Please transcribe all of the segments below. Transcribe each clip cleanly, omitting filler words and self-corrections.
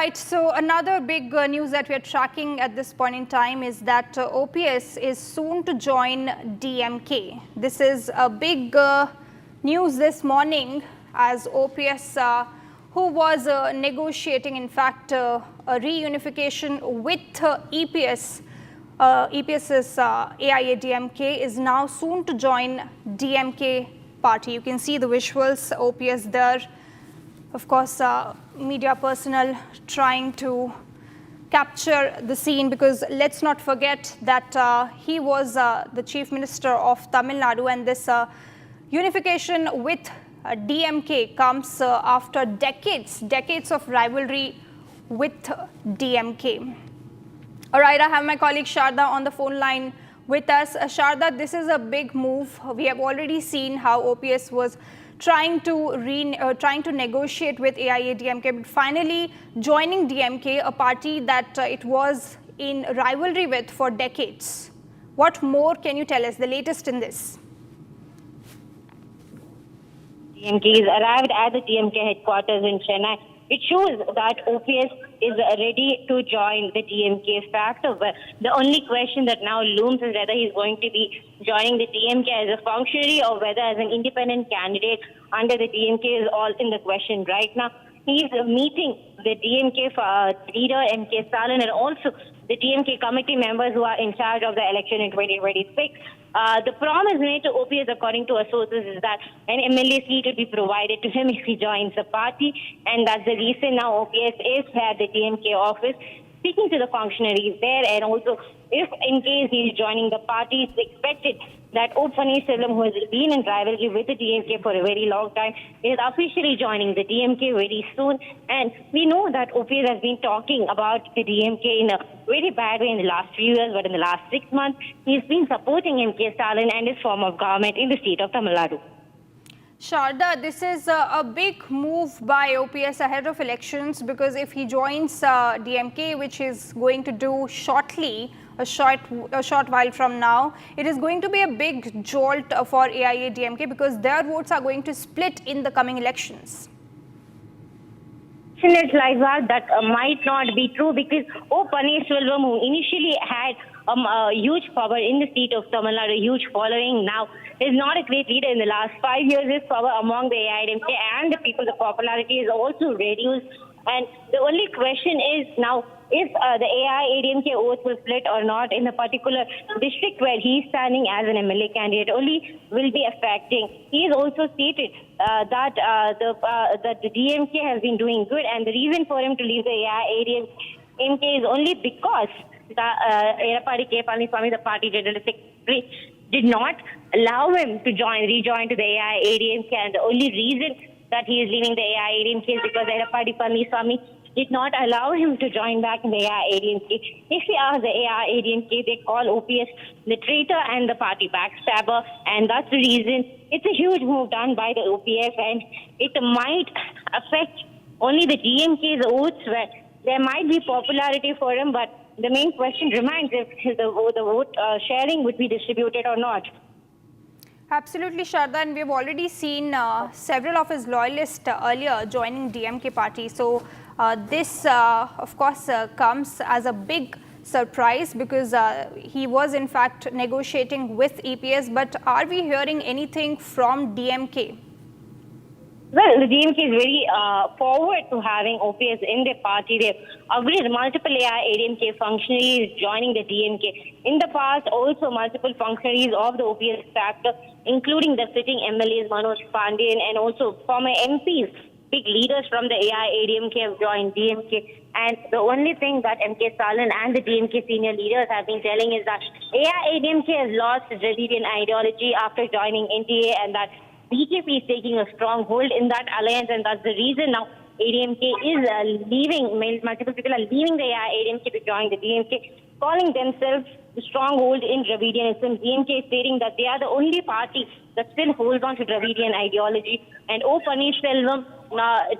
Right, so another big news that we are tracking at this point in time is that OPS is soon to join DMK. This is a big news this morning as OPS, who was negotiating, in fact, a reunification with EPS. EPS's AIADMK is now soon to join DMK party. You can see the visuals, OPS there. Of course, media personnel trying to capture the scene, because let's not forget that he was the Chief Minister of Tamil Nadu, and this unification with DMK comes after decades of rivalry with DMK. All right, I have my colleague Sharda on the phone line with us. Sharda, this is a big move. We have already seen how OPS was trying to negotiate with AIADMK, but finally joining DMK, a party that it was in rivalry with for decades. What more can you tell us, the latest in this? DMK is arrived at the DMK headquarters in Chennai. It shows that OPS is ready to join the DMK factor. But the only question that now looms is whether he's going to be joining the DMK as a functionary or whether as an independent candidate under the DMK is all in the question right now. He's meeting the DMK leader, M.K. Stalin, and also the DMK committee members who are in charge of the election in 2026. The promise made to OPS, according to our sources, is that an MLA seat will be provided to him if he joins the party, and that's the reason now OPS is at the DMK office speaking to the functionaries there, and also if in case he is joining the party, it's expected that O. Paneerselvam, who has been in rivalry with the DMK for a very long time, is officially joining the DMK very soon. And we know that OPS has been talking about the DMK in a very bad way in the last few years, but in the last 6 months, he's been supporting M.K. Stalin and his form of government in the state of Tamil Nadu. Sharda, this is a big move by OPS ahead of elections, because if he joins DMK, which is going to do shortly, a short while from now, it is going to be a big jolt for AIADMK, because their votes are going to split in the coming elections. It's like that might not be true, because O. Paneerselvam, who initially had a huge power in the state of Tamil Nadu, a huge following, now is not a great leader. In the last 5 years, his power among the AIADMK and the people, the popularity is also reduced. And the only question is now if the AIADMK votes will split or not in the particular district where he's standing as an MLA candidate only will be affecting. He has also stated that the DMK has been doing good, and the reason for him to leave the AIADMK is only because Edappadi K. Palaniswamy, the party general secretary, did not allow him to rejoin to the AIADMK, and the only reason that he is leaving the AIADMK is because Edappadi Palaniswamy did not allow him to join back in the AIADMK. If we ask the AIADMK, they call OPS the traitor and the party backstabber, and that's the reason it's a huge move done by the OPS, and it might affect only the DMK's votes, where there might be popularity for him, but the main question remains if the vote sharing would be distributed or not. Absolutely, Sharda, and we've already seen several of his loyalists earlier joining DMK party. So this, of course, comes as a big surprise, because he was in fact negotiating with EPS. But are we hearing anything from DMK? Well, the DMK is very forward to having OPS in their party. They've agreed multiple AIADMK functionaries joining the DMK. In the past, also multiple functionaries of the OPS factor, including the sitting MLAs Manoj Pandyan and also former MPs, big leaders from the AIADMK have joined DMK. And the only thing that M.K. Stalin and the DMK senior leaders have been telling is that AIADMK has lost its Dravidian ideology after joining NDA, and that BJP is taking a strong hold in that alliance, and that's the reason now ADMK is leaving, multiple people are leaving the ADMK to join the DMK, calling themselves the stronghold in Dravidianism. DMK is stating that they are the only party that still holds on to Dravidian ideology. And O. Paneerselvam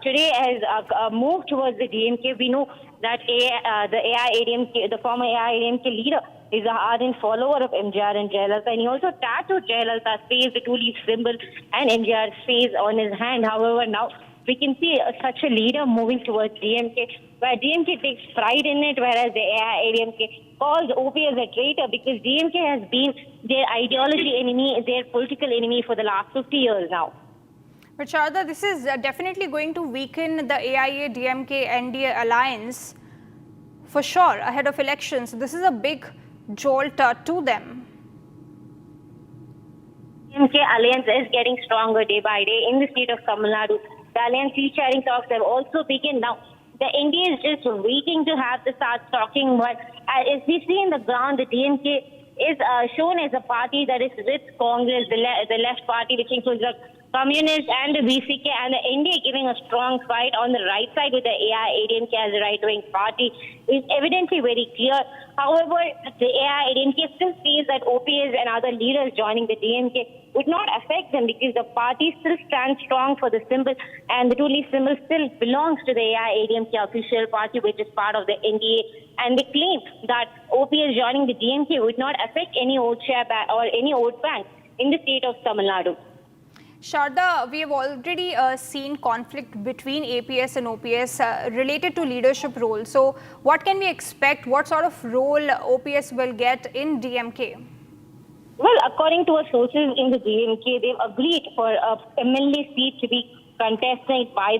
today has moved towards the DMK. We know that the AIADMK, the former AIADMK leader, is an ardent follower of MJR and Jayalalitha, and he also tattooed Jayalalitha's face, the two-leaf symbol, and MJR's face on his hand. However, now we can see such a leader moving towards DMK, where DMK takes pride in it, whereas the AIADMK calls OPS a traitor because DMK has been their ideology enemy, their political enemy for the last 50 years now. But Sharda, this is definitely going to weaken the AIA-DMK NDA alliance for sure ahead of elections. This is a big jolt to them. DMK alliance is getting stronger day by day in the state of Tamil Nadu. The alliance seat-sharing talks have also begun now. The NDA is just waiting to have the start talking, but as we see in the ground, the DMK is shown as a party that is with Congress, the left party, which includes the Communists and the BCK, and the NDA giving a strong fight on the right side with the AIADMK as a right-wing party is evidently very clear. However, the AIADMK still feels that OPS and other leaders joining the DMK would not affect them because the party still stands strong for the symbol, and the two-leaf symbol still belongs to the AIADMK official party, which is part of the NDA. And they claim that OPS joining the DMK would not affect any vote share or any vote bank in the state of Tamil Nadu. Sharda, we have already seen conflict between APS and OPS related to leadership role. So what can we expect? What sort of role OPS will get in DMK? Well, according to our sources in the DMK, they've agreed for a MLA seat to be contested by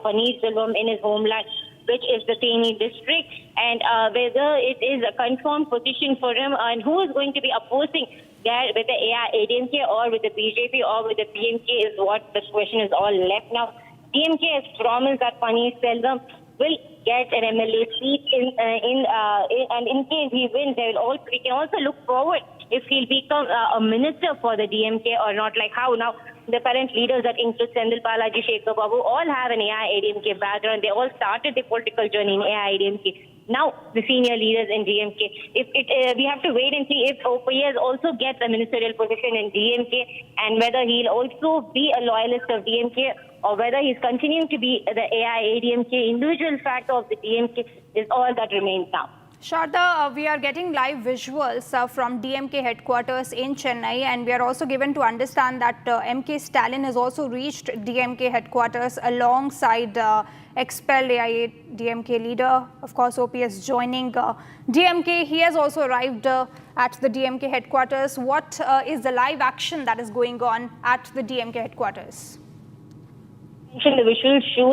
Paneerselvam in his homeland, which is the Theni district, and whether it is a confirmed position for him and who is going to be opposing there with the AIADMK or with the BJP or with the PMK is what the question is all left now. DMK has promised that Paneerselvam will get an MLA seat and in case he wins, we can also look forward if he'll become a minister for the DMK or not, like how now the current leaders that include Sendil Balaji, Shekhar Babu all have an AIADMK background. They all started their political journey in AIADMK. Now the senior leaders in DMK. We have to wait and see if OPS also gets a ministerial position in DMK and whether he'll also be a loyalist of DMK or whether he's continuing to be the AIADMK. Individual fact of the DMK is all that remains now. Sharda, we are getting live visuals from DMK headquarters in Chennai, and we are also given to understand that MK Stalin has also reached DMK headquarters alongside expelled AIA-DMK leader, of course OPS joining DMK. He has also arrived at the DMK headquarters. What is the live action that is going on at the DMK headquarters? The visual show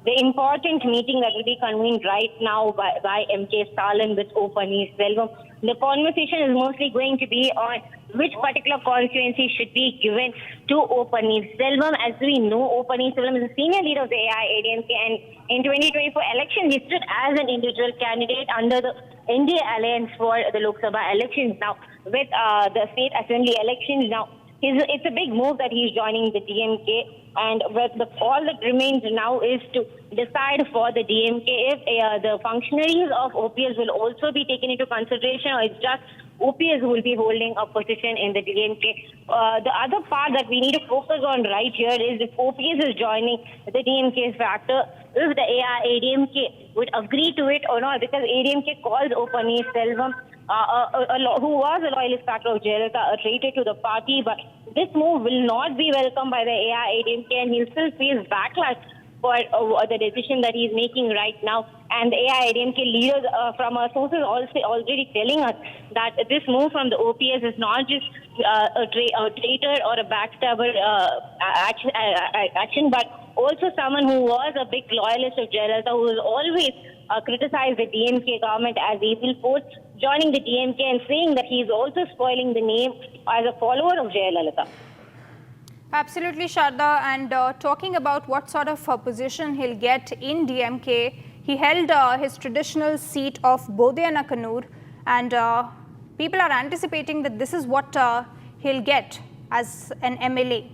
the important meeting that will be convened right now by MK Stalin with O Paneerselvam. The conversation is mostly going to be on which particular constituency should be given to O Paneerselvam. As we know, O Paneerselvam is a senior leader of the AIADMK, and in 2024 election, he stood as an individual candidate under the NDA alliance for the Lok Sabha elections. Now, with the state assembly elections now, it's a big move that he's joining the DMK. And all that remains now is to decide for the DMK if the functionaries of OPS will also be taken into consideration, or it's just OPS who will be holding a position in the DMK. The other part that we need to focus on right here is if OPS is joining the DMK's factor, if the AIADMK would agree to it or not, because ADMK calls O Paneerselvam, who was a loyalist factor of Jayalalitha, a traitor to the party, but this move will not be welcomed by the AIADMK, and he'll still face backlash for the decision that he's making right now. And the AIADMK leaders from our sources also already telling us that this move from the OPS is not just a traitor or a backstabber action, but also someone who was a big loyalist of Jayalalitha, who has always criticized the DMK government as evil force, joining the DMK and saying that he is also spoiling the name as a follower of Jayalalitha. Absolutely, Sharda. And talking about what sort of position he'll get in DMK, he held his traditional seat of Bodhayana Kannur, and people are anticipating that this is what he'll get as an MLA.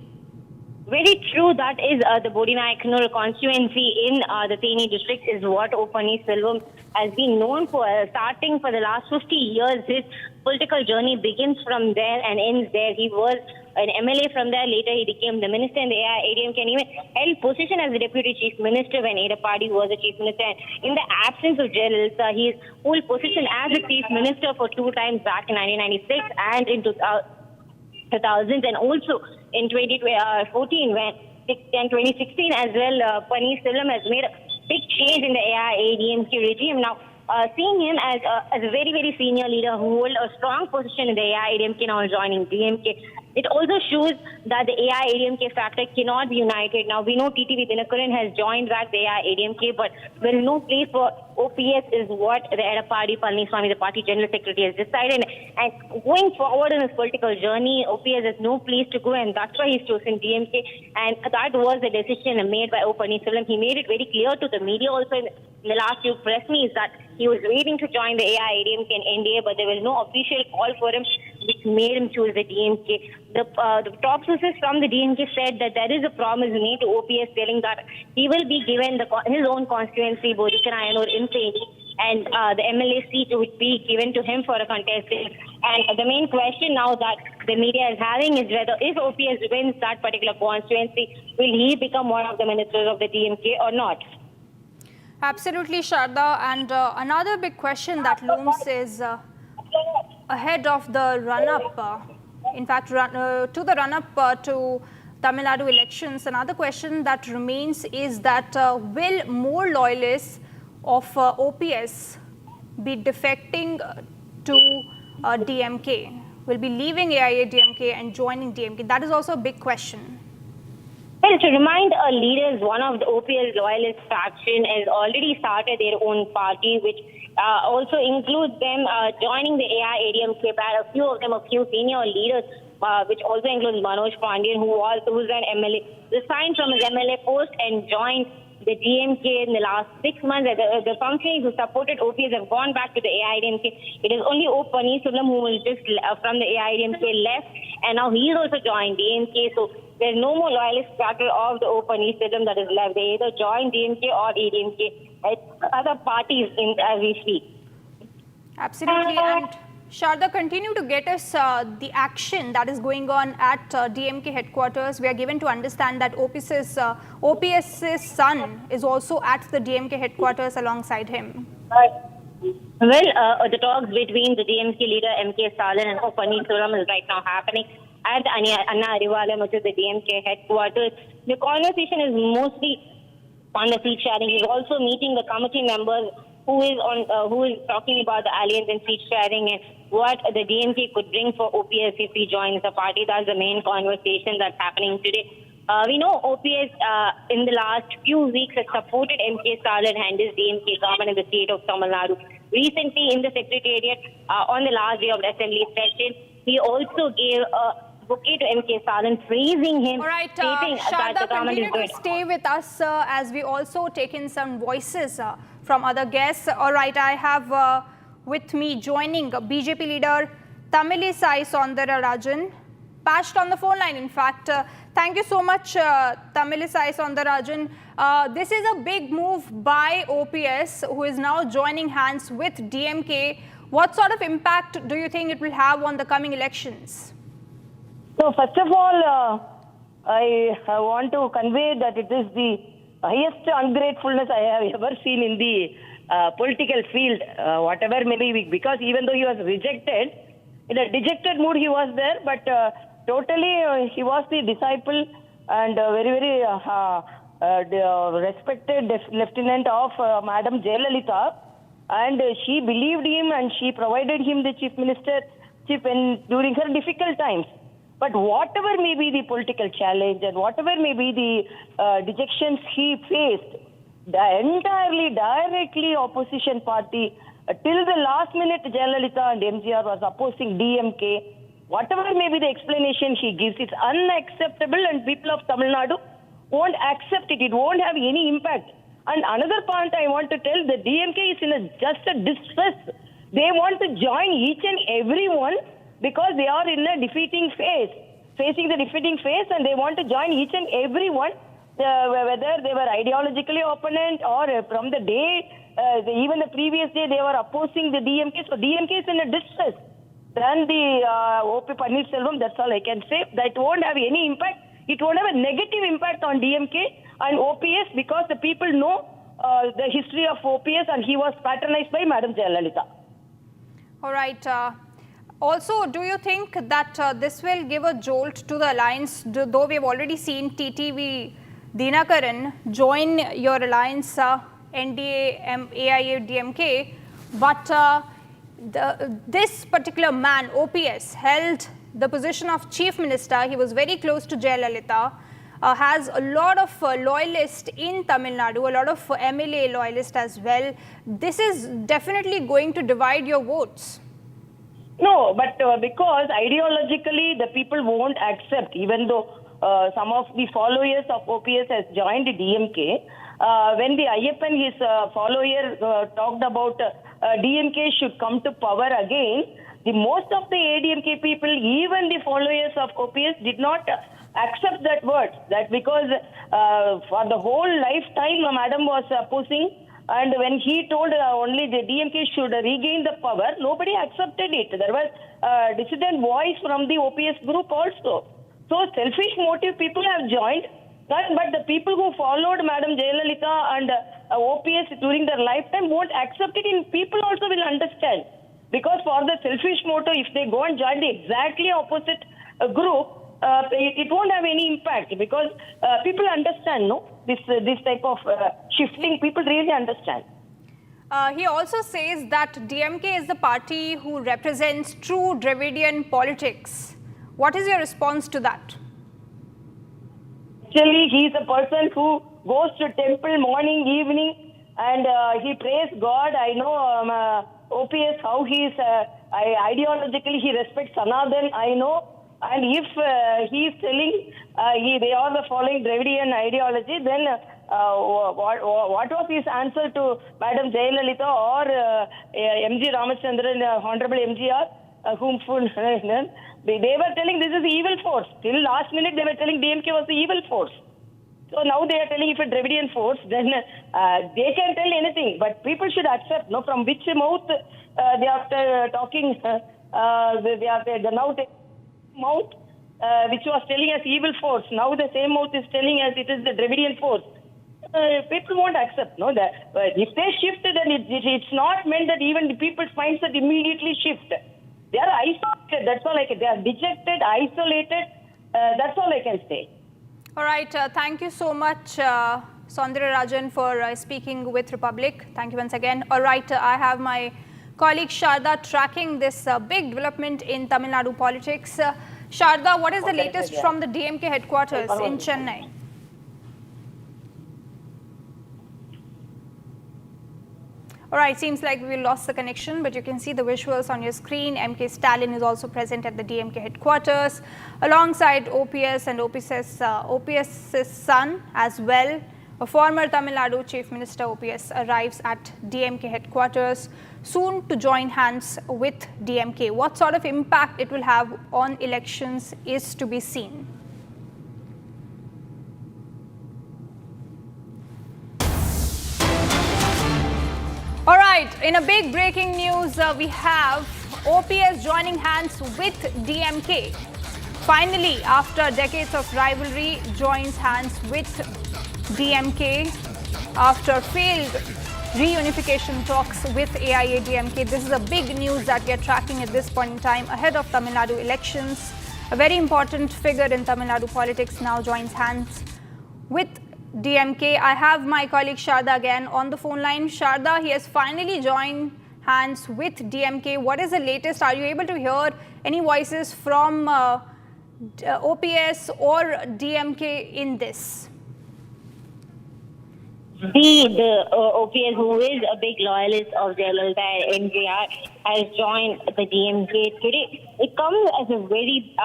Very true. That is the Bodhayana constituency in the Theni district is what O Paneerselvam has been known for. Starting for the last 50 years, his political journey begins from there and ends there. He was an MLA from there. Later, he became the minister in the AIADMK and even held position as the deputy chief minister when Edapadi was the chief minister. And in the absence of Jayalalitha, his whole position as the chief minister for 2 times back in 1996 and in 2000, and also in 2014 when 2016 as well, Paneerselvam has made a big change in the AIADMK regime. Now, seeing him as a very, very senior leader who hold a strong position in the AIADMK now joining DMK, it also shows that the AIADMK factor cannot be united. Now, we know TTV Dinakuran has joined back the AIADMK, but there is no place for OPS is what the Edapadi Palaniswamy, the party general secretary, has decided. And going forward in his political journey, OPS has no place to go, and that's why he's chosen DMK. And that was the decision made by O. Paneerselvam. He made it very clear to the media also in the last few press meets that he was waiting to join the AIADMK and NDA, but there was no official call for him, which made him choose the DMK. The top sources from the DMK said that there is a promise made to OPS telling that he will be given his own constituency, Bodhikanayanur in Peni, and the MLA seat would be given to him for a contest. And the main question now that the media is having is whether if OPS wins that particular constituency, will he become one of the ministers of the DMK or not? Absolutely, Sharda. And another big question that looms is ahead of the run-up, in fact, to the run-up to Tamil Nadu elections, another question that remains is that will more loyalists of OPS be defecting to DMK, will be leaving AIADMK and joining DMK? That is also a big question. Well, to remind our leaders, one of the OPS loyalist faction has already started their own party, which also includes them joining the AIADMK. A few of them, a few senior leaders, which also includes Manoj Pandyan, who's an MLA, resigned from his MLA post and joined the DMK in the last 6 months. The functionaries who supported OPS have gone back to the AIADMK. It is only O. Paneerselvam who was just from the AIADMK left, and now he is also joined DMK. So there's no more loyalist factor of the O. Paneerselvam that is left. They either join DMK or ADMK at other parties as we speak. Absolutely. And Sharda, continue to get us the action that is going on at DMK headquarters. We are given to understand that OPS's son is also at the DMK headquarters alongside him. Well, the talks between the DMK leader M.K. Stalin and O. Paneerselvam is right now happening at Anna Arivalayam, which is the DMK headquarters. The conversation is mostly on the seat sharing. He's also meeting the committee members who is talking about the alliance and seat sharing and what the DMK could bring for OPS if he joins the party. That's the main conversation that's happening today. We know OPS in the last few weeks has supported M.K. Stalin and his DMK government in the state of Tamil Nadu. Recently, in the secretariat, on the last day of the assembly session, he also gave a bouquet to M.K. Stalin, praising him, all right, stating that the government is good. Stay with us as we also take in some voices from other guests. All right, I have with me joining BJP leader Tamilisai Soundararajan, patched on the phone line, in fact. Thank you so much, Tamilisai Soundararajan. This is a big move by OPS, who is now joining hands with DMK. What sort of impact do you think it will have on the coming elections? So, first of all, I want to convey that it is the highest ungratefulness I have ever seen in the political field, whatever may be, because even though he was rejected, in a dejected mood he was there, but totally he was the disciple and very, very respected lieutenant of Madam Jayalalitha, and she believed him and she provided him the chief ministership during her difficult times. But whatever may be the political challenge and whatever may be the dejections he faced, the entirely directly opposition party, till the last minute Jayalalitha and MGR was opposing DMK. Whatever may be the explanation he gives, it's unacceptable, and people of Tamil Nadu won't accept it. It won't have any impact. And another point I want to tell, the DMK is in just a distress. They want to join each and every one because they are in a defeating phase, facing the defeating phase, and they want to join each and every one, whether they were ideologically opponent or from the day, even the previous day, they were opposing the DMK. So DMK is in a distress. Then the O.P. Paneerselvam, that's all I can say. That won't have any impact. It won't have a negative impact on DMK and OPS because the people know the history of OPS, and he was patronized by Madam Jayalalitha. All right. Also, do you think that this will give a jolt to the alliance, though we have already seen TTV Dinakaran join your alliance NDA, AIA, DMK, but this particular man, OPS, held the position of Chief Minister. He was very close to Jayalalitha, has a lot of loyalists in Tamil Nadu, a lot of MLA loyalists as well. This is definitely going to divide your votes. No, but because ideologically the people won't accept, even though some of the followers of OPS has joined DMK. When the Ayyappan, his follower, talked about DMK should come to power again, the most of the ADMK people, even the followers of OPS, did not accept that word. That because for the whole lifetime, Madam was opposing. And when he told only the DMK should regain the power, nobody accepted it. There was dissident voice from the OPS group also. So selfish motive people have joined, but the people who followed Madam Jayalalitha and OPS during their lifetime won't accept it, and people also will understand. Because for the selfish motive, if they go and join the exactly opposite group, it won't have any impact, because people understand, no? This type of shifting, people really understand. He also says that DMK is the party who represents true Dravidian politics. What is your response to that? Actually, he is a person who goes to temple morning, evening, and he prays God. I know OPS, how he is, ideologically he respects Sanathan, I know. And if he is telling they are the following Dravidian ideology, then what was his answer to Madam Jayalalitha or MG Ramachandran, Honorable MGR, whom they were telling this is evil force. Till last minute they were telling DMK was the evil force. So now they are telling if a Dravidian force, then they can tell anything. But people should accept, no, from which mouth they are talking, they are now mouth which was telling us evil force. Now the same mouth is telling us it is the Dravidian force. People won't accept, no. If they shift, then it's not meant that even the people's mindset immediately shift. They are isolated. That's all I can. They are dejected, isolated. That's all I can say. All right. Thank you so much, Saundarya Rajan, for speaking with Republic. Thank you once again. All right. I have my colleague Sharda tracking this big development in Tamil Nadu politics. Sharda, what is the latest from the DMK headquarters in Chennai? All right, seems like we lost the connection, but you can see the visuals on your screen. MK Stalin is also present at the DMK headquarters, alongside OPS and OPS's son as well. A former Tamil Nadu Chief Minister OPS arrives at DMK headquarters, soon to join hands with DMK. What sort of impact it will have on elections is to be seen. All right, in a big breaking news, we have OPS joining hands with DMK. Finally, after decades of rivalry, joins hands with DMK after failed reunification talks with AIA-DMK. This is a big news that we are tracking at this point in time ahead of Tamil Nadu elections. A very important figure in Tamil Nadu politics now joins hands with DMK. I have my colleague Sharda again on the phone line. Sharda, he has finally joined hands with DMK. What is the latest? Are you able to hear any voices from OPS or DMK in this? The OPS, who is a big loyalist of Jayalalitha and MGR, has joined the DMK today. It comes as a very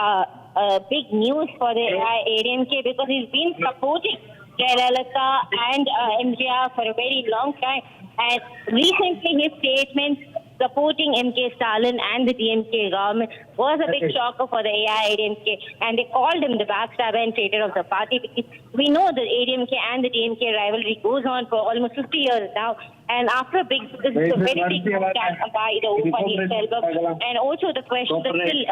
big news for the ADMK because he's been supporting Jayalalitha and MGR for a very long time. And recently his statements supporting MK Stalin and the DMK government was a big shocker for the AIA-DMK, and they called him the backstabber and traitor of the party, because we know the ADMK and the DMK rivalry goes on for almost 50 years now. And after this is a very big attack by the Paneerselvam, and also the question that still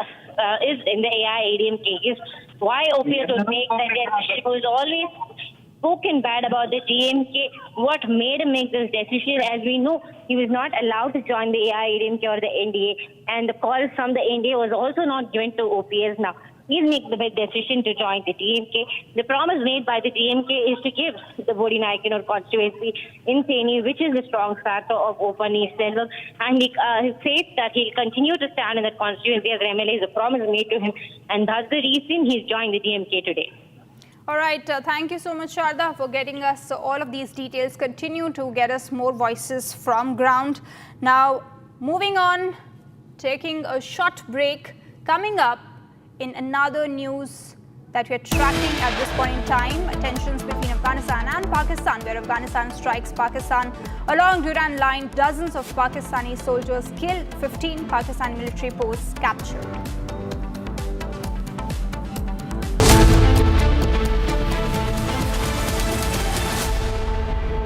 is in the AIA-DMK is why OPS would make that decision. It was always spoken bad about the DMK. What made him make this decision? As we know, he was not allowed to join the AIADMK or the NDA, and the call from the NDA was also not given to OPS now. He's making the big decision to join the DMK. The promise made by the DMK is to give the Bodi Naikanur constituency in Theni, which is the strong factor of Open East Selvam, and he says that he'll continue to stand in that constituency as an MLA is a promise made to him, and that's the reason he's joined the DMK today. All right, thank you so much, Sharda, for getting us all of these details. Continue to get us more voices from ground. Now, moving on, taking a short break, coming up in another news that we are tracking at this point in time, tensions between Afghanistan and Pakistan, where Afghanistan strikes Pakistan along Durand line, dozens of Pakistani soldiers killed, 15 Pakistan military posts captured.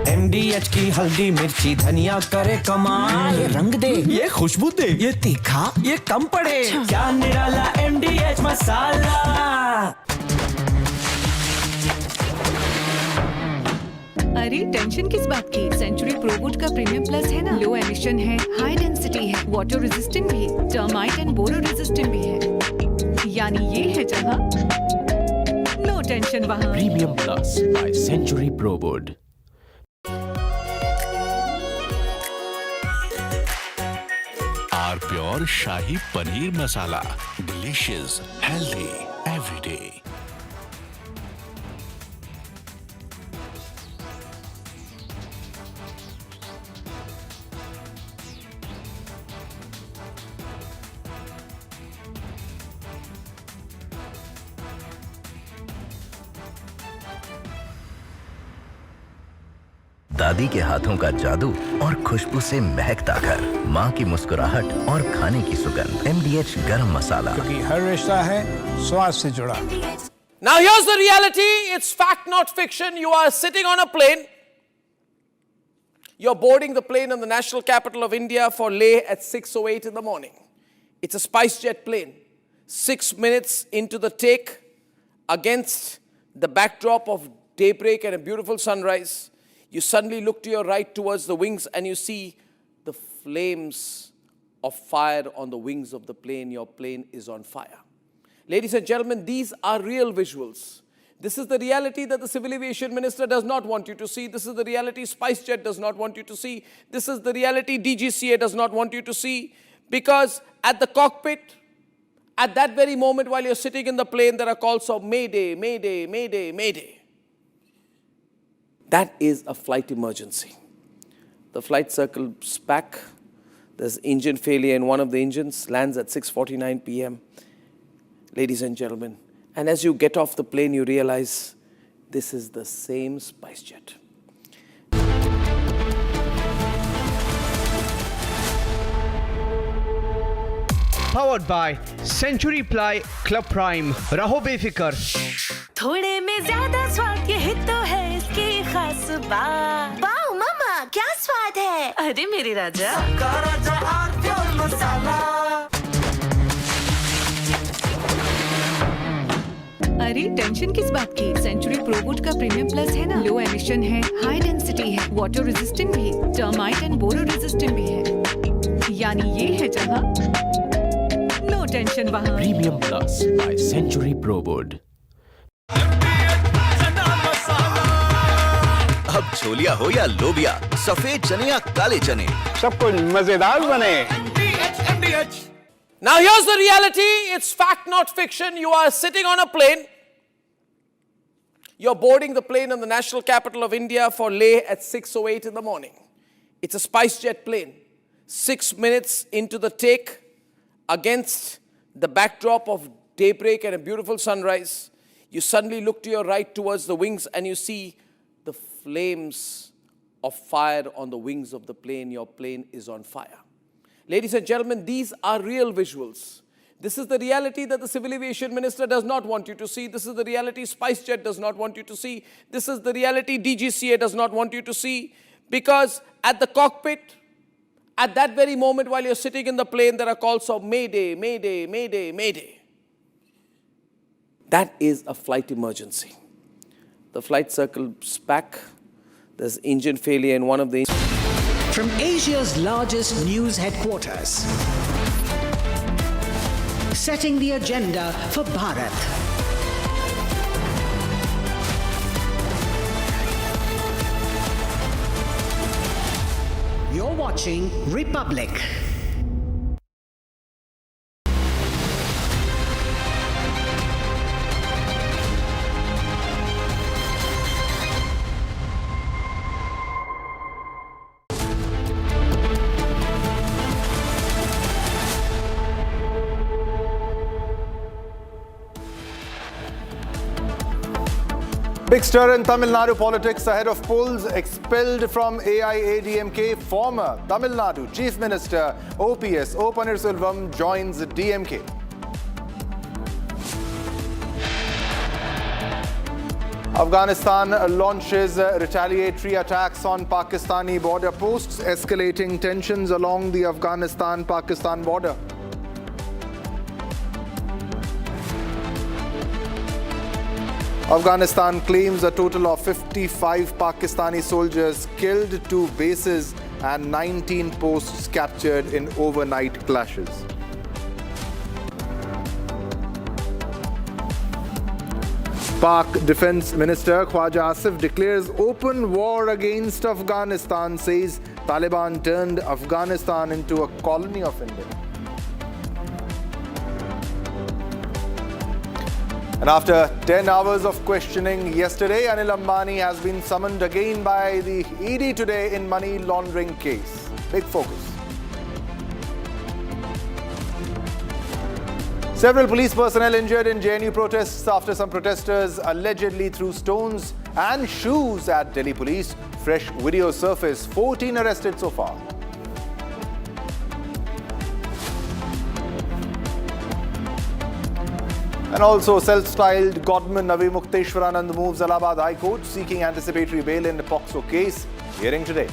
MDH की हल्दी मिर्ची धनिया करे कमाल, ये रंग दे, ये खुशबू दे, ये तीखा, ये कम पड़े, क्या निराला MDH मसाला। अरे टेंशन किस बात की? सेंचुरी प्रोवुड का प्रीमियम प्लस है ना, लो एमिशन है, हाई डेंसिटी है, वाटर रेजिस्टेंट भी, टर्माइट एंड बोरो रेजिस्टेंट भी है, यानी ये है जहां नो टेंशन वहां। Premium plus by Century Prowood. R pure shahi paneer masala, delicious, healthy every day. दादी के हाथों का जादू और खुशबू से महकता घर, माँ की मुस्कुराहट और खाने की सुगंध। MDH गरम मसाला, क्योंकि हर रिश्ता है स्वाद से जुड़ा। Now here's the reality. It's fact, not fiction. You are sitting on a plane. You're boarding the plane in the national capital of India for Leh at 6:08 in the morning. It's a SpiceJet plane. 6 minutes into the take, against the backdrop of daybreak and a beautiful sunrise, you suddenly look to your right towards the wings and you see the flames of fire on the wings of the plane. Your plane is on fire. Ladies and gentlemen, these are real visuals. This is the reality that the Civil Aviation Minister does not want you to see. This is the reality SpiceJet does not want you to see. This is the reality DGCA does not want you to see. Because at the cockpit, at that very moment while you're sitting in the plane, there are calls of Mayday, Mayday, Mayday, Mayday. That is a flight emergency. The flight circles back. There's engine failure in one of the engines, lands at 6:49 p.m. Ladies and gentlemen, and as you get off the plane, you realize this is the same SpiceJet. Powered by Century Ply Club Prime. रहो बेफिकर। थोड़े में ज्यादा स्वाद, यही तो है इसकी खास बात। वाओ मामा, क्या स्वाद है? अरे मेरे राजा, अरे टेंशन किस बात की? सेंचुरी प्रोवुड का प्रीमियम प्लस है ना, लो एमिशन है, हाई डेंसिटी है, वाटर रेजिस्टेंट भी, टर्माइट एंड बोरो रेजिस्टेंट भी है, यानी ये है जहां नो टेंशन वहां। Premium plus by Century Prowood. अब छोलिया हो या लोबिया, सफेद चने या काले चने, सब कुछ मजेदार बने। Now here's the reality. It's fact, not fiction. You are sitting on a plane. You're boarding the plane in the national capital of India for Leh at 6:08 in the morning. It's a SpiceJet plane. 6 minutes into the take, against the backdrop of daybreak and a beautiful sunrise, you suddenly look to your right towards the wings and you see the flames of fire on the wings of the plane. Your plane is on fire. Ladies and gentlemen, these are real visuals. This is the reality that the Civil Aviation Minister does not want you to see. This is the reality SpiceJet does not want you to see. This is the reality DGCA does not want you to see. Because at the cockpit, at that very moment while you're sitting in the plane, there are calls of Mayday, Mayday, Mayday, Mayday. That is a flight emergency. The flight circles back. There's engine failure in one of the... From Asia's largest news headquarters, setting the agenda for Bharat. You're watching Republic. Big stir in Tamil Nadu politics ahead of polls expelled from AIADMK. Former Tamil Nadu Chief Minister OPS O Pannirselvam joins DMK. Afghanistan launches retaliatory attacks on Pakistani border posts, escalating tensions along the Afghanistan-Pakistan border. Afghanistan claims a total of 55 Pakistani soldiers killed, 2 bases and 19 posts captured in overnight clashes. Pak Defence Minister Khwaja Asif declares open war against Afghanistan, says Taliban turned Afghanistan into a colony of India. And after 10 hours of questioning yesterday, Anil Ambani has been summoned again by the ED today in money laundering case. Big focus. Several police personnel injured in JNU protests after some protesters allegedly threw stones and shoes at Delhi police. Fresh video surface, 14 arrested so far. And also self-styled Godman Navi Mukteshwaranand moves Allahabad High Court seeking anticipatory bail in the POXO case. Hearing today.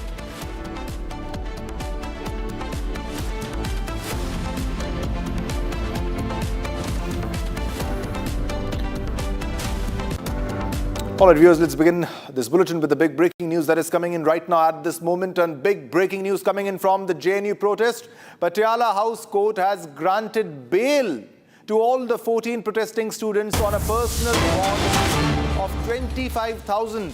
All right, viewers, let's begin this bulletin with the big breaking news that is coming in right now at this moment. And big breaking news coming in from the JNU protest. Patiala House Court has granted bail to all the 14 protesting students on a personal bond of 25,000.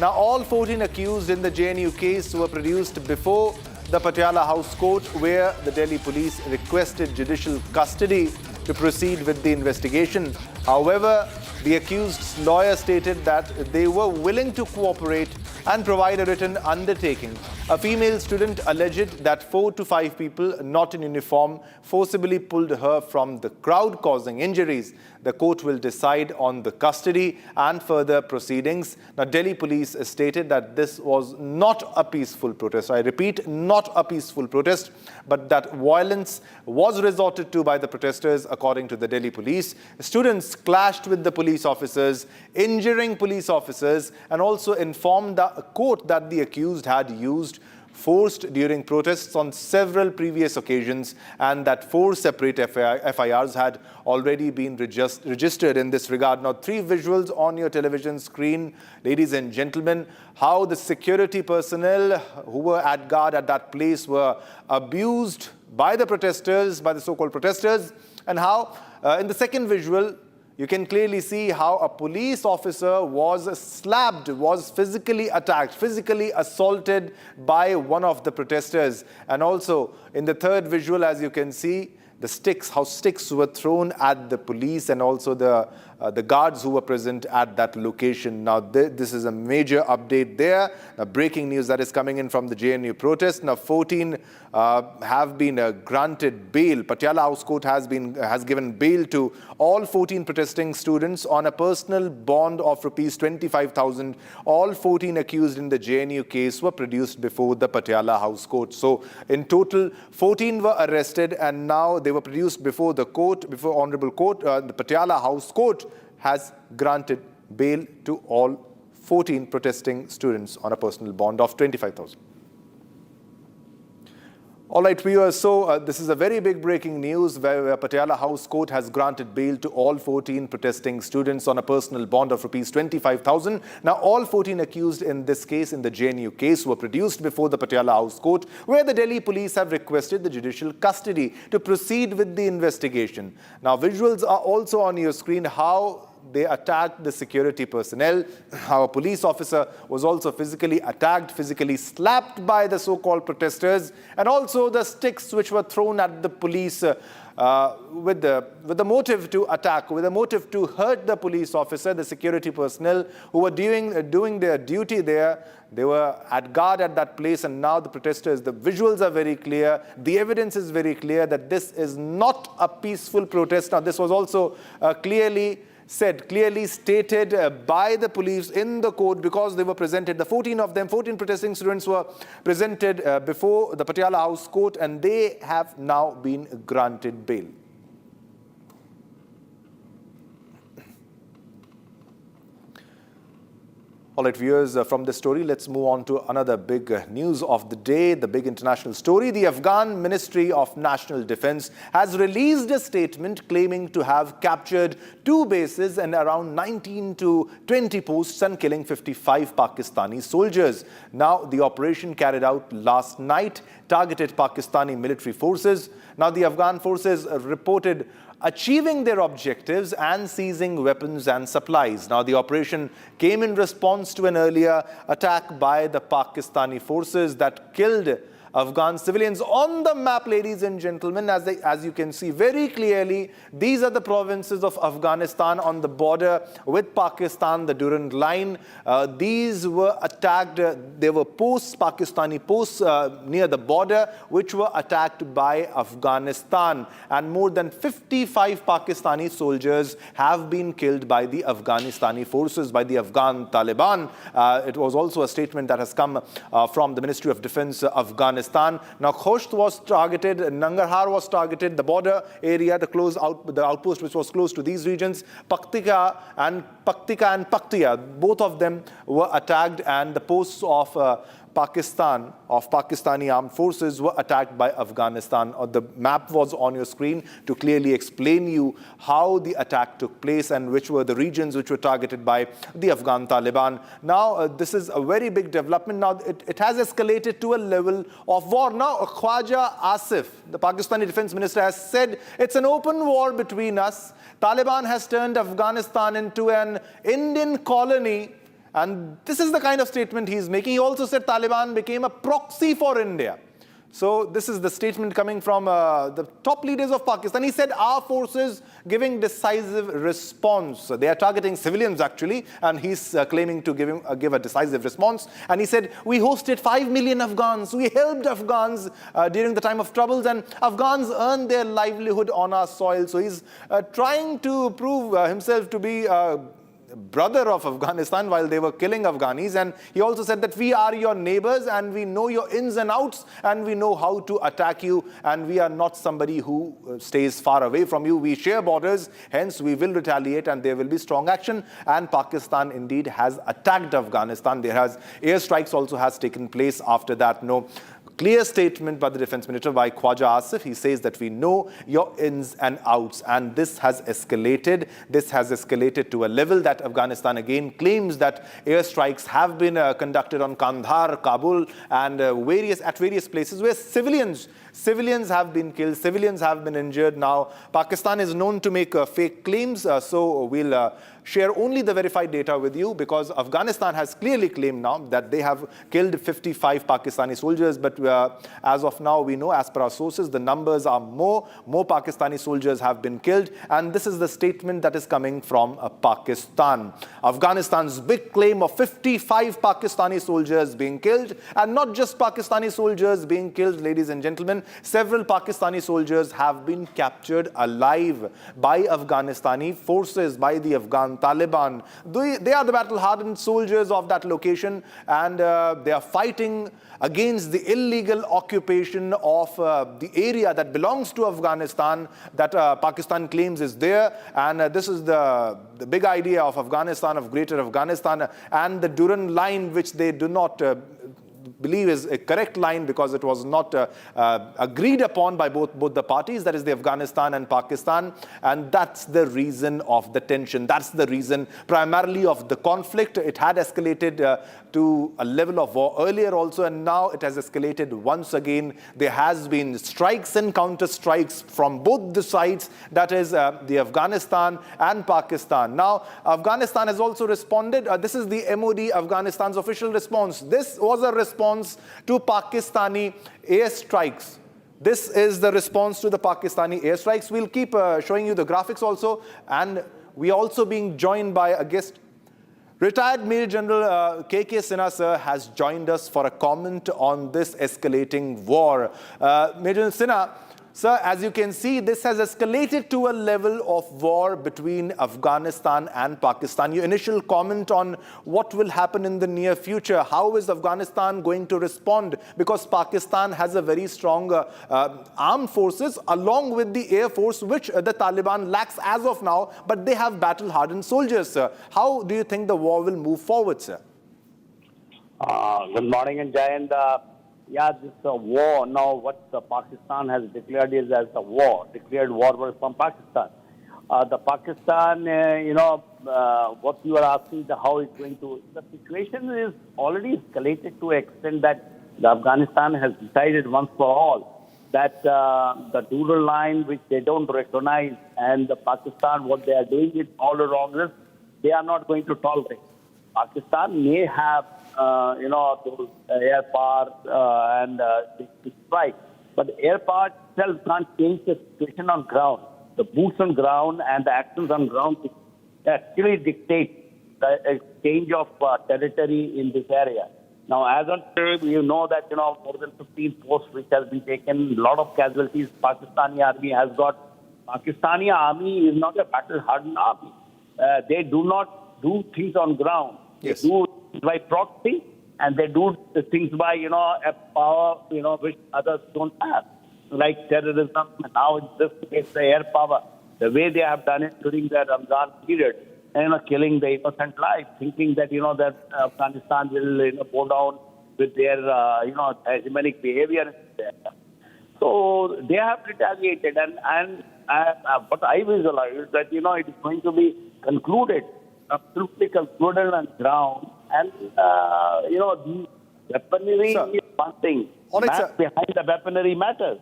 Now, all 14 accused in the JNU case were produced before the Patiala House Court, where the Delhi police requested judicial custody to proceed with the investigation. However, the accused's lawyer stated that they were willing to cooperate and provide a written undertaking. A female student alleged that 4 to 5 people not in uniform forcibly pulled her from the crowd, causing injuries. The court will decide on the custody and further proceedings. Now, Delhi police stated that this was not a peaceful protest. I repeat, not a peaceful protest, but that violence was resorted to by the protesters, according to the Delhi police. Students clashed with the police officers, injuring police officers, and also informed the court that the accused had used force during protests on several previous occasions and that 4 separate FIRs had already been registered in this regard. Now, 3 visuals on your television screen, ladies and gentlemen, how the security personnel who were at guard at that place were abused by the protesters, by the so-called protesters, and how in the second visual, you can clearly see how a police officer was slapped, was physically attacked, physically assaulted by one of the protesters. And also in the third visual, as you can see, the sticks, how sticks were thrown at the police and also the guards who were present at that location. Now, this is a major update there. Now, breaking news that is coming in from the JNU protest. Now, 14 have been granted bail. Patiala House Court has given bail to all 14 protesting students on a personal bond of rupees 25,000. All 14 accused in the JNU case were produced before the Patiala House Court. So, in total, 14 were arrested and now they were produced before the court, before Honorable Court. The Patiala House Court has granted bail to all 14 protesting students on a personal bond of 25,000. All right, viewers, so this is a very big breaking news where Patiala House Court has granted bail to all 14 protesting students on a personal bond of rupees 25,000. Now, all 14 accused in this case, in the JNU case, were produced before the Patiala House Court, where the Delhi police have requested the judicial custody to proceed with the investigation. Now, visuals are also on your screen how they attacked the security personnel, how a police officer was also physically attacked, physically slapped by the so-called protesters, and also the sticks which were thrown at the police with the motive to attack, with the motive to hurt the police officer, the security personnel who were doing their duty there. They were at guard at that place, and now the protesters, the visuals are very clear. The evidence is very clear that this is not a peaceful protest. Now, this was also clearly stated by the police in the court, because they were presented, the 14 of them, 14 protesting students were presented before the Patiala House Court, and they have now been granted bail. All right, viewers, from this story, let's move on to another big news of the day, the big international story. The Afghan Ministry of National Defense has released a statement claiming to have captured 2 bases and around 19 to 20 posts and killing 55 Pakistani soldiers. Now, the operation carried out last night targeted Pakistani military forces. Now, the Afghan forces reported achieving their objectives and seizing weapons and supplies. Now, the operation came in response to an earlier attack by the Pakistani forces that killed Afghan civilians. On the map, ladies and gentlemen, as you can see very clearly, these are the provinces of Afghanistan on the border with Pakistan, the Durand line. These were attacked. There were posts, Pakistani posts near the border, which were attacked by Afghanistan. And more than 55 Pakistani soldiers have been killed by the Afghanistani forces, by the Afghan Taliban. It was also a statement that has come from the Ministry of Defense, Afghanistan. Now, Khosht was targeted, Nangarhar was targeted, the border area, the outpost which was close to these regions, Paktika and Paktiya, both of them were attacked, and the posts of Pakistan, of Pakistani armed forces, were attacked by Afghanistan. The map was on your screen to clearly explain you how the attack took place and which were the regions which were targeted by the Afghan Taliban. Now, this is a very big development. Now, it has escalated to a level of war. Now, Khwaja Asif, the Pakistani defense minister, has said it's an open war between us. Taliban has turned Afghanistan into an Indian colony. And this is the kind of statement he's making. He also said Taliban became a proxy for India. So this is the statement coming from the top leaders of Pakistan. He said our forces giving decisive response. They are targeting civilians actually, and he's claiming to give a decisive response. And he said we hosted 5 million Afghans. We helped Afghans during the time of troubles, and Afghans earned their livelihood on our soil. So he's trying to prove himself to be brother of Afghanistan while they were killing Afghanis. And he also said that we are your neighbors and we know your ins and outs and we know how to attack you, and we are not somebody who stays far away from you. We share borders, hence we will retaliate and there will be strong action. And Pakistan indeed has attacked Afghanistan. There has airstrikes also has taken place after that. No clear statement by the defense minister, by Khwaja Asif. He says that we know your ins and outs, and this has escalated. This has escalated to a level that Afghanistan again claims that airstrikes have been conducted on Kandahar, Kabul, and at various places where civilians have been killed, civilians have been injured. Now, Pakistan is known to make fake claims, so we'll share only the verified data with you, because Afghanistan has clearly claimed now that they have killed 55 Pakistani soldiers. But as of now, we know, as per our sources, the numbers are more Pakistani soldiers have been killed. And this is the statement that is coming from Pakistan. Afghanistan's big claim of 55 Pakistani soldiers being killed, and not just Pakistani soldiers being killed, ladies and gentlemen. Several Pakistani soldiers have been captured alive by Afghanistani forces, by the Afghan Taliban. They are the battle-hardened soldiers of that location, and they are fighting against the illegal occupation of the area that belongs to Afghanistan, that Pakistan claims is there. And this is the big idea of Afghanistan, of greater Afghanistan, and the Durand line, which they do not believe is a correct line because it was not agreed upon by both the parties, that is the Afghanistan and Pakistan, and that's the reason of the tension. That's the reason primarily of the conflict. It had escalated to a level of war earlier also, and now it has escalated once again. There has been strikes and counter strikes from both the sides, that is the Afghanistan and Pakistan. Now, Afghanistan has also responded. This is the MOD, Afghanistan's official response. This was a response to Pakistani airstrikes. This is the response to the Pakistani airstrikes. We'll keep showing you the graphics also, and we are also being joined by a guest. Retired Major General K.K. Sinha sir has joined us for a comment on this escalating war. Major General Sinha, sir, as you can see, this has escalated to a level of war between Afghanistan and Pakistan. Your initial comment on what will happen in the near future. How is Afghanistan going to respond? Because Pakistan has a very strong armed forces along with the air force, which the Taliban lacks as of now, but they have battle-hardened soldiers, sir. How do you think the war will move forward, sir? Good morning, and Jayant. Yeah, this war now, what Pakistan has declared is as a war, declared war from Pakistan. The Pakistan, what you are asking, how it's going to, the situation is already escalated to an extent that the Afghanistan has decided once for all that the Durand line, which they don't recognize, and the Pakistan, what they are doing it all around this, they are not going to tolerate. Pakistan may have, those air power and the strike, but air power itself can't change the situation on ground. The boots on ground and the actions on ground actually dictate the exchange of territory in this area. Now, as on today, you know that, more than 15 posts which has been taken, a lot of casualties Pakistani army has got. Pakistani army is not a battle-hardened army. They do not do things on ground. Yes. They do by proxy, and they do the things by, a power, which others don't have, like terrorism. And now in this case, the air power, the way they have done it during the Ramadan period, and killing the innocent life, thinking that, that Afghanistan will, go down with their, hegemonic behavior. So they have retaliated, and what I visualize is that, it is going to be concluded, absolutely concluded on ground. And, the weaponry is one thing. All right, sir. Behind the weaponry matters.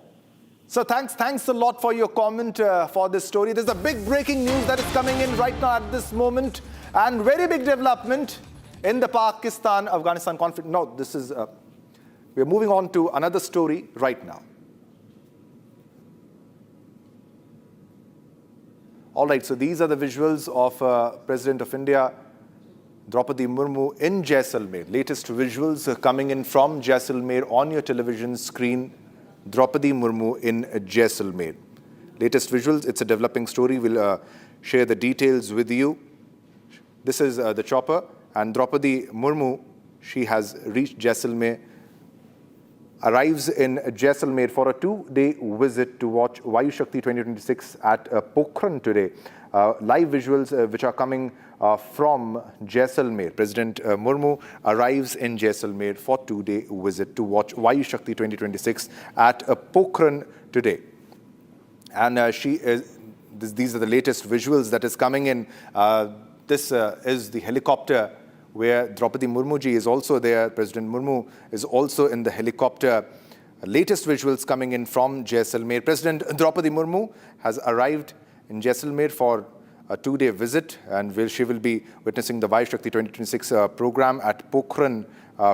So thanks a lot for your comment for this story. There's a big breaking news that is coming in right now at this moment, and very big development in the Pakistan-Afghanistan conflict. No, this is, we're moving on to another story right now. All right, so these are the visuals of President of India, Draupadi Murmu, in Jaisalmer. Latest visuals coming in from Jaisalmer on your television screen. Draupadi Murmu in Jaisalmer. Latest visuals, it's a developing story. We'll share the details with you. This is the chopper, and Draupadi Murmu, she has reached Jaisalmer, arrives in Jaisalmer for a 2-day visit to watch Vayu Shakti 2026 at Pokhran today. Live visuals which are coming from Jaisalmer. President Murmu arrives in Jaisalmer for a 2-day visit to watch Vayu Shakti 2026 at Pokhran today. And these are the latest visuals that is coming in. This is the helicopter where Draupadi Murmu ji is also there. President Murmu is also in the helicopter. Latest visuals coming in from Jaisalmer. President Draupadi Murmu has arrived in Jaisalmer for a 2-day visit, and she will be witnessing the Vayu Shakti 2026 program at Pokhran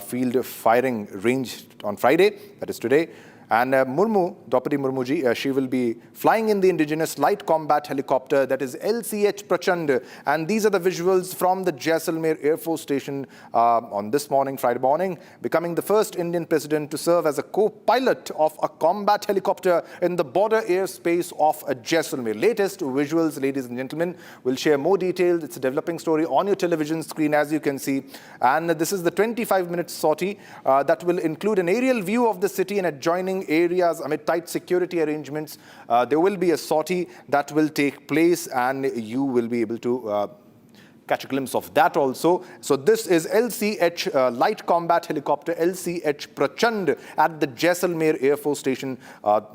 field firing range on Friday, that is today. And Draupadi Murmu ji, she will be flying in the indigenous light combat helicopter, that is LCH Prachand. And these are the visuals from the Jaisalmer Air Force Station on this morning, Friday morning, becoming the first Indian president to serve as a co-pilot of a combat helicopter in the border airspace of Jaisalmer. Latest visuals, ladies and gentlemen. We'll share more details. It's a developing story on your television screen, as you can see. And this is the 25-minute sortie that will include an aerial view of the city and adjoining areas amid tight security arrangements. There will be a sortie that will take place, and you will be able to catch a glimpse of that also. So this is LCH light combat helicopter LCH Prachand at the Jaisalmer Air Force Station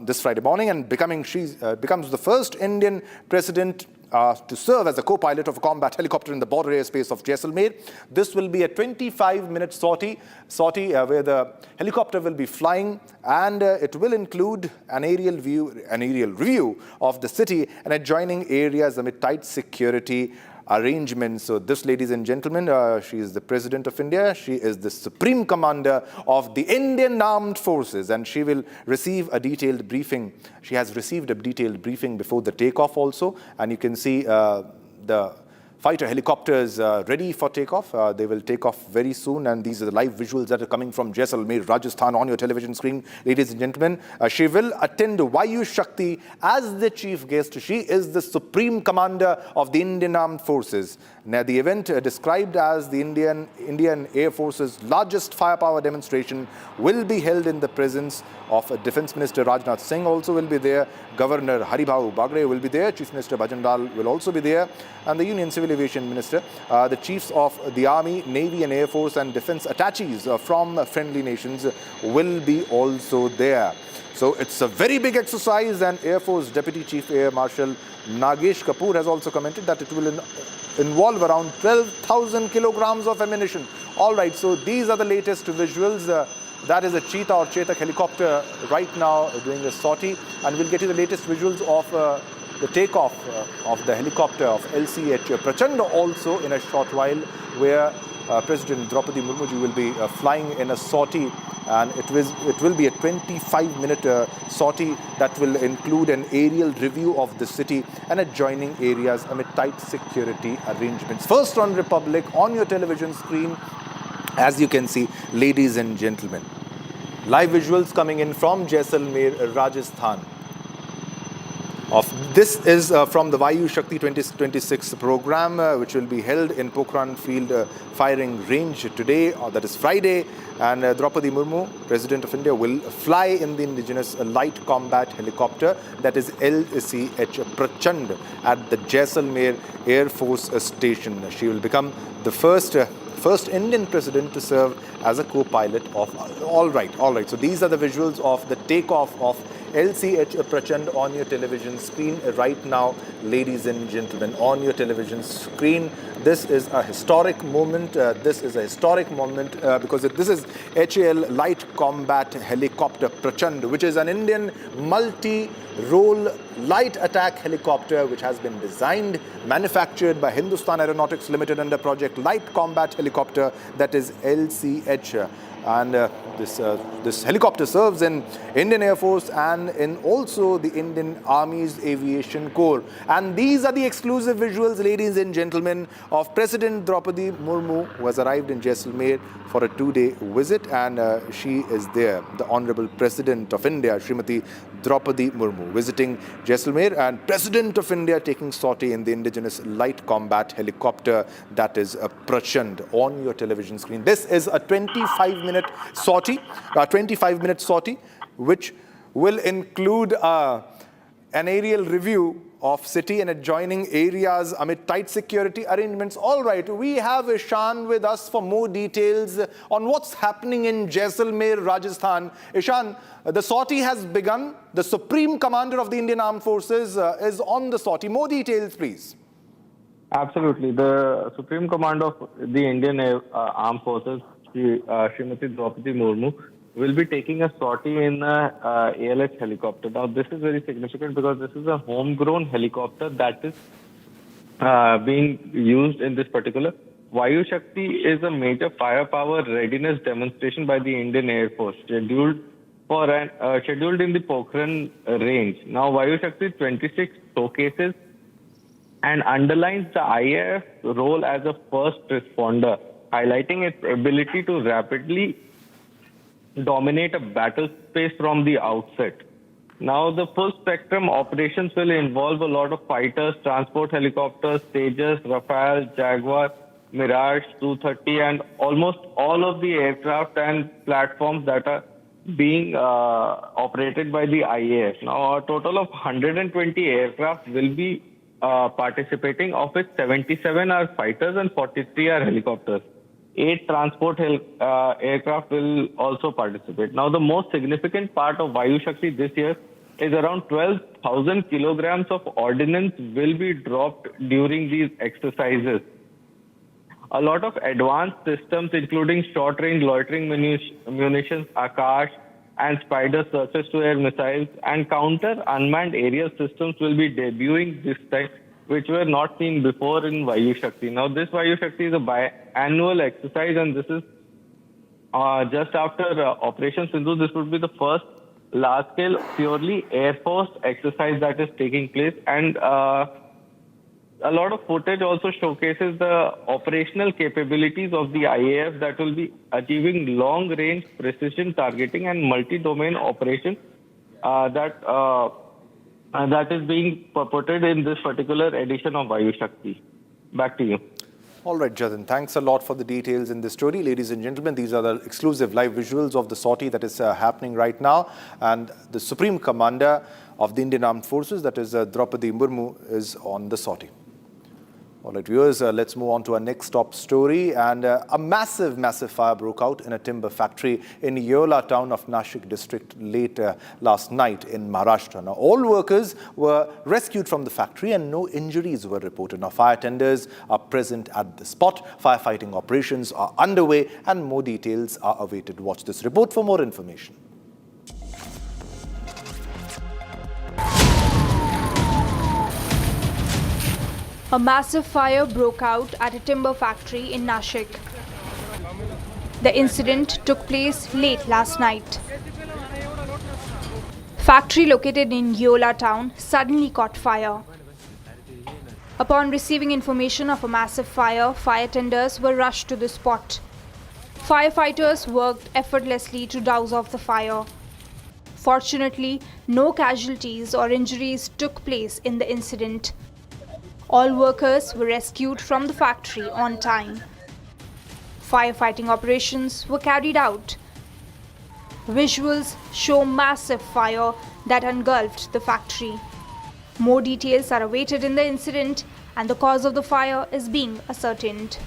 this Friday morning, and becomes the first Indian president to serve as a co-pilot of a combat helicopter in the border airspace of Jaisalmer. This will be a 25-minute sortie where the helicopter will be flying, and it will include an aerial review of the city and adjoining areas amid tight security arrangements. So this, ladies and gentlemen, she is the President of India. She is the Supreme Commander of the Indian Armed Forces, and she will receive a detailed briefing. She has received a detailed briefing before the takeoff also, and you can see the fighter helicopters ready for takeoff. They will take off very soon, and these are the live visuals that are coming from Jaisalmer, Rajasthan on your television screen, ladies and gentlemen. She will attend Vayu Shakti as the chief guest. She is the Supreme Commander of the Indian Armed Forces. Now, the event described as the Indian Air Force's largest firepower demonstration will be held in the presence of Defence Minister Rajnath Singh also will be there. Governor Haribhau Bagre will be there. Chief Minister Bhajandal will also be there. And the Union Civil Aviation Minister, the chiefs of the Army, Navy and Air Force and defence attaches from friendly nations will be also there. So it's a very big exercise, and Air Force Deputy Chief Air Marshal Nagesh Kapoor has also commented that it will involve around 12,000 kilograms of ammunition. All right, so these are the latest visuals. That is a Cheetah or Chetak helicopter right now doing a sortie, and we'll get you the latest visuals of the takeoff of the helicopter of LCH Prachand also in a short while, where President Draupadi Murmu will be flying in a sortie, and it will be a 25-minute sortie that will include an aerial review of the city and adjoining areas amid tight security arrangements. First on Republic on your television screen, as you can see, ladies and gentlemen. Live visuals coming in from Jaisalmer, Rajasthan. This is from the Vayu Shakti 2026 program, which will be held in Pokhran Field Firing Range today, that is Friday. And Draupadi Murmu, President of India, will fly in the indigenous light combat helicopter, that is LCH Prachand, at the Jaisalmer Air Force Station. She will become the first Indian president to serve as a co-pilot of... All right. So these are the visuals of the takeoff of LCH Prachand on your television screen right now, ladies and gentlemen, on your television screen. This is a historic moment. Because this is HAL Light Combat Helicopter Prachand, which is an Indian multi-role light attack helicopter which has been designed, manufactured by Hindustan Aeronautics Limited under Project Light Combat Helicopter, that is LCH. And this helicopter serves in Indian Air Force and in also the Indian Army's Aviation Corps. And these are the exclusive visuals, ladies and gentlemen, of President Draupadi Murmu, who has arrived in Jaisalmer for a 2-day visit, and she is there, the Honorable President of India, Srimati Draupadi Murmu, visiting Jaisalmer, and President of India taking sortie in the indigenous light combat helicopter, that is Prachand, on your television screen. This is a 25-minute sortie, which will include an aerial review of city and adjoining areas amid tight security arrangements. All right, we have Ishan with us for more details on what's happening in Jaisalmer, Rajasthan. Ishan, the sortie has begun. The Supreme Commander of the Indian Armed Forces is on the sortie. More details, please. Absolutely. The Supreme Commander of the Indian Armed Forces, Srimati Draupadi Murmu, will be taking a sortie in a ALH helicopter. Now, this is very significant because this is a homegrown helicopter that is being used in this particular. Vayu Shakti is a major firepower readiness demonstration by the Indian Air Force, scheduled in the Pokhran range. Now, Vayu Shakti 26 showcases and underlines the IAF role as a first responder, highlighting its ability to rapidly dominate a battle space from the outset. Now, the full spectrum operations will involve a lot of fighters, transport helicopters, Tejas, Rafale, Jaguar, Mirage, Su-30, and almost all of the aircraft and platforms that are being operated by the IAF. Now, a total of 120 aircraft will be participating, of which 77 are fighters and 43 are helicopters. 8 transport aircraft will also participate. Now, the most significant part of Vayu Shakti this year is around 12,000 kilograms of ordnance will be dropped during these exercises. A lot of advanced systems, including short-range loitering munitions, Akash, and Spider surface-to-air missiles, and counter unmanned aerial systems will be debuting this time, which were not seen before in Vayu Shakti. Now, this Vayu Shakti is a biannual exercise, and this is just after Operation Sindhu. This would be the first large-scale, purely Air Force exercise that is taking place, and a lot of footage also showcases the operational capabilities of the IAF that will be achieving long-range precision targeting and multi-domain operation that is being purported in this particular edition of Vayu Shakti. Back to you. All right, Jatin, thanks a lot for the details in this story. Ladies and gentlemen, these are the exclusive live visuals of the sortie that is happening right now. And the Supreme Commander of the Indian Armed Forces, that is Draupadi Murmu, is on the sortie. All right, viewers, let's move on to our next top story. And a massive fire broke out in a timber factory in Yeola town of Nashik district late last night in Maharashtra. Now, all workers were rescued from the factory and no injuries were reported. Now, fire tenders are present at the spot. Firefighting operations are underway and more details are awaited. Watch this report for more information. A massive fire broke out at a timber factory in Nashik. The incident took place late last night. Factory located in Yeola town suddenly caught fire. Upon receiving information of a massive fire, fire tenders were rushed to the spot. Firefighters worked effortlessly to douse off the fire. Fortunately, no casualties or injuries took place in the incident. All workers were rescued from the factory on time. Firefighting operations were carried out. Visuals show massive fire that engulfed the factory. More details are awaited in the incident and the cause of the fire is being ascertained.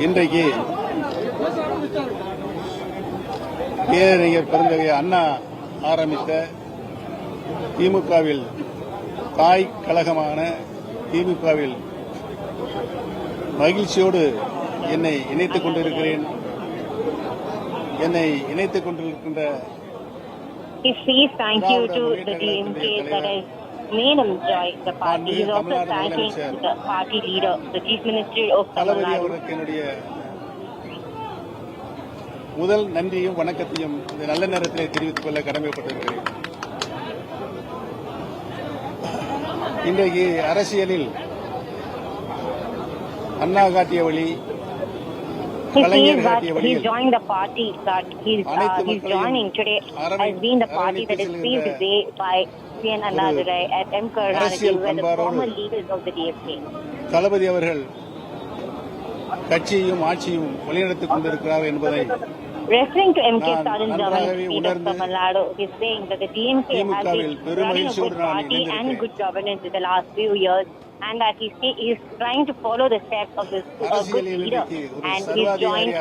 இன்றைக்கு பேரறிஞர் பெருந்தகை அண்ணா ஆரம்பித்த திமுகவில் தாய் கழகமான திமுகவில் மகிழ்ச்சியோடு என்னை இணைத்துக் கொண்டிருக்கிறேன். என்னை இணைத்துக் கொண்டிருக்கின்ற He says thank you to the DMK that has made him join the party. He is also thanking the party leader, the Chief Minister of Tamil Nadu. அவருக்கு என்னுடைய முதல் நன்றியும் வணக்கத்தையும் இந்த நல்ல நேரத்திலே தெரிவித்துக் கொள்ள கடமைப்பட்டிருக்கிறேன். இன்றைக்கு அரசியலில் அண்ணா காட்டிய வழி, கலைஞர் காட்டிய he joined the party that he's joining today has been the party that is paved the way by CN Annadurai and M. Karunanidhi, who are the former leaders of the DFK. தளபதி அவர்கள் கட்சியையும் ஆட்சியும் வழிநடத்திக் கொண்டிருக்கிறார் என்பதை referring to M.K. Stallin's government of Tamil Nadu, he's saying that the DMK has been running a good party and good governance in the last few years, and that he is trying to follow the steps of this good leader, and he's joined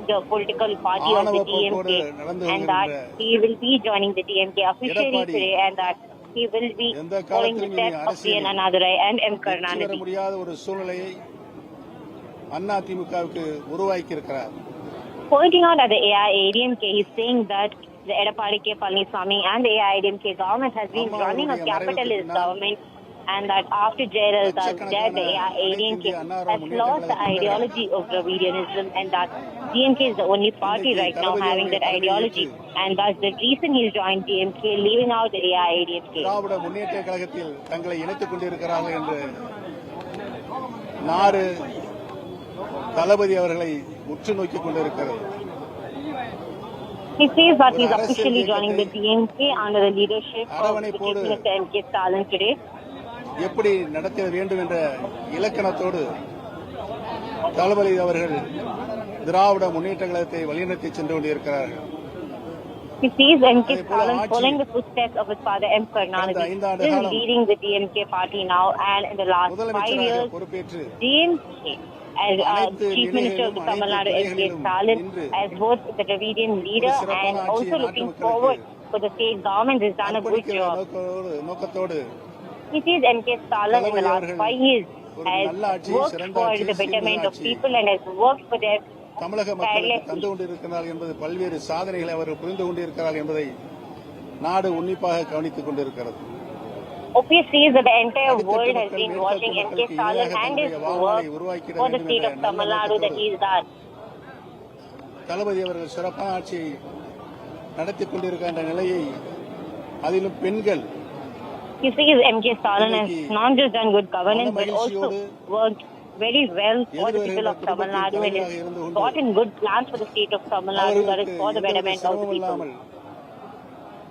the political party of the DMK, and that he will be joining the DMK officially today, and that he will be following the steps of CN Annadurai and M. Karunanidhi. Pointing out at the AIADMK, he's saying that the Edapadi K. Palaniswamy and the AIADMK government has been running a capitalist government and that after Jayalalitha's death, the AIADMK has lost the ideology of Dravidianism, and that DMK is the only party right now having that ideology, and that's the reason he's joined DMK, leaving out the AIADMK. Dravida Munnetra கழகத்தில் தங்களை இணைத்துக் கொண்டிருக்கிறார்கள் என்று நாடு தளபதி அவர்களை உற்று நோக்கிக் கொண்டிருக்கிறது. He says that he's officially joining the DMK under the leadership of the Chief Minister M.K. Stalin today. எப்படி நடத்த வேண்டும் என்ற இலக்கணத்தோடு தளபதி அவர்கள் திராவிட முன்னேற்ற கழகத்தை வழிநடத்தி சென்று கொண்டிருக்கிறார்கள். He sees M.K. Stalin following the footsteps of his father M. Karnanidhi, still leading the DMK party now, and in the last 5 years, DMK as Chief Minister of Tamil Nadu M.K. Stalin, as both the Dravidian leader and also looking forward for the state government, has done a good job. He sees M.K. Stalin in the last 5 years has worked for the betterment of people and has worked for their தமிழக மக்களுக்கு தந்து கொண்டிருக்கிறார்கள் என்பது பல்வேறு சாதனைகளை அவர்கள் புரிந்து கொண்டிருக்கிறார்கள் என்பதை நாடு உன்னிப்பாக கவனித்துக் கொண்டிருக்கிறது. OPS sees that the entire world has been watching M.K. Stalin and his work for the state of Tamil Nadu that he is done. தளபதி அவர்கள் சிறப்பான ஆட்சியை நடத்திக் கொண்டிருக்கின்ற நிலையை அதிலும் பெண்கள் He sees M.K. Stalin has not just done good governance but also worked very well for the people of Tamil Nadu and has brought in good plans for the state of Tamil Nadu that is for the betterment of the people.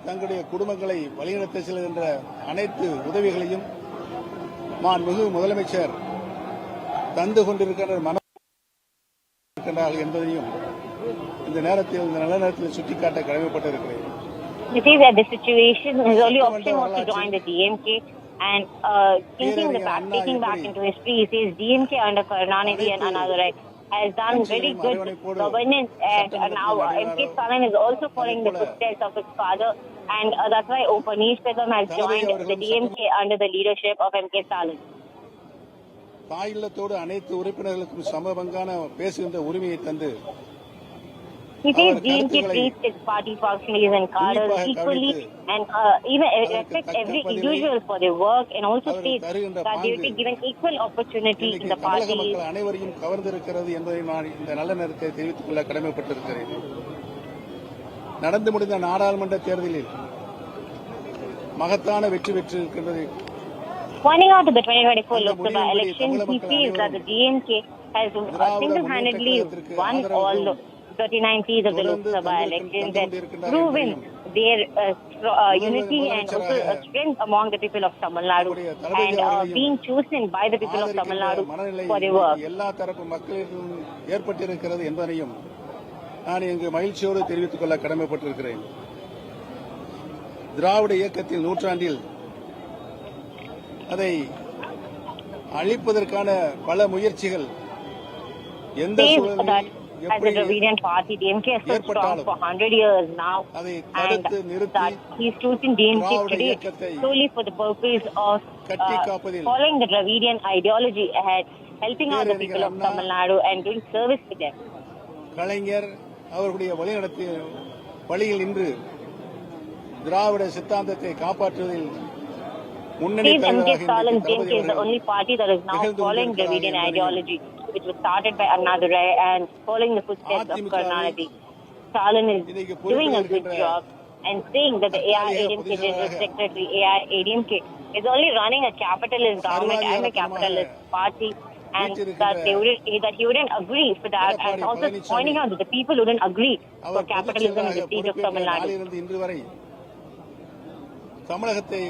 தங்களுடைய குடும்பங்களை வழிநடத்த செல்கின்ற அனைத்து உதவிகளையும் மாண்புமிகு முதலமைச்சர் தந்து கொண்டிருக்கின்ற என்பதையும் இந்த நேரத்தில் இந்த நல்ல நேரத்தில் சுட்டிக்காட்ட கடமைப்பட்டிருக்கிறேன். He says that the situation, his only option was to join the DMK, and taking back into history, he says DMK under Karnanidhi and Annadurai has done very good governance, and now M.K. Stalin is also following the footsteps of his father, and that's why O. Paneerselvam has joined the DMK under the leadership of M.K. Stalin. தாயில்லத்தோடு அனைத்து உறுப்பினர்களுக்கும் சமபங்கான பேசுகின்ற உரிமையை தந்து he says DMK treats its party functionaries and cadres equally and even respects every individual for their work, and also states that they will be given equal opportunity in the party. அனைவரையும் கவர்ந்திருக்கிறது என்பதை நான் இந்த நல்ல நேரத்தை தெரிவித்துக் கொள்ள கடமைப்பட்டிருக்கிறேன். நடந்து முடிந்த நாடாளுமன்ற தேர்தலில் மகத்தான வெற்றி பெற்றிருக்கிறது. Pointing out to the 2024 Lok Sabha election, he says that the DMK has single-handedly won all 39 seats of the Lok Sabha elections and proven their unity and also strength among the people of Tamil Nadu, and being chosen by the people of Tamil Nadu for their work. எல்லா தரப்பு மக்களுக்கும் ஏற்பட்டிருக்கிறது என்பதையும் நான் இங்கு மகிழ்ச்சியோடு தெரிவித்துக் கொள்ள கடமைப்பட்டிருக்கிறேன். திராவிட இயக்கத்தின் நூற்றாண்டில் அதை அழிப்பதற்கான பல முயற்சிகள் எந்த சூழலில் as the Dravidian party, DMK has stood strong for 100 years now, and that he's choosing DMK today solely for the purpose of following the Dravidian ideology ahead, helping out the people of Tamil Nadu and doing service to them. கலைஞர் அவர்களுடைய வழியில் நின்று திராவிட சித்தாந்தத்தை காப்பாற்றுவதில் முன்னணி M.K. Stalin DMK is the only party that is now following Dravidian ideology, which was started by Annadurai and following the footsteps of Karnanidhi. Stalin is doing a good job and saying that the AIADMK General Secretary, AIADMK, is only running a capitalist government and a capitalist party, and that he wouldn't agree for that, and also pointing out that the people wouldn't agree for capitalism in the state of Tamil Nadu. தமிழகத்தை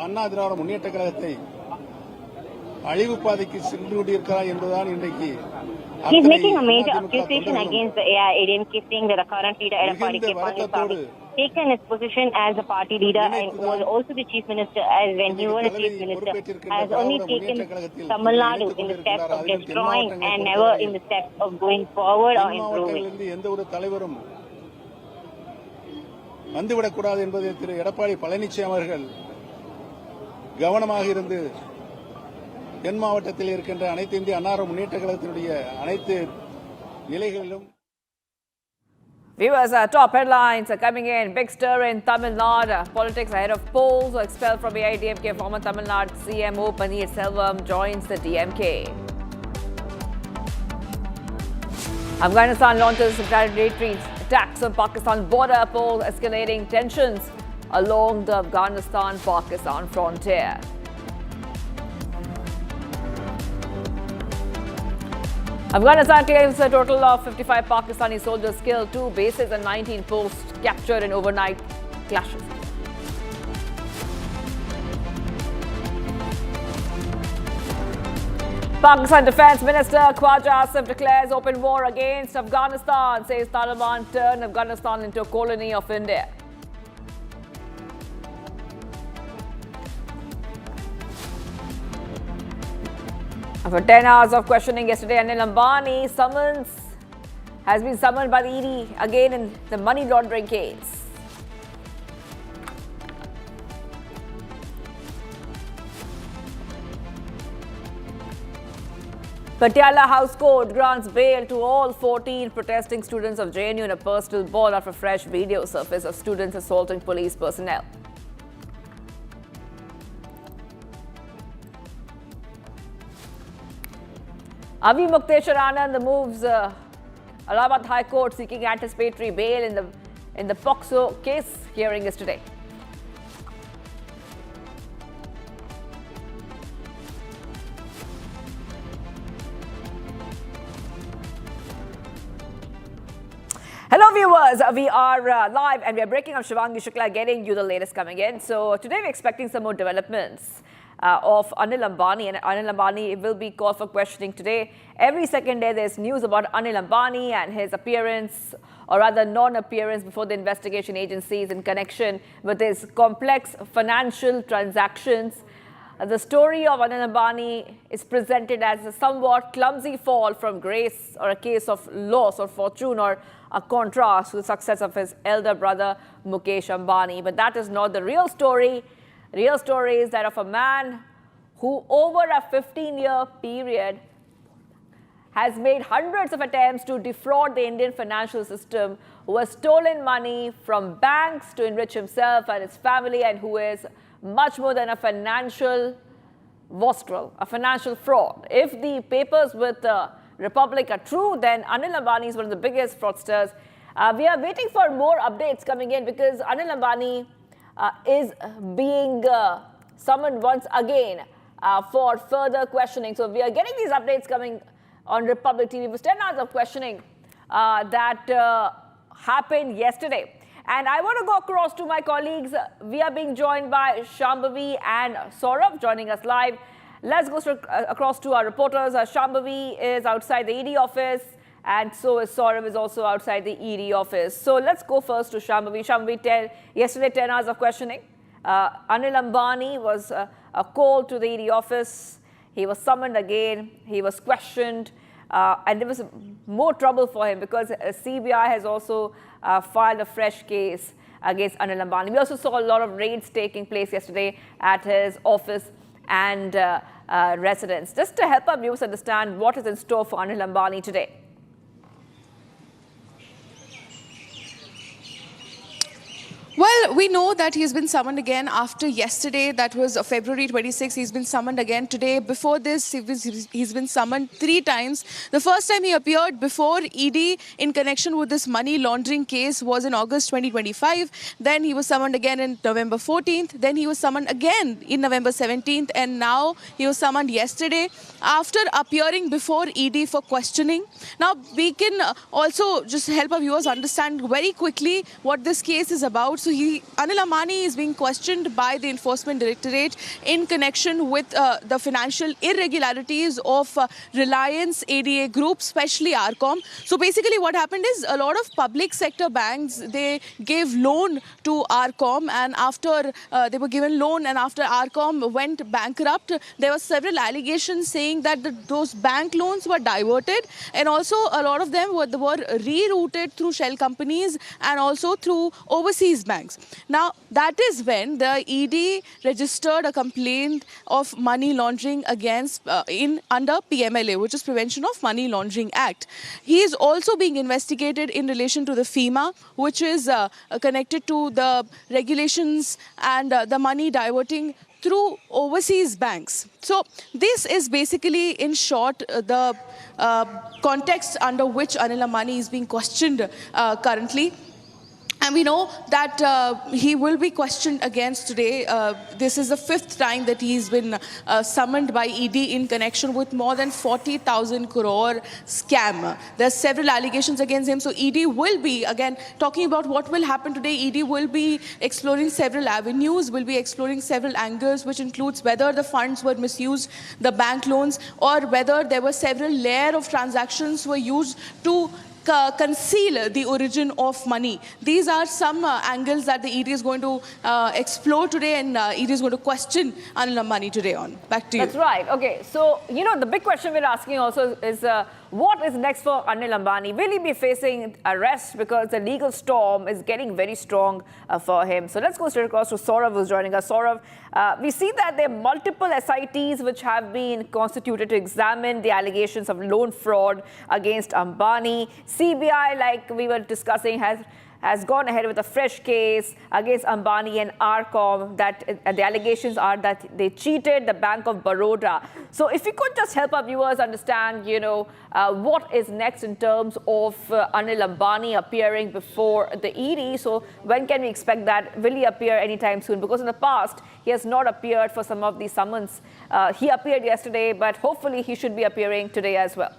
அண்ணா திராவிட முன்னேற்ற கழகத்தை அழிவு பாதைக்கு சென்று கொண்டிருக்கிறார் என்பதுதான் இன்றைக்கு. He is making a major accusation against the AIADMK, saying that the current leader Edappadi K. Palaniswamy taken his position as a party leader and was also the chief minister, as when he was a chief minister, has only taken Tamil Nadu in the steps of destroying and never in the steps of going forward or improving. எந்த ஒரு தலைவரும் வந்துவிடக்கூடாது என்பதை திரு எடப்பாடி பழனிசாமி அவர்கள் கவனமாக இருந்து தென் மாவட்டத்தில் இருக்கின்ற அனைத்து இந்திய அன்னார முன்னேற்ற கழகத்தினுடைய அனைத்து நிலைகளிலும் Viewers, top headlines are coming in. Big stir in Tamil Nadu. Politics ahead of polls. Expelled from AIDMK, former Tamil Nadu CMO Paneerselvam joins the DMK. Afghanistan launches retaliatory attacks on Pakistan border. Polls escalating tensions along the Afghanistan-Pakistan frontier. Afghanistan claims a total of 55 Pakistani soldiers killed, 2 bases and 19 posts captured in overnight clashes. Pakistan Defence Minister Khwaja Asif declares open war against Afghanistan, says Taliban turn Afghanistan into a colony of India. After 10 hours of questioning yesterday, Anil Ambani has been summoned by the ED again in the money laundering case. Patiala House Court grants bail to all 14 protesting students of JNU in a personal bond after fresh video surfaced of students assaulting police personnel. Avi Mukteshwar Anand moves Allahabad High Court seeking anticipatory bail in the POXO case hearing yesterday. Hello viewers, we are live and we are breaking up. Shivangi Shukla getting you the latest coming in. So today we're expecting some more developments of Anil Ambani, and Anil Ambani will be called for questioning today. Every second day there's news about Anil Ambani and his appearance, or rather non-appearance, before the investigation agencies in connection with his complex financial transactions. The story of Anil Ambani is presented as a somewhat clumsy fall from grace, or a case of loss or fortune, or a contrast to the success of his elder brother Mukesh Ambani. But that is not the real story. The real story is that of a man who over a 15-year period has made hundreds of attempts to defraud the Indian financial system, who has stolen money from banks to enrich himself and his family, and who is much more than a financial wastrel, a financial fraud. If the papers with the Republic are true, then Anil Ambani is one of the biggest fraudsters. We are waiting for more updates coming in because Anil Ambani is being summoned once again for further questioning. So we are getting these updates coming on Republic TV. It was 10 hours of questioning that happened yesterday. And I want to go across to my colleagues. We are being joined by Shambhavi and Saurabh joining us live. Let's go across to our reporters. Shambhavi is outside the ED office, and so is Saurabh is also outside the ED office. So let's go first to Shambhavi. Shambhavi, yesterday 10 hours of questioning. Anil Ambani was called to the ED office. He was summoned again. He was questioned. And there was more trouble for him because CBI has also filed a fresh case against Anil Ambani. We also saw a lot of raids taking place yesterday at his office and residence. Just to help our viewers understand what is in store for Anil Ambani today. Well, we know that he's been summoned again after yesterday. That was February 26. He's been summoned again today. Before this, he's been summoned 3 times. The first time he appeared before ED in connection with this money laundering case was in August 2025. Then he was summoned again in November 14th. Then he was summoned again in November 17th. And now he was summoned yesterday after appearing before ED for questioning. Now, we can also just help our viewers understand very quickly what this case is about. So Anil Ambani is being questioned by the Enforcement Directorate in connection with the financial irregularities of Reliance ADA Group, especially Arcom. So basically what happened is a lot of public sector banks, they gave loan to Arcom, and after they were given loan and after Arcom went bankrupt, there were several allegations saying that those bank loans were diverted, and also a lot of them were rerouted through shell companies and also through overseas banks. Now, that is when the ED registered a complaint of money laundering against under PMLA, which is Prevention of Money Laundering Act. He is also being investigated in relation to the FEMA, which is connected to the regulations and the money diverting through overseas banks. So this is basically, in short, the context under which Anil Ambani is being questioned currently. And we know that he will be questioned against today. This is the 5th time that he's been summoned by ED in connection with more than 40,000 crore scam. There are several allegations against him. So ED will be, again, talking about what will happen today. ED will be exploring several avenues, will be exploring several angles, which includes whether the funds were misused, the bank loans, or whether there were several layers of transactions were used to conceal the origin of money. These are some angles that the ED is going to explore today, and ED is going to question Anil Ambani today on. Back to you. That's right. Okay, so, you know, the big question we're asking also is what is next for Anil Ambani? Will he be facing arrest, because the legal storm is getting very strong for him? So let's go straight across to Saurav, who's joining us. Saurav, we see that there are multiple SITs which have been constituted to examine the allegations of loan fraud against Ambani. CBI, like we were discussing, has gone ahead with a fresh case against Ambani and Arcom, that the allegations are that they cheated the Bank of Baroda. So if you could just help our viewers understand, you know, what is next in terms of Anil Ambani appearing before the ED. So when can we expect that? Will he appear anytime soon? Because in the past, he has not appeared for some of these summons. He appeared yesterday, but hopefully he should be appearing today as well.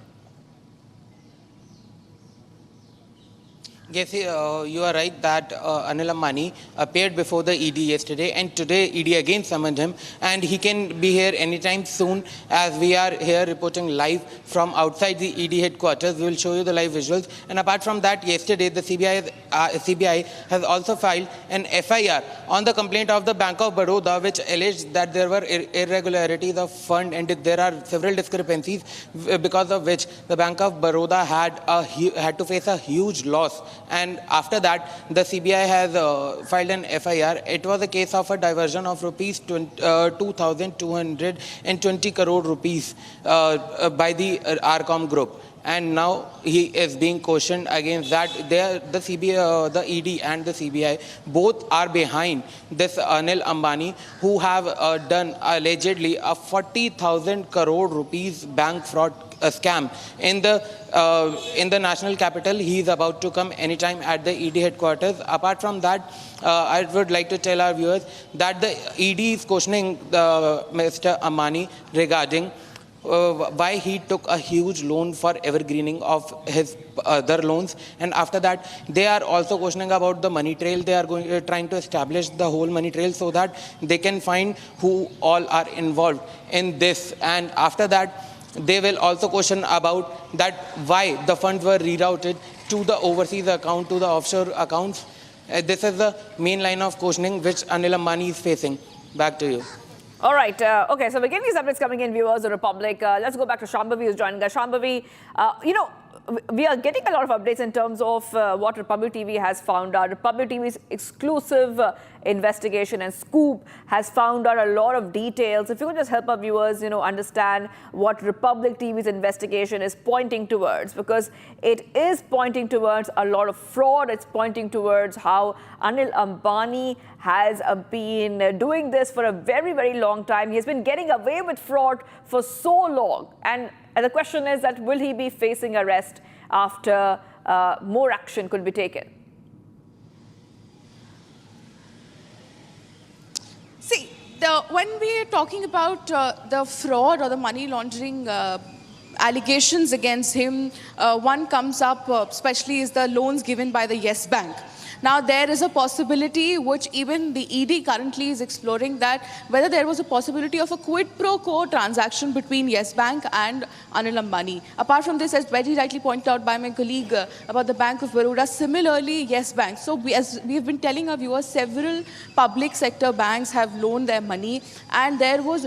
Yes, you are right that Anil Ambani appeared before the ED yesterday, and today ED again summoned him, and he can be here anytime soon, as we are here reporting live from outside the ED headquarters. We will show you the live visuals. And apart from that, yesterday the CBI has also filed an FIR on the complaint of the Bank of Baroda, which alleged that there were irregularities of fund, and there are several discrepancies because of which the Bank of Baroda had to face a huge loss. And after that, the CBI has filed an FIR. It was a case of a diversion of rupees 2,220 crore rupees by the Arcom group. And now he is being questioned against that. The CBI, the ED and the CBI both are behind this Anil Ambani, who have done allegedly a 40,000 crore rupees bank fraud scam in the national capital. He is about to come anytime at the ED headquarters. Apart from that, I would like to tell our viewers that the ED is questioning Mr. Ambani regarding why he took a huge loan for evergreening of his other loans, and after that they are also questioning about the money trail. They are trying to establish the whole money trail so that they can find who all are involved in this. And after that, they will also question about that why the funds were rerouted to the overseas account, to the offshore accounts. This is the main line of questioning which Anil Ambani is facing. Back to you. All right. Okay, so we're getting these updates coming in, viewers of Republic. Let's go back to Shambhavi, who's joining us. Shambhavi, you know, we are getting a lot of updates in terms of what Republic TV has found out. Republic TV's exclusive investigation and scoop has found out a lot of details. If you could just help our viewers, you know, understand what Republic TV's investigation is pointing towards, because it is pointing towards a lot of fraud. It's pointing towards how Anil Ambani has been doing this for a very, very long time. He has been getting away with fraud for so long. And the question is that will he be facing arrest after more action could be taken? See, when we are talking about the fraud or the money laundering allegations against him, one comes up, especially is the loans given by the Yes Bank. Now, there is a possibility, which even the ED currently is exploring, that whether there was a possibility of a quid pro quo transaction between Yes Bank and Anil Ambani. Apart from this, as very rightly pointed out by my colleague about the Bank of Baroda, similarly, Yes Bank. So, as we have been telling our viewers, several public sector banks have loaned their money, and there was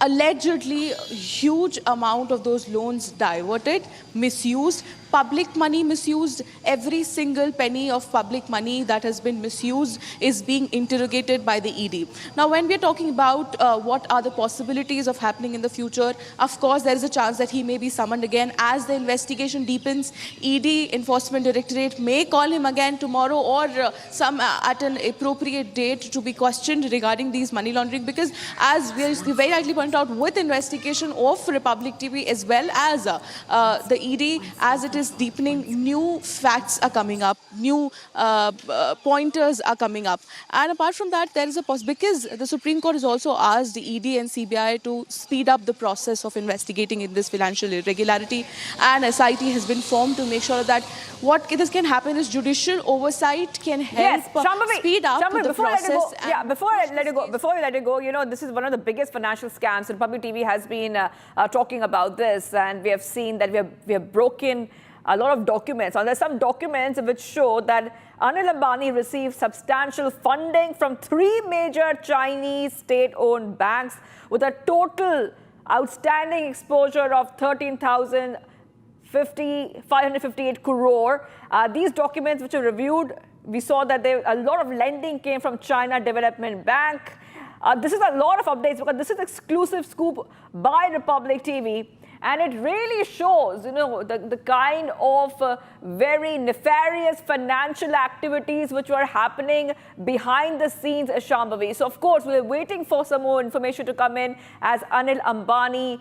allegedly huge amount of those loans diverted, misused, public money misused. Every single penny of public money that has been misused is being interrogated by the ED. Now, when we're talking about what are the possibilities of happening in the future, of course, there is a chance that he may be summoned again as the investigation deepens. ED, Enforcement Directorate, may call him again tomorrow or at an appropriate date to be questioned regarding these money laundering, because as we very rightly pointed out, with investigation of Republic TV as well as the ED, as it is deepening, new facts are coming up, new pointers are coming up. And apart from that, there is a because the Supreme Court has also asked the ED and CBI to speed up the process of investigating in this financial irregularity, and SIT has been formed to make sure that what this can happen is judicial oversight can help speed up the process. Before I let it go, you know, this is one of the biggest financial scams, and Republic TV has been talking about this, and we have seen that we have broken a lot of documents. And there's some documents which show that Anil Ambani received substantial funding from 3 major Chinese state-owned banks with a total outstanding exposure of 13,558 crore. These documents which are reviewed, we saw that a lot of lending came from China Development Bank. This is a lot of updates because this is exclusive scoop by Republic TV. And it really shows, you know, the kind of very nefarious financial activities which were happening behind the scenes, Shambhavi. So, of course, we're waiting for some more information to come in as Anil Ambani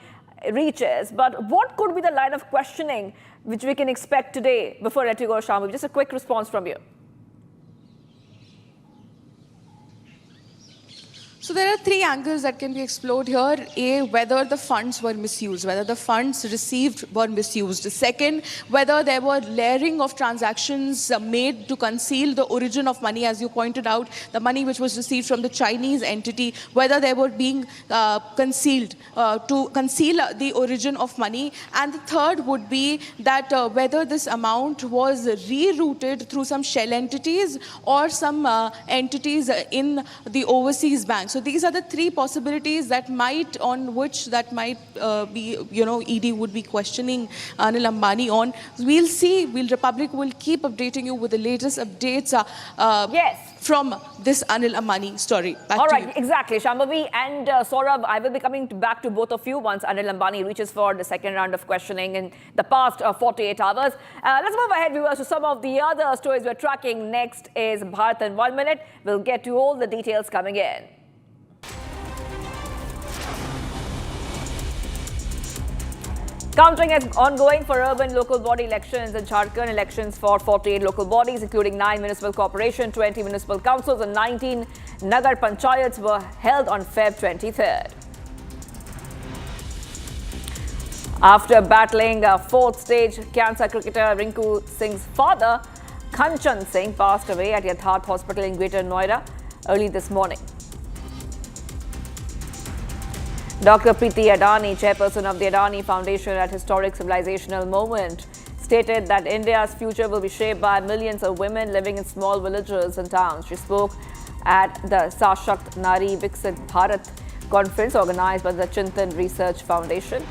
reaches. But what could be the line of questioning which we can expect today before I let you go, Shambhavi? Just a quick response from you. So there are 3 angles that can be explored here. A, whether the funds were misused, whether the funds received were misused. Second, whether there were layering of transactions made to conceal the origin of money, as you pointed out, the money which was received from the Chinese entity, whether they were being concealed to conceal the origin of money. And the third would be that whether this amount was rerouted through some shell entities or some entities in the overseas banks. So these are the 3 possibilities that might be, you know, ED would be questioning Anil Ambani on. We'll see. Republic will keep updating you with the latest updates from this Anil Ambani story. Back All to right, you. exactly. Shambhavi and Saurabh, I will be coming back to both of you once Anil Ambani reaches for the second round of questioning in the past 48 hours. Let's move ahead, viewers, to some of the other stories we're tracking. Next is Bharat in 1 minute. We'll get to all the details coming in. Counting is ongoing for urban local body elections in Jharkhand. Elections for 48 local bodies, including 9 municipal corporations, 20 municipal councils and 19 Nagar Panchayats were held on Feb 23rd. After battling a 4th stage cancer, cricketer Rinku Singh's father, Kanchan Singh, passed away at Yatharth Hospital in Greater Noida early this morning. Dr. Preeti Adani, chairperson of the Adani Foundation at historic civilizational moment, stated that India's future will be shaped by millions of women living in small villages and towns. She spoke at the Sashakt Nari Viksit Bharat conference organized by the Chintan Research Foundation.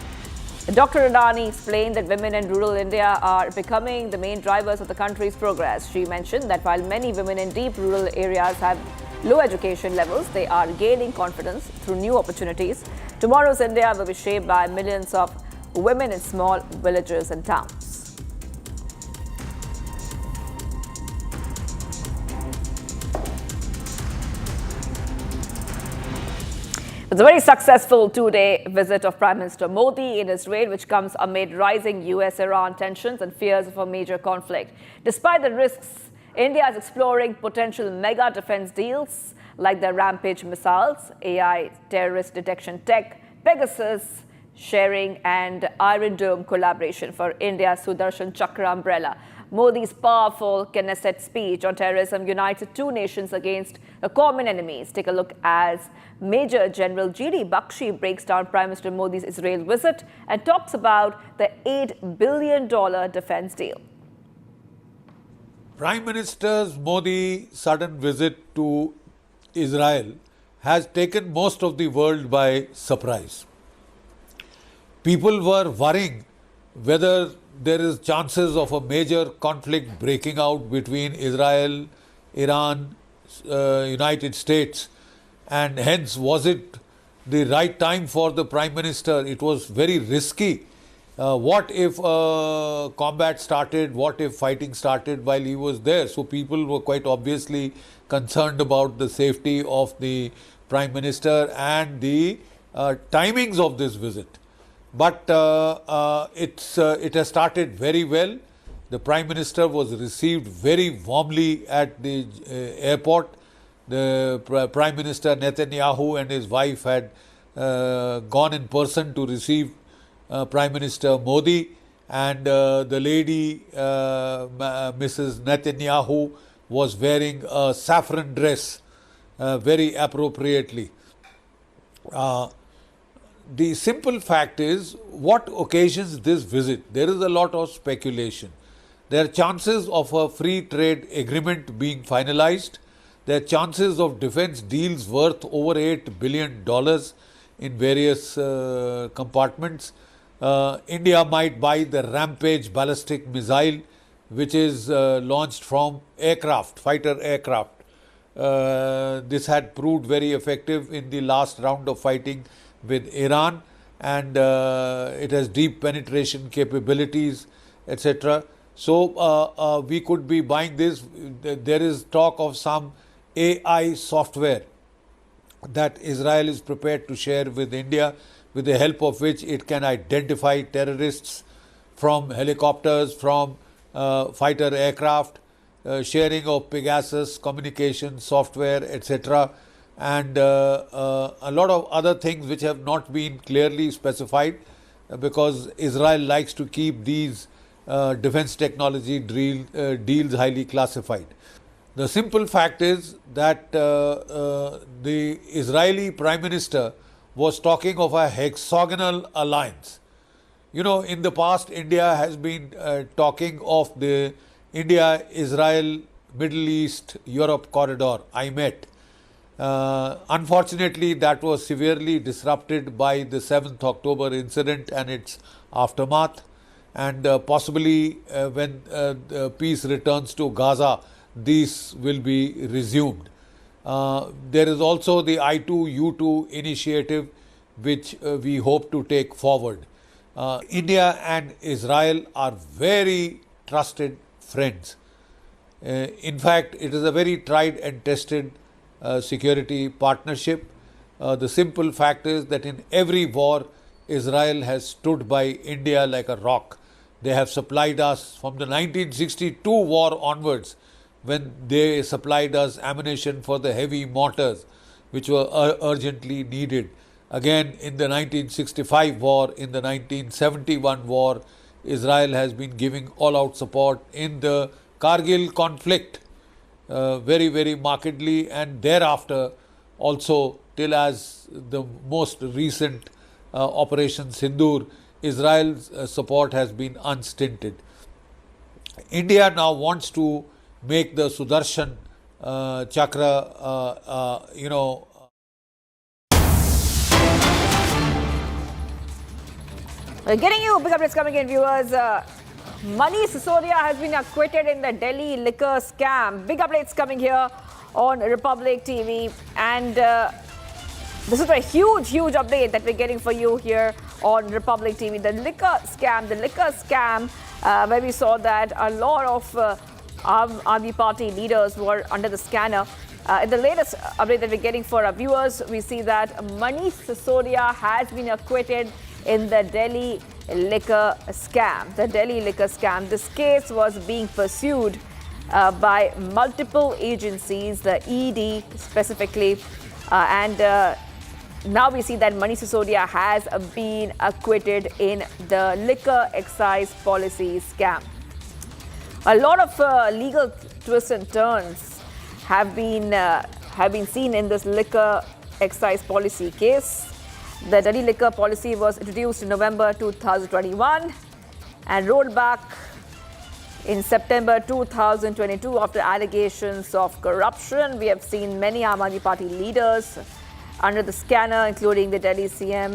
Dr. Adani explained that women in rural India are becoming the main drivers of the country's progress. She mentioned that while many women in deep rural areas have low education levels, they are gaining confidence through new opportunities. Tomorrow's India will be shaped by millions of women in small villages and towns. It's a very successful 2-day visit of Prime Minister Modi in Israel, which comes amid rising US-Iran tensions and fears of a major conflict. Despite the risks, India is exploring potential mega defense deals like the Rampage missiles, AI terrorist detection tech, Pegasus sharing and Iron Dome collaboration for India's Sudarshan Chakra umbrella. Modi's powerful Knesset speech on terrorism unites the 2 nations against the common enemies. Take a look as Major General G.D. Bakshi breaks down Prime Minister Modi's Israel visit and talks about the $8 billion defense deal. Prime Minister Modi's sudden visit to Israel has taken most of the world by surprise. people were worrying whether there is chances of a major conflict breaking out between Israel, Iran, United States, and hence was it the right time for the Prime Minister? It was very risky. What if combat started? What if fighting started while he was there? So people were quite obviously concerned about the safety of the Prime Minister and the timings of this visit. But it has started very well. The Prime Minister was received very warmly at the airport. The Prime Minister Netanyahu and his wife had gone in person to receive Prime Minister Modi, and the lady, Mrs. Netanyahu, was wearing a saffron dress very appropriately. The simple fact is, what occasions this visit? There is a lot of speculation. There are chances of a free trade agreement being finalized. There are chances of defense deals worth over $8 billion in various compartments. India might buy the Rampage ballistic missile, which is launched from aircraft, fighter aircraft. This had proved very effective in the last round of fighting with Iran, and it has deep penetration capabilities, etc. So we could be buying this. There is talk of some AI software that Israel is prepared to share with India, with the help of which it can identify terrorists from helicopters, from fighter aircraft, sharing of Pegasus communication software, etc. and a lot of other things which have not been clearly specified, because Israel likes to keep these defense technology deals highly classified. The simple fact is that the Israeli Prime Minister was talking of a hexagonal alliance. You know, in the past, India has been talking of the India, Israel, Middle East, Europe corridor, IMET. Unfortunately, that was severely disrupted by the 7th October incident and its aftermath. And possibly when peace returns to Gaza, these will be resumed. There is also the I2U2 initiative, which we hope to take forward. India and Israel are very trusted friends. In fact, it is a very tried and tested security partnership. The simple fact is that in every war, Israel has stood by India like a rock. They have supplied us from the 1962 war onwards, when they supplied us ammunition for the heavy mortars, which were urgently needed. Again, in the 1965 war, in the 1971 war, Israel has been giving all-out support in the Kargil conflict, very, very markedly, and thereafter also till as the most recent Operation Sindoor, Israel's support has been unstinted. India now wants to make the Sudarshan Chakra, Getting you big updates coming in, viewers. Manish Sisodia has been acquitted in the Delhi liquor scam. Big updates coming here on Republic TV. And this is a huge update that we're getting for you here on Republic TV. The liquor scam, where we saw that a lot of Army party leaders were under the scanner. In the latest update that we're getting for our viewers, we see that Manish Sisodia has been acquitted in the Delhi liquor scam. The Delhi liquor scam. This case was being pursued by multiple agencies, the ED specifically, and now we see that Manish Sisodia has been acquitted in the liquor excise policy scam. A lot of legal twists and turns have been seen in this liquor excise policy case. The Delhi liquor policy was introduced in November 2021 and rolled back in September 2022 after allegations of corruption. We have seen many Aam Aadmi Party leaders under the scanner, including the Delhi CM,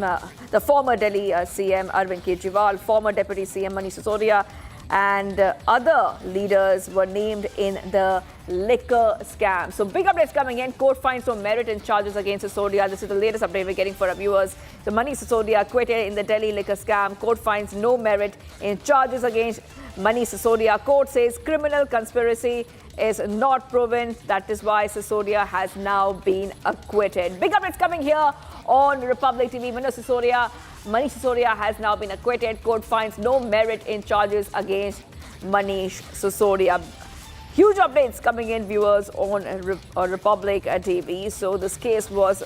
the former Delhi CM Arvind Kejriwal, former Deputy CM Manish Sisodia, and other leaders were named in the liquor scam. So big updates coming in. Court finds no merit in charges against Sisodia. This is the latest update we're getting for our viewers. The Manish Sisodia acquitted in the Delhi liquor scam. Court finds no merit in charges against Manish Sisodia. Court says criminal conspiracy is not proven. That is why Sisodia has now been acquitted. Big updates coming here on Republic TV. Manish Sisodia has now been acquitted. Court finds no merit in charges against Manish Sisodia. Huge updates coming in, viewers, on Republic TV. So this case was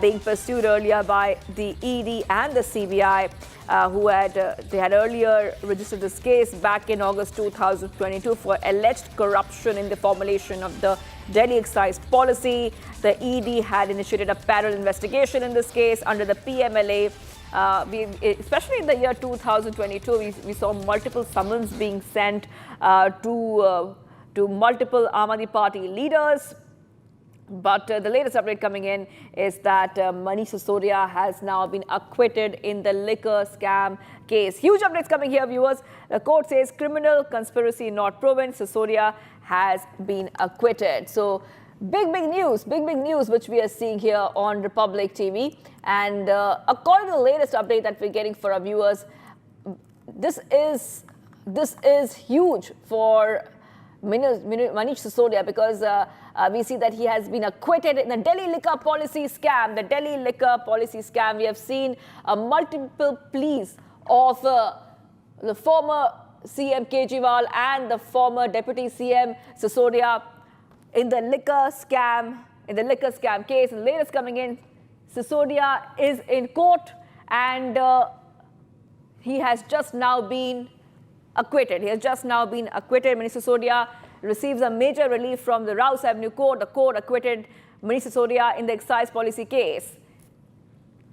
being pursued earlier by the ED and the CBI, who had earlier registered this case back in August 2022 for alleged corruption in the formulation of the Delhi excise policy. The ED had initiated a parallel investigation in this case under the PMLA. Especially in the year 2022, we saw multiple summons being sent to multiple Aam Aadmi Party leaders. But the latest update coming in is that Manish Sisodia has now been acquitted in the liquor scam case. Huge updates coming here, viewers. The court says criminal conspiracy not proven. Sisodia has been acquitted. So big news which we are seeing here on Republic TV. And according to the latest update that we're getting for our viewers, this is huge for Manish Sisodia, because we see that he has been acquitted in the Delhi liquor policy scam. The Delhi liquor policy scam, we have seen multiple pleas of the former CM Kejriwal and the former Deputy CM Sisodia in the liquor scam case. The latest coming in, Sisodia is in court and he has just now been acquitted. Manish Sisodia receives a major relief from the Rouse Avenue Court. The court acquitted Manish Sisodia in the excise policy case.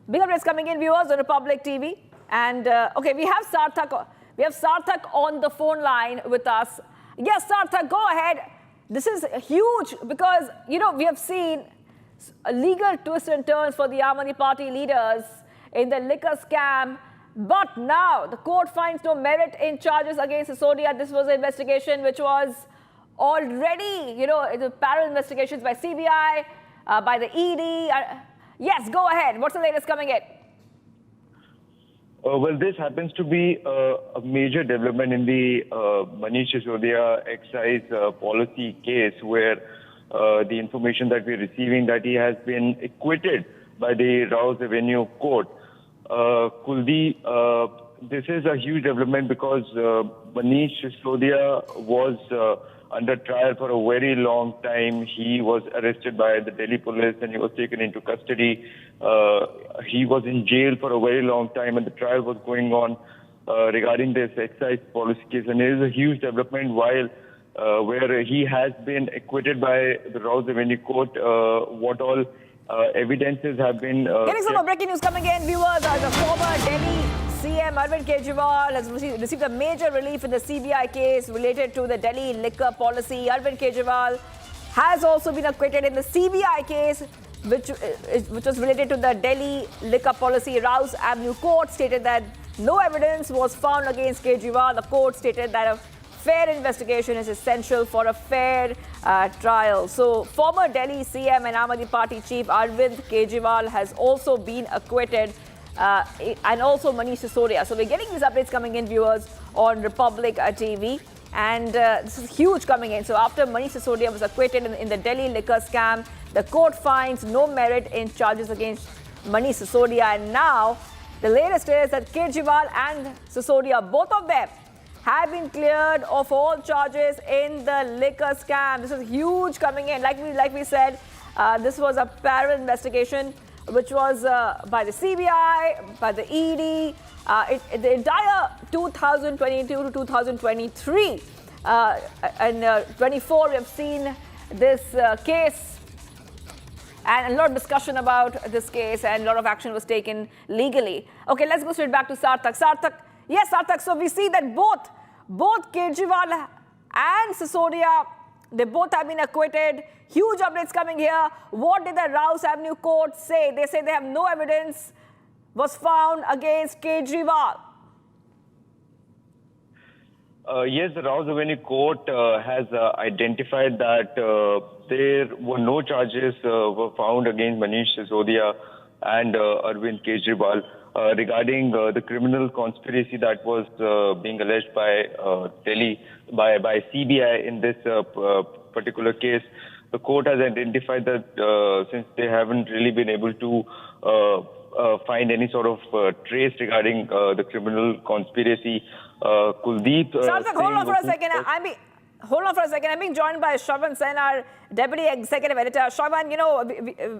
Big updates coming in, viewers, on Republic TV. And okay, we have Sarthak on the phone line with us. Yes, Sarthak, go ahead. This is huge because, you know, we have seen legal twists and turns for the Aam Aadmi Party leaders in the liquor scam. But now the court finds no merit in charges against Sisodia. This was an investigation which was already, the parallel investigations by CBI, by the ED. Yes, go ahead. What's the latest coming in? Well, this happens to be a major development in the Manish Sisodia excise policy case, where the information that we're receiving that he has been acquitted by the Rouse Avenue Court. Kuldeep, this is a huge development because Manish Sisodia was under trial for a very long time. He was arrested by the Delhi police and he was taken into custody. He was in jail for a very long time and the trial was going on regarding this excise policy case. And it is a huge development while where he has been acquitted by the Rouse Avenue Court. What all evidences have been... Getting some more breaking news coming in, viewers. The former Delhi CM Arvind Kejriwal has received a major relief in the CBI case related to the Delhi liquor policy. Arvind Kejriwal has also been acquitted in the CBI case, which was related to the Delhi liquor policy. Rouse Avenue Court stated that no evidence was found against Kejriwal. The court stated that a fair investigation is essential for a fair trial. So, former Delhi CM and Aam Aadmi Party chief Arvind Kejriwal has also been acquitted, and also Manish Sisodia. So, we're getting these updates coming in, viewers, on Republic TV. And this is huge coming in. So, after Manish Sisodia was acquitted in the Delhi liquor scam, the court finds no merit in charges against Manish Sisodia. And now, the latest is that Kejriwal and Sisodia, both of them, have been cleared of all charges in the liquor scam. This is huge coming in. Like we said, this was a parallel investigation which was by the CBI, by the ED, the entire 2022 to 2023 and 24. We have seen this case and a lot of discussion about this case, and a lot of action was taken legally. Okay, let's go straight back to Sarthak. Sarthak, yes, Sarthak. So we see that both Kejriwal and Sisodia They both have been acquitted. Huge updates coming here. What did the Rouse Avenue court say? They say they have no evidence was found against Kejriwal. Yes, the Rouse Avenue court has identified that there were no charges were found against Manish Sisodia and Arvind Kejriwal regarding the criminal conspiracy that was being alleged by Delhi, by CBI in this particular case. The court has identified that since they haven't really been able to find any sort of trace regarding the criminal conspiracy, Kuldeep. Sarthak, hold on for a second. I'm being joined by Shravan Sen, our Deputy Executive Editor. Shravan, you know,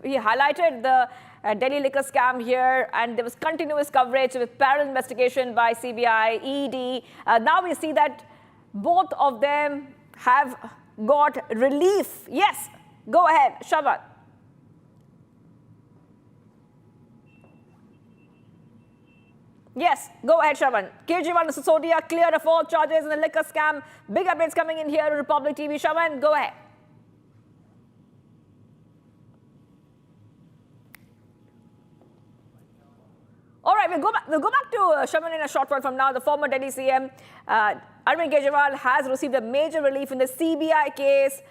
we highlighted the Delhi liquor scam here, and there was continuous coverage with parallel investigation by CBI, ED. Now we see that both of them have got relief. Yes, go ahead, Shravan. Yes, go ahead, Shravan. Kejriwal and Sisodia cleared of all charges in the liquor scam. Big updates coming in here on Republic TV. Shravan, go ahead. All right, we'll go back to Shravan in a short while from now. The former Delhi CM, Arvind Kejriwal, has received a major relief in the CBI case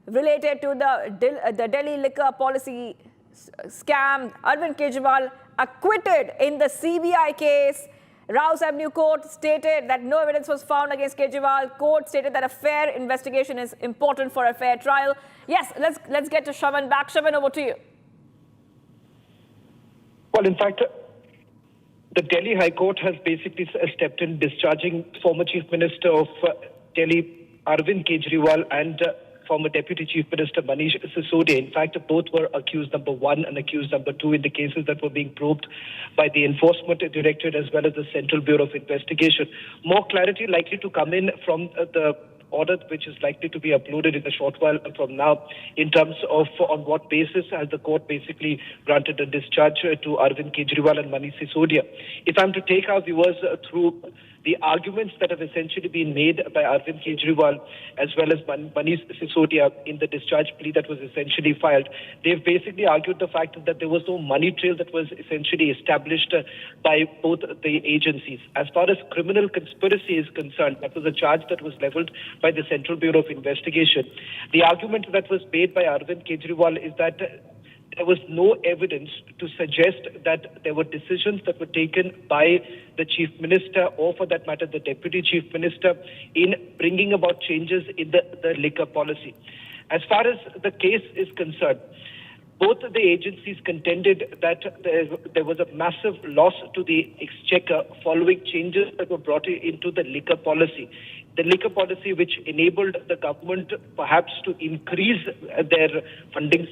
related to the Delhi liquor policy scam. Arvind Kejriwal acquitted in the CBI case. Rouse Avenue Court stated that no evidence was found against Kejriwal. Court stated that a fair investigation is important for a fair trial. Yes, let's get to Shravan back. Shravan, over to you. Well, in fact, the Delhi High Court has basically stepped in, discharging former Chief Minister of Delhi, Arvind Kejriwal, and former Deputy Chief Minister Manish Sisodia. In fact, both were accused number 1 and accused number 2 in the cases that were being probed by the Enforcement Directorate as well as the Central Bureau of Investigation. More clarity likely to come in from the order which is likely to be uploaded in a short while from now in terms of on what basis has the court basically granted a discharge to Arvind Kejriwal and Manish Sisodia. If I'm to take our viewers through the arguments that have essentially been made by Arvind Kejriwal as well as Manish Sisodia in the discharge plea that was essentially filed, they've basically argued the fact that there was no money trail that was essentially established by both the agencies. As far as criminal conspiracy is concerned, that was a charge that was leveled by the Central Bureau of Investigation. The argument that was made by Arvind Kejriwal is that there was no evidence to suggest that there were decisions that were taken by the Chief Minister or, for that matter, the Deputy Chief Minister in bringing about changes in the liquor policy. As far as the case is concerned, both the agencies contended that there was a massive loss to the exchequer following changes that were brought into the liquor policy. The liquor policy which enabled the government perhaps to increase their fundings.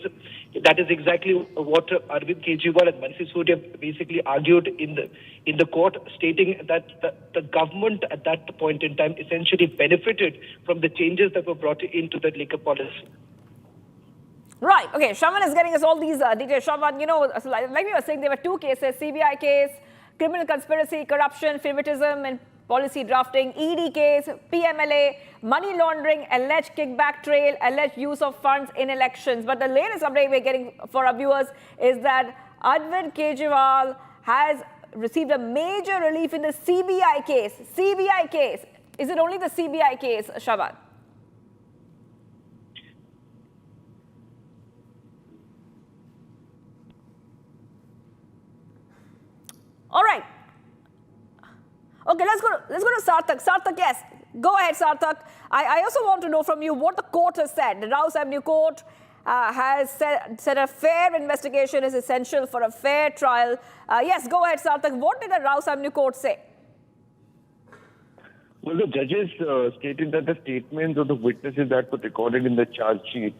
That is exactly what Arvind Kejriwal and Manish Sisodia basically argued in the court, stating that the government at that point in time essentially benefited from the changes that were brought into the liquor policy. Right. Okay. Shravan is getting us all these details. Shravan, you know, like we were saying, there were 2 cases: CBI case, criminal conspiracy, corruption, favoritism, and policy drafting; ED case, PMLA, money laundering, alleged kickback trail, alleged use of funds in elections. But the latest update we're getting for our viewers is that Arvind Kejriwal has received a major relief in the CBI case. CBI case. Is it only the CBI case, Shravan? All right. Okay, let's go to Sarthak. Sarthak, yes. Go ahead, Sarthak. I also want to know from you what the court has said. The Rouse Avenue Court has said a fair investigation is essential for a fair trial. Yes, go ahead, Sarthak. What did the Rouse Avenue Court say? Well, the judges stated that the statements of the witnesses that were recorded in the charge sheet,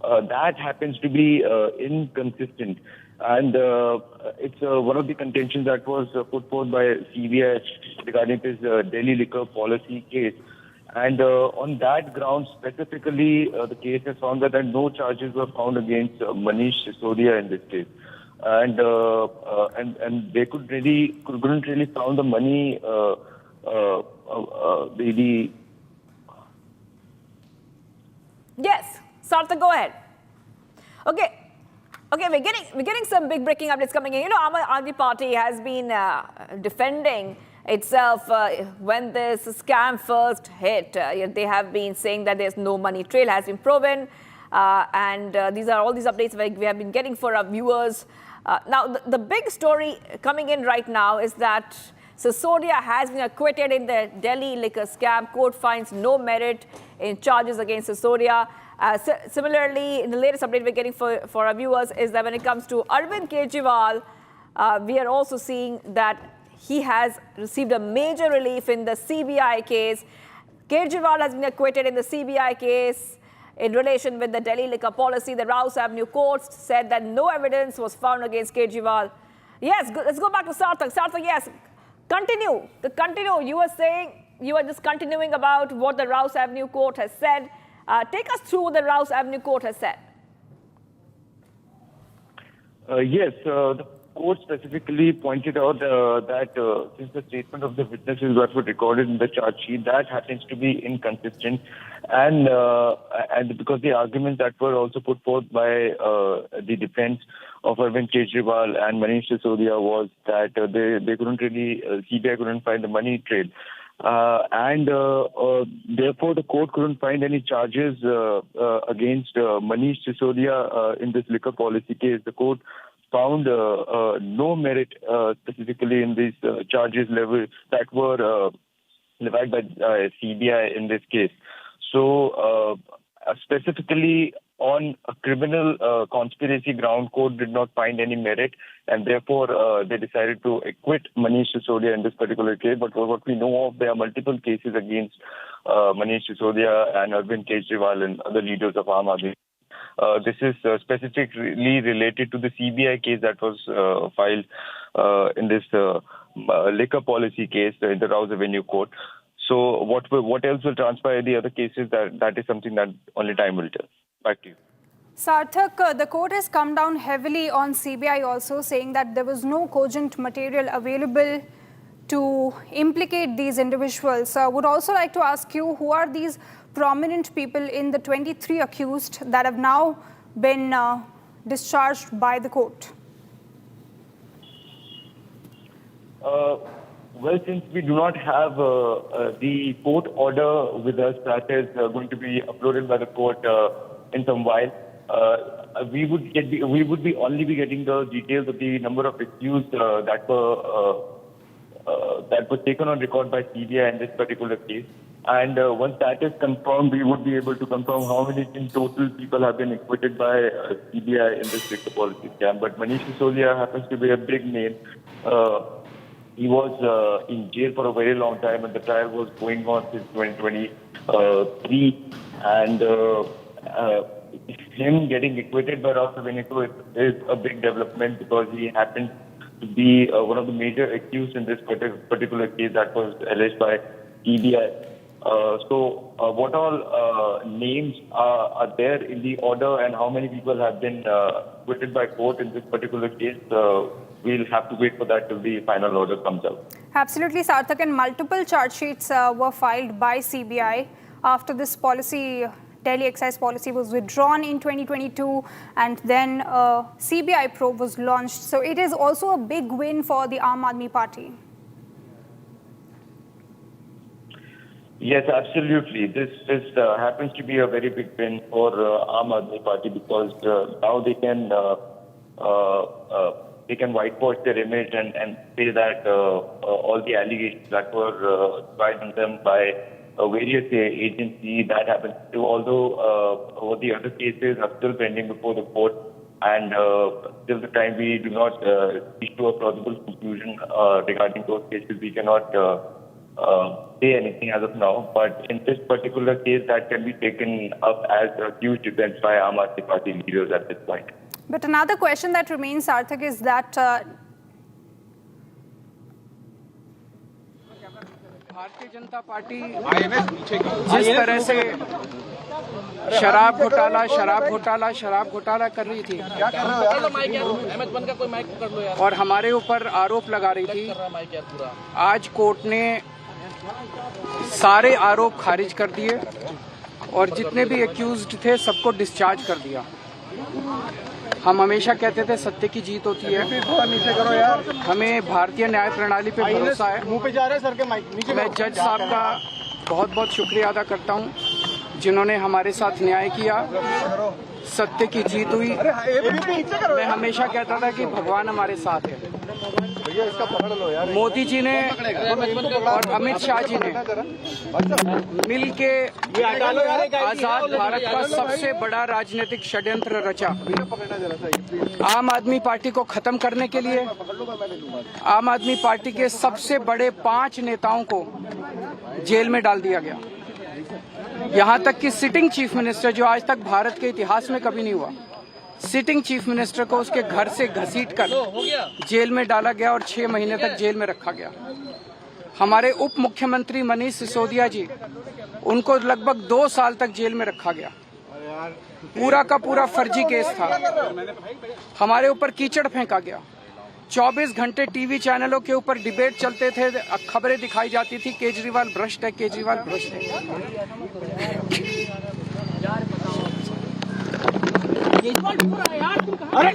that happens to be inconsistent. And it's one of the contentions that was put forth by CBI regarding this Delhi liquor policy case. And on that ground, specifically, the case has found that no charges were found against Manish Sisodia in this case. And they couldn't really found the money, Yes, Sarthak, go ahead. Okay, we're getting some big breaking updates coming in. You know, Adani Party has been defending itself when this scam first hit. They have been saying that there's no money trail has been proven, and these are all these updates we have been getting for our viewers. Now, the big story coming in right now is that Sisodia has been acquitted in the Delhi liquor scam. Court finds no merit in charges against Sisodia. Similarly, in the latest update we're getting for our viewers is that when it comes to Arvind Kejriwal, we are also seeing that he has received a major relief in the CBI case. Kejriwal has been acquitted in the CBI case in relation with the Delhi liquor policy. The Rouse Avenue court said that no evidence was found against Kejriwal. Yes, let's go back to Sarthak. Sarthak, yes, continue. You were saying, you were just continuing about what the Rouse Avenue court has said. Take us through what the Rouse Avenue court has said. Yes, the court specifically pointed out that since the statement of the witnesses that were recorded in the charge sheet, that happens to be inconsistent, and because the arguments that were also put forth by the defense of Arvind Kejriwal and Manish Sisodia was that they couldn't really, CBI couldn't find the money trail. Therefore, the court couldn't find any charges against Manish Sisodia in this liquor policy case. The court found no merit specifically in these charges level that were levied by CBI in this case. So, specifically on a criminal conspiracy ground, court did not find any merit, and therefore they decided to acquit Manish Sisodia in this particular case. But for what we know of, there are multiple cases against Manish Sisodia and Arvind Kejriwal and other leaders of Aam Aadmi. This is specifically related to the CBI case that was filed in this liquor policy case in the Rouse Avenue court. So what else will transpire in the other cases, that is something that only time will tell. Back to you. Sarthak, the court has come down heavily on CBI also, saying that there was no cogent material available to implicate these individuals. I would also like to ask you, who are these prominent people in the 23 accused that have now been discharged by the court? Well, since we do not have the court order with us that is going to be uploaded by the court in some while, we would only be getting the details of the number of accused that were taken on record by CBI in this particular case. And once that is confirmed, we would be able to confirm how many in total people have been acquitted by CBI in this liquor policy scam. But Manish Sisodia happens to be a big name. He was in jail for a very long time, and the trial was going on since 2023. And him getting acquitted by Rouse Avenue is a big development because he happened to be one of the major accused in this particular case that was alleged by CBI. So what all names are there in the order and how many people have been acquitted by court in this particular case, we'll have to wait for that till the final order comes out. Absolutely, Sarthak, and multiple charge sheets were filed by CBI after this policy, Delhi excise policy, was withdrawn in 2022, and then CBI probe was launched. So it is also a big win for the Aam Aadmi Party. Yes, absolutely. This happens to be a very big win for Aam Aadmi Party because now they can whitewash their image and say that all the allegations that were tried on them by various agencies that happened to, although all the other cases are still pending before the court, and till the time we do not reach to a plausible conclusion regarding those cases, we cannot say anything as of now. But in this particular case, that can be taken up as a huge defense by Aam Aadmi Party leaders at this point. But another question that remains, Sarthak, is that Bharatiya Janata party जिस तरह से शराब घोटाला कर रही थी और हमारे ऊपर आरोप लगा रही थी, आज कोर्ट ने सारे आरोप खारिज कर दिए और जितने भी एक्यूज्ड थे सबको डिस्चार्ज कर दिया। हम हमेशा कहते थे सत्य की जीत होती है, हमें भारतीय न्याय प्रणाली पे भरोसा है। मुंह पे जा रहा है सर के माइक। मैं जज साहब का बहुत बहुत शुक्रिया अदा करता हूँ जिन्होंने हमारे साथ न्याय किया, सत्य की जीत हुई। मैं हमेशा कहता था कि भगवान हमारे साथ है। मोदी जी ने और अमित शाह जी ने मिल के आजाद भारत का सबसे बड़ा राजनीतिक षड्यंत्र रचा। आम आदमी पार्टी को खत्म करने के लिए आम आदमी पार्टी के सबसे बड़े 5 नेताओं को जेल में डाल दिया गया। यहाँ तक कि सिटिंग चीफ मिनिस्टर, जो आज तक भारत के इतिहास में कभी नहीं हुआ, सिटिंग चीफ मिनिस्टर को उसके घर से घसीटकर जेल में डाला गया और 6 महीने तक जेल में रखा गया। हमारे उप मुख्यमंत्री मनीष सिसोदिया जी, उनको लगभग 2 साल तक जेल में रखा गया। पूरा का पूरा फर्जी केस था। हमारे ऊपर कीचड़ फेंका गया। 24 घंटे टीवी चैनलों के ऊपर डिबेट चलते थे, खबरें दिखाई जाती थी केजरीवाल भ्रष्ट है, केजरीवाल भ्रष्ट है। अरे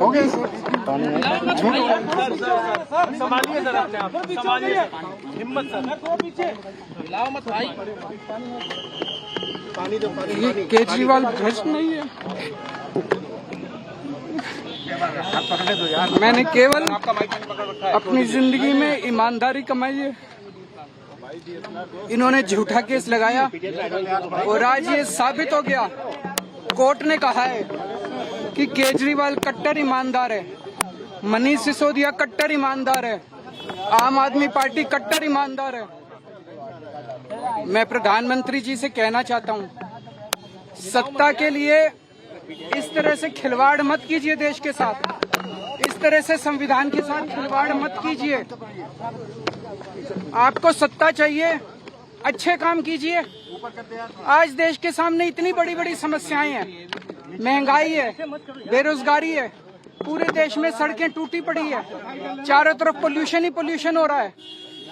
हो गया सर, संभालिए सर, अपने आप संभालिए, हिम्मत सर, हिलाओ मत भाई। ये केजरीवाल भ्रष्ट नहीं है। मैंने केवल अपनी जिंदगी में ईमानदारी कमाई है। इन्होंने झूठा केस लगाया और आज ये साबित हो गया। कोर्ट ने कहा है कि केजरीवाल कट्टर ईमानदार है, मनीष सिसोदिया कट्टर ईमानदार है, आम आदमी पार्टी कट्टर ईमानदार है। मैं प्रधानमंत्री जी से कहना चाहता हूं, सत्ता के लिए इस तरह से खिलवाड़ मत कीजिए देश के साथ, इस तरह से संविधान के साथ खिलवाड़ मत कीजिए। आपको सत्ता चाहिए, अच्छे काम कीजिए। आज देश के सामने इतनी बड़ी बड़ी समस्याएं हैं, महंगाई है, बेरोजगारी है, पूरे देश में सड़कें टूटी पड़ी है, चारों तरफ पोल्यूशन ही पोल्यूशन हो रहा है,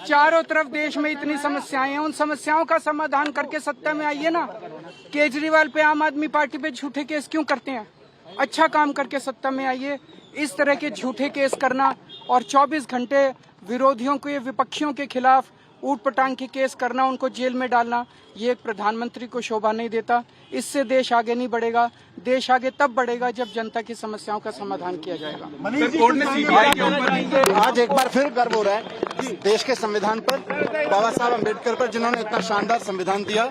चारों तरफ देश में इतनी समस्याएं हैं। उन समस्याओं का समाधान करके सत्ता में आइए ना। केजरीवाल पे, आम आदमी पार्टी पे झूठे केस क्यों करते हैं? अच्छा काम करके सत्ता में आइए। इस तरह के झूठे केस करना और 24 घंटे विरोधियों के, विपक्षियों के खिलाफ ऊट पटांग के केस करना, उनको जेल में डालना, ये एक प्रधानमंत्री को शोभा नहीं देता। इससे देश आगे नहीं बढ़ेगा। देश आगे तब बढ़ेगा जब जनता की समस्याओं का समाधान किया जाएगा। आज एक बार फिर गर्व हो रहा है देश के संविधान पर, बाबा साहब अम्बेडकर पर, जिन्होंने इतना शानदार संविधान दिया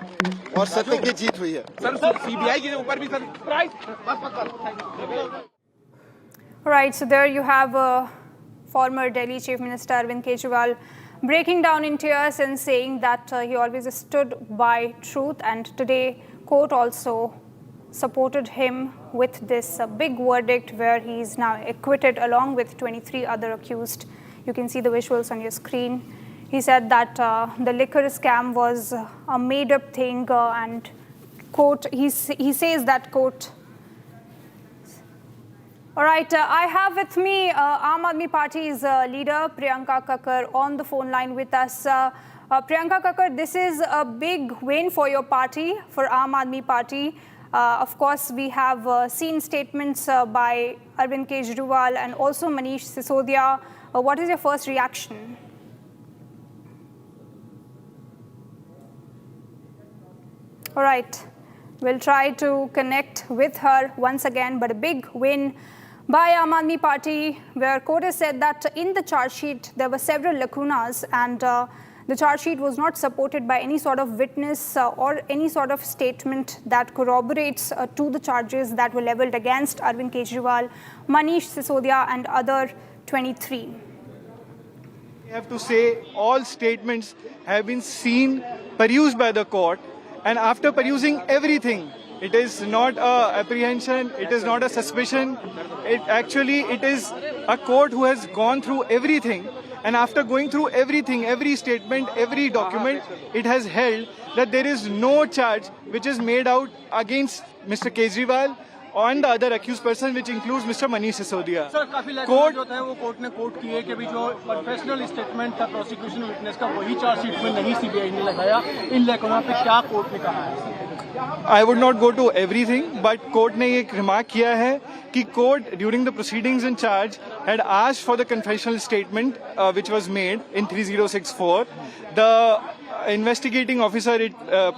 और सत्य की जीत हुई है। सर सीबीआई के ऊपर भी sir Right, so there you have former Delhi Chief Minister Arvind Kejriwal breaking down in tears and saying that he always stood by truth, and today court also supported him with this big verdict where he is now acquitted along with 23 other accused. You can see the visuals on your screen. He said that the liquor scam was a made-up thing, and quote, he says that quote. All right, I have with me Aam Aadmi Party's leader Priyanka Kakkar on the phone line with us. Priyanka Kakkar, this is a big win for your party, for Aam Aadmi Party. Of course, we have seen statements by Arvind Kejriwal and also Manish Sisodia. What is your first reaction? All right, we'll try to connect with her once again, but a big win by Aam Aadmi Party, where court has said that in the charge sheet there were several lacunas, and the charge sheet was not supported by any sort of witness or any sort of statement that corroborates to the charges that were levelled against Arvind Kejriwal, Manish Sisodia and other 23. I have to say all statements have been seen, perused by the court, and after perusing everything, it is not a apprehension, it is not a suspicion, it is a court who has gone through everything, and after going through everything, every statement, every document, it has held that there is no charge which is made out against Mr. Kejriwal on the other accused person, which includes Mr. Manish Sisodia. Sir काफी Court जो है वो court ने court की है कि भी जो प्रोफेशनल स्टेटमेंट था प्रोसिक्यूशन विटनेस का वही चार्जशीट में नहीं सीबीआई ने लगाया, इन लेखों पे क्या कोर्ट ने कहा है? I would not go to everything, but court ने एक remark किया है कि court during the proceedings in charge had asked for the confessional statement which was made in 3064. The investigating officer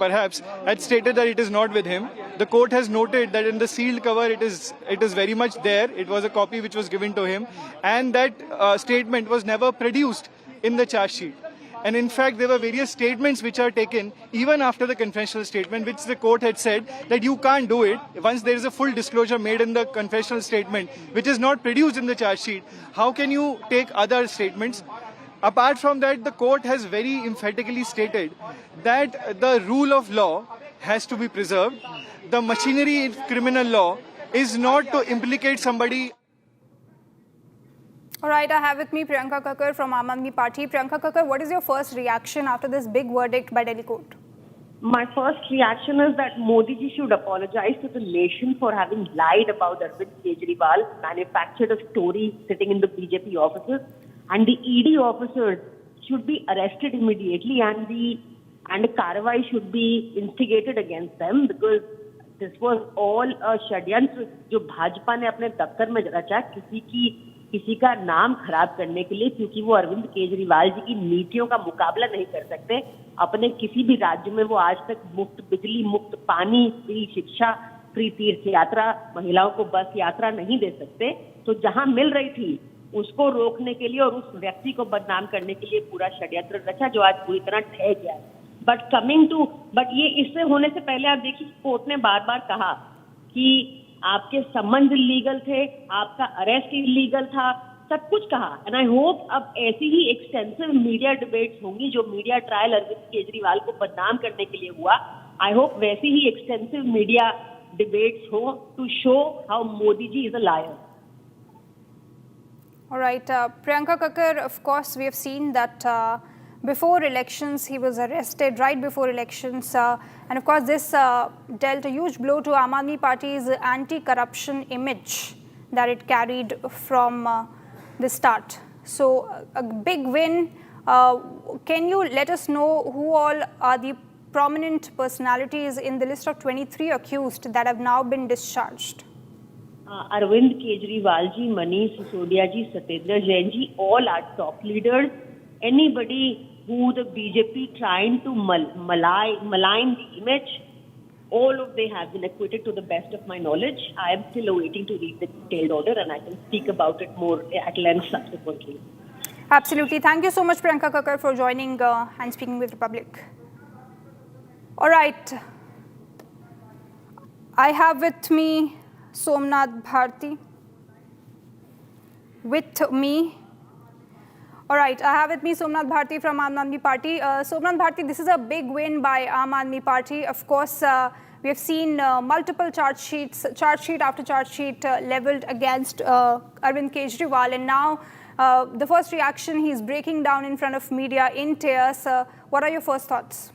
perhaps had stated that it is not with him. The court has noted that in the sealed cover it is very much there. It was a copy which was given to him, and that statement was never produced in the charge sheet. And in fact, there were various statements which are taken even after the confessional statement, which the court had said that you can't do it. Once there is a full disclosure made in the confessional statement, which is not produced in the charge sheet, how can you take other statements? Apart from that, the court has very emphatically stated that the rule of law has to be preserved. The machinery in criminal law is not to implicate somebody. All right, I have with me Priyanka Kakkar from Aam Aadmi Party. Priyanka Kakkar, what is your first reaction after this big verdict by Delhi court? My first reaction is that Modi ji should apologize to the nation for having lied about Arvind Kejriwal, manufactured a story sitting in the BJP offices, and the ED officers should be arrested immediately, and the karwai should be instigated against them, because this was all a षड्यंत्र जो भाजपा ने अपने दफ्तर में रचा किसी का नाम खराब करने के लिए, क्योंकि वो अरविंद केजरीवाल जी की नीतियों का मुकाबला नहीं कर सकते। अपने किसी भी राज्य में वो आज तक मुफ्त बिजली, मुफ्त पानी, फ्री शिक्षा, फ्री तीर्थ यात्रा, महिलाओं को बस यात्रा नहीं दे सकते। तो जहां मिल रही थी उसको रोकने के लिए और उस व्यक्ति को बदनाम करने के लिए पूरा षड्यंत्र रचा, जो आज पूरी तरह ढह गया है। बट ये इससे होने से पहले आप देखिए, कोर्ट ने बार बार कहा कि आपके संबंध लीगल थे, आपका अरेस्ट इलीगल था, सब कुछ कहा। एंड आई होप अब ऐसी ही एक्सटेंसिव मीडिया डिबेट्स होंगी, जो मीडिया ट्रायल अरविंद केजरीवाल को बदनाम करने के लिए हुआ। आई होप वैसी ही एक्सटेंसिव मीडिया डिबेट्स हो to show how Modi ji is a liar. All right, Priyanka Kakkar, of course, we have seen that before elections he was arrested, right before elections, and of course this dealt a huge blow to Aam Aadmi Party's anti-corruption image that it carried from the start. So a big win. Can you let us know who all are the prominent personalities in the list of 23 accused that have now been discharged? Arvind Kejriwal ji, Manish Sisodia ji, Satyendra Jain ji, all are top leaders. Anybody who the BJP trying to malign the image, all of they have been acquitted to the best of my knowledge. I am still awaiting to read the detailed order, and I can speak about it more at length subsequently. Absolutely. Thank you so much, Priyanka Kakkar, for joining and speaking with Republic. All right. I have with me Somnath Bharti. All right, I have with me Somnath Bharti from Aam Aadmi Party. Somnath Bharti, this is a big win by Aam Aadmi Party. Of course, we have seen multiple charge sheet after charge sheet leveled against Arvind Kejriwal, and now the first reaction, he's breaking down in front of media in tears. What are your first thoughts?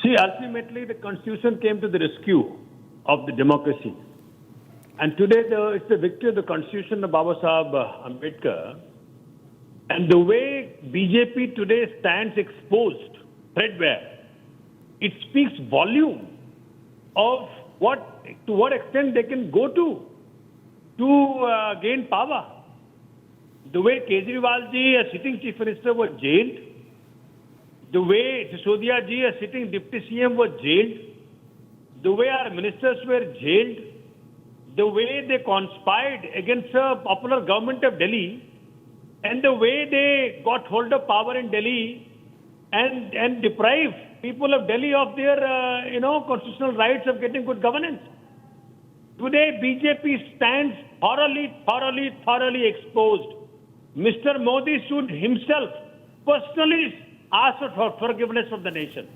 See, ultimately the Constitution came to the rescue of the democracy. And today it's the victory of the Constitution of Baba Sahib Ambedkar. And the way BJP today stands exposed, threadbare, it speaks volume of to what extent they can go to gain power. The way Kejriwal ji, a sitting chief minister, was jailed, the way Sisodia ji, a sitting deputy CM, was jailed, the way our ministers were jailed, the way they conspired against a popular government of Delhi, and the way they got hold of power in Delhi and deprived people of Delhi of their, constitutional rights of getting good governance. Today, BJP stands thoroughly exposed. Mr. Modi should himself personally ask for forgiveness of the nation.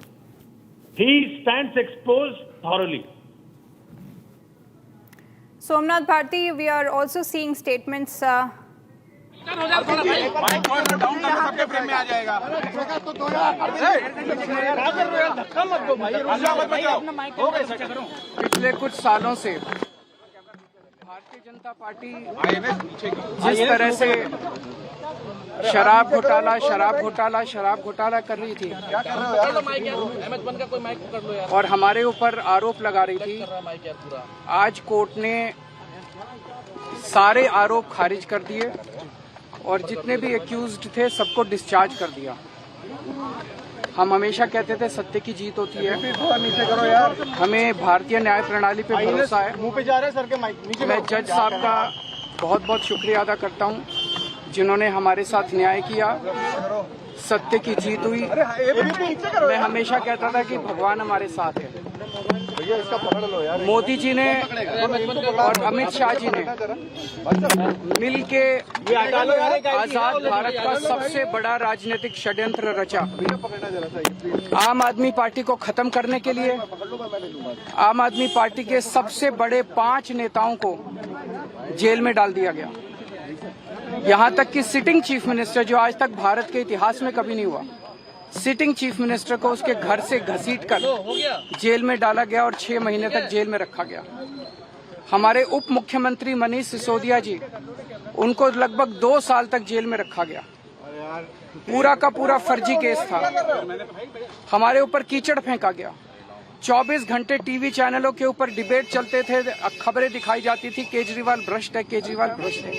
He stands exposed thoroughly. Somnath Bharti, we are also seeing statements. पिछले कुछ सालों से Bharatiya Janata party जिस तरह से शराब घोटाला कर रही थी और हमारे ऊपर आरोप लगा रही थी, आज कोर्ट ने सारे आरोप खारिज कर दिए और जितने भी एक्यूज्ड थे सबको डिस्चार्ज कर दिया। हम हमेशा कहते थे सत्य की जीत होती है, हमें भारतीय न्याय प्रणाली पे भरोसा है। मैं जज साहब का बहुत बहुत शुक्रिया अदा करता हूं जिन्होंने हमारे साथ न्याय किया, सत्य की जीत हुई। मैं हमेशा कहता था कि भगवान हमारे साथ है। मोदी जी ने और अमित शाह जी ने मिल के आजाद भारत का सबसे बड़ा राजनीतिक षड्यंत्र रचा। आम आदमी पार्टी को खत्म करने के लिए आम आदमी पार्टी के सबसे बड़े 5 नेताओं को जेल में डाल दिया गया। यहाँ तक कि सिटिंग चीफ मिनिस्टर, जो आज तक भारत के इतिहास में कभी नहीं हुआ, सिटिंग चीफ मिनिस्टर को उसके घर से घसीटकर जेल में डाला गया और 6 महीने तक जेल में रखा गया। हमारे उप मुख्यमंत्री मनीष सिसोदिया जी, उनको लगभग 2 साल तक जेल में रखा गया। पूरा का पूरा फर्जी केस था। हमारे ऊपर कीचड़ फेंका गया। 24 घंटे टीवी चैनलों के ऊपर डिबेट चलते थे, खबरें दिखाई जाती थी केजरीवाल भ्रष्ट है, केजरीवाल भ्रष्ट है।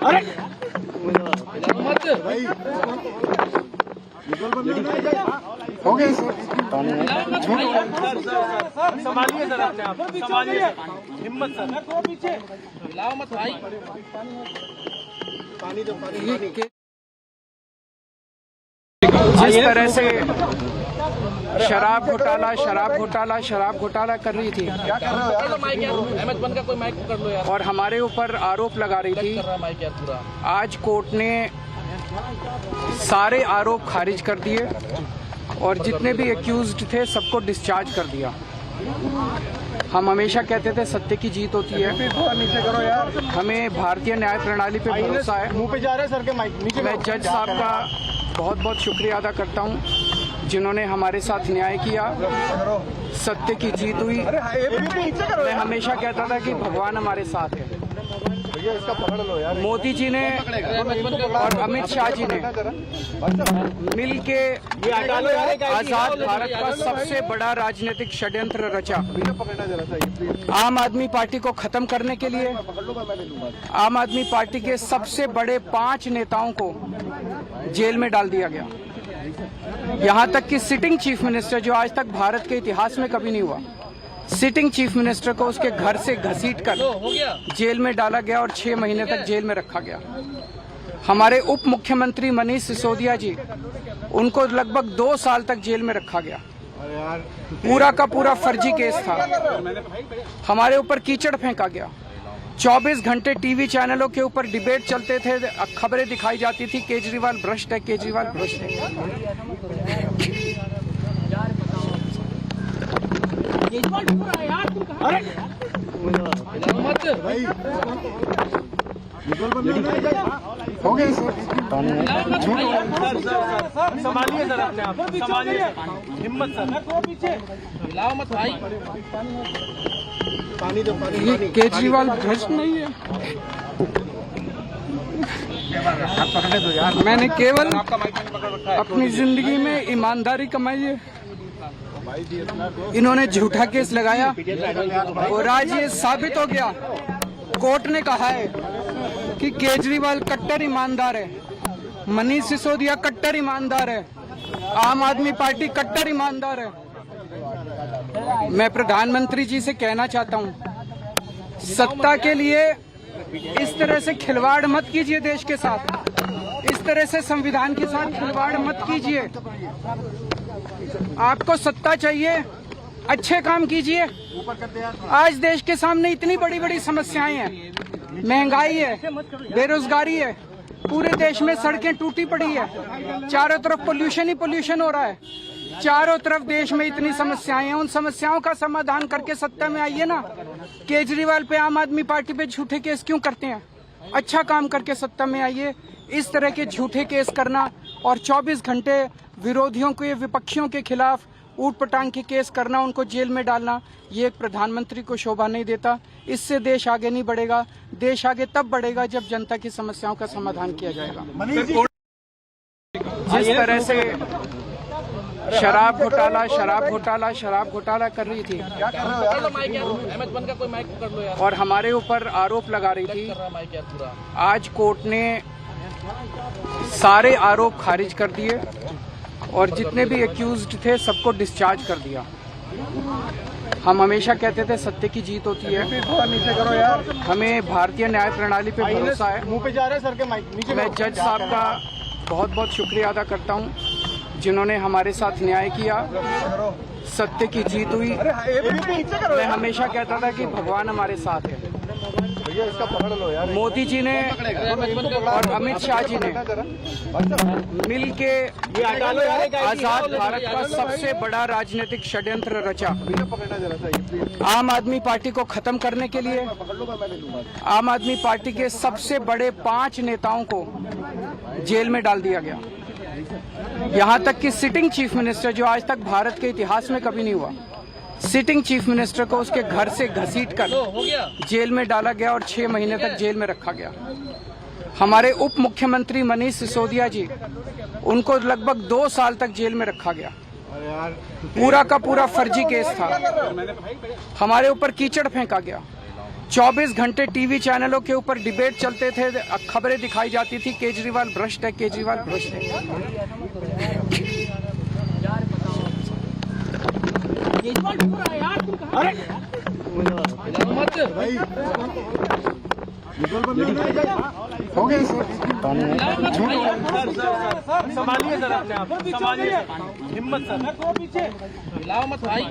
अरे हो गया संभालिए सर, अपने आप संभालिए, हिम्मत सर, पीछे लाओ मत भाई, पानी दो, पानी। जिस तरह से शराब घोटाला कर रही थी और हमारे ऊपर आरोप लगा रही थी, आज कोर्ट ने सारे आरोप खारिज कर दिए और जितने भी एक्यूज्ड थे सबको डिस्चार्ज कर दिया। हम हमेशा कहते थे सत्य की जीत होती है, हमें भारतीय न्याय प्रणाली पे भरोसा है। मुंह पे जा रहा है सर के माइक। मैं जज साहब का बहुत बहुत शुक्रिया अदा करता हूं जिन्होंने हमारे साथ न्याय किया, सत्य की जीत हुई। मैं हमेशा कहता था कि भगवान हमारे साथ है। मोदी जी ने और अमित शाह जी ने मिल के आजाद भारत का सबसे बड़ा राजनीतिक षड्यंत्र रचा। आम आदमी पार्टी को खत्म करने के लिए आम आदमी पार्टी के सबसे बड़े 5 नेताओं को जेल में डाल दिया गया। यहाँ तक कि सिटिंग चीफ मिनिस्टर, जो आज तक भारत के इतिहास में कभी नहीं हुआ, सिटिंग चीफ मिनिस्टर को उसके घर से घसीटकर जेल में डाला गया और 6 महीने तक जेल में रखा गया। हमारे उप मुख्यमंत्री मनीष सिसोदिया जी, उनको लगभग 2 साल तक जेल में रखा गया। पूरा का पूरा फर्जी केस था। हमारे ऊपर कीचड़ फेंका गया। 24 घंटे टीवी चैनलों के ऊपर डिबेट चलते थे, खबरें दिखाई जाती थी केजरीवाल भ्रष्ट है, केजरीवाल भ्रष्ट है। अरे हो गया संभालिए सर, अपने आप संभालिए, हिम्मत सर, पीछे लाओ मत भाई, पानी दो, पानी। केजरीवाल भ्रष्ट नहीं है। मैंने केवल अपनी जिंदगी में ईमानदारी कमाई है। इन्होंने झूठा केस लगाया और आज ये साबित हो गया। कोर्ट ने कहा है कि केजरीवाल कट्टर ईमानदार है, मनीष सिसोदिया कट्टर ईमानदार है, आम आदमी पार्टी कट्टर ईमानदार है। मैं प्रधानमंत्री जी से कहना चाहता हूं, सत्ता के लिए इस तरह से खिलवाड़ मत कीजिए देश के साथ, इस तरह से संविधान के साथ खिलवाड़ मत कीजिए। आपको सत्ता चाहिए, अच्छे काम कीजिए। आज देश के सामने इतनी बड़ी बड़ी समस्याएं हैं, महंगाई है, बेरोजगारी है, पूरे देश में सड़कें टूटी पड़ी है, चारों तरफ पोल्यूशन ही पोल्यूशन हो रहा है, चारों तरफ देश में इतनी समस्याएं हैं। उन समस्याओं का समाधान करके सत्ता में आइए ना। केजरीवाल पे, आम आदमी पार्टी पे झूठे केस क्यों करते हैं? अच्छा काम करके सत्ता में आइए। इस तरह के झूठे केस करना और 24 घंटे विरोधियों के, विपक्षियों के खिलाफ ऊट पटांग के केस करना, उनको जेल में डालना, ये एक प्रधानमंत्री को शोभा नहीं देता। इससे देश आगे नहीं बढ़ेगा। देश आगे तब बढ़ेगा जब जनता की समस्याओं का समाधान किया जाएगा। जिस तरह से शराब घोटाला कर रही थी और हमारे ऊपर आरोप लगा रही थी, आज कोर्ट ने सारे आरोप खारिज कर दिए और जितने भी एक्यूज्ड थे सबको डिस्चार्ज कर दिया। हम हमेशा कहते थे सत्य की जीत होती है। हमें भारतीय न्याय प्रणाली पे भरोसा है। मैं जज साहब का बहुत बहुत शुक्रिया अदा करता हूं जिन्होंने हमारे साथ न्याय किया, सत्य की जीत हुई। मैं हमेशा कहता था कि भगवान हमारे साथ है। मोदी जी ने और अमित शाह जी ने मिल के आजाद भारत का सबसे बड़ा राजनीतिक षड्यंत्र रचा। आम आदमी पार्टी को खत्म करने के लिए आम आदमी पार्टी के सबसे बड़े 5 नेताओं को जेल में डाल दिया गया। यहाँ तक कि सिटिंग चीफ मिनिस्टर, जो आज तक भारत के इतिहास में कभी नहीं हुआ, सिटिंग चीफ मिनिस्टर को उसके घर से घसीटकर जेल में डाला गया और 6 महीने तक जेल में रखा गया। हमारे उप मुख्यमंत्री मनीष सिसोदिया जी, उनको लगभग 2 साल तक जेल में रखा गया। पूरा का पूरा फर्जी केस था। हमारे ऊपर कीचड़ फेंका गया। 24 घंटे टीवी चैनलों के ऊपर डिबेट चलते थे, खबरें दिखाई जाती थी, केजरीवाल भ्रष्ट है, केजरीवाल भ्रष्ट है। संभालिए सर, अपने आप संभालिए, हिम्मत सर, हिलाओ मत भाई।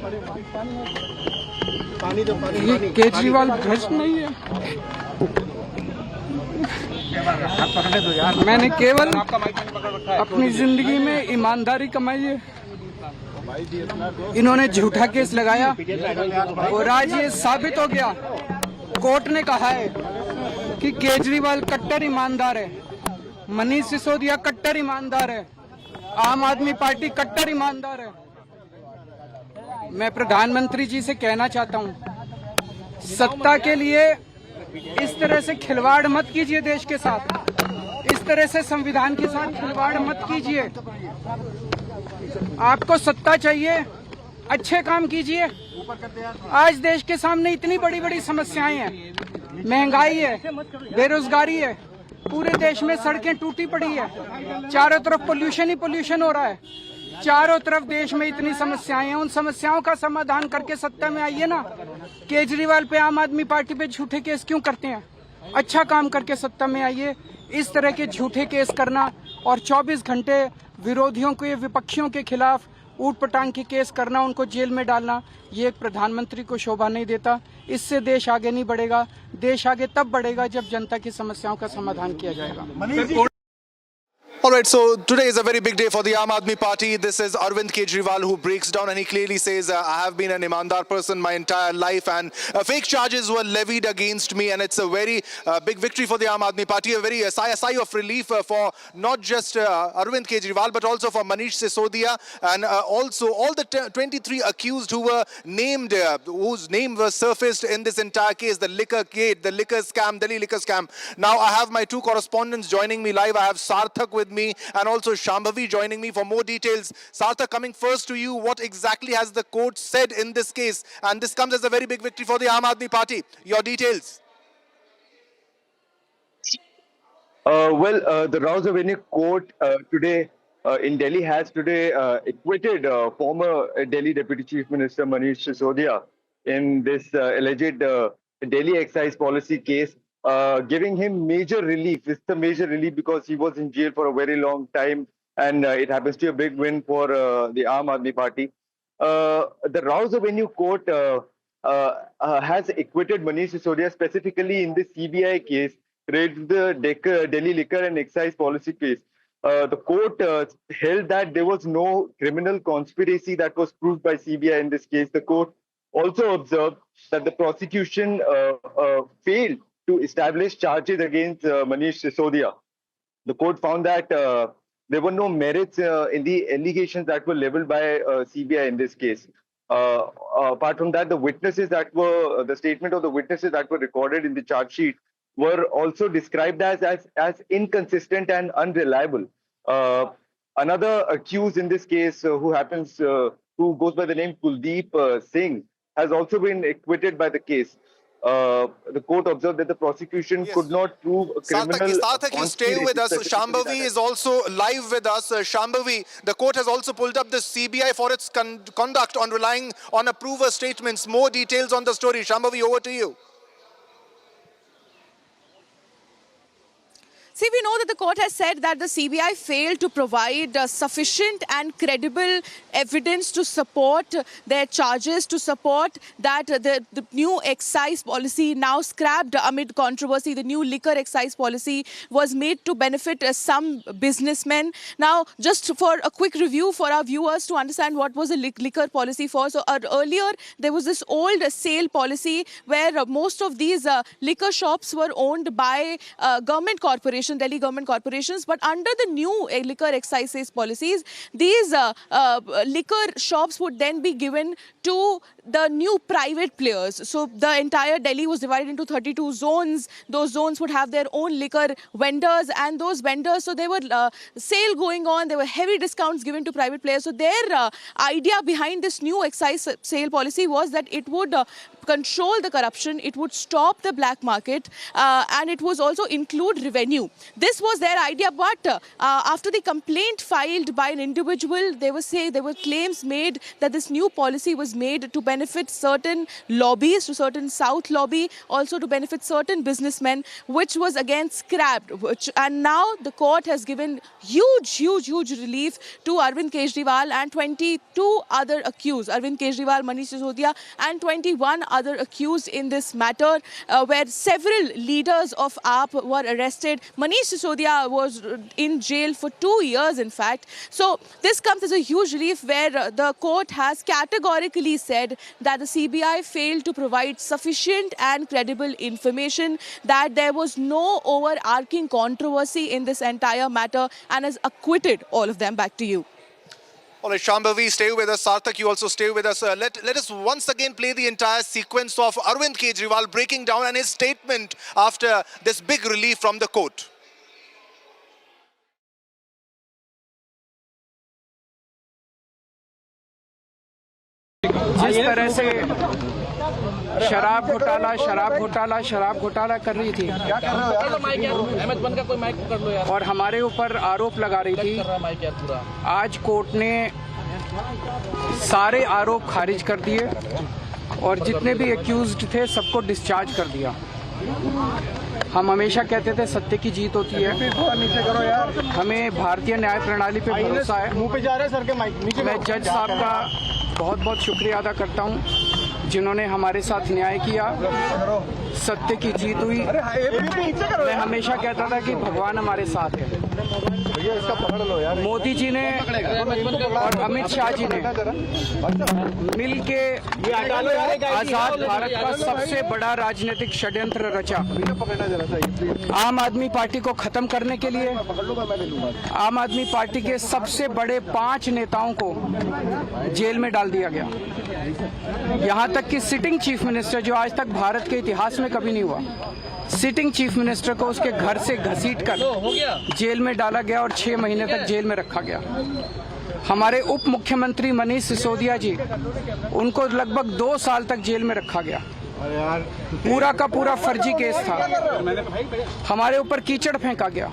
ये केजरीवाल भ्रष्ट नहीं है। मैंने केवल अपनी जिंदगी में ईमानदारी कमाई है। इन्होंने झूठा केस लगाया और आज ये साबित हो गया। कोर्ट ने कहा है कि केजरीवाल कट्टर ईमानदार है, मनीष सिसोदिया कट्टर ईमानदार है, आम आदमी पार्टी कट्टर ईमानदार है। मैं प्रधानमंत्री जी से कहना चाहता हूं, सत्ता के लिए इस तरह से खिलवाड़ मत कीजिए देश के साथ, इस तरह से संविधान के साथ खिलवाड़ मत कीजिए। आपको सत्ता चाहिए, अच्छे काम कीजिए। आज देश के सामने इतनी बड़ी बड़ी समस्याएं हैं, महंगाई है, बेरोजगारी है, पूरे देश में सड़कें टूटी पड़ी है, चारों तरफ पोल्यूशन ही पोल्यूशन हो रहा है, चारों तरफ देश में इतनी समस्याएं हैं। उन समस्याओं का समाधान करके सत्ता में आइए ना। केजरीवाल पे, आम आदमी पार्टी पे झूठे केस क्यों करते हैं? अच्छा काम करके सत्ता में आइए। इस तरह के झूठे केस करना और 24 घंटे विरोधियों के, विपक्षियों के खिलाफ ऊट पटांग के केस करना, उनको जेल में डालना, ये एक प्रधानमंत्री को शोभा नहीं देता। इससे देश आगे नहीं बढ़ेगा। देश आगे तब बढ़ेगा जब जनता की समस्याओं का समाधान किया जाएगा। All right, so today is a very big day for the Aam Aadmi Party. This is Arvind Kejriwal who breaks down and he clearly says, I have been an imandar person my entire life and fake charges were levied against me, and it's a very big victory for the Aam Aadmi Party, a very sigh of relief for not just Arvind Kejriwal but also for Manish Sisodia and also all the 23 accused who were named, whose name was surfaced in this entire case, the liquor gate, the liquor scam, Delhi liquor scam. Now I have my 2 correspondents joining me live. I have Sarthak with me and also Shambhavi joining me for more details. Sarthak, coming first to you, what exactly has the court said in this case? And this comes as a very big victory for the Aam Aadmi Party. Your details. The Rouse Avenue Court today in Delhi has today acquitted former Delhi Deputy Chief Minister Manish Sisodia in this alleged Delhi excise policy case, giving him major relief. It's a major relief because he was in jail for a very long time, and it happens to be a big win for the Aam Aadmi Party. The Rouse Avenue Court has acquitted Manish Sisodia specifically in the CBI case related to the Delhi liquor and excise policy case. The court held that there was no criminal conspiracy that was proved by CBI in this case. The court also observed that the prosecution failed to establish charges against Manish Sisodia. The court found that there were no merits in the allegations that were leveled by CBI in this case. Apart from that, the witnesses that were, the statement of the witnesses that were recorded in the charge sheet were also described as inconsistent and unreliable. Another accused in this case, who goes by the name Kuldeep Singh, has also been acquitted by the case. The court observed that the prosecution could not prove a criminal. Sarthak, you stay with us. Shambhavi is also live with us. Shambhavi, the court has also pulled up the CBI for its conduct on relying on approver statements. More details on the story. Shambhavi, over to you. See, we know that the court has said that the CBI failed to provide sufficient and credible evidence to support their charges, to support that the new excise policy, now scrapped amid controversy, the new liquor excise policy was made to benefit some businessmen. Now, just for a quick review for our viewers to understand what was the liquor policy for. So earlier, there was this old sale policy where most of these liquor shops were owned by government corporations, Delhi government corporations, but under the new liquor excise policies, these liquor shops would then be given to the new private players. So the entire Delhi was divided into 32 zones. Those zones would have their own liquor vendors, and those vendors, so there were sale going on, there were heavy discounts given to private players. So their idea behind this new excise sale policy was that it would control the corruption, it would stop the black market, and it was also include revenue. This was their idea, but after the complaint filed by an individual, there were claims made that this new policy was made to benefit certain lobbies, to certain South lobby, also to benefit certain businessmen, which was again scrapped. And now the court has given huge relief to Arvind Kejriwal and 22 other accused, Arvind Kejriwal, Manish Sisodia, and 21 other accused in this matter, where several leaders of AAP were arrested. Manish Sisodia was in jail for 2 years, in fact. So this comes as a huge relief, where the court has categorically said that the CBI failed to provide sufficient and credible information, that there was no overarching controversy in this entire matter, and has acquitted all of them. Back to you. All right, Shambhavi, stay with us. Sarthak, you also stay with us. Let us once again play the entire sequence of Arvind Kejriwal breaking down and his statement after this big relief from the court. जिस तरह से शराब घोटाला कर रही थी और हमारे ऊपर आरोप लगा रही थी, आज कोर्ट ने सारे आरोप खारिज कर दिए और जितने भी एक्यूज्ड थे सबको डिस्चार्ज कर दिया। हम हमेशा कहते थे सत्य की जीत होती है, हमें भारतीय न्याय प्रणाली पे भरोसा है। मैं जज साहब का बहुत बहुत शुक्रिया अदा करता हूं, जिन्होंने हमारे साथ न्याय किया, सत्य की जीत हुई। मैं हमेशा कहता था कि भगवान हमारे साथ है। मोदी जी ने और अमित शाह जी ने मिल के आजाद भारत का सबसे बड़ा राजनीतिक षड्यंत्र रचा। आम आदमी पार्टी को खत्म करने के लिए आम आदमी पार्टी के सबसे बड़े 5 नेताओं को जेल में डाल दिया गया। यहाँ तक कि सिटिंग चीफ मिनिस्टर, जो आज तक भारत के इतिहास में कभी नहीं हुआ, सिटिंग चीफ मिनिस्टर को उसके घर से घसीटकर जेल में डाला गया और 6 महीने तक जेल में रखा गया। हमारे उप मुख्यमंत्री मनीष सिसोदिया जी, उनको लगभग 2 साल तक जेल में रखा गया। पूरा का पूरा फर्जी केस था। हमारे ऊपर कीचड़ फेंका गया।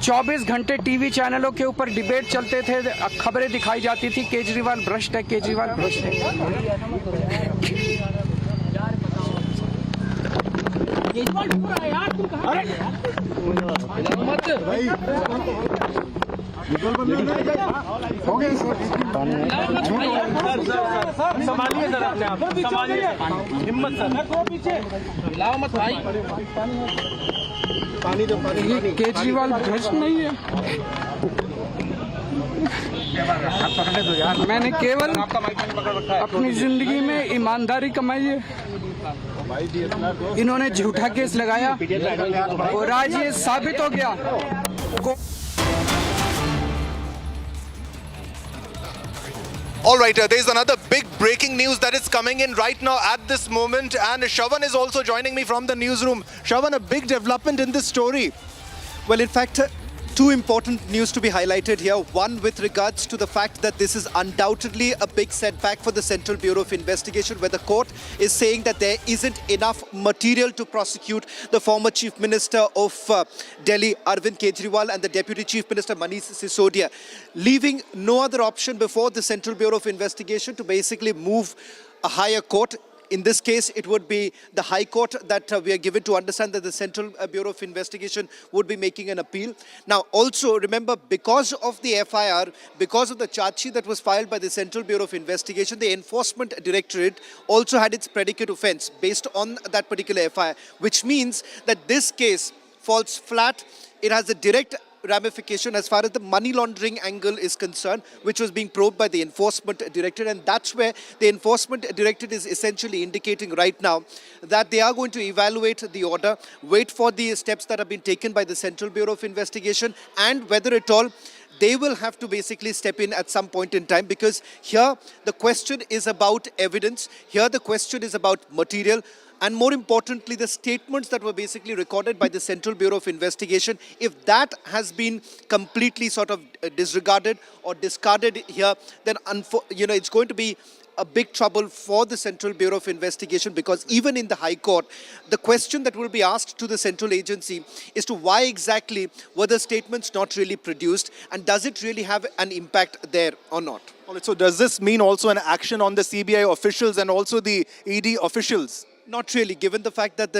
24 घंटे टीवी चैनलों के ऊपर डिबेट चलते थे, खबरें दिखाई जाती थी, केजरीवाल भ्रष्ट है, केजरीवाल भ्रष्ट है। संभालिए सर अपने आप, संभालिए, हिम्मत सर, हिलाओ मत भाई। ये केजरीवाल भ्रष्ट नहीं है। मैंने केवल अपनी जिंदगी में ईमानदारी कमाई है। इन्होंने झूठा केस लगाया और आज ये साबित हो गया। All right, there's another big breaking news that is coming in right now at this moment, and Shravan is also joining me from the newsroom. Shravan, a big development in this story. Well, in fact, two important news to be highlighted here. One, with regards to the fact that this is undoubtedly a big setback for the Central Bureau of Investigation, where the court is saying that there isn't enough material to prosecute the former Chief Minister of Delhi, Arvind Kejriwal, and the Deputy Chief Minister, Manish Sisodia, leaving no other option before the Central Bureau of Investigation to basically move a higher court. In this case, it would be the High Court that we are given to understand that the Central Bureau of Investigation would be making an appeal. Now, also remember, because of the FIR, because of the charge sheet that was filed by the Central Bureau of Investigation, the Enforcement Directorate also had its predicate offence based on that particular FIR, which means that this case falls flat. It has a direct ramification as far as the money laundering angle is concerned, which was being probed by the Enforcement Directorate, and that's where the Enforcement Directorate is essentially indicating right now that they are going to evaluate the order, wait for the steps that have been taken by the Central Bureau of Investigation, and whether at all they will have to basically step in at some point in time, because here the question is about evidence, here the question is about material, and more importantly, the statements that were basically recorded by the Central Bureau of Investigation. If that has been completely sort of disregarded or discarded here, then it's going to be a big trouble for the Central Bureau of Investigation, because even in the High Court, the question that will be asked to the central agency is to why exactly were the statements not really produced, and does it really have an impact there or not? All right, so does this mean also an action on the CBI officials and also the ED officials? Not really, given the fact that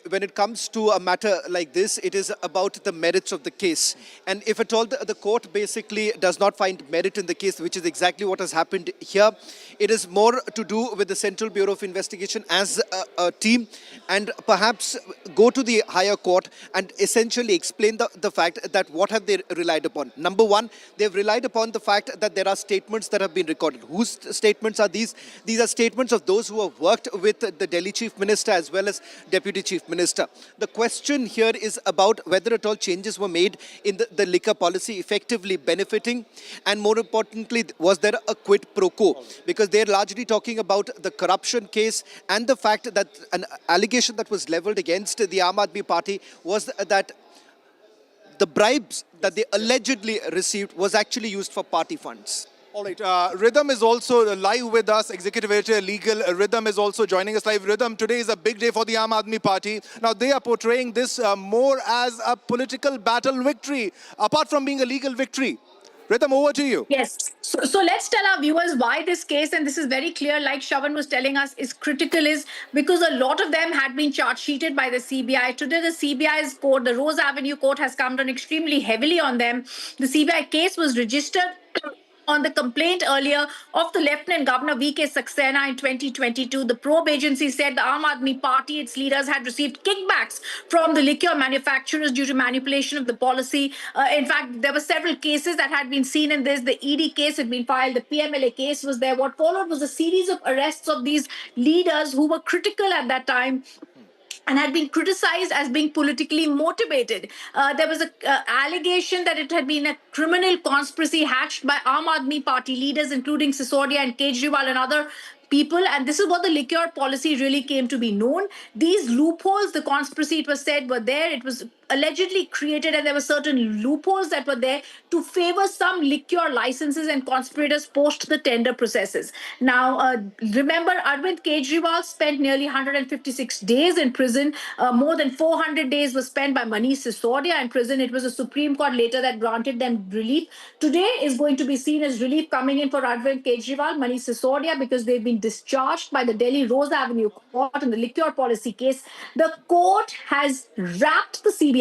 when it comes to a matter like this, it is about the merits of the case. And if at all the court basically does not find merit in the case, which is exactly what has happened here, it is more to do with the Central Bureau of Investigation as a team, and perhaps go to the higher court and essentially explain the fact that what have they relied upon. Number one, they've relied upon the fact that there are statements that have been recorded. Whose statements are these? These are statements of those who have worked with the Delhi Chief Minister as well as Deputy Chief Minister. The question here is about whether at all changes were made in the liquor policy effectively benefiting, and more importantly, was there a quid pro quo? Because they're largely talking about the corruption case, and the fact that an allegation that was leveled against the Adani Party was that the bribes that they allegedly received was actually used for party funds. All right, Rhythm is also live with us, Executive Editor Legal. Rhythm is also joining us live. Rhythm, today is a big day for the Adani Party. Now, they are portraying this more as a political battle victory, apart from being a legal victory. Rhythm, over to you. Yes. So let's tell our viewers why this case, and this is very clear, like Shravan was telling us, is critical, is because a lot of them had been charge sheeted by the CBI. Today, the CBI's court, the Rose Avenue court, has come down extremely heavily on them. The CBI case was registered on the complaint earlier of the Lieutenant Governor V.K. Saxena in 2022. The probe agency said the Adani Party, its leaders, had received kickbacks from the liquor manufacturers due to manipulation of the policy. In fact, there were several cases that had been seen in this. The ED case had been filed. The PMLA case was there. What followed was a series of arrests of these leaders who were critical at that time and had been criticized as being politically motivated. There was an allegation that it had been a criminal conspiracy hatched by Adani Party leaders, including Sisodia and Kejriwal and other people, and this is what the liquor policy really came to be known. These loopholes, the conspiracy, it was said, were there. It was allegedly created, and there were certain loopholes that were there to favor some liquor licenses and conspirators post the tender processes. Now, remember, Arvind Kejriwal spent nearly 156 days in prison. More than 400 days was spent by Manish Sisodia in prison. It was the Supreme Court later that granted them relief. Today is going to be seen as relief coming in for Arvind Kejriwal, Manish Sisodia, because they've been discharged by the Delhi Rose Avenue Court in the liquor policy case. The court has wrapped the CBI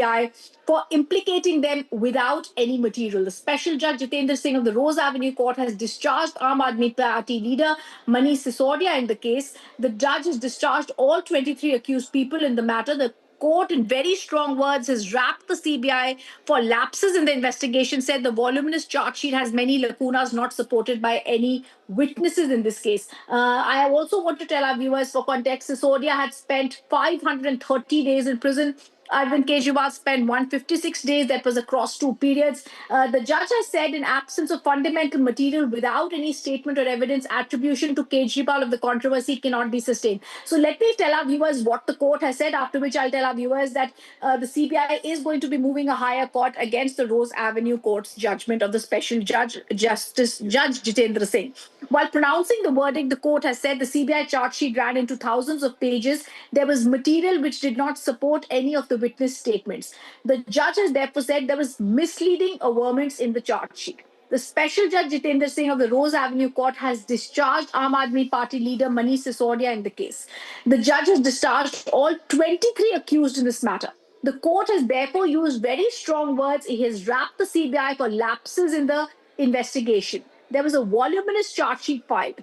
for implicating them without any material. The Special Judge Jitendra Singh of the Rose Avenue Court has discharged Aam Aadmi Party leader Manish Sisodia in the case. The judge has discharged all 23 accused people in the matter. The court, in very strong words, has wrapped the CBI for lapses in the investigation, said the voluminous charge sheet has many lacunas not supported by any witnesses in this case. I also want to tell our viewers, for context, Sisodia had spent 530 days in prison. Arvind Kejriwal spent 156 days. That was across 2 periods. The judge has said, in absence of fundamental material, without any statement or evidence, attribution to Kejriwal of the controversy cannot be sustained. So let me tell our viewers what the court has said, after which I'll tell our viewers that the CBI is going to be moving a higher court against the Rose Avenue Court's judgment of the special judge, Judge Jitendra Singh. While pronouncing the verdict, the court has said the CBI charge sheet ran into thousands of pages. There was material which did not support any of the witness statements. The judge has therefore said there was misleading averments in the charge sheet. The special judge Jitendra Singh of the Rose Avenue Court has discharged Aam Aadmi Party leader Manish Sisodia in the case. The judge has discharged all 23 accused in this matter. The court has therefore used very strong words. He has rapped the CBI for lapses in the investigation. There was a voluminous charge sheet filed.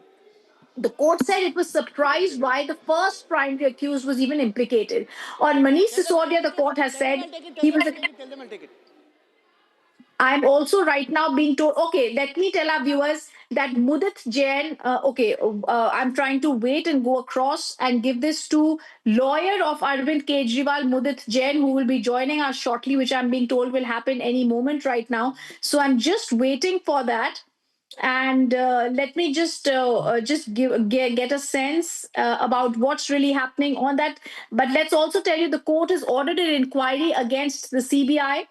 The court said it was surprised why the first primary accused was even implicated. On Manish Sisodia, the court has said he was I'm also right now being told, okay, let me tell our viewers that Mudit Jain, I'm trying to wait and go across and give this to lawyer of Arvind Kejriwal, Mudit Jain, who will be joining us shortly, which I'm being told will happen any moment right now. So I'm just waiting for that. And let me just get a sense about what's really happening on that. But let's also tell you the court has ordered an inquiry against the CBI.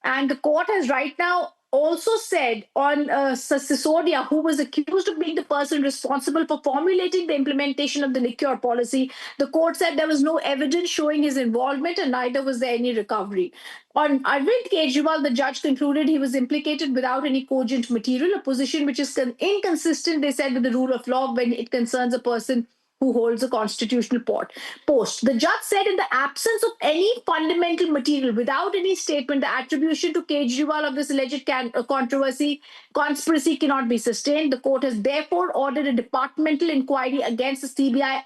And the court has right now also said on Sisodia, who was accused of being the person responsible for formulating the implementation of the liquor policy, the court said there was no evidence showing his involvement and neither was there any recovery. On Arvind Kejriwal, the judge concluded he was implicated without any cogent material, a position which is inconsistent, they said, with the rule of law when it concerns a person who holds a constitutional post. The judge said, in the absence of any fundamental material, without any statement, the attribution to Kejriwal of this alleged conspiracy cannot be sustained. The court has therefore ordered a departmental inquiry against the CBI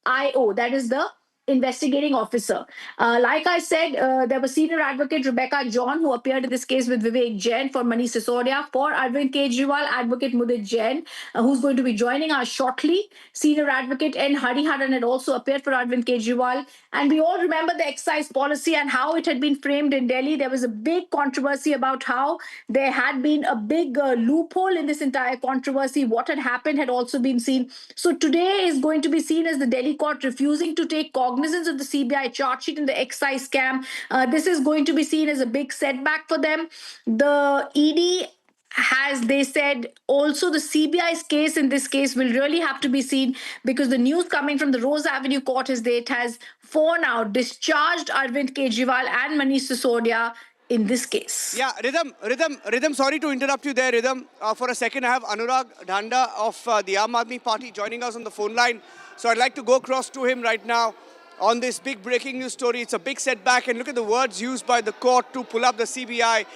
IO, that is the investigating officer. Like I said, there was senior advocate Rebecca John, who appeared in this case with Vivek Jain for Manish Sisodia. For Arvind Kejriwal, advocate Mudit Jain, who's going to be joining us shortly. Senior advocate N. Hariharan had also appeared for Arvind Kejriwal. And we all remember the excise policy and how it had been framed in Delhi. There was a big controversy about how there had been a big loophole in this entire controversy. What had happened had also been seen. So today is going to be seen as the Delhi court refusing to take cognizance of the CBI charge sheet in the excise scam. This is going to be seen as a big setback for them. The ED has, they said, also the CBI's case in this case will really have to be seen, because the news coming from the Rose Avenue court is that it has for now discharged Arvind Kejriwal and Manish Sisodia in this case. Yeah, Rhythm, sorry to interrupt you there, Rhythm. For a second, I have Anurag Dhanda of the Aam Aadmi Party joining us on the phone line. So I'd like to go across to him right now on this big breaking news story. It's a big setback, and look at the words used by the court to pull up the CBI.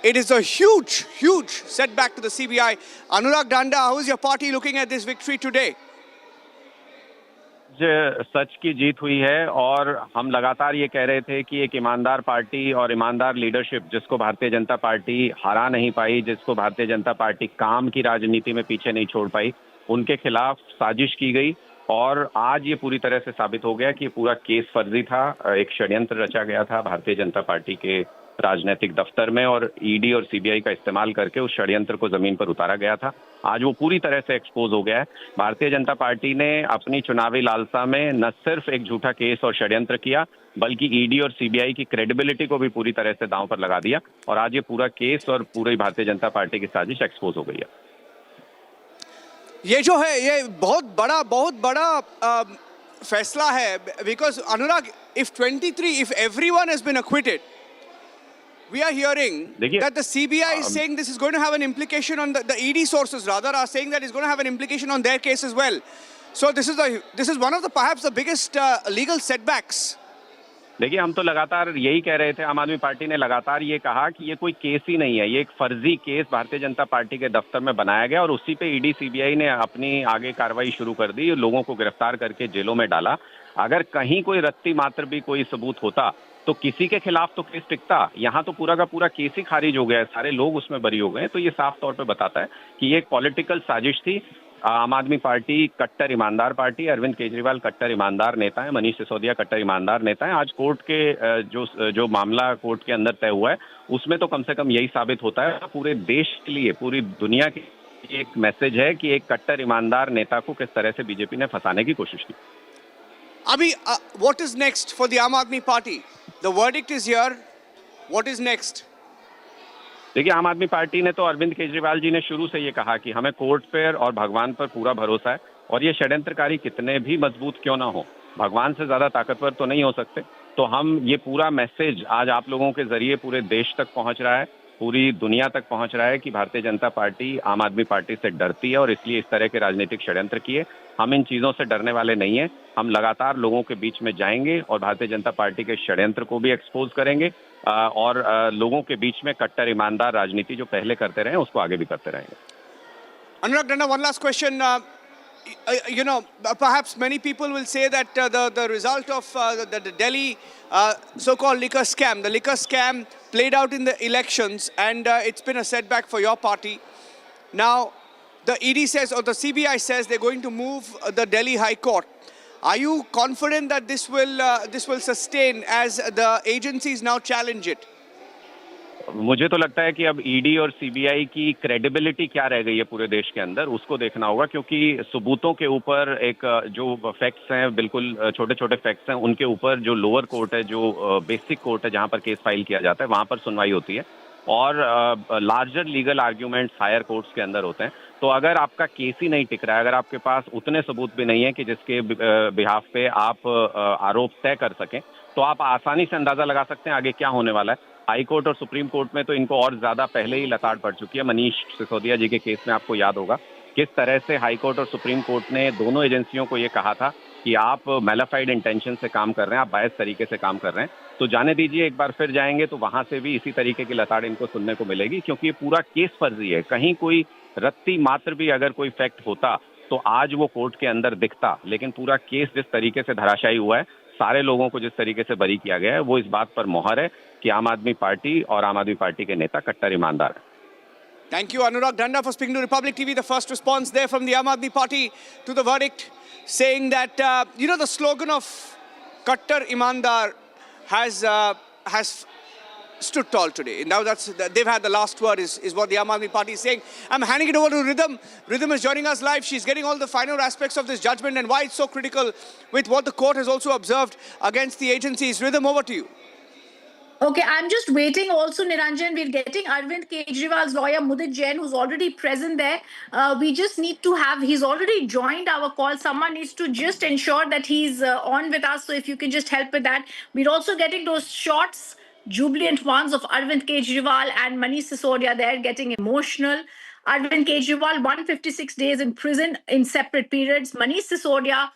It is a huge, huge setback to the CBI. Anurag Dhanda, how is your party looking at this victory today? सच की जीत हुई है, और हम लगातार ये कह रहे थे कि एक ईमानदार पार्टी और ईमानदार लीडरशिप जिसको भारतीय जनता पार्टी हरा नहीं पाई, जिसको भारतीय जनता पार्टी काम की राजनीति में पीछे नहीं छोड़ पाई, उनके खिलाफ साजिश की गई। और आज ये पूरी तरह से साबित हो गया कि पूरा केस फर्जी था, एक षड्यंत्र रचा गया था भारतीय जनता पार्टी के राजनीतिक दफ्तर में, और ईडी और सीबीआई का इस्तेमाल करके उस षड्यंत्र को जमीन पर उतारा गया था। आज वो पूरी तरह से एक्सपोज हो गया है। भारतीय जनता पार्टी ने अपनी चुनावी लालसा में न सिर्फ एक झूठा केस और षड्यंत्र किया, बल्कि ईडी और सीबीआई की क्रेडिबिलिटी को भी पूरी तरह से दांव पर लगा दिया, और आज ये पूरा केस और पूरी भारतीय जनता पार्टी की साजिश एक्सपोज हो गई है। ये जो है, ये बहुत बड़ा फैसला है, because Anurag, if everyone has been acquitted, we are hearing that the CBI is saying this is going to have an implication on the ED sources rather are saying that it's going to have an implication on their case as well. So this is one of the perhaps the biggest legal setbacks. देखिए, हम तो लगातार यही कह रहे थे, आम आदमी पार्टी ने लगातार ये कहा कि ये कोई केस ही नहीं है, ये एक फर्जी केस भारतीय जनता पार्टी के दफ्तर में बनाया गया, और उसी पे ईडी सीबीआई ने अपनी आगे कार्रवाई शुरू कर दी, लोगों को गिरफ्तार करके जेलों में डाला। अगर कहीं कोई रत्ती मात्र भी कोई सबूत होता तो किसी के खिलाफ तो केस टिकता। यहाँ तो पूरा का पूरा केस ही खारिज हो गया है, सारे लोग उसमें बरी हो गए। तो ये साफ तौर पे बताता है कि ये एक पॉलिटिकल साजिश थी। आम आदमी पार्टी कट्टर ईमानदार पार्टी, अरविंद केजरीवाल कट्टर ईमानदार नेता है, मनीष सिसोदिया कट्टर ईमानदार नेता है। आज कोर्ट के जो मामला कोर्ट के अंदर तय हुआ है उसमें तो कम से कम यही साबित होता है पूरे देश के लिए, पूरी दुनिया के लिए एक मैसेज है कि एक कट्टर ईमानदार नेता को किस तरह से बीजेपी ने फंसाने की कोशिश की। अभी what is next for the Aam Aadmi Party? The verdict is here. What is next? देखिए, आम आदमी पार्टी ने तो अरविंद केजरीवाल जी ने शुरू से ये कहा कि हमें कोर्ट पर और भगवान पर पूरा भरोसा है और ये षड्यंत्रकारी कितने भी मजबूत क्यों ना हो, भगवान से ज्यादा ताकतवर तो नहीं हो सकते। तो हम ये पूरा मैसेज आज आप लोगों के जरिए पूरे देश तक पहुंच रहा है, पूरी दुनिया तक पहुंच रहा है कि भारतीय जनता पार्टी आम आदमी पार्टी से डरती है और इसलिए इस तरह के राजनीतिक षड्यंत्र किए। हम इन चीजों से डरने वाले नहीं हैं। हम लगातार लोगों के बीच में जाएंगे और भारतीय जनता पार्टी के षड्यंत्र को भी एक्सपोज करेंगे और लोगों के बीच में कट्टर ईमानदार राजनीति जो पहले करते रहे उसको आगे भी करते रहेंगे। Anurag Danda, one last question. You know, perhaps many people will say that the result of the Delhi so-called liquor scam, the liquor scam played out in the elections, and it's been a setback for your party. Now, the ED says, or the CBI says, they're going to move the Delhi High Court. Are you confident that this will sustain as the agencies now challenge it? मुझे तो लगता है कि अब ED और CBI की credibility क्या रह गई है पूरे देश के अंदर, उसको देखना होगा, क्योंकि सबूतों के ऊपर एक जो फैक्ट्स हैं, बिल्कुल छोटे छोटे फैक्ट्स हैं, उनके ऊपर जो लोअर कोर्ट है, जो बेसिक कोर्ट है जहां पर केस फाइल किया जाता है, वहां पर सुनवाई होती है और larger legal arguments higher courts के अंदर होते हैं। तो अगर आपका केस ही नहीं टिक रहा है, अगर आपके पास उतने सबूत भी नहीं है कि जिसके बिहाफ पे आप आरोप तय कर सकें, तो आप आसानी से अंदाजा लगा सकते हैं आगे क्या होने वाला है। हाई कोर्ट और सुप्रीम कोर्ट में तो इनको और ज्यादा पहले ही लताड़ पड़ चुकी है। मनीष सिसोदिया जी के केस में आपको याद होगा किस तरह से हाई कोर्ट और सुप्रीम कोर्ट ने दोनों एजेंसियों को ये कहा था कि आप मैलिफाइड इंटेंशन से काम कर रहे हैं, आप बायस तरीके से काम कर रहे हैं। तो जाने दीजिए, एक बार फिर जाएंगे तो वहां से भी इसी तरीके की लताड़ इनको सुनने को मिलेगी, क्योंकि ये पूरा केस फर्जी है। कहीं कोई रत्ती मात्र भी अगर कोई फैक्ट होता तो आज वो कोर्ट के अंदर दिखता, लेकिन पूरा केस जिस तरीके से धराशायी हुआ है, सारे लोगों को जिस तरीके से बरी किया गया है, वो इस बात पर मोहर है कि आम आदमी पार्टी और आम आदमी पार्टी के नेता कट्टर ईमानदार है। Thank you, Anurag Danda, for speaking to Republic TV. The first response there from the Aam Aadmi Party to the verdict, saying that, you know, the slogan of Kattar Imandar has stood tall today. Now they've had the last word is what the Aam Aadmi Party is saying. I'm handing it over to Rhythm. Rhythm is joining us live. She's getting all the finer aspects of this judgment and why it's so critical with what the court has also observed against the agencies. Rhythm, over to you. Okay, I'm just waiting also, Niranjan. We're getting Arvind Kejriwal's lawyer, Mudit Jain, who's already present there. We just need to he's already joined our call. Someone needs to just ensure that he's on with us. So if you can just help with that. We're also getting those shots, jubilant ones of Arvind Kejriwal and Manish Sisodia there getting emotional. Arvind Kejriwal, 156 days in prison in separate periods. Manish Sisodia,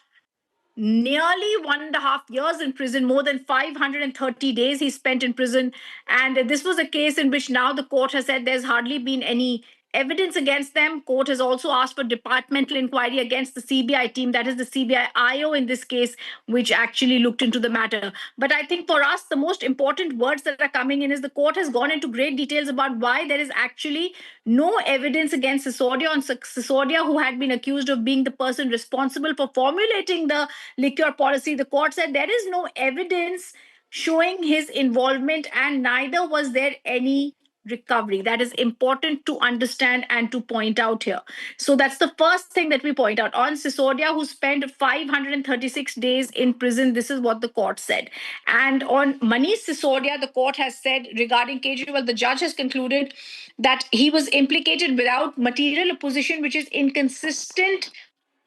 nearly 1.5 years in prison, more than 530 days he spent in prison. And this was a case in which now the court has said there's hardly been any evidence against them. Court has also asked for departmental inquiry against the CBI team, that is the CBI IO in this case, which actually looked into the matter. But I think for us, the most important words that are coming in is the court has gone into great details about why there is actually no evidence against Sisodia, who had been accused of being the person responsible for formulating the liquor policy. The court said there is no evidence showing his involvement, and neither was there any recovery. That is important to understand and to point out here. So that's the first thing that we point out. On Sisodia, who spent 536 days in prison, this is what the court said. And on Manish Sisodia, the court has said regarding Kejriwal, the judge has concluded that he was implicated without material opposition, which is inconsistent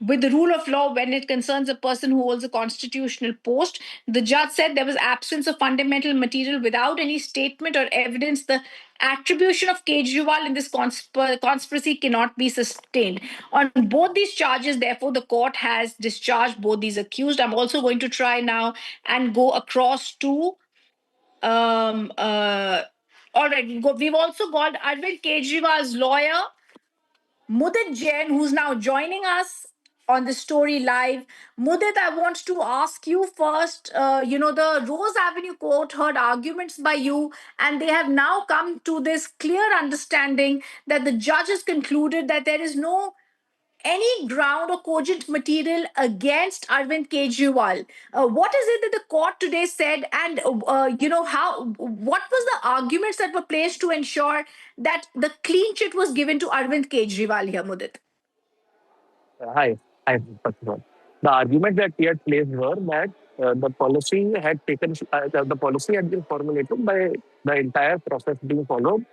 with the rule of law when it concerns a person who holds a constitutional post. The judge said there was absence of fundamental material without any statement or evidence. The attribution of Kejriwal in this conspiracy cannot be sustained. On both these charges, therefore, the court has discharged both these accused. I'm also going to try now and go across to all right, we've also got Arvind Kejriwal's lawyer, Mudit Jain, who's now joining us on the story live. Mudit, I want to ask you first, the Rose Avenue court heard arguments by you, and they have now come to this clear understanding that the judge has concluded that there is no any ground or cogent material against Arvind Kejriwal. What is it that the court today said, and what was the arguments that were placed to ensure that the clean chit was given to Arvind Kejriwal here, Mudit? Hi, first of all. The argument that he had placed were that the policy had been formulated by the entire process being followed,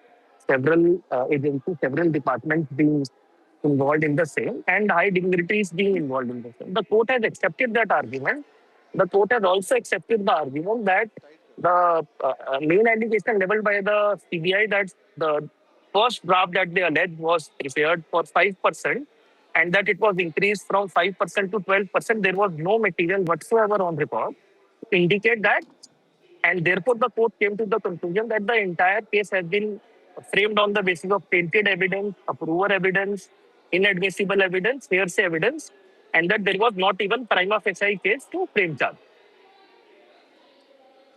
several agencies, several departments being involved in the same, and high dignitaries being involved in the same. The court has accepted that argument. The court has also accepted the argument that the main allegation leveled by the CBI, that the first draft that they alleged was prepared for 5%, and that it was increased from 5% to 12%. There was no material whatsoever on record to indicate that. And therefore, the court came to the conclusion that the entire case has been framed on the basis of tainted evidence, approver evidence, inadmissible evidence, hearsay evidence, and that there was not even prima facie case to frame charge.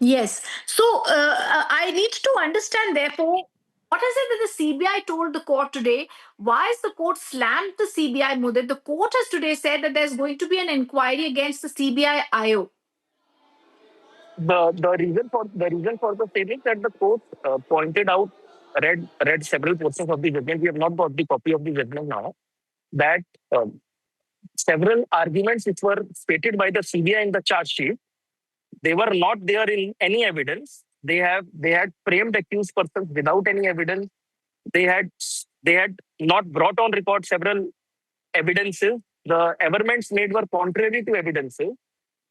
Yes. So I need to understand, therefore, what is it that the CBI told the court today? Why is the court slammed the CBI, Mudit? The court has today said that there's going to be an inquiry against the CBI IO. The reason for the same is that the court pointed out, read several portions of the judgment. We have not got the copy of the judgment now. That several arguments which were stated by the CBI in the charge sheet, they were not there in any evidence. They had framed accused persons without any evidence. They had not brought on record several evidences. The averments made were contrary to evidences.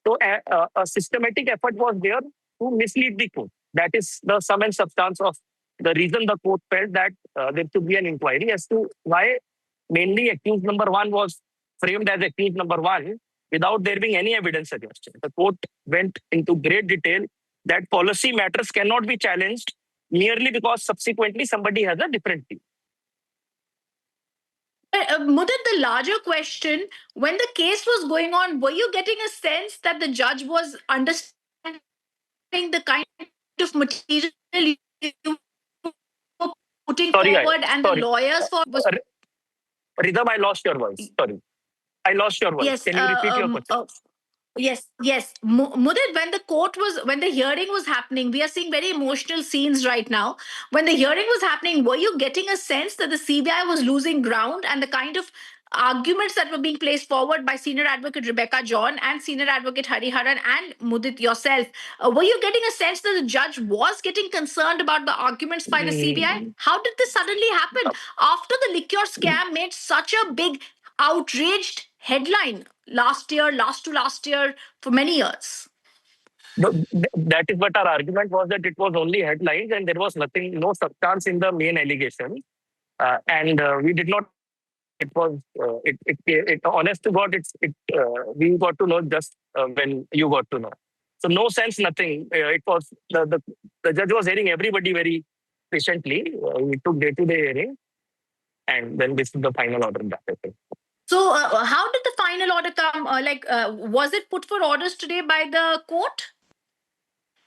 So a systematic effort was there to mislead the court. That is the sum and substance of the reason the court felt that there should be an inquiry as to why mainly accused number one was framed as accused number one without there being any evidence against it. The court went into great detail that policy matters cannot be challenged merely because subsequently somebody has a different view. Mudit, the larger question, when the case was going on, were you getting a sense that the judge was understanding the kind of material you were putting forward and the lawyers for... Rhythm, I lost your voice. Sorry. I lost your voice. Yes, Can you repeat your question? Yes. Mudit, when the hearing was happening, we are seeing very emotional scenes right now. When the hearing was happening, were you getting a sense that the CBI was losing ground and the kind of arguments that were being placed forward by Senior Advocate Rebecca John and Senior Advocate Hariharan and Mudit yourself, were you getting a sense that the judge was getting concerned about the arguments by the CBI? How did this suddenly happen after the liquor scam made such a big outraged headline last to last year for many years? That is what our argument was, that it was only headlines and there was nothing, no substance in the main allegation. And we did not, it was, honest to God, we got to know just when you got to know. So no sense, nothing. It was, the judge was hearing everybody very patiently. We took day-to-day hearing and then this is the final order. So how did the final order come? Was it put for orders today by the court?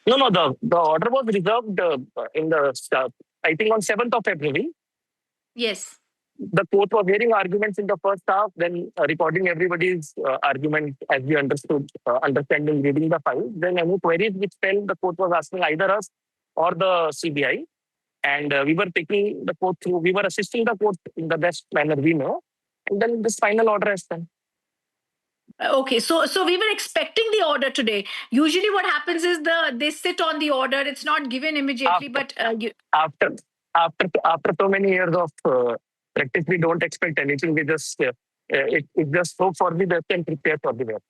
No, the order was reserved in the, I think on 7th of February. Yes. The court was hearing arguments in the first half, then recording everybody's argument as we understanding reading the file. Then any queries which fell, the court was asking either us or the CBI. And we were taking the court through, we were assisting the court in the best manner we know. And then this final order has come. Okay, so we were expecting the order today. Usually what happens is they sit on the order. It's not given immediately, after so many years of practice, we don't expect anything. We just just hope for the best and prepare for the best.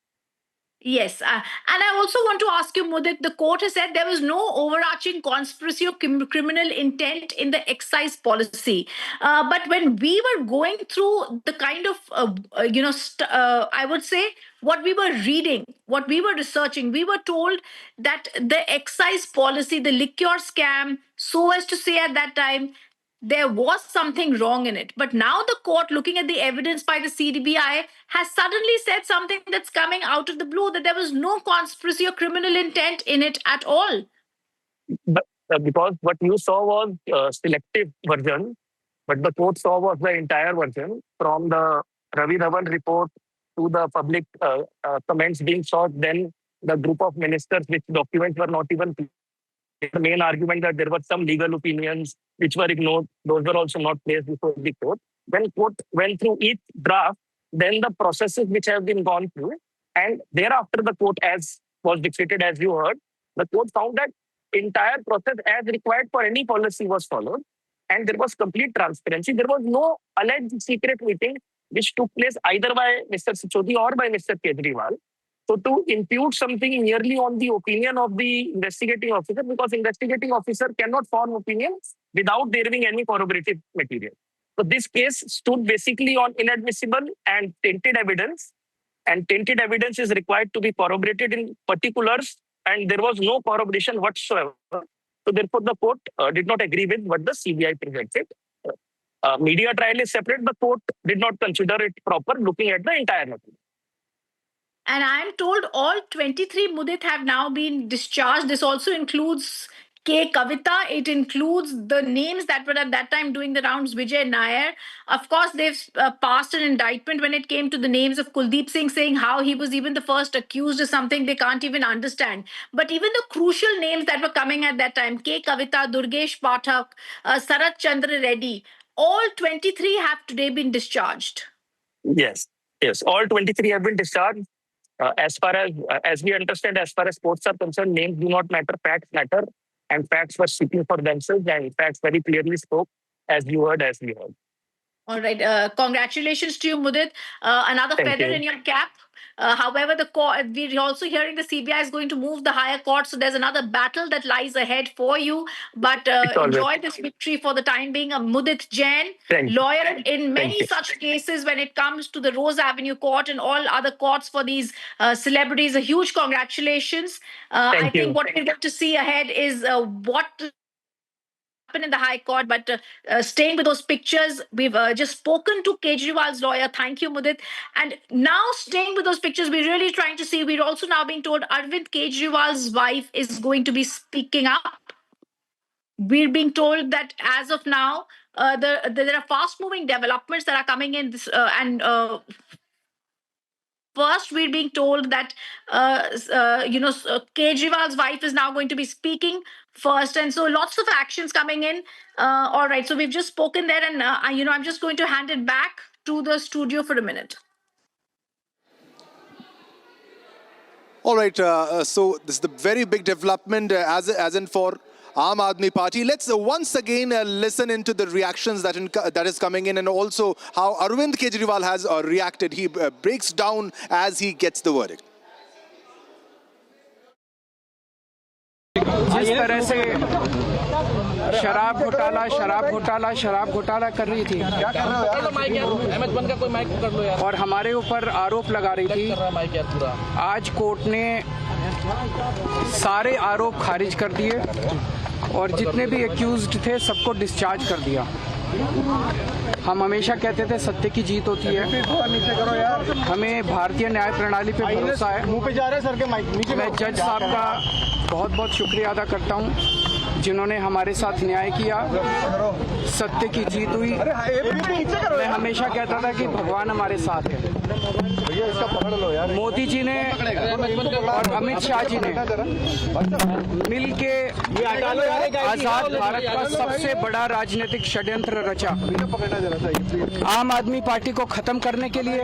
Yes, and I also want to ask you, Mudit, the court has said there was no overarching conspiracy or criminal intent in the excise policy. But when we were going through the kind of, I would say, what we were reading, what we were researching, we were told that the excise policy, the liquor scam, so as to say at that time, there was something wrong in it. But now the court, looking at the evidence by the CBI, has suddenly said something that's coming out of the blue, that there was no conspiracy or criminal intent in it at all. But because what you saw was selective version, but the court saw was the entire version from the Ravi Dhawan report to the public comments being sought, then the group of ministers, which documents were not even the main argument that there were some legal opinions which were ignored. Those were also not placed before the court. When court went through each draft, then the processes which have been gone through, and thereafter the court, as was dictated, as you heard, the court found that entire process as required for any policy was followed, and there was complete transparency. There was no alleged secret meeting which took place either by Mr. Sisodia or by Mr. Kejriwal. So to impute something merely on the opinion of the investigating officer, because investigating officer cannot form opinions without there being any corroborative material. So this case stood basically on inadmissible and tainted evidence, and tainted evidence is required to be corroborated in particulars, and there was no corroboration whatsoever. So therefore the court did not agree with what the CBI presented. Media trial is separate. The court did not consider it proper looking at the entire material. And I'm told all 23 Mudit have now been discharged. This also includes Kavitha. It includes the names that were at that time doing the rounds, Vijay Nair. Of course, they've passed an indictment when it came to the names of Kuldeep Singh, saying how he was even the first accused of something they can't even understand. But even the crucial names that were coming at that time, Kavitha, Durgesh Pathak, Sarat Chandra Reddy, all 23 have today been discharged. Yes, all 23 have been discharged. As far as we understand, as far as courts are concerned, names do not matter, facts matter, and facts were speaking for themselves, and facts very clearly spoke, as you heard, as we heard. All right. Congratulations to you, Mudit. Another feather in your cap. However, the court, we're also hearing the CBI is going to move the higher court, so there's another battle that lies ahead for you. But enjoy this victory for the time being. Mudit Jain, lawyer in many such cases when it comes to the Rose Avenue Court and all other courts for these celebrities. A huge congratulations. I think what we're going to see ahead is what in the High Court, but staying with those pictures, we've just spoken to Kejriwal's lawyer. Thank you, Mudit. And now staying with those pictures, we're really trying to see, we're also now being told Arvind Kejriwal's wife is going to be speaking up. We're being told that as of now, there are fast-moving developments that are coming in this, first, we're being told that, Kejriwal's wife is now going to be speaking first. And so lots of actions coming in. All right. So we've just spoken there. And, I'm just going to hand it back to the studio for a minute. All right. So this is the very big development as in for Aam Aadmi Party. Let's once again listen into the reactions that is coming in, and also how Arvind Kejriwal has reacted. He breaks down as he gets the verdict. जिस तरह से शराब घोटाला कर रही थी और हमारे ऊपर आरोप लगा रही थी, आज कोर्ट ने सारे आरोप खारिज कर दिए और जितने भी एक्यूज्ड थे सबको डिस्चार्ज कर दिया। हम हमेशा कहते थे सत्य की जीत होती है, हमें भारतीय न्याय प्रणाली पे भरोसा है। मैं जज साहब का बहुत बहुत शुक्रिया अदा करता हूं जिन्होंने हमारे साथ न्याय किया, सत्य की जीत हुई। मैं हमेशा कहता था कि भगवान हमारे साथ है। मोदी जी ने और अमित शाह जी ने मिल के आजाद भारत का सबसे बड़ा राजनीतिक षड्यंत्र रचा। आम आदमी पार्टी को खत्म करने के लिए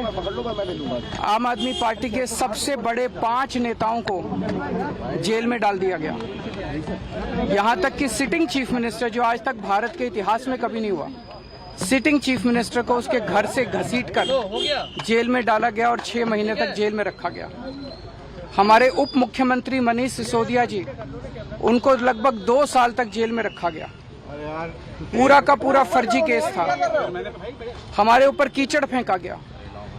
आम आदमी पार्टी के सबसे बड़े 5 नेताओं को जेल में डाल दिया गया। यहाँ तक कि सिटिंग चीफ मिनिस्टर, जो आज तक भारत के इतिहास में कभी नहीं हुआ, सिटिंग चीफ मिनिस्टर को उसके घर से घसीटकर जेल में डाला गया और 6 महीने तक जेल में रखा गया। हमारे उप मुख्यमंत्री मनीष सिसोदिया जी, उनको लगभग 2 साल तक जेल में रखा गया। पूरा का पूरा फर्जी केस था। हमारे ऊपर कीचड़ फेंका गया।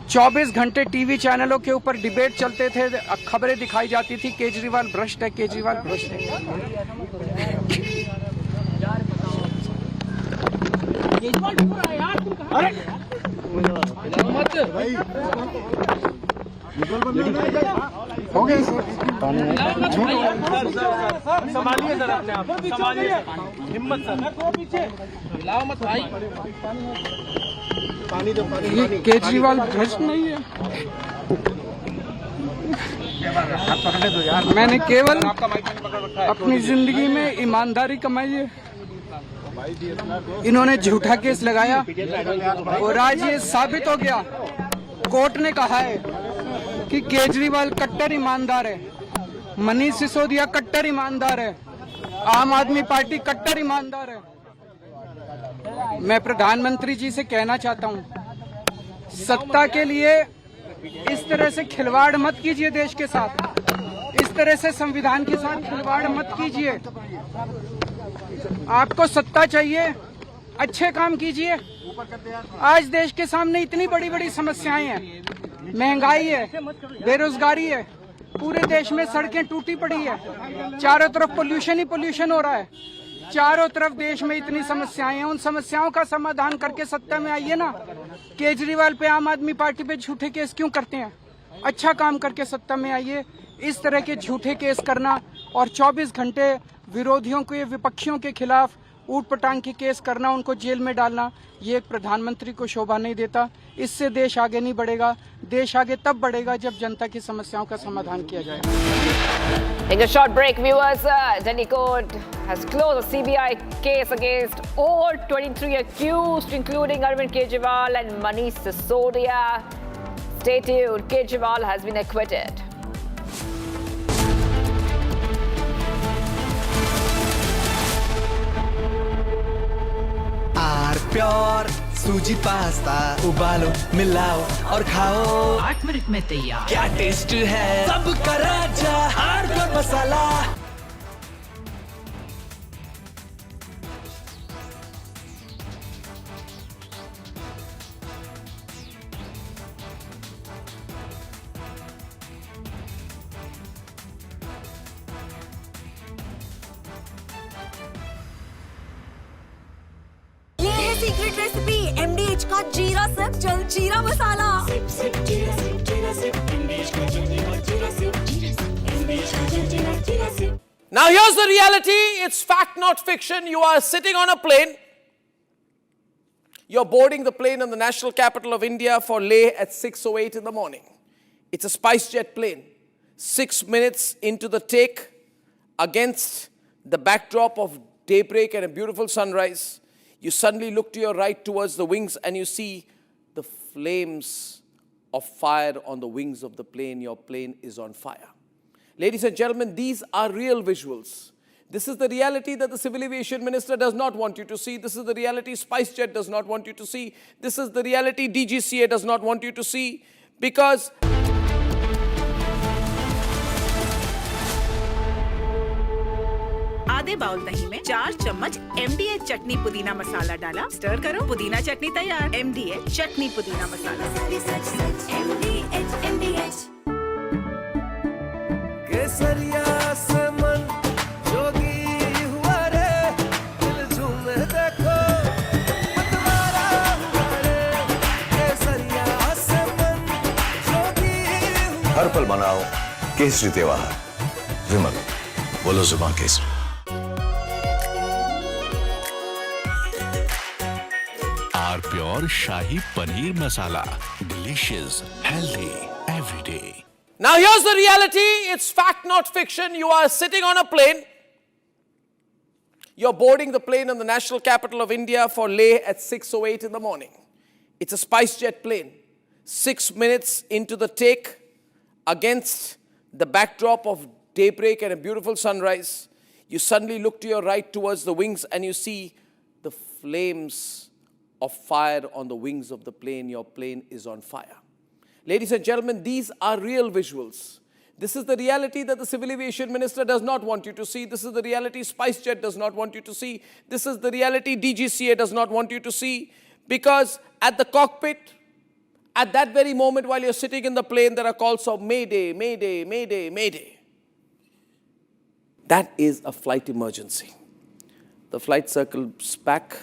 24 घंटे टीवी चैनलों के ऊपर डिबेट चलते थे, खबरें दिखाई जाती थी केजरीवाल भ्रष्ट है, केजरीवाल भ्रष्ट है। संभालिए सर अपने आप, संभालिए, हिम्मत सर, हिलाओ मत भाई। ये केजरीवाल भ्रष्ट नहीं है। मैंने केवल अपनी जिंदगी में ईमानदारी कमाई है। इन्होंने झूठा केस लगाया और आज ये साबित हो गया। कोर्ट ने कहा है कि केजरीवाल कट्टर ईमानदार है, मनीष सिसोदिया कट्टर ईमानदार है, आम आदमी पार्टी कट्टर ईमानदार है। मैं प्रधानमंत्री जी से कहना चाहता हूं, सत्ता के लिए इस तरह से खिलवाड़ मत कीजिए देश के साथ, इस तरह से संविधान के साथ खिलवाड़ मत कीजिए। आपको सत्ता चाहिए, अच्छे काम कीजिए। आज देश के सामने इतनी बड़ी बड़ी समस्याएं हैं, महंगाई है, बेरोजगारी है, पूरे देश में सड़कें टूटी पड़ी है, चारों तरफ पोल्यूशन ही पोल्यूशन हो रहा है, चारों तरफ देश में इतनी समस्याएं हैं। उन समस्याओं का समाधान करके सत्ता में आइए ना। केजरीवाल पे, आम आदमी पार्टी पे झूठे केस क्यों करते हैं? अच्छा काम करके सत्ता में आइए। इस तरह के झूठे केस करना और 24 घंटे विरोधियों के, विपक्षियों के खिलाफ ऊट पटांग के केस करना, उनको जेल में डालना, ये एक प्रधानमंत्री को शोभा नहीं देता। इससे देश आगे नहीं बढ़ेगा। देश आगे तब बढ़ेगा जब जनता की समस्याओं का समाधान किया जाएगा। In a short break, viewers, Delhi court has closed a CBI case against all 23 accused, including Arvind Kejriwal and Manish Sisodia. Stay tuned. Kejriwal has been acquitted. Pure suji pasta उबालो, मिलाओ और खाओ, 8 मिनट में तैयार। क्या टेस्ट है, सबका राजा हार्डकोर मसाला। सीक्रेट रेसिपी MDH का जीरा सिप जल जीरा मसाला। Now here's the reality. It's fact, not fiction. You are sitting on a plane. You're boarding the plane in the national capital of India for Leh at 6:08 in the morning. It's a SpiceJet plane. 6 minutes into the take, against the backdrop of daybreak and a beautiful sunrise, you suddenly look to your right towards the wings and you see the flames of fire on the wings of the plane. Your plane is on fire. Ladies and gentlemen, these are real visuals. This is the reality that the Civil Aviation Minister does not want you to see. This is the reality SpiceJet does not want you to see. This is the reality DGCA does not want you to see, because आधे bowl दही में 4 चम्मच MDH चटनी पुदीना मसाला डाला, stir करो, पुदीना चटनी तैयार। MDH चटनी पुदीना मसाला। MDH। केसरिया से मन जोगी हुआ रे, दिल झूमे देखो मतवारा हुआ रे। केसरिया से मन जोगी हुआ। हर पल मनाओ केसरी त्योहार। विमल, बोलो जुबान Kesari. Pure shahi paneer masala, delicious, healthy, every day. Now here's the reality. It's fact, not fiction. You are sitting on a plane. You're boarding the plane in the national capital of India for Leh at 6:08 in the morning. It's a SpiceJet plane. 6 minutes into the take, against the backdrop of daybreak and a beautiful sunrise, you suddenly look to your right towards the wings and you see the flames of fire on the wings of the plane. Your plane is on fire. Ladies and gentlemen, these are real visuals. This is the reality that the Civil Aviation Minister does not want you to see. This is the reality SpiceJet does not want you to see. This is the reality DGCA does not want you to see, because at the cockpit, at that very moment while you're sitting in the plane, there are calls of Mayday, Mayday, Mayday, Mayday. That is a flight emergency. The flight circles back.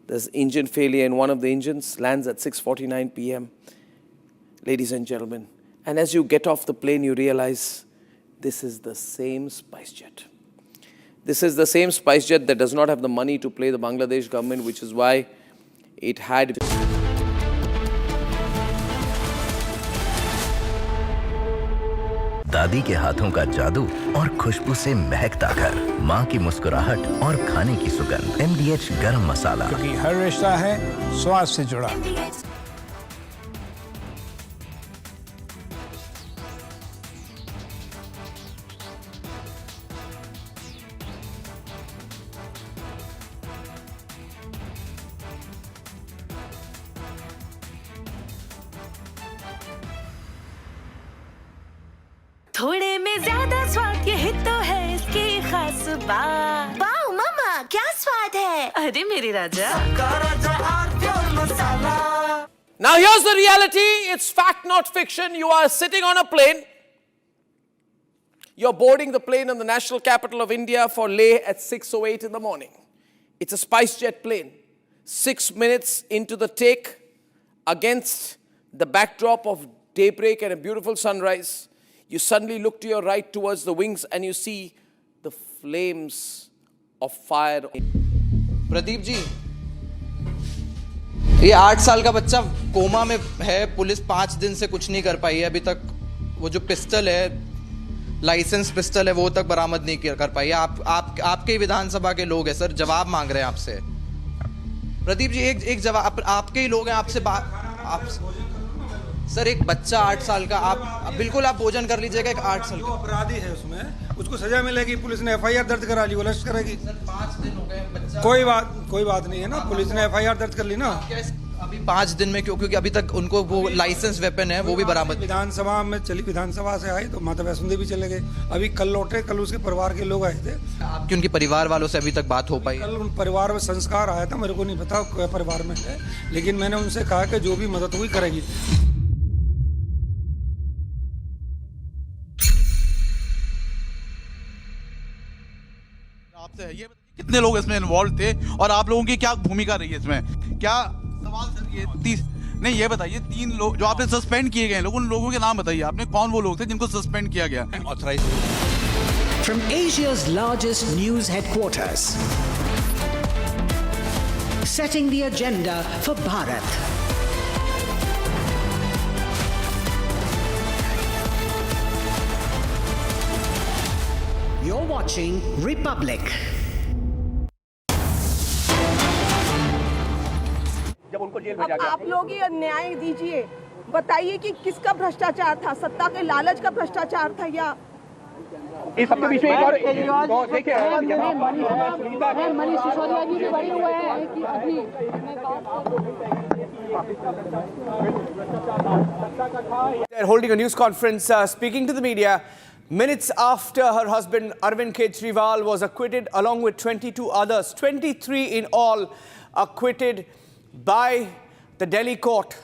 There's engine failure in one of the engines, lands at 6:49 p.m. Ladies and gentlemen, and as you get off the plane, you realize this is the same SpiceJet. This is the same SpiceJet that does not have the money to pay the Bangladesh government, which is why it had दादी के हाथों का जादू और खुशबू से महकता घर, माँ की मुस्कुराहट और खाने की सुगंध। MDH गरम मसाला, क्योंकि हर रिश्ता है स्वाद से जुड़ा। थोड़े में ज्यादा स्वाद, यही तो है इसकी खास बात। वाओ मामा, क्या स्वाद है। अरे मेरे राजा। Now here's the reality. It's fact, not fiction. You are sitting on a plane. You're boarding the plane in the national capital of India for Leh at 6:08 in the morning. It's a SpiceJet plane. 6 minutes into the take, against the backdrop of daybreak and a beautiful sunrise, you suddenly look to your right towards the wings and you see the flames of fire. Pradeep ji, ये 8 साल का बच्चा coma में है। Police 5 दिन से कुछ नहीं कर पाई है अभी तक। वो जो पिस्टल है, लाइसेंस पिस्टल है, वो तक बरामद नहीं कर पाई है। आपके विधानसभा के लोग हैं सर, जवाब मांग रहे हैं आपसे। प्रदीप जी, एक जवाब, आपके ही लोग हैं, आपसे सर, एक बच्चा 8 साल का, आप बिल्कुल आप भोजन कर लीजिएगा। एक 8 साल का अपराधी है, उसमें उसको सजा मिलेगी। पुलिस ने FIR दर्ज करा ली, वो अरेस्ट करेगी। सर 5 दिन हो गए बच्चा। कोई बात नहीं है ना, पुलिस ने FIR दर्ज कर ली ना। अभी 5 दिन में क्योंकि अभी तक उनको वो लाइसेंस वेपन है वो भी बरामद। विधानसभा में चली, विधानसभा से आई तो माता वैष्णो देवी चले गए। अभी कल लौटे, कल उसके परिवार के लोग आए थे। आपकी उनके परिवार वालों से अभी तक बात हो पाई? कल उन परिवार में संस्कार आया था, मेरे को नहीं पता क्या परिवार में है, लेकिन मैंने उनसे कहा कि जो भी मदद हुई करेगी। आपसे ये कितने लोग इसमें इन्वॉल्व थे और आप लोगों की क्या भूमिका रही है इसमें? क्या सवाल सर ये बताइए, 3 लोग जो आपने सस्पेंड किए गए लोग, उन लोगों के नाम बताइए आपने, कौन वो लोग थे जिनको सस्पेंड किया गया? From Asia's largest news headquarters, setting the agenda for Bharat. You're watching Republic. जब उनको जेल भेजा गया, आप लोग ही न्याय दीजिए, बताइए कि किसका भ्रष्टाचार था, सत्ता के लालच का भ्रष्टाचार था या इस सबके बीच में एक और देखिए, मनीष सिसोदिया जी भी बड़ी हुए हैं कि अभी They're holding a news conference, speaking to the media minutes after her husband Arvind Kejriwal was acquitted along with 22 others, 23 in all, acquitted by the Delhi court.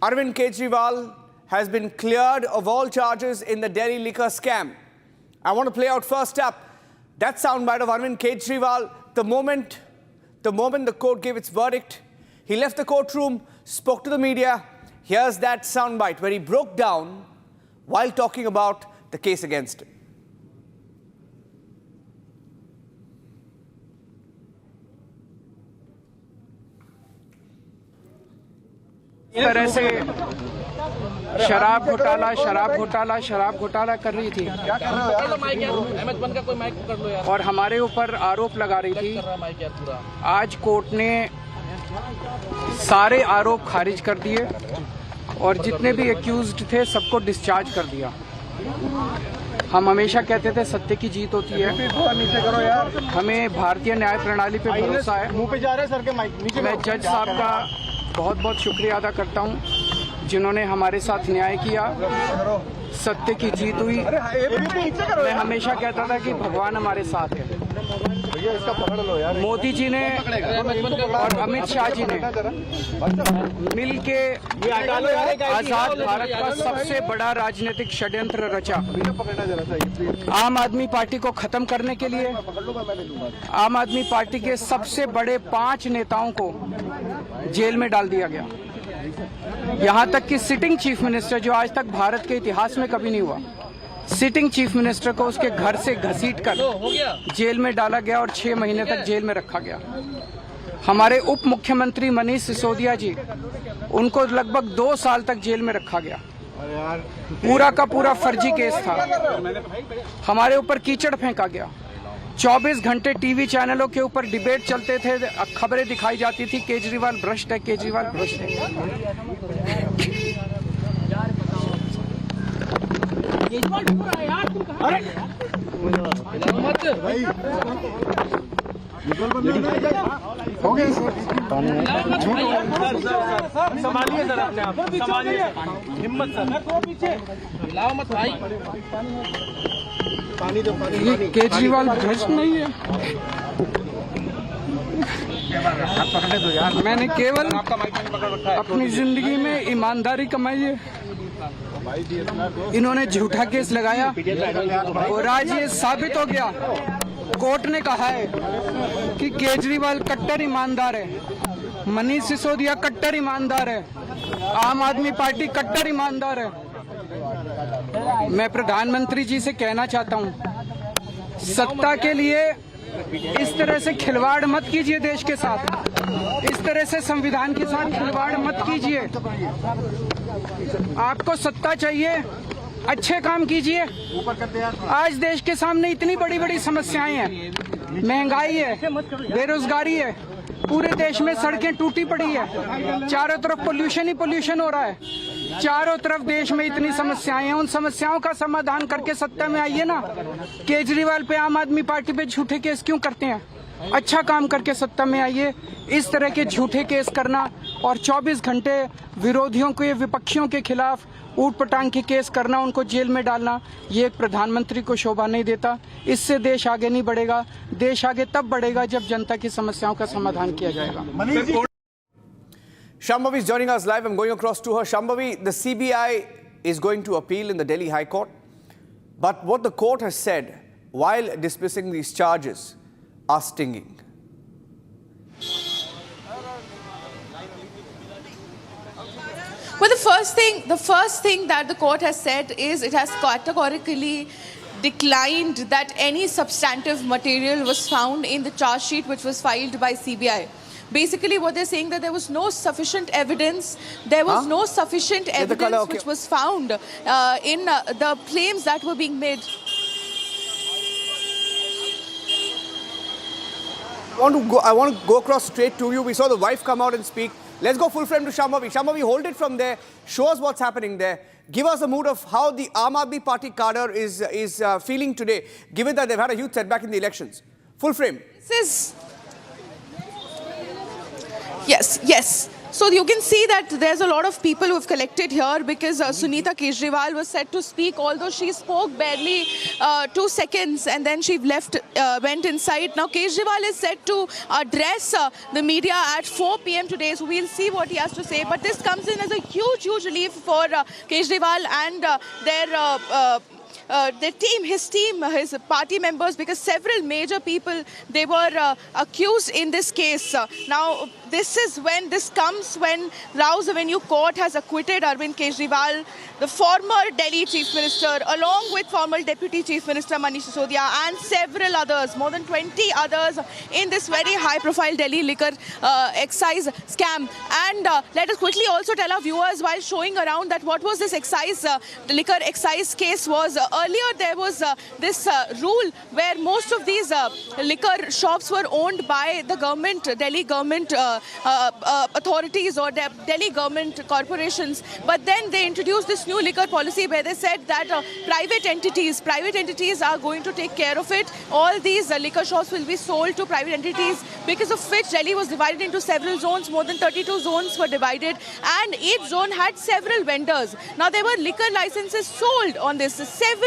Arvind Kejriwal has been cleared of all charges in the Delhi liquor scam. I want to play out first up that soundbite of Arvind Kejriwal. The moment the court gave its verdict, he left the courtroom, spoke to the media. Here's that soundbite where he broke down while talking about the case against him. इस तरह से शराब घोटाला कर रही थी और हमारे ऊपर आरोप लगा रही थी। आज कोर्ट ने सारे आरोप खारिज कर दिए और जितने भी एक्यूज्ड थे सबको डिस्चार्ज कर दिया। हम हमेशा कहते थे सत्य की जीत होती है, हमें भारतीय न्याय प्रणाली पे भरोसा है। मैं जज साहब का बहुत बहुत शुक्रिया अदा करता हूं जिन्होंने हमारे साथ न्याय किया, सत्य की जीत हुई। मैं हमेशा कहता था कि भगवान हमारे साथ है। मोदी जी ने और अमित शाह जी ने मिल के आजाद भारत का सबसे बड़ा राजनीतिक षड्यंत्र रचा। आम आदमी पार्टी को खत्म करने के लिए आम आदमी पार्टी के सबसे बड़े 5 नेताओं को जेल में डाल दिया गया। यहाँ तक कि सिटिंग चीफ मिनिस्टर, जो आज तक भारत के इतिहास में कभी नहीं हुआ, सिटिंग चीफ मिनिस्टर को उसके घर से घसीटकर जेल में डाला गया और 6 महीने तक जेल में रखा गया। हमारे उप मुख्यमंत्री मनीष सिसोदिया जी, उनको लगभग 2 साल तक जेल में रखा गया। पूरा का पूरा फर्जी केस था। हमारे ऊपर कीचड़ फेंका गया। 24 घंटे टीवी चैनलों के ऊपर डिबेट चलते थे, खबरें दिखाई जाती थी केजरीवाल भ्रष्ट है, केजरीवाल भ्रष्ट है। हो गया संभालिए सर, अपने आप संभालिए, हिम्मत सर, हिलाओ मत भाई। पानी दो, ये केजरीवाल भ्रष्ट नहीं है। मैंने केवल अपनी जिंदगी में ईमानदारी कमाई है। इन्होंने झूठा केस लगाया और आज ये साबित हो गया। कोर्ट ने कहा है कि केजरीवाल कट्टर ईमानदार है, मनीष सिसोदिया कट्टर ईमानदार है, आम आदमी पार्टी कट्टर ईमानदार है। मैं प्रधानमंत्री जी से कहना चाहता हूं, सत्ता के लिए इस तरह से खिलवाड़ मत कीजिए देश के साथ, इस तरह से संविधान के साथ खिलवाड़ मत कीजिए। आपको सत्ता चाहिए, अच्छे काम कीजिए। आज देश के सामने इतनी बड़ी बड़ी समस्याएं हैं, महंगाई है, बेरोजगारी है, पूरे देश में सड़कें टूटी पड़ी है, चारों तरफ पोल्यूशन ही पोल्यूशन हो रहा है, चारों तरफ देश में इतनी समस्याएं हैं। उन समस्याओं का समाधान करके सत्ता में आइए ना। केजरीवाल पे, आम आदमी पार्टी पे झूठे केस क्यों करते हैं? अच्छा काम करके सत्ता में आइए। इस तरह के झूठे केस करना और 24 घंटे विरोधियों के, विपक्षियों के खिलाफ ऊट पटांग के केस करना, उनको जेल में डालना, ये एक प्रधानमंत्री को शोभा नहीं देता। इससे देश आगे नहीं बढ़ेगा। देश आगे तब बढ़ेगा जब जनता की समस्याओं का समाधान किया जाएगा। Shambhavi is joining us live. I'm going across to her. Shambhavi, the CBI is going to appeal in the Delhi High Court. But what the court has said while dismissing these charges are stinging. Well, the first thing that the court has said is it has categorically declined that any substantive material was found in the charge sheet which was filed by CBI. Basically, what they're saying that there was no sufficient evidence. There was no sufficient evidence which was found in the claims that were being made. I want to go across straight to you. We saw the wife come out and speak. Let's go full frame to Shambhavi. Shambhavi, hold it from there. Show us what's happening there. Give us a mood of how the Aam Aadmi Party cadre is feeling today, given that they've had a huge setback in the elections. Full frame. This is... Yes. So you can see that there's a lot of people who have collected here because Sunita Kejriwal was set to speak, although she spoke barely 2 seconds and then she went inside. Now Kejriwal is set to address the media at 4 p.m. today, so we'll see what he has to say. But this comes in as a huge relief for Kejriwal and their team, his party members, because several major people, they were accused in this case. Now, this comes when Rao's Avenue Court has acquitted Arvind Kejriwal, the former Delhi Chief Minister, along with former Deputy Chief Minister Manish Sisodia and several others, more than 20 others in this very high-profile Delhi liquor excise scam. And let us quickly also tell our viewers while showing around that what was this liquor excise case was. Earlier there was this rule where most of these liquor shops were owned by the government, Delhi government authorities or Delhi government corporations. But then they introduced this new liquor policy where they said that private entities are going to take care of it. All these liquor shops will be sold to private entities, because of which Delhi was divided into several zones. More than 32 zones were divided and each zone had several vendors. Now there were liquor licenses sold on this. Several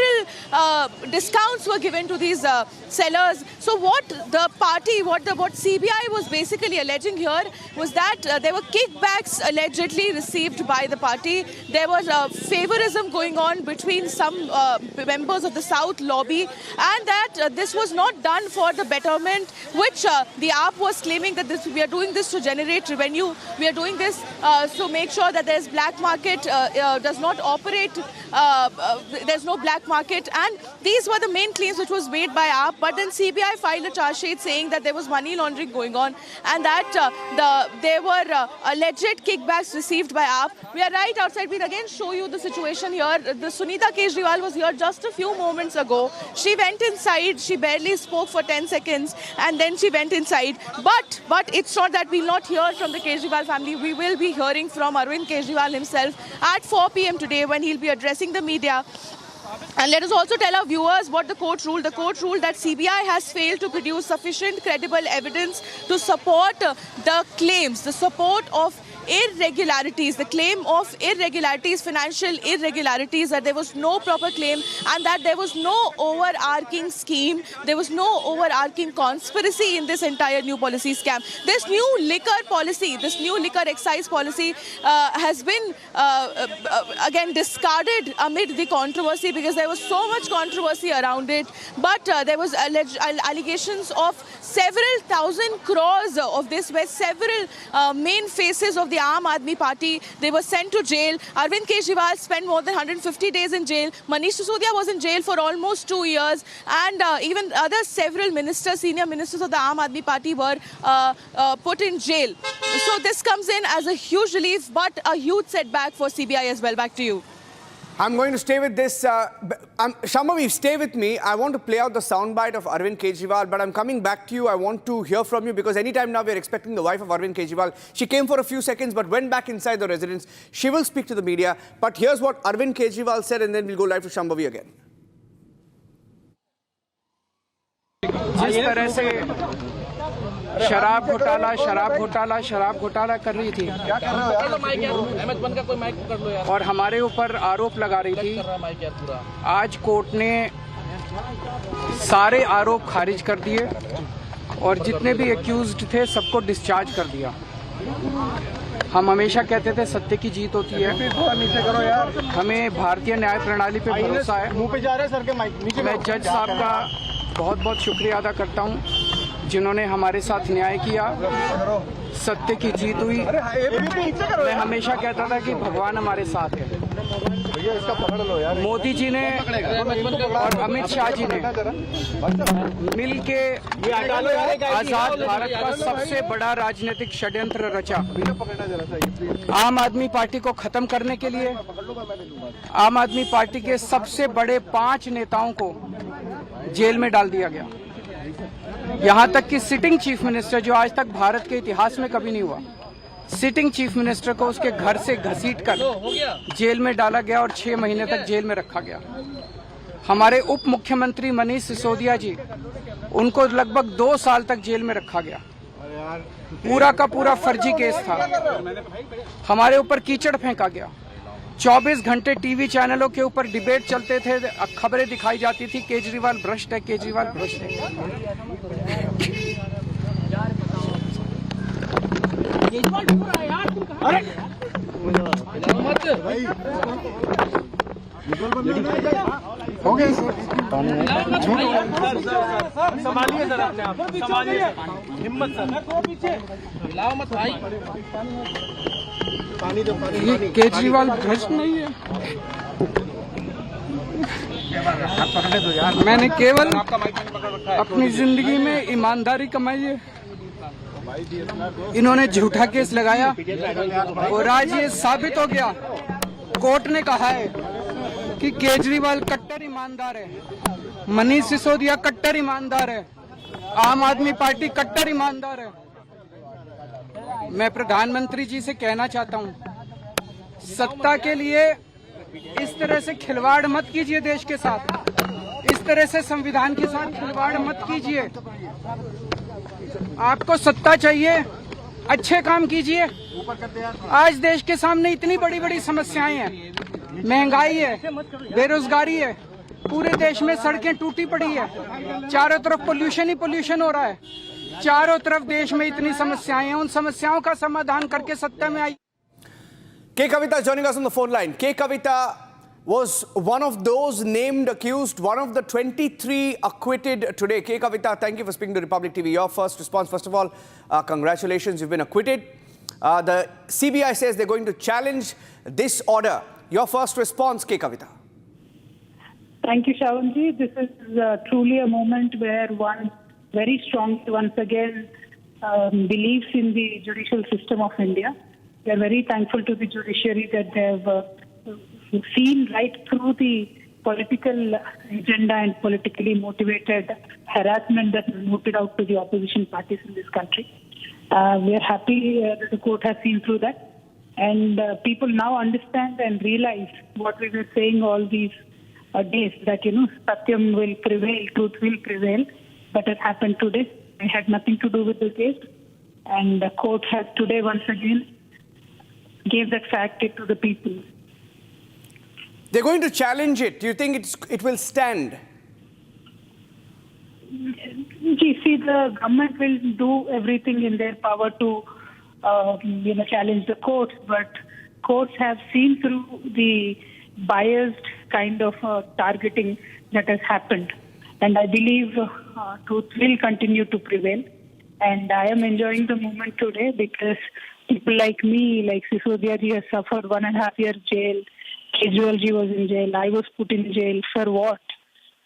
discounts were given to these sellers. So what the party, what CBI was basically alleging here was that there were kickbacks allegedly received by the party. There was favorism going on between some members of the South lobby, and that this was not done for the betterment, which the AAP was claiming that we are doing this to generate revenue. We are doing this to make sure that there's black market does not operate. There's no black market, and these were the main claims which was made by AAP. But then CBI filed a charge sheet saying that there was money laundering going on and that there were alleged kickbacks received by AAP. We are right outside. We'll again show you the situation here. The Sunita Kejriwal was here just a few moments ago. She went inside. She barely spoke for 10 seconds and then she went inside. But it's not that we'll not hear from the Kejriwal family. We will be hearing from Arvind Kejriwal himself at 4 p.m. today when he'll be addressing the media. And let us also tell our viewers what the court ruled. The court ruled that CBI has failed to produce sufficient credible evidence to support the claims, the support of irregularities, the claim of irregularities, financial irregularities, that there was no proper claim and that there was no overarching scheme, there was no overarching conspiracy in this entire new policy scam. This new liquor policy, this new liquor excise policy has been again discarded amid the controversy because there was so much controversy around it. But there was allegations of several thousand crores of this, where several main faces of the Aam Admi Party, they were sent to jail. Arvind Kejriwal spent more than 150 days in jail. Manish Sisodia was in jail for almost 2 years. And even other several ministers, senior ministers of the Aam Admi Party were put in jail. So this comes in as a huge relief, but a huge setback for CBI as well. Back to you. I'm going to stay with this. Shambhavi, stay with me. I want to play out the soundbite of Arvind Kejriwal, but I'm coming back to you. I want to hear from you because anytime now we're expecting the wife of Arvind Kejriwal. She came for a few seconds but went back inside the residence. She will speak to the media. But here's what Arvind Kejriwal said and then we'll go live to Shambhavi again. जिस तरह से शराब घोटाला कर रही थी और हमारे ऊपर आरोप लगा रही थी, आज कोर्ट ने सारे आरोप खारिज कर दिए और जितने भी एक्यूज्ड थे सबको डिस्चार्ज कर दिया। हम हमेशा कहते थे सत्य की जीत होती है, हमें भारतीय न्याय प्रणाली पे भरोसा है। मैं जज साहब का बहुत बहुत शुक्रिया अदा करता हूं जिन्होंने हमारे साथ न्याय किया, सत्य की जीत हुई। मैं हमेशा कहता था कि भगवान हमारे साथ है। मोदी जी ने और अमित शाह जी ने मिल के आजाद भारत का सबसे बड़ा राजनीतिक षड्यंत्र रचा। आम आदमी पार्टी को खत्म करने के लिए आम आदमी पार्टी के सबसे बड़े 5 नेताओं को जेल में डाल दिया गया। यहाँ तक कि सिटिंग चीफ मिनिस्टर, जो आज तक भारत के इतिहास में कभी नहीं हुआ, सिटिंग चीफ मिनिस्टर को उसके घर से घसीटकर जेल में डाला गया और 6 महीने तक जेल में रखा गया। हमारे उप मुख्यमंत्री मनीष सिसोदिया जी, उनको लगभग 2 साल तक जेल में रखा गया। पूरा का पूरा फर्जी केस था। हमारे ऊपर कीचड़ फेंका गया। 24 घंटे टीवी चैनलों के ऊपर डिबेट चलते थे, खबरें दिखाई जाती थी केजरीवाल भ्रष्ट है, केजरीवाल भ्रष्ट है। हो गया सर, संभालिए सर अपने आप, संभालिए हिम्मत सर, हिलाओ मत भाई। पानी दो, ये केजरीवाल भ्रष्ट नहीं है। मैंने केवल अपनी जिंदगी में ईमानदारी कमाई है। इन्होंने झूठा केस लगाया और आज ये साबित हो गया। कोर्ट ने कहा है कि केजरीवाल कट्टर ईमानदार है, मनीष सिसोदिया कट्टर ईमानदार है, आम आदमी पार्टी कट्टर ईमानदार है। मैं प्रधानमंत्री जी से कहना चाहता हूं, सत्ता के लिए इस तरह से खिलवाड़ मत कीजिए देश के साथ, इस तरह से संविधान के साथ खिलवाड़ मत कीजिए। आपको सत्ता चाहिए, अच्छे काम कीजिए। आज देश के सामने इतनी बड़ी बड़ी समस्याएं हैं, महंगाई है, बेरोजगारी है, पूरे देश में सड़कें टूटी पड़ी है, चारों तरफ पोल्यूशन ही पोल्यूशन हो रहा है, चारों तरफ देश में इतनी समस्याएं हैं। उन समस्याओं का समाधान करके सत्ता में आई। K. Kavitha is joining us on the phone line. K. Kavitha was one of those named accused, one of the 23 acquitted today. K. Kavitha, thank you for speaking to Republic TV. Your first response, first of all, congratulations, you've been acquitted. The CBI says they're going to challenge this order. Your first response, K. Kavitha. Thank you, Shavanji. This is truly a moment where one very strongly once again believes in the judicial system of India. We are very thankful to the judiciary that they have seen right through the political agenda and politically motivated harassment that is mooted out to the opposition parties in this country. We are happy that the court has seen through that. And people now understand and realize what we were saying all these days, that, Satyam will prevail, truth will prevail. That has happened today. It had nothing to do with the case. And the court has today once again gave that fact to the people. They're going to challenge it. Do you think it will stand? See, the government will do everything in their power to, challenge the courts. But courts have seen through the biased kind of targeting that has happened. And I believe truth will continue to prevail. And I am enjoying the moment today because people like me, like Sisodia ji has suffered 1.5 years jail. Kejriwal ji was in jail. I was put in jail. For what?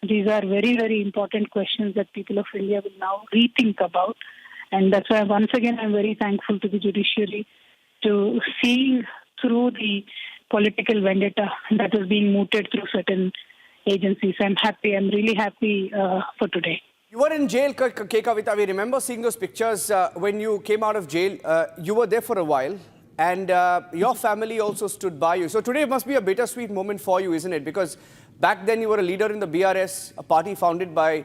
These are very, very important questions that people of India will now rethink about. And that's why once again I'm very thankful to the judiciary to seeing through the political vendetta that is being mooted through certain agencies. I'm happy. I'm really happy for today. You were in jail, Kavitha. We remember seeing those pictures when you came out of jail. You were there for a while, and your family also stood by you. So today must be a bittersweet moment for you, isn't it? Because back then you were a leader in the BRS, a party founded by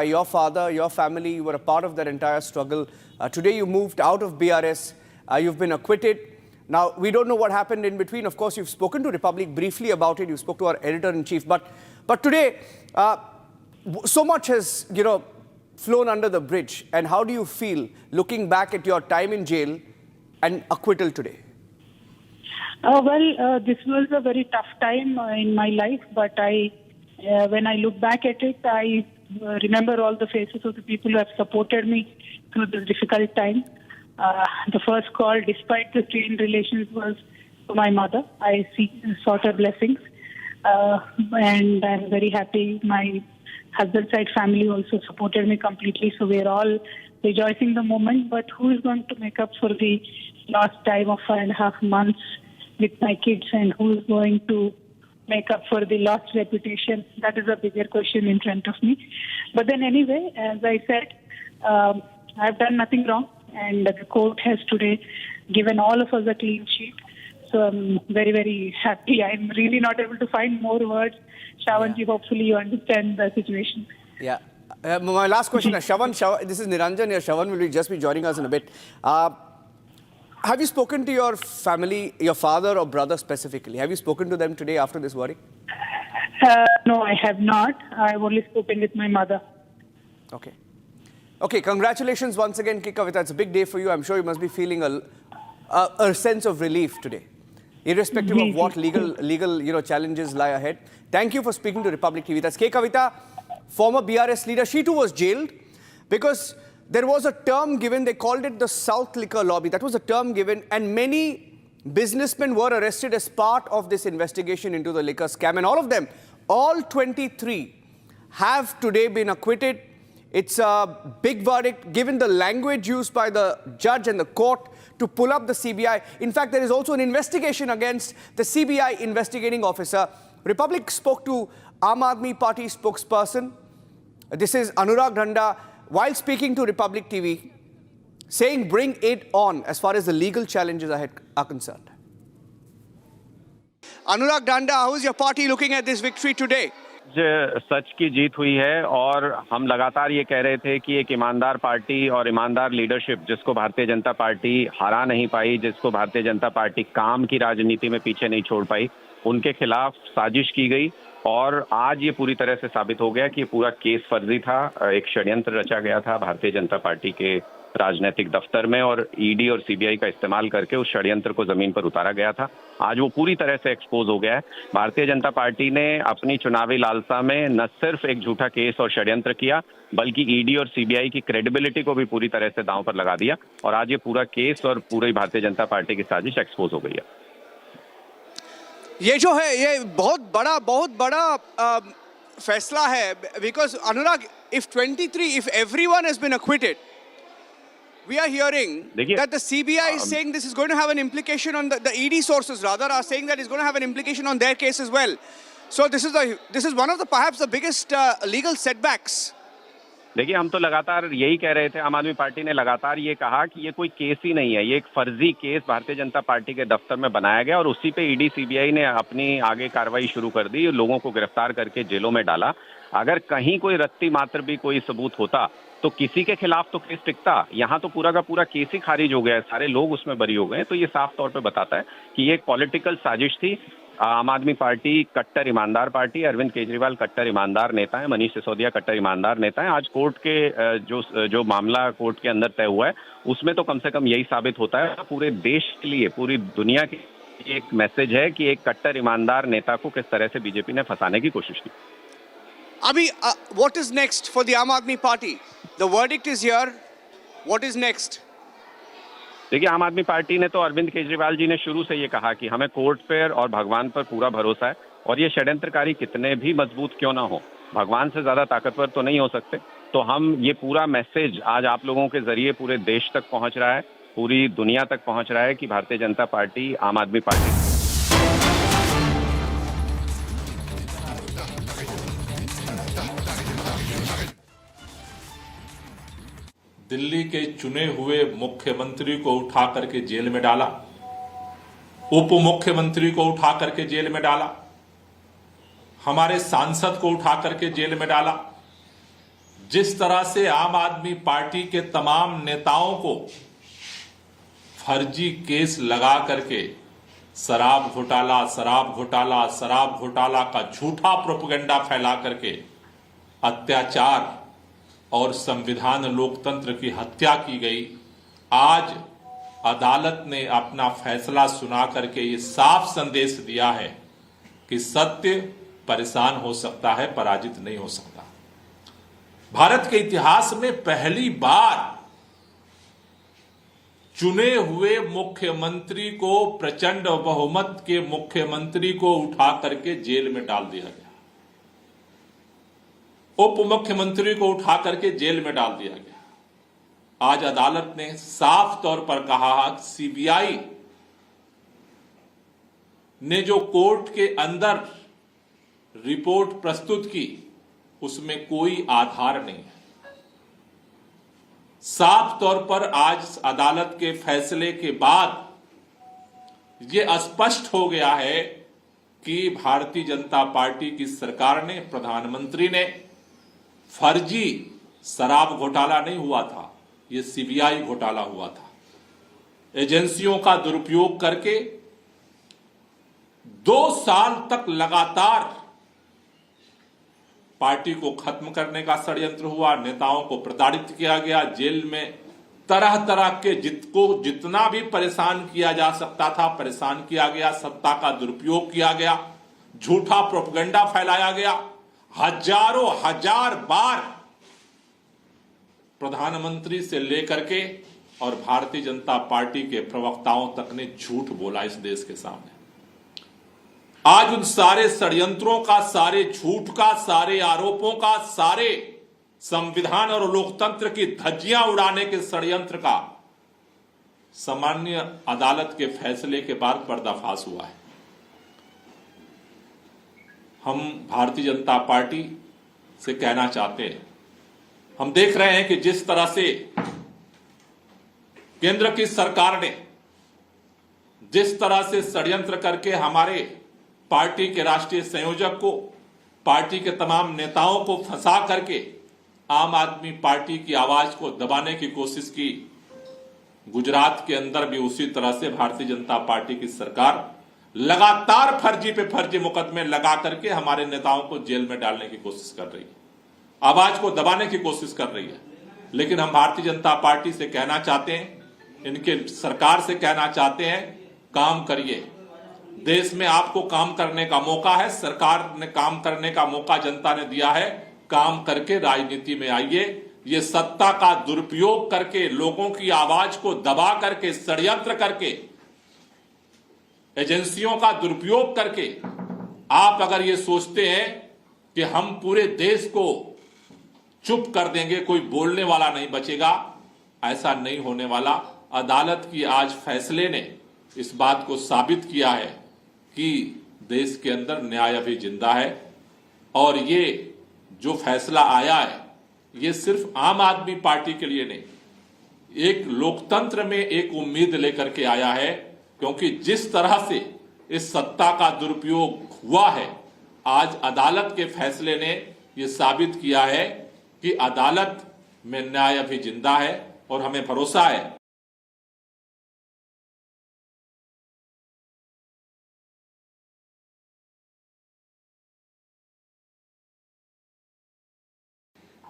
your father, your family. You were a part of that entire struggle. Today you moved out of BRS. You've been acquitted. Now, we don't know what happened in between. Of course, you've spoken to Republic briefly about it. You spoke to our editor-in-chief. But today, so much has, flown under the bridge. And how do you feel looking back at your time in jail and acquittal today? This was a very tough time in my life. But when I look back at it, I remember all the faces of the people who have supported me through this difficult time. The first call, despite the strained relations, was to my mother. I sought her blessings. And I'm very happy. My husband's side family also supported me completely. So we're all rejoicing the moment. But who is going to make up for the lost time of 5.5 months with my kids? And who is going to make up for the lost reputation? That is a bigger question in front of me. But then anyway, as I said, I've done nothing wrong. And the court has today given all of us a clean sheet. So I'm very, very happy. I'm really not able to find more words. Shavanji, hopefully you understand the situation. Yeah. My last question, Shavan, this is Niranjan here. Shavan will just be joining us in a bit. Have you spoken to your family, your father or brother specifically? Have you spoken to them today after this worry? No, I have not. I've only spoken with my mother. Okay. Okay, congratulations once again, Kavitha. It's a big day for you. I'm sure you must be feeling a sense of relief today, irrespective of what legal challenges lie ahead. Thank you for speaking to Republic TV. That's Kavitha, former BRS leader. She too was jailed because there was a term given. They called it the South Liquor Lobby. That was a term given, and many businessmen were arrested as part of this investigation into the liquor scam. And all of them, all 23, have today been acquitted. It's a big verdict, given the language used by the judge and the court to pull up the CBI. In fact, there is also an investigation against the CBI investigating officer. Republic spoke to Aam Aadmi Party spokesperson. This is Anurag Dhanda, while speaking to Republic TV, saying bring it on as far as the legal challenges ahead are concerned. Anurag Dhanda, how is your party looking at this victory today? सच की जीत हुई है और हम लगातार ये कह रहे थे कि एक ईमानदार पार्टी और ईमानदार लीडरशिप जिसको भारतीय जनता पार्टी हरा नहीं पाई, जिसको भारतीय जनता पार्टी काम की राजनीति में पीछे नहीं छोड़ पाई, उनके खिलाफ साजिश की गई। और आज ये पूरी तरह से साबित हो गया कि ये पूरा केस फर्जी था, एक षड्यंत्र रचा गया था भारतीय जनता पार्टी के राजनीतिक दफ्तर में और ईडी और सीबीआई का इस्तेमाल करके उस षड्यंत्र को जमीन पर उतारा गया था। आज वो पूरी तरह से एक्सपोज हो गया है। भारतीय जनता पार्टी ने अपनी चुनावी लालसा में न सिर्फ एक झूठा केस और षड्यंत्र किया, बल्कि ईडी और सीबीआई की क्रेडिबिलिटी को भी पूरी तरह से दांव पर लगा दिया और आज ये पूरा केस और पूरी भारतीय जनता पार्टी की साजिश एक्सपोज हो गई है। ये जो है, ये बहुत बड़ा फैसला है, because Anurag, if everyone has been acquitted, we are hearing that the CBI is saying this is going to have an implication on the ED sources rather are saying that it's going to have an implication on their case as well. So this is one of the perhaps the biggest legal setbacks. देखिए, हम तो लगातार यही कह रहे थे, आम आदमी पार्टी ने लगातार ये कहा कि ये कोई केस ही नहीं है, ये एक फर्जी केस भारतीय जनता पार्टी के दफ्तर में बनाया गया और उसी पे ईडी सीबीआई ने अपनी आगे कार्रवाई शुरू कर दी, लोगों को गिरफ्तार करके जेलों में डाला। अगर कहीं कोई रत्ती मात्र भी कोई सबूत होता तो किसी के खिलाफ तो केस टिकता। यहाँ तो पूरा का पूरा केस ही खारिज हो गया है, सारे लोग उसमें बरी हो गए। तो ये साफ तौर पे बताता है कि ये एक पॉलिटिकल साजिश थी। आम आदमी पार्टी कट्टर ईमानदार पार्टी, अरविंद केजरीवाल कट्टर ईमानदार नेता है, मनीष सिसोदिया कट्टर ईमानदार नेता है। आज कोर्ट के जो मामला कोर्ट के अंदर तय हुआ है उसमें तो कम से कम यही साबित होता है पूरे देश के लिए, पूरी दुनिया के लिए एक मैसेज है कि एक कट्टर ईमानदार नेता को किस तरह से बीजेपी ने फंसाने की कोशिश की। अभी what is next for the आम आदमी party? The verdict is here. What is next? देखिए, आम आदमी पार्टी ने तो अरविंद केजरीवाल जी ने शुरू से ये कहा कि हमें कोर्ट पर और भगवान पर पूरा भरोसा है और ये षड्यंत्रकारी कितने भी मजबूत क्यों ना हो, भगवान से ज्यादा ताकतवर तो नहीं हो सकते। तो हम ये पूरा मैसेज आज आप लोगों के जरिए पूरे देश तक पहुंच रहा है, पूरी दुनिया तक पहुंच रहा है कि भारतीय जनता पार्टी, आम आदमी पार्टी दिल्ली के चुने हुए मुख्यमंत्री को उठा करके जेल में डाला, उप मुख्यमंत्री को उठा करके जेल में डाला, हमारे सांसद को उठा करके जेल में डाला। जिस तरह से आम आदमी पार्टी के तमाम नेताओं को फर्जी केस लगा करके शराब घोटाला, शराब घोटाला, शराब घोटाला का झूठा प्रोपेगेंडा फैला करके अत्याचार और संविधान लोकतंत्र की हत्या की गई। आज अदालत ने अपना फैसला सुना करके ये साफ संदेश दिया है कि सत्य परेशान हो सकता है, पराजित नहीं हो सकता। भारत के इतिहास में पहली बार चुने हुए मुख्यमंत्री को, प्रचंड बहुमत के मुख्यमंत्री को उठा करके जेल में डाल दिया गया, उप मुख्यमंत्री को उठा करके जेल में डाल दिया गया। आज अदालत ने साफ तौर पर कहा सीबीआई ने जो कोर्ट के अंदर रिपोर्ट प्रस्तुत की उसमें कोई आधार नहीं है। साफ तौर पर आज अदालत के फैसले के बाद यह स्पष्ट हो गया है कि भारतीय जनता पार्टी की सरकार ने, प्रधानमंत्री ने फर्जी शराब घोटाला नहीं हुआ था, यह सीबीआई घोटाला हुआ था। एजेंसियों का दुरुपयोग करके 2 साल तक लगातार पार्टी को खत्म करने का षड्यंत्र हुआ, नेताओं को प्रताड़ित किया गया, जेल में तरह तरह के जितना भी परेशान किया जा सकता था परेशान किया गया, सत्ता का दुरुपयोग किया गया, झूठा प्रोपेगेंडा फैलाया गया। हजारों हजार बार प्रधानमंत्री से लेकर के और भारतीय जनता पार्टी के प्रवक्ताओं तक ने झूठ बोला इस देश के सामने। आज उन सारे षड्यंत्रों का, सारे झूठ का, सारे आरोपों का, सारे संविधान और लोकतंत्र की धज्जियां उड़ाने के षड्यंत्र का सामान्य अदालत के फैसले के बाद पर्दाफाश हुआ है। हम भारतीय जनता पार्टी से कहना चाहते हैं, हम देख रहे हैं कि जिस तरह से केंद्र की सरकार ने जिस तरह से षड्यंत्र करके हमारे पार्टी के राष्ट्रीय संयोजक को, पार्टी के तमाम नेताओं को फंसा करके आम आदमी पार्टी की आवाज को दबाने की कोशिश की, गुजरात के अंदर भी उसी तरह से भारतीय जनता पार्टी की सरकार लगातार फर्जी पे फर्जी मुकदमे लगा करके हमारे नेताओं को जेल में डालने की कोशिश कर रही है, आवाज को दबाने की कोशिश कर रही है। लेकिन हम भारतीय जनता पार्टी से कहना चाहते हैं, इनके सरकार से कहना चाहते हैं, काम करिए। देश में आपको काम करने का मौका है, सरकार ने काम करने का मौका जनता ने दिया है, काम करके राजनीति में आइए। ये सत्ता का दुरुपयोग करके, लोगों की आवाज को दबा करके, षड्यंत्र करके, एजेंसियों का दुरुपयोग करके आप अगर ये सोचते हैं कि हम पूरे देश को चुप कर देंगे, कोई बोलने वाला नहीं बचेगा, ऐसा नहीं होने वाला। अदालत की आज फैसले ने इस बात को साबित किया है कि देश के अंदर न्याय अभी जिंदा है। और ये जो फैसला आया है ये सिर्फ आम आदमी पार्टी के लिए नहीं, एक लोकतंत्र में एक उम्मीद लेकर के आया है, क्योंकि जिस तरह से इस सत्ता का दुरुपयोग हुआ है, आज अदालत के फैसले ने ये साबित किया है कि अदालत में न्याय अभी जिंदा है और हमें भरोसा है।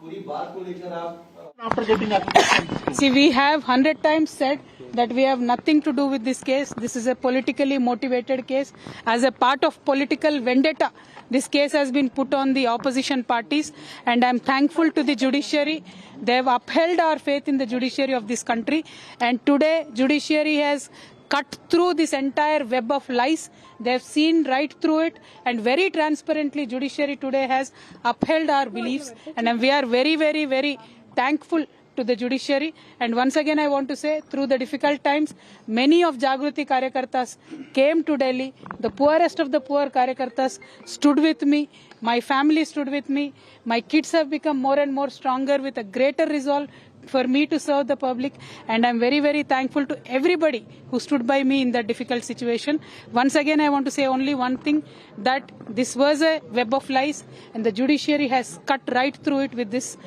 पूरी बात को लेकर आप after getting accusation. See, we have 100 times said that we have nothing to do with this case. This is a politically motivated case. As a part of political vendetta, this case has been put on the opposition parties, and I'm thankful to the judiciary. They have upheld our faith in the judiciary of this country, and today judiciary has cut through this entire web of lies. They have seen right through it, and very transparently judiciary today has upheld our beliefs, and we are very, very, very thankful to the judiciary. And once again I want to say, through the difficult times, many of Jagruti Karyakartas came to Delhi. The poorest of the poor Karyakartas stood with me. My family stood with me. My kids have become more and more stronger with a greater resolve for me to serve the public, and I'm very, very thankful to everybody who stood by me in that difficult situation. Once again I want to say only one thing, that this was a web of lies, and the judiciary has cut right through it with this.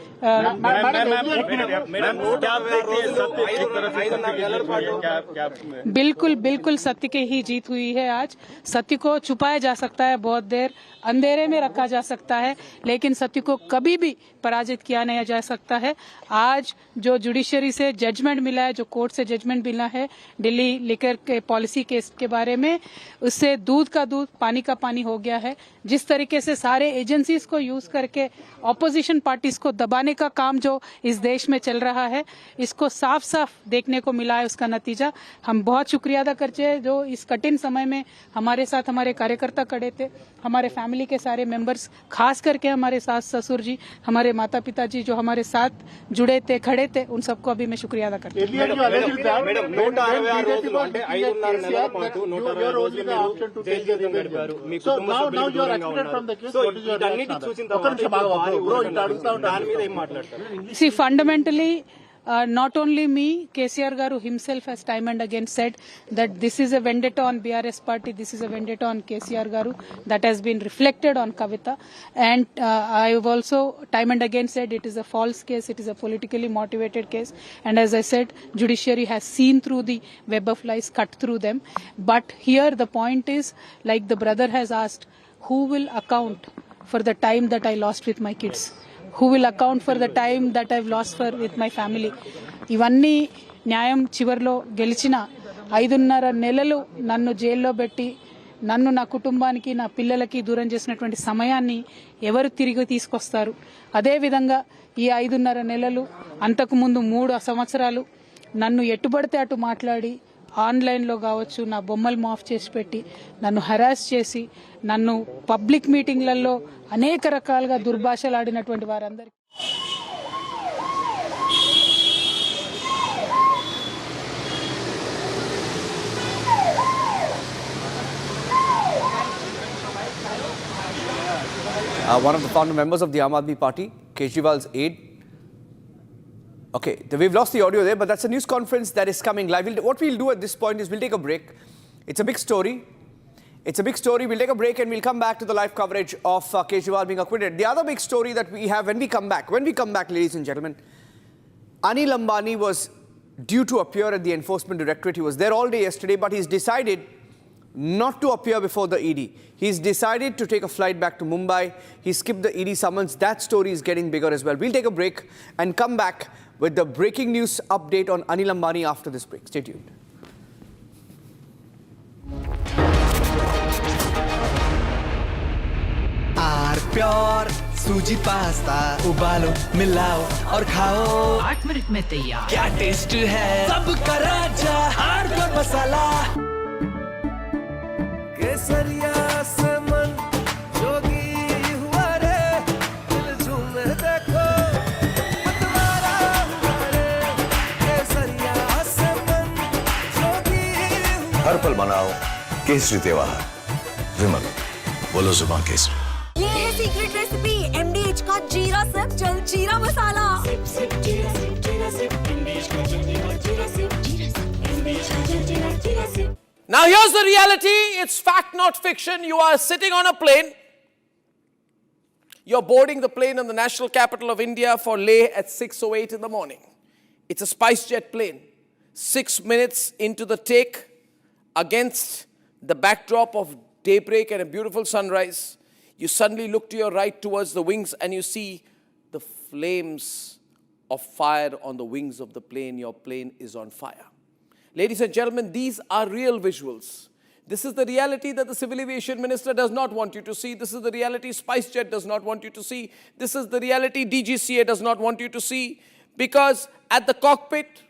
बिल्कुल बिल्कुल सत्य की ही जीत हुई है। आज सत्य को छुपाया जा सकता है, बहुत देर अंधेरे में रखा जा सकता है, लेकिन सत्य को कभी भी पराजित किया नहीं जा सकता है। आज जो जुडिशरी से जजमेंट मिला है, जो कोर्ट से जजमेंट मिला है दिल्ली लिकर के पॉलिसी केस के बारे में, उससे दूध का दूध पानी का पानी हो गया है। जिस तरीके से सारे एजेंसीज को यूज करके ऑपोजिशन पार्टीज को दबाने का काम जो इस देश में चल रहा है, इसको साफ साफ देखने को मिला है। उसका नतीजा हम बहुत शुक्रिया अदा करते हैं जो इस कठिन समय में हमारे साथ हमारे कार्यकर्ता खड़े थे, हमारे फैमिली के सारे मेंबर्स, खास करके हमारे सास ससुर जी, हमारे माता पिता जी जो हमारे साथ जुड़े थे, खड़े थे, उन सबको अभी मैं शुक्रिया अदा करती हूँ। See, fundamentally, not only me, KCR Garu himself has time and again said that this is a vendetta on BRS party, this is a vendetta on KCR Garu, that has been reflected on Kavitha. And I have also time and again said it is a false case, it is a politically motivated case. And as I said, judiciary has seen through the web of lies, cut through them. But here the point is, like the brother has asked, who will account for the time that I lost with my kids? Who will account for the time that I've lost with my family? ఇవన్నీ న్యాయం చివర్లో గెలిచిన 5.5 నెలలు నన్ను జైల్లో పెట్టి నన్ను నా కుటుంబానికి నా పిల్లలకి దూరం చేసినటువంటి సమయాన్ని ఎవరు తిరిగి తీసుకొస్తారు? అదే విధంగా ఈ 5.5 నెలలు అంతకు ముందు 3 సంవత్సరాలు నన్ను ఎట్టుబడితే అటు మాట్లాడి ఆన్లైన్లో కావచ్చు నా బొమ్మలు మాఫ్ చేసి పెట్టి నన్ను హరాస్ చేసి నన్ను పబ్లిక్ మీటింగ్లలో అనేక రకాలుగా దుర్భాషలు ఆడినటువంటి వారందరికీ One of the founder members of the Aam Aadmi Party, Kejriwal's aide. Okay, we've lost the audio there, but that's a news conference that is coming live. What we'll do at this point is we'll take a break. It's a big story. It's a big story. We'll take a break and we'll come back to the live coverage of Kejriwal being acquitted. The other big story that we have when we come back, ladies and gentlemen, Anil Ambani was due to appear at the Enforcement Directorate. He was there all day yesterday, but he's decided not to appear before the ED. He's decided to take a flight back to Mumbai. He skipped the ED summons. That story is getting bigger as well. We'll take a break and come back with the breaking news update on Anil Ambani after this break. Stay tuned. Pure suji pasta उबालो मिलाओ और खाओ 8 minute में तैयार। क्या taste है सबका राजा आर प्योर मसाला केसरिया से मन जोगी हुआ रे हर पल मनाओ केसरी त्योहार। विमल, बोलो जुबान केसरी। ये है सीक्रेट रेसिपी MDH का जीरा सिप जल जीरा मसाला। सिप सिप जीरा सिप जीरा सिप MDH का जल जीरा सिप जीरा सिप MDH का जल जीरा SIP. Now here's the reality. It's fact, not fiction. You are sitting on a plane. You're boarding the plane in the national capital of India for Leh at 6:08 in the morning. It's a SpiceJet plane. 6 minutes into the take, against the backdrop of daybreak and a beautiful sunrise, you suddenly look to your right towards the wings and you see the flames of fire on the wings of the plane. Your plane is on fire. Ladies and gentlemen, these are real visuals. This is the reality that the Civil Aviation Minister does not want you to see. This is the reality SpiceJet does not want you to see. This is the reality DGCA does not want you to see. Because at the cockpit,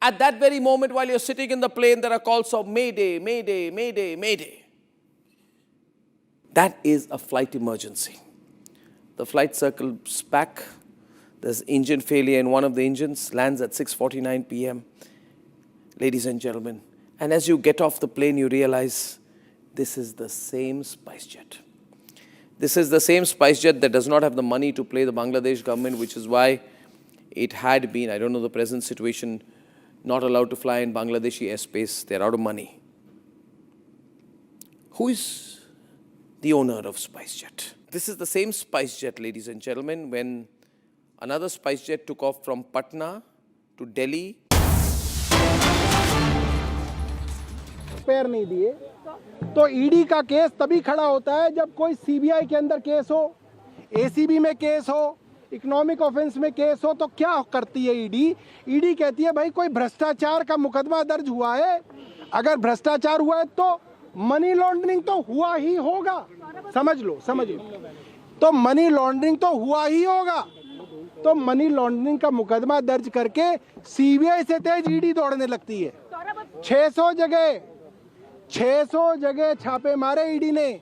at that very moment while you're sitting in the plane, there are calls of Mayday, Mayday, Mayday, Mayday. That is a flight emergency. The flight circles back. There's engine failure in one of the engines, lands at 6:49 p.m. Ladies and gentlemen, and as you get off the plane, you realize this is the same SpiceJet. This is the same SpiceJet that does not have the money to play the Bangladesh government, which is why it had been, I don't know the present situation, not allowed to fly in Bangladeshi airspace. They're out of money. Who is the owner of SpiceJet? This is the same SpiceJet, ladies and gentlemen, when another SpiceJet took off from Patna to Delhi. पैर नहीं दिए तो ED का case तभी खड़ा होता है जब कोई सीबीआई के अंदर केस हो, एसीबी में केस हो, इकोनॉमिक ऑफेंस में केस हो। तो क्या करती है ईडी? ईडी कहती है भाई कोई भ्रष्टाचार का मुकदमा दर्ज हुआ है, अगर भ्रष्टाचार हुआ है तो मनी लॉन्ड्रिंग तो हुआ ही होगा। समझ लो तो मनी लॉन्ड्रिंग तो हुआ ही होगा। तो मनी लॉन्ड्रिंग का मुकदमा दर्ज करके सीबीआई से तेज ईडी दौड़ने लगती है। 600 जगह छापे मारे ईडी ने,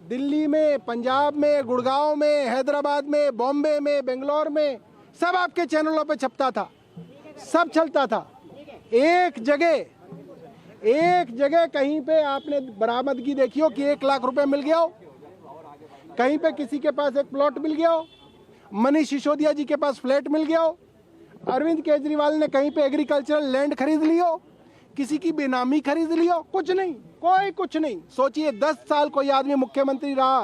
दिल्ली में, पंजाब में, गुड़गांव में, हैदराबाद में, बॉम्बे में, बेंगलोर में, सब आपके चैनलों पे छपता था, सब चलता था। एक जगह कहीं पे आपने बरामदगी देखी हो कि 1 लाख रुपए मिल गया हो, कहीं पे किसी के पास एक प्लॉट मिल गया हो, मनीष सिसोदिया जी के पास फ्लैट मिल गया हो, अरविंद केजरीवाल ने कहीं पे एग्रीकल्चरल लैंड खरीद ली हो, किसी की बेनामी खरीद ली हो? कुछ नहीं, कोई कुछ नहीं। सोचिए 10 साल कोई आदमी मुख्यमंत्री रहा,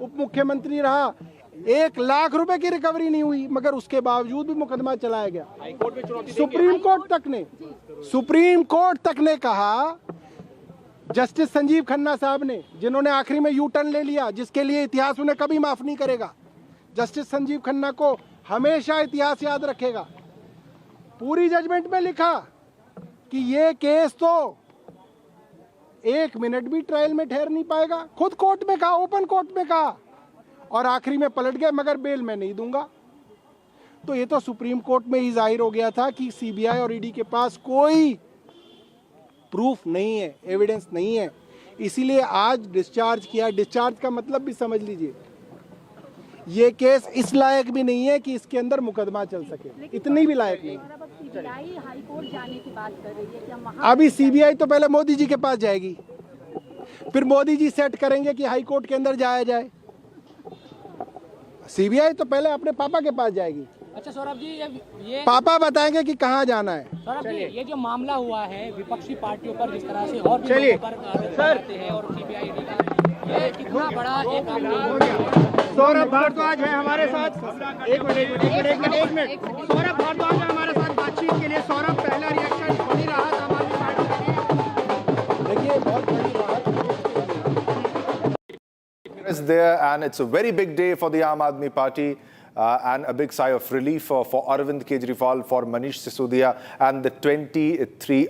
उप मुख्यमंत्री रहा, 1 लाख रुपए की रिकवरी नहीं हुई, मगर उसके बावजूद भी मुकदमा चलाया गया। सुप्रीम कोर्ट तक ने कहा, जस्टिस संजीव खन्ना साहब ने, जिन्होंने आखिरी में यू टर्न ले लिया, जिसके लिए इतिहास उन्हें कभी माफ नहीं करेगा। जस्टिस संजीव खन्ना को हमेशा इतिहास याद रखेगा। पूरी जजमेंट में लिखा कि ये केस तो 1 मिनट भी ट्रायल में ठहर नहीं पाएगा। खुद कोर्ट में कहा, ओपन कोर्ट में कहा, और आखिरी में पलट गए, मगर बेल मैं नहीं दूंगा। तो ये तो सुप्रीम कोर्ट में ही जाहिर हो गया था कि सीबीआई और ईडी के पास कोई प्रूफ नहीं है, एविडेंस नहीं है, इसीलिए आज डिस्चार्ज किया। डिस्चार्ज का मतलब भी समझ लीजिए, ये केस इस लायक भी नहीं है कि इसके अंदर मुकदमा चल सके, इतनी भी लायक नहीं। हाई कोर्ट जाने की बात कर रही है क्या? अभी सीबीआई तो पहले मोदी जी के पास जाएगी, फिर मोदी जी सेट करेंगे कि हाई कोर्ट के अंदर जाया जाए। सीबीआई तो पहले अपने पापा के पास जाएगी। अच्छा सौरभ जी, ये पापा बताएंगे कि कहाँ जाना है। सौरभ जी, ये जो मामला हुआ है विपक्षी पार्टियों पर जिस तरह से और चलिए करते हैं और सीबीआई ये कितना बड़ा एक सौरभ भारद्वाज है हमारे साथ। एक मिनट सौरभ भारद्वाज है हमारे साथ बातचीत के लिए। सौरभ, पहला रिएक्शन बनी रहा था आम आदमी पार्टी के लिए, देखिए बहुत बड़ी राहत is there, and it's a very big day for the Aam Admi Party. And a big sigh of relief for Arvind Kejriwal, for Manish Sisodia, and the 23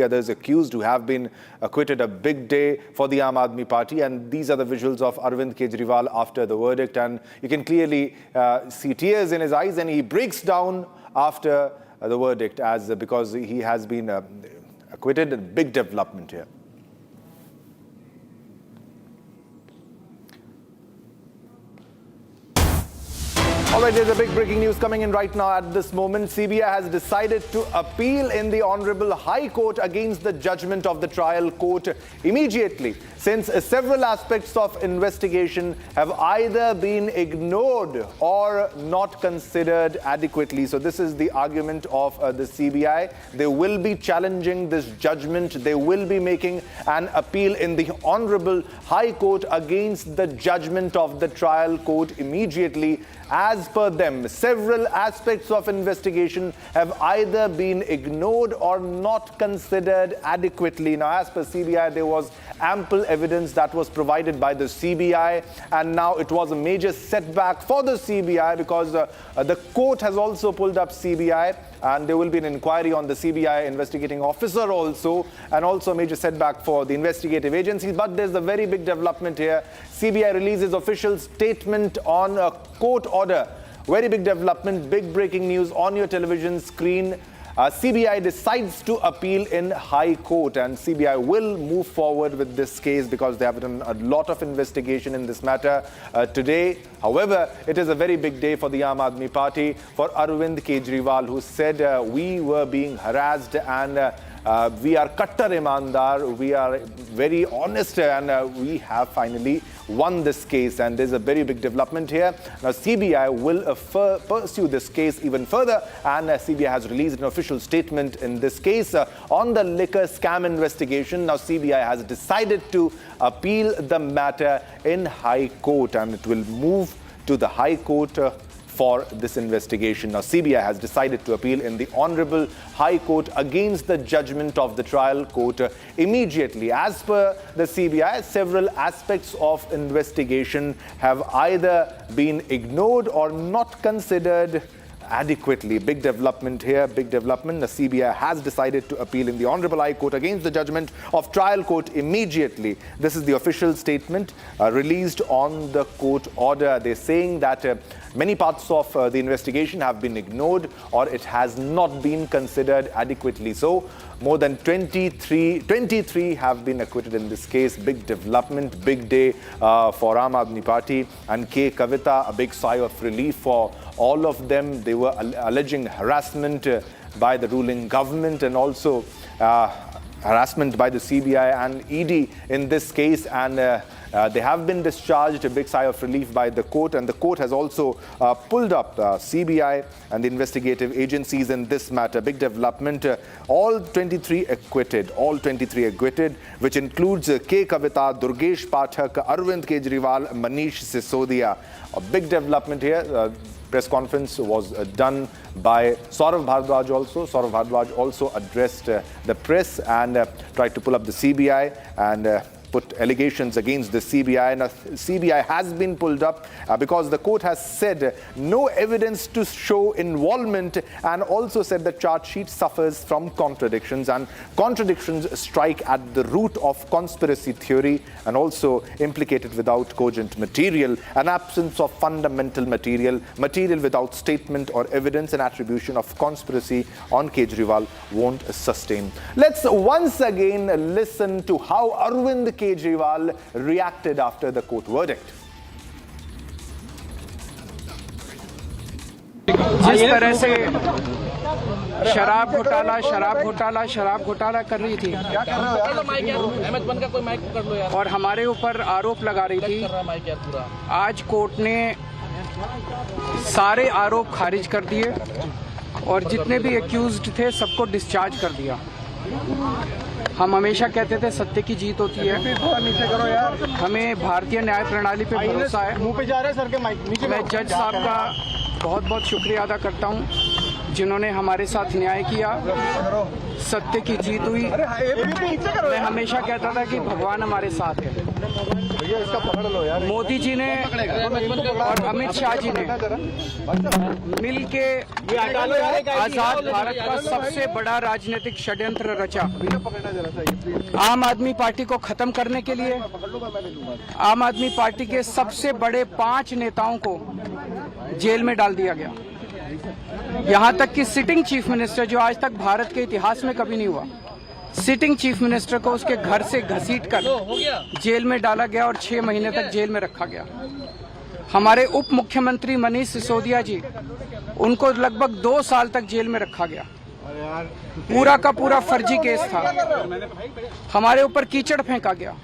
others accused who have been acquitted. A big day for the Aam Admi Party, and these are the visuals of Arvind Kejriwal after the verdict, and you can clearly see tears in his eyes, and he breaks down after the verdict because he has been acquitted. A big development here. All right, there's a big breaking news coming in right now at this moment. CBI has decided to appeal in the Honorable High Court against the judgment of the trial court immediately, since several aspects of investigation have either been ignored or not considered adequately. So this is the argument of the CBI. They will be challenging this judgment. They will be making an appeal in the Honorable High Court against the judgment of the trial court immediately. As per them, several aspects of investigation have either been ignored or not considered adequately. Now, as per CBI, there was ample evidence that was provided by the CBI, and now it was a major setback for the CBI because the court has also pulled up CBI, and there will be an inquiry on the CBI investigating officer also, and also a major setback for the investigative agencies. But there's a very big development here. CBI releases official statement on a court order. Very big development, big breaking news on your television screen. CBI decides to appeal in High Court, and CBI will move forward with this case because they have done a lot of investigation in this matter today. However, it is a very big day for the Aam Aadmi Party, for Arvind Kejriwal, who said we were being harassed and we are kattar imandar, we are very honest, and we have finally won this case. And there's a very big development here. Now, CBI will pursue this case even further, and CBI has released an official statement in this case on the liquor scam investigation. Now, CBI has decided to appeal the matter in High Court, and it will move to the High Court for this investigation. Now, CBI has decided to appeal in the Honorable High Court against the judgment of the trial court immediately. As per the CBI, several aspects of investigation have either been ignored or not considered adequately. Big development here, big development. The CBI has decided to appeal in the Honorable High Court against the judgment of trial court immediately. This is the official statement released on the court order. They're saying that many parts of the investigation have been ignored or it has not been considered adequately. So more than 23 have been acquitted in this case. Big development, big day for Aam Aadmi Party and Kavitha. A big sigh of relief for all of them. They were alleging harassment by the ruling government and also harassment by the CBI and ED in this case, and they have been discharged. A big sigh of relief by the court, and the court has also pulled up CBI and the investigative agencies in this matter. Big development. All 23 acquitted, which includes K. Kavitha, Durgesh Pathak, Arvind Kejriwal, Manish Sisodia. A big development here. Press conference was done by Saurav Bharadwaj also. Saurav Bharadwaj also addressed the press and tried to pull up the CBI and put allegations against the CBI. Now, CBI has been pulled up because the court has said no evidence to show involvement, and also said the charge sheet suffers from contradictions, and contradictions strike at the root of conspiracy theory and also implicated without cogent material, an absence of fundamental material without statement or evidence, and attribution of conspiracy on Kejriwal won't sustain. Let's once again listen to how Arvind Kejriwal reacted after the court verdict. जिस तरह से शराब घोटाला कर रही थी और हमारे ऊपर आरोप लगा रही थी, आज कोर्ट ने सारे आरोप खारिज कर दिए और जितने भी एक्यूज्ड थे सबको डिस्चार्ज कर दिया। हम हमेशा कहते थे सत्य की जीत होती है, हमें भारतीय न्याय प्रणाली पे भरोसा है। मैं जज साहब का बहुत बहुत शुक्रिया अदा करता हूं जिन्होंने हमारे साथ न्याय किया, सत्य की जीत हुई। मैं हमेशा कहता था कि भगवान हमारे साथ है। मोदी जी ने और अमित शाह जी ने मिल के आजाद भारत का सबसे बड़ा राजनीतिक षड्यंत्र रचा। आम आदमी पार्टी को खत्म करने के लिए आम आदमी पार्टी के सबसे बड़े 5 नेताओं को जेल में डाल दिया गया। यहां तक कि सिटिंग चीफ मिनिस्टर, जो आज तक भारत के इतिहास में कभी नहीं हुआ, सिटिंग चीफ मिनिस्टर को उसके घर से घसीटकर जेल में डाला गया और 6 महीने तक जेल में रखा गया। हमारे उप मुख्यमंत्री मनीष सिसोदिया जी, उनको लगभग 2 साल तक जेल में रखा गया। पूरा का पूरा फर्जी केस था। हमारे ऊपर कीचड़ फेंका गया।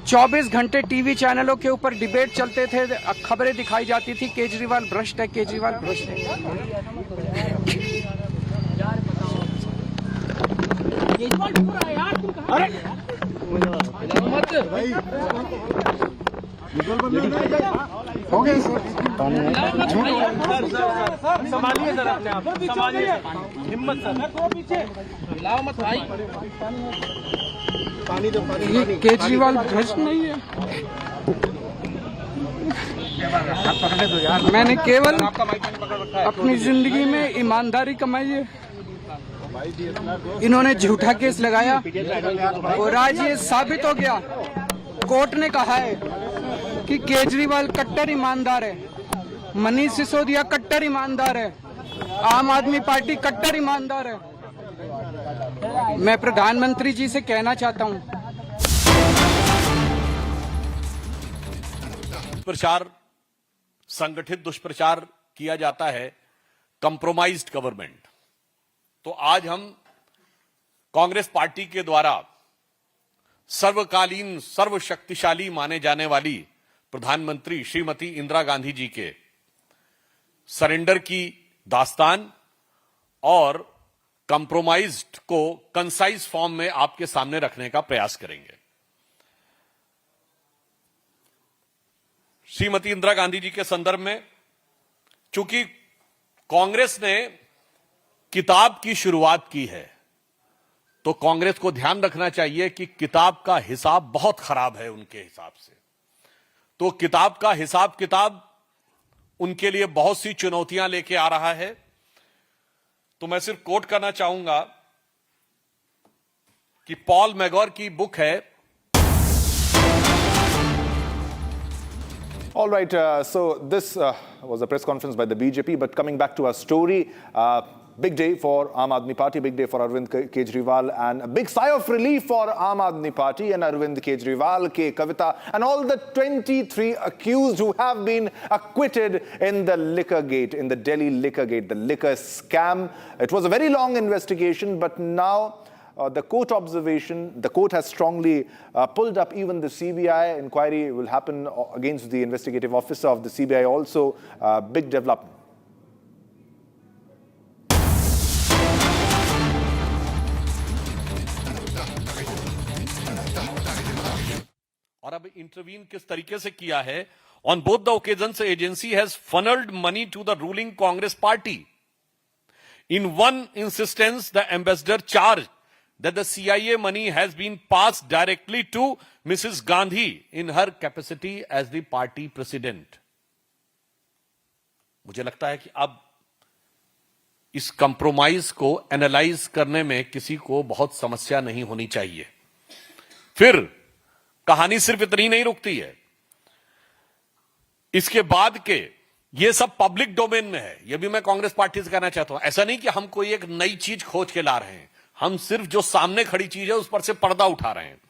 24 घंटे टीवी चैनलों के ऊपर डिबेट चलते थे, खबरें दिखाई जाती थी, केजरीवाल भ्रष्ट है, केजरीवाल भ्रष्ट है। हो गए संभालिए सर, अपने आप संभालिए, हिम्मत सर, लाओ मत भाई, पानी दो, ये केजरीवाल भ्रष्ट नहीं है। मैंने केवल अपनी जिंदगी में ईमानदारी कमाई है। इन्होंने झूठा केस लगाया और आज ये साबित हो गया। कोर्ट ने कहा है कि केजरीवाल कट्टर ईमानदार है, मनीष सिसोदिया कट्टर ईमानदार है, आम आदमी पार्टी कट्टर ईमानदार है। मैं प्रधानमंत्री जी से कहना चाहता हूं, प्रचार, संगठित दुष्प्रचार किया जाता है, कंप्रोमाइज्ड गवर्नमेंट। तो आज हम कांग्रेस पार्टी के द्वारा सर्वकालीन सर्वशक्तिशाली माने जाने वाली प्रधानमंत्री श्रीमती इंदिरा गांधी जी के सरेंडर की दास्तान और कंप्रोमाइज्ड को कंसाइज फॉर्म में आपके सामने रखने का प्रयास करेंगे। श्रीमती इंदिरा गांधी जी के संदर्भ में चूंकि कांग्रेस ने किताब की शुरुआत की है, तो कांग्रेस को ध्यान रखना चाहिए कि किताब का हिसाब बहुत खराब है उनके हिसाब से। तो किताब का हिसाब किताब उनके लिए बहुत सी चुनौतियां लेके आ रहा है। तो मैं सिर्फ कोट करना चाहूंगा कि पॉल मैगोर की बुक है। All right, so this was a press conference by the BJP, but coming back to our story, big day for Aam Aadmi Party, big day for Arvind Kejriwal, and a big sigh of relief for Aam Aadmi Party and Arvind Kejriwal, Kavitha, and all the 23 accused who have been acquitted in the liquor gate, in the Delhi liquor gate, the liquor scam. It was a very long investigation, but now the court observation, the court has strongly pulled up even the CBI inquiry will happen against the investigative officer of the CBI also. Big development. और अब intervene किस तरीके से किया है? On both the occasions agency has funnelled money to the ruling Congress party. In one instance, the ambassador charged that the CIA money has been passed directly to Mrs. Gandhi in her capacity as the party president. मुझे लगता है कि अब इस compromise को analyse करने में किसी को बहुत समस्या नहीं होनी चाहिए। फिर कहानी सिर्फ इतनी नहीं रुकती है, इसके बाद के ये सब पब्लिक डोमेन में है। ये भी मैं कांग्रेस पार्टी से कहना चाहता हूं, ऐसा नहीं कि हम कोई एक नई चीज खोज के ला रहे हैं, हम सिर्फ जो सामने खड़ी चीज है उस पर से पर्दा उठा रहे हैं।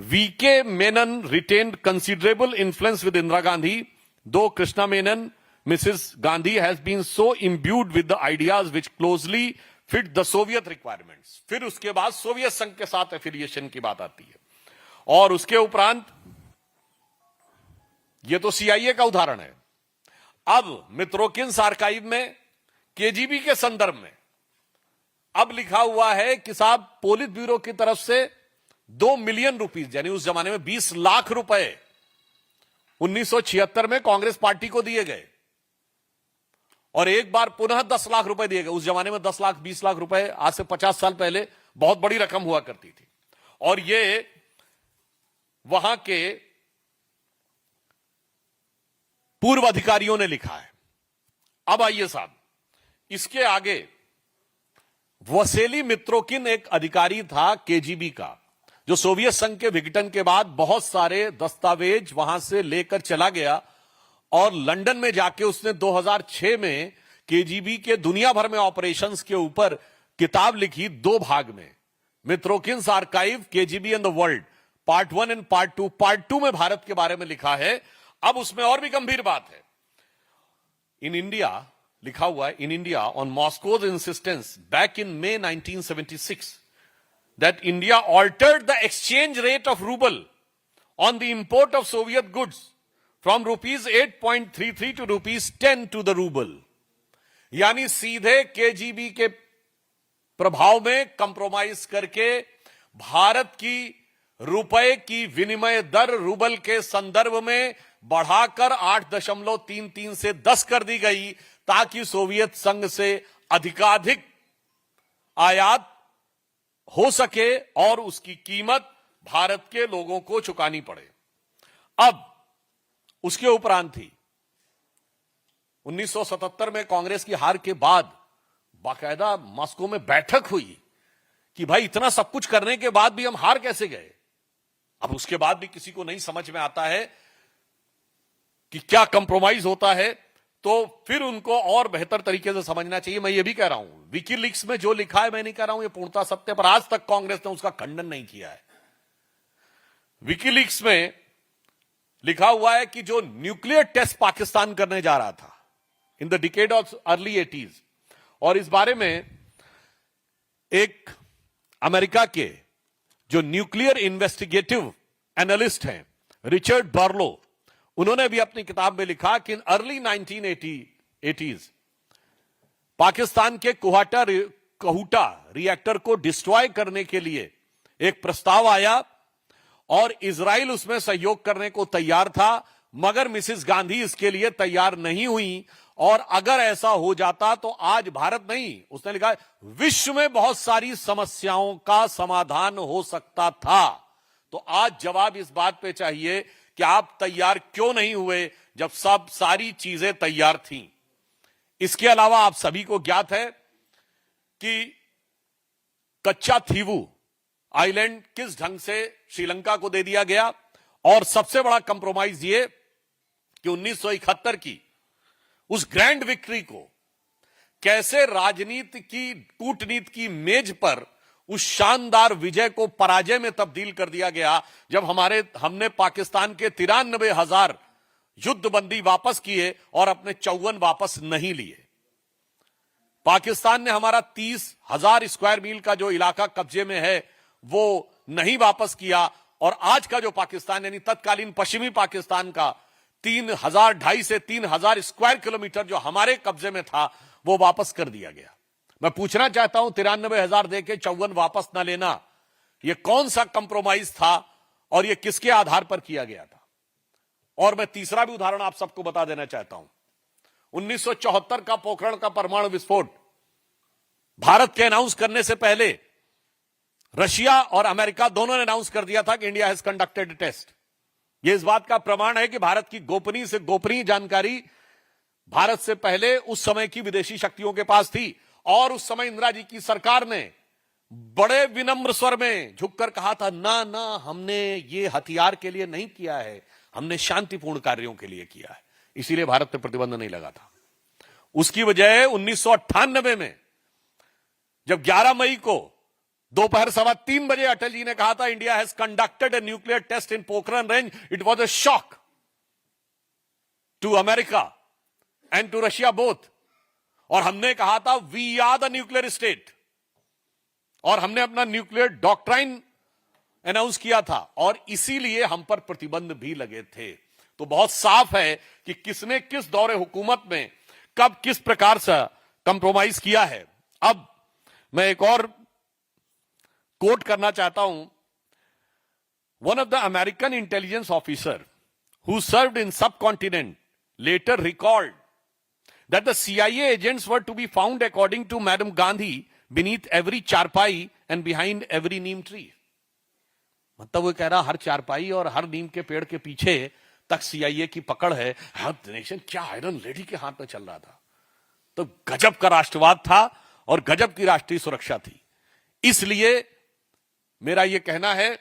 VK Menon retained considerable influence with Indira Gandhi, though Krishna Menon Mrs Gandhi has been so imbued with the ideas which closely fit the Soviet requirements. फिर उसके बाद सोवियत संघ के साथ एफिलिएशन की बात आती है, और उसके उपरांत ये तो सीआईए का उदाहरण है। अब मित्रोकिन्स आर्काइव में केजीबी के संदर्भ में अब लिखा हुआ है कि साहब पोलित ब्यूरो की तरफ से 2 मिलियन रुपीस, यानी उस जमाने में 20 लाख रुपए 1976 में कांग्रेस पार्टी को दिए गए, और एक बार पुनः 10 लाख रुपए दिए गए। उस जमाने में 10 लाख 20 लाख रुपए आज से 50 साल पहले बहुत बड़ी रकम हुआ करती थी, और ये वहां के पूर्व अधिकारियों ने लिखा है। अब आइए साहब, इसके आगे वसेली मित्रोकिन एक अधिकारी था केजीबी का, जो सोवियत संघ के विघटन के बाद बहुत सारे दस्तावेज वहां से लेकर चला गया, और लंदन में जाके उसने 2006 में केजीबी के दुनिया भर में ऑपरेशंस के ऊपर किताब लिखी 2 भाग में, Mitrokhin's archive KGB and the world, part 1 and part 2। Part 2 में भारत के बारे में लिखा है अब उसमें और भी गंभीर बात है। इन इंडिया लिखा हुआ है, in India on Moscow's insistence back in May 1976 that India altered the exchange rate of ruble on the import of Soviet goods from rupees 8.33 to rupees 10 to the ruble। यानी सीधे KGB के प्रभाव में compromise करके भारत की रुपए की विनिमय दर रूबल के संदर्भ में बढ़ाकर 8.33 से 10 कर दी गई, ताकि सोवियत संघ से अधिकाधिक आयात हो सके और उसकी कीमत भारत के लोगों को चुकानी पड़े। अब उसके उपरांत थी 1977 में कांग्रेस की हार के बाद बाकायदा मॉस्को में बैठक हुई कि भाई इतना सब कुछ करने के बाद भी हम हार कैसे गए। अब उसके बाद भी किसी को नहीं समझ में आता है कि क्या कंप्रोमाइज होता है, तो फिर उनको और बेहतर तरीके से समझना चाहिए। मैं ये भी कह रहा हूं, विकीलीक्स में जो लिखा है मैं नहीं कह रहा हूं ये पूर्णतः सत्य, पर आज तक कांग्रेस ने उसका खंडन नहीं किया है। विकीलीक्स में लिखा हुआ है कि जो न्यूक्लियर टेस्ट पाकिस्तान करने जा रहा था in the decade of early 80s, और इस बारे में एक अमेरिका के जो न्यूक्लियर इन्वेस्टिगेटिव एनालिस्ट हैं रिचर्ड बार्लो, उन्होंने भी अपनी किताब में लिखा कि इन अर्ली 1980s पाकिस्तान के कहूटा रिएक्टर को डिस्ट्रॉय करने के लिए एक प्रस्ताव आया और इजराइल उसमें सहयोग करने को तैयार था, मगर मिसेस गांधी इसके लिए तैयार नहीं हुई। और अगर ऐसा हो जाता तो आज भारत नहीं, उसने लिखा विश्व में बहुत सारी समस्याओं का समाधान हो सकता था। तो आज जवाब इस बात पे चाहिए कि आप तैयार क्यों नहीं हुए जब सब सारी चीजें तैयार थीं। इसके अलावा आप सभी को ज्ञात है कि कच्चा थीवू आइलैंड किस ढंग से श्रीलंका को दे दिया गया, और सबसे बड़ा कंप्रोमाइज ये कि 1971 की उस ग्रैंड विक्ट्री को कैसे राजनीति की कूटनीति की मेज पर उस शानदार विजय को पराजय में तब्दील कर दिया गया, जब हमने पाकिस्तान के 93,000 युद्धबंदी वापस किए और अपने 54 वापस नहीं लिए। पाकिस्तान ने हमारा 30,000 स्क्वायर मील का जो इलाका कब्जे में है वो नहीं वापस किया, और आज का जो पाकिस्तान यानी तत्कालीन पश्चिमी पाकिस्तान का 2,500 से 3,000 स्क्वायर किलोमीटर जो हमारे कब्जे में था वो वापस कर दिया गया। मैं पूछना चाहता हूं 93,000 देके 54 वापस ना लेना, यह कौन सा कंप्रोमाइज था और यह किसके आधार पर किया गया था। और मैं तीसरा भी उदाहरण आप सबको बता देना चाहता हूं, 1974 का पोखरण का परमाणु विस्फोट भारत के अनाउंस करने से पहले रशिया और अमेरिका दोनों ने अनाउंस कर दिया था कि इंडिया हैज कंडक्टेड टेस्ट। यह इस बात का प्रमाण है कि भारत की गोपनीय से गोपनीय जानकारी भारत से पहले उस समय की विदेशी शक्तियों के पास थी, और उस समय इंदिरा जी की सरकार ने बड़े विनम्र स्वर में झुककर कहा था ना ना, हमने ये हथियार के लिए नहीं किया है, हमने शांतिपूर्ण कार्यों के लिए किया है, इसीलिए भारत पे प्रतिबंध नहीं लगा था। उसकी वजह 1998 में जब 11 मई को दोपहर 3:15 बजे अटल जी ने कहा था India has conducted a nuclear test in Pokhran range, it was a shock to America and to Russia both. और हमने कहा था we are the nuclear state, और हमने अपना न्यूक्लियर डॉक्ट्राइन अनाउंस किया था, और इसीलिए हम पर प्रतिबंध भी लगे थे। तो बहुत साफ है कि किसने किस दौरे हुकूमत में कब किस प्रकार से कंप्रोमाइज किया है। अब मैं एक और कोट करना चाहता हूं, one of the American intelligence officer who served in subcontinent later record that the CIA agents were to be found according to Madam Gandhi beneath every charpai and behind every neem tree। मतलब वो कह रहा हर चारपाई और हर नीम के पेड़ के पीछे तक CIA की पकड़ है। हर नेशन क्या आयरन लेडी के हाथ में चल रहा था। तो गजब का राष्ट्रवाद था और गजब की राष्ट्रीय सुरक्षा थी। इसलिए मेरा यह कहना है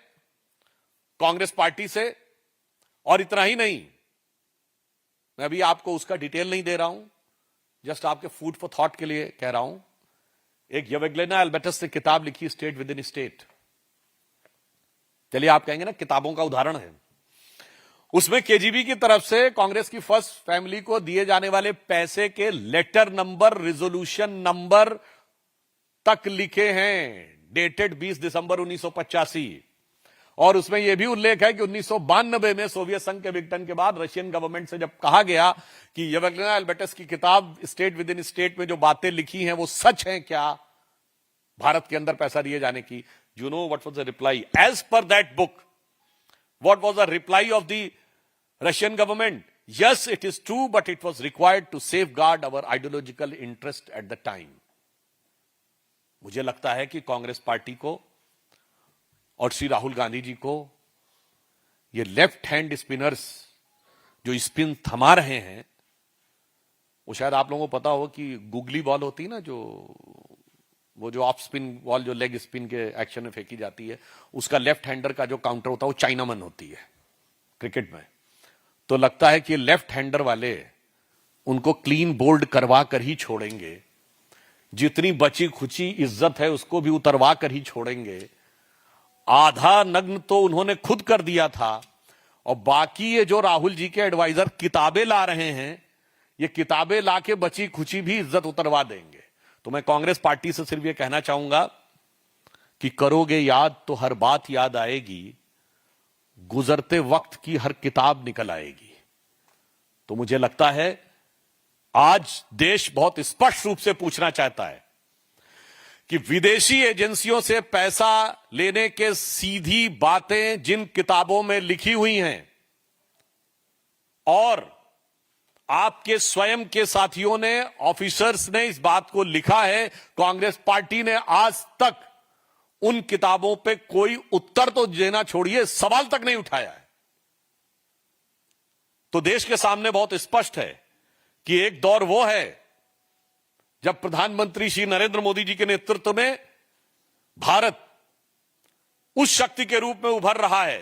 कांग्रेस पार्टी से, और इतना ही नहीं, मैं अभी आपको उसका डिटेल नहीं दे रहा हूं, जस्ट आपके फूड फॉर थॉट के लिए कह रहा हूं। एक यवेग्लेना एल्बर्टस ने किताब लिखी स्टेट विद इन स्टेट। चलिए आप कहेंगे ना किताबों का उदाहरण है। उसमें केजीबी की तरफ से कांग्रेस की फर्स्ट फैमिली को दिए जाने वाले पैसे के लेटर नंबर, रिजोल्यूशन नंबर तक लिखे हैं, डेटेड 20 दिसंबर 1985। और उसमें यह भी उल्लेख है कि 1992 में सोवियत संघ के विघटन के बाद रशियन गवर्नमेंट से जब कहा गया कि येवगेना एल्बर्टस की किताब स्टेट विद इन स्टेट में जो बातें लिखी हैं वो सच हैं क्या, भारत के अंदर पैसा दिए जाने की, you know what was the reply as per that book? What was the reply of the Russian government? Yes, it is true, but it was required to safeguard our ideological interest at the time. मुझे लगता है कि Congress party को और श्री राहुल गांधी जी को ये left hand spinners जो spin थमा रहे हैं, वो शायद आप लोगों को पता हो कि गुगली बॉल होती है ना, वो जो ऑफ स्पिन बॉल जो लेग स्पिन के एक्शन में फेंकी जाती है, उसका लेफ्ट हैंडर का जो काउंटर होता है वो चाइनामन होती है क्रिकेट में। तो लगता है कि लेफ्ट हैंडर वाले उनको क्लीन बोल्ड करवा कर ही छोड़ेंगे, जितनी बची खुची इज्जत है उसको भी उतरवा कर ही छोड़ेंगे। आधा नग्न तो उन्होंने खुद कर दिया था, और बाकी ये जो राहुल जी के एडवाइजर किताबें ला रहे हैं, ये किताबें लाके बची खुची भी इज्जत उतरवा देंगे। तो मैं कांग्रेस पार्टी से सिर्फ ये कहना चाहूंगा कि करोगे याद तो हर बात याद आएगी, गुजरते वक्त की हर किताब निकल आएगी। तो मुझे लगता है आज देश बहुत स्पष्ट रूप से पूछना चाहता है कि विदेशी एजेंसियों से पैसा लेने के सीधी बातें जिन किताबों में लिखी हुई हैं और आपके स्वयं के साथियों ने, ऑफिसर्स ने इस बात को लिखा है, कांग्रेस पार्टी ने आज तक उन किताबों पे कोई उत्तर तो देना छोड़िए, सवाल तक नहीं उठाया है। तो देश के सामने बहुत स्पष्ट है कि एक दौर वो है जब प्रधानमंत्री श्री नरेंद्र मोदी जी के नेतृत्व में भारत उस शक्ति के रूप में उभर रहा है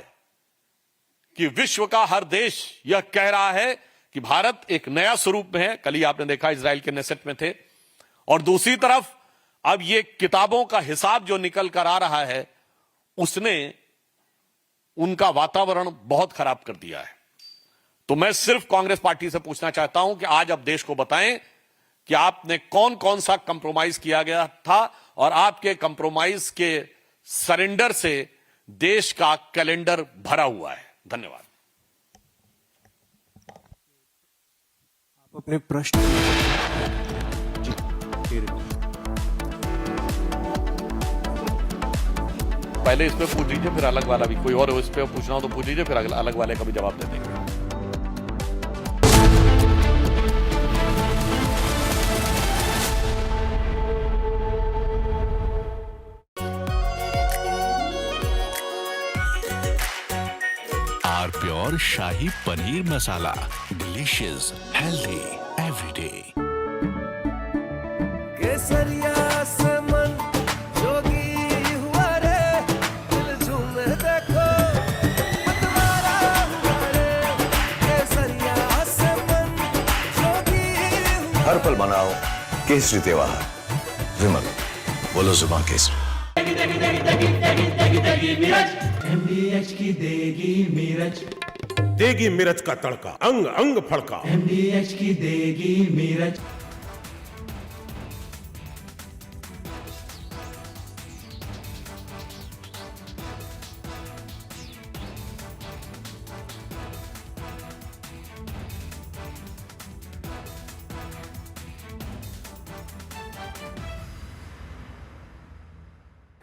कि विश्व का हर देश यह कह रहा है कि भारत एक नया स्वरूप में है। कल ही आपने देखा इजराइल के नेसेट में थे। और दूसरी तरफ अब ये किताबों का हिसाब जो निकल कर आ रहा है, उसने उनका वातावरण बहुत खराब कर दिया है। तो मैं सिर्फ कांग्रेस पार्टी से पूछना चाहता हूं कि आज अब देश को बताएं कि आपने कौन कौन सा कंप्रोमाइज किया गया था, और आपके कंप्रोमाइज के सरेंडर से देश का कैलेंडर भरा हुआ है। धन्यवाद। अपने प्रश्न पहले इस पे पूछ लीजिए, फिर अलग वाला भी कोई और इस पे पूछना हो तो पूछ लीजिए, फिर अलग वाले का भी जवाब दे देंगे। R pure shahi paneer masala, delicious, healthy everyday. केसरिया से मन जोगी हुआ रे, दिल झूमे देखो मतवारा हुआ रे। केसरिया से मन जोगी हुआ। हर पल मनाओ केसरी त्योहार, विमल बोलो जुबान केसरी। MDH की देगी मिर्च, देगी मिर्च का तड़का, अंग अंग फड़का। MDH की देगी मिर्च।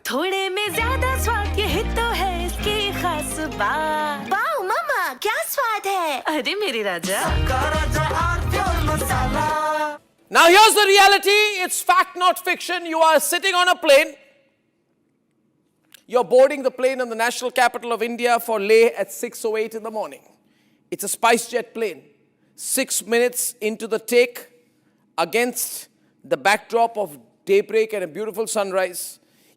थोड़े में ज्यादा स्वाद, यही तो है इसकी खास बात। वाओ मामा, क्या स्वाद है। अरे मेरे राजा। Now here's the reality. It's fact, not fiction. You are sitting on a plane. You're boarding the plane in the national capital of India for Leh at 6:08 in the morning. It's a SpiceJet plane. 6 minutes into the take, against the backdrop of daybreak and a beautiful sunrise,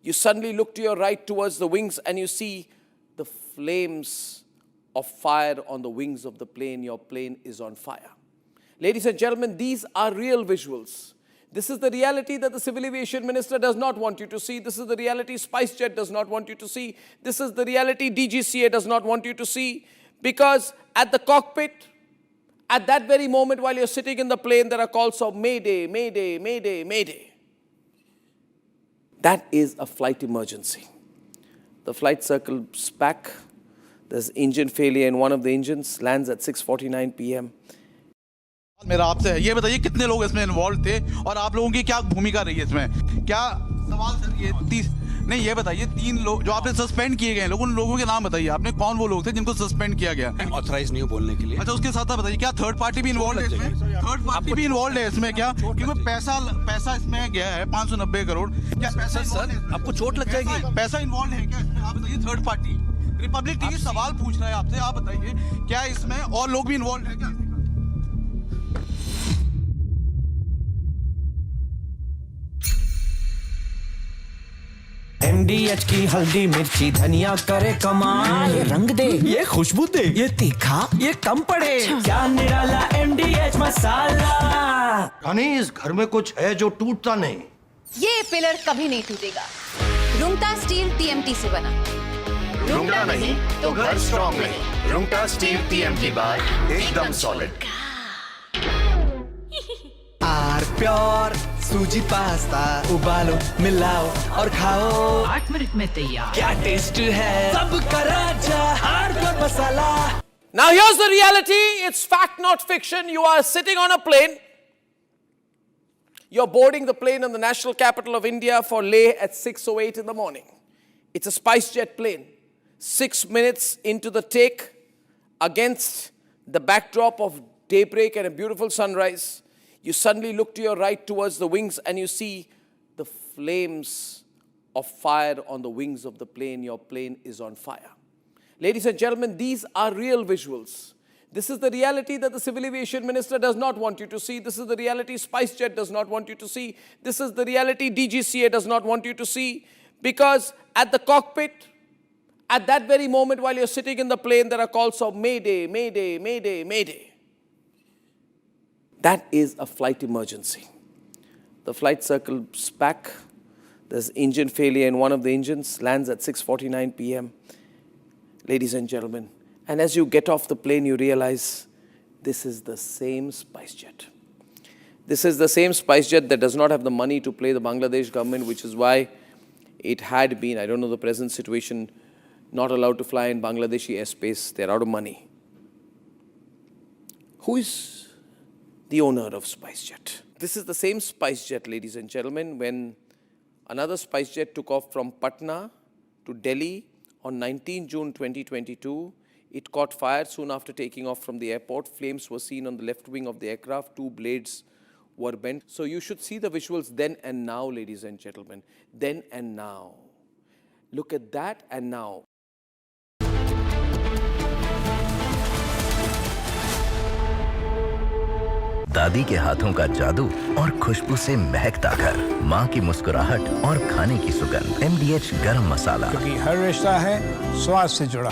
you suddenly look to your right towards the wings and you see the flames of fire on the wings of the plane. Your plane is on fire. Ladies and gentlemen, these are real visuals. This is the reality that the Civil Aviation Minister does not want you to see. This is the reality SpiceJet does not want you to see. This is the reality DGCA does not want you to see. Because at the cockpit, at that very moment while you're sitting in the plane, there are calls of Mayday, Mayday, Mayday, Mayday. That is a flight emergency. The flight circles back. There's engine failure in one of the engines, lands at 6:49 p.m. मेरा आपसे है, ये बताइए कितने लोग इसमें involve थे और आप लोगों की क्या भूमिका रही है इसमें? क्या सवाल सर ये नहीं, ये बताइए 3 लोग जो आपने सस्पेंड किए गए लोग, उन लोगों के नाम बताइए आपने, कौन वो लोग थे जिनको सस्पेंड किया गया? ऑथराइज नहीं हो बोलने के लिए। अच्छा, उसके साथ बताइए क्या थर्ड पार्टी भी इन्वॉल्व है इसमें? थर्ड पार्टी भी इन्वॉल्व है इसमें क्या? क्योंकि पैसा इसमें गया है 590 करोड़। क्या पैसा सर आपको चोट लग जाएगी? पैसा इन्वॉल्व है क्या इसमें? आप बताइए। थर्ड पार्टी रिपब्लिक टीवी सवाल पूछ रहा है आपसे, आप बताइए क्या इसमें और लोग भी इन्वॉल्व है क्या? MDH की हल्दी मिर्ची धनिया करे कमाल, ये रंग दे, ये खुशबू दे, ये तीखा, ये कम पड़े, क्या निराला MDH मसाला। रानी, इस घर में कुछ है जो टूटता नहीं। ये पिलर कभी नहीं टूटेगा। रुंगटा स्टील TMT से बना। रुंगटा नहीं तो घर स्ट्रॉन्ग नहीं। रुंगटा स्टील TMT बार एकदम solid. Are pure suji pasta, उबालो मिलाओ और खाओ, 8 मिनट में तैयार। क्या टेस्ट है सबका राजा R pure masala. Now here's the reality, it's fact not fiction. You are sitting on a plane. You're boarding the plane in the national capital of India for Leh at 6:08 in the morning. It's a SpiceJet plane. 6 minutes into the take, against the backdrop of daybreak and a beautiful sunrise, you suddenly look to your right towards the wings and you see the flames of fire on the wings of the plane. Your plane is on fire. Ladies and gentlemen, these are real visuals. This is the reality that the Civil Aviation Minister does not want you to see. This is the reality SpiceJet does not want you to see. This is the reality DGCA does not want you to see. Because at the cockpit, at that very moment while you're sitting in the plane, there are calls of Mayday, Mayday, Mayday, Mayday. That is a flight emergency. The flight circles back. There's engine failure in one of the engines, lands at 6:49 p.m. Ladies and gentlemen, and as you get off the plane, you realize this is the same SpiceJet. This is the same SpiceJet that does not have the money to pay the Bangladesh government, which is why it had been, I don't know the present situation, not allowed to fly in Bangladeshi airspace. They're out of money. Who is the owner of SpiceJet? This is the same SpiceJet, ladies and gentlemen, when another SpiceJet took off from Patna to Delhi on 19 June 2022. It caught fire soon after taking off from the airport. Flames were seen on the left wing of the aircraft. 2 blades were bent. So you should see the visuals then and now, ladies and gentlemen. Then and now. Look at that and now. दादी के हाथों का जादू और खुशबू से महकता घर, माँ की मुस्कुराहट और खाने की सुगंध। MDH गरम मसाला, क्योंकि हर रिश्ता है स्वाद से जुड़ा।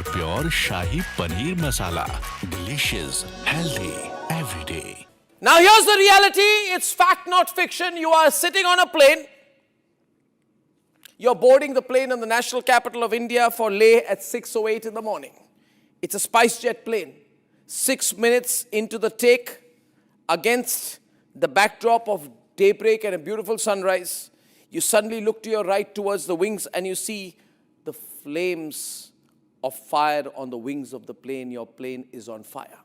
Pure shahi paneer masala, delicious, healthy, everyday. Now here's the reality, it's fact not fiction. You are sitting on a plane. You're boarding the plane in the national capital of India for Leh at 6:08 in the morning. It's a SpiceJet plane. 6 minutes into the take, against the backdrop of daybreak and a beautiful sunrise, you suddenly look to your right towards the wings and you see the flames of fire on the wings of the plane. Your plane is on fire.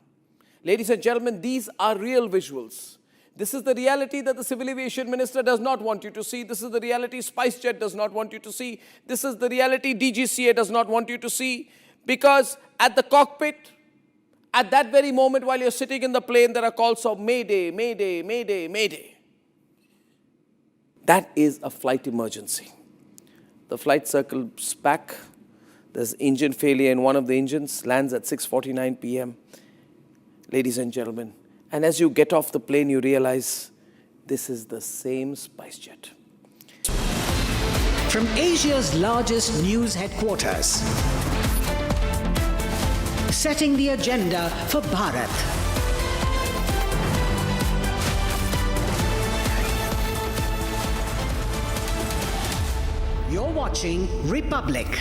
Ladies and gentlemen, these are real visuals. This is the reality that the Civil Aviation Minister does not want you to see. This is the reality SpiceJet does not want you to see. This is the reality DGCA does not want you to see. Because at the cockpit, at that very moment while you're sitting in the plane, there are calls of Mayday, Mayday, Mayday, Mayday. That is a flight emergency. The flight circles back. There's engine failure in one of the engines, lands at 6:49 p.m. Ladies and gentlemen, and as you get off the plane, you realize this is the same SpiceJet. From Asia's largest news headquarters, setting the agenda for Bharat. You're watching Republic.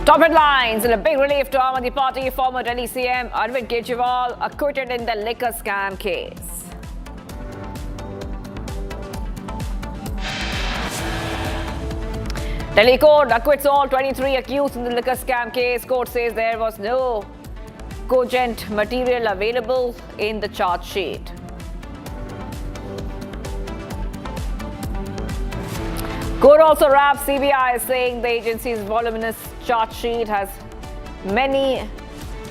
Top headlines in a big relief to Aam Aadmi Party, former Delhi CM Arvind Kejriwal acquitted in the liquor scam case. Delhi court acquits all 23 accused in the liquor scam case. Court says there was no cogent material available in the charge sheet. Court also wraps CBI saying the agency's voluminous charge sheet has many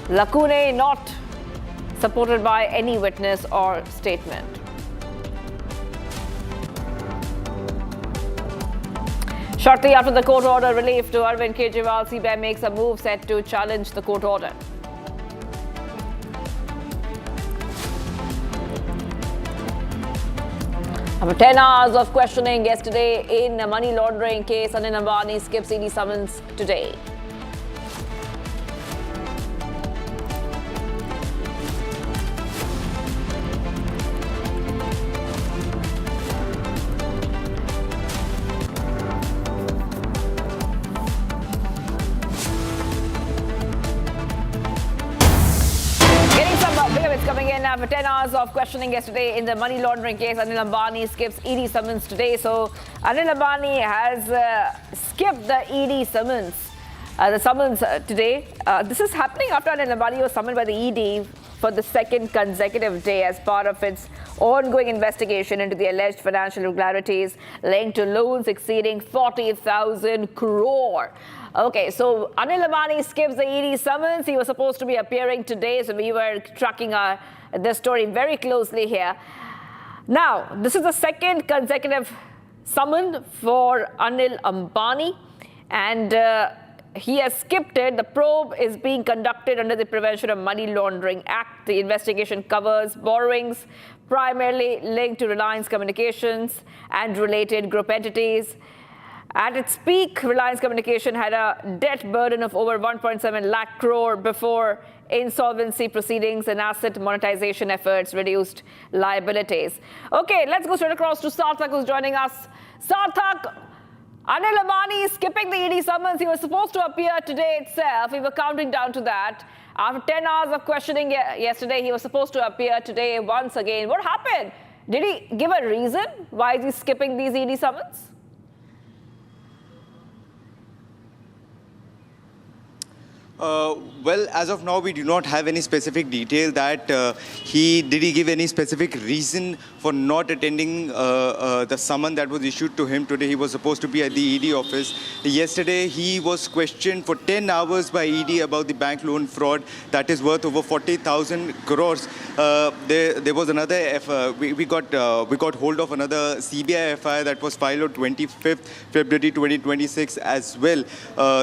lacunae not supported by any witness or statement. Shortly after the court order relief to Arvind Kejriwal, CBI makes a move set to challenge the court order. After 10 hours of questioning yesterday in a money laundering case, Anil Ambani skips ED summons today. Coming in after 10 hours of questioning yesterday in the money laundering case, Anil Ambani skips ED summons today. So Anil Ambani has skipped the ED summons, today. This is happening after Anil Ambani was summoned by the ED for the second consecutive day as part of its ongoing investigation into the alleged financial irregularities linked to loans exceeding 40,000 crore. Okay, so Anil Ambani skips the ED summons. He was supposed to be appearing today, so we were tracking this story very closely here. Now, this is the second consecutive summon for Anil Ambani, and he has skipped it. The probe is being conducted under the Prevention of Money Laundering Act. The investigation covers borrowings primarily linked to Reliance Communications and related group entities. At its peak, Reliance Communication had a debt burden of over 1.7 lakh crore before insolvency proceedings and asset monetization efforts reduced liabilities. Okay, let's go straight across to Sarthak, who's joining us. Sarthak, Anil Ambani is skipping the ED summons. He was supposed to appear today itself. We were counting down to that. After 10 hours of questioning yesterday, he was supposed to appear today once again. What happened? Did he give a reason why is he skipping these ED summons? Well, as of now, we do not have any specific detail that did he give any specific reason for not attending the summon that was issued to him today. He was supposed to be at the ED office. Yesterday, he was questioned for 10 hours by ED about the bank loan fraud that is worth over 40,000 crores. There was another, we got hold of another CBI FIR that was filed on 25th February 2026 as well.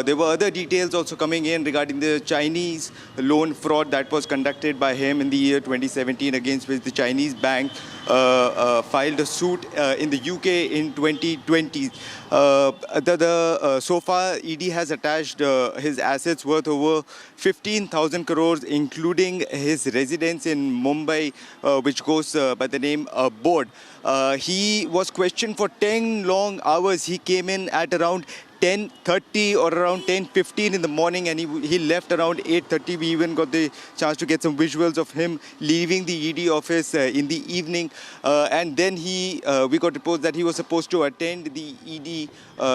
There were other details also coming in regarding the Chinese loan fraud that was conducted by him in the year 2017, against which the Chinese bank filed a suit in the UK in 2020. So far, ED has attached his assets worth over 15,000 crores, including his residence in Mumbai, which goes by the name Board. He was questioned for 10 long hours. He came in at around 10:30 or around 10:15 in the morning, and he left around 8:30. We even got the chance to get some visuals of him leaving the ED office in the evening. And then we got reports that he was supposed to attend the ED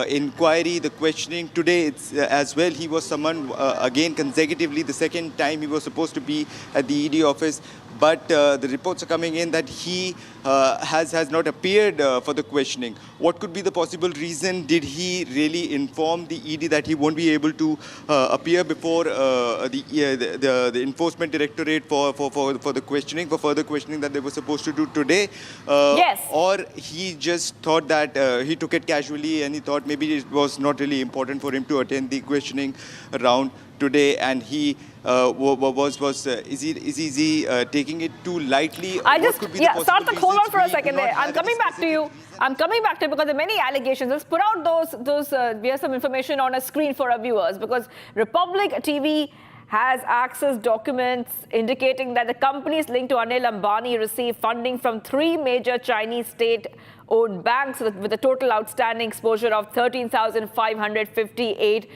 inquiry, the questioning today as well. He was summoned again consecutively, the second time he was supposed to be at the ED office. but the reports are coming in that he has not appeared for the questioning. What could be the possible reason? Did he really inform the ED that he won't be able to appear before the Enforcement Directorate for the questioning, for further questioning that they were supposed to do today? Yes. Or he just thought that he took it casually and he thought maybe it was not really important for him to attend the questioning round today, and he is he taking it too lightly? Sarthak, hold on for a second there. I'm coming back to you. I'm coming back to you because there are many allegations. Let's put out those we have some information on a screen for our viewers, because Republic TV has accessed documents indicating that the companies linked to Anil Ambani received funding from 3 major Chinese state-owned banks with a total outstanding exposure of 13,558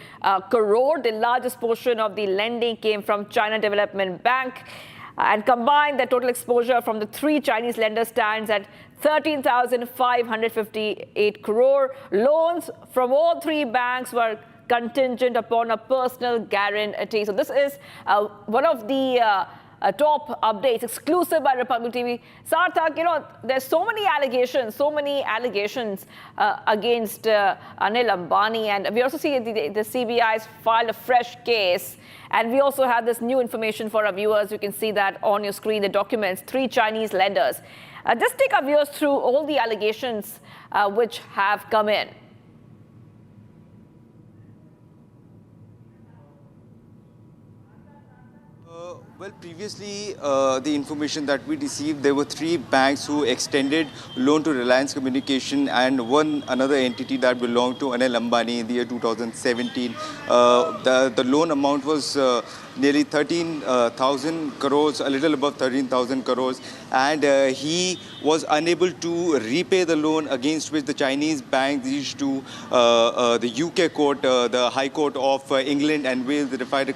crore. The largest portion of the lending came from China Development Bank. And combined, the total exposure from the 3 Chinese lenders stands at 13,558 crore. Loans from all 3 banks were contingent upon a personal guarantee. So this is one of the top updates, exclusive by Republic TV. Sarthak, there's so many allegations against Anil Ambani, and we also see the CBI's filed a fresh case. And we also have this new information for our viewers. You can see that on your screen, the documents, 3 Chinese lenders. Just take our viewers through all the allegations which have come in. Well, previously, the information that we received, there were 3 banks who extended loan to Reliance Communication and another entity that belonged to Anil Ambani in the year 2017. The loan amount was nearly 13,000 crores, a little above 13,000 crores, and he was unable to repay the loan, against which the Chinese bank reached to the UK court, the High Court of England and Wales. They filed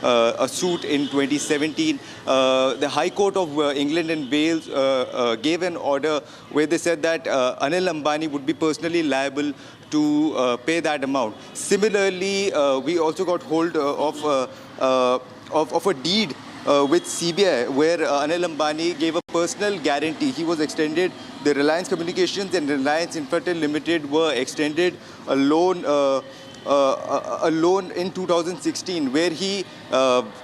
a suit in 2017. The High Court of England and Wales gave an order where they said that Anil Ambani would be personally liable to pay that amount. Similarly, we also got hold of a deed with CBI where Anil Ambani gave a personal guarantee. He was extended, the Reliance Communications and Reliance Infratel Limited were extended a loan in 2016, where he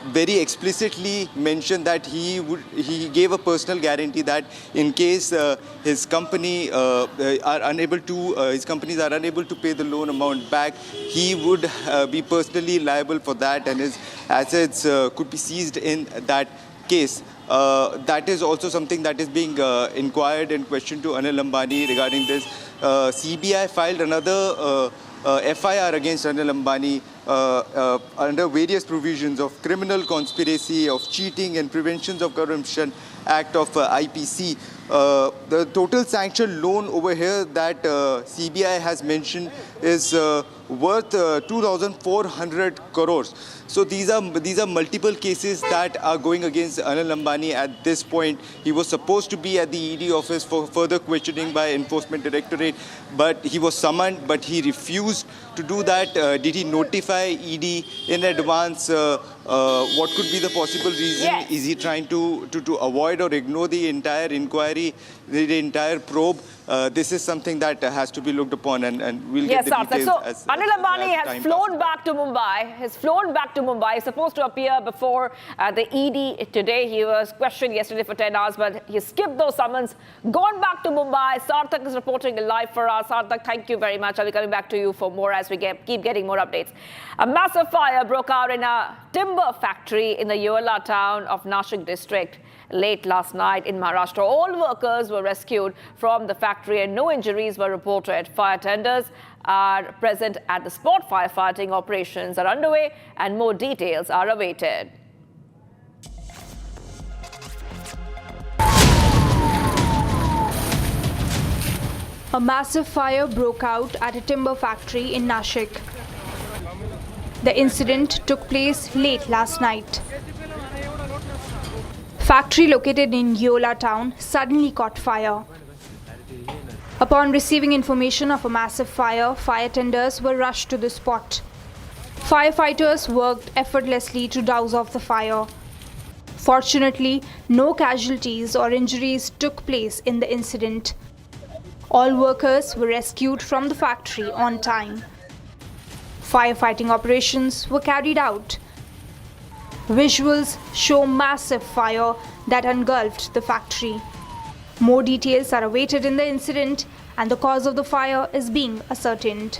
very explicitly mentioned that he gave a personal guarantee that in case his companies are unable to pay the loan amount back, he would be personally liable for that, and his assets could be seized in that case. That is also something that is being inquired and questioned to Anil Ambani regarding this. CBI filed another FIR against Anil Ambani under various provisions of criminal conspiracy, of cheating and preventions of corruption act of IPC. The total sanctioned loan over here that CBI has mentioned is worth 2,400 crores. So these are multiple cases that are going against Anil Ambani at this point. He was supposed to be at the ED office for further questioning by Enforcement Directorate, but he was summoned, but he refused to do that. Did he notify ED in advance? What could be the possible reason? Yes. Is he trying to avoid or ignore the entire inquiry, the entire probe? This is something that has to be looked upon, and we'll get the details. So Anil Ambani has flown back to Mumbai. He's supposed to appear before the ED today. He was questioned yesterday for 10 hours, but he skipped those summons, gone back to Mumbai. Sarthak is reporting live for us. Sarthak, thank you very much. I'll be coming back to you for more as we keep getting more updates. A massive fire broke out in a timber factory in the Yola town of Nashik district late last night in Maharashtra. All workers were rescued from the factory and no injuries were reported. Fire tenders are present at the spot. Firefighting operations are underway and more details are awaited. A massive fire broke out at a timber factory in Nashik. The incident took place late last night. Factory located in Yola town suddenly caught fire. Upon receiving information of a massive fire, fire tenders were rushed to the spot. Firefighters worked effortlessly to douse off the fire. Fortunately, no casualties or injuries took place in the incident. All workers were rescued from the factory on time. Firefighting operations were carried out. Visuals show massive fire that engulfed the factory. More details are awaited in the incident, and the cause of the fire is being ascertained.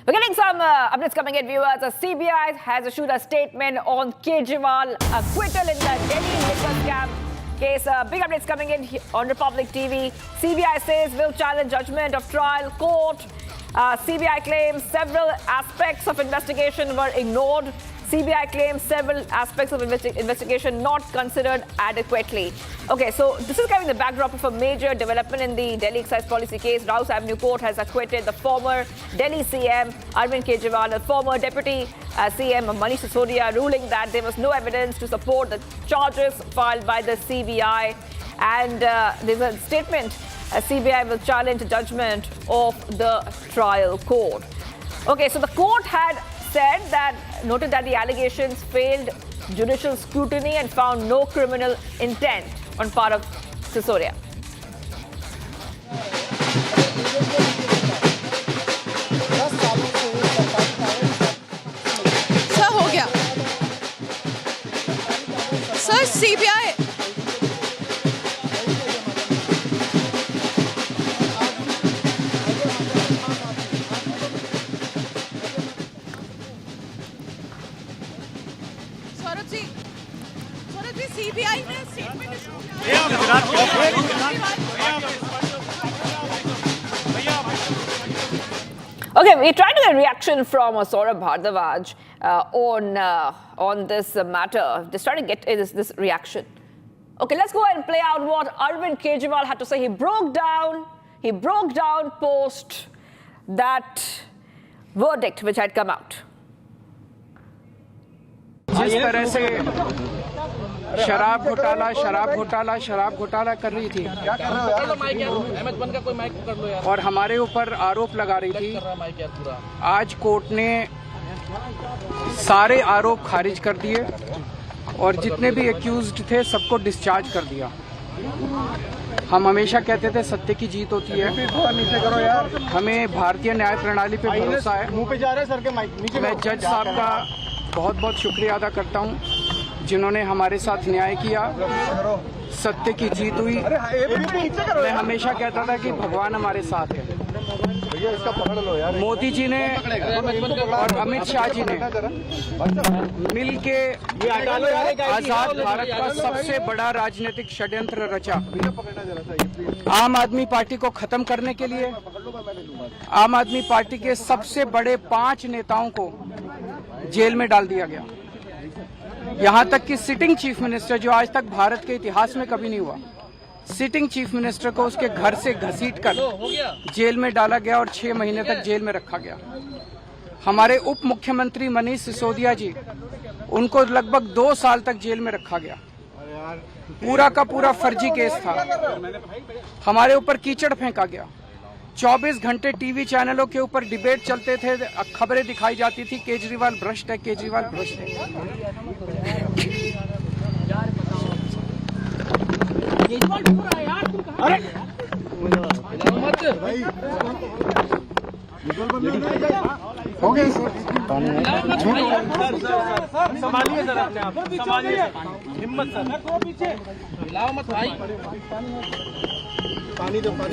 We're getting some updates coming in, viewers. The CBI has issued a statement on Kejriwal acquittal in the Delhi liquor scam case. Big updates coming in on Republic TV. CBI says will challenge judgment of trial court. CBI claims several aspects of investigation were ignored. CBI claims several aspects of investigation not considered adequately. Okay, so this is coming the backdrop of a major development in the Delhi excise policy case. Rouse Avenue Court has acquitted the former Delhi CM Arvind Kejriwal, the former Deputy CM Manish Sisodia, ruling that there was no evidence to support the charges filed by the CBI. And there's a statement, CBI will challenge judgment of the trial court. Okay, so the court had noted that the allegations failed judicial scrutiny and found no criminal intent on part of Sisodia. Sir हो गया sir CBI CBI ने statement Okay, we're trying to get a reaction from Saurabh Bhardwaj on this matter. Just trying to get this reaction. Okay, let's go ahead and play out what Arvind Kejriwal had to say. He broke down post that verdict which had come out. जिस तरह से शराब घोटाला कर रही थी और हमारे ऊपर आरोप लगा रही थी, आज कोर्ट ने सारे आरोप खारिज कर दिए और जितने भी एक्यूज्ड थे सबको डिस्चार्ज कर दिया। हम हमेशा कहते थे सत्य की जीत होती है, हमें भारतीय न्याय प्रणाली पे भरोसा है। मैं जज साहब का बहुत बहुत शुक्रिया अदा करता हूं जिन्होंने हमारे साथ न्याय किया, सत्य की जीत हुई। मैं हमेशा कहता था कि भगवान हमारे साथ है। मोदी जी ने और अमित शाह जी ने मिल के आजाद भारत का सबसे बड़ा राजनीतिक षड्यंत्र रचा। आम आदमी पार्टी को खत्म करने के लिए आम आदमी पार्टी के सबसे बड़े 5 नेताओं को जेल में डाल दिया गया। यहां तक कि सिटिंग चीफ मिनिस्टर, जो आज तक भारत के इतिहास में कभी नहीं हुआ, सिटिंग चीफ मिनिस्टर को उसके घर से घसीटकर जेल में डाला गया और 6 महीने तक जेल में रखा गया। हमारे उप मुख्यमंत्री मनीष सिसोदिया जी, उनको लगभग 2 साल तक जेल में रखा गया। पूरा का पूरा फर्जी केस था। हमारे ऊपर कीचड़ फेंका गया। 24 घंटे टीवी चैनलों के ऊपर डिबेट चलते थे, खबरें दिखाई जाती थी केजरीवाल भ्रष्ट है, केजरीवाल भ्रष्ट है। संभालिए सर अपने आप, संभालिए, हिम्मत सर, लाओ मत भाई।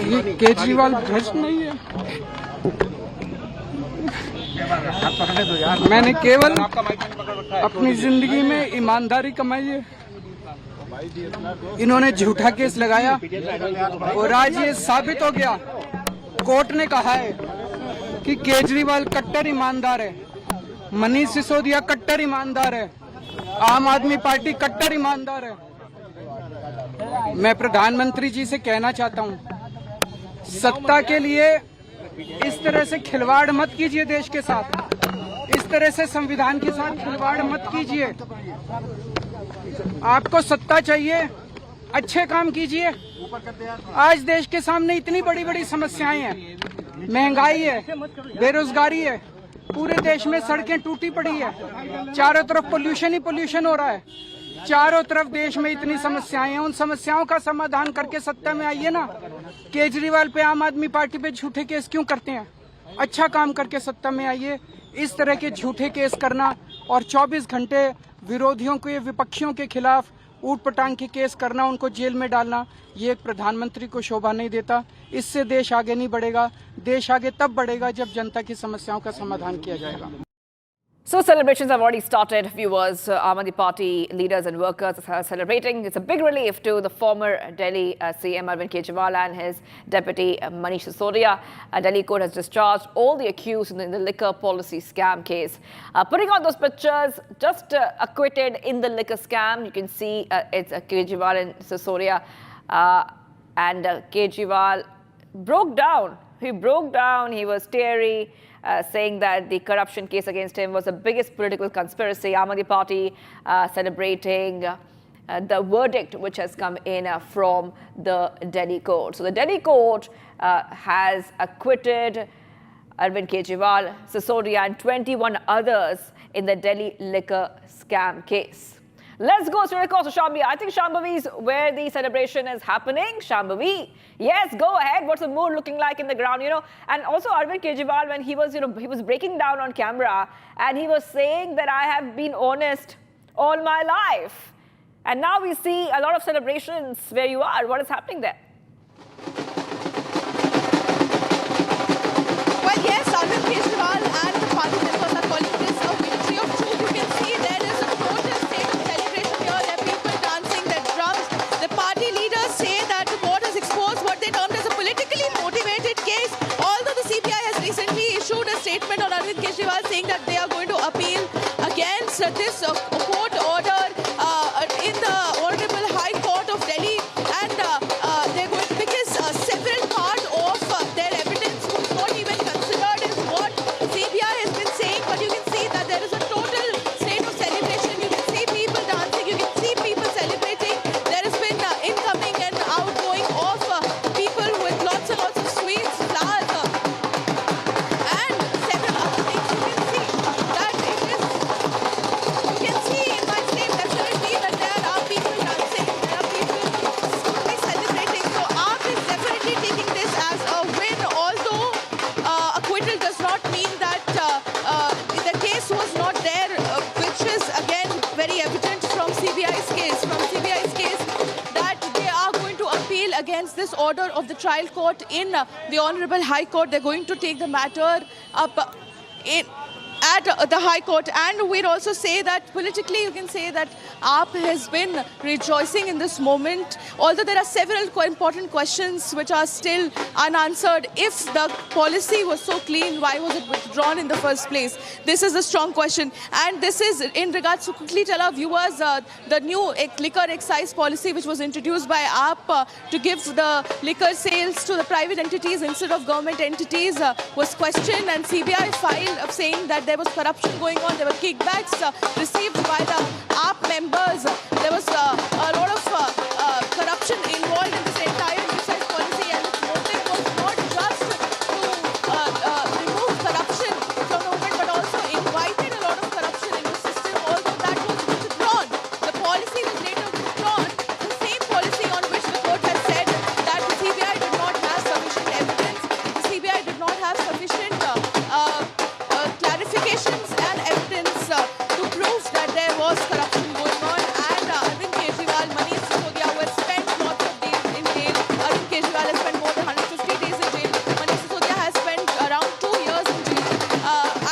ये केजरीवाल भ्रष्ट नहीं है। मैंने केवल अपनी जिंदगी में ईमानदारी कमाई है। इन्होंने झूठा केस लगाया और आज ये साबित हो गया। कोर्ट ने कहा है कि केजरीवाल कट्टर ईमानदार है, मनीष सिसोदिया कट्टर ईमानदार है, आम आदमी पार्टी कट्टर ईमानदार है। मैं प्रधानमंत्री जी से कहना चाहता हूं, सत्ता के लिए इस तरह से खिलवाड़ मत कीजिए देश के साथ, इस तरह से संविधान के साथ खिलवाड़ मत कीजिए। आपको सत्ता चाहिए, अच्छे काम कीजिए। आज देश के सामने इतनी बड़ी बड़ी समस्याएं हैं, महंगाई है, बेरोजगारी है, पूरे देश में सड़कें टूटी पड़ी है, चारों तरफ पोल्यूशन ही पोल्यूशन हो रहा है, चारों तरफ देश में इतनी समस्याएं हैं। उन समस्याओं का समाधान करके सत्ता में आइए ना। केजरीवाल पे, आम आदमी पार्टी पे झूठे केस क्यों करते हैं? अच्छा काम करके सत्ता में आइए। इस तरह के झूठे केस करना और 24 घंटे विरोधियों के, विपक्षियों के खिलाफ ऊट पटांग के केस करना, उनको जेल में डालना, ये एक प्रधानमंत्री को शोभा नहीं देता। इससे देश आगे नहीं बढ़ेगा। देश आगे तब बढ़ेगा जब जनता की समस्याओं का समाधान किया जाएगा। So celebrations have already started, viewers. Aam Aadmi Party leaders and workers are celebrating. It's a big relief to the former Delhi CM Arvind Kejriwal and his deputy Manish Sisodia. Delhi court has discharged all the accused in the liquor policy scam case. Putting on those pictures, just acquitted in the liquor scam. You can see it's Kejriwal and Sisodia. And Kejriwal broke down. He broke down. He was teary. Saying that the corruption case against him was the biggest political conspiracy. Aam Aadmi Party celebrating the verdict which has come in from the Delhi court. So the Delhi court has acquitted Arvind Kejriwal, Sisodia and 21 others in the Delhi liquor scam case. Let's go straight across to Shambhavi. I think Shambhavi is where the celebration is happening. Shambhavi, yes, go ahead. What's the mood looking like in the ground? And also Arvind Kejriwal, when he was, he was breaking down on camera and he was saying that I have been honest all my life. And now we see a lot of celebrations where you are. What is happening there? Well, yes, Arvind Kejriwal and the party members are calling this a victory of truth. You can see there is a total state of celebration here. There are people dancing, there are drums. The party leaders say that the court has exposed what they termed as a politically motivated case. Although the CBI has recently issued a statement on Arvind Kejriwal saying that they are going to appeal against this court order in the Honorable High Court of Delhi, and they're going to, because several part of their evidence was not even considered is what CBI has been saying. But you can see that there is a total state of celebration. You can see people dancing, you can see people celebrating. There has been incoming and outgoing of people with lots and lots of sweets, flowers, and several other things. You can see that it is, you can see in my state definitely that there are people dancing, there are people slowly celebrating. So AAP is definitely taking this as a win, although acquittal does not mean that the case was not there, which is again very evident from CBI's case. That they are going to appeal against this order of the trial court in the Honorable High Court. They're going to take the matter up at the High Court. And we'd also say that politically you can say that AAP has been rejoicing in this moment, although there are several important questions which are still unanswered. If the policy was so clean, why was it withdrawn in the first place? This is a strong question. And this is in regards to, quickly tell our viewers, the new liquor excise policy which was introduced by AAP to give the liquor sales to the private entities instead of government entities was questioned, and CBI filed of saying that there was corruption going on, there were kickbacks received by the AAP members. There was a lot of corruption involved in this entire excise policy, and its motive was not just to remove corruption from the movement, but also invited a lot of corruption in the system. Although that was withdrawn, the policy was later withdrawn. The same policy on which the court has said that the CBI did not have sufficient evidence, the CBI did not have sufficient clarifications and evidence to prove that there was corruption going on. And Arvind Kejriwal, Manish Sisodia, who has spent lots of days in jail. Arvind Kejriwal has spent more than 150 days in jail. Manish Sisodia has spent around 2 years in jail.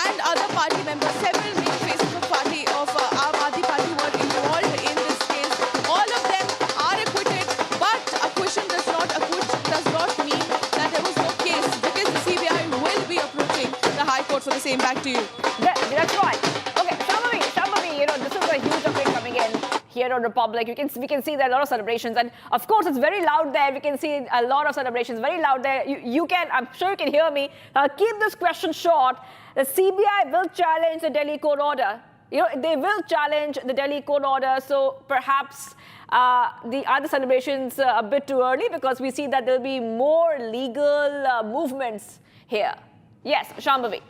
And other party members, several main faces of party of Aam Aadmi Party were involved in this case. All of them are acquitted, but acquittal does not mean that there was no case, because the CBI will be approaching the High Court for the same. Back to you. That's right. Okay, Shambhavi, this is a huge update coming in here on Republic. We can see there are a lot of celebrations, and of course it's very loud there. We can see a lot of celebrations, very loud there. I'm sure you can hear me. Keep this question short. The CBI will challenge the Delhi court order. They will challenge the Delhi court order. So perhaps the other celebrations a bit too early, because we see that there will be more legal movements here. Yes, Shambhavi.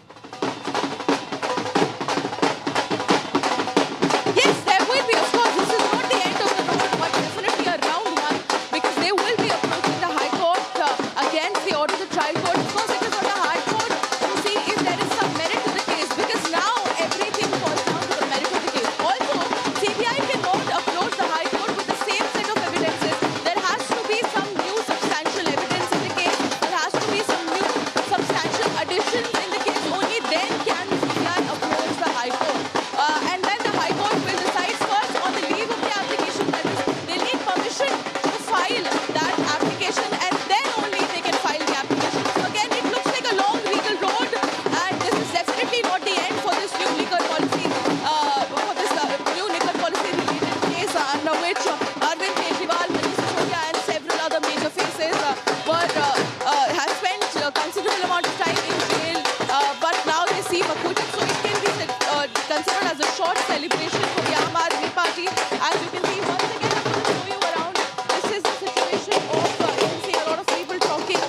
celebration for the Aam Aadmi Party. As you can see, once again, I'm going to show you around. This is the situation of, you can see a lot of people talking.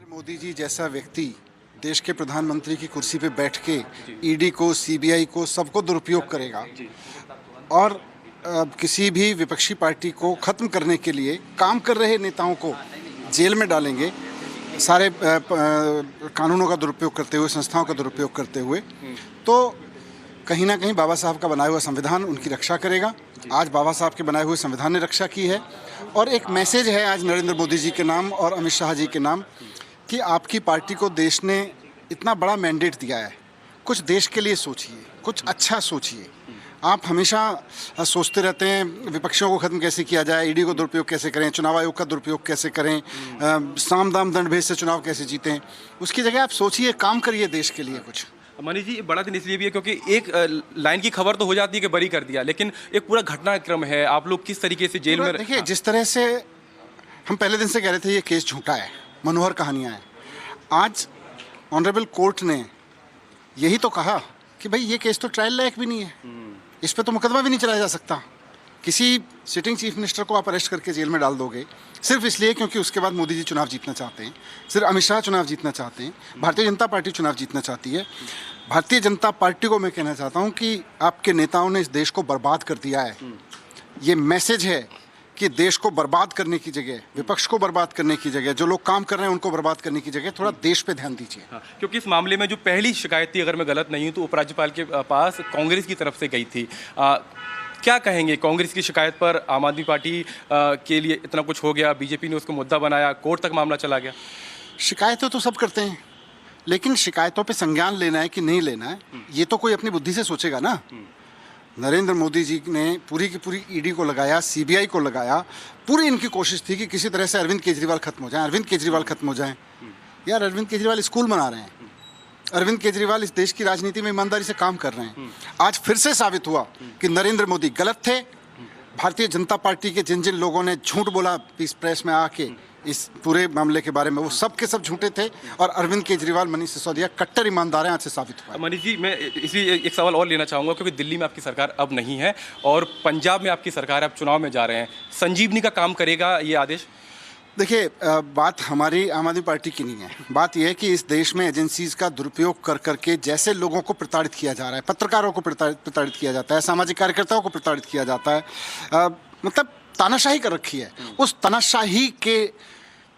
Modi ji जैसा व्यक्ति देश के प्रधानमंत्री की कुर्सी पे बैठ के ईडी को, सीबीआई को, सबको दुरुपयोग करेगा और किसी भी विपक्षी पार्टी को ख़त्म करने के लिए काम कर रहे नेताओं को जेल में डालेंगे, सारे कानूनों का दुरुपयोग करते हुए, संस्थाओं का दुरुपयोग करते हुए, तो कहीं ना कहीं बाबा साहब का बनाया हुआ संविधान उनकी रक्षा करेगा। आज बाबा साहब के बनाए हुए संविधान ने रक्षा की है और एक मैसेज है आज नरेंद्र मोदी जी के नाम और अमित शाह जी के नाम कि आपकी पार्टी को देश ने इतना बड़ा मैंडेट दिया है, कुछ देश के लिए सोचिए, कुछ अच्छा सोचिए। आप हमेशा सोचते रहते हैं विपक्षियों को ख़त्म कैसे किया जाए, ईडी को दुरुपयोग कैसे करें, चुनाव आयोग का दुरुपयोग कैसे करें, साम दाम दंड भेद से चुनाव कैसे जीतें। उसकी जगह आप सोचिए, काम करिए देश के लिए कुछ। मनीष जी, बड़ा दिन इसलिए भी है क्योंकि एक लाइन की खबर तो हो जाती है कि बरी कर दिया, लेकिन एक पूरा घटनाक्रम है। आप लोग किस तरीके से जेल में देखिए, जिस तरह से हम पहले दिन से कह रहे थे ये केस झूठा है, मनोहर कहानियाँ हैं, आज ऑनरेबल कोर्ट ने यही तो कहा कि भाई ये केस तो ट्रायल लायक भी नहीं है, इस पे तो मुकदमा भी नहीं चलाया जा सकता। किसी सिटिंग चीफ मिनिस्टर को आप अरेस्ट करके जेल में डाल दोगे सिर्फ इसलिए क्योंकि उसके बाद मोदी जी चुनाव जीतना चाहते हैं, सिर्फ अमित शाह चुनाव जीतना चाहते हैं, भारतीय जनता पार्टी चुनाव जीतना चाहती है। भारतीय जनता पार्टी को मैं कहना चाहता हूं कि आपके नेताओं ने इस देश को बर्बाद कर दिया है। ये मैसेज है कि देश को बर्बाद करने की जगह, विपक्ष को बर्बाद करने की जगह, जो लोग काम कर रहे हैं उनको बर्बाद करने की जगह थोड़ा देश पे ध्यान दीजिए। क्योंकि इस मामले में जो पहली शिकायत थी, अगर मैं गलत नहीं हूं, तो उपराज्यपाल के पास कांग्रेस की तरफ से गई थी। क्या कहेंगे कांग्रेस की शिकायत पर? आम आदमी पार्टी के लिए इतना कुछ हो गया, बीजेपी ने उसको मुद्दा बनाया, कोर्ट तक मामला चला गया। शिकायतें तो सब करते हैं, लेकिन शिकायतों पे संज्ञान लेना है कि नहीं लेना है, ये तो कोई अपनी बुद्धि से सोचेगा ना। नरेंद्र मोदी जी ने पूरी की पूरी ईडी को लगाया, सीबीआई को लगाया, पूरी इनकी कोशिश थी कि किसी तरह से अरविंद केजरीवाल खत्म हो जाए, अरविंद केजरीवाल खत्म हो जाए। यार, अरविंद केजरीवाल स्कूल बना रहे हैं, अरविंद केजरीवाल इस देश की राजनीति में ईमानदारी से काम कर रहे हैं। आज फिर से साबित हुआ कि नरेंद्र मोदी गलत थे। भारतीय जनता पार्टी के जिन जिन लोगों ने झूठ बोला पीस प्रेस में आके इस पूरे मामले के बारे में, वो सब के सब झूठे थे और अरविंद केजरीवाल, मनीष सिसोदिया कट्टर ईमानदार हैं, आज से साबित हुआ। मनीष जी, मैं इसलिए एक सवाल और लेना चाहूँगा क्योंकि दिल्ली में आपकी सरकार अब नहीं है और पंजाब में आपकी सरकार है, आप चुनाव में जा रहे हैं। संजीवनी का काम करेगा ये आदेश? देखिए, बात हमारी आम आदमी पार्टी की नहीं है। बात यह है कि इस देश में एजेंसीज का दुरुपयोग कर करके जैसे लोगों को प्रताड़ित किया जा रहा है, पत्रकारों को प्रताड़ित किया जाता है, सामाजिक कार्यकर्ताओं को प्रताड़ित किया जाता है, मतलब तानाशाही कर रखी है। उस तानाशाही के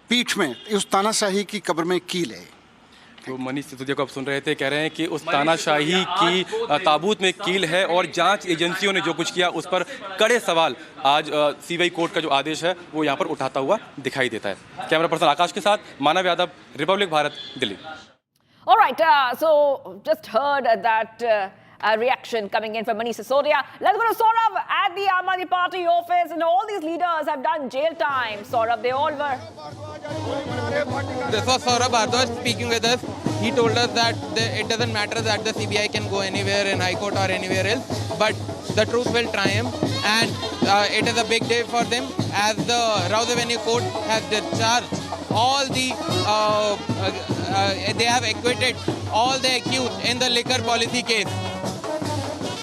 पीठ में, उस तानाशाही की कब्र में कील है। तो मनीष सिसोदिया को आप सुन रहे थे, कह रहे हैं कि उस तानाशाही की ताबूत में कील है और जांच एजेंसियों ने जो कुछ किया उस पर कड़े सवाल आज सीबीआई कोर्ट का जो आदेश है वो यहाँ पर उठाता हुआ दिखाई देता है। कैमरा पर्सन आकाश के साथ Manav Yadav, Republic Bharat, Delhi. All right, so just heard that reaction coming in from Manish Sisodia. Let's go to Saurabh at the Aam Aadmi Party office, and all these leaders have done jail time. Saurabh, they all were. This was Saurabh Bhardwaj speaking with us. He told us that it doesn't matter that the CBI can go anywhere in High Court or anywhere else, but the truth will triumph, and it is a big day for them as the Rouse Avenue Court has discharged all the, they have acquitted all the accused in the liquor policy case.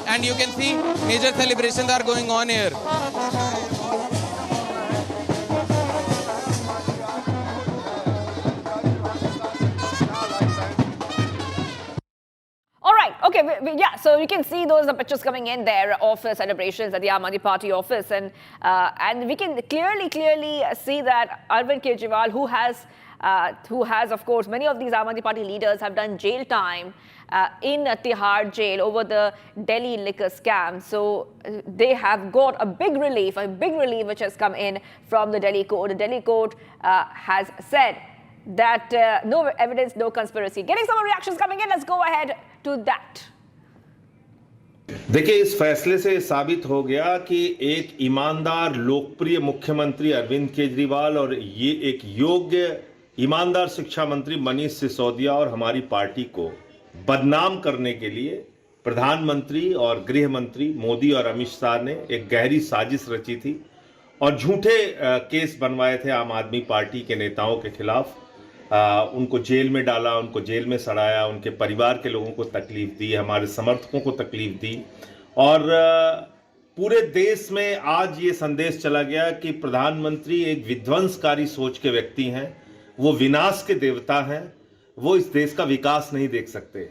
And you can see major celebrations are going on here. All right, okay, yeah, so you can see those pictures coming in there of celebrations at the Aam Aadmi Party office, and we can clearly see that Arvind Kejriwal, who has, of course, many of these Aam Aadmi Party leaders have done jail time in Tihar jail over the Delhi liquor scam. So they have got a big relief which has come in from the Delhi court. The Delhi court has said that no evidence, no conspiracy. Getting some reactions coming in, let's go ahead to that. देखिए, इस फैसले से साबित हो गया कि एक ईमानदार लोकप्रिय मुख्यमंत्री अरविंद केजरीवाल और ये एक योग्य ईमानदार शिक्षा मंत्री मनीष सिसोदिया और हमारी पार्टी को बदनाम करने के लिए प्रधानमंत्री और गृह मंत्री मोदी और अमित शाह ने एक गहरी साजिश रची थी और झूठे केस बनवाए थे आम आदमी पार्टी के नेताओं के खिलाफ, उनको जेल में डाला, उनको जेल में सड़ाया, उनके परिवार के लोगों को तकलीफ दी, हमारे समर्थकों को तकलीफ दी। और पूरे देश में आज ये संदेश चला गया कि प्रधानमंत्री एक विध्वंसकारी सोच के व्यक्ति हैं, वो विनाश के देवता हैं, वो इस देश का विकास नहीं देख सकते।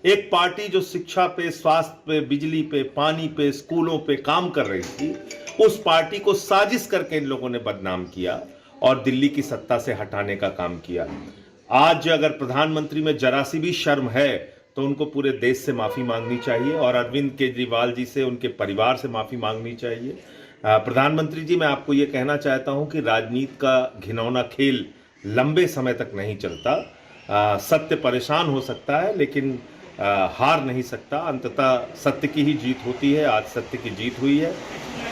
एक पार्टी जो शिक्षा पे, स्वास्थ्य पे, बिजली पे, पानी पे, स्कूलों पे काम कर रही थी, उस पार्टी को साजिश करके इन लोगों ने बदनाम किया और दिल्ली की सत्ता से हटाने का काम किया। आज अगर प्रधानमंत्री में जरा सी भी शर्म है तो उनको पूरे देश से माफ़ी मांगनी चाहिए और अरविंद केजरीवाल जी से, उनके परिवार से माफ़ी मांगनी चाहिए। प्रधानमंत्री जी, मैं आपको ये कहना चाहता हूँ कि राजनीति का घिनौना खेल लंबे समय तक नहीं चलता। सत्य परेशान हो सकता है लेकिन हार नहीं सकता। अंततः सत्य की ही जीत होती है। आज सत्य की जीत हुई है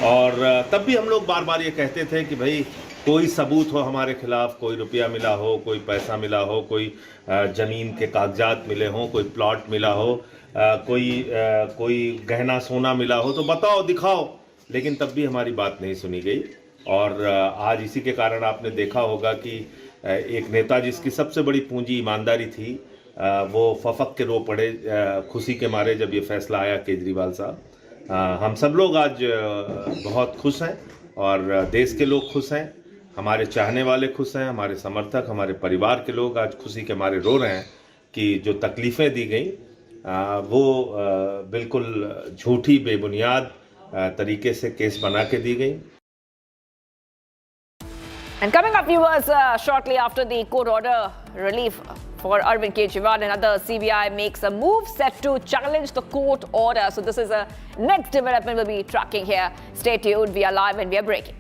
और तब भी हम लोग बार बार ये कहते थे कि भाई कोई सबूत हो हमारे खिलाफ, कोई रुपया मिला हो, कोई पैसा मिला हो, कोई ज़मीन के कागजात मिले हों, कोई प्लॉट मिला हो, कोई गहना सोना मिला हो तो बताओ, दिखाओ। लेकिन तब भी हमारी बात नहीं सुनी गई और आज इसी के कारण आपने देखा होगा कि एक नेता जिसकी सबसे बड़ी पूंजी ईमानदारी थी, वो फफक के रो पड़े खुशी के मारे जब ये फैसला आया केजरीवाल साहब। हम सब लोग आज बहुत खुश हैं और देश के लोग खुश हैं, हमारे चाहने वाले खुश हैं, हमारे समर्थक, हमारे परिवार के लोग आज खुशी के मारे रो रहे हैं कि जो तकलीफ़ें दी गई वो बिल्कुल झूठी, बेबुनियाद तरीके से केस बना के दी गई। And coming up, viewers, shortly after the court order relief for Arvind Kejriwal and others, CBI makes a move set to challenge the court order. So this is a next development we'll be tracking here. Stay tuned. We are live and we are breaking.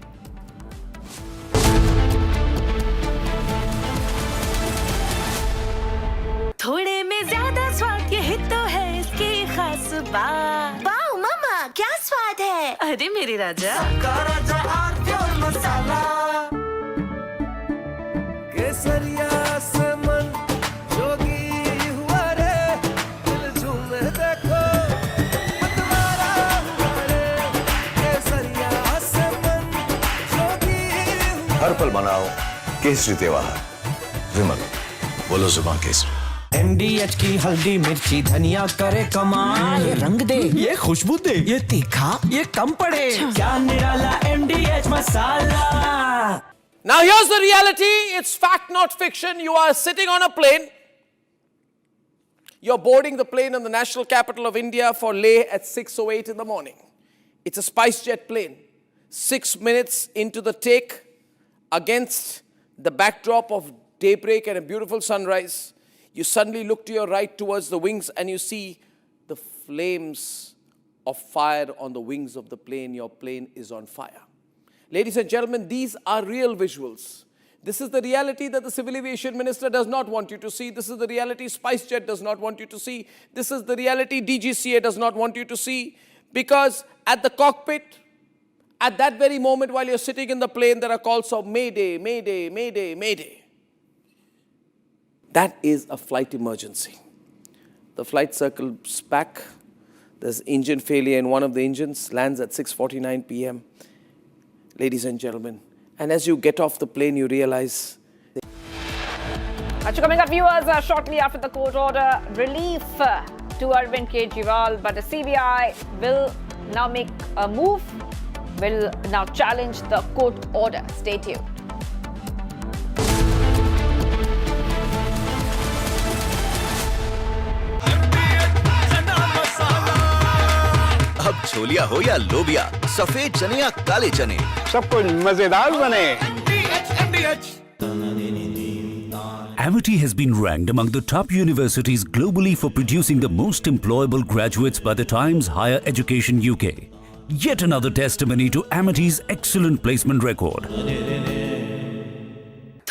थोड़े में ज्यादा स्वाद, यही तो है इसकी खास बात। वाओ मामा, क्या स्वाद है। अरे मेरे राजा, राजा और प्योर मसाला, केसरिया से मन जोगी हुआ रे, दिल झूमे देखो मतवारा हुआ रे, केसरिया से मन जोगी हुआ। हर पल मनाओ केसरी त्योहार। विमल, बोलो जुबान केसरी। MDH की हल्दी मिर्ची धनिया करे कमाल, ये रंग दे, ये खुशबू दे, ये तीखा, ये कम पड़े, क्या निराला MDH masala. Now here's the reality. It's fact, not fiction. You are sitting on a plane. You're boarding the plane in the national capital of India for Leh at 6:08 in the morning. It's a SpiceJet plane. 6 minutes into the take, against the backdrop of daybreak and a beautiful sunrise, you suddenly look to your right towards the wings and you see the flames of fire on the wings of the plane. Your plane is on fire. Ladies and gentlemen, these are real visuals. This is the reality that the Civil Aviation Minister does not want you to see. This is the reality SpiceJet does not want you to see. This is the reality DGCA does not want you to see. Because at the cockpit, at that very moment while you're sitting in the plane, there are calls of Mayday, Mayday, Mayday, Mayday. That is a flight emergency. The flight circles back. There's engine failure in one of the engines, lands at 6:49 p.m. Ladies and gentlemen, and as you get off the plane, you realize. Actually, coming up, viewers, shortly after the court order relief to Arvind Kejriwal, but the CBI will now make a move, will now challenge the court order. Stay tuned. अब छोलिया हो या लोबिया, सफेद चने या काले चने, सब कुछ मजेदार बने। Amity has been ranked among the top universities globally for producing the most employable graduates by the Times Higher Education UK. Yet another testimony to Amity's excellent placement record.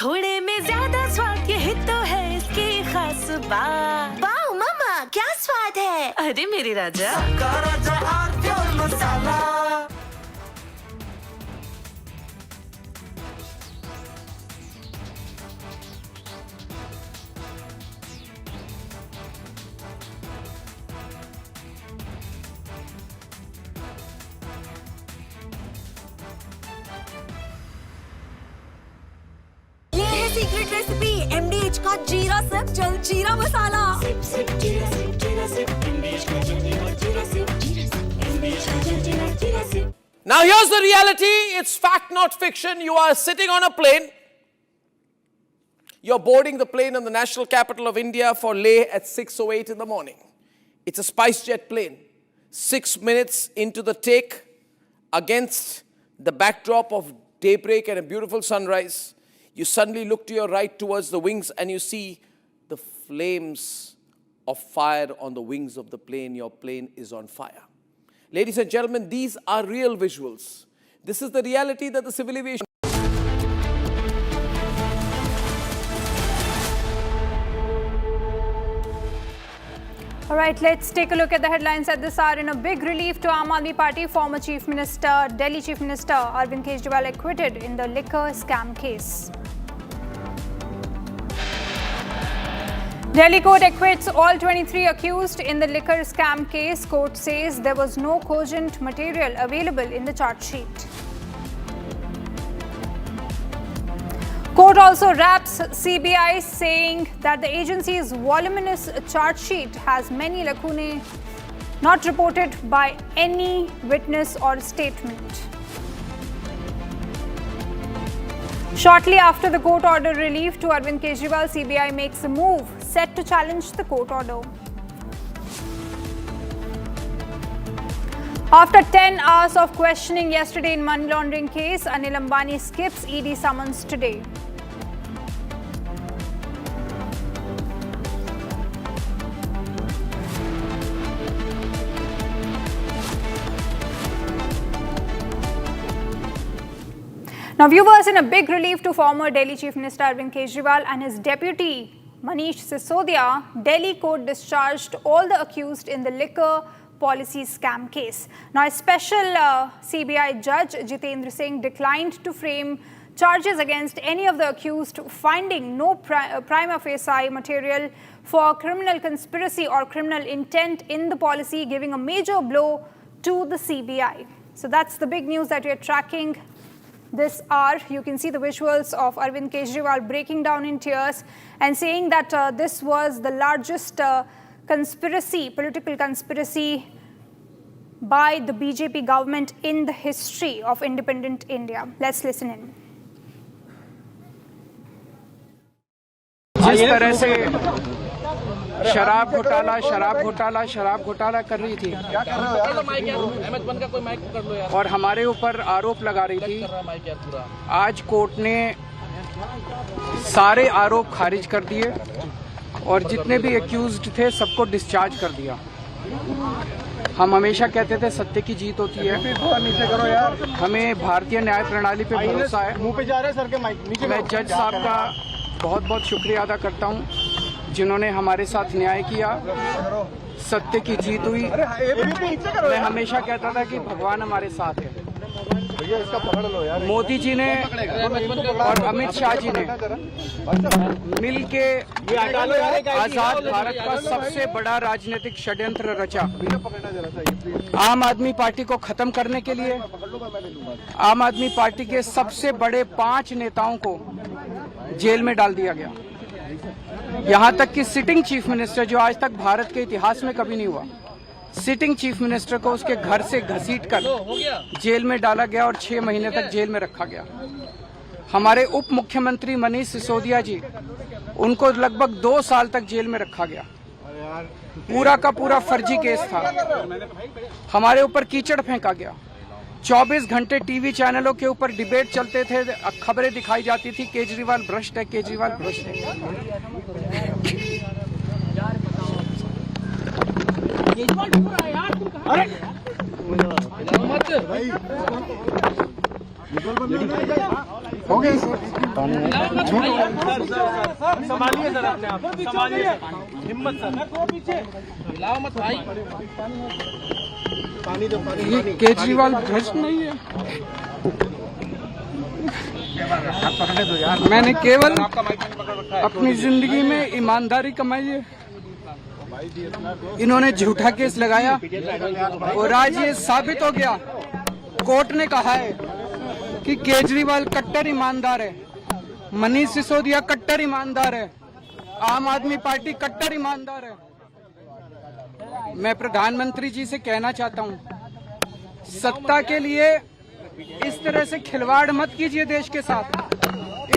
थोड़े में ज्यादा स्वाद, यही तो है इसकी खास बात। वाओ मामा, क्या स्वाद है। अरे मेरे राजा, राजा और प्योर मसाला। सीक्रेट रेसिपी MDH साथ जीरा सिप जल जीरा मसाला। सिप सिप जीरा सिप जीरा सिप इंडिया का जल जीरा सिप जीरा सिप इंडिया का जल जीरा SIP. Now here's the reality. It's fact, not fiction. You are sitting on a plane. You're boarding the plane in the national capital of India for Leh at 6:08 in the morning. It's a SpiceJet plane. 6 minutes into the take, against the backdrop of daybreak and a beautiful sunrise, you suddenly look to your right towards the wings and you see the flames of fire on the wings of the plane. Your plane is on fire. Ladies and gentlemen, these are real visuals. This is the reality that the civil aviation... All right, let's take a look at the headlines at this hour. In a big relief to Aam Aadmi Party, former Chief Minister, Delhi Chief Minister Arvind Kejriwal acquitted in the liquor scam case. Delhi court acquits all 23 accused in the liquor scam case. Court says there was no cogent material available in the charge sheet. Court also wraps CBI, saying that the agency's voluminous charge sheet has many lacunae not reported by any witness or statement. Shortly after the court order relief to Arvind Kejriwal, CBI makes a move set to challenge the court order. After 10 hours of questioning yesterday in money laundering case, Anil Ambani skips ED summons today. Now, viewers, in a big relief to former Delhi Chief Minister Arvind Kejriwal and his deputy Manish Sisodia, Delhi court discharged all the accused in the liquor policy scam case. Now, a special CBI judge, Jitendra Singh, declined to frame charges against any of the accused, finding no prima facie material for criminal conspiracy or criminal intent in the policy, giving a major blow to the CBI. So that's the big news that we are tracking this hour. You can see the visuals of Arvind Kejriwal breaking down in tears and saying that this was the largest conspiracy, political conspiracy by the BJP government in the history of independent India. Let's listen in. जिस तरह से शराब घोटाला कर रही थी और हमारे ऊपर आरोप लगा रही थी, आज कोर्ट ने सारे आरोप खारिज कर दिए और जितने भी एक्यूज्ड थे सबको डिस्चार्ज कर दिया। हम हमेशा कहते थे सत्य की जीत होती है, हमें भारतीय न्याय प्रणाली पे भरोसा है। मैं जज साहब का बहुत बहुत शुक्रिया अदा करता हूं, जिन्होंने हमारे साथ न्याय किया, सत्य की जीत हुई। मैं हमेशा कहता था कि भगवान हमारे साथ है। मोदी जी ने और अमित शाह जी ने मिल के आजाद भारत का सबसे बड़ा राजनीतिक षड्यंत्र रचा। आम आदमी पार्टी को खत्म करने के लिए आम आदमी पार्टी के सबसे बड़े 5 नेताओं को जेल में डाल दिया गया। यहाँ तक कि सिटिंग चीफ मिनिस्टर, जो आज तक भारत के इतिहास में कभी नहीं हुआ, सिटिंग चीफ मिनिस्टर को उसके घर से घसीटकर जेल में डाला गया और 6 महीने तक जेल में रखा गया। हमारे उप मुख्यमंत्री मनीष सिसोदिया जी, उनको लगभग 2 साल तक जेल में रखा गया। पूरा का पूरा फर्जी केस था। हमारे ऊपर कीचड़ फेंका गया। 24 घंटे टीवी चैनलों के ऊपर डिबेट चलते थे, खबरें दिखाई जाती थी, केजरीवाल भ्रष्ट है, केजरीवाल भ्रष्ट है। हो गया संभालिए सर, अपने आप संभालिए, हिम्मत सर, पीछे लाओ मत भाई। पानी दो, पानी। केजरीवाल भ्रष्ट नहीं है। मैंने केवल अपनी जिंदगी में ईमानदारी कमाई है। इन्होंने झूठा केस लगाया और आज ये साबित हो गया। कोर्ट ने कहा है कि केजरीवाल कट्टर ईमानदार है, मनीष सिसोदिया कट्टर ईमानदार है, आम आदमी पार्टी कट्टर ईमानदार है। मैं प्रधानमंत्री जी से कहना चाहता हूं, सत्ता के लिए इस तरह से खिलवाड़ मत कीजिए देश के साथ,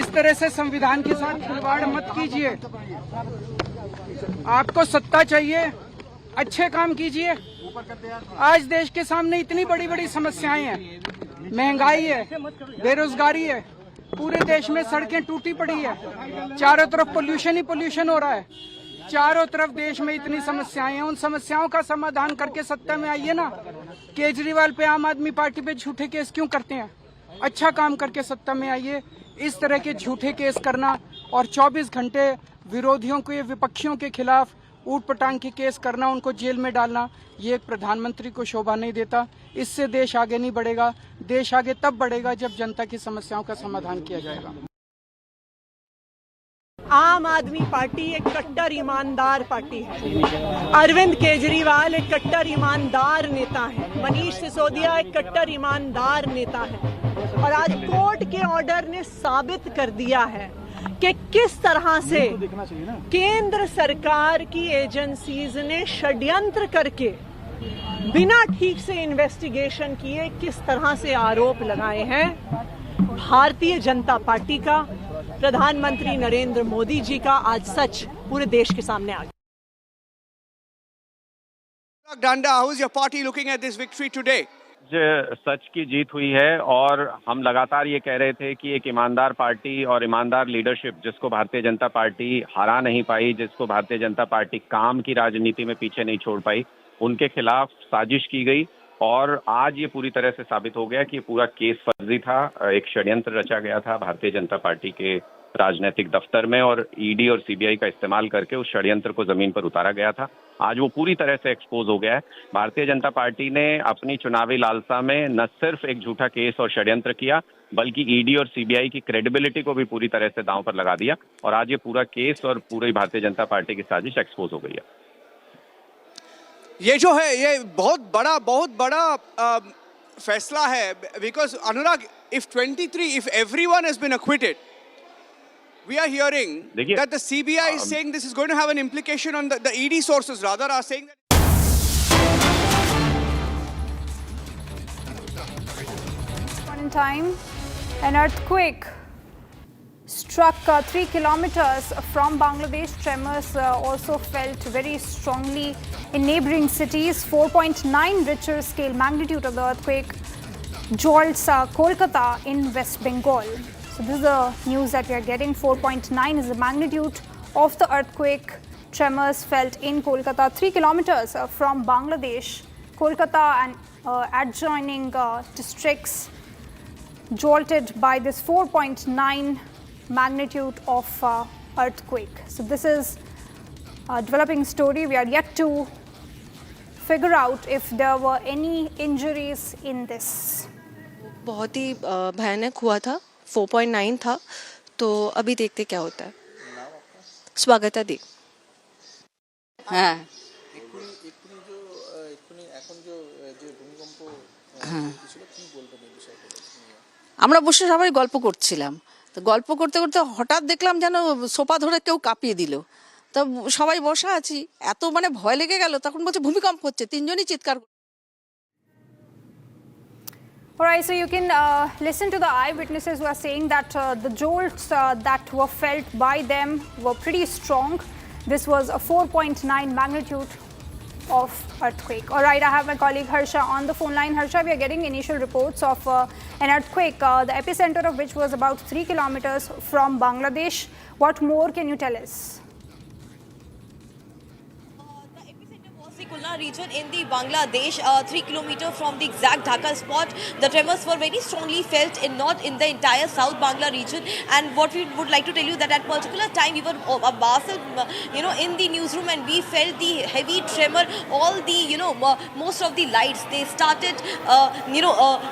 इस तरह से संविधान के साथ खिलवाड़ मत कीजिए। आपको सत्ता चाहिए, अच्छे काम कीजिए। आज देश के सामने इतनी बड़ी बड़ी समस्याएं हैं, महंगाई है, बेरोजगारी है, पूरे देश में सड़कें टूटी पड़ी है, चारों तरफ पोल्यूशन ही पोल्यूशन हो रहा है, चारों तरफ देश में इतनी समस्याएं हैं। उन समस्याओं का समाधान करके सत्ता में आइए ना। केजरीवाल पे, आम आदमी पार्टी पे झूठे केस क्यों करते हैं? अच्छा काम करके सत्ता में आइए। इस तरह के झूठे केस करना और 24 घंटे विरोधियों के, विपक्षियों के खिलाफ ऊट पटांग के केस करना, उनको जेल में डालना, ये एक प्रधानमंत्री को शोभा नहीं देता। इससे देश आगे नहीं बढ़ेगा। देश आगे तब बढ़ेगा जब जनता की समस्याओं का समाधान किया जाएगा। आम आदमी पार्टी एक कट्टर ईमानदार पार्टी है। अरविंद केजरीवाल एक कट्टर ईमानदार नेता है। मनीष सिसोदिया एक कट्टर ईमानदार नेता है। और आज कोर्ट के ऑर्डर ने साबित कर दिया है कि किस तरह से केंद्र सरकार की एजेंसीज ने षड्यंत्र करके बिना ठीक से इन्वेस्टिगेशन किए किस तरह से आरोप लगाए हैं। भारतीय जनता पार्टी का, प्रधानमंत्री नरेंद्र मोदी जी का आज सच पूरे देश के सामने आ गया। Danda, how is your party looking at this victory today? सच की जीत हुई है और हम लगातार ये कह रहे थे कि एक ईमानदार पार्टी और ईमानदार लीडरशिप जिसको भारतीय जनता पार्टी हरा नहीं पाई, जिसको भारतीय जनता पार्टी काम की राजनीति में पीछे नहीं छोड़ पाई, उनके खिलाफ साजिश की गई। और आज ये पूरी तरह से साबित हो गया कि पूरा केस फर्जी था, एक षड्यंत्र रचा गया था भारतीय जनता पार्टी के राजनीतिक दफ्तर में और ईडी और सीबीआई का इस्तेमाल करके उस षड्यंत्र को जमीन पर उतारा गया था। आज वो पूरी तरह से एक्सपोज हो गया है। भारतीय जनता पार्टी ने अपनी चुनावी लालसा में न सिर्फ एक झूठा केस और षड्यंत्र किया, बल्कि ईडी और सीबीआई की क्रेडिबिलिटी को भी पूरी तरह से दांव पर लगा दिया। और आज ये पूरा केस और पूरी भारतीय जनता पार्टी की साजिश एक्सपोज हो गई है। ये जो है ये बहुत बड़ा फैसला है, because Anurag, if everyone has been acquitted, we are hearing that the CBI is saying this is going to have an implication on the ED sources rather are saying that. In time, an earthquake struck 3 kilometers from Bangladesh. Tremors also felt very strongly in neighboring cities. 4.9 Richter scale magnitude of the earthquake jolts Kolkata in West Bengal. So this is the news that we are getting. 4.9 is the magnitude of the earthquake. Tremors felt in Kolkata, 3 kilometers from Bangladesh. Kolkata and adjoining districts jolted by this 4.9 magnitude of earthquake. So this is a developing story. We are yet to figure out if there were any injuries in this. बहुत ही भयानक हुआ था, 4.9 था, तो अभी देखते क्या होता है। स्वागत है दी। হ্যাঁ আমরা বসে সবাই গল্প করছিলাম, তো গল্প করতে করতে হঠাৎ দেখলাম যেন সোফা ধরে কেউ কাঁপিয়ে দিল। তো সবাই বসা আছি, এত মানে ভয় লেগে গেল, তখন বলছে ভূমিকম্প হচ্ছে, তিনজনই চিৎকার। All right, so you can listen to the eyewitnesses who are saying that the jolts that were felt by them were pretty strong. This was a 4.9 magnitude of earthquake. All right, I have my colleague Harsha on the phone line. Harsha, we are getting initial reports of an earthquake, the epicenter of which was about 3 kilometers from Bangladesh. What more can you tell us? Kulna region in the Bangladesh, 3 kilometers from the exact Dhaka spot. The tremors were very strongly felt not in the entire South Bangla region. And what we would like to tell you that at particular time we were in the newsroom and we felt the heavy tremor. All the most of the lights they started.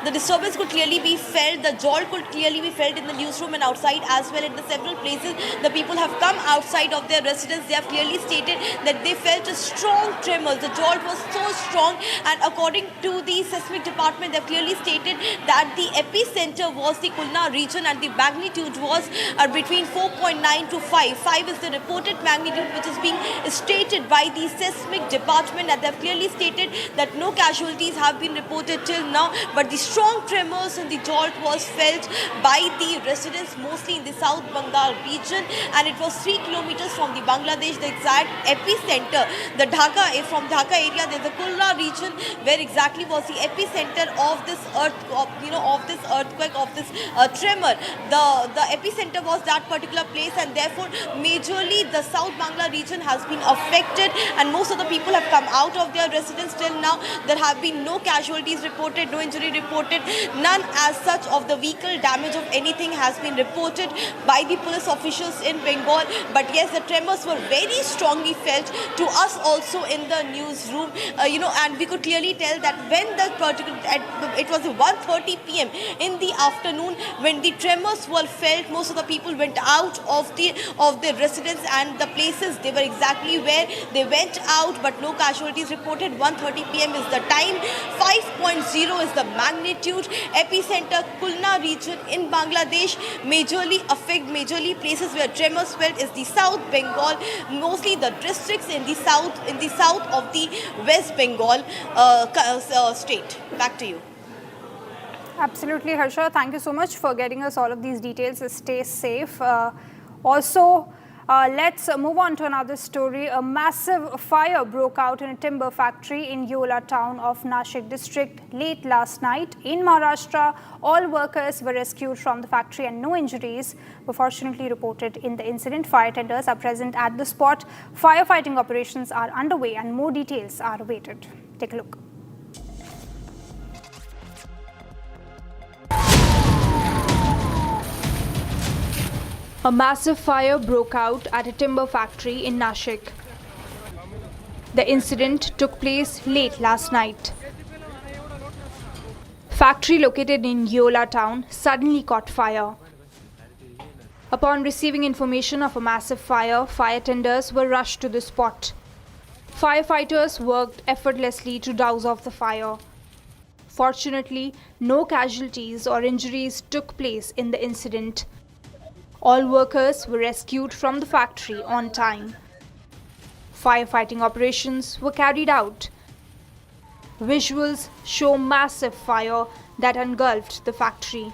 The disturbance could clearly be felt. The jolt could clearly be felt in the newsroom and outside as well. In the several places, the people have come outside of their residence. They have clearly stated that they felt a strong tremor. tremors. The jolt was so strong, and according to the seismic department, they've clearly stated that the epicenter was the Kulna region and the magnitude was between 4.9 to 5. 5 is the reported magnitude which is being stated by the seismic department, and they've clearly stated that no casualties have been reported till now, but the strong tremors and the jolt was felt by the residents mostly in the South Bengal region, and it was 3 kilometers from the Bangladesh, the exact epicenter. The from Dhaka area, there's the Kulna region where exactly was the epicenter of this earthquake, of this tremor. The epicenter was that particular place, and therefore majorly the South Bangla region has been affected, and most of the people have come out of their residence till now. There have been no casualties reported, no injury reported, none as such of the vehicle damage of anything has been reported by the police officials in Bengal. But yes, the tremors were very strongly felt to us also in the newsroom, and we could clearly tell that when it was 1:30 p.m. in the afternoon when the tremors were felt, most of the people went out of the residence and the places they were exactly where they went out, but no casualties reported. 1:30 p.m. is the time. 5.0 is the magnitude. Epicenter Kulna region in Bangladesh. Majorly places where tremors felt is the South Bengal, mostly the districts in the south of the West Bengal state. Back to you. Absolutely, Harsha. Thank you so much for getting us all of these details. Stay safe. Let's move on to another story. A massive fire broke out in a timber factory in Yola town of Nashik district late last night in Maharashtra. All workers were rescued from the factory and no injuries were fortunately reported in the incident. Fire tenders are present at the spot. Firefighting operations are underway and more details are awaited. Take a look. A massive fire broke out at a timber factory in Nashik. The incident took place late last night. Factory located in Yola town suddenly caught fire. Upon receiving information of a massive fire, fire tenders were rushed to the spot. Firefighters worked effortlessly to douse off the fire. Fortunately, no casualties or injuries took place in the incident. All workers were rescued from the factory on time. Firefighting operations were carried out. Visuals show massive fire that engulfed the factory.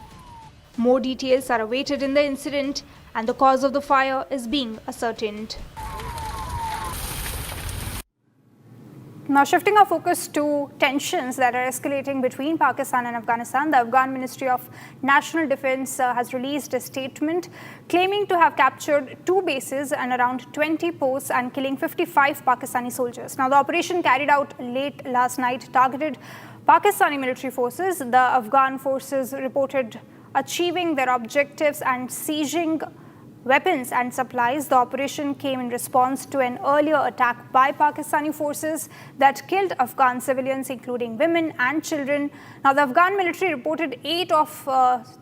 More details are awaited in the incident and the cause of the fire is being ascertained. Now shifting our focus to tensions that are escalating between Pakistan and Afghanistan, the Afghan Ministry of National Defense has released a statement claiming to have captured 2 bases and around 20 posts and killing 55 Pakistani soldiers. Now the operation carried out late last night targeted Pakistani military forces. The Afghan forces reported achieving their objectives and seizing weapons and supplies. The operation came in response to an earlier attack by Pakistani forces that killed Afghan civilians, including women and children. Now, the Afghan military reported 8 of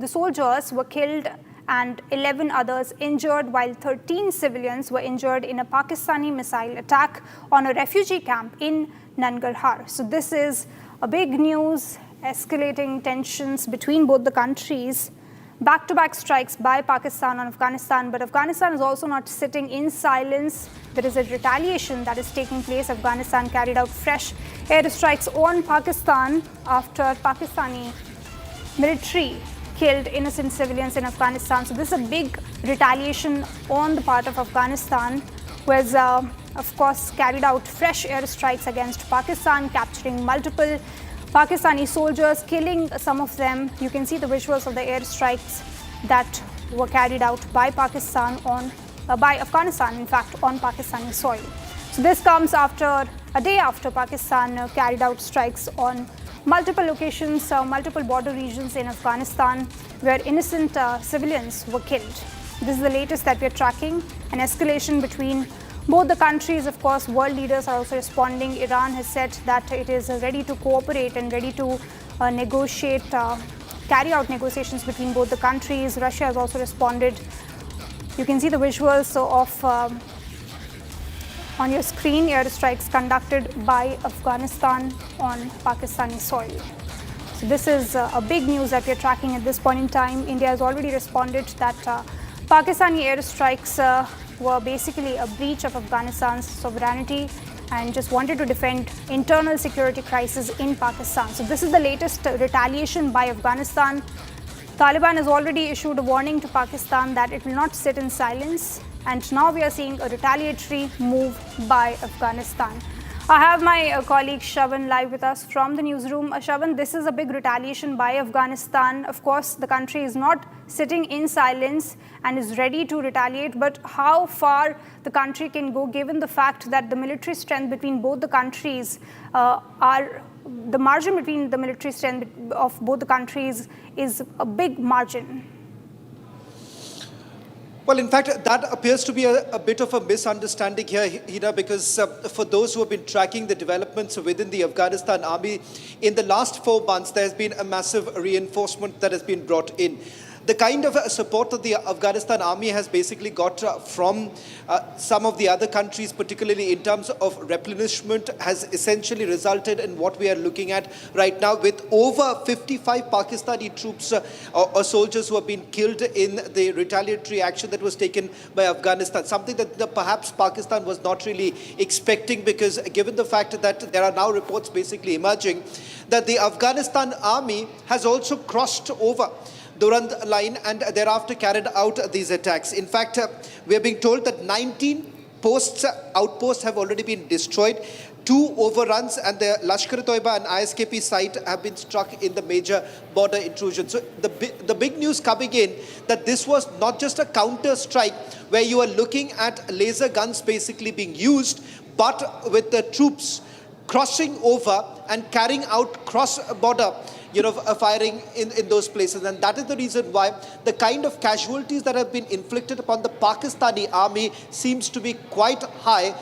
the soldiers were killed and 11 others injured, while 13 civilians were injured in a Pakistani missile attack on a refugee camp in Nangarhar. So this is a big news, escalating tensions between both the countries. Back-to-back strikes by Pakistan and Afghanistan, but Afghanistan is also not sitting in silence. There is a retaliation that is taking place. Afghanistan carried out fresh airstrikes on Pakistan after Pakistani military killed innocent civilians in Afghanistan. So this is a big retaliation on the part of Afghanistan, who has, of course, carried out fresh airstrikes against Pakistan, capturing multiple Pakistani soldiers, killing some of them. You can see the visuals of the airstrikes that were carried out by Pakistan by Afghanistan, in fact, on Pakistani soil. So this comes after a day after Pakistan carried out strikes on multiple locations, multiple border regions in Afghanistan, where innocent civilians were killed. This is the latest that we are tracking, an escalation between both the countries. Of course, world leaders are also responding. Iran has said that it is ready to cooperate and ready to negotiate, carry out negotiations between both the countries. Russia has also responded. You can see the visuals of on your screen airstrikes conducted by Afghanistan on Pakistani soil. So this is a big news that we are tracking at this point in time. India has already responded that Pakistani airstrikes were basically a breach of Afghanistan's sovereignty and just wanted to defend internal security crisis in Pakistan. So this is the latest retaliation by Afghanistan. Taliban has already issued a warning to Pakistan that it will not sit in silence, and now we are seeing a retaliatory move by Afghanistan. I have my colleague Shravan live with us from the newsroom. Shravan, this is a big retaliation by Afghanistan. Of course, the country is not sitting in silence and is ready to retaliate, but how far the country can go given the fact that the military strength between both the countries the margin between the military strength of both the countries is a big margin. Well, in fact, that appears to be a bit of a misunderstanding here, Hina, because for those who have been tracking the developments within the Afghanistan army, in the last 4 months, there has been a massive reinforcement that has been brought in. The kind of support that the Afghanistan army has basically got from some of the other countries, particularly in terms of replenishment, has essentially resulted in what we are looking at right now, with over 55 Pakistani troops or soldiers who have been killed in the retaliatory action that was taken by Afghanistan. Something that perhaps Pakistan was not really expecting, because given the fact that there are now reports basically emerging that the Afghanistan army has also crossed over Durand line and thereafter carried out these attacks. In fact, we are being told that 19 outposts have already been destroyed. 2 overruns and the Lashkar-e-Toiba and ISKP site have been struck in the major border intrusion. So the big news coming in that this was not just a counter strike where you are looking at laser guns basically being used, but with the troops crossing over and carrying out cross-border firing in those places. And that is the reason why the kind of casualties that have been inflicted upon the Pakistani army seems to be quite high,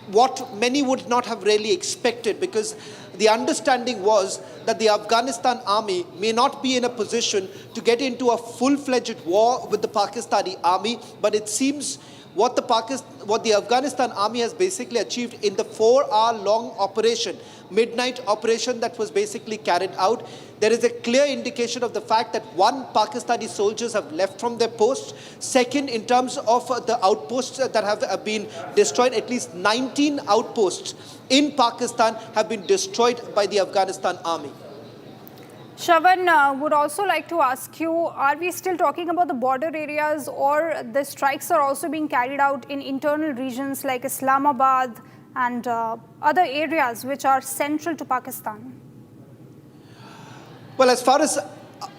what many would not have really expected, because the understanding was that the Afghanistan army may not be in a position to get into a full-fledged war with the Pakistani army, but it seems what the Afghanistan army has basically achieved in the 4-hour-long operation, midnight operation that was basically carried out, there is a clear indication of the fact that 1, Pakistani soldiers have left from their posts. Second, in terms of the outposts that have been destroyed, at least 19 outposts in Pakistan have been destroyed by the Afghanistan army. Shravan, would also like to ask you, are we still talking about the border areas, or the strikes are also being carried out in internal regions like Islamabad and other areas which are central to Pakistan? Well, as far as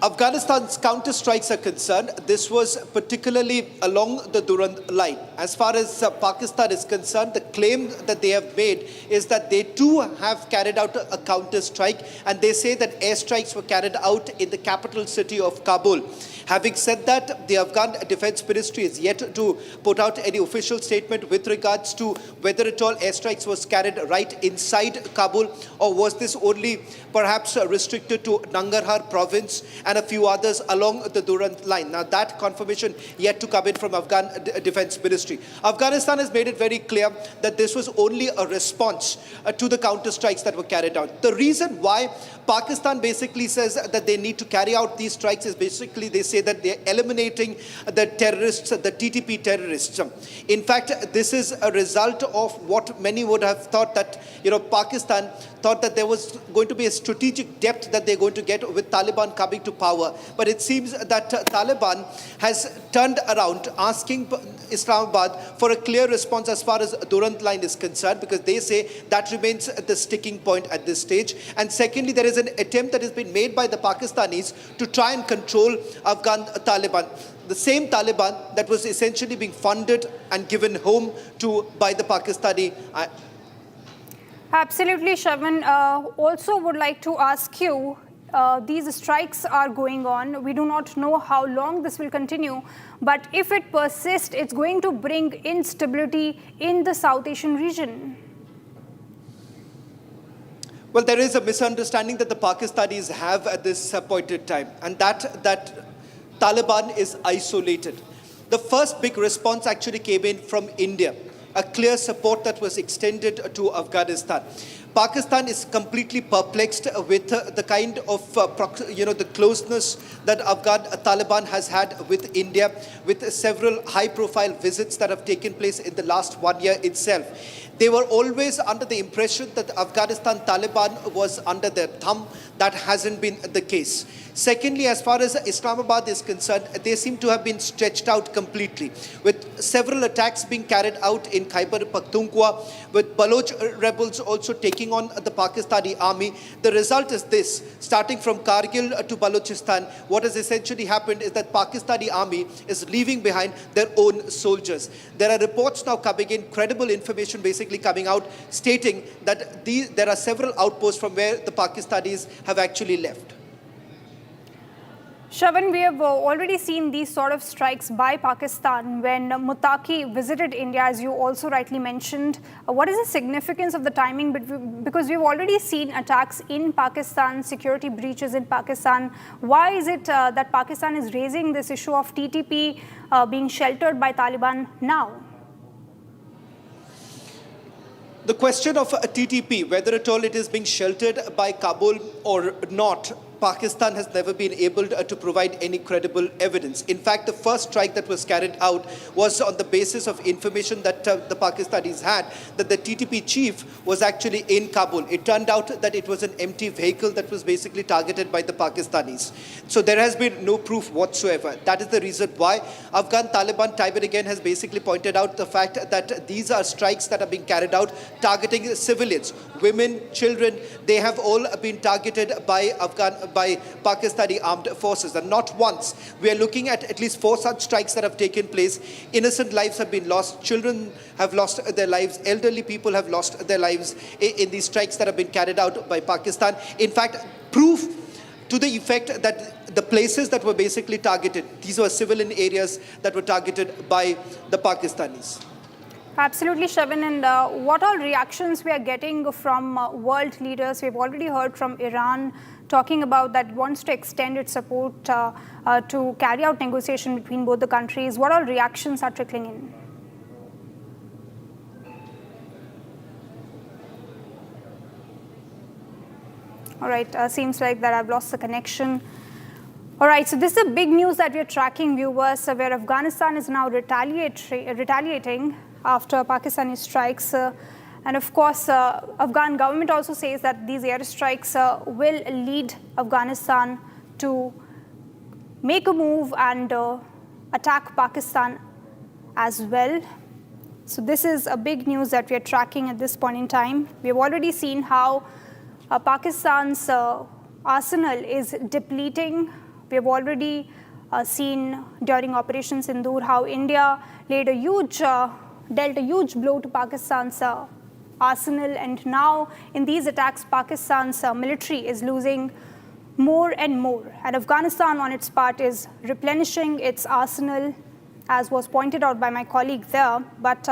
Afghanistan's counter-strikes are concerned, this was particularly along the Durand line. As far as Pakistan is concerned, the claim that they have made is that they too have carried out a counter-strike, and they say that airstrikes were carried out in the capital city of Kabul. Having said that, the Afghan Defense Ministry is yet to put out any official statement with regards to whether at all airstrikes was carried right inside Kabul, or was this only perhaps restricted to Nangarhar province and a few others along the Durand line. Now that confirmation yet to come in from Afghan Defense Ministry. Afghanistan has made it very clear that this was only a response to the counter-strikes that were carried out. The reason why Pakistan basically says that they need to carry out these strikes is basically they say that they're eliminating the terrorists, the TTP terrorists. In fact, this is a result of what many would have thought that, Pakistan thought that there was going to be a strategic depth that they're going to get with Taliban coming to power. But it seems that Taliban has turned around asking Islamabad for a clear response as far as Durand line is concerned, because they say that remains the sticking point at this stage. And secondly, there is an attempt that has been made by the Pakistanis to try and control Afghan Taliban. The same Taliban that was essentially being funded and given home to by the Pakistani. Absolutely, Shravan. Also would like to ask you, these strikes are going on. We do not know how long this will continue, but if it persists, it's going to bring instability in the South Asian region. Well, there is a misunderstanding that the Pakistanis have at this appointed time, and that Taliban is isolated. The first big response actually came in from India. a clear support that was extended to Afghanistan. Pakistan is completely perplexed with the kind of, the closeness that Afghan Taliban has had with India, with several high-profile visits that have taken place in the last 1 year itself. They were always under the impression that Afghanistan Taliban was under their thumb. That hasn't been the case. Secondly, as far as Islamabad is concerned, they seem to have been stretched out completely, with several attacks being carried out in Khyber Pakhtunkhwa, with Baloch rebels also taking on the Pakistani army. The result is this: starting from Kargil to Balochistan, what has essentially happened is that Pakistani army is leaving behind their own soldiers. There are reports now coming in, credible information basically coming out, stating that there are several outposts from where the Pakistanis have actually left. Shravan, we have already seen these sort of strikes by Pakistan when Muttaqi visited India, as you also rightly mentioned. What is the significance of the timing? Because we've already seen attacks in Pakistan, security breaches in Pakistan. Why is it that Pakistan is raising this issue of TTP being sheltered by Taliban now? The question of TTP, whether at all it is being sheltered by Kabul or not, Pakistan has never been able to provide any credible evidence. In fact, the first strike that was carried out was on the basis of information that the Pakistanis had, that the TTP chief was actually in Kabul. It turned out that it was an empty vehicle that was basically targeted by the Pakistanis. So there has been no proof whatsoever. That is the reason why Afghan Taliban time and again has basically pointed out the fact that these are strikes that are being carried out targeting civilians, women, children. They have all been targeted by Pakistani armed forces, and not once. We are looking at least 4 such strikes that have taken place. Innocent lives have been lost, children have lost their lives, elderly people have lost their lives in these strikes that have been carried out by Pakistan. In fact, proof to the effect that the places that were basically targeted, these were civilian areas that were targeted by the Pakistanis. Absolutely, Shravan. And what all reactions we are getting from world leaders? We've already heard from Iran talking about that wants to extend its support to carry out negotiation between both the countries. What all reactions are trickling in? All right, seems like that I've lost the connection. All right, so this is a big news that we're tracking, viewers, where Afghanistan is now retaliating after Pakistani strikes. And of course, Afghan government also says that these airstrikes will lead Afghanistan to make a move and attack Pakistan as well. So this is a big news that we are tracking at this point in time. We have already seen how Pakistan's arsenal is depleting. We have already seen during Operation Sindoor how India dealt a huge blow to Pakistan's arsenal, and now in these attacks Pakistan's military is losing more and more, and Afghanistan on its part is replenishing its arsenal, as was pointed out by my colleague there. But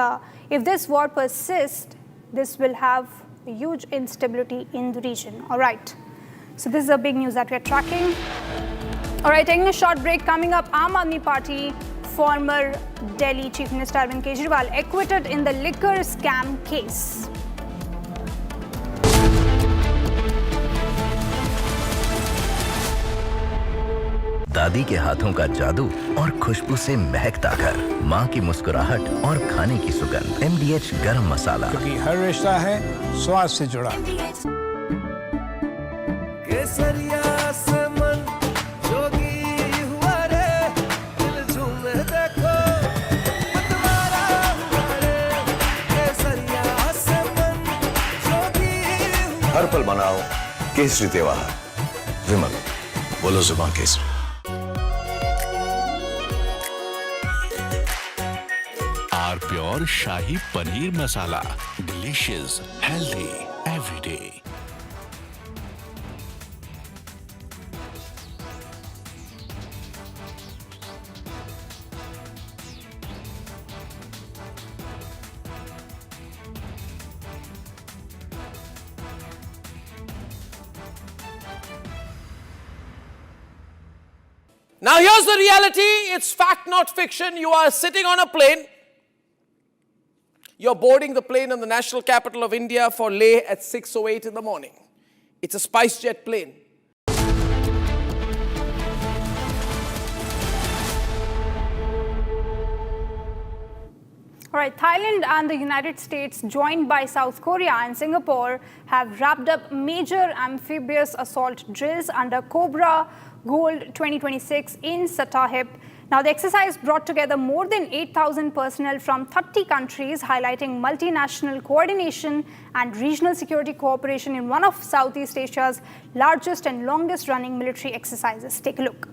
if this war persists, this will have a huge instability in the region. All right, so this is a big news that we are tracking. All right, taking a short break. Coming up, Aam Aadmi Party former Delhi Chief Minister Arvind Kejriwal acquitted in the liquor scam case. दादी के हाथों का जादू और खुशबू से महकता घर, माँ की मुस्कुराहट और खाने की सुगंध। MDH गरम मसाला, क्योंकि हर रिश्ता है स्वाद से जुड़ा। केसरिया से मन जोगी हुआ रे, दिल झूमे देखो मतवारा हुआ रे। केसरिया से मन जोगी हुआ। हर पल मनाओ केसरी त्योहार। विमल, बोलो जुबान Kesari. Pure shahi paneer masala, delicious, healthy every day. Now here's the reality. It's fact, not fiction. You are sitting on a plane. You're boarding the plane in the national capital of India for Leh at 6:08 in the morning. It's a SpiceJet plane. All right, Thailand and the United States, joined by South Korea and Singapore, have wrapped up major amphibious assault drills under Cobra Gold 2026 in Satahip. Now, the exercise brought together more than 8,000 personnel from 30 countries, highlighting multinational coordination and regional security cooperation in one of Southeast Asia's largest and longest-running military exercises. Take a look.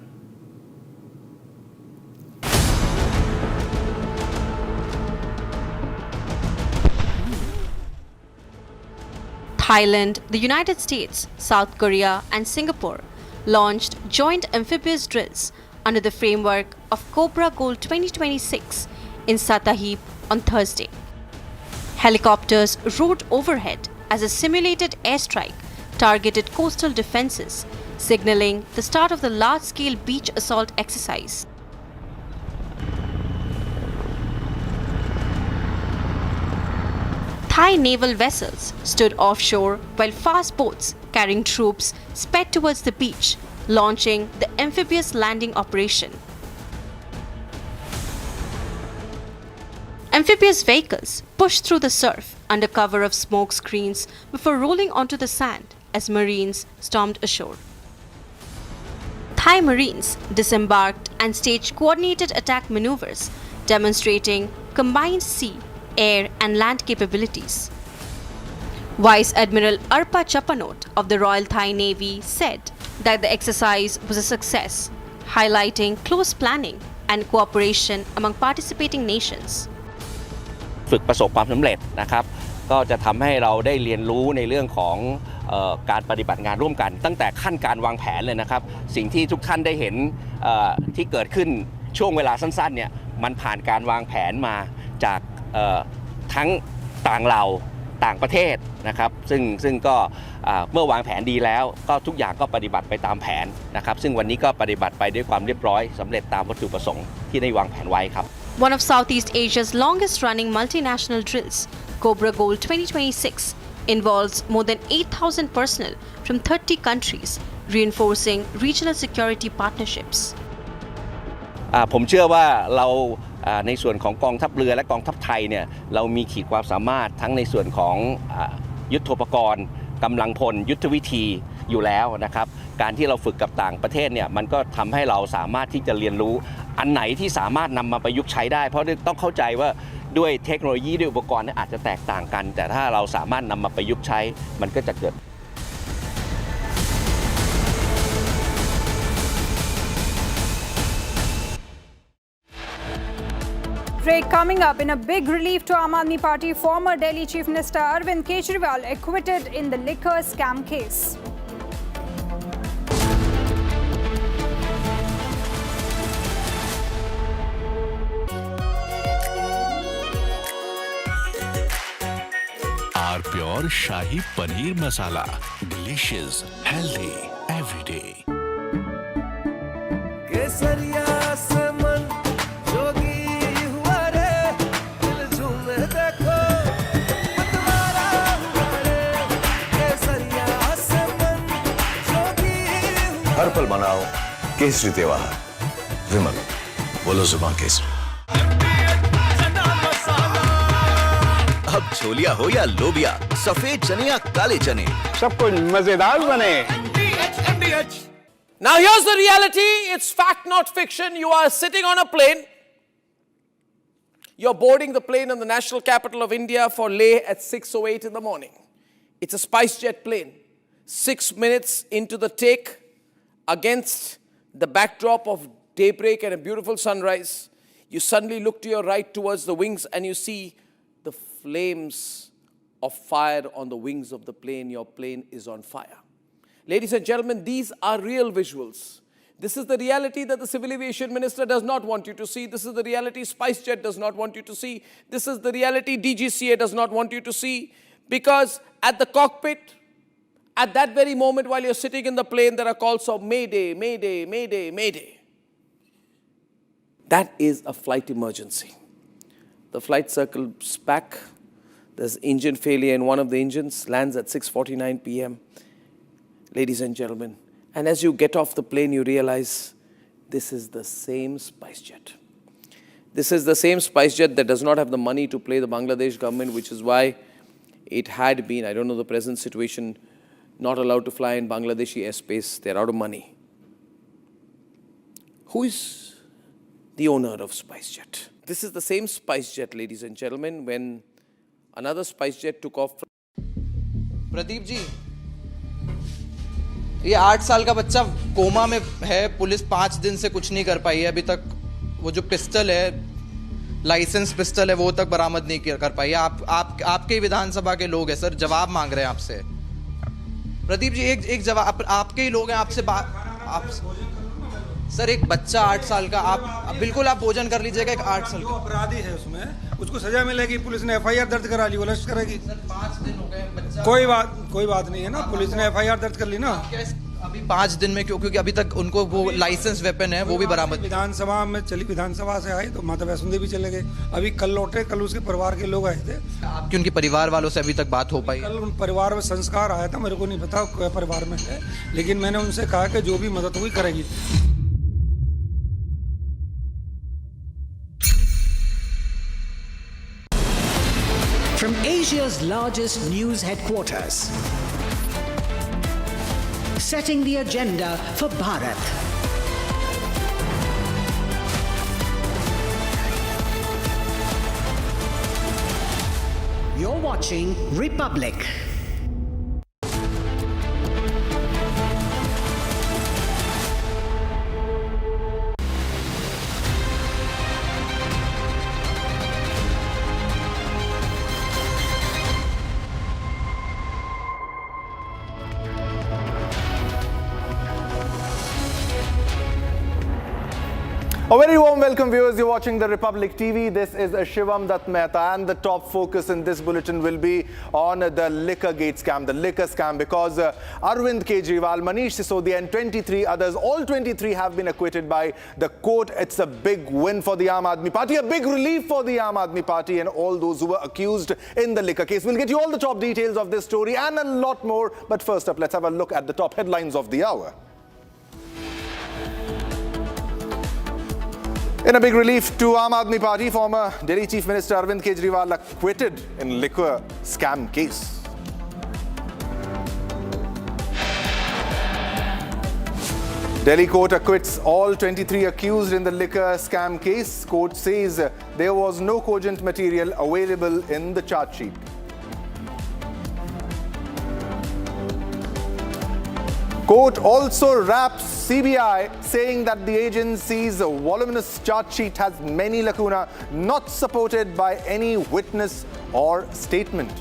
Thailand, the United States, South Korea and Singapore launched joint amphibious drills under the framework of Cobra Gold 2026 in Satahip on Thursday. Helicopters rode overhead as a simulated airstrike targeted coastal defenses, signaling the start of the large-scale beach assault exercise. Thai naval vessels stood offshore while fast boats carrying troops sped towards the beach, launching the amphibious landing operation. Amphibious vehicles pushed through the surf under cover of smoke screens before rolling onto the sand as Marines stormed ashore. Thai Marines disembarked and staged coordinated attack maneuvers, demonstrating combined sea, air and land capabilities. Vice Admiral Arpa Chapanot of the Royal Thai Navy said that the exercise was a success, highlighting close planning and cooperation among participating nations. ฝึกประสบความสำเร็จนะครับก็จะทำให้เราได้เรียนรู้ในเรื่องของการปฏิบัติงานร่วมกันตั้งแต่ขั้นการวางแผนเลยนะครับสิ่งที่ทุกท่านได้เห็นที่เกิดขึ้นช่วงเวลาสั้นๆเนี่ยมันผ่านการวางแผนมาจากทั้งต่างเหล่าต่างประเทศนะครับซึ่งก็เมื่อวางแผนดีแล้วก็ทุกอย่างก็ปฏิบัติไปตามแผนนะครับซึ่งวันนี้ก็ปฏิบัติไปด้วยความเรียบร้อยสำเร็จตามวัตถุประสงค์ที่ได้วางแผนไว้ครับ One of Southeast Asia's longest-running multinational drills, Cobra Gold 2026, involves more than 8,000 personnel from 30 countries, reinforcing regional security partnerships. ผมเชื่อว่าเราในส่วนของกองทัพเรือและกองทัพไทยเนี่ยเรามีขีดความสามารถทั้งในส่วนของยุทโธปกรณ์กำลังพลยุทธวิธีอยู่แล้วนะครับการที่เราฝึกกับต่างประเทศเนี่ยมันก็ทำให้เราสามารถที่จะเรียนรู้อันไหนที่สามารถนำมาประยุกต์ใช้ได้เพราะต้องเข้าใจว่าด้วยเทคโนโลยีด้วยอุปกรณ์อาจจะแตกต่างกันแต่ถ้าเราสามารถนำมาประยุกต์ใช้มันก็จะเกิดComing up, in a big relief to Aam Aadmi Party, former Delhi Chief Minister Arvind Kejriwal acquitted in the liquor scam case. Our pure Shahi Paneer Masala. Delicious, healthy, every day. हर पल मनाओ केसरी त्योहार विमल बोलो जुबान केसरी अब छोलिया हो या लोबिया सफेद चने या काले चने सब कुछ मजेदार बने Now here's the reality. It's fact, not fiction. You are sitting on a plane. You're boarding the plane in the national capital of India for Leh at 6:08 in the morning. It's a SpiceJet plane. 6 minutes into the take, against the backdrop of daybreak and a beautiful sunrise, you suddenly look to your right towards the wings and you see the flames of fire on the wings of the plane. Your plane is on fire. Ladies and gentlemen, these are real visuals. This is the reality that the Civil Aviation Minister does not want you to see. This is the reality SpiceJet does not want you to see. This is the reality DGCA does not want you to see. Because at the cockpit, at that very moment while you're sitting in the plane, there are calls of Mayday, Mayday, Mayday, Mayday. That is a flight emergency. The flight circles back There's engine failure in one of the engines, lands at 6:49 p.m. Ladies and gentlemen, and as you get off the plane, you realize this is the same SpiceJet. This is the same SpiceJet that does not have the money to pay the Bangladesh government, which is why it had been, I don't know the present situation, not allowed to fly in Bangladeshi airspace. They're out of money. Who is the owner of SpiceJet? This is the same SpiceJet, ladies and gentlemen, when another SpiceJet took off. Pradeep ji, ये 8 साल का बच्चा coma में है, police 5 दिन से कुछ नहीं कर पाई है अभी तक। वो जो पिस्टल है, लाइसेंस पिस्टल है, वो तक बरामद नहीं कर पाई है। आपके ही विधानसभा के लोग हैं सर, जवाब मांग रहे हैं आपसे। प्रदीप जी, एक जवाब, आपके ही लोग हैं, आपसे बात। सर, एक बच्चा 8 साल का, आप बिल्कुल आप भोजन कर लीजिएगा। एक 8 साल का अपराधी है, उसमें उसको सजा मिलेगी। पुलिस ने FIR दर्ज करा ली, वो लश्कर करेगी। सर, 5 दिन हो गए बच्चा। कोई बात नहीं है ना, पुलिस ने FIR दर्ज कर ली ना। अभी 5 दिन में क्यों? क्योंकि अभी तक उनको वो लाइसेंस वेपन है, वो भी बरामद। विधानसभा में चली, विधानसभा से आई तो माता वैष्णो देवी चले गए। अभी कल लौटे, कल उसके परिवार के लोग आए थे। आपकी उनके परिवार वालों से अभी तक बात हो पाई? कल परिवार में संस्कार आया था, मेरे को नहीं पता परिवार में है, लेकिन मैंने उनसे कहा कि जो भी मदद हुई करेगी। From Asia's largest news headquarters, setting the agenda for Bharat. You're watching Republic. A very warm welcome, viewers. You're watching the Republic TV. This is Shivam Dutt Mehta, and the top focus in this bulletin will be on the liquor gate scam, the liquor scam, because Arvind Kejriwal, Manish Sisodia and 23 others, all 23 have been acquitted by the court. It's a big win for the Aam Aadmi Party, a big relief for the Aam Aadmi Party and all those who were accused in the liquor case. We'll get you all the top details of this story and a lot more. But first up, let's have a look at the top headlines of the hour. In a big relief to Aam Aadmi Party, former Delhi Chief Minister Arvind Kejriwal acquitted in liquor scam case. Delhi court acquits all 23 accused in the liquor scam case. Court says there was no cogent material available in the charge sheet. Court also wraps CBI, saying that the agency's voluminous charge sheet has many lacunae not supported by any witness or statement.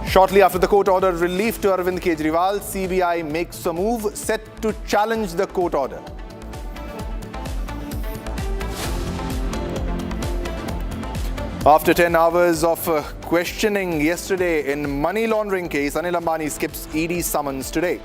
Shortly after the court ordered relief to Arvind Kejriwal, CBI makes a move set to challenge the court order. After 10 hours of questioning yesterday in money laundering case, Anil Ambani skips ED summons today.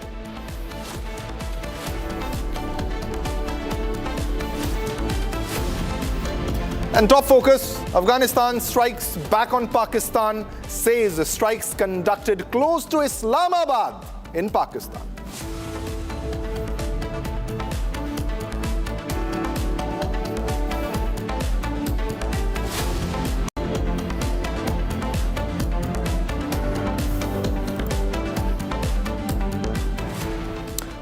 And top focus, Afghanistan strikes back on Pakistan, says strikes conducted close to Islamabad in Pakistan.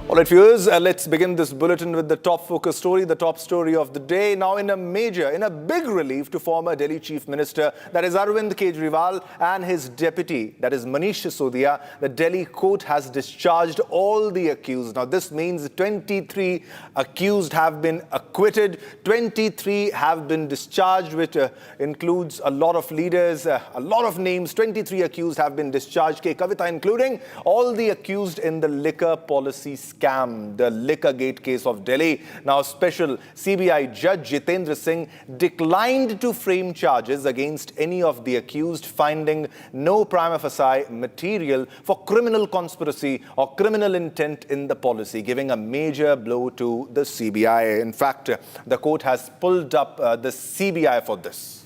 All right, viewers, let's begin this bulletin with the top focus story, the top story of the day. Now, in a big relief to former Delhi Chief Minister, that is Arvind Kejriwal, and his deputy, that is Manish Sisodia, the Delhi court has discharged all the accused. Now, this means 23 accused have been acquitted, 23 have been discharged, which includes a lot of leaders, a lot of names. 23 accused have been discharged, Kavitha including all the accused in the liquor policy scheme. scam, the Liquorgate case of Delhi. Now, special CBI Judge Jitendra Singh declined to frame charges against any of the accused, finding no prima facie material for criminal conspiracy or criminal intent in the policy, giving a major blow to the CBI. In fact, the court has pulled up the CBI for this.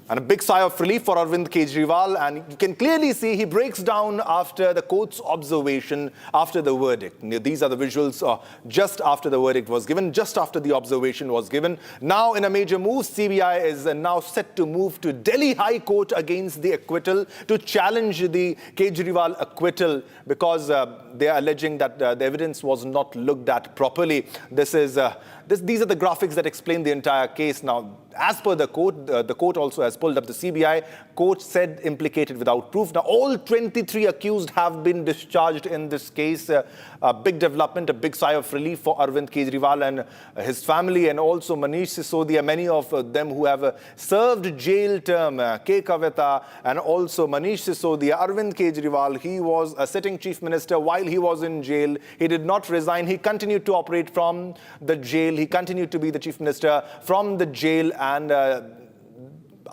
And a big sigh of relief for Arvind Kejriwal, and you can clearly see he breaks down after the court's observation after the verdict. These are the visuals just after the verdict was given, just after the observation was given. Now, in a major move, CBI is now set to move to Delhi High Court against the acquittal to challenge the Kejriwal acquittal because they are alleging that the evidence was not looked at properly. These are the graphics that explain the entire case. Now, as per the court also has pulled up the CBI. Court said implicated without proof. Now, all 23 accused have been discharged in this case. A big development, a big sigh of relief for Arvind Kejriwal and his family, and also Manish Sisodia, many of them who have served jail term. Kavitha and also Manish Sisodia. Arvind Kejriwal, he was a sitting chief minister while he was in jail. He did not resign. He continued to operate from the jail. He continued to be the chief minister from the jail, and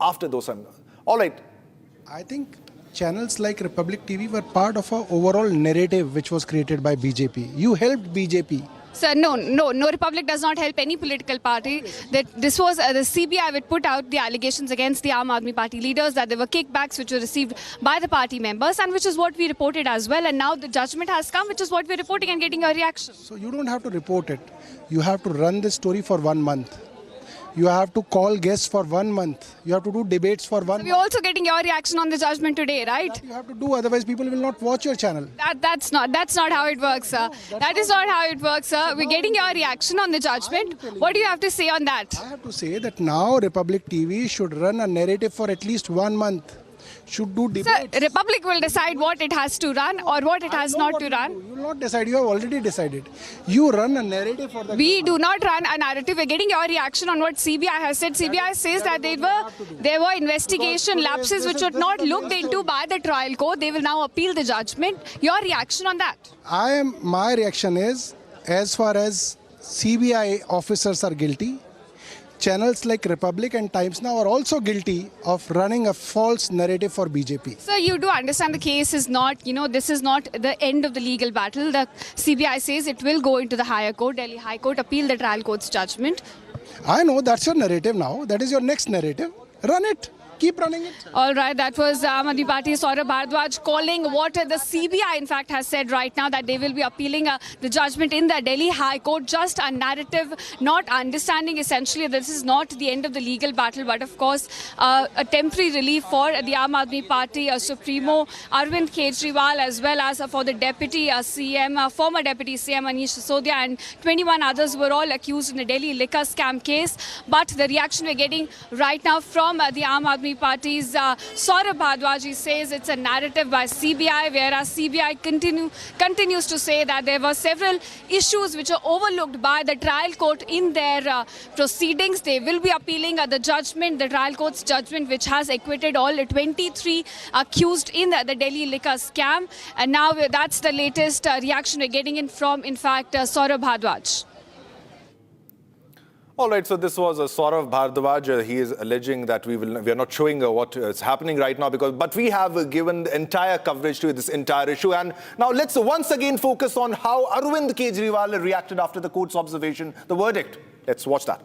after those times. All right. I think channels like Republic TV were part of an overall narrative which was created by BJP. You helped BJP. Sir, no, Republic does not help any political party. That this was the CBI would put out the allegations against the Aam Aadmi Party leaders that there were kickbacks which were received by the party members, and which is what we reported as well. And now the judgment has come, which is what we're reporting and getting a reaction. So you don't have to report it. You have to run this story for 1 month. You have to call guests for 1 month. You have to do debates for 1 month. We're also getting your reaction on the judgment today, right? That you have to do, otherwise people will not watch your channel. That's not how it works, sir. That is not how it works, sir. We're getting your reaction on the judgment. What do you have to say on that? I have to say that now Republic TV should run a narrative for at least 1 month. Should do debates. Sir, Republic will decide what it has to run or what it has not to run. You will not decide. You have already decided. You run a narrative for the... We do not run a narrative. We're getting your reaction on what CBI has said. CBI says that there were investigation lapses which were not looked into by the trial court. They will now appeal the judgment. Your reaction on that? My reaction is, as far as CBI officers are guilty, channels like Republic and Times Now are also guilty of running a false narrative for BJP. So you do understand the case is not, this is not the end of the legal battle. The CBI says it will go into the higher court, Delhi High Court, appeal the trial court's judgment. I know that's your narrative now. That is your next narrative. Run it. Keep running it. All right, that was Aam Aadmi Party Sortie Bhardwaj calling what the CBI in fact has said right now, that they will be appealing the judgment in the Delhi High Court. Just a narrative, not understanding essentially this is not the end of the legal battle, but of course a temporary relief for the Aam Aadmi Party Supremo Arvind Kejriwal, as well as for the Deputy CM, former Deputy CM Manish Sisodia, and 21 others were all accused in the Delhi liquor scam case. But the reaction we're getting right now from the Aam Aadmi Party's Sortie Bhardwaj says it's a narrative by CBI, whereas CBI continues to say that there were several issues which are overlooked by the trial court in their proceedings. They will be appealing the judgment, the trial court's judgment, which has acquitted all 23 accused in the Delhi liquor scam. And now that's the latest reaction we're getting in from, in fact, Sortie Bhardwaj. All right, so this was Sortie Bhardwaj. He is alleging that we are not showing what is happening right now, but we have given the entire coverage to this entire issue. And now let's once again focus on how Arvind Kejriwal reacted after the court's observation, the verdict. Let's watch that.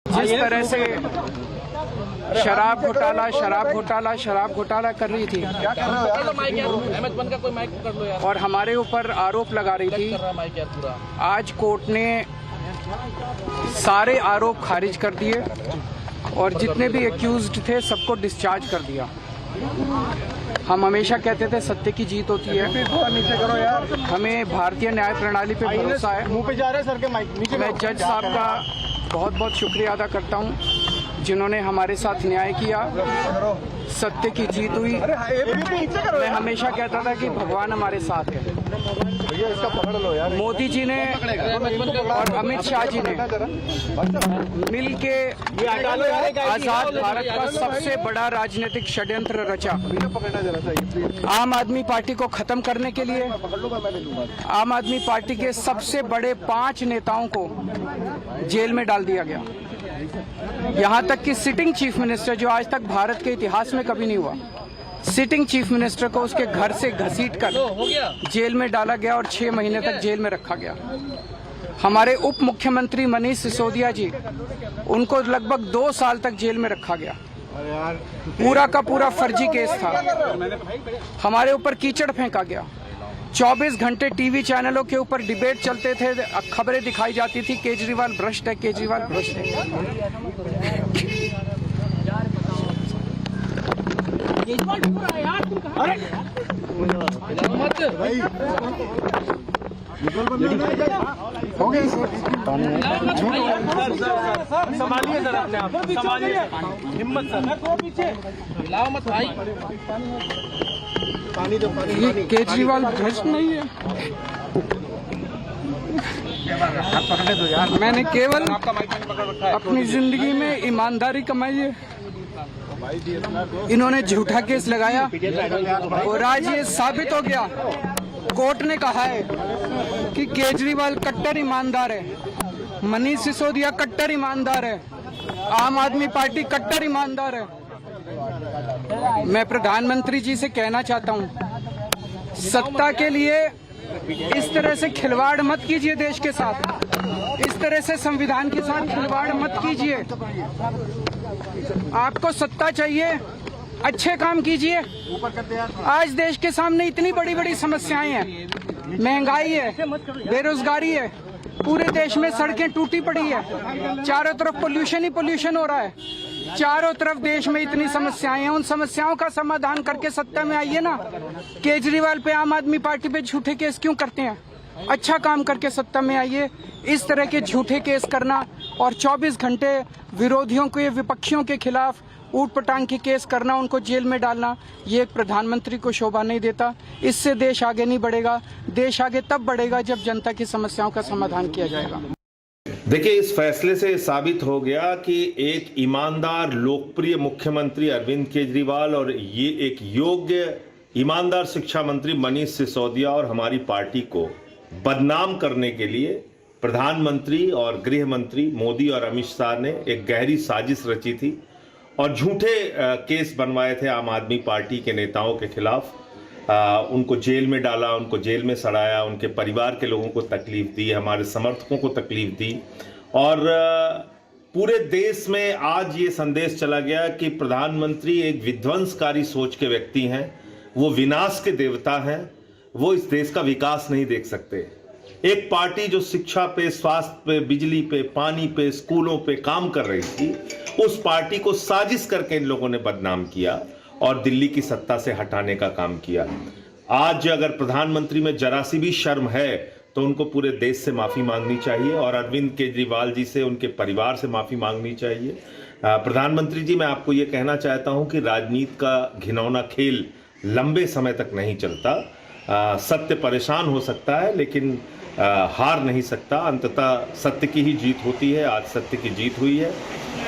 जिस तरह से शराब घोटाला कर रही थी और हमारे ऊपर आरोप लगा रही थी, आज कोर्ट ने सारे आरोप खारिज कर दिए और जितने भी एक्यूज्ड थे सबको डिस्चार्ज कर दिया। हम हमेशा कहते थे सत्य की जीत होती है, हमें भारतीय न्याय प्रणाली पे भरोसा है। मैं जज साहब का बहुत बहुत शुक्रिया अदा करता हूं जिन्होंने हमारे साथ न्याय किया। सत्य की जीत हुई। मैं हमेशा कहता था कि भगवान हमारे साथ है। मोदी जी ने और अमित शाह जी ने मिल के आजाद भारत का सबसे बड़ा राजनीतिक षड्यंत्र रचा। आम आदमी पार्टी को खत्म करने के लिए आम आदमी पार्टी के सबसे बड़े 5 नेताओं को जेल में डाल दिया गया। यहाँ तक कि सिटिंग चीफ मिनिस्टर, जो आज तक भारत के इतिहास में कभी नहीं हुआ, सिटिंग चीफ मिनिस्टर को उसके घर से घसीटकर जेल में डाला गया और 6 महीने तक जेल में रखा गया। हमारे उप मुख्यमंत्री मनीष सिसोदिया जी, उनको लगभग 2 साल तक जेल में रखा गया। पूरा का पूरा फर्जी केस था। हमारे ऊपर कीचड़ फेंका गया। 24 घंटे टीवी चैनलों के ऊपर डिबेट चलते थे, खबरें दिखाई जाती थी, केजरीवाल भ्रष्ट है, केजरीवाल भ्रष्ट है। संभालिए सर, अपने आप संभालिए, हिम्मत सर, हिलाओ मत भाई। पानी दो, ये केजरीवाल भ्रष्ट नहीं है। मैंने केवल अपनी जिंदगी में ईमानदारी कमाई है। इन्होंने झूठा केस लगाया और आज ये साबित हो गया। कोर्ट ने कहा है कि केजरीवाल कट्टर ईमानदार है, मनीष सिसोदिया कट्टर ईमानदार है, आम आदमी पार्टी कट्टर ईमानदार है। मैं प्रधानमंत्री जी से कहना चाहता हूं, सत्ता के लिए इस तरह से खिलवाड़ मत कीजिए देश के साथ, इस तरह से संविधान के साथ खिलवाड़ मत कीजिए। आपको सत्ता चाहिए, अच्छे काम कीजिए। आज देश के सामने इतनी बड़ी बड़ी समस्याएं हैं, महंगाई है, बेरोजगारी है, पूरे देश में सड़कें टूटी पड़ी है, चारों तरफ पोल्यूशन ही पोल्यूशन हो रहा है, चारों तरफ देश में इतनी समस्याएं हैं। उन समस्याओं का समाधान करके सत्ता में आइए ना। केजरीवाल पे, आम आदमी पार्टी पे झूठे केस क्यों करते हैं? अच्छा काम करके सत्ता में आइए। इस तरह के झूठे केस करना और 24 घंटे विरोधियों के, विपक्षियों के खिलाफ ऊट पटांग के केस करना, उनको जेल में डालना, ये एक प्रधानमंत्री को शोभा नहीं देता। इससे देश आगे नहीं बढ़ेगा। देश आगे तब बढ़ेगा जब जनता की समस्याओं का समाधान किया जाएगा। देखिए, इस फैसले से साबित हो गया कि एक ईमानदार लोकप्रिय मुख्यमंत्री अरविंद केजरीवाल और ये एक योग्य ईमानदार शिक्षा मंत्री मनीष सिसोदिया और हमारी पार्टी को बदनाम करने के लिए प्रधानमंत्री और गृह मंत्री मोदी और अमित शाह ने एक गहरी साजिश रची थी और झूठे केस बनवाए थे आम आदमी पार्टी के नेताओं के खिलाफ। उनको जेल में डाला, उनको जेल में सड़ाया, उनके परिवार के लोगों को तकलीफ दी, हमारे समर्थकों को तकलीफ दी और पूरे देश में आज ये संदेश चला गया कि प्रधानमंत्री एक विध्वंसकारी सोच के व्यक्ति हैं, वो विनाश के देवता हैं, वो इस देश का विकास नहीं देख सकते। एक पार्टी जो शिक्षा पे, स्वास्थ्य पे, बिजली पे, पानी पे, स्कूलों पे काम कर रही थी, उस पार्टी को साजिश करके इन लोगों ने बदनाम किया और दिल्ली की सत्ता से हटाने का काम किया। आज अगर प्रधानमंत्री में जरा सी भी शर्म है तो उनको पूरे देश से माफी मांगनी चाहिए और अरविंद केजरीवाल जी से, उनके परिवार से माफी मांगनी चाहिए। प्रधानमंत्री जी, मैं आपको ये कहना चाहता हूं कि राजनीति का घिनौना खेल लंबे समय तक नहीं चलता। सत्य परेशान हो सकता है लेकिन हार नहीं सकता। अंततः सत्य की ही जीत होती है। आज सत्य की जीत हुई है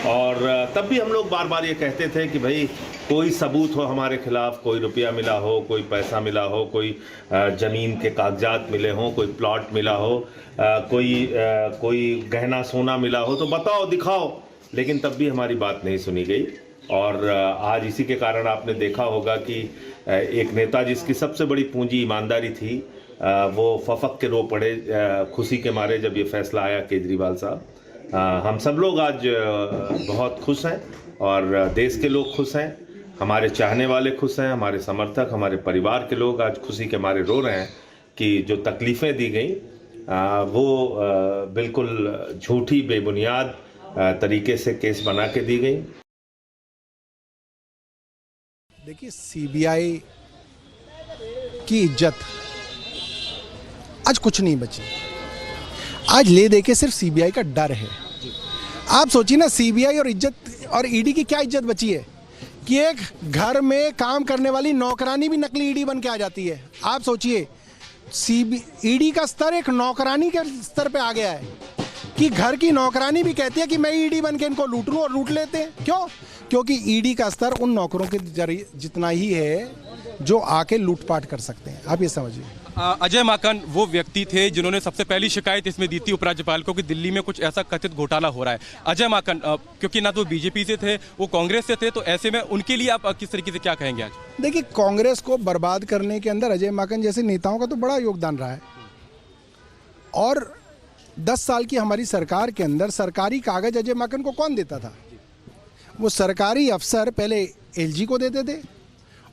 और तब भी हम लोग बार बार ये कहते थे कि भाई कोई सबूत हो हमारे खिलाफ, कोई रुपया मिला हो, कोई पैसा मिला हो, कोई ज़मीन के कागजात मिले हों, कोई प्लॉट मिला हो, कोई गहना सोना मिला हो तो बताओ, दिखाओ। लेकिन तब भी हमारी बात नहीं सुनी गई और आज इसी के कारण आपने देखा होगा कि एक नेता जिसकी सबसे बड़ी पूंजी ईमानदारी थी, वो फफक के रो पड़े खुशी के मारे जब ये फैसला आया केजरीवाल साहब। हम सब लोग आज बहुत खुश हैं और देश के लोग खुश हैं, हमारे चाहने वाले खुश हैं, हमारे समर्थक, हमारे परिवार के लोग आज खुशी के मारे रो रहे हैं कि जो तकलीफ़ें दी गई वो बिल्कुल झूठी, बेबुनियाद तरीके से केस बना के दी गई। देखिए, सीबीआई की इज्जत आज कुछ नहीं बची। आज ले दे के सिर्फ सीबीआई का डर है। आप सोचिए ना, सीबीआई और इज्जत और ईडी की क्या इज्जत बची है? कि एक घर में काम करने वाली नौकरानी भी नकली ईडी बन के आ जाती है। आप सोचिए, ईडी का स्तर एक नौकरानी के स्तर पे आ गया है कि घर की नौकरानी भी कहती है कि मैं ईडी बन के इनको लूट लूं, और लूट लेते हैं। क्यों? क्योंकि ईडी का स्तर उन नौकरों के जरिए जितना ही है जो आके लूटपाट कर सकते हैं। आप ये समझिए। अजय माकन वो व्यक्ति थे जिन्होंने सबसे पहली शिकायत इसमें दी थी उपराज्यपाल को कि दिल्ली में कुछ ऐसा कथित घोटाला हो रहा है। अजय माकन क्योंकि ना तो बीजेपी से थे, वो कांग्रेस से थे, तो ऐसे में उनके लिए आप किस तरीके से क्या कहेंगे आज? देखिए, कांग्रेस को बर्बाद करने के अंदर अजय माकन जैसे नेताओं का तो बड़ा योगदान रहा है। और 10 साल की हमारी सरकार के अंदर सरकारी कागज अजय माकन को कौन देता था? वो सरकारी अफसर पहले एलजी को देते थे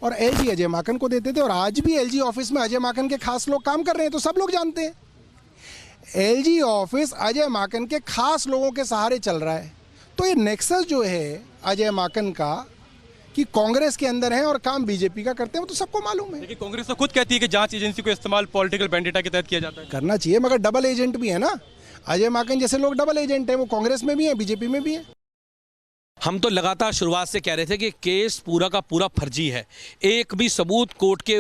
और एलजी अजय माकन को देते थे। और आज भी एलजी ऑफिस में अजय माकन के खास लोग काम कर रहे हैं, तो सब लोग जानते हैं एलजी ऑफिस अजय माकन के खास लोगों के सहारे चल रहा है। तो ये नेक्सस जो है अजय माकन का कि कांग्रेस के अंदर है और काम बीजेपी का करते हैं, वो तो सबको मालूम है। लेकिन कांग्रेस तो खुद कहती है कि जांच एजेंसी को इस्तेमाल पॉलिटिकल वेंडेटा के तहत किया जाता है। करना चाहिए, मगर डबल एजेंट भी है ना। अजय माकन जैसे लोग डबल एजेंट हैं, वो कांग्रेस में भी है, बीजेपी में भी है। हम तो लगातार शुरुआत से कह रहे थे कि केस पूरा का पूरा फर्जी है, एक भी सबूत कोर्ट के,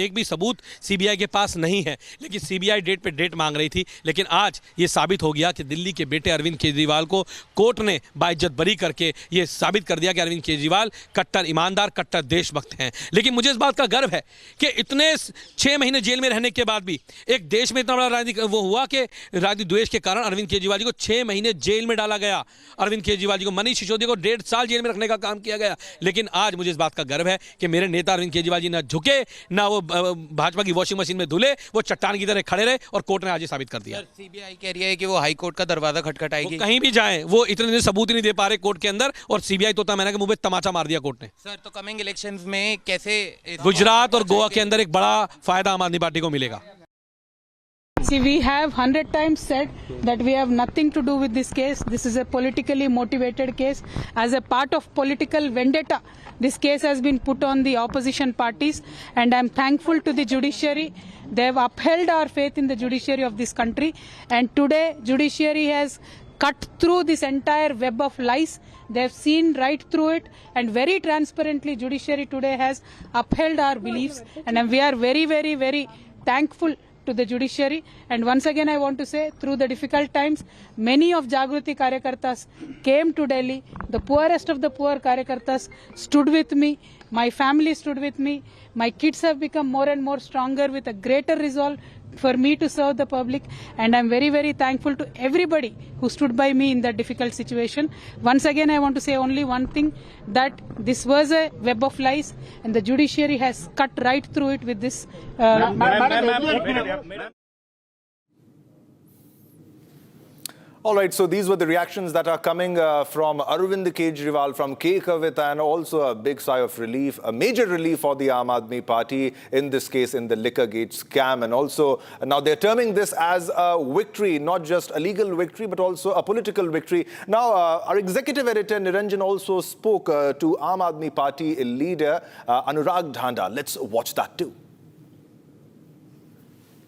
एक भी सबूत सीबीआई के पास नहीं है। लेकिन सीबीआई डेट पे डेट मांग रही थी। लेकिन आज ये साबित हो गया कि दिल्ली के बेटे अरविंद केजरीवाल को कोर्ट ने बाइज्जत बरी करके ये साबित कर दिया कि अरविंद केजरीवाल कट्टर ईमानदार, कट्टर देशभक्त हैं। लेकिन मुझे इस बात का गर्व है कि इतने 6 महीने जेल में रहने के बाद भी एक देश में इतना बड़ा राजनीतिक वो हुआ कि राजनीतिक द्वेष के कारण अरविंद केजरीवाल जी को 6 महीने जेल में डाला गया। अरविंद केजरीवाल जी को, मनीष सिसोदिया को 1.5 साल जेल में रखने का काम किया गया। लेकिन आज मुझे इस बात का गर्व है कि मेरे नेता अरविंद केजरीवाल जी ना झुके, ना वो भाजपा की वॉशिंग मशीन में धुले, वो चट्टान की तरह खड़े रहे और कोर्ट ने आज ये साबित कर दिया। सीबीआई कह रही है कि वो हाई कोर्ट का दरवाजा खटखटाएगी। कहीं भी जाएं, वो इतने दिन सबूत ही नहीं दे पा रहे कोर्ट के अंदर, और सीबीआई तोता मैना के मुंह पे तमाचा मार दिया कोर्ट ने। सर, तो कमिंग इलेक्शंस में कैसे गुजरात और गोवा के अंदर एक बड़ा फायदा आम आदमी पार्टी को मिलेगा। See, we have 100 times said that we have nothing to do with this case. This is a politically motivated case. As a part of political vendetta, this case has been put on the opposition parties, and I am thankful to the judiciary. They have upheld our faith in the judiciary of this country, and today judiciary has cut through this entire web of lies. They have seen right through it, and very transparently judiciary today has upheld our beliefs, and we are very, very, very thankful to the judiciary. And once again I want to say, through the difficult times, many of Jagruti Karyakartas came to Delhi. The poorest of the poor Karyakartas stood with me. My family stood with me. My kids have become more and more stronger with a greater resolve for me to serve the public, and I'm very, very thankful to everybody who stood by me in that difficult situation. Once again I want to say only one thing, that this was a web of lies, and the judiciary has cut right through it with this All right, so these were the reactions that are coming from Arvind Kejriwal, from Kavitha, and also a big sigh of relief, a major relief for the Aam Aadmi Party, in this case in the Liquorgate scam. And also, now they're terming this as a victory, not just a legal victory, but also a political victory. Now, our executive editor Niranjan also spoke to Aam Aadmi Party leader Anurag Dhanda. Let's watch that too.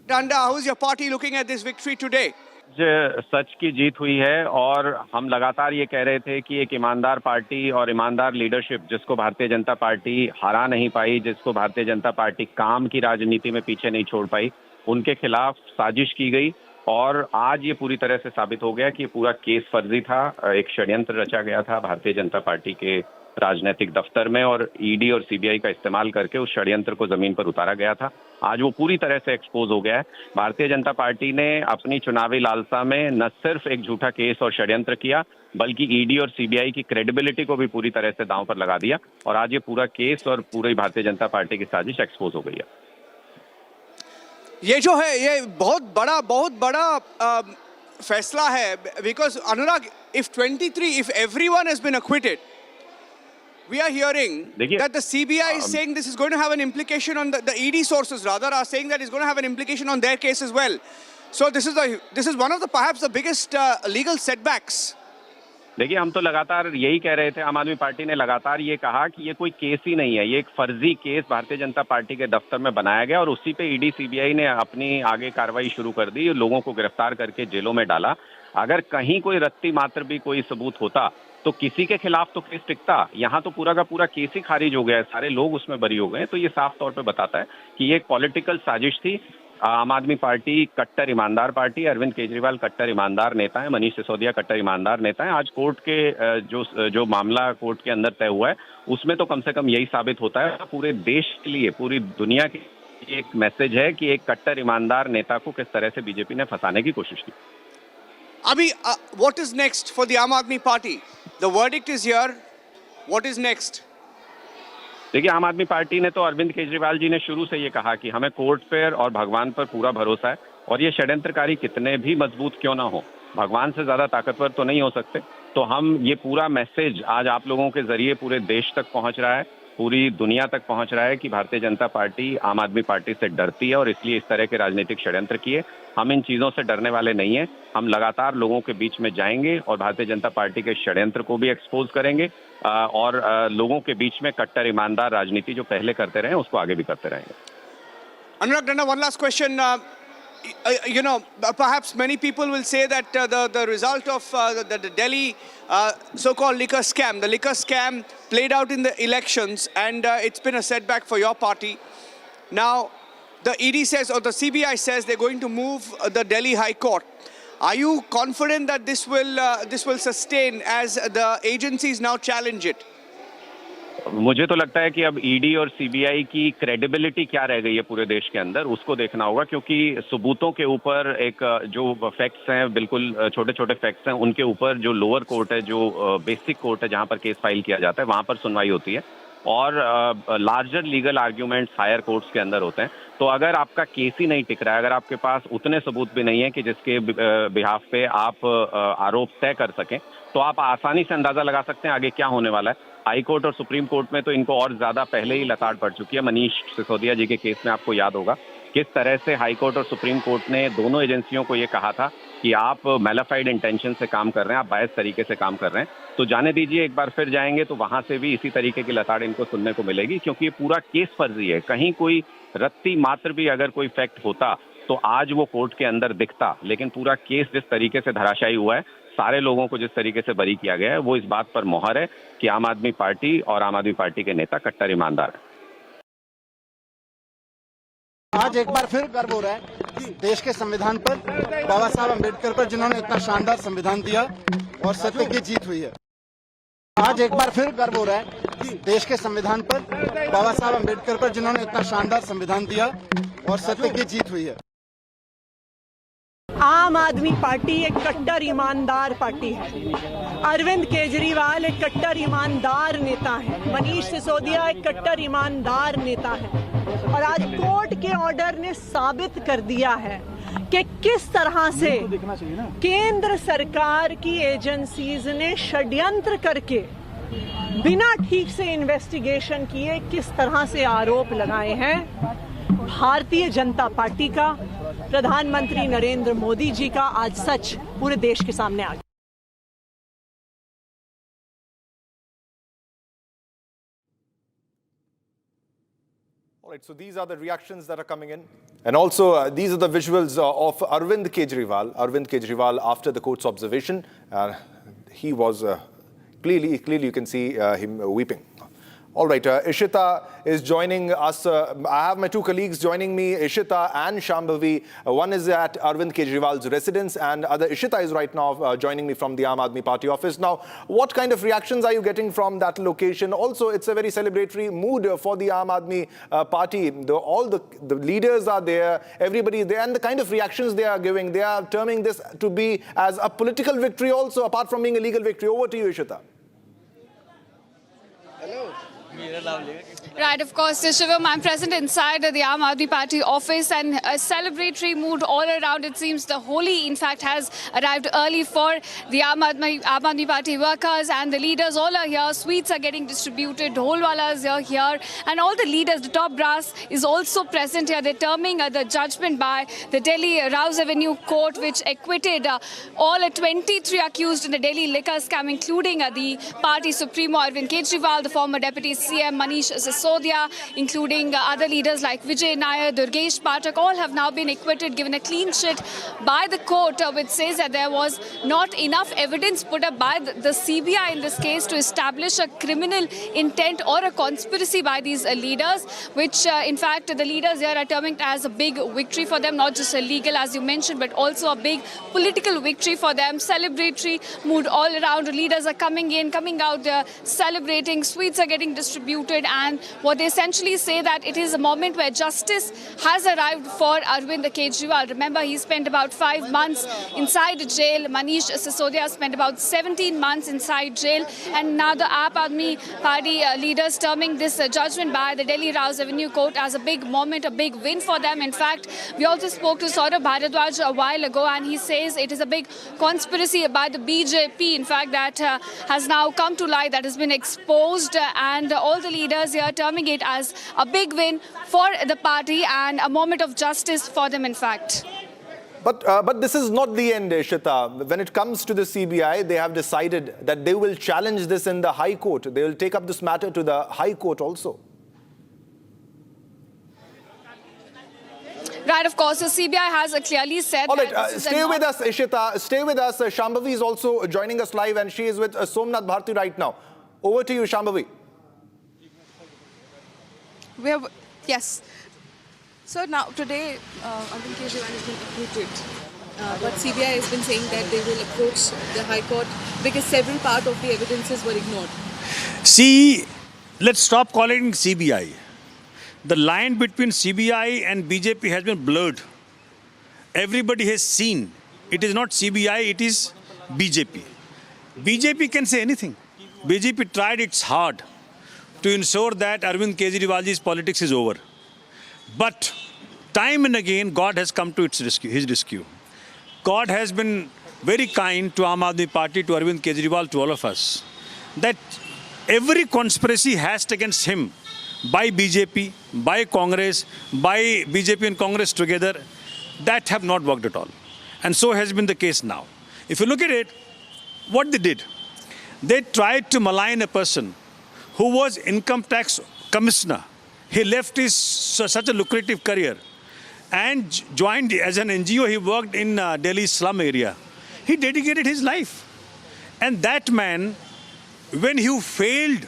Dhanda, how is your party looking at this victory today? सच की जीत हुई है, और हम लगातार ये कह रहे थे कि एक ईमानदार पार्टी और ईमानदार लीडरशिप जिसको भारतीय जनता पार्टी हरा नहीं पाई, जिसको भारतीय जनता पार्टी काम की राजनीति में पीछे नहीं छोड़ पाई, उनके खिलाफ साजिश की गई। और आज ये पूरी तरह से साबित हो गया कि ये पूरा केस फर्जी था, एक षड्यंत्र रचा गया था भारतीय जनता पार्टी के राजनीतिक दफ्तर में, और ईडी और सीबीआई का इस्तेमाल करके उस षड्यंत्र को जमीन पर उतारा गया था। आज वो पूरी तरह से एक्सपोज हो गया है। भारतीय जनता पार्टी ने अपनी चुनावी लालसा में न सिर्फ एक झूठा केस और षड्यंत्र किया, बल्कि ईडी और सीबीआई की क्रेडिबिलिटी को भी पूरी तरह से दांव पर लगा दिया, और आज ये पूरा केस और पूरी भारतीय जनता पार्टी की साजिश एक्सपोज हो गई है। ये जो है, ये बहुत बड़ा फैसला है, because Anurag, if everyone has been acquitted, we are hearing that the CBI is saying this is going to have an implication on the ED sources rather are saying that it's going to have an implication on their case as well. So this is one of the perhaps the biggest legal setbacks देखिए, हम तो लगातार यही कह रहे थे, आम आदमी पार्टी ने लगातार ये कहा कि ये कोई केस ही नहीं है, ये एक फर्जी केस भारतीय जनता पार्टी के दफ्तर में बनाया गया और उसी पे ईडी सीबीआई ने अपनी आगे कार्रवाई शुरू कर दी, लोगों को गिरफ्तार करके जेलों में डाला। अगर कहीं कोई रत्ती मात्र भी कोई सबूत होता तो किसी के खिलाफ तो केस टिकता। यहाँ तो पूरा का पूरा केस ही खारिज हो गया है, सारे लोग उसमें बरी हो गए। तो ये साफ तौर पे बताता है कि ये एक पॉलिटिकल साजिश थी। आम आदमी पार्टी कट्टर ईमानदार पार्टी, अरविंद केजरीवाल कट्टर ईमानदार नेता है, मनीष सिसोदिया कट्टर ईमानदार नेता है। आज कोर्ट के जो मामला कोर्ट के अंदर तय हुआ है उसमें तो कम से कम यही साबित होता है, पूरे देश के लिए, पूरी दुनिया के लिए एक मैसेज है कि एक कट्टर ईमानदार नेता को किस तरह से बीजेपी ने फंसाने की कोशिश की। Abhi, what is next for the Aam Aadmi Party? The verdict is here. What is next? देखिए, आम आदमी पार्टी ने तो अरविंद केजरीवाल जी ने शुरू से ये कहा कि हमें कोर्ट पर और भगवान पर पूरा भरोसा है और ये षड्यंत्रकारी कितने भी मजबूत क्यों ना हो, भगवान से ज्यादा ताकतवर तो नहीं हो सकते। तो हम ये पूरा मैसेज आज आप लोगों के जरिए पूरे देश तक पहुंच रहा है, पूरी दुनिया तक पहुंच रहा है कि भारतीय जनता पार्टी आम आदमी पार्टी से डरती है और इसलिए इस तरह के राजनीतिक षड्यंत्र किए। हम इन चीजों से डरने वाले नहीं हैं, हम लगातार लोगों के बीच में जाएंगे और भारतीय जनता पार्टी के षड्यंत्र को भी एक्सपोज करेंगे और लोगों के बीच में कट्टर ईमानदार राजनीति जो पहले करते रहे उसको आगे भी करते रहेंगे। Anurag, one last question. Perhaps many people will say that the result of the Delhi so-called liquor scam, the liquor scam played out in the elections, and it's been a setback for your party. Now, the ED says, or the CBI says, they're going to move the Delhi High Court. Are you confident that this will sustain as the agencies now challenge it? मुझे तो लगता है कि अब ED और CBI की credibility क्या रह गई है पूरे देश के अंदर, उसको देखना होगा, क्योंकि सबूतों के ऊपर एक जो फैक्ट्स हैं, बिल्कुल छोटे छोटे फैक्ट्स हैं, उनके ऊपर जो लोअर कोर्ट है, जो बेसिक कोर्ट है जहां पर केस फाइल किया जाता है, वहां पर सुनवाई होती है और larger legal arguments higher courts के अंदर होते हैं। तो अगर आपका केस ही नहीं टिक रहा है, अगर आपके पास उतने सबूत भी नहीं है कि जिसके बिहाफ पे आप आरोप तय कर सकें, तो आप आसानी से अंदाजा लगा सकते हैं आगे क्या होने वाला है। हाई कोर्ट और सुप्रीम कोर्ट में तो इनको और ज्यादा पहले ही लताड़ पड़ चुकी है। मनीष सिसोदिया जी के केस में आपको याद होगा किस तरह से हाई कोर्ट और सुप्रीम कोर्ट ने दोनों एजेंसियों को ये कहा था कि आप मैलाफाइड इंटेंशन से काम कर रहे हैं, आप बायस तरीके से काम कर रहे हैं। तो जाने दीजिए, एक बार फिर जाएंगे तो वहां से भी इसी तरीके की लताड़ इनको सुनने को मिलेगी, क्योंकि ये पूरा केस फर्जी है। कहीं कोई रत्ती मात्र भी अगर कोई फैक्ट होता तो आज वो कोर्ट के अंदर दिखता, लेकिन पूरा केस जिस तरीके से धराशायी हुआ है, सारे लोगों को जिस तरीके से बरी किया गया है, वो इस बात पर मोहर है कि आम आदमी पार्टी और आम आदमी पार्टी के नेता कट्टर ईमानदार है। आज एक बार फिर गर्व हो रहा है देश के संविधान पर, बाबा साहब अम्बेडकर पर, जिन्होंने इतना शानदार संविधान दिया और सत्य की जीत हुई है। आज एक बार फिर गर्व हो रहा है देश के संविधान पर, बाबा साहब अम्बेडकर पर, जिन्होंने इतना शानदार संविधान दिया और सत्य की जीत हुई है। आम आदमी पार्टी एक कट्टर ईमानदार पार्टी है। अरविंद केजरीवाल एक कट्टर ईमानदार नेता है। मनीष सिसोदिया एक कट्टर ईमानदार नेता है। और आज कोर्ट के ऑर्डर ने साबित कर दिया है कि किस तरह से केंद्र सरकार की एजेंसीज ने षड्यंत्र करके बिना ठीक से इन्वेस्टिगेशन किए किस तरह से आरोप लगाए हैं। भारतीय जनता पार्टी का, प्रधानमंत्री नरेंद्र मोदी जी का आज सच पूरे देश के सामने आ गया। All right, so these are the reactions that are coming in. And also, these are the visuals of Arvind Kejriwal. Arvind Kejriwal after the court's observation. He was clearly you can see him weeping. All right, Ishita is joining us. I have my two colleagues joining me, Ishita and Shambhavi. One is at Arvind Kejriwal's residence, and other Ishita is right now joining me from the Aam Aadmi Party office. Now, what kind of reactions are you getting from that location? Also, it's a very celebratory mood for the Aam Aadmi Party. All the leaders are there, everybody is there, and the kind of reactions they are giving, they are terming this to be as a political victory also, apart from being a legal victory. Over to you, Ishita. Right, of course, Shivam, I'm present inside the Aam Aadmi Party office, and a celebratory mood all around. It seems the Holi, in fact, has arrived early for the Aam Aadmi Party workers, and the leaders all are here. Sweets are getting distributed, dholwalas are here, and all the leaders, the top brass is also present here. They're terming the judgment by the Delhi Rouse Avenue Court, which acquitted all 23 accused in the Delhi liquor scam, including the party supremo Arvind Kejriwal, the former deputy CM Manish Sisodia, including other leaders like Vijay Nair, Durgesh Pathak, all have now been acquitted, given a clean sheet by the court, which says that there was not enough evidence put up by the CBI in this case to establish a criminal intent or a conspiracy by these leaders, which in fact the leaders here are terming it as a big victory for them, not just a legal, as you mentioned, but also a big political victory for them. Celebratory mood all around. Leaders are coming in, coming out, they're celebrating, sweets are getting distributed, and what they essentially say that it is a moment where justice has arrived for Arvind Kejriwal. Remember, he spent about 5 months inside jail. Manish Sisodia spent about 17 months inside jail, and now the Aam Aadmi Party leaders terming this judgment by the Delhi Rouse Avenue Court as a big moment, a big win for them. In fact, we also spoke to Saurabh Bharadwaj a while ago, and he says it is a big conspiracy by the BJP, in fact, that has now come to light, that has been exposed, and all the leaders here terming it as a big win for the party and a moment of justice for them, in fact. But this is not the end, Ishita. When it comes to the CBI, they have decided that they will challenge this in the High Court. They will take up this matter to the High Court also. Right, of course, the CBI has clearly said. All right, stay with us, Ishita. Stay with us. Shambhavi is also joining us live, and she is with Somnath Bharti right now. Over to you, Shambhavi. Yes. So now, today, Arvind Kejriwal has been acquitted. But CBI has been saying that they will approach the High Court because several part of the evidences were ignored. See, let's stop calling CBI. The line between CBI and BJP has been blurred. Everybody has seen. It is not CBI, it is BJP. BJP can say anything. BJP tried its hard to ensure that Arvind Kejriwal's politics is over. But time and again, God has come to his rescue. God has been very kind to Aam Aadmi Party, to Arvind Kejriwal, to all of us. That every conspiracy hatched against him by BJP, by Congress, by BJP and Congress together, that have not worked at all. And so has been the case now. If you look at it, what they did, they tried to malign a person who was income tax commissioner. He left his such a lucrative career and joined as an NGO. He worked in Delhi's slum area. He dedicated his life. And that man, when he failed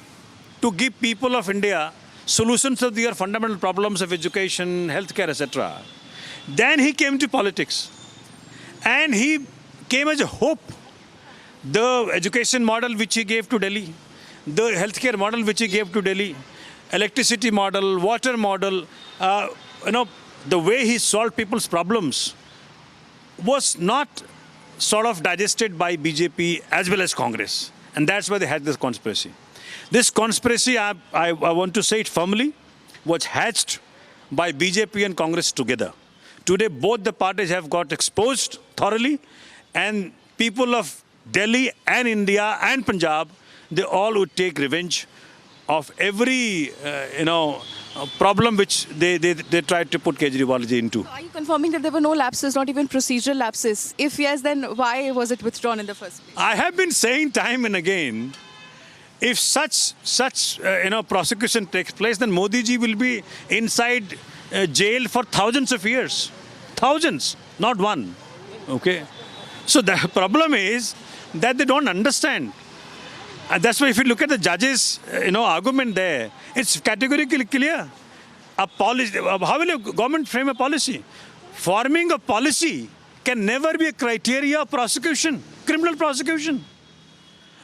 to give people of India solutions to their fundamental problems of education, healthcare, etc., then he came to politics. And he came as a hope. The education model which he gave to Delhi, the healthcare model which he gave to Delhi, electricity model, water model, the way he solved people's problems was not sort of digested by BJP as well as Congress. And that's why they had this conspiracy. This conspiracy, I want to say it firmly, was hatched by BJP and Congress together. Today, both the parties have got exposed thoroughly, and people of Delhi and India and Punjab, they all would take revenge of every, problem which they tried to put Kejriwal into. Are you confirming that there were no lapses, not even procedural lapses? If yes, then why was it withdrawn in the first place? I have been saying time and again, if such prosecution takes place, then Modi ji will be inside jail for thousands of years. Thousands, not one. Okay? So the problem is that they don't understand. And that's why if you look at the judges' argument there, it's categorically clear. A policy, how will a government frame a policy? Forming a policy can never be a criteria of prosecution, criminal prosecution.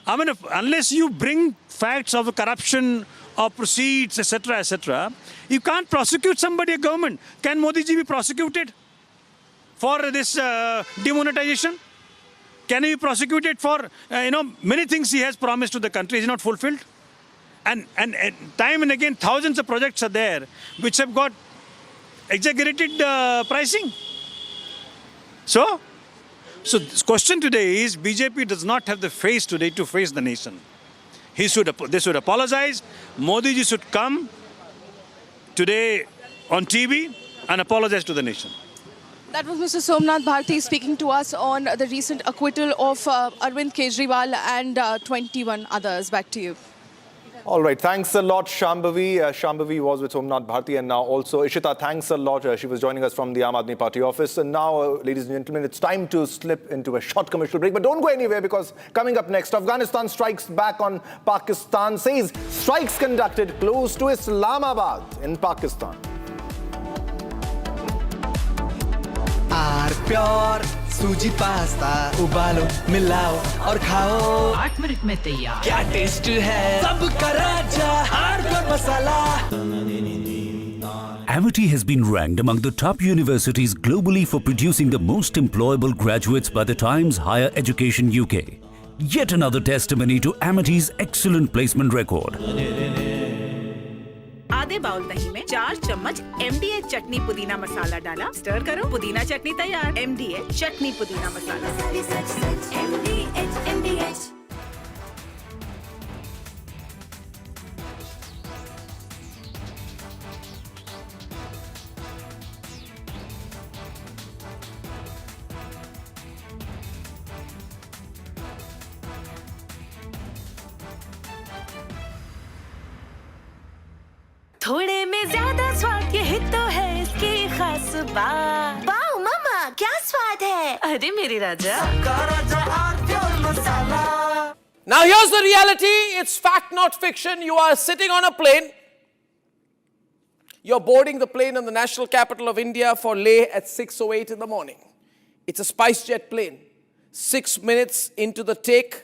I mean, unless you bring facts of corruption or proceeds, etc., you can't prosecute somebody, a government. Can Modi ji be prosecuted for this demonetization? Can he be prosecuted for, many things he has promised to the country is not fulfilled? And time and again, thousands of projects are there which have got exaggerated pricing. So the question today is BJP does not have the face today to face the nation. They should apologize. Modi ji should come today on TV and apologize to the nation. That was Mr. Somnath Bharti speaking to us on the recent acquittal of Arvind Kejriwal and 21 others. Back to you. All right, thanks a lot, Shambhavi. Shambhavi was with Somnath Bharti, and now also Ishita, thanks a lot. She was joining us from the Aam Aadmi Party office. And now, ladies and gentlemen, it's time to slip into a short commercial break. But don't go anywhere, because coming up next, Afghanistan strikes back on Pakistan, says strikes conducted close to Islamabad in Pakistan. Pure suji pasta उबालो मिलाओ और खाओ 8 minute में तैयार क्या taste है सबका राजा hardcore masala Amity has been ranked among the top universities globally for producing the most employable graduates by the Times Higher Education UK. Yet another testimony to Amity's excellent placement record. आधे bowl दही में 4 चम्मच MDH चटनी पुदीना मसाला डाला, stir करो, पुदीना चटनी तैयार। MDH चटनी पुदीना मसाला। MDH। थोड़े में ज्यादा स्वाद यही तो है इसकी खास बात। वाओ मामा, क्या स्वाद है? अरे मेरे राजा। Now here's the reality. It's fact, not fiction. You are sitting on a plane. You're boarding the plane in the national capital of India for Leh at 6:08 in the morning. It's a SpiceJet plane. 6 minutes into the take,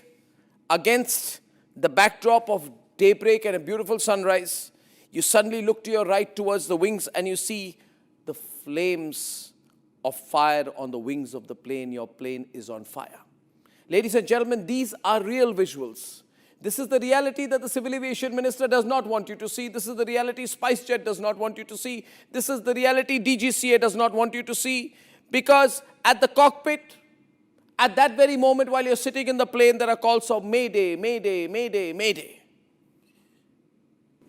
against the backdrop of daybreak and a beautiful sunrise, you suddenly look to your right towards the wings and you see the flames of fire on the wings of the plane. Your plane is on fire. Ladies and gentlemen, these are real visuals. This is the reality that the Civil Aviation Minister does not want you to see. This is the reality SpiceJet does not want you to see. This is the reality DGCA does not want you to see. Because at the cockpit, at that very moment while you're sitting in the plane, there are calls of Mayday, Mayday, Mayday, Mayday.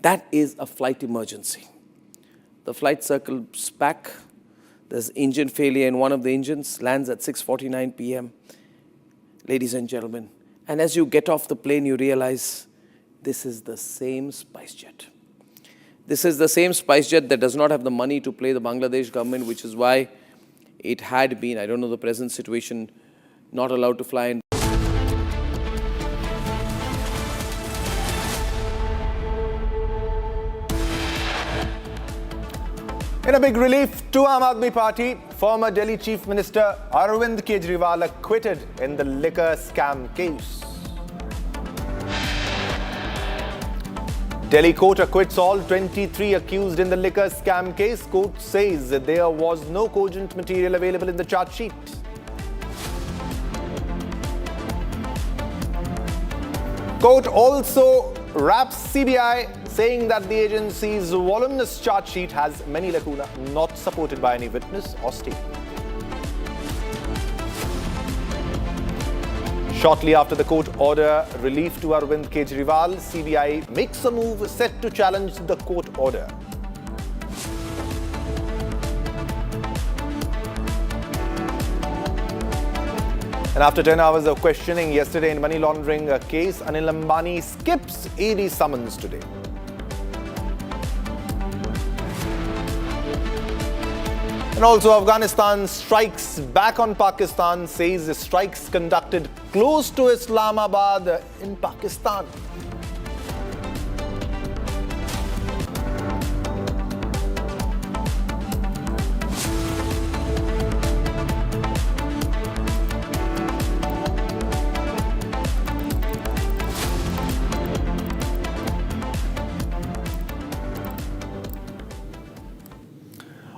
That is a flight emergency. The flight circles back. There's engine failure in one of the engines, lands at 6:49 p.m. Ladies and gentlemen, and as you get off the plane, you realize this is the same SpiceJet. This is the same SpiceJet that does not have the money to pay the Bangladesh government, which is why it had been, I don't know the present situation, not allowed to fly in. In a big relief to Aam Aadmi Party, former Delhi Chief Minister Arvind Kejriwal acquitted in the liquor scam case. Delhi court acquits all 23 accused in the liquor scam case. Court says that there was no cogent material available in the charge sheet. Court also wraps CBI, saying that the agency's voluminous charge sheet has many lacunae not supported by any witness or statement. Shortly after the court order relief to Arvind Kejriwal, CBI makes a move set to challenge the court order. And after 10 hours of questioning yesterday in money laundering case, Anil Ambani skips ED summons today. And also, Afghanistan strikes back on Pakistan, says the strikes conducted close to Islamabad in Pakistan.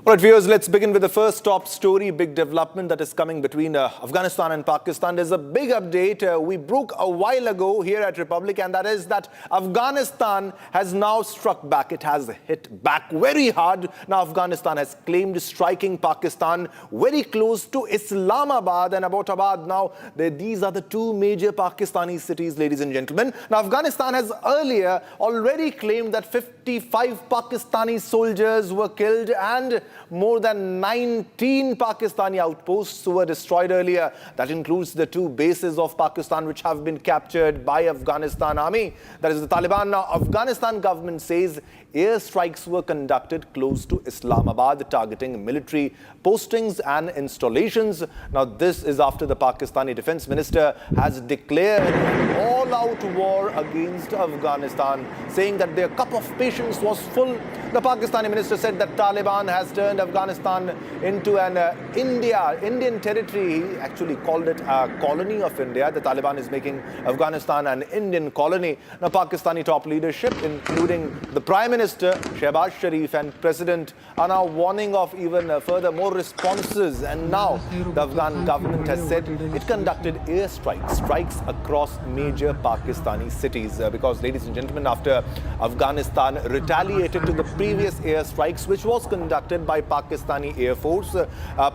All right, viewers, let's begin with the first top story, big development that is coming between Afghanistan and Pakistan. There's a big update we broke a while ago here at Republic, and that is that Afghanistan has now struck back. It has hit back very hard. Now, Afghanistan has claimed striking Pakistan very close to Islamabad and Abbottabad. Now, these are the two major Pakistani cities, ladies and gentlemen. Now, Afghanistan has earlier already claimed that 55 Pakistani soldiers were killed and more than 19 Pakistani outposts were destroyed earlier. That includes the two bases of Pakistan which have been captured by Afghanistan army. That is the Taliban. Now, Afghanistan government says airstrikes were conducted close to Islamabad, targeting military postings and installations. Now, this is after the Pakistani defense minister has declared an all-out war against Afghanistan, saying that their cup of patience was full. The Pakistani minister said that Taliban has turned Afghanistan into an Indian territory. He actually called it a colony of India. The Taliban is making Afghanistan an Indian colony. Now, Pakistani top leadership, including the Prime Minister, Shehbaz Sharif, and President, are now warning of even further more responses. And now, the Afghan government has said it conducted strikes across major Pakistani cities. Because, ladies and gentlemen, after Afghanistan retaliated to the previous airstrikes, which was conducted by Pakistani Air Force,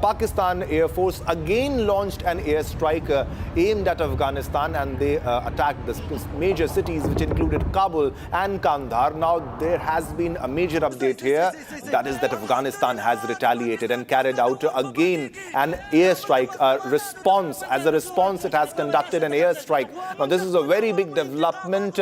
Pakistan Air Force again launched an airstrike aimed at Afghanistan, and they attacked the major cities, which included Kabul and Kandahar. Now, there has been a major update here. That is that Afghanistan has retaliated and carried out again an airstrike response. As a response, it has conducted an airstrike. Now, this is a very big development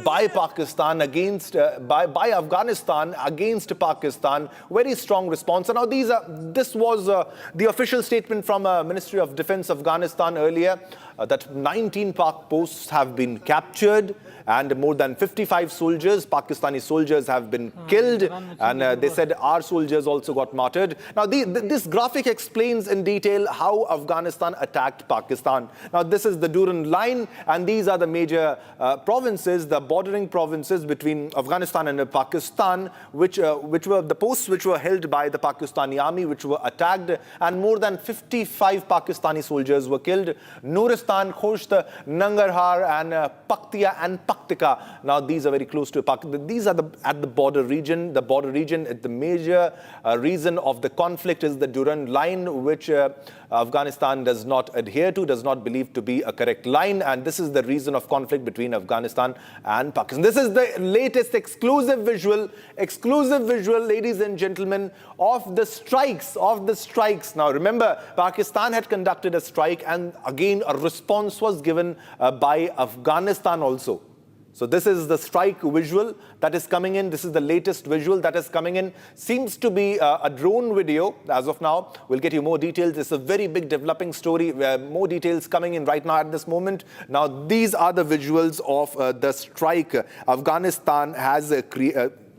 by Pakistan against by Afghanistan against Pakistan. Very strong response. And now, this was the official statement from Ministry of Defense Afghanistan earlier, that 19 Pak posts have been captured and more than 55 soldiers, Pakistani soldiers, have been killed. And they said our soldiers also got martyred. Now, this graphic explains in detail how Afghanistan attacked Pakistan. Now, this is the Durand line, and these are the major provinces, the bordering provinces between Afghanistan and Pakistan, which were the posts which were held by the Pakistani army, which were attacked, and more than 55 Pakistani soldiers were killed. Nuristan, Khosht, Nangarhar, and Paktia and Paktika. Now, these are very close to Pakistan. These are at the border region. The border region, the major reason of the conflict is the Durand line, which Afghanistan does not adhere to, does not believe to be a correct line. And this is the reason of conflict between Afghanistan and Pakistan. This is the latest exclusive visual, ladies and gentlemen, of the strikes. Now, remember, Pakistan had conducted a strike, and again, a response was given by Afghanistan also. So this is the strike visual that is coming in. This is the latest visual that is coming in. Seems to be a drone video as of now. We'll get you more details. It's a very big developing story. More details coming in right now at this moment. Now, these are the visuals of the strike. Afghanistan has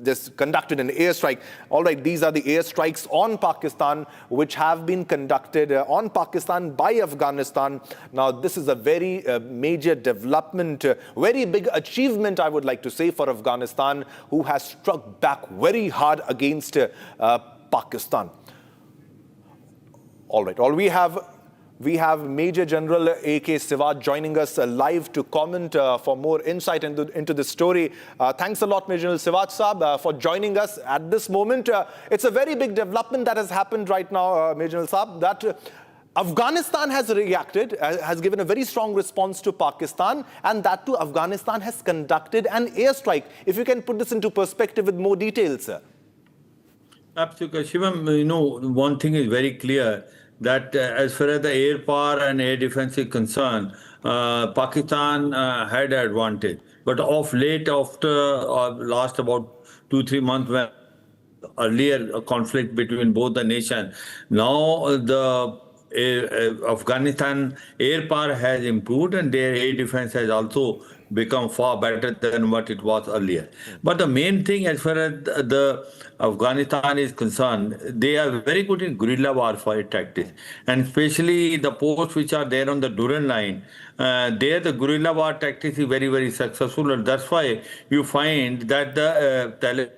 just conducted an airstrike. All right, these are the airstrikes on Pakistan, which have been conducted on Pakistan by Afghanistan. Now, this is a very major development, very big achievement, I would like to say, for Afghanistan, who has struck back very hard against Pakistan. All right, we have Major General A.K. Siwat joining us live to comment for more insight into this story. Thanks a lot, Major General Siwat Saab, for joining us at this moment. It's a very big development that has happened right now, Major General Saab, that Afghanistan has reacted, has given a very strong response to Pakistan, and that too, Afghanistan has conducted an airstrike. If you can put this into perspective with more details, sir. Absolutely. Shivam, one thing is very clear, that as far as the air power and air defense is concerned, Pakistan had advantage. But of late, after last about 2-3 months, when earlier a conflict between both the nations, now the Afghanistan air power has improved, and their air defense has also become far better than what it was earlier. But the main thing, as far as the Afghanistan is concerned, they are very good in guerrilla warfare tactics, and especially the posts which are there on the Durand line. There, the guerrilla war tactics is very, very successful, and that's why you find that the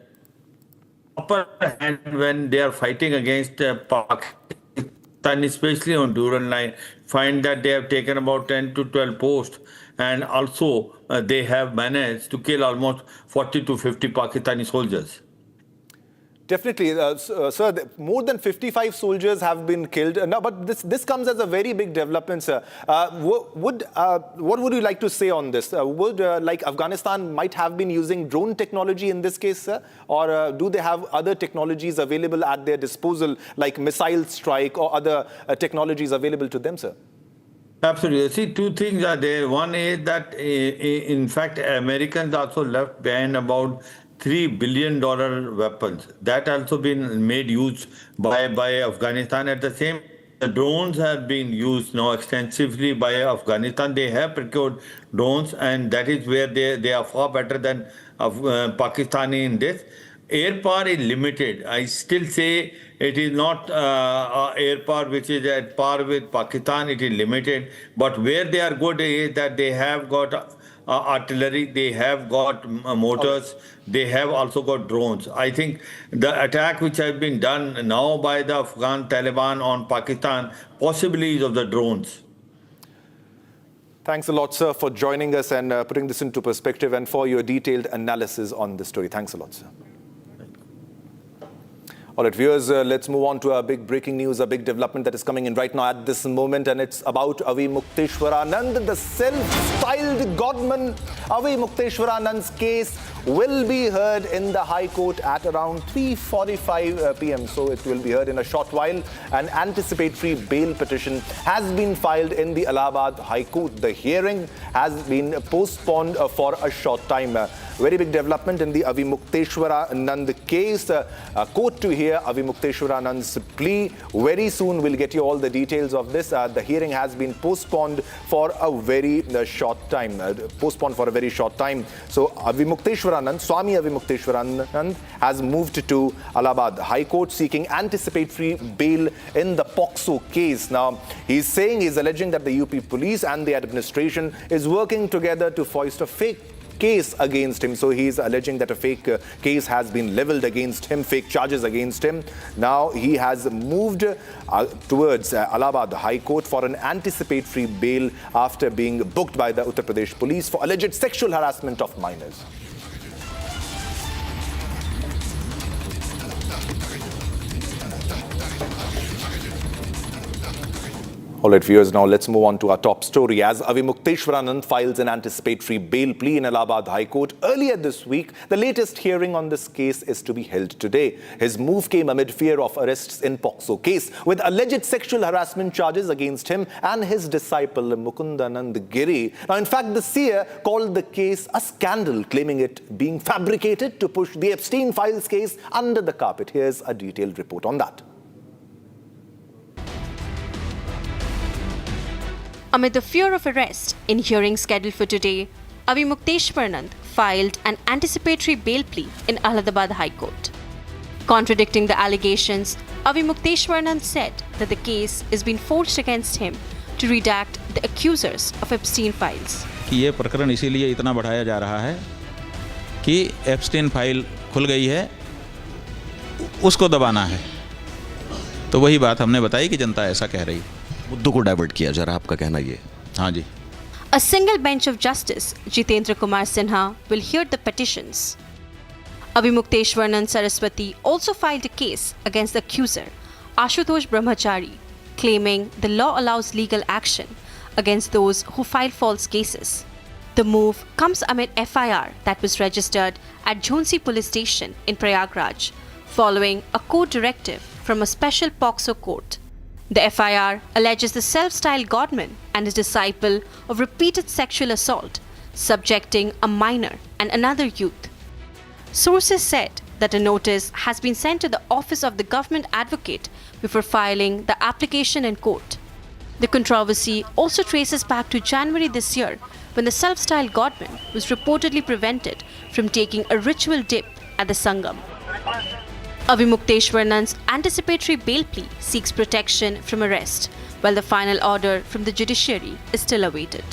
upper hand when they are fighting against Pakistan, especially on Durand line, find that they have taken about 10 to 12 posts, and also they have managed to kill almost 40 to 50 Pakistani soldiers. Definitely, sir. More than 55 soldiers have been killed. Now, but this comes as a very big development, sir. What would you like to say on this? Would like Afghanistan might have been using drone technology in this case, sir, or do they have other technologies available at their disposal, like missile strike or other technologies available to them, sir? Absolutely. See, two things are there. One is that, in fact, Americans also left behind about $3 billion weapons. That also been made use by Afghanistan. At the same, the drones have been used now extensively by Afghanistan. They have procured drones, and that is where they are far better than Pakistani in this. Air power is limited. I still say it is not air power which is at par with Pakistan. It is limited. But where they are good is that they have got artillery, they have got motors, they have also got drones. I think the attack which has been done now by the Afghan Taliban on Pakistan possibly is of the drones. Thanks a lot, sir, for joining us and putting this into perspective and for your detailed analysis on this story. Thanks a lot, sir. All right, viewers, let's move on to a big breaking news, a big development that is coming in right now at this moment, and it's about Avi Mukteshwaranand, the self-styled godman. Avi Mukteshwaranand's case will be heard in the High Court at around 3:45 p.m. So it will be heard in a short while. An anticipatory bail petition has been filed in the Allahabad High Court. The hearing has been postponed for a short time. Very big development in the Avi Mukteshwaranand case. Court to hear Avi Mukteshwaranand's plea. Very soon we'll get you all the details of this. The hearing has been postponed for a very short time. So Avi Mukteshwaranand, Swami Avi Mukteshwaranand, has moved to Allahabad High Court seeking anticipatory bail in the POCSO case. Now, he's alleging that the UP police and the administration is working together to foist a fake case against him. So he's alleging that a fake case has been leveled against him, fake charges against him. Now he has moved towards Allahabad High Court for an anticipatory bail after being booked by the Uttar Pradesh police for alleged sexual harassment of minors. All right, viewers, now let's move on to our top story. As Avi Mukteshwaranand files an anticipatory bail plea in Allahabad High Court earlier this week, the latest hearing on this case is to be held today. His move came amid fear of arrests in POCSO case, with alleged sexual harassment charges against him and his disciple Mukundanand Giri. Now, in fact, the seer called the case a scandal, claiming it being fabricated to push the Epstein Files case under the carpet. Here's a detailed report on that. Amid the fear of arrest, in hearing scheduled for today, Avi Mukteshwaranand filed an anticipatory bail plea in Allahabad High Court. Contradicting the allegations, Avi Mukteshwaranand said that the case is being forged against him to redact the accusers of Epstein Files. ये प्रकरण इसीलिए इतना बढ़ाया जा रहा है कि Epstein file खुल गई है, उसको दबाना है। तो वही बात हमने बताई कि जनता ऐसा कह रही है। मुद्दों को डाइवर्ट किया जा रहा है, आपका कहना ये? हाँ जी। A single bench of Justice Jitendra Kumar Sinha will hear the petitions. Avi Mukteshwaranand Saraswati also filed a case against the accuser Ashutosh Brahmachari, claiming the law allows legal action against those who file false cases. The move comes amid FIR that was registered at Jhansi police station in Prayagraj, following a court directive from a special POCSO court. The FIR alleges the self-styled godman and his disciple of repeated sexual assault, subjecting a minor and another youth. Sources said that a notice has been sent to the office of the government advocate before filing the application in court. The controversy also traces back to January this year, when the self-styled godman was reportedly prevented from taking a ritual dip at the Sangam. Avi Mukteshwaranand's anticipatory bail plea seeks protection from arrest, while the final order from the judiciary is still awaited.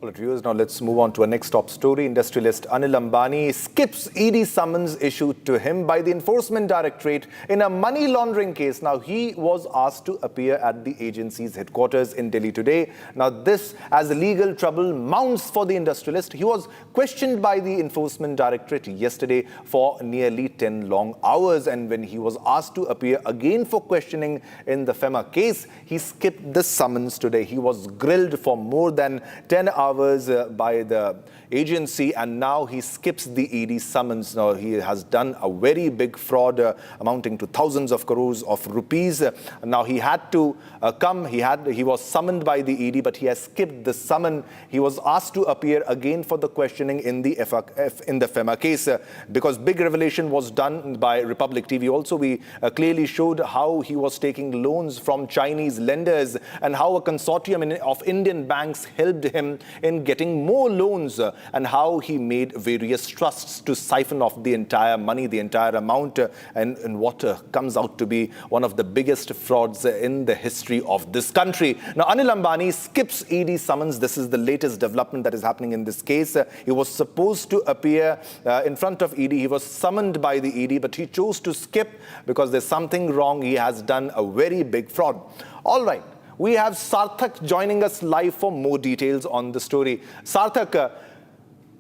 All right, viewers, now let's move on to our next top story. Industrialist Anil Ambani skips ED summons issued to him by the Enforcement Directorate in a money laundering case. Now, he was asked to appear at the agency's headquarters in Delhi today. Now, this as legal trouble mounts for the industrialist. He was questioned by the Enforcement Directorate yesterday for nearly 10 long hours. And when he was asked to appear again for questioning in the FEMA case, he skipped the summons today. He was grilled for more than 10 hours by the agency, and now he skips the ED summons. Now, he has done a very big fraud amounting to thousands of crores of rupees. Now, he had to come. He was summoned by the ED, but he has skipped the summon. He was asked to appear again for the questioning in the FEMA case because big revelation was done by Republic TV. Also, we clearly showed how he was taking loans from Chinese lenders and how a consortium of Indian banks helped him in getting more loans, and how he made various trusts to siphon off the entire money, the entire amount, and what comes out to be one of the biggest frauds in the history of this country. Now, Anil Ambani skips ED summons. This is the latest development that is happening in this case. He was supposed to appear in front of ED. He was summoned by the ED, but he chose to skip because there's something wrong. He has done a very big fraud. All right. We have Sarthak joining us live for more details on the story. Sarthak,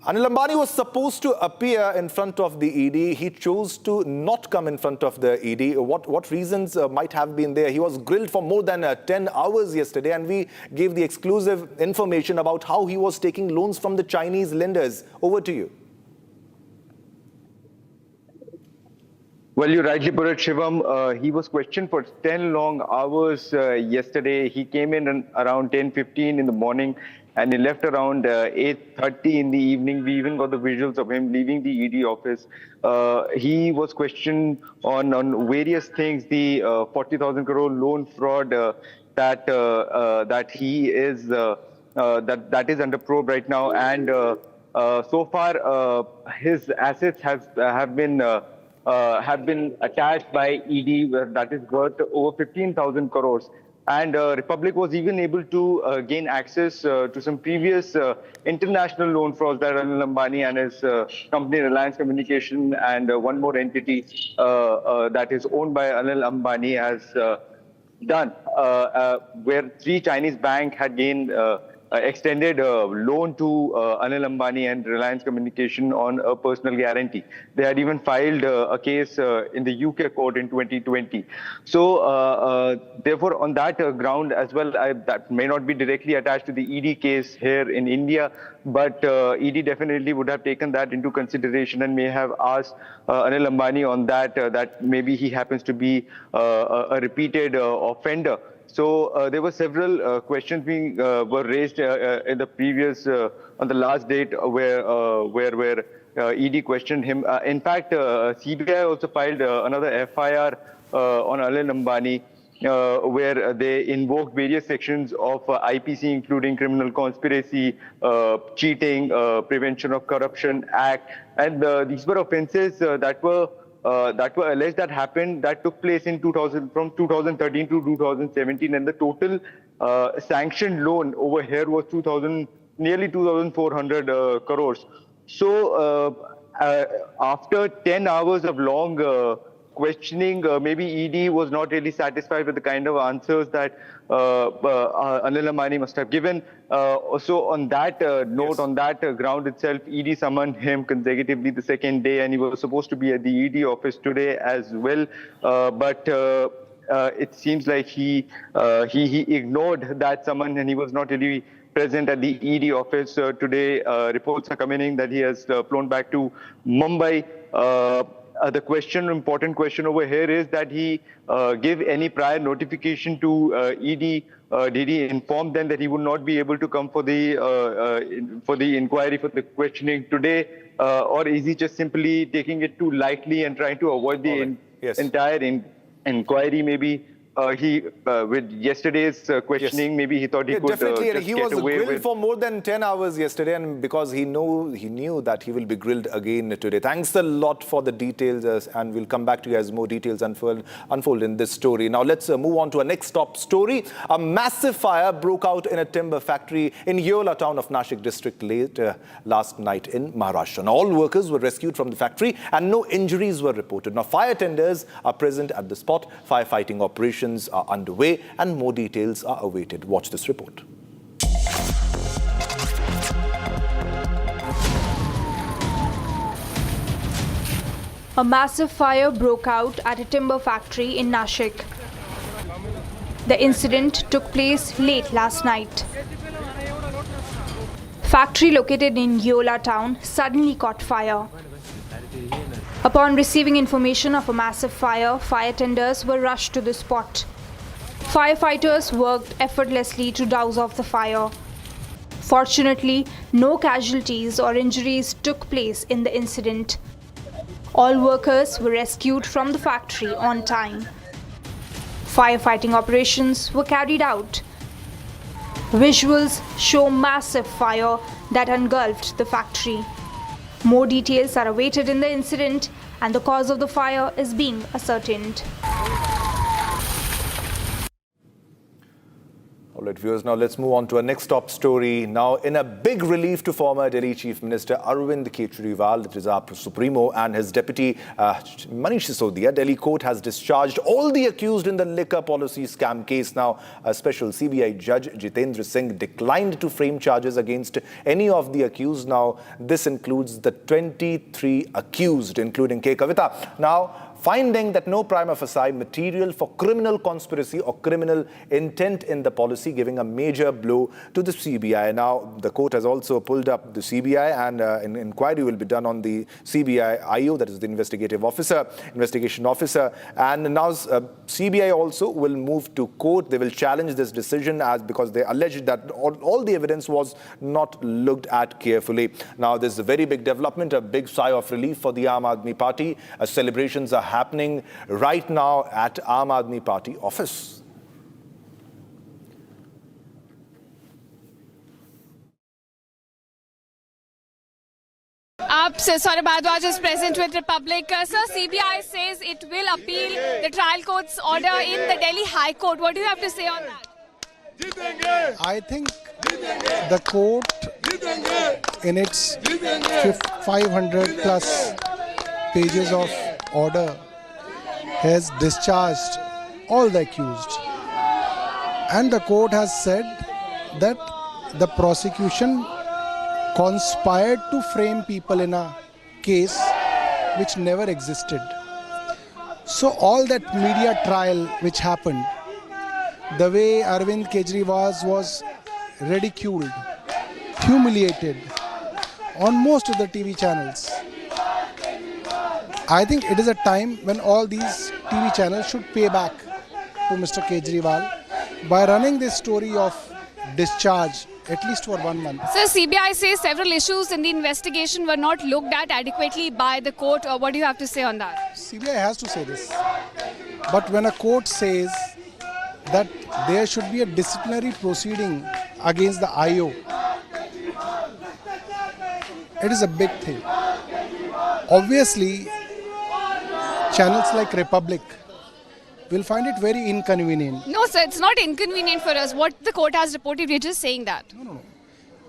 Anil Ambani was supposed to appear in front of the ED. He chose to not come in front of the ED. What reasons might have been there? He was grilled for more than 10 hours yesterday, and we gave the exclusive information about how he was taking loans from the Chinese lenders. Over to you. Well, you rightly put it, Shivam. He was questioned for 10 long hours yesterday. He came in around 10:15 in the morning, and he left around 8:30 in the evening. We even got the visuals of him leaving the ED office. He was questioned on various things, the 40,000 crore loan fraud that he is that is under probe right now, and so far his assets have been attached by ED, that is worth over 15,000 crores. And Republic was even able to gain access to some previous international loan frauds that Anil Ambani and his company Reliance Communication and one more entity that is owned by Anil Ambani has done, where 3 Chinese banks had gained extended loan to Anil Ambani and Reliance Communication on a personal guarantee. They had even filed a case in the UK court in 2020. So therefore, on that ground as well, that may not be directly attached to the ED case here in India, but ED definitely would have taken that into consideration and may have asked Anil Ambani on that, that maybe he happens to be a repeated offender. So there were several questions being were raised in the previous on the last date where ED questioned him. In fact, CBI also filed another FIR on Anil Ambani, where they invoked various sections of IPC, including Criminal Conspiracy, Cheating, Prevention of Corruption Act, and these were offences that were alleged that took place in from 2013 to 2017, and the total sanctioned loan over here was nearly 2,400 crores. So after 10 hours of long questioning, maybe ED was not really satisfied with the kind of answers that Anil Ambani must have given. So on that note, on that ground itself, ED summoned him consecutively the second day, and he was supposed to be at the ED office today as well. But it seems like he ignored that summon, and he was not really present at the ED office today. Reports are coming in that he has flown back to Mumbai. The important question over here is that he give any prior notification to ED. Did he inform them that he would not be able to come for the inquiry, for the questioning today, or is he just simply taking it too lightly and trying to avoid the entire inquiry? Maybe with yesterday's questioning, maybe he thought he could definitely. just He get was away grilled with. for more than 10 hours yesterday, and because he knew that he will be grilled again today. Thanks a lot for the details, and we'll come back to you as more details unfold in this story. Now let's move on to our next top story. A massive fire broke out in a timber factory in Yola town of Nashik district late last night in Maharashtra. Now, all workers were rescued from the factory and no injuries were reported. Now, fire tenders are present at the spot. Firefighting operations are underway and more details are awaited. Watch this report. A massive fire broke out at a timber factory in Nashik. The incident took place late last night. Factory located in Yola town suddenly caught fire. Upon receiving information of a massive fire, fire tenders were rushed to the spot. Firefighters worked effortlessly to douse off the fire. Fortunately, no casualties or injuries took place in the incident. All workers were rescued from the factory on time. Firefighting operations were carried out. Visuals show massive fire that engulfed the factory. More details are awaited in the incident and the cause of the fire is being ascertained. All right, viewers, now let's move on to our next top story. Now, in a big relief to former Delhi Chief Minister Arvind Kejriwal, that is our Supremo, and his deputy Manish Sisodia, Delhi court has discharged all the accused in the liquor policy scam case. Now, a special CBI judge, Jitendra Singh, declined to frame charges against any of the accused. Now, this includes the 23 accused, including Kavitha. Now, finding that no prima facie material for criminal conspiracy or criminal intent in the policy, giving a major blow to the CBI. Now, the court has also pulled up the CBI and an inquiry will be done on the CBI IO, that is the investigation officer. And now CBI also will move to court. They will challenge this decision because they alleged that all the evidence was not looked at carefully. Now, there's a very big development, a big sigh of relief for the Aam Aadmi Party. Celebrations are happening right now at Aam Aadmi Party office. Saurabh Bhardwaj is present with Republic. Sir, CBI says it will appeal the trial court's order in the Delhi High Court. What do you have to say on that? I think the court, in its 500 plus pages of order, has discharged all the accused. And the court has said that the prosecution conspired to frame people in a case which never existed. So all that media trial which happened, the way Arvind Kejriwal was ridiculed, humiliated on most of the TV channels, I think it is a time when all these TV channels should pay back to Mr. Kejriwal by running this story of discharge at least for 1 month. So CBI says several issues in the investigation were not looked at adequately by the court. What do you have to say on that? CBI has to say this. But when a court says that there should be a disciplinary proceeding against the IO, it is a big thing. Obviously, channels like Republic will find it very inconvenient. No, sir, it's not inconvenient for us. What the court has reported, we're just saying that. No.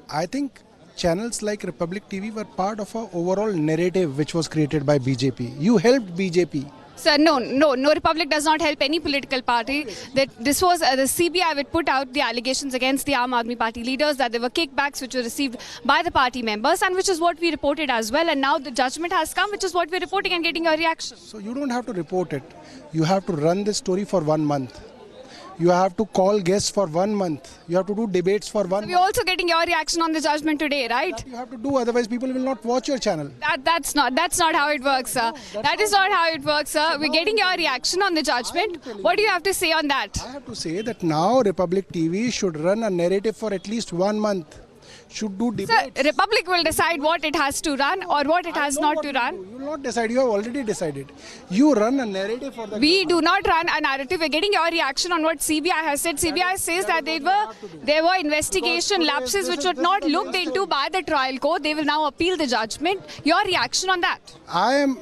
I think channels like Republic TV were part of an overall narrative which was created by BJP. You helped BJP. Sir, no, Republic does not help any political party. That this was the CBI would put out the allegations against the Aam Aadmi Party leaders that there were kickbacks which were received by the party members, and which is what we reported as well. And now the judgment has come, which is what we're reporting and getting your reaction. So you don't have to report it. You have to run this story for 1 month. You have to call guests for 1 month. You have to do debates for 1 month. We're also getting your reaction on the judgment today, right? That you have to do, otherwise people will not watch your channel. That's not how it works, sir. That is not how it works, sir. We're getting your reaction on the judgment. What do you have to say on that? I have to say that now Republic TV should run a narrative for at least 1 month should do debate. Sir, Republic will decide what it has to run or what it has not to run. You will not decide. You have already decided. You run a narrative for the. We do not run a narrative. We're getting your reaction on what CBI has said. CBI says that there were investigation lapses which were not looked into by the trial court. They will now appeal the judgment. Your reaction on that?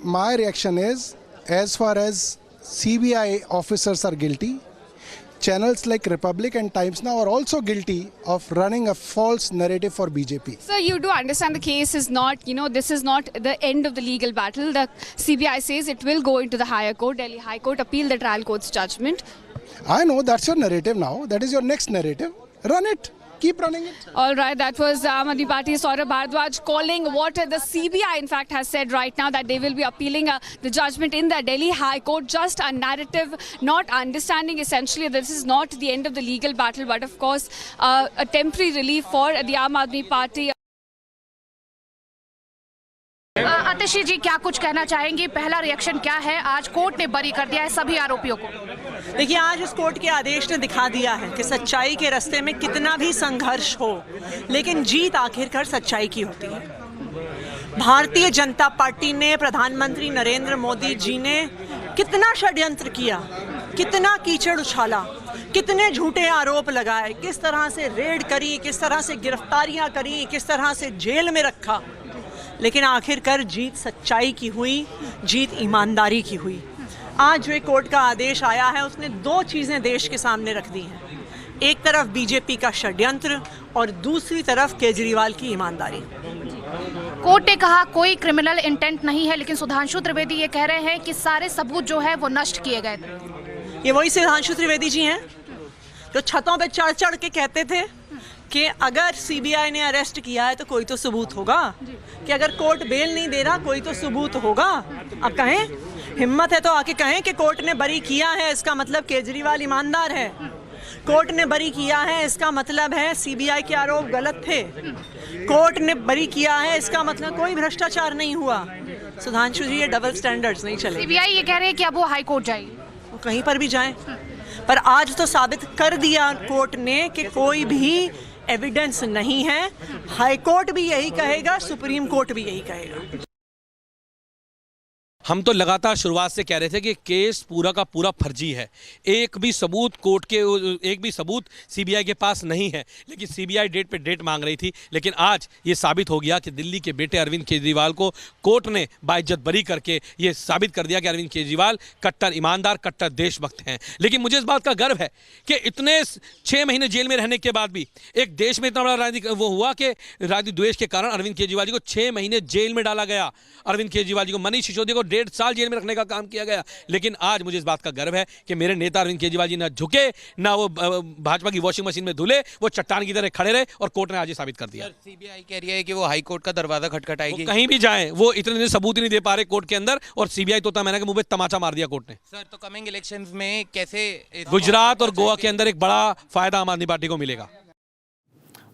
My reaction is, as far as CBI officers are guilty, channels like Republic and Times Now are also guilty of running a false narrative for BJP. So you do understand the case is not, this is not the end of the legal battle. The CBI says it will go into the higher court, Delhi High Court, appeal the trial court's judgment. I know that's your narrative now. That is your next narrative. Run it. Keep running it. All right, that was Aam Aadmi Party's Saurabh Bhardwaj calling what the CBI in fact has said right now, that they will be appealing the judgment in the Delhi High Court. Just a narrative, not understanding essentially this is not the end of the legal battle, but of course a temporary relief for the Aam Aadmi Party. आतिशी जी क्या कुछ कहना चाहेंगी? पहला reaction क्या है? आज court ने बरी कर दिया है सभी आरोपियों को। देखिए, आज इस कोर्ट के आदेश ने दिखा दिया है कि सच्चाई के रास्ते में कितना भी संघर्ष हो, लेकिन जीत आखिरकार सच्चाई की होती है। भारतीय जनता पार्टी ने, प्रधानमंत्री नरेंद्र मोदी जी ने कितना षड्यंत्र किया, कितना कीचड़ उछाला, कितने झूठे आरोप लगाए, किस तरह से रेड करी, किस तरह से गिरफ्तारियां करी, किस तरह से जेल में रखा, लेकिन आखिरकार जीत सच्चाई की हुई, जीत ईमानदारी की हुई। आज जो कोर्ट का आदेश आया है उसने दो चीज़ें देश के सामने रख दी हैं, एक तरफ बीजेपी का षड्यंत्र और दूसरी तरफ केजरीवाल की ईमानदारी। कोर्ट ने कहा कोई क्रिमिनल इंटेंट नहीं है, लेकिन सुधांशु त्रिवेदी ये कह रहे हैं कि सारे सबूत जो है वो नष्ट किए गए थे। ये वही सुधांशु त्रिवेदी जी हैं जो छतों पे चढ़ चढ़ के कहते थे कि अगर सीबीआई ने अरेस्ट किया है तो कोई तो सबूत होगा, कि अगर कोर्ट बेल नहीं दे रहा कोई तो सबूत होगा। अब कहें, हिम्मत है तो आके कहें कि कोर्ट ने बरी किया है इसका मतलब केजरीवाल ईमानदार है, कोर्ट ने बरी किया है इसका मतलब है सीबीआई के आरोप गलत थे, कोर्ट ने बरी किया है इसका मतलब कोई भ्रष्टाचार नहीं हुआ। सुधांशु जी, ये डबल स्टैंडर्ड्स नहीं चले। सीबीआई ये कह रहे हैं कि अब वो हाई कोर्ट जाएगी, वो कहीं पर भी जाएं, पर आज तो साबित कर दिया कोर्ट ने कि कोई भी एविडेंस नहीं है। हाई कोर्ट भी यही कहेगा, सुप्रीम कोर्ट भी यही कहेगा। हम तो लगातार शुरुआत से कह रहे थे कि केस पूरा का पूरा फर्जी है, एक भी सबूत कोर्ट के, एक भी सबूत सीबीआई के पास नहीं है, लेकिन सीबीआई डेट पे डेट मांग रही थी। लेकिन आज ये साबित हो गया कि दिल्ली के बेटे अरविंद केजरीवाल को कोर्ट ने बाइज्जत बरी करके ये साबित कर दिया कि अरविंद केजरीवाल कट्टर ईमानदार, कट्टर देशभक्त हैं। लेकिन मुझे इस बात का गर्व है कि इतने 6 महीने जेल में रहने के बाद भी एक देश में इतना बड़ा राजनीतिक वो हुआ कि राजनीतिक द्वेष के कारण अरविंद केजरीवाल जी को 6 महीने जेल में डाला गया। अरविंद केजरीवाल जी को, मनीष सिसोदिया को 1.5 साल जेल में रखने का काम किया गया। लेकिन आज मुझे इस बात का गर्व है कि मेरे नेता अरविंद केजरीवाल जी ना झुके, ना वो भाजपा की वॉशिंग मशीन में धुले, वो चट्टान की तरह खड़े रहे और कोर्ट ने आज ये साबित कर दिया। सीबीआई कह रही है कि वो हाई कोर्ट का दरवाजा खटखटाएगी, कहीं भी जाएं वो इतने दिन सबूत ही नहीं दे पा रहे कोर्ट के अंदर, और सीबीआई तोता मैना के मुंह पे तमाचा मार दिया कोर्ट ने। सर, तो कमिंग इलेक्शंस में कैसे गुजरात और गोवा के अंदर एक बड़ा फायदा आम आदमी पार्टी को मिलेगा।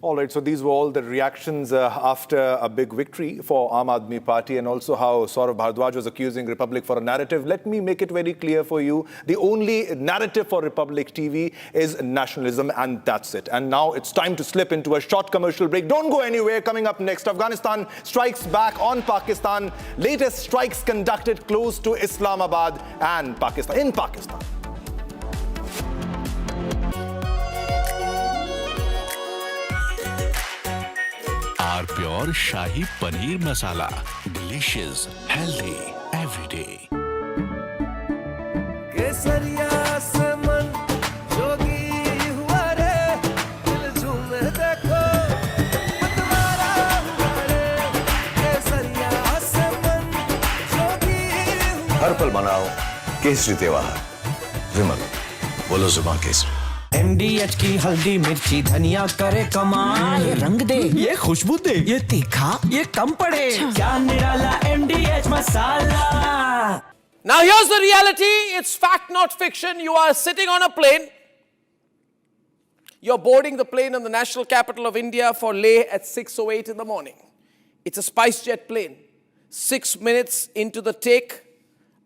All right, so these were all the reactions after a big victory for Aam Aadmi Party, and also how Saurabh Bhardwaj was accusing Republic for a narrative. Let me make it very clear for you. The only narrative for Republic TV is nationalism, and that's it. And now it's time to slip into a short commercial break. Don't go anywhere. Coming up next, Afghanistan strikes back on Pakistan. Latest strikes conducted close to Islamabad and Pakistan, in Pakistan. R pure shahi paneer masala, delicious, healthy, everyday. केसरिया से मन जोगी हुआ रे, दिल झूमे देखो मतवारा हुआ रे। केसरिया से मन जोगी हुआ। हर पल मनाओ केसरी त्योहार। विमल, बोलो जुबान केसरी। MDH की हल्दी मिर्ची धनिया करे कमाल, ये रंग दे, ये खुशबू दे, ये तीखा, ये कम पड़े, क्या निराला MDH masala. Now here's the reality, it's fact not fiction. You are sitting on a plane. You're boarding the plane in the national capital of India for Leh at 6:08 in the morning. It's a SpiceJet plane. 6 minutes into the take,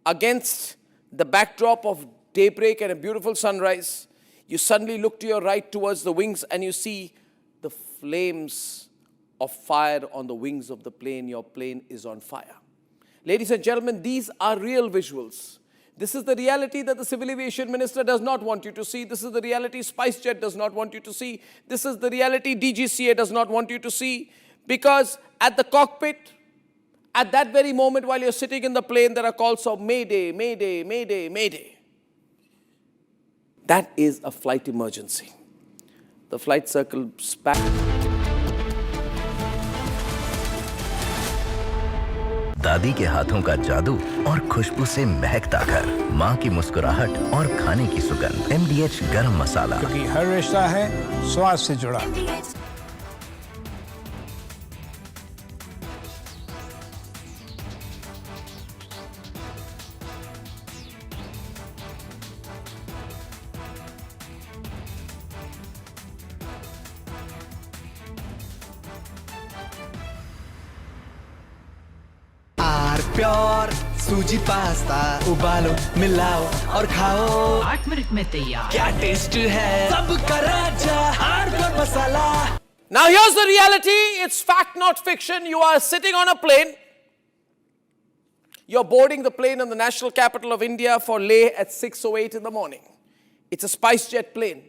against the backdrop of daybreak and a beautiful sunrise, you suddenly look to your right towards the wings and you see the flames of fire on the wings of the plane. Your plane is on fire. Ladies and gentlemen, these are real visuals. This is the reality that the Civil Aviation Minister does not want you to see. This is the reality SpiceJet does not want you to see. This is the reality DGCA does not want you to see. Because at the cockpit, at that very moment while you're sitting in the plane, there are calls of Mayday, Mayday, Mayday, Mayday. That is a flight emergency. The flight circles back. दादी के हाथों का जादू और खुशबू से महकता घर, माँ की मुस्कुराहट और खाने की सुगंध। MDH गरम मसाला, क्योंकि हर रिश्ता है स्वाद से जुड़ा। प्योर सूजी पास्ता उबालो मिलाओ और खाओ 8 मिनट में तैयार। क्या टेस्ट है सबका राजा R pure masala. Now here's the reality. It's fact, not fiction. You are sitting on a plane. You're boarding the plane in the national capital of India for Leh at 6:08 in the morning. It's a SpiceJet plane.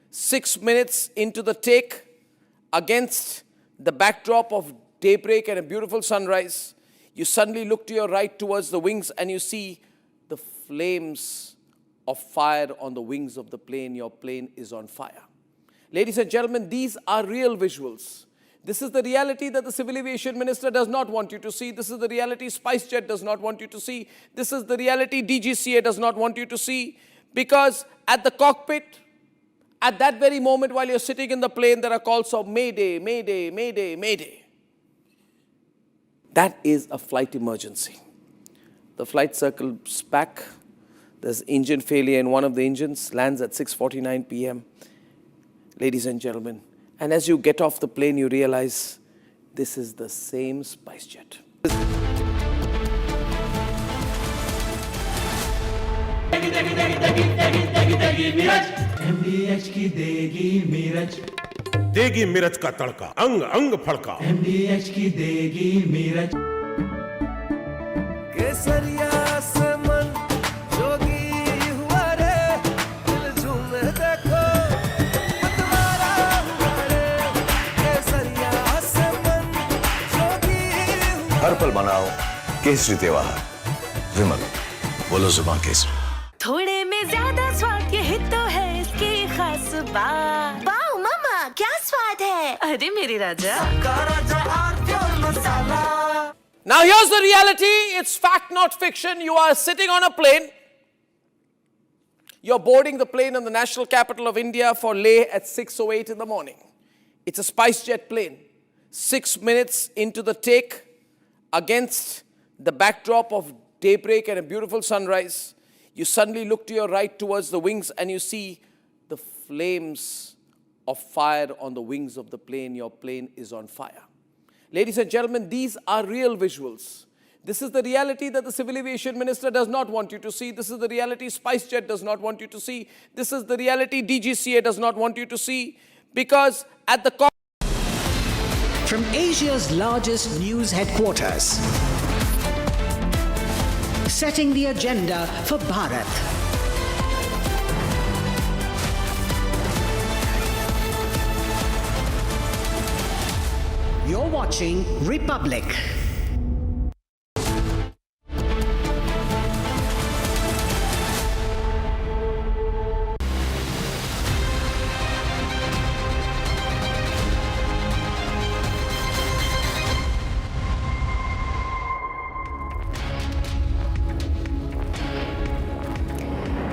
6 minutes into the take, against the backdrop of daybreak and a beautiful sunrise, you suddenly look to your right towards the wings and you see the flames of fire on the wings of the plane. Your plane is on fire. Ladies and gentlemen, these are real visuals. This is the reality that the Civil Aviation Minister does not want you to see. This is the reality SpiceJet does not want you to see. This is the reality DGCA does not want you to see. Because at the cockpit, at that very moment while you're sitting in the plane, there are calls of Mayday, Mayday, Mayday, Mayday. That is a flight emergency. The flight circles back. There's engine failure in one of the engines, lands at 6:49 p.m. Ladies and gentlemen, and as you get off the plane, you realize this is the same SpiceJet. MDH की देगी मीरज, देगी मिर्च का तड़का, अंग अंग फड़का। MDH की देगी मीरज। केसरिया से मन जोगी हुआ रे, दिल झूमे देखो मतवारा हुआ रे। केसरिया से मन जोगी हुआ। हर पल मनाओ केसरी त्योहार। विमल, बोलो जुबान केसरी। थोड़े में ज्यादा स्वाद, यही तो है इसकी खास बात। वाओ मामा, क्या स्वाद है। अरे मेरे राजा, Now here's the reality. It's fact, not fiction. You are sitting on a plane. You're boarding the plane in the national capital of India for Leh at 6:08 in the morning. It's a SpiceJet plane. 6 minutes into the take, against the backdrop of daybreak and a beautiful sunrise, you suddenly look to your right towards the wings and you see the flames of fire on the wings of the plane. Your plane is on fire. Ladies and gentlemen, these are real visuals. This is the reality that the Civil Aviation Minister does not want you to see. This is the reality SpiceJet does not want you to see. This is the reality DGCA does not want you to see. Because at the from Asia's largest news headquarters, setting the agenda for Bharat. You're watching Republic.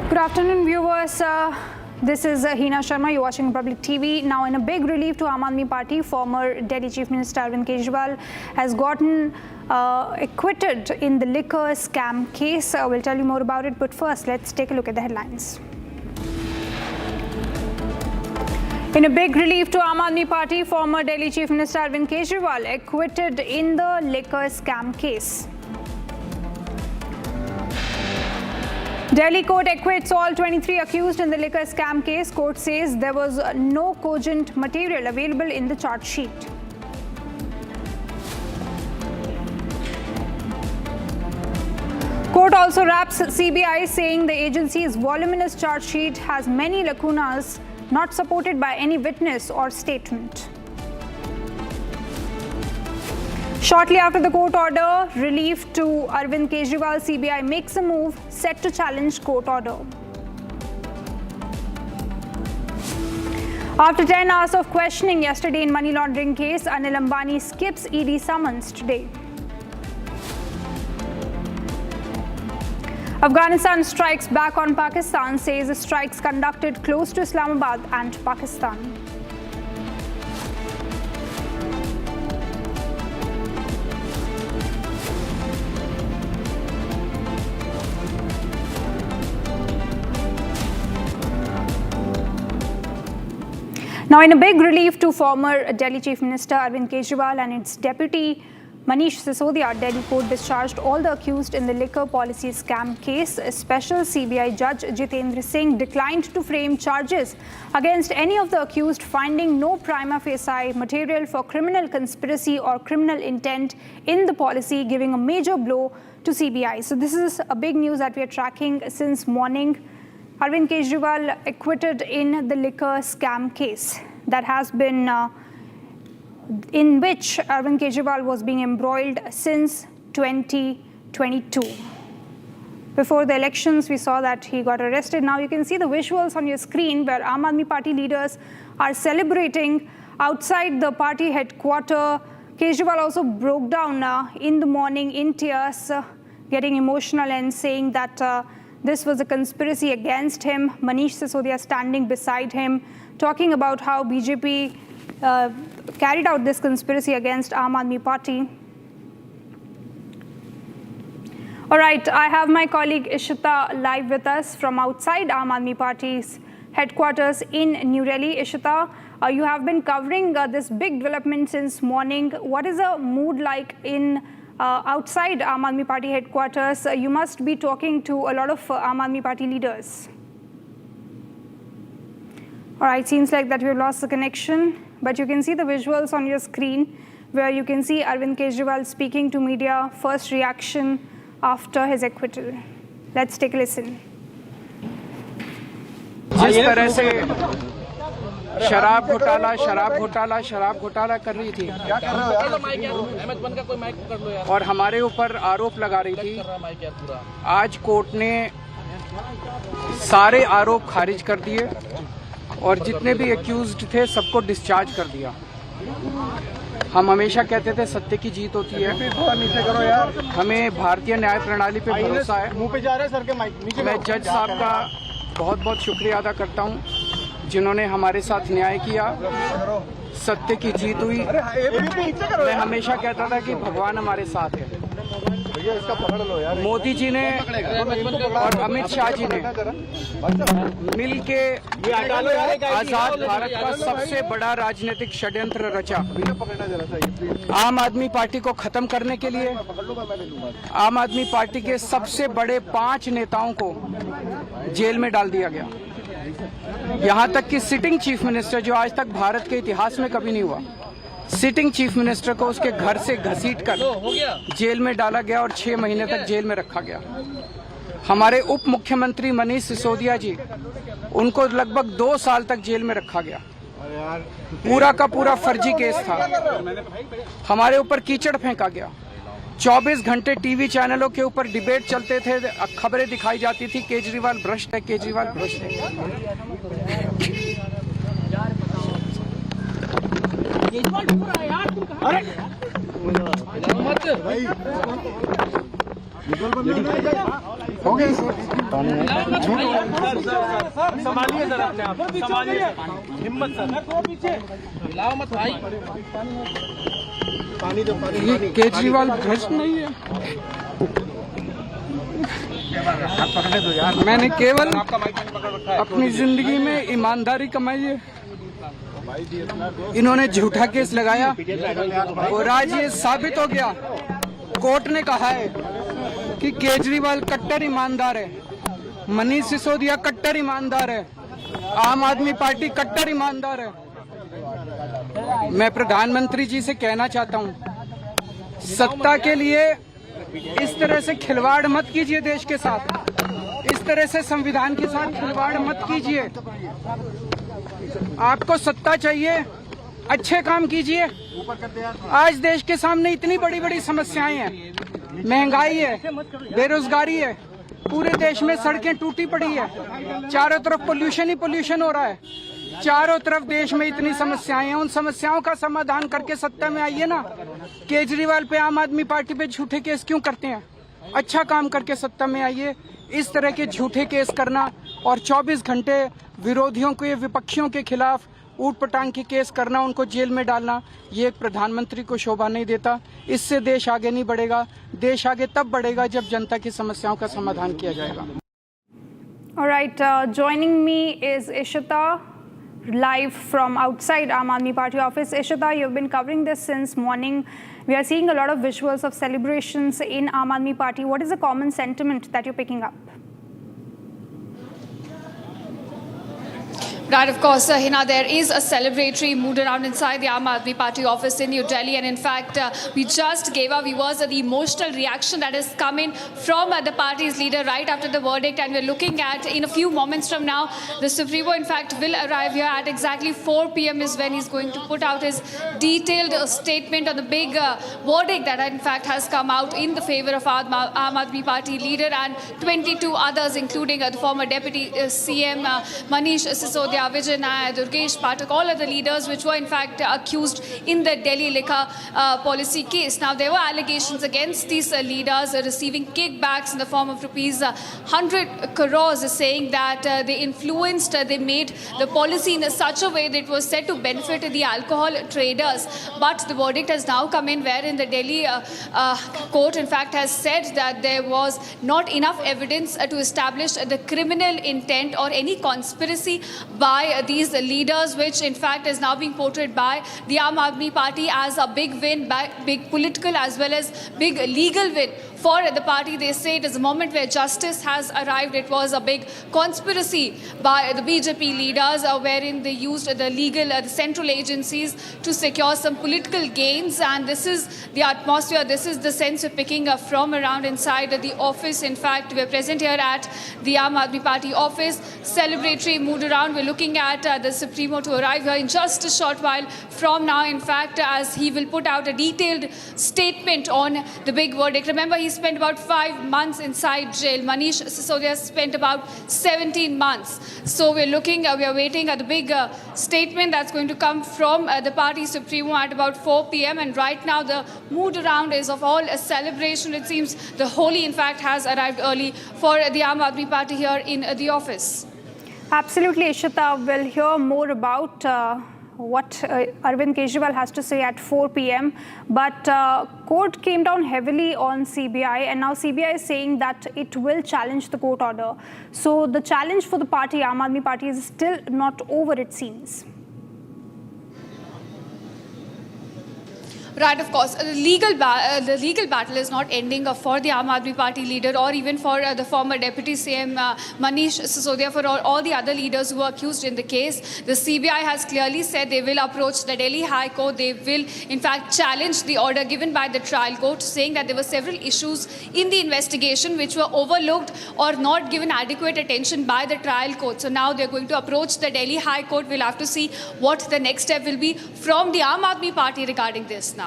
Good afternoon, viewers. This is Hina Sharma. You're watching Republic TV. Now, in a big relief to Aam Aadmi Party, former Delhi Chief Minister Arvind Kejriwal has gotten acquitted in the liquor scam case. We'll tell you more about it. But first, let's take a look at the headlines. In a big relief to Aam Aadmi Party, former Delhi Chief Minister Arvind Kejriwal acquitted in the liquor scam case. Delhi court acquits all 23 accused in the liquor scam case. Court says there was no cogent material available in the charge sheet. Court also wraps CBI, saying the agency's voluminous charge sheet has many lacunas not supported by any witness or statement. Shortly after the court order relief to Arvind Kejriwal, CBI makes a move set to challenge court order. After 10 hours of questioning yesterday in money laundering case, Anil Ambani skips ED summons today. Afghanistan strikes back on Pakistan, says the strikes conducted close to Islamabad and Pakistan. Now, in a big relief to former Delhi Chief Minister Arvind Kejriwal and its deputy Manish Sisodia, Delhi court discharged all the accused in the liquor policy scam case. A special CBI judge Jitendra Singh declined to frame charges against any of the accused, finding no prima facie material for criminal conspiracy or criminal intent in the policy, giving a major blow to CBI. So this is a big news that we are tracking since morning. Arvind Kejriwal acquitted in the liquor scam case that has been in which Arvind Kejriwal was being embroiled since 2022. Before the elections, we saw that he got arrested. Now you can see the visuals on your screen where Aam Aadmi Party leaders are celebrating outside the party headquarters. Kejriwal also broke down in the morning in tears, getting emotional and saying that this was a conspiracy against him. Manish Sisodia standing beside him, talking about how BJP carried out this conspiracy against Aam Aadmi Party. All right, I have my colleague Ishita live with us from outside Aam Aadmi Party's headquarters in New Delhi. Ishita, you have been covering this big development since morning. What is the mood like in outside Aam Aadmi Party headquarters? You must be talking to a lot of Aam Aadmi Party leaders. All right, seems like that we've lost the connection, but you can see the visuals on your screen where you can see Arvind Kejriwal speaking to media, first reaction after his acquittal. Let's take a listen. जिस तरह से शराब घोटाला कर रही थी और हमारे ऊपर आरोप लगा रही थी, आज कोर्ट ने सारे आरोप खारिज कर दिए और जितने भी एक्यूज्ड थे सबको डिस्चार्ज कर दिया। हम हमेशा कहते थे सत्य की जीत होती है, हमें भारतीय न्याय प्रणाली पे भरोसा है। मैं जज साहब का बहुत बहुत शुक्रिया अदा करता हूं जिन्होंने हमारे साथ न्याय किया, सत्य की जीत हुई। मैं हमेशा कहता था कि भगवान हमारे साथ है। मोदी जी ने और अमित शाह जी ने मिल के आजाद भारत का सबसे बड़ा राजनीतिक षड्यंत्र रचा। आम आदमी पार्टी को खत्म करने के लिए आम आदमी पार्टी के सबसे बड़े 5 नेताओं को जेल में डाल दिया गया। यहाँ तक कि सिटिंग चीफ मिनिस्टर, जो आज तक भारत के इतिहास में कभी नहीं हुआ, सिटिंग चीफ मिनिस्टर को उसके घर से घसीटकर जेल में डाला गया और 6 महीने तक जेल में रखा गया। हमारे उप मुख्यमंत्री मनीष सिसोदिया जी, उनको लगभग 2 साल तक जेल में रखा गया। पूरा का पूरा फर्जी केस था। हमारे ऊपर कीचड़ फेंका गया। 24 घंटे टीवी चैनलों के ऊपर डिबेट चलते थे, खबरें दिखाई जाती थी केजरीवाल भ्रष्ट है, केजरीवाल भ्रष्ट है। अरे हो गया संभालिए सर, अपने आप संभालिए, हिम्मत सर, मिलाओ मत भाई। पानी दो, पानी। केजरीवाल भ्रष्ट नहीं है। मैंने केवल अपनी जिंदगी में ईमानदारी कमाई है। इन्होंने झूठा केस लगाया और आज ये साबित हो गया। कोर्ट ने कहा है कि केजरीवाल कट्टर ईमानदार है, मनीष सिसोदिया कट्टर ईमानदार है, आम आदमी पार्टी कट्टर ईमानदार है। मैं प्रधानमंत्री जी से कहना चाहता हूं, सत्ता के लिए इस तरह से खिलवाड़ मत कीजिए देश के साथ, इस तरह से संविधान के साथ खिलवाड़ मत कीजिए। आपको सत्ता चाहिए, अच्छे काम कीजिए। आज देश के सामने इतनी बड़ी बड़ी समस्याएं हैं, महंगाई है, बेरोजगारी है, पूरे देश में सड़कें टूटी पड़ी है, चारों तरफ पोल्यूशन ही पोल्यूशन हो रहा है, चारों तरफ देश में इतनी समस्याएं हैं। उन समस्याओं का समाधान करके सत्ता में आइए ना। केजरीवाल पे, आम आदमी पार्टी पे झूठे केस क्यों करते हैं? अच्छा काम करके सत्ता में आइए। इस तरह के झूठे केस करना और 24 घंटे विरोधियों के, विपक्षियों के खिलाफ ऊट पटांग के केस करना, उनको जेल में डालना, ये एक प्रधानमंत्री को शोभा नहीं देता। इससे देश आगे नहीं बढ़ेगा। देश आगे तब बढ़ेगा जब जनता की समस्याओं का समाधान किया जाएगा। All right, joining me is Ishita, live from outside Aam Aadmi Party office. Ishita, you've been covering this since morning. We are seeing a lot of visuals of celebrations in Aam Aadmi Party. What is the common sentiment that you're picking up? Right, of course, Hina, there is a celebratory mood around inside the Aam Aadmi Party office in New Delhi. And in fact, we just gave our viewers the emotional reaction that is coming from the party's leader right after the verdict. And we're looking at, in a few moments from now, the Supremo, in fact, will arrive here at exactly 4 p.m. is when he's going to put out his detailed statement on the big verdict that, in fact, has come out in the favor of Aam Aadmi Party leader and 22 others, including the former Deputy CM Manish Sisodia, Vijay Nair, Durgesh Pathak, all of the leaders which were in fact accused in the Delhi liquor policy case. Now there were allegations against these leaders receiving kickbacks in the form of rupees 100 crores, saying that they influenced, they made the policy in such a way that it was said to benefit the alcohol traders. But the verdict has now come in wherein the Delhi court in fact has said that there was not enough evidence to establish the criminal intent or any conspiracy by these leaders, which in fact is now being portrayed by the Aam Aadmi Party as a big win, big political as well as big legal win for the party. They say it is a moment where justice has arrived. It was a big conspiracy by the BJP leaders wherein they used the legal, the central agencies to secure some political gains. And this is the atmosphere, this is the sense we're picking up from around inside the office. In fact, we're present here at the Aam Aadmi Party office. Celebratory mood around. We're looking at the Supremo to arrive here in just a short while from now, in fact, as he will put out a detailed statement on the big verdict. Remember, he spent about 5 months inside jail. Manish Sisodia spent about 17 months. So we're looking, we are waiting at the big statement that's going to come from the party Supremo at about 4 p.m. And right now the mood around is of all a celebration. It seems the Holi, in fact, has arrived early for the Aam Aadmi Party here in the office. Absolutely, Ishita. We'll hear more about what Arvind Kejriwal has to say at 4 p.m. But court came down heavily on CBI, and now CBI is saying that it will challenge the court order. So the challenge for the party, Aam Aadmi Party, is still not over, it seems. Right, of course. The legal battle is not ending for the Aam Aadmi Party leader or even for the former Deputy CM Manish Sisodia, for all the other leaders who were accused in the case. The CBI has clearly said they will approach the Delhi High Court. They will, in fact, challenge the order given by the trial court, saying that there were several issues in the investigation which were overlooked or not given adequate attention by the trial court. So now they're going to approach the Delhi High Court. We'll have to see what the next step will be from the Aam Aadmi Party regarding this now.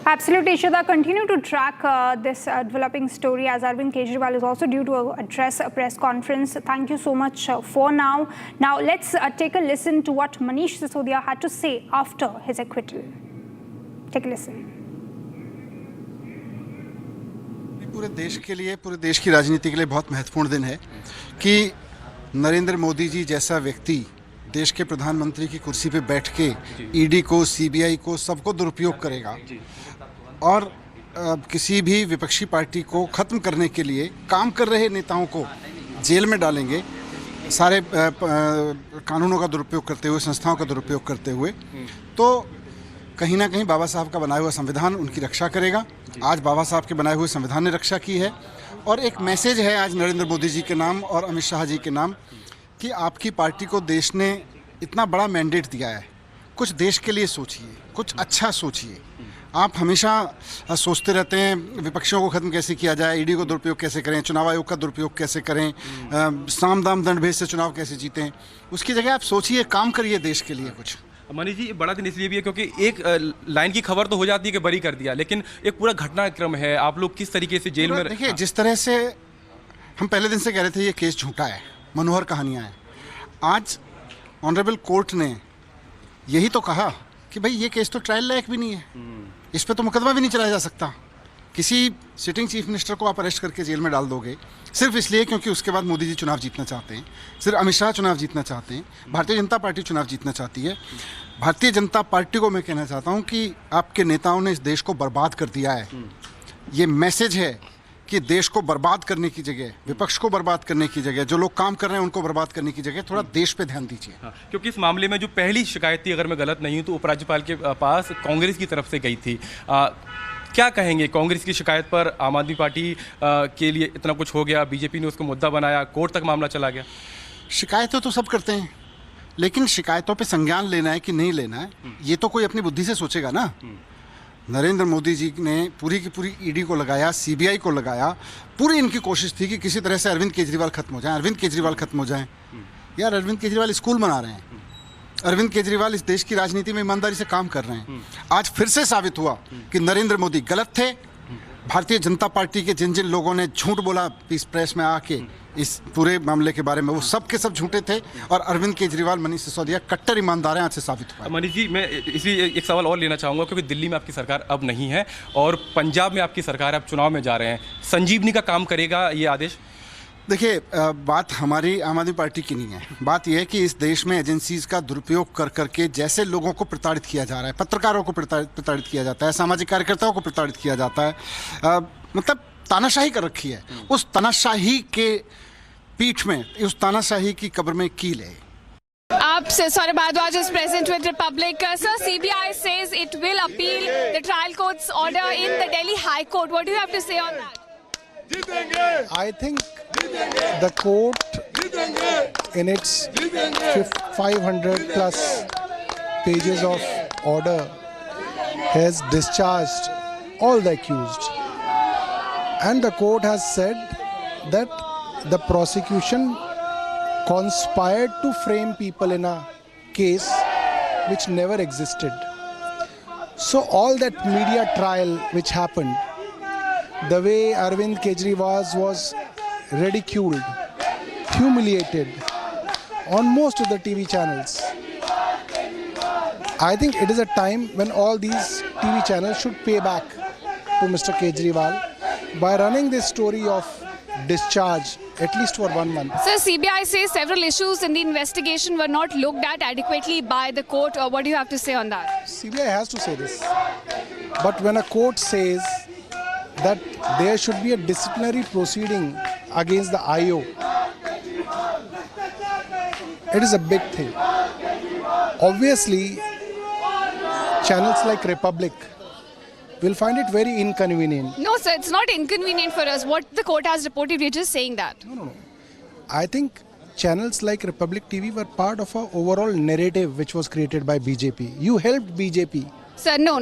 Absolutely, Ishita. Continue to track this developing story, as Arvind Kejriwal is also due to address a press conference. Thank you so much for now. Now, let's take a listen to what Manish Sisodia had to say after his acquittal. Take a listen. पूरे देश के लिए, पूरे देश की राजनीति के लिए बहुत महत्वपूर्ण दिन है कि नरेंद्र मोदी जी जैसा व्यक्ति देश के प्रधानमंत्री की कुर्सी पे बैठ के ईडी को, सीबीआई को, सबको दुरुपयोग करेगा और किसी भी विपक्षी पार्टी को ख़त्म करने के लिए काम कर रहे नेताओं को जेल में डालेंगे, सारे कानूनों का दुरुपयोग करते हुए, संस्थाओं का दुरुपयोग करते हुए, तो कहीं ना कहीं बाबा साहब का बनाया हुआ संविधान उनकी रक्षा करेगा। आज बाबा साहब के बनाए हुए संविधान ने रक्षा की है और एक मैसेज है आज नरेंद्र मोदी जी के नाम और अमित शाह जी के नाम कि आपकी पार्टी को देश ने इतना बड़ा मैंडेट दिया है, कुछ देश के लिए सोचिए, कुछ अच्छा सोचिए। आप हमेशा सोचते रहते हैं विपक्षियों को खत्म कैसे किया जाए, ईडी को दुरुपयोग कैसे करें, चुनाव आयोग का दुरुपयोग कैसे करें, साम दाम दंड भेद से चुनाव कैसे जीतें। उसकी जगह आप सोचिए, काम करिए देश के लिए कुछ। मनीष जी, बड़ा दिन इसलिए भी है क्योंकि एक लाइन की खबर तो हो जाती है कि बरी कर दिया, लेकिन एक पूरा घटनाक्रम है। आप लोग किस तरीके से जेल में देखिए, जिस तरह से हम पहले दिन से कह रहे थे ये केस झूठा है, मनोहर कहानियाँ हैं, आज ऑनरेबल कोर्ट ने यही तो कहा कि भाई ये केस तो ट्रायल लायक भी नहीं है, इस पे तो मुकदमा भी नहीं चलाया जा सकता। किसी सिटिंग चीफ मिनिस्टर को आप अरेस्ट करके जेल में डाल दोगे सिर्फ इसलिए क्योंकि उसके बाद मोदी जी चुनाव जीतना चाहते हैं, सिर्फ अमित शाह चुनाव जीतना चाहते हैं, भारतीय जनता पार्टी चुनाव जीतना चाहती है। भारतीय जनता पार्टी को मैं कहना चाहता हूं कि आपके नेताओं ने इस देश को बर्बाद कर दिया है। ये मैसेज है कि देश को बर्बाद करने की जगह, विपक्ष को बर्बाद करने की जगह, जो लोग काम कर रहे हैं उनको बर्बाद करने की जगह थोड़ा देश पे ध्यान दीजिए। क्योंकि इस मामले में जो पहली शिकायत थी, अगर मैं गलत नहीं हूं तो उपराज्यपाल के पास कांग्रेस की तरफ से गई थी। क्या कहेंगे कांग्रेस की शिकायत पर? आम आदमी पार्टी के लिए इतना कुछ हो गया, बीजेपी ने उसको मुद्दा बनाया, कोर्ट तक मामला चला गया। शिकायतें तो सब करते हैं, लेकिन शिकायतों पे संज्ञान लेना है कि नहीं लेना है, ये तो कोई अपनी बुद्धि से सोचेगा ना। नरेंद्र मोदी जी ने पूरी की पूरी ईडी को लगाया, सीबीआई को लगाया, पूरी इनकी कोशिश थी कि किसी तरह से अरविंद केजरीवाल खत्म हो जाए, अरविंद केजरीवाल खत्म हो जाए। यार, अरविंद केजरीवाल स्कूल बना रहे हैं, अरविंद केजरीवाल इस देश की राजनीति में ईमानदारी से काम कर रहे हैं। आज फिर से साबित हुआ कि नरेंद्र मोदी गलत थे। भारतीय जनता पार्टी के जिन जिन लोगों ने झूठ बोला पीस प्रेस में आके इस पूरे मामले के बारे में, वो सब के सब झूठे थे, और अरविंद केजरीवाल, मनीष सिसोदिया कट्टर ईमानदार हैं, आज से साबित हुआ। मनीष जी, मैं इसलिए एक सवाल और लेना चाहूँगा क्योंकि दिल्ली में आपकी सरकार अब नहीं है और पंजाब में आपकी सरकार, आप चुनाव में जा रहे हैं। संजीवनी का काम करेगा ये आदेश? देखिए, बात हमारी आम आदमी पार्टी की नहीं है। बात यह है कि इस देश में एजेंसीज का दुरुपयोग कर करके जैसे लोगों को प्रताड़ित किया जा रहा है, पत्रकारों को प्रताड़ित किया जाता है, सामाजिक कार्यकर्ताओं को प्रताड़ित किया जाता है, मतलब तानाशाही कर रखी है। उस तानाशाही के पीठ में, उस तानाशाही की कब्र में कील है। Sorry, Bhardwaj is present with Republic. Sir, CBI says it will appeal the trial court's order in the Delhi High Court. What do you have to say on that? I think the court in its 500 plus pages of order has discharged all the accused, and the court has said that the prosecution conspired to frame people in a case which never existed. So all that media trial which happened, the way Arvind Kejriwal was ridiculed, humiliated on most of the TV channels, I think it is a time when all these TV channels should pay back to Mr. Kejriwal by running this story of discharge at least for 1 month. Sir, CBI says several issues in the investigation were not looked at adequately by the court. What do you have to say on that? CBI has to say this. But when a court says that there should be a disciplinary proceeding against the IO, it is a big thing. Obviously, channels like Republic will find it very inconvenient. No, sir, it's not inconvenient for us. What the court has reported, we're just saying that. No. I think channels like Republic TV were part of an overall narrative which was created by BJP. You helped BJP. Sir, no.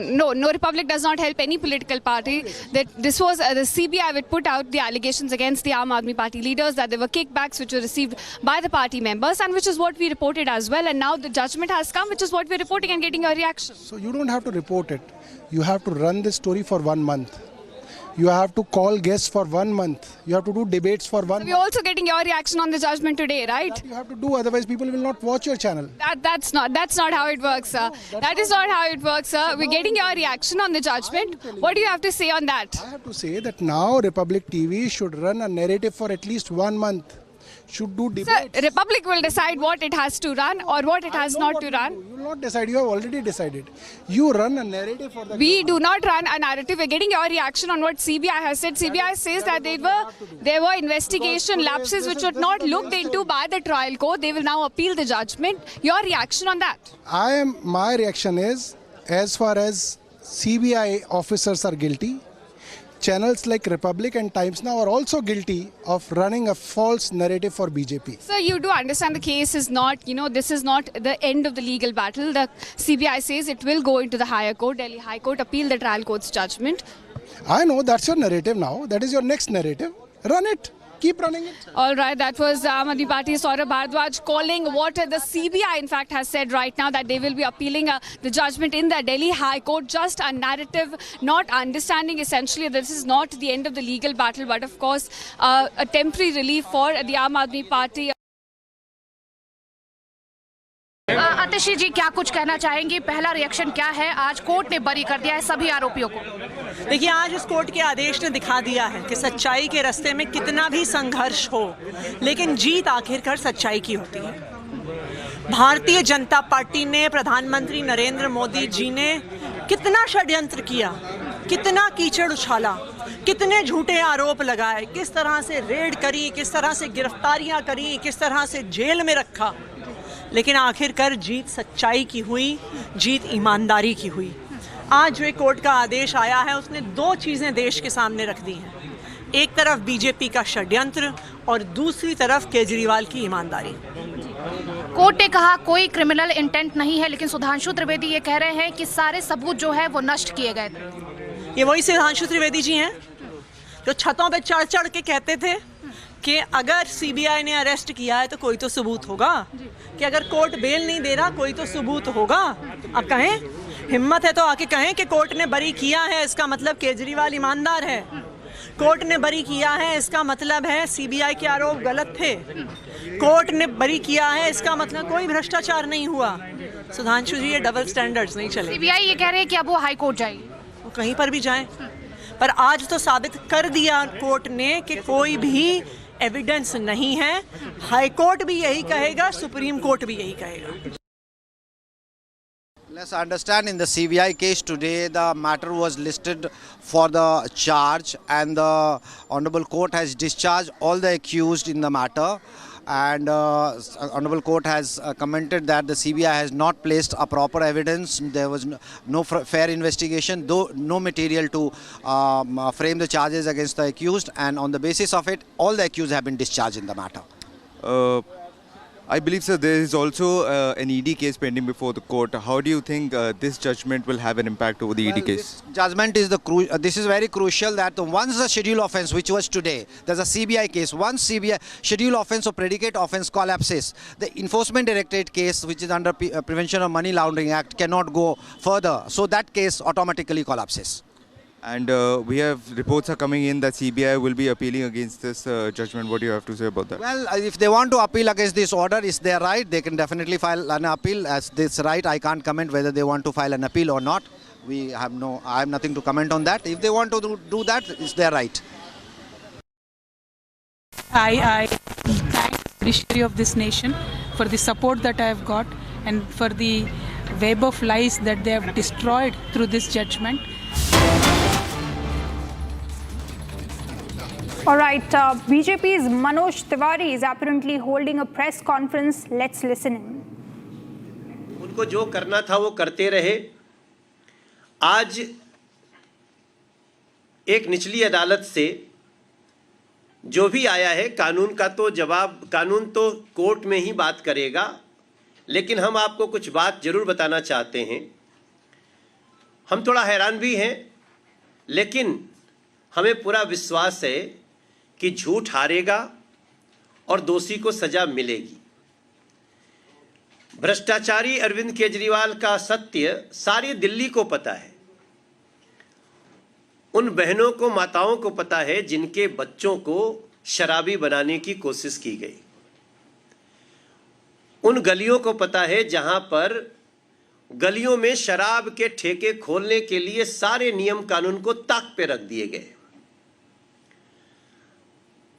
Republic does not help any political party. That this was the CBI would put out the allegations against the Aam Aadmi Party leaders that there were kickbacks which were received by the party members, and which is what we reported as well. And now the judgment has come, which is what we're reporting and getting your reaction. So you don't have to report it. You have to run this story for 1 month. You have to call guests for 1 month. You have to do debates for 1 month. We're also getting your reaction on the judgment today, right? That you have to do, otherwise people will not watch your channel. That's not how it works, sir. That is not how it works, sir. We're getting your reaction on the judgment. What do you have to say on that? I have to say that now Republic TV should run a narrative for at least 1 month. Should do debates. Sir, Republic will decide what it has to run or what it has not to run. You will not decide. You have already decided. You run a narrative for the We do not run a narrative. We're getting your reaction on what CBI has said. CBI says that there were investigation lapses which were not looked into by the trial court. They will now appeal the judgment. Your reaction on that? My reaction is, as far as CBI officers are guilty, channels like Republic and Times Now are also guilty of running a false narrative for BJP. So you do understand the case is not, this is not the end of the legal battle. The CBI says it will go into the higher court. Delhi High Court appeal the trial court's judgment. I know that's your narrative now. That is your next narrative. Run it. Keep running it. All right, that was Aam Aadmi Party's Saurabh Bhardwaj calling what the CBI in fact has said right now, that they will be appealing the judgment in the Delhi High Court. Just a narrative, not understanding essentially this is not the end of the legal battle, but of course a temporary relief for the Aam Aadmi Party. आतिशी जी क्या कुछ कहना चाहेंगी, पहला reaction क्या है? आज court ने बरी कर दिया है सभी आरोपियों को। देखिए, आज इस कोर्ट के आदेश ने दिखा दिया है कि सच्चाई के रास्ते में कितना भी संघर्ष हो, लेकिन जीत आखिरकार सच्चाई की होती है। भारतीय जनता पार्टी ने, प्रधानमंत्री नरेंद्र मोदी जी ने कितना षड्यंत्र किया, कितना कीचड़ उछाला, कितने झूठे आरोप लगाए, किस तरह से रेड करी, किस तरह से गिरफ्तारियां करी, किस तरह से जेल में रखा, लेकिन आखिरकार जीत सच्चाई की हुई, जीत ईमानदारी की हुई। आज जो एक कोर्ट का आदेश आया है उसने दो चीज़ें देश के सामने रख दी हैं, एक तरफ बीजेपी का षड्यंत्र और दूसरी तरफ केजरीवाल की ईमानदारी। कोर्ट ने कहा कोई क्रिमिनल इंटेंट नहीं है, लेकिन सुधांशु त्रिवेदी ये कह रहे हैं कि सारे सबूत जो है वो नष्ट किए गए थे। ये वही सुधांशु त्रिवेदी जी हैं जो छतों पे चढ़ चढ़ के कहते थे कि अगर सीबीआई ने अरेस्ट किया है तो कोई तो सबूत होगा, कि अगर कोर्ट बेल नहीं दे रहा कोई तो सबूत होगा। अब कहें, हिम्मत है तो आके कहें कि कोर्ट ने बरी किया है इसका मतलब केजरीवाल ईमानदार है, कोर्ट ने बरी किया है इसका मतलब है सीबीआई के आरोप गलत थे, कोर्ट ने बरी किया है इसका मतलब कोई भ्रष्टाचार नहीं हुआ। सुधांशु जी, ये डबल स्टैंडर्ड्स नहीं चले। सीबीआई ये कह रहे हैं कि अब वो हाई कोर्ट जाएगी, वो कहीं पर भी जाएं, पर आज तो साबित कर दिया कोर्ट ने कि कोई भी एविडेंस नहीं है। हाई कोर्ट भी यही कहेगा, सुप्रीम कोर्ट भी यही कहेगा। Let's understand, in the CBI case today, the matter was listed for the charge, and the Honorable Court has discharged all the accused in the matter. And Honorable Court has commented that the CBI has not placed a proper evidence. There was no fair investigation, though no material to frame the charges against the accused. And on the basis of it, all the accused have been discharged in the matter. I believe, sir, there is also an ED case pending before the court. How do you think this judgment will have an impact over the ED case? This judgment is this is very crucial, that once the schedule offence, which was today, there's a CBI case. Once CBI schedule offence or predicate offence collapses, the Enforcement Directorate case, which is under Prevention of Money Laundering Act, cannot go further. So that case automatically collapses. And we have reports are coming in that CBI will be appealing against this judgment. What do you have to say about that? Well, if they want to appeal against this order, it's their right. They can definitely file an appeal as this right. I can't comment whether they want to file an appeal or not. I have nothing to comment on that. If they want to do that, it's their right. I thank the judiciary of this nation for the support that I have got and for the web of lies that they have destroyed through this judgment. All right, BJP's Manoj Tiwari is apparently holding a press conference. Let's listen in. उनको जो करना था वो करते रहे। आज एक निचली अदालत से जो भी आया है, कानून का तो जवाब, कानून तो कोर्ट में ही बात करेगा, लेकिन हम आपको कुछ बात जरूर बताना चाहते हैं। हम थोड़ा हैरान भी हैं, लेकिन हमें पूरा विश्वास है कि झूठ हारेगा और दोषी को सजा मिलेगी। भ्रष्टाचारी अरविंद केजरीवाल का सत्य सारी दिल्ली को पता है, उन बहनों को, माताओं को पता है जिनके बच्चों को शराबी बनाने की कोशिश की गई, उन गलियों को पता है जहां पर गलियों में शराब के ठेके खोलने के लिए सारे नियम कानून को ताक पे रख दिए गए,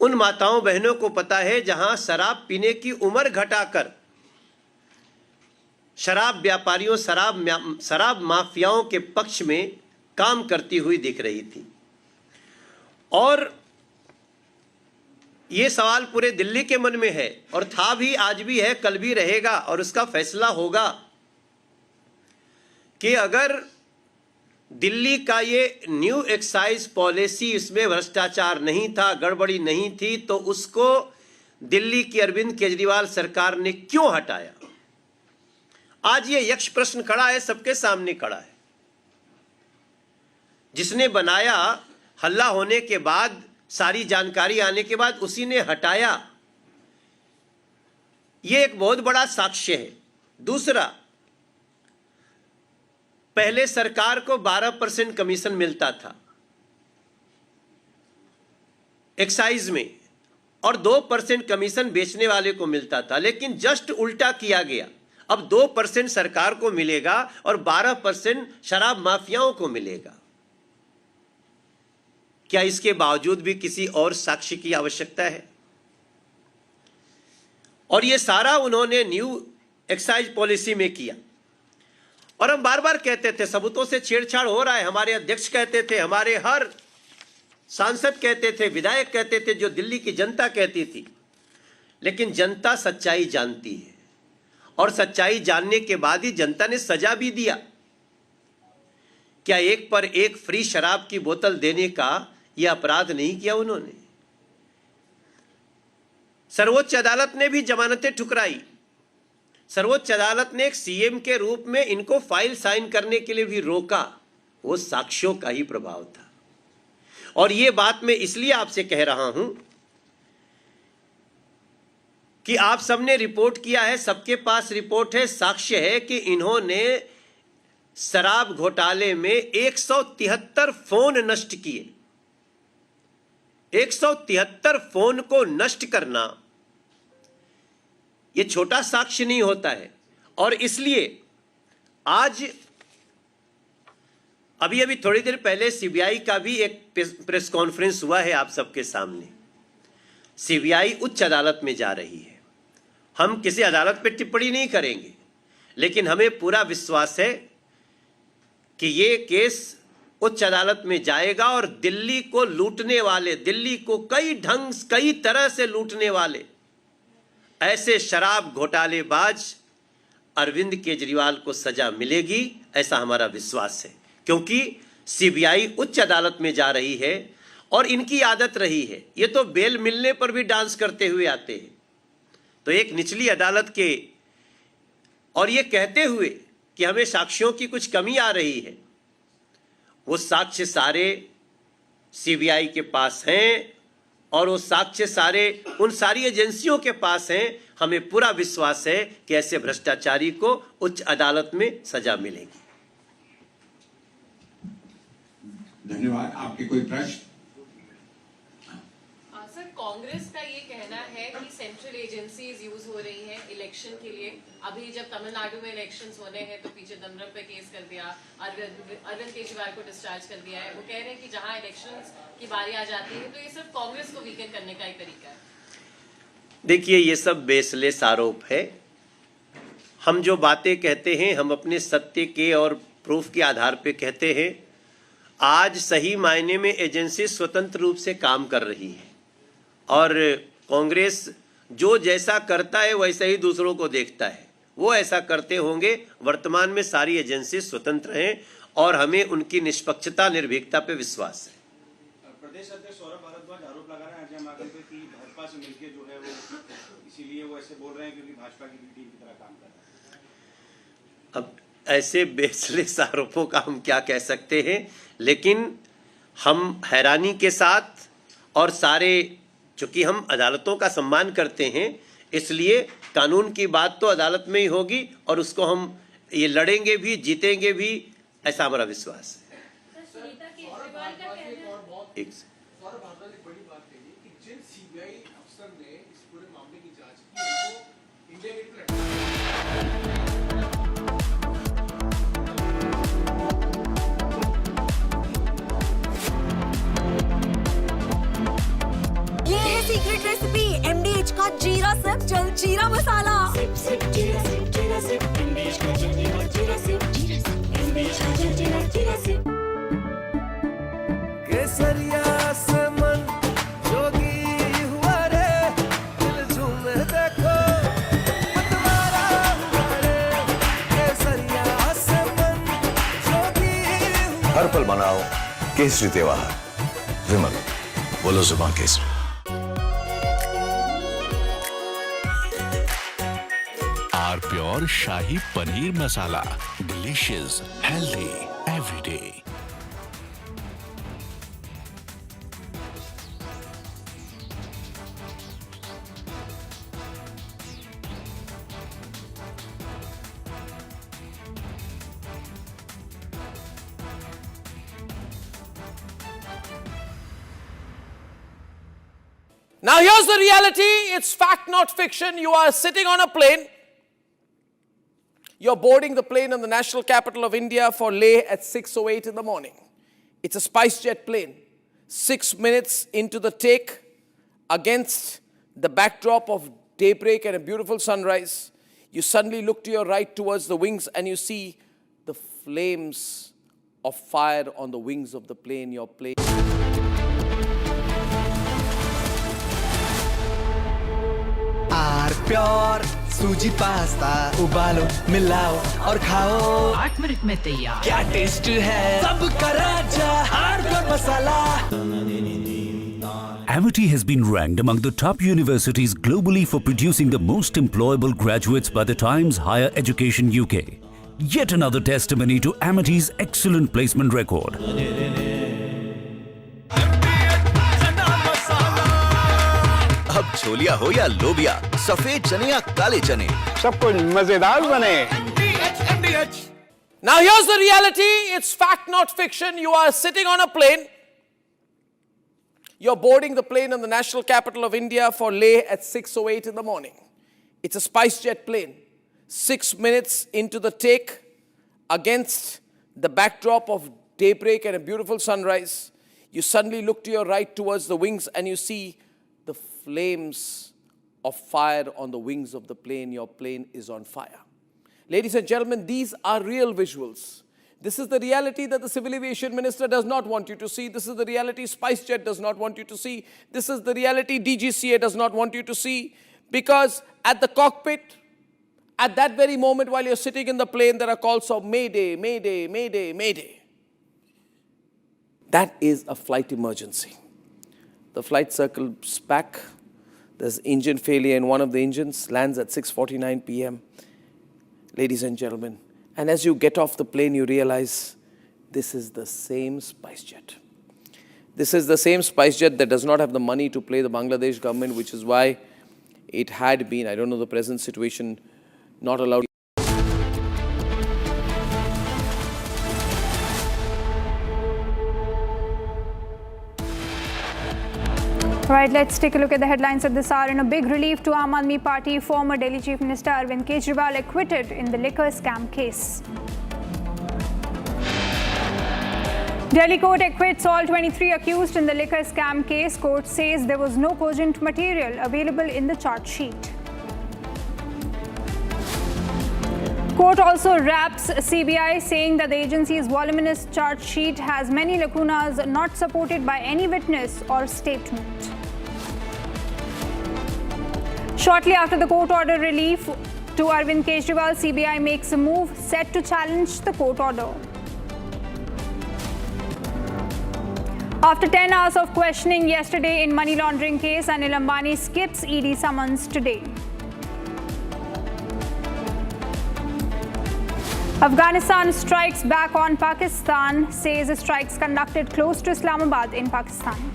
उन माताओं बहनों को पता है जहां शराब पीने की उम्र घटाकर शराब व्यापारियों, शराब माफियाओं के पक्ष में काम करती हुई दिख रही थी। और ये सवाल पूरे दिल्ली के मन में है और था भी, आज भी है, कल भी रहेगा, और उसका फैसला होगा कि अगर दिल्ली का ये न्यू एक्साइज पॉलिसी, इसमें भ्रष्टाचार नहीं था, गड़बड़ी नहीं थी, तो उसको दिल्ली की अरविंद केजरीवाल सरकार ने क्यों हटाया? आज ये यक्ष प्रश्न खड़ा है, सबके सामने खड़ा है। जिसने बनाया, हल्ला होने के बाद, सारी जानकारी आने के बाद उसी ने हटाया, ये एक बहुत बड़ा साक्ष्य है। दूसरा, पहले सरकार को 12% कमीशन मिलता था एक्साइज में और 2% कमीशन बेचने वाले को मिलता था, लेकिन जस्ट उल्टा किया गया। अब 2% सरकार को मिलेगा और 12% शराब माफियाओं को मिलेगा। क्या इसके बावजूद भी किसी और साक्ष्य की आवश्यकता है? और ये सारा उन्होंने न्यू एक्साइज पॉलिसी में किया। और हम बार बार कहते थे सबूतों से छेड़छाड़ हो रहा है, हमारे अध्यक्ष कहते थे, हमारे हर सांसद कहते थे, विधायक कहते थे, जो दिल्ली की जनता कहती थी। लेकिन जनता सच्चाई जानती है और सच्चाई जानने के बाद ही जनता ने सजा भी दिया। क्या एक पर एक फ्री शराब की बोतल देने का यह अपराध नहीं किया उन्होंने? सर्वोच्च अदालत ने भी जमानतें ठुकराई। सर्वोच्च अदालत ने एक सीएम के रूप में इनको फाइल साइन करने के लिए भी रोका। वो साक्ष्यों का ही प्रभाव था। और ये बात मैं इसलिए आपसे कह रहा हूं कि आप सबने रिपोर्ट किया है, सबके पास रिपोर्ट है, साक्ष्य है कि इन्होंने शराब घोटाले में 173 फोन नष्ट किए। 173 फोन को नष्ट करना ये छोटा साक्ष्य नहीं होता है। और इसलिए आज अभी थोड़ी देर पहले सीबीआई का भी एक प्रेस कॉन्फ्रेंस हुआ है आप सबके सामने। सीबीआई उच्च अदालत में जा रही है। हम किसी अदालत पे टिप्पणी नहीं करेंगे, लेकिन हमें पूरा विश्वास है कि ये केस उच्च अदालत में जाएगा और दिल्ली को लूटने वाले, दिल्ली को कई तरह से लूटने वाले ऐसे शराब घोटालेबाज अरविंद केजरीवाल को सजा मिलेगी, ऐसा हमारा विश्वास है। क्योंकि सीबीआई उच्च अदालत में जा रही है और इनकी आदत रही है, ये तो बेल मिलने पर भी डांस करते हुए आते हैं। तो एक निचली अदालत के और ये कहते हुए कि हमें साक्ष्यों की कुछ कमी आ रही है, वो साक्ष्य सारे सीबीआई के पास हैं और वो साक्ष्य सारे उन सारी एजेंसियों के पास हैं। हमें पूरा विश्वास है कि ऐसे भ्रष्टाचारी को उच्च अदालत में सजा मिलेगी। धन्यवाद। आपके कोई प्रश्न? सर, कांग्रेस का ये कहना है कि सेंट्रल एजेंसीज यूज हो रही हैं इलेक्शन के लिए। अभी जब तमिलनाडु में इलेक्शंस होने हैं तो पीछे दमदम पे केस कर दिया, अरविंद केजरीवाल को डिस्चार्ज कर दिया है। वो कह रहे हैं कि जहां इलेक्शंस की बारी आ जाती है तो ये सिर्फ कांग्रेस को वीकन करने का एक तरीका है। देखिए, ये सब बेसलेस आरोप है। हम जो बातें कहते हैं हम अपने सत्य के और प्रूफ के आधार पे कहते हैं। आज सही मायने में एजेंसी स्वतंत्र रूप से काम कर रही है और कांग्रेस जो जैसा करता है वैसा ही दूसरों को देखता है। वो ऐसा करते होंगे। वर्तमान में सारी एजेंसी स्वतंत्र हैं और हमें उनकी निष्पक्षता, निर्भीकता पे विश्वास है। प्रदेश अध्यक्ष सौरभ भारद्वाज आरोप लगा रहे हैं अजय माकन पे कि भाजपा से मिलकर जो है वो इसीलिए वो ऐसे बोल रहे हैं क्योंकि भाजपा की टीम की तरह काम कर रहा है। अब ऐसे बेसलेस आरोपों का हम क्या कह सकते हैं, लेकिन हम हैरानी के साथ और सारे, चूंकि हम अदालतों का सम्मान करते हैं इसलिए कानून की बात तो अदालत में ही होगी और उसको हम ये लड़ेंगे भी, जीतेंगे भी, ऐसा हमारा विश्वास है। ये है सीक्रेट रेसिपी MDH का जीरा सिप जल जीरा मसाला। सिप सिप जीरा सिप जीरा सिप MDH का जल जीरा सिप MDH का जल जीरा सिप। केसरिया से मन जोगी हुआ रे, दिल झूमे देखो मतवारा हुआ रे। केसरिया से मन जोगी हुआ हर पल मनाओ केसरी त्योहार। विमल, बोलो जुबान केसरी। R pure shahi paneer masala, delicious, healthy every day. Now here's the reality, it's fact not fiction. You are sitting on a plane. You're boarding the plane in the national capital of India for Leh at 6:08 in the morning. It's a SpiceJet plane. 6 minutes into the take, against the backdrop of daybreak and a beautiful sunrise, you suddenly look to your right towards the wings and you see the flames of fire on the wings of the plane, your plane. R pure suji pasta उबालो मिलाओ और खाओ 8 minute में तैयार। क्या taste है सबका राजा R pure masala. Amity has been ranked among the top universities globally for producing the most employable graduates by the Times Higher Education UK. Yet another testimony to Amity's excellent placement record. अब छोलिया हो या लोबिया, सफेद चने या काले चने, सब कुछ मजेदार बने। Now here's the reality, it's fact not fiction. You are sitting on a plane. You're boarding the plane in the national capital of India for Leh at 6:08 in the morning. It's a SpiceJet plane. 6 minutes into the take, against the backdrop of daybreak and a beautiful sunrise, you suddenly look to your right towards the wings and you see the flames of fire on the wings of the plane. Your plane is on fire. Ladies and gentlemen, these are real visuals. This is the reality that the Civil Aviation Minister does not want you to see. This is the reality SpiceJet does not want you to see. This is the reality DGCA does not want you to see. Because at the cockpit, at that very moment while you're sitting in the plane, there are calls of Mayday, Mayday, Mayday, Mayday. That is a flight emergency. The flight circles back. There's engine failure in one of the engines, lands at 6:49 p.m. Ladies and gentlemen, and as you get off the plane, you realize this is the same SpiceJet. This is the same SpiceJet that does not have the money to play the Bangladesh government, which is why it had been, I don't know the present situation, not allowed. Right, let's take a look at the headlines at this hour. In a big relief to Aam Aadmi Party, former Delhi Chief Minister Arvind Kejriwal acquitted in the liquor scam case. Delhi court acquits all 23 accused in the liquor scam case. Court says there was no cogent material available in the charge sheet. Court also wraps CBI, saying that the agency's voluminous charge sheet has many lacunas not supported by any witness or statement. Shortly after the court order relief to Arvind Kejriwal, CBI makes a move set to challenge the court order. After 10 hours of questioning yesterday in money laundering case, Anil Ambani skips ED summons today. Afghanistan strikes back on Pakistan, says strikes conducted close to Islamabad in Pakistan.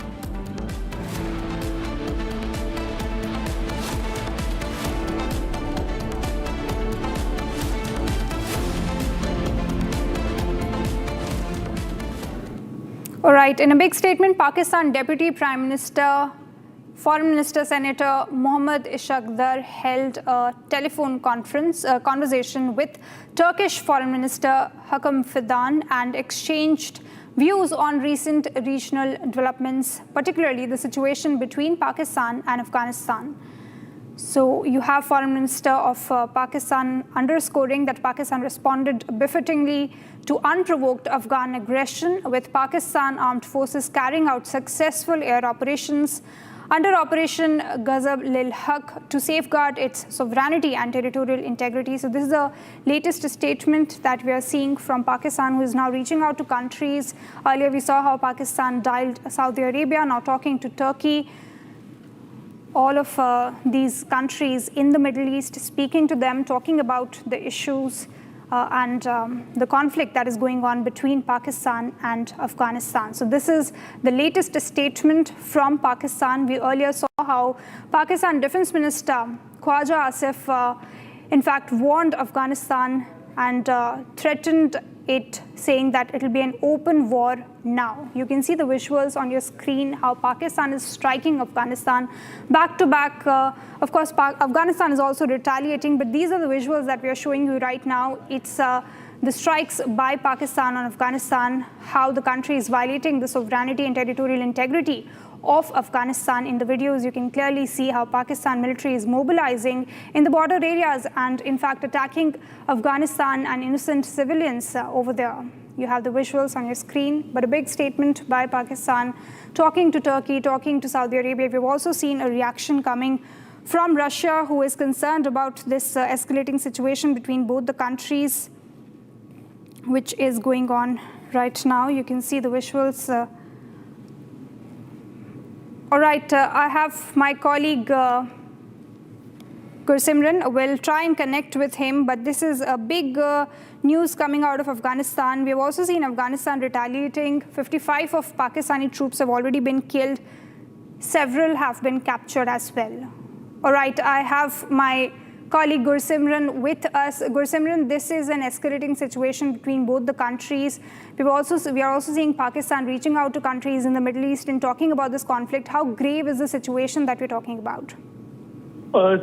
All right, in a big statement, Pakistan Deputy Prime Minister, Foreign Minister Senator Mohammad Ishaqdar held a telephone conversation with Turkish Foreign Minister Hakan Fidan and exchanged views on recent regional developments, particularly the situation between Pakistan and Afghanistan. So you have Foreign Minister of Pakistan underscoring that Pakistan responded befittingly to unprovoked Afghan aggression, with Pakistan armed forces carrying out successful air operations under Operation Ghazab lil Haq to safeguard its sovereignty and territorial integrity. So this is the latest statement that we are seeing from Pakistan, who is now reaching out to countries. Earlier we saw how Pakistan dialed Saudi Arabia, now talking to Turkey. All of these countries in the Middle East, speaking to them, talking about the issues and the conflict that is going on between Pakistan and Afghanistan. So this is the latest statement from Pakistan. We earlier saw how Pakistan Defense Minister Khwaja Asif in fact warned Afghanistan and threatened it, saying that it will be an open war now. You can see the visuals on your screen, how Pakistan is striking Afghanistan back to back. Of course, Afghanistan is also retaliating, but these are the visuals that we are showing you right now. It's the strikes by Pakistan on Afghanistan, how the country is violating the sovereignty and territorial integrity of Afghanistan. In the videos, you can clearly see how Pakistan military is mobilizing in the border areas and in fact attacking Afghanistan and innocent civilians over there. You have the visuals on your screen, but a big statement by Pakistan, talking to Turkey, talking to Saudi Arabia. We've also seen a reaction coming from Russia, who is concerned about this escalating situation between both the countries, which is going on right now. You can see the visuals. All right, I have my colleague Gursimran. We'll try and connect with him, but this is a big news coming out of Afghanistan. We've also seen Afghanistan retaliating. 55 of Pakistani troops have already been killed. Several have been captured as well. All right, I have my colleague Gursimran with us. Gursimran, this is an escalating situation between both the countries. We are also seeing Pakistan reaching out to countries in the Middle East and talking about this conflict. How grave is the situation that we're talking about?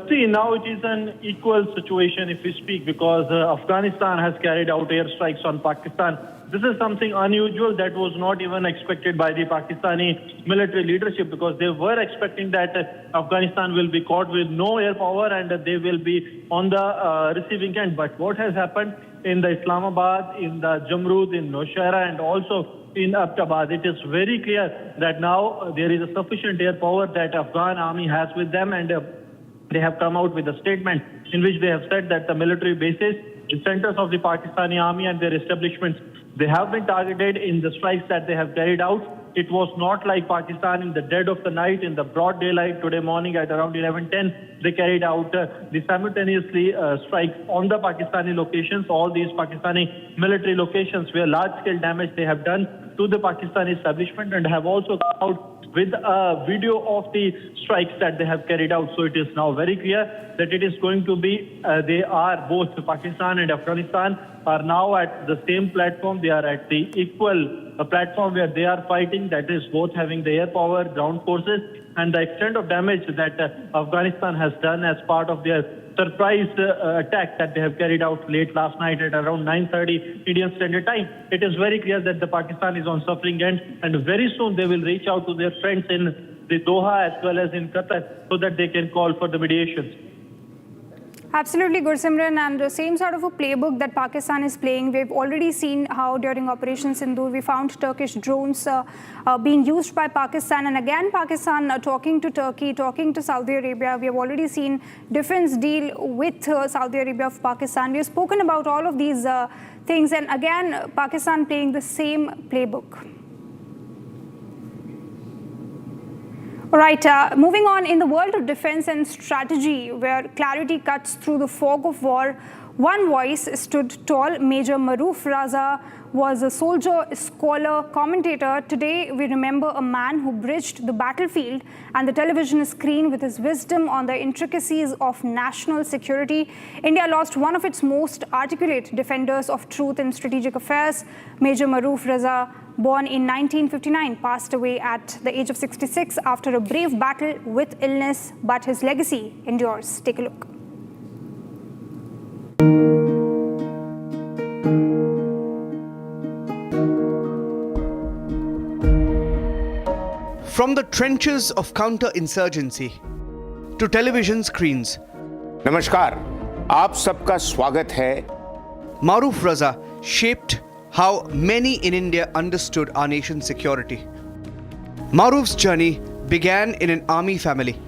See, now it is an equal situation if we speak, because Afghanistan has carried out airstrikes on Pakistan. This is something unusual that was not even expected by the Pakistani military leadership, because they were expecting that Afghanistan will be caught with no air power and they will be on the receiving end. But what has happened in the Islamabad, in the Jamrud, in Nowshera, and also in Abbottabad, it is very clear that now there is a sufficient air power that Afghan army has with them, and they have come out with a statement in which they have said that the military bases, the centers of the Pakistani army and their establishments, they have been targeted in the strikes that they have carried out. It was not like Pakistan in the dead of the night, in the broad daylight today morning at around 11:10. They carried out the simultaneously strikes on the Pakistani locations, all these Pakistani military locations where large-scale damage they have done to the Pakistani establishment, and have also come out with a video of the strikes that they have carried out. So it is now very clear that it is going to be, they are both Pakistan and Afghanistan are now at the same platform. They are at the equal platform where they are fighting, that is both having the air power, ground forces, and the extent of damage that Afghanistan has done as part of their surprise attack that they have carried out late last night at around 9:30 Indian Standard Time. It is very clear that the Pakistan is on suffering end, and very soon they will reach out to their friends in the Doha as well as in Qatar so that they can call for the mediations. Absolutely, Gursimran, and the same sort of a playbook that Pakistan is playing. We've already seen how during Operation Sindoor we found Turkish drones being used by Pakistan, and again Pakistan talking to Turkey, talking to Saudi Arabia. We have already seen defense deal with Saudi Arabia of Pakistan. We have spoken about all of these things, and again Pakistan playing the same playbook. All right, moving on, in the world of defense and strategy, where clarity cuts through the fog of war, one voice stood tall. Major Maroof Raza was a soldier, scholar, commentator. Today, we remember a man who bridged the battlefield and the television screen with his wisdom on the intricacies of national security. India lost one of its most articulate defenders of truth in strategic affairs. Major Maroof Raza, born in 1959, passed away at the age of 66 after a brave battle with illness, but his legacy endures. Take a look. From the trenches of counter-insurgency to television screens. नमस्कार, आप सबका स्वागत है. Maroof Raza shaped how many in India understood our nation's security. Maroof's journey began in an army family,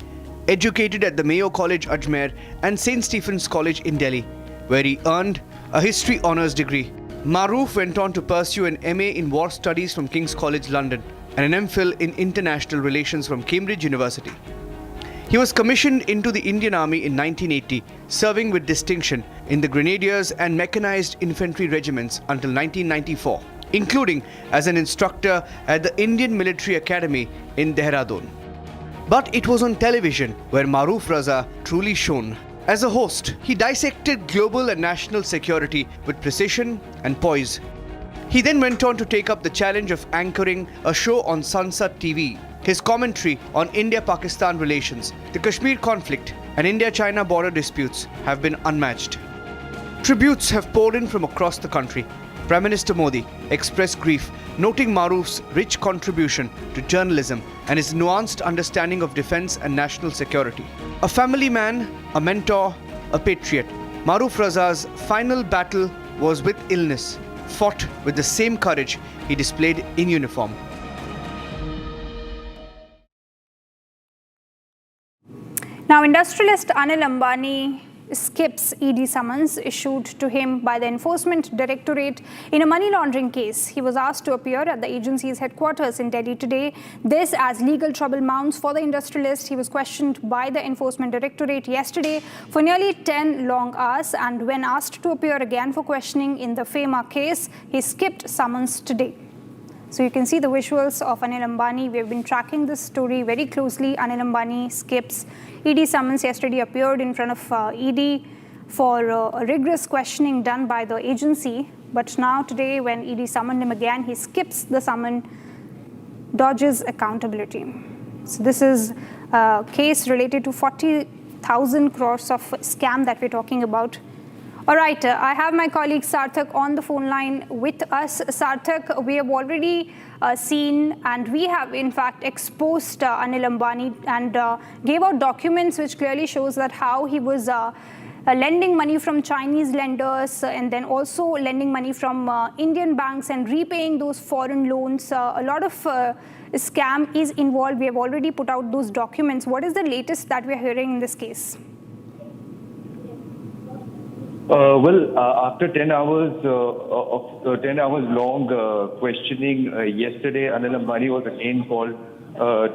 educated at the Mayo College, Ajmer and St. Stephen's College in Delhi, where he earned a history honours degree. Maroof went on to pursue an MA in War Studies from King's College, London, and an MPhil in International Relations from Cambridge University. He was commissioned into the Indian Army in 1980, serving with distinction in the Grenadiers and Mechanized Infantry Regiments until 1994, including as an instructor at the Indian Military Academy in Dehradun. But it was on television where Maroof Raza truly shone. As a host, he dissected global and national security with precision and poise. He then went on to take up the challenge of anchoring a show on Sansad TV. His commentary on India-Pakistan relations, the Kashmir conflict, and India-China border disputes have been unmatched. Tributes have poured in from across the country. Prime Minister Modi expressed grief, noting Maroof's rich contribution to journalism and his nuanced understanding of defense and national security. A family man, a mentor, a patriot, Maroof Raza's final battle was with illness, fought with the same courage he displayed in uniform. Now, industrialist Anil Ambani skips ED summons issued to him by the Enforcement Directorate in a money laundering case. He was asked to appear at the agency's headquarters in Delhi today. This as legal trouble mounts for the industrialist. He was questioned by the Enforcement Directorate yesterday for nearly 10 long hours, and when asked to appear again for questioning in the FEMA case, he skipped summons today. So you can see the visuals of Anil Ambani. We have been tracking this story very closely. Anil Ambani skips ED summons. Yesterday appeared in front of ED for a rigorous questioning done by the agency. But now today when ED summoned him again, he skips the summon, dodges accountability. So this is a case related to 40,000 crores of scam that we're talking about. All right, I have my colleague Sarthak on the phone line with us. Sarthak, we have already seen and we have in fact exposed Anil Ambani and gave out documents which clearly shows that how he was lending money from Chinese lenders and then also lending money from Indian banks and repaying those foreign loans. A lot of scam is involved. We have already put out those documents. What is the latest that we are hearing in this case? After 10 hours of 10 hours long questioning yesterday, Anil Ambani was again called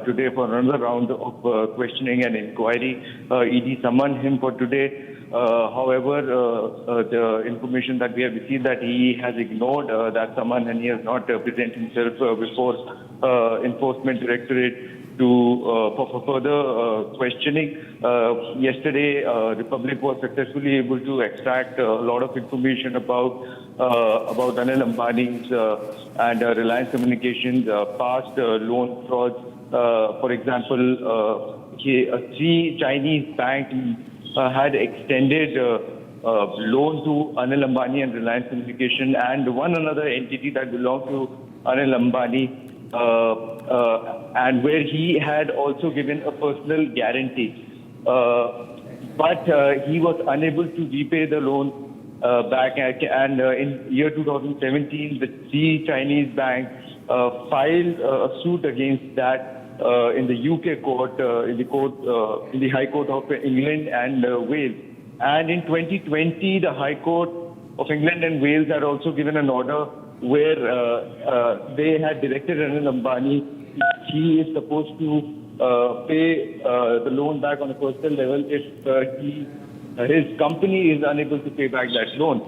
today for another round of questioning and inquiry. ED summoned him for today. However, the information that we have received that he has ignored that summon and he has not presented himself before Enforcement Directorate for further questioning. Yesterday, Republic was successfully able to extract a lot of information about Anil Ambani's and Reliance Communications past loan frauds. For example, 3 Chinese banks had extended loan to Anil Ambani and Reliance Communication and one another entity that belonged to Anil Ambani. And where he had also given a personal guarantee. But he was unable to repay the loan back. And in year 2017, the 3 Chinese banks filed a suit against that in the UK court, in the High Court of England and Wales. And in 2020, the High Court of England and Wales had also given an order where they had directed Anil Ambani, he is supposed to pay the loan back on a personal level if his company is unable to pay back that loan.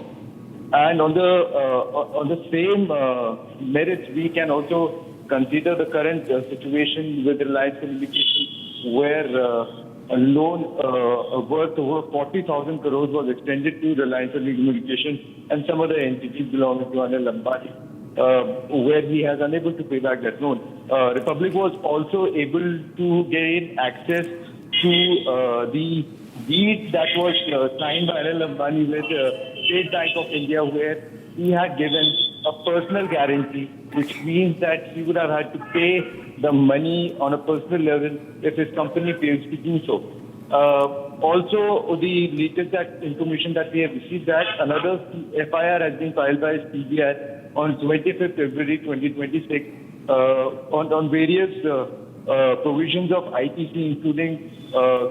And on the same merits, we can also consider the current situation with Reliance Communications, where a loan worth over 40,000 crores was extended to Reliance Communications and some other entities belonging to Anil Ambani, where he has unable to pay back that loan. Republic was also able to gain access to the deed that was signed by Anil Ambani with State Bank of India, where he had given a personal guarantee, which means that he would have had to pay the money on a personal level if his company fails to do so. Also, the latest information that we have received that another FIR has been filed by CBI on 25th February 2026 on various provisions of IPC, including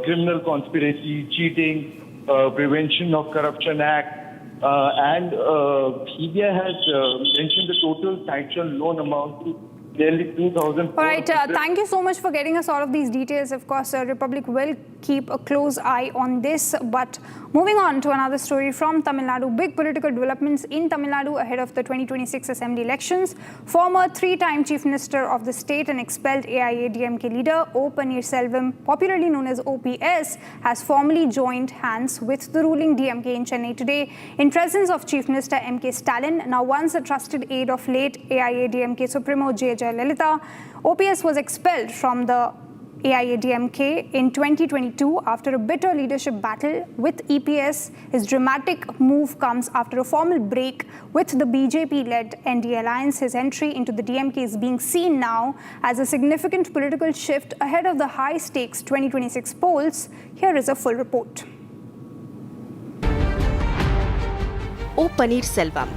criminal conspiracy, cheating, Prevention of Corruption Act, and CBI has mentioned the total sanctioned loan amount to nearly 2,000. All right, thank you so much for getting us all of these details. Of course, Republic will keep a close eye on this. But moving on to another story from Tamil Nadu, big political developments in Tamil Nadu ahead of the 2026 Assembly elections. Former three-time Chief Minister of the state and expelled AIADMK leader O. Paneerselvam, popularly known as OPS, has formally joined hands with the ruling DMK in Chennai today in presence of Chief Minister M.K. Stalin, now once a trusted aide of late AIADMK Supremo J. Jayalalitha. OPS was expelled from the AIADMK in 2022 after a bitter leadership battle with EPS. His dramatic move comes after a formal break with the BJP-led NDA alliance. His entry into the DMK is being seen now as a significant political shift ahead of the high-stakes 2026 polls. Here is a full report. O. Paneerselvam,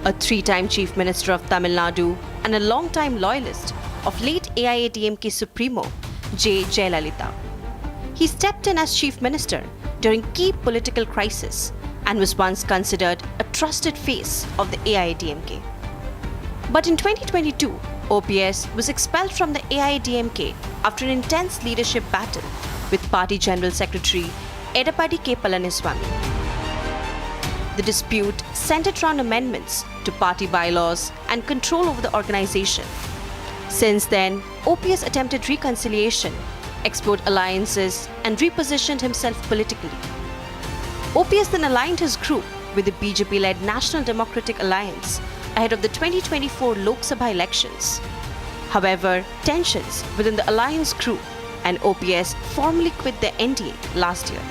a three-time Chief Minister of Tamil Nadu and a long-time loyalist of late AIADMK Supremo J. Jayalalitha. He stepped in as Chief Minister during key political crisis and was once considered a trusted face of the AIADMK. But in 2022, OPS was expelled from the AIADMK after an intense leadership battle with Party General Secretary Edapadi K. Palaniswamy. The dispute centered around amendments to party bylaws and control over the organization. Since then, OPS attempted reconciliation, explored alliances, and repositioned himself politically. OPS then aligned his group with the BJP-led National Democratic Alliance ahead of the 2024 Lok Sabha elections. However, tensions within the alliance grew and OPS formally quit the NDA last year.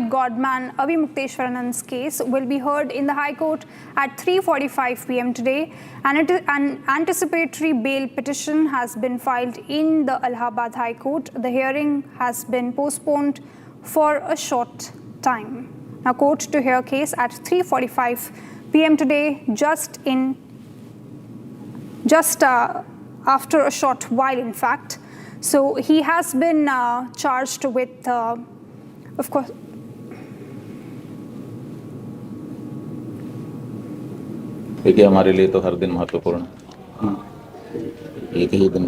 Godman Avi Mukteshwaranand's case will be heard in the High Court at 3:45 p.m. today. An anticipatory bail petition has been filed in the Allahabad High Court. The hearing has been postponed for a short time. Now, court to hear case at 3:45 p.m. today, just after a short while, in fact. So he has been charged with, of course. देखिए, हमारे लिए तो हर दिन महत्वपूर्ण है, एक ही दिन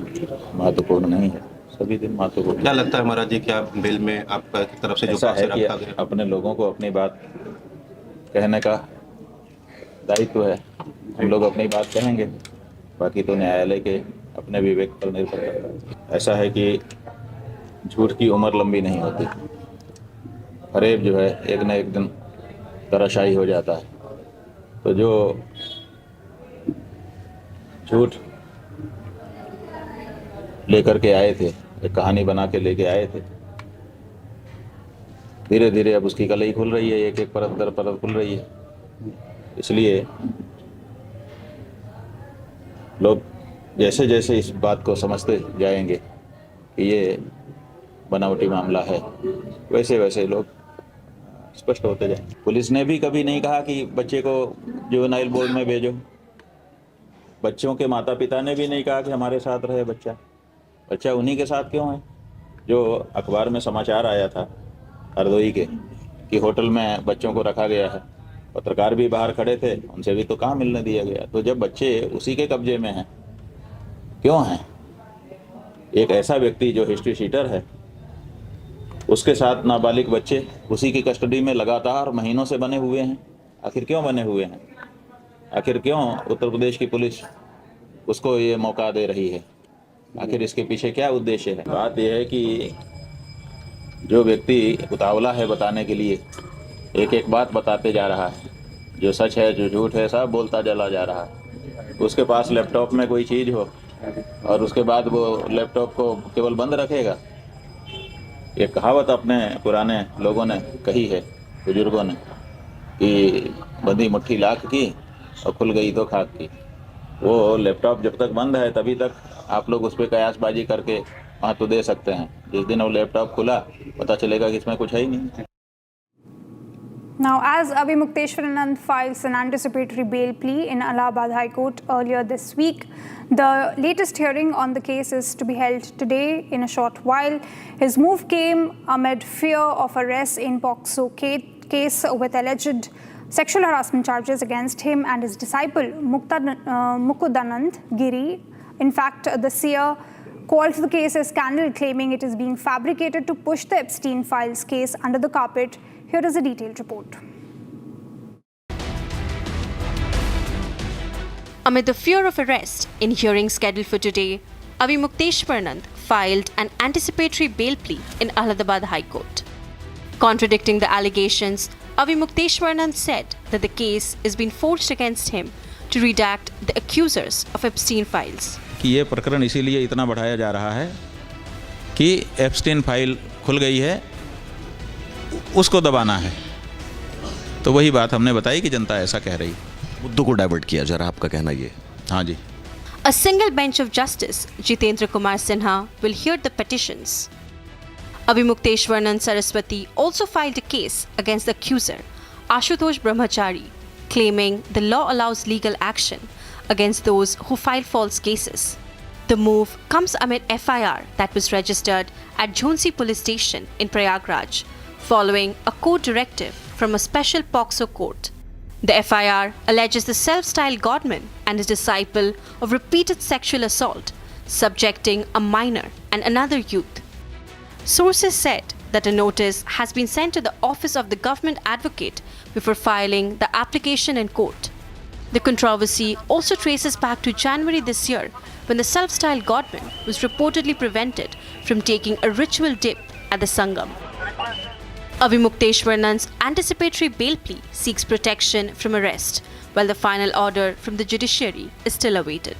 महत्वपूर्ण नहीं है, सभी दिन महत्वपूर्ण। क्या लगता है महाराज जी, क्या बिल में आपका तरफ से जो ऐसा है कि अपने लोगों को अपनी बात कहने का दायित्व है। हम लोग अपनी बात कहेंगे, बाकी तो न्यायालय के अपने विवेक पर निर्भर करता है। ऐसा है कि झूठ की उम्र लंबी नहीं होती, फरेब जो है एक न एक दिन तराशाही हो जाता है। तो जो झूठ लेकर के आए थे, एक कहानी बना के लेके आए थे, धीरे धीरे अब उसकी कलई खुल रही है, एक एक परत दर परत खुल रही है। इसलिए लोग जैसे जैसे इस बात को समझते जाएंगे कि ये बनावटी मामला है, वैसे वैसे लोग स्पष्ट होते जाएंगे। पुलिस ने भी कभी नहीं कहा कि बच्चे को जुवेनाइल बोर्ड में भेजो, बच्चों के माता पिता ने भी नहीं कहा कि हमारे साथ रहे बच्चा। बच्चा उन्हीं के साथ क्यों है? जो अखबार में समाचार आया था हरदोई के कि होटल में बच्चों को रखा गया है, पत्रकार भी बाहर खड़े थे, उनसे भी तो कहाँ मिलने दिया गया। तो जब बच्चे उसी के कब्जे में हैं, क्यों हैं? एक ऐसा व्यक्ति जो हिस्ट्री शीटर है, उसके साथ नाबालिग बच्चे उसी की कस्टडी में लगातार महीनों से बने हुए हैं। आखिर क्यों बने हुए हैं? आखिर क्यों उत्तर प्रदेश की पुलिस उसको ये मौका दे रही है आखिर इसके पीछे क्या उद्देश्य है? बात यह है कि जो व्यक्ति उतावला है बताने के लिए, एक एक बात बताते जा रहा है, जो सच है जो झूठ है सब बोलता चला जा रहा है। उसके पास लैपटॉप में कोई चीज़ हो और उसके बाद वो लैपटॉप को केवल बंद रखेगा। एक कहावत अपने पुराने लोगों ने कही है, बुजुर्गों ने, कि बंदी मुट्ठी लाख की और खुल गई तो खाक की। वो लैपटॉप जब तक बंद है तभी तक आप लोग उस पर कयासबाजी करके महत्व दे सकते हैं। जिस दिन वो लैपटॉप खुला पता चलेगा कि इसमें कुछ है ही नहीं। Now, as Avi Mukteshwaranand files an anticipatory bail plea in Allahabad High Court earlier this week, the latest hearing on the case is to be held today in a short while. His move came amid fear of arrest in POCSO case with alleged sexual harassment charges against him and his disciple Mukudanand Giri. In fact, the seer called the case a scandal, claiming it is being fabricated to push the Epstein files case under the carpet. Here is a detailed report. Amid the fear of arrest, in hearing scheduled for today, Avi Mukteshwaranand filed an anticipatory bail plea in Allahabad High Court. Contradicting the allegations, Avi Mukteshwaranand said that the case is being forged against him to redact the accusers of Epstein files. कि ये प्रकरण इसीलिए इतना बढ़ाया जा रहा है कि एप्स्टीन फाइल खुल गई है, उसको दबाना है। तो वही बात हमने बताई कि जनता ऐसा कह रही। मुद्दों को डाइवर्ट किया जा रहा, आपका कहना ये? हाँ जी। A single bench of Justice Jitendra Kumar Sinha will hear the petitions. Avi Mukteshwaranand Saraswati also filed a case against the accuser, Ashutosh Brahmachari, claiming the law allows legal action against those who file false cases. The move comes amid FIR that was registered at Jhansi Police Station in Prayagraj, following a court directive from a special POCSO court. The FIR alleges the self-styled godman and his disciple of repeated sexual assault, subjecting a minor and another youth. Sources said that a notice has been sent to the office of the government advocate before filing the application in court. The controversy also traces back to January this year, when the self-styled godman was reportedly prevented from taking a ritual dip at the Sangam. Avi Mukteshwaranand's anticipatory bail plea seeks protection from arrest, while the final order from the judiciary is still awaited.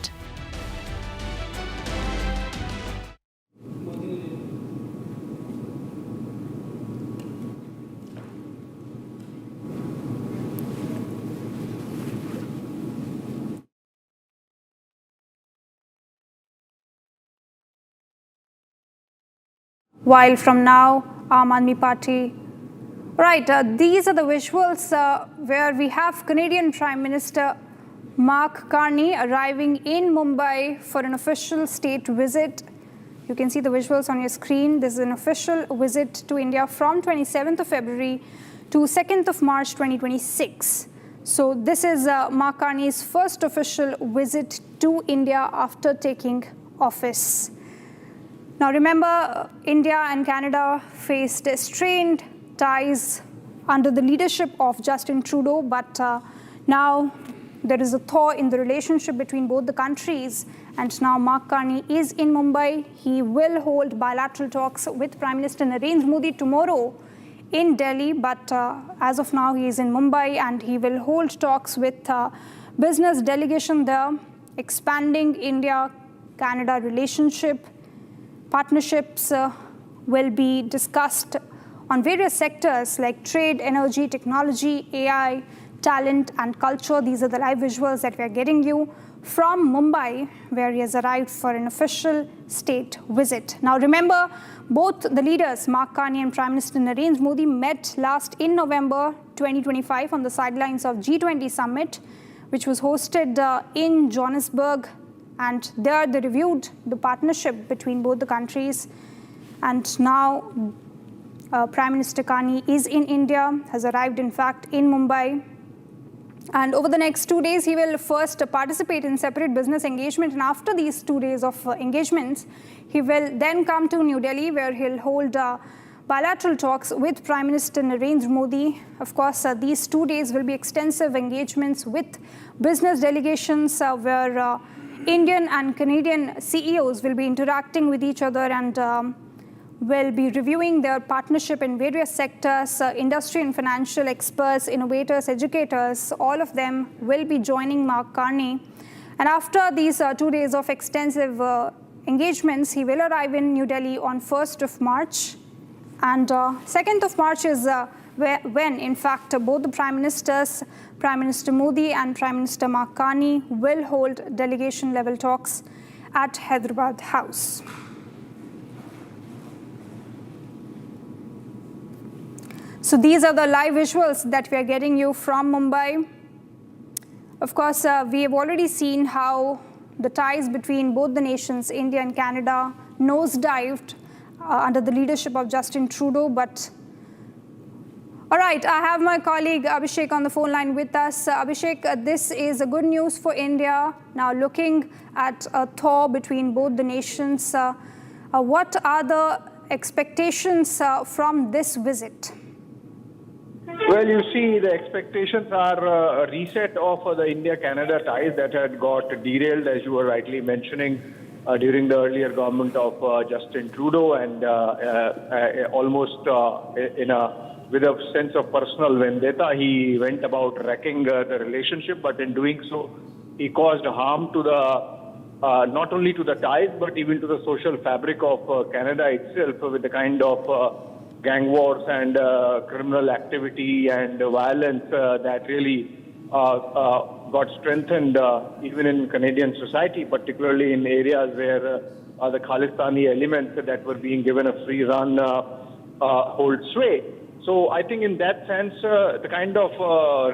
While from now, Aam Aadmi Party. Right, these are the visuals where we have Canadian Prime Minister Mark Carney arriving in Mumbai for an official state visit. You can see the visuals on your screen. This is an official visit to India from 27th of February to 2nd of March 2026. So this is Mark Carney's first official visit to India after taking office. Now remember, India and Canada faced strained ties under the leadership of Justin Trudeau, but now there is a thaw in the relationship between both the countries, and now Mark Carney is in Mumbai. He will hold bilateral talks with Prime Minister Narendra Modi tomorrow in Delhi, but as of now he is in Mumbai, and he will hold talks with business delegation there, expanding India-Canada relationship. Partnerships will be discussed on various sectors like trade, energy, technology, AI, talent, and culture. These are the live visuals that we are getting you from Mumbai, where he has arrived for an official state visit. Now remember, both the leaders, Mark Carney and Prime Minister Narendra Modi, met last in November 2025 on the sidelines of G20 summit, which was hosted in Johannesburg. And there they reviewed the partnership between both the countries. And now Prime Minister Carney is in India, has arrived in fact in Mumbai. And over the next 2 days, he will first participate in separate business engagement. And after these 2 days of engagements, he will then come to New Delhi, where he'll hold bilateral talks with Prime Minister Narendra Modi. Of course, these 2 days will be extensive engagements with business delegations where Indian and Canadian CEOs will be interacting with each other and will be reviewing their partnership in various sectors. Industry and financial experts, innovators, educators, all of them will be joining Mark Carney. And after these 2 days of extensive engagements, he will arrive in New Delhi on 1st of March. And 2nd of March is when, in fact, both the Prime Ministers, Prime Minister Modi and Prime Minister Mark Carney, will hold delegation-level talks at Hyderabad House. So these are the live visuals that we are getting you from Mumbai. Of course, we have already seen how the ties between both the nations, India and Canada, nosedived under the leadership of Justin Trudeau. But all right, I have my colleague Abhishek on the phone line with us. Abhishek, this is a good news for India. Now looking at a thaw between both the nations, what are the expectations from this visit? Well, you see, the expectations are a reset of the India-Canada ties that had got derailed, as you were rightly mentioning, during the earlier government of Justin Trudeau, and almost with a sense of personal vendetta, he went about wrecking the relationship. But in doing so, he caused harm to the not only to the ties, but even to the social fabric of Canada itself, with the kind of gang wars and criminal activity and violence that really got strengthened even in Canadian society, particularly in areas where the Khalistani elements that were being given a free run hold sway. So I think in that sense, the kind of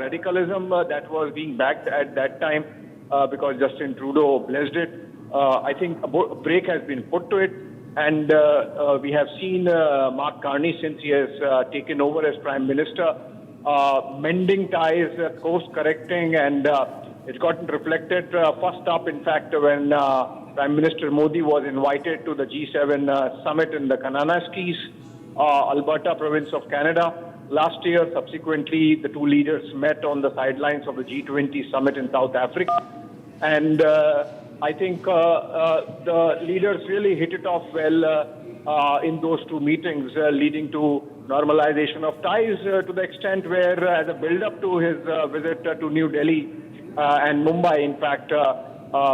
radicalism that was being backed at that time, because Justin Trudeau blessed it, I think a break has been put to it. And we have seen Mark Carney, since he has taken over as Prime Minister, mending ties, course-correcting, and it's gotten reflected first up, in fact, when Prime Minister Modi was invited to the G7 summit in the Kananaskis, Alberta province of Canada last year. Subsequently, the two leaders met on the sidelines of the G20 summit in South Africa. And I think the leaders really hit it off well in those two meetings, leading to normalization of ties to the extent where, as a build-up to his visit to New Delhi and Mumbai, in fact,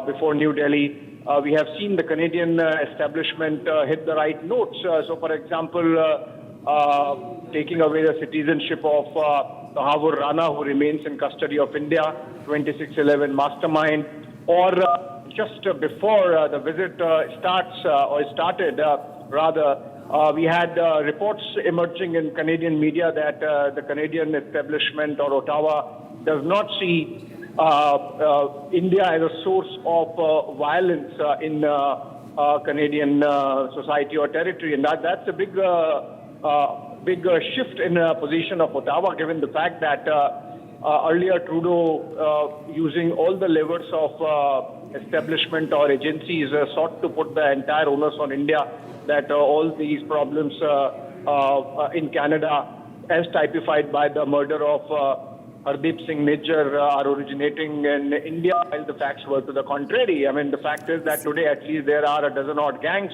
before New Delhi, we have seen the Canadian establishment hit the right notes. So, for example, taking away the citizenship of Tahavur Rana, who remains in custody of India, 2611 mastermind, or just before the visit started, we had reports emerging in Canadian media that the Canadian establishment or Ottawa does not see India as a source of violence in Canadian society or territory. And that's a big shift in position of Ottawa, given the fact that earlier Trudeau, using all the levers of establishment or agencies, sought to put the entire onus on India, that all these problems in Canada, as typified by the murder of Hardeep Singh Nijjar, are originating in India, while the facts were to the contrary. I mean, the fact is that today at least there are a dozen odd gangs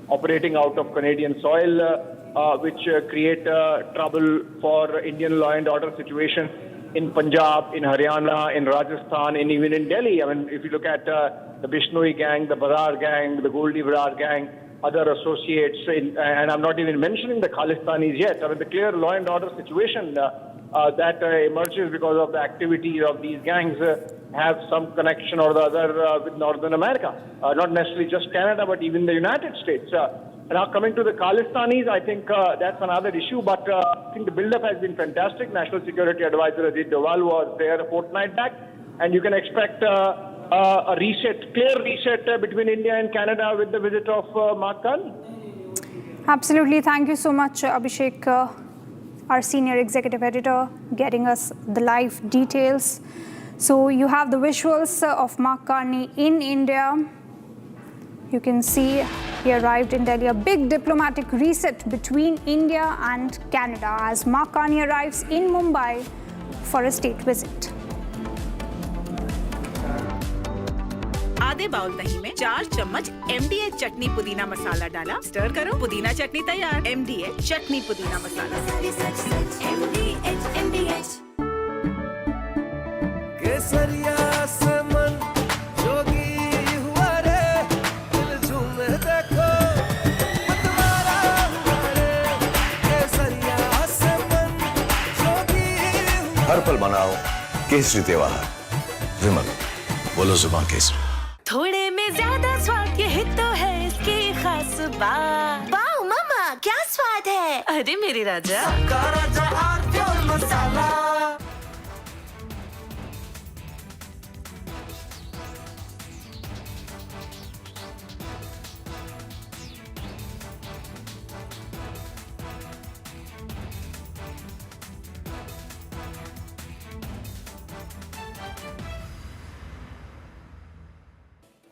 operating out of Canadian soil, which create trouble for Indian law and order situation in Punjab, in Haryana, in Rajasthan, and even in Delhi. I mean, if you look at the Bishnoi gang, the Barar gang, the Goldi Barar gang, other associates, and I'm not even mentioning the Khalistanis yet. I mean, the clear law and order situation that emerges because of the activities of these gangs have some connection or the other with Northern America. Not necessarily just Canada, but even the United States. Now, coming to the Khalistanis, I think that's another issue, but I think the build-up has been fantastic. National Security Advisor Ajit Doval was there a fortnight back, and you can expect a reset, clear reset between India and Canada with the visit of Mark Carney. Absolutely. Thank you so much, Abhishek, our senior executive editor, getting us the live details. So you have the visuals of Mark Carney in India. You can see he arrived in Delhi, a big diplomatic reset between India and Canada as Mark Carney arrives in Mumbai for a state visit. आधे bowl दही में 4 चम्मच MDH चटनी पुदीना मसाला डाला, stir करो, पुदीना चटनी तैयार। MDH चटनी पुदीना मसाला। केसरिया से मन जोगी हुआ रे, दिल झूमे देखो मतवारा हुआ रे। केसरिया से मन जोगी हुआ। हर पल मनाओ केसरी त्योहार। विमल, बोलो जुबान केसरी। थोड़े में ज्यादा स्वाद, यही तो है इसकी खास बात। वाओ मामा, क्या स्वाद है। अरे मेरे राजा, राजा और pure masala.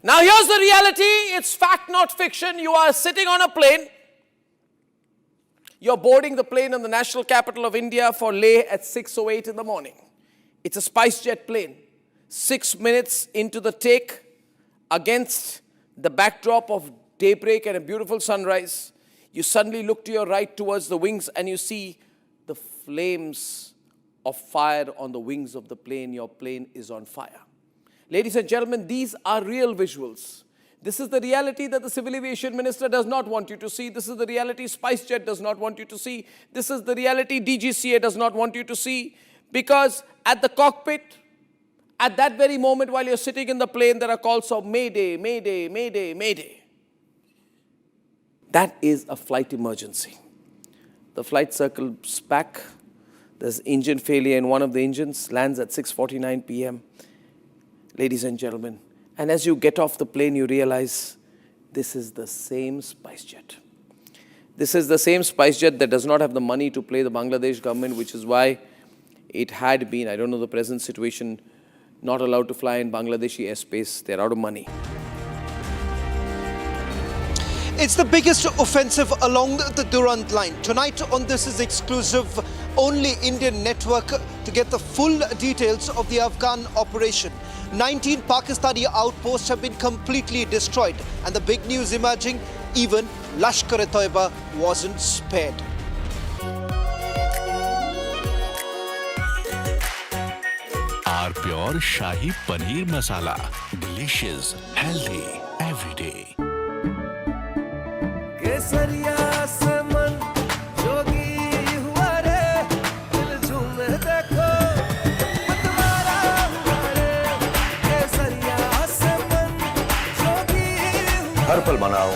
Now here's the reality, it's fact not fiction. You are sitting on a plane. You're boarding the plane in the national capital of India for Leh at 6:08 in the morning. It's a SpiceJet plane. 6 minutes into the take, against the backdrop of daybreak and a beautiful sunrise, you suddenly look to your right towards the wings and you see the flames of fire on the wings of the plane. Your plane is on fire. Ladies and gentlemen, these are real visuals. This is the reality that the Civil Aviation Minister does not want you to see. This is the reality SpiceJet does not want you to see. This is the reality DGCA does not want you to see. Because at the cockpit, at that very moment while you're sitting in the plane, there are calls of Mayday, Mayday, Mayday, Mayday. That is a flight emergency. The flight circles back. There's engine failure in one of the engines, lands at 6:49 p.m. Ladies and gentlemen, and as you get off the plane, you realize this is the same SpiceJet. This is the same SpiceJet that does not have the money to play the Bangladesh government, which is why it had been, I don't know the present situation, not allowed to fly in Bangladeshi airspace. They're out of money. It's the biggest offensive along the Durand line. Tonight on This Is Exclusive, only Indian network to get the full details of the Afghan operation. 19 Pakistani outposts have been completely destroyed. And the big news emerging, even Lashkar-e-Toiba wasn't spared. R pure shahi paneer masala, delicious, healthy, everyday. केसरिया से मन जोगी हुआ रे, दिल झूमे देखो मतवारा हुआ रे। केसरिया से मन जोगी हुआ। हर पल मनाओ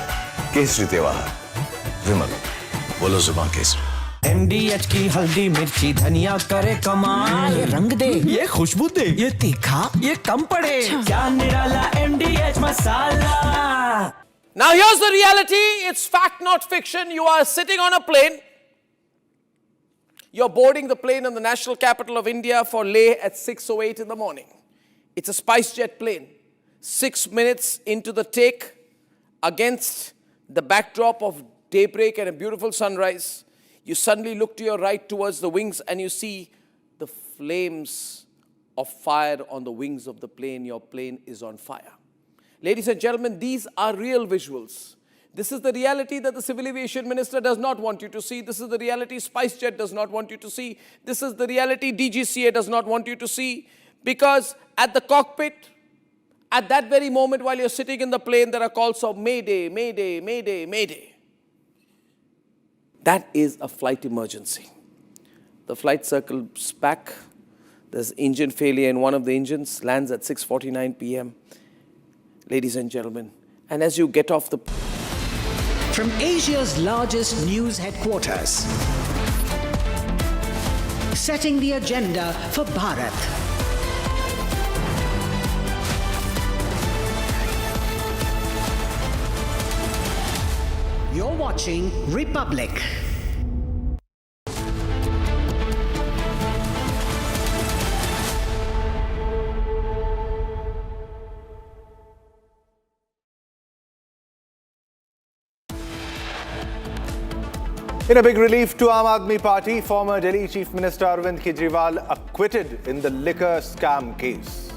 केसरी त्योहार। विमल, बोलो जुबान केसरी। MDH की हल्दी मिर्ची धनिया करे कमाल, ये रंग दे, ये खुशबू दे, ये तीखा, ये कम पड़े, क्या निराला MDH masala. Now here's the reality, it's fact not fiction. You are sitting on a plane. You're boarding the plane in the national capital of India for Leh at 6:08 in the morning. It's a SpiceJet plane. 6 minutes into the take, against the backdrop of daybreak and a beautiful sunrise, you suddenly look to your right towards the wings and you see the flames of fire on the wings of the plane. Your plane is on fire. Ladies and gentlemen, these are real visuals. This is the reality that the Civil Aviation Minister does not want you to see. This is the reality SpiceJet does not want you to see. This is the reality DGCA does not want you to see. Because at the cockpit, at that very moment while you're sitting in the plane, there are calls of Mayday, Mayday, Mayday, Mayday. That is a flight emergency. The flight circles back. There's engine failure in one of the engines, lands at 6:49 p.m. Ladies and gentlemen, and as you get off the... From Asia's largest news headquarters, setting the agenda for Bharat. You're watching Republic. In a big relief to Aam Aadmi Party, former Delhi Chief Minister Arvind Kejriwal acquitted in the liquor scam case.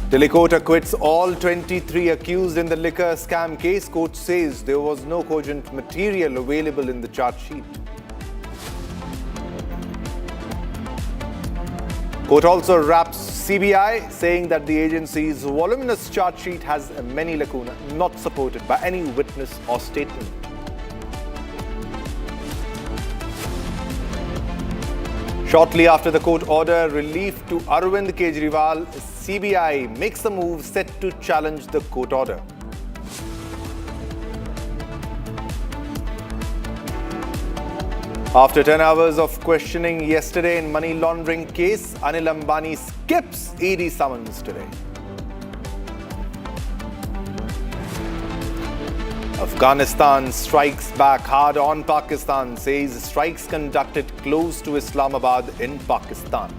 Delhi court acquits all 23 accused in the liquor scam case. Court says there was no cogent material available in the charge sheet. Court also wraps CBI, saying that the agency's voluminous charge sheet has many lacunae not supported by any witness or statement. Shortly after the court order relief to Arvind Kejriwal, CBI makes a move set to challenge the court order. After 10 hours of questioning yesterday in money laundering case, Anil Ambani skips ED summons today. Afghanistan strikes back hard on Pakistan, says strikes conducted close to Islamabad in Pakistan.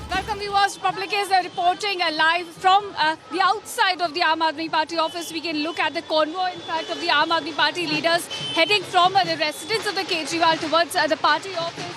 Welcome viewers, Public is reporting live from the outside of the Aam Aadmi Party office. We can look at the convoy, in fact, of the Aam Aadmi Party leaders heading from the residence of the Kejriwal towards the party office.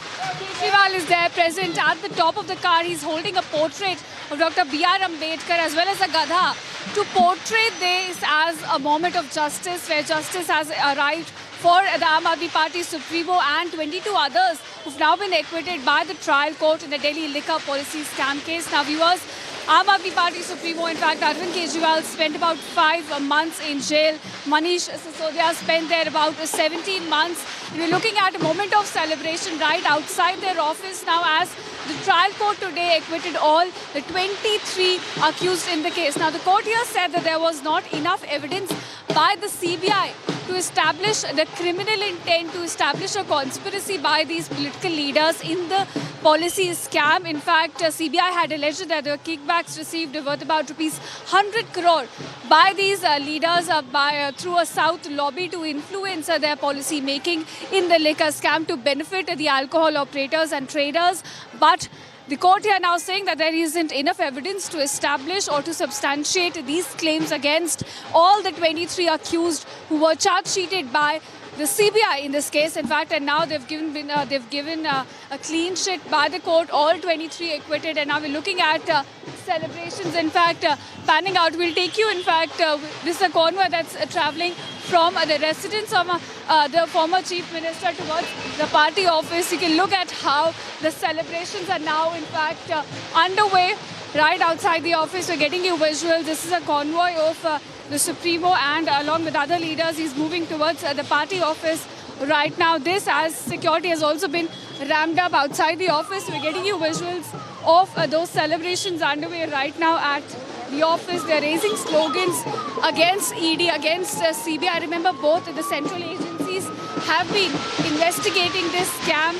Kejriwal is there present at the top of the car. He's holding a portrait of Dr. B.R. Ambedkar as well as a Gadha to portray this as a moment of justice, where justice has arrived for the Aam Aadmi Party Supremo and 22 others who've now been acquitted by the trial court in the Delhi liquor policy scam case. Now viewers, Aam Aadmi Party Supremo, in fact, Arvind Kejriwal spent about 5 months in jail. Manish Sisodia spent there about 17 months. We're looking at a moment of celebration right outside their office now, as the trial court today acquitted all the 23 accused in the case. Now, the court here said that there was not enough evidence by the CBI to establish the criminal intent, to establish a conspiracy by these political leaders in the policy scam. In fact, CBI had alleged that there were kickbacks received worth about rupees 100 crore by these leaders through a South lobby to influence their policy making in the liquor scam to benefit the alcohol operators and traders. But the court here now saying that there isn't enough evidence to establish or to substantiate these claims against all the 23 accused who were charge sheeted by the CBI in this case. In fact, and now they've given a clean sheet by the court, all 23 acquitted, and now we're looking at celebrations, in fact, panning out. We'll take you, in fact, this is a convoy that's traveling from the residence of the former Chief Minister towards the party office. You can look at how the celebrations are now, in fact, underway right outside the office. We're getting you visuals. This is a convoy of the Supremo, and along with other leaders, he's moving towards the party office right now. This, as security has also been ramped up outside the office. We're getting you visuals of those celebrations underway right now at the office. They're raising slogans against ED, against CBI. Remember, both the central agencies have been investigating this scam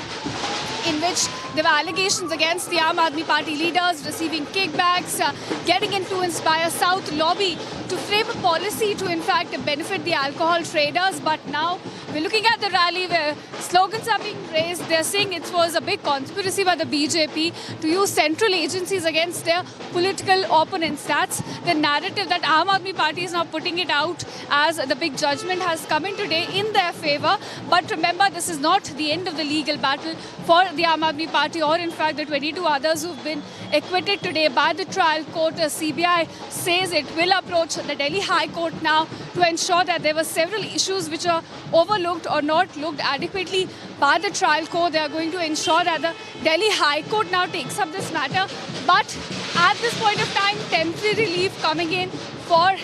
in which there were allegations against the Aam Aadmi Party leaders receiving kickbacks, getting influenced by a South lobby to frame a policy to, in fact, benefit the alcohol traders. But now we're looking at the rally where slogans are being raised. They're saying it was a big conspiracy by the BJP to use central agencies against their political opponents. That's the narrative that Aam Aadmi Party is now putting it out, as the big judgment has come in today in their favor. But remember, this is not the end of the legal battle for the Aam Aadmi Party, or in fact the 22 others who've been acquitted today by the trial court. CBI says it will approach the Delhi High Court now to ensure that there were several issues which are overlooked or not looked adequately by the trial court. They are going to ensure that the Delhi High Court now takes up this matter. But at this point of time, temporary relief coming in for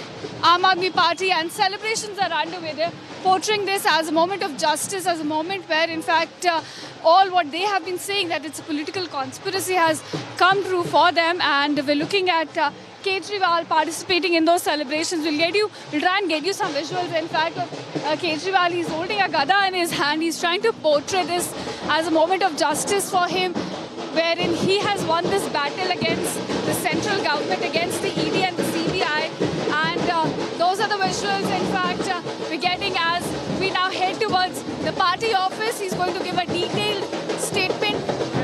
Aam Aadmi Party, and celebrations are underway. They're portraying this as a moment of justice, as a moment where, in fact, all what they have been saying, that it's a political conspiracy, has come true for them. And we're looking at Kejriwal participating in those celebrations. We'll try and get you some visuals. In fact, of Kejriwal, he's holding a gada in his hand. He's trying to portray this as a moment of justice for him, wherein he has won this battle against the central government, against the ED and the CBI. And those are the visuals, in fact, we're getting as we now head towards the party office. He's going to give a detailed statement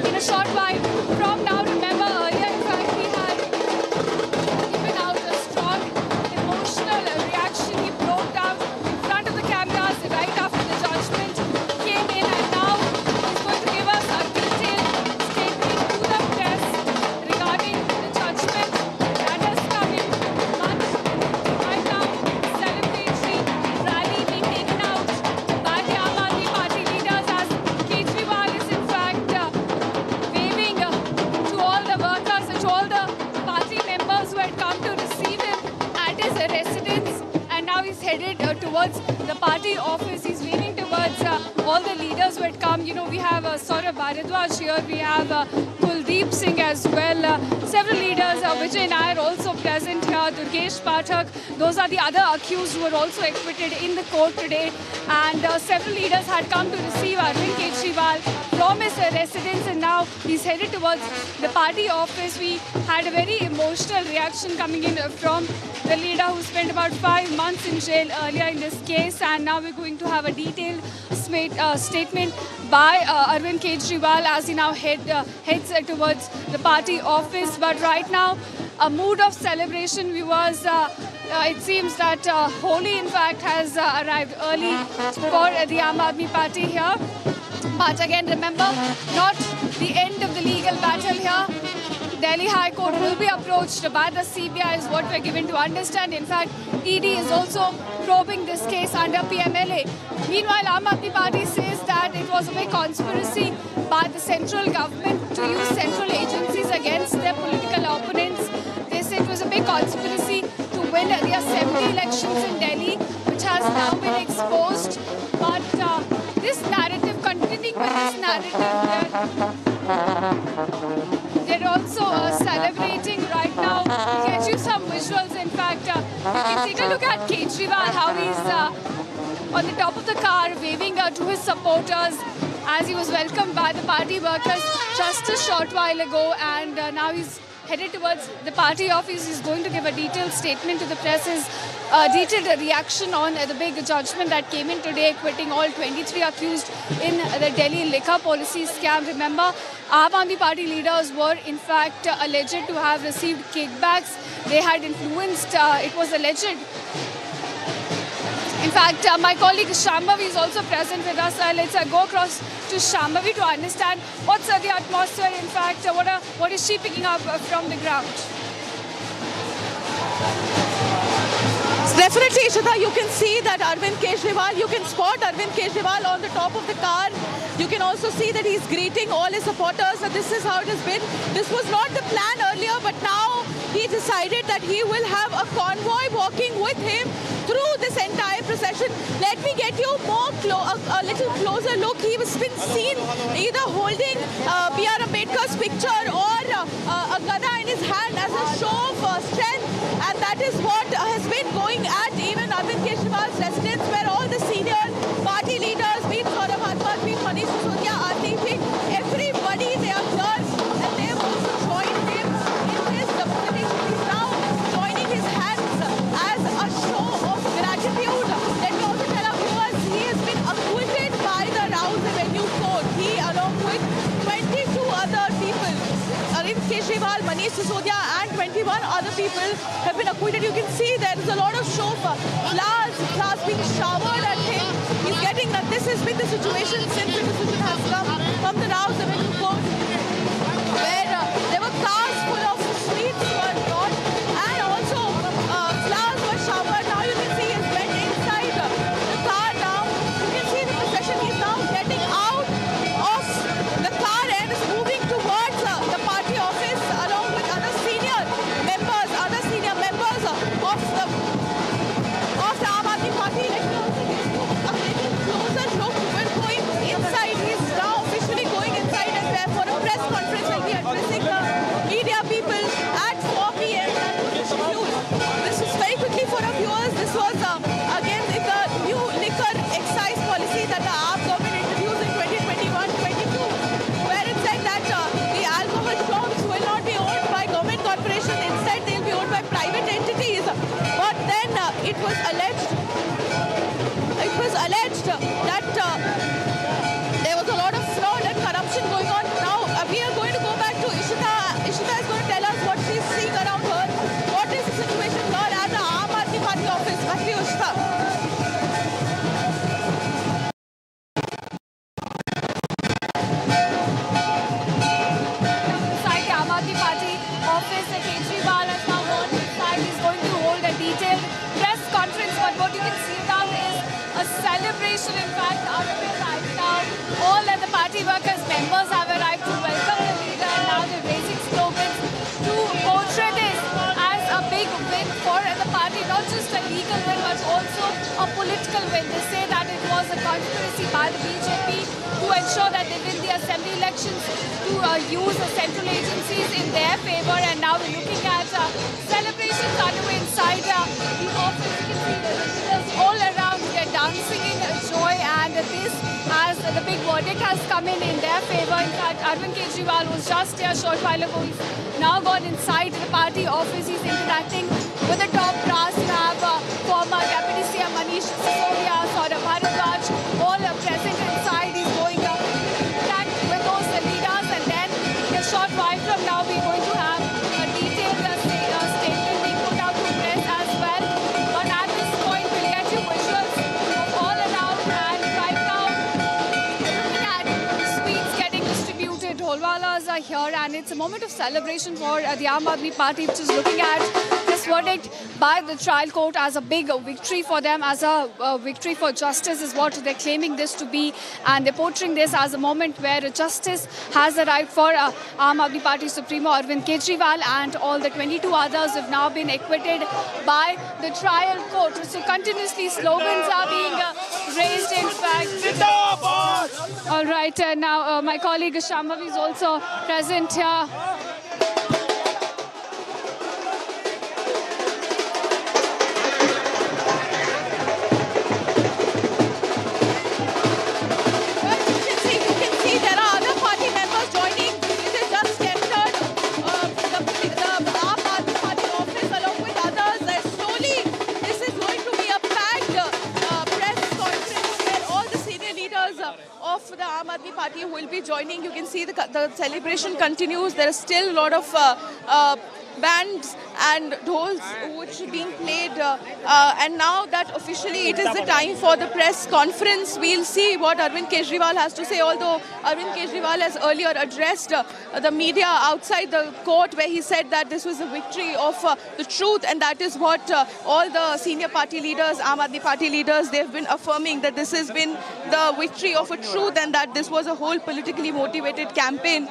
in a short while from now. Remember, earlier, in fact, he had given out a strong emotional reaction. He broke down in front of the cameras right after the party office. He's waving towards all the leaders who had come. You know, we have Saurabh Bharadwaj here, we have Kuldeep Singh as well. Several leaders, Vijay Nair also present here, Durgesh Pathak. Those are the other accused who were also acquitted in the court today. And several leaders had come to receive Arvind Kejriwal from his residence, and now he's headed towards the party office. We had a very emotional reaction coming in from the leader who spent about 5 months in jail earlier in this case, and now we're going to have a detailed statement by Arvind Kejriwal as he now heads towards the party office. But right now, a mood of celebration, viewers. It seems that Holi, in fact, has arrived early for the Aam Aadmi Party here. But again, remember, not the end of the legal battle here. Delhi High Court will be approached by the CBI is what we're given to understand. In fact, ED is also probing this case under PMLA. Meanwhile, Aam Aadmi Party says that it was a big conspiracy by the central government to use central agencies against their political opponents. They say it was a big conspiracy to win the assembly elections in Delhi, which has now been exposed. But this narrative, continuing with this narrative, they're also celebrating right now. We'll get you some visuals. In fact, you can take a look at Kejriwal, how he's on the top of the car waving to his supporters as he was welcomed by the party workers just a short while ago, and now he's headed towards the party office. He's going to give a detailed statement to the press, his detailed reaction on the big judgment that came in today, acquitting all 23 accused in the Delhi liquor policy scam. Remember, Aam Aadmi Party leaders were in fact alleged to have received kickbacks. They had influenced, it was alleged. In fact, my colleague Shambhavi is also present with us. Let's go across to Shambhavi to understand what's the atmosphere. In fact, what is she picking up from the ground? Definitely, Ishita, you can see that Arvind Kejriwal, you can spot Arvind Kejriwal on the top of the car. You can also see that he's greeting all his supporters. And this is how it has been. This was not the plan earlier, but now he decided that he will have a convoy walking with him through this entire procession. Let me get you a little closer look. He was been seen either holding B.R. Ambedkar's picture or a gada in his hand as a show of strength. And that is what has been going at even Arvind Kejriwal's residence, where all the senior party leaders, be it Saurabh Bharadwaj, be it Manish Sisodia, RTP, everybody, they are here and they have also joined him in his demonstration. He's now joining his hands as a show of gratitude. Let me also tell our viewers, he has been acquitted by the Rouse Avenue Court. He, along with 22 other people, Arvind Kejriwal, Manish Sisodia and 21 other people have been acquitted. You can see there is a lot of show of flowers being showered at him. He's getting that this has been the situation since the decision has come from the Rouse Avenue Court, where there were cars full of sweets were brought and also flowers were showered. Now you can see he's went inside the car now. You can see the procession. He's now getting out of the car and is moving towards the party office along with other senior members of the Aam Aadmi Party. Let me also give you a little closer look. We're going inside. He's now officially going inside, and there for a press conference will be addressing the media people at 4 p.m. This is very quickly for our viewers. This was again the new liquor excise policy that the AAP government introduced in 2021-22, where it said that the alcohol shops will not be owned by government corporations. Instead, they'll be owned by private entities. But then it was alleged that there was a lot of fraud and corruption going on. Now we are going to go back to Ishita. Ishita is going to tell us what she's seeing around her. What is the situation here at the Aam Aadmi Party office? Back to you, Ishita. Inside the Aam Aadmi Party office, Kejriwal has now gone inside. He's going to hold a detailed press conference. But what you can see now is a celebration. In fact, out of it right now, all of the party workers members have arrived to welcome the leader, and now they're raising slogans to portray this as a big win for the party, not just a legal win but also a political win. This conspiracy by the BJP to ensure that they win the assembly elections, to use the central agencies in their favor. And now we're looking at celebrations underway inside the office. You can see the leaders all around, they're dancing in joy, and this, as the big verdict has come in their favor. In fact, Arvind Kejriwal was just here a short while ago. He's now gone inside the party office. He's interacting with the top brass. You have former Deputy CM Manish Sisodia, Saurabh Bharadwaj, all are present inside. He's going to interact with those leaders, and then in a short while from now, we're going to have a detailed statement being put out to press as well. But at this point, we'll get you visuals all around, and right now, looking at sweets getting distributed. Holwalas are here, and it's a moment of celebration for the Aam Aadmi Party, which is looking at this verdict by the trial court as a big victory for them, as a victory for justice is what they're claiming this to be, and they're portraying this as a moment where justice has arrived for Aam Aadmi Party Supremo Arvind Kejriwal, and all the 22 others have now been acquitted by the trial court. So continuously slogans are being raised, in fact. All right, now my colleague Shambhavi is also present here. Of the Aam Aadmi Party who will be joining. You can see the celebration continues. There are still a lot of bands and dhols which are being played, and now that officially it is the time for the press conference. We'll see what Arvind Kejriwal has to say, although Arvind Kejriwal has earlier addressed the media outside the court, where he said that this was a victory of the truth, and that is what all the senior party leaders, Aam Aadmi Party leaders, they've been affirming, that this has been the victory of a truth, and that this was a whole politically motivated campaign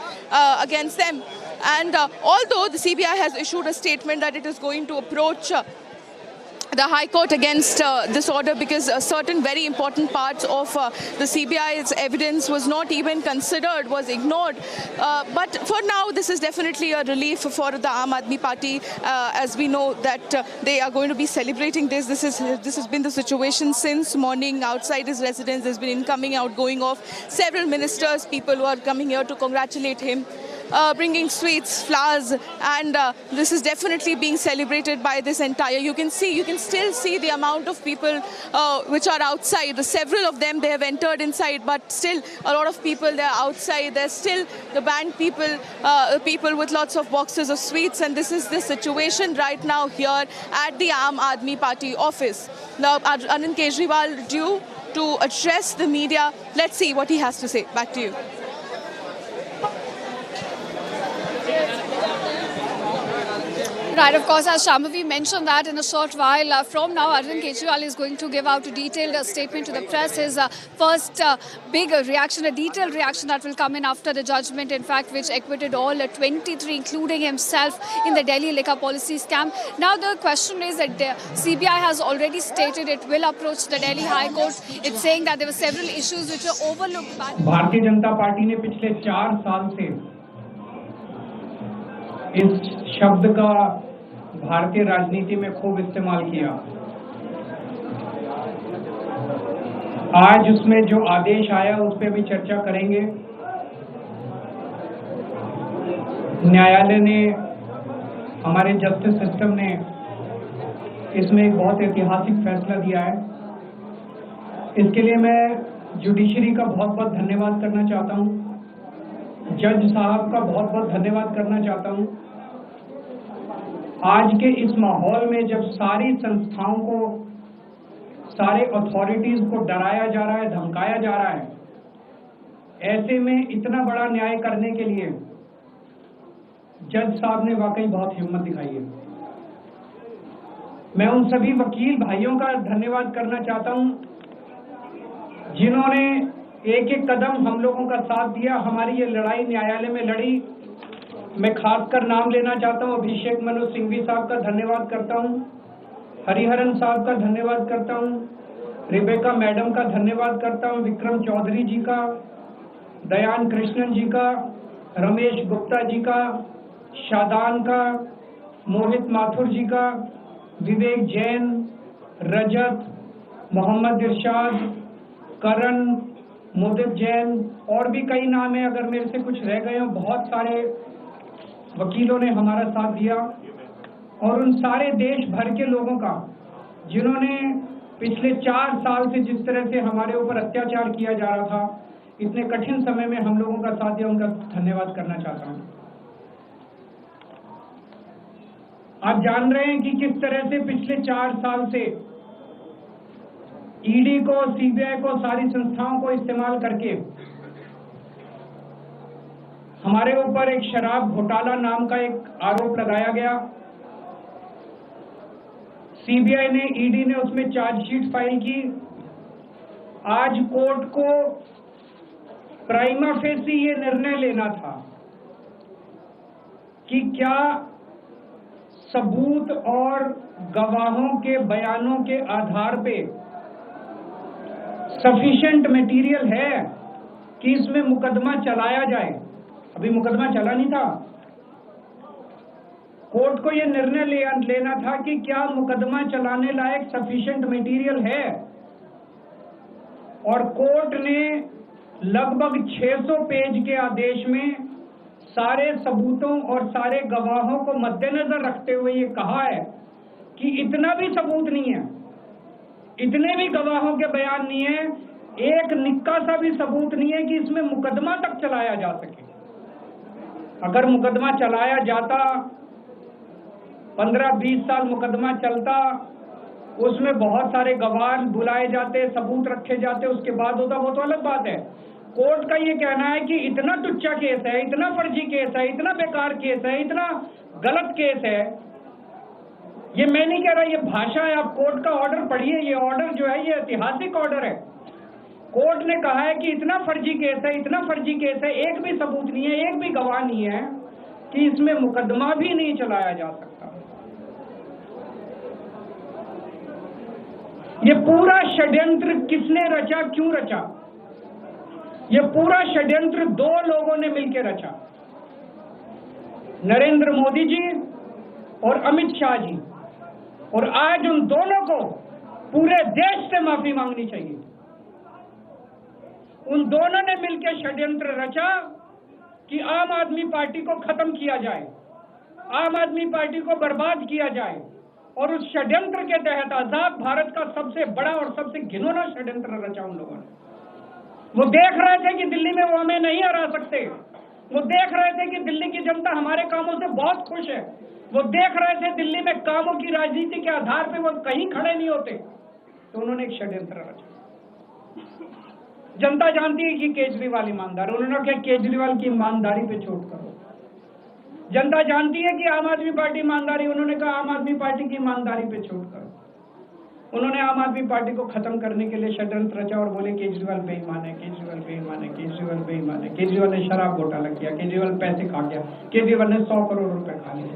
against them. And although the CBI has issued a statement that it is going to approach the High Court against this order, because certain very important parts of the CBI's evidence was not even considered, was ignored. But for now, this is definitely a relief for the Aam Aadmi Party, as we know that they are going to be celebrating this. This has been the situation since morning outside his residence. There's been incoming, outgoing of several ministers, people who are coming here to congratulate him. Bringing sweets, flowers, and this is definitely being celebrated by this entire. You can still see the amount of people which are outside. Several of them, they have entered inside, but still a lot of people, they're outside. There's still the band people, people with lots of boxes of sweets, and this is the situation right now here at the Aam Aadmi Party office. Now, Arvind Kejriwal due to address the media. Let's see what he has to say. Back to you. Right, of course, as Shambhavi mentioned that in a short while from now, Arvind Kejriwal is going to give out a detailed statement to the press. His first big reaction, a detailed reaction that will come in after the judgment, in fact, which acquitted all 23, including himself, in the Delhi liquor policy scam. Now the question is that the CBI has already stated it will approach the Delhi High Court. It's saying that there were several issues which were overlooked by Bharatiya Janata party ने पिछले 4 साल से इस शब्द का भारतीय राजनीति में खूब इस्तेमाल किया। आज उसमें जो आदेश आया उस पर भी चर्चा करेंगे। न्यायालय ने, हमारे जस्टिस सिस्टम ने इसमें एक बहुत ऐतिहासिक फैसला दिया है। इसके लिए मैं जुडिशरी का बहुत बहुत धन्यवाद करना चाहता हूं, जज साहब का बहुत बहुत धन्यवाद करना चाहता हूं। आज के इस माहौल में जब सारी संस्थाओं को, सारे अथॉरिटीज को डराया जा रहा है, धमकाया जा रहा है, ऐसे में इतना बड़ा न्याय करने के लिए जज साहब ने वाकई बहुत हिम्मत दिखाई है। मैं उन सभी वकील भाइयों का धन्यवाद करना चाहता हूं जिन्होंने एक एक कदम हम लोगों का साथ दिया, हमारी ये लड़ाई न्यायालय में लड़ी। मैं खासकर नाम लेना चाहता हूं, अभिषेक मनु सिंघवी साहब का धन्यवाद करता हूं, हरिहरन साहब का धन्यवाद करता हूं, रिबेका मैडम का धन्यवाद करता हूं, विक्रम चौधरी जी का, दयान कृष्णन जी का, रमेश गुप्ता जी का, शादान का, मोहित माथुर जी का, विवेक जैन, रजत, मोहम्मद इरशाद, करण, मुदित जैन और भी कई नाम है, अगर मेरे से कुछ रह गए हो। बहुत सारे वकीलों ने हमारा साथ दिया और उन सारे देश भर के लोगों का जिन्होंने पिछले 4 साल से जिस तरह से हमारे ऊपर अत्याचार किया जा रहा था, इतने कठिन समय में हम लोगों का साथ दिया, उनका धन्यवाद करना चाहता हूं। आप जान रहे हैं कि किस तरह से पिछले 4 साल से ईडी को, सीबीआई को, सारी संस्थाओं को इस्तेमाल करके हमारे ऊपर एक शराब घोटाला नाम का एक आरोप लगाया गया। सीबीआई ने, ईडी ने उसमें चार्जशीट फाइल की। आज कोर्ट को प्राइमा फेसी ये निर्णय लेना था कि क्या सबूत और गवाहों के बयानों के आधार पे सफिशिएंट मटेरियल है कि इसमें मुकदमा चलाया जाए। अभी मुकदमा चला नहीं था। कोर्ट को यह निर्णय लेना था कि क्या मुकदमा चलाने लायक सफिशिएंट मटेरियल है, और कोर्ट ने लगभग 600 पेज के आदेश में सारे सबूतों और सारे गवाहों को मद्देनजर रखते हुए ये कहा है कि इतना भी सबूत नहीं है, इतने भी गवाहों के बयान नहीं है, एक निक्का सा भी सबूत नहीं है कि इसमें मुकदमा तक चलाया जा सके। अगर मुकदमा चलाया जाता, 15-20 साल मुकदमा चलता, उसमें बहुत सारे गवाह बुलाए जाते, सबूत रखे जाते, उसके बाद होता, वो तो अलग बात है। कोर्ट का ये कहना है कि इतना टुच्चा केस है, इतना फर्जी केस है, इतना बेकार केस है, इतना गलत केस है। ये मैं नहीं कह रहा, ये भाषा है। आप कोर्ट का ऑर्डर पढ़िए। ये ऑर्डर जो है ये ऐतिहासिक ऑर्डर है। कोर्ट ने कहा है कि इतना फर्जी केस है, इतना फर्जी केस है, एक भी सबूत नहीं है, एक भी गवाह नहीं है कि इसमें मुकदमा भी नहीं चलाया जा सकता। ये पूरा षड्यंत्र किसने रचा, क्यों रचा? ये पूरा षड्यंत्र 2 लोगों ने मिलकर रचा, नरेंद्र मोदी जी और अमित शाह जी। और आज उन दोनों को पूरे देश से माफी मांगनी चाहिए। उन दोनों ने मिलकर षड्यंत्र रचा कि आम आदमी पार्टी को खत्म किया जाए, आम आदमी पार्टी को बर्बाद किया जाए। और उस षड्यंत्र के तहत आजाद भारत का सबसे बड़ा और सबसे घिनौना षड्यंत्र रचा उन लोगों ने। वो देख रहे थे कि दिल्ली में वो हमें नहीं हरा सकते। वो देख रहे थे कि दिल्ली की जनता हमारे कामों से बहुत खुश है। वो देख रहे थे दिल्ली में कामों की राजनीति के आधार पे वो कहीं खड़े नहीं होते। तो उन्होंने एक षड्यंत्र रचा। जनता जानती है कि केजरीवाल ईमानदार, उन्होंने कहा केजरीवाल की ईमानदारी पे चोट करो। जनता जानती है कि आम आदमी पार्टी ईमानदारी, उन्होंने कहा आम आदमी पार्टी की ईमानदारी पे चोट करो। उन्होंने आम आदमी पार्टी को खत्म करने के लिए षड्यंत्र रचा और बोले केजरीवाल बेईमान है, केजरीवाल बेईमान है, केजरीवाल बेईमान है। केजरीवाल ने शराब घोटाला किया, केजरीवाल पैसे खा गया, केजरीवाल ने 100 करोड़ रुपए खा लिए।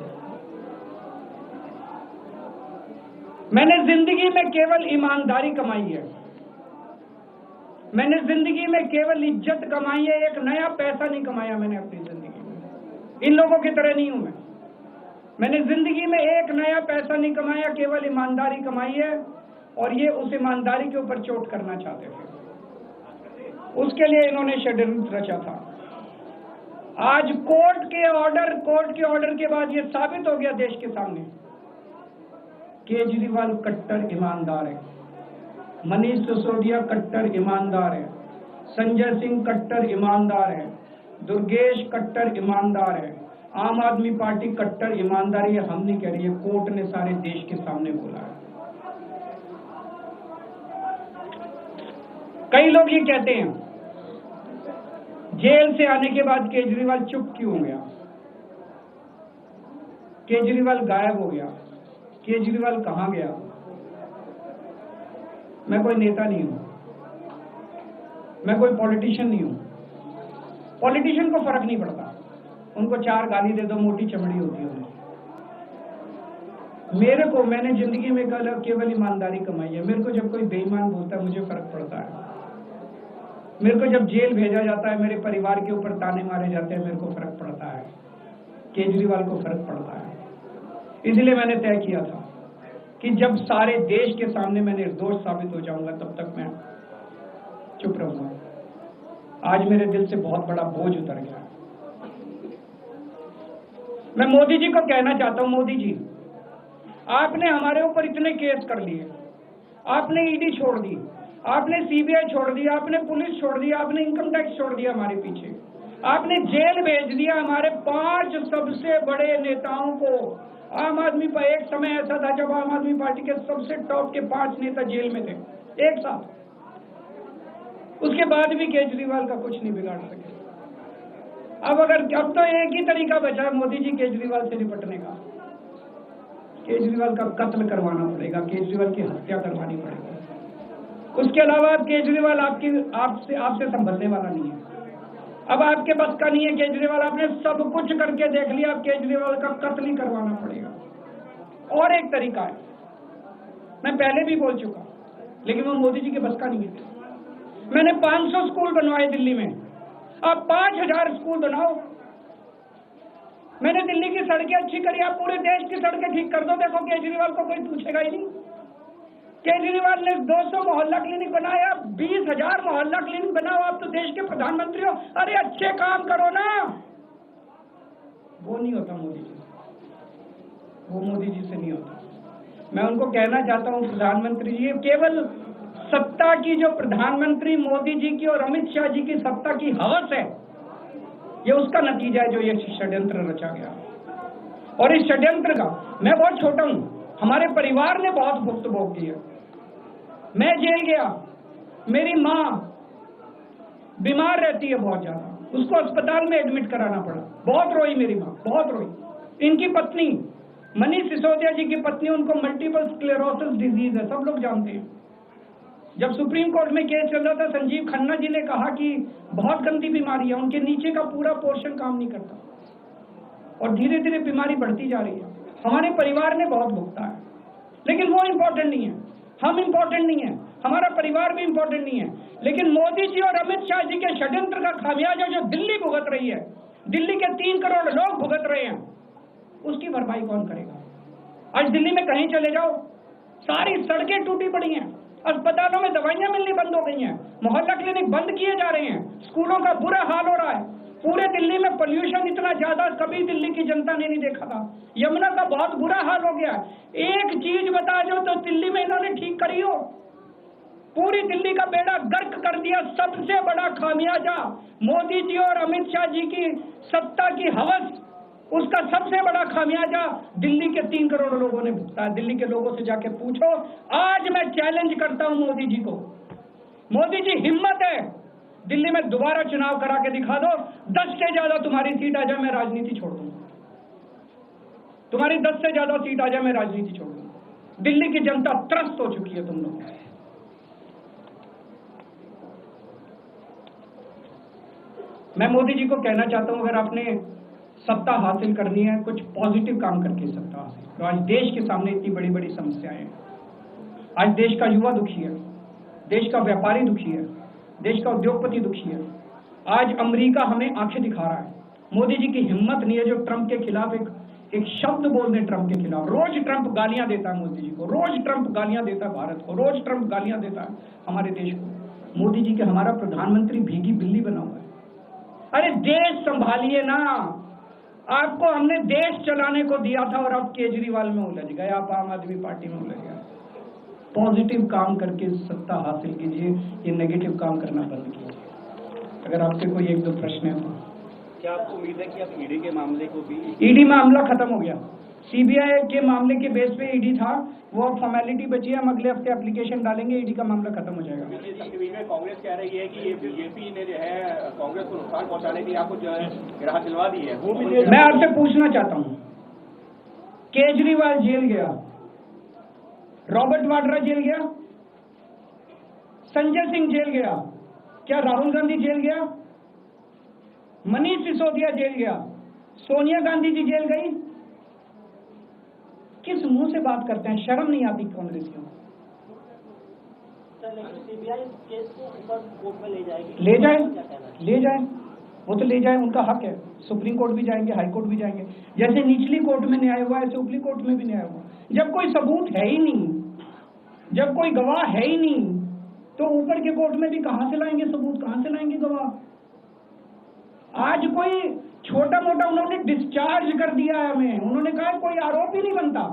मैंने जिंदगी में केवल ईमानदारी कमाई है, मैंने जिंदगी में केवल इज्जत कमाई है। एक नया पैसा नहीं कमाया मैंने अपनी जिंदगी में। इन लोगों की तरह नहीं हूं मैं। मैंने जिंदगी में एक नया पैसा नहीं कमाया, केवल ईमानदारी कमाई है। और ये उस ईमानदारी के ऊपर चोट करना चाहते थे, उसके लिए इन्होंने षड्यंत्र रचा था। आज कोर्ट के ऑर्डर के बाद ये साबित हो गया देश के सामने, केजरीवाल कट्टर ईमानदार है, मनीष सिसोदिया कट्टर ईमानदार है, संजय सिंह कट्टर ईमानदार है, दुर्गेश कट्टर ईमानदार है, आम आदमी पार्टी कट्टर ईमानदारी है। हम नहीं कह रही है, कोर्ट ने सारे देश के सामने बोला है। कई लोग ये कहते हैं जेल से आने के बाद केजरीवाल चुप क्यों हो गया, केजरीवाल गायब हो गया, केजरीवाल कहां गया? मैं कोई नेता नहीं हूं, मैं कोई पॉलिटिशियन नहीं हूं। पॉलिटिशियन को फर्क नहीं पड़ता, उनको 4 गाली दे दो, मोटी चमड़ी होती है उनकी। मेरे को, मैंने जिंदगी में केवल ईमानदारी कमाई है। मेरे को जब कोई बेईमान बोलता है मुझे फर्क पड़ता है। मेरे को जब जेल भेजा जाता है, मेरे परिवार के ऊपर ताने मारे जाते हैं, मेरे को फर्क पड़ता है। केजरीवाल को फर्क पड़ता है। इसलिए मैंने तय किया था कि जब सारे देश के सामने मैं निर्दोष साबित हो जाऊंगा तब तक मैं चुप रहूंगा। आज मेरे दिल से बहुत बड़ा बोझ उतर गया। मैं मोदी जी को कहना चाहता हूं, मोदी जी, आपने हमारे ऊपर इतने केस कर लिए, आपने ईडी छोड़ दी, आपने सीबीआई छोड़ दी, आपने पुलिस छोड़ दी, आपने इनकम टैक्स छोड़ दिया हमारे पीछे, आपने जेल भेज दिया हमारे 5 सबसे बड़े नेताओं को। आम आदमी पर एक समय ऐसा था जब आम आदमी पार्टी के सबसे टॉप के 5 नेता जेल में थे एक साथ। उसके बाद भी केजरीवाल का कुछ नहीं बिगाड़ सके। अब तो एक ही तरीका बचा है मोदी जी केजरीवाल से निपटने का। केजरीवाल का कत्ल करवाना पड़ेगा, केजरीवाल की हत्या करवानी पड़ेगी। उसके अलावा अब केजरीवाल आपसे संभलने वाला नहीं है। अब आपके बस का नहीं है केजरीवाल, आपने सब कुछ करके देख लिया। अब केजरीवाल का कत्ल ही करवाना पड़ेगा। और एक तरीका है, मैं पहले भी बोल चुका, लेकिन वो मोदी जी के बस का नहीं है। मैंने 500 स्कूल बनवाए दिल्ली में, आप 5000 स्कूल बनाओ। मैंने दिल्ली की सड़कें अच्छी करी, आप पूरे देश की सड़कें ठीक कर दो। देखो केजरीवाल को कोई पूछेगा ही नहीं। केजरीवाल ने 200 मोहल्ला क्लिनिक बनाया, 20,000 मोहल्ला क्लिनिक बनाओ। आप तो देश के प्रधानमंत्री हो, अरे अच्छे काम करो ना। वो नहीं होता मोदी जी, वो मोदी जी से नहीं होता। मैं उनको कहना चाहता हूं, प्रधानमंत्री जी, केवल सत्ता की जो प्रधानमंत्री मोदी जी की और अमित शाह जी की सत्ता की हवस है, ये उसका नतीजा है जो ये षड्यंत्र रचा गया। और इस षड्यंत्र का मैं बहुत छोटा हूं, हमारे परिवार ने बहुत भुगत भोग की है। मैं जेल गया, मेरी माँ बीमार रहती है बहुत ज्यादा, उसको अस्पताल में एडमिट कराना पड़ा। बहुत रोई मेरी माँ, बहुत रोई। इनकी पत्नी मनीष सिसोदिया जी की पत्नी, उनको मल्टीपल स्क्लेरोसिस डिजीज है, सब लोग जानते हैं। जब सुप्रीम कोर्ट में केस चल रहा था, संजीव खन्ना जी ने कहा कि बहुत गंदी बीमारी है, उनके नीचे का पूरा पोर्शन काम नहीं करता और धीरे धीरे बीमारी बढ़ती जा रही है। हमारे परिवार ने बहुत भुगता है, लेकिन वो इम्पोर्टेंट नहीं है, हम इम्पोर्टेंट नहीं है, हमारा परिवार भी इम्पोर्टेंट नहीं है। लेकिन मोदी जी और अमित शाह जी के षड्यंत्र का खामियाजा जो दिल्ली भुगत रही है, दिल्ली के 3 करोड़ लोग भुगत रहे हैं, उसकी भरपाई कौन करेगा? आज दिल्ली में कहीं चले जाओ, सारी सड़कें टूटी पड़ी हैं, अस्पतालों में दवाइयां मिलनी बंद हो गई हैं, मोहल्ला क्लिनिक बंद किए जा रहे हैं, स्कूलों का बुरा हाल हो रहा है। पूरे दिल्ली में पोल्यूशन इतना ज्यादा कभी दिल्ली की जनता ने नहीं देखा था। यमुना का बहुत बुरा हाल हो गया। एक चीज बता दो तो दिल्ली में इन्होंने ठीक करी हो, पूरी दिल्ली का बेड़ा गर्क कर दिया। सबसे बड़ा खामियाजा मोदी जी और अमित शाह जी की सत्ता की हवस, उसका सबसे बड़ा खामियाजा दिल्ली के 3 करोड़ लोगों ने भुगता है। दिल्ली के लोगों से जाके पूछो। आज मैं चैलेंज करता हूं मोदी जी को, मोदी जी हिम्मत है दिल्ली में दोबारा चुनाव करा के दिखा दो, 10 से ज्यादा तुम्हारी सीट आ जाए, मैं राजनीति छोड़ दूंगा। तुम्हारी 10 से ज्यादा सीट आ जाए, मैं राजनीति छोड़ दूंगा। दिल्ली की जनता त्रस्त हो चुकी है तुम लोग। मैं मोदी जी को कहना चाहता हूं, अगर आपने सत्ता हासिल करनी है, कुछ पॉजिटिव काम करके सत्ता हासिल करो। आज देश के सामने इतनी बड़ी बड़ी समस्याएं हैं। आज देश का युवा दुखी है, देश का व्यापारी दुखी है, देश का उद्योगपति दुखी है। आज अमेरिका हमें आंखें दिखा रहा है। मोदी जी की हिम्मत नहीं है जो ट्रंप के खिलाफ एक शब्द बोल दें। ट्रंप के खिलाफ रोज ट्रंप गालियां देता है मोदी जी को, रोज ट्रंप गालियां देता है भारत को, रोज ट्रंप गालियां देता है हमारे देश को। मोदी जी के हमारा प्रधानमंत्री भीगी बिल्ली बना हुआ है। अरे देश संभालिए ना, आपको हमने देश चलाने को दिया था और अब केजरीवाल में उलझ गए, आप आम आदमी पार्टी में उलझ गए। पॉजिटिव काम करके सत्ता हासिल कीजिए, ये नेगेटिव काम करना बंद कीजिए। अगर आपके कोई 1-2 प्रश्न है तो क्या आपको उम्मीद है कि आप ईडी के मामले को भी? ईडी मामला खत्म हो गया। सीबीआई के मामले के बेस पे ईडी था, वो फॉर्मेलिटी बची है। हम अगले हफ्ते एप्लीकेशन डालेंगे, ईडी का मामला खत्म हो जाएगा। कांग्रेस कह रही है कि ये बीजेपी ने जो है कांग्रेस को नुकसान पहुंचाने के लिए आपको जो है गिरफ्तार दिलवा दी है। मैं आपसे पूछना चाहता हूँ, केजरीवाल जेल गया, रॉबर्ट वाड्रा जेल गया, संजय सिंह जेल गया, क्या राहुल गांधी जेल गया? मनीष सिसोदिया जेल गया, सोनिया गांधी जी जेल गई? किस मुंह से बात करते हैं? शर्म नहीं आती कांग्रेसियों? सीबीआई केस को ऊपर कोर्ट में ले जाएगी। ले जाए, वो तो ले जाए, उनका हक है। सुप्रीम कोर्ट भी जाएंगे, हाई कोर्ट भी जाएंगे। जैसे निचली कोर्ट में न्याय हुआ, ऐसे ऊपरी कोर्ट में भी न्याय हुआ। जब कोई सबूत है ही नहीं, जब कोई गवाह है ही नहीं, तो ऊपर के कोर्ट में भी कहां से लाएंगे सबूत, कहां से लाएंगे गवाह? आज कोई छोटा मोटा उन्होंने डिस्चार्ज कर दिया है हमें, उन्होंने कहा कोई आरोप ही नहीं बनता।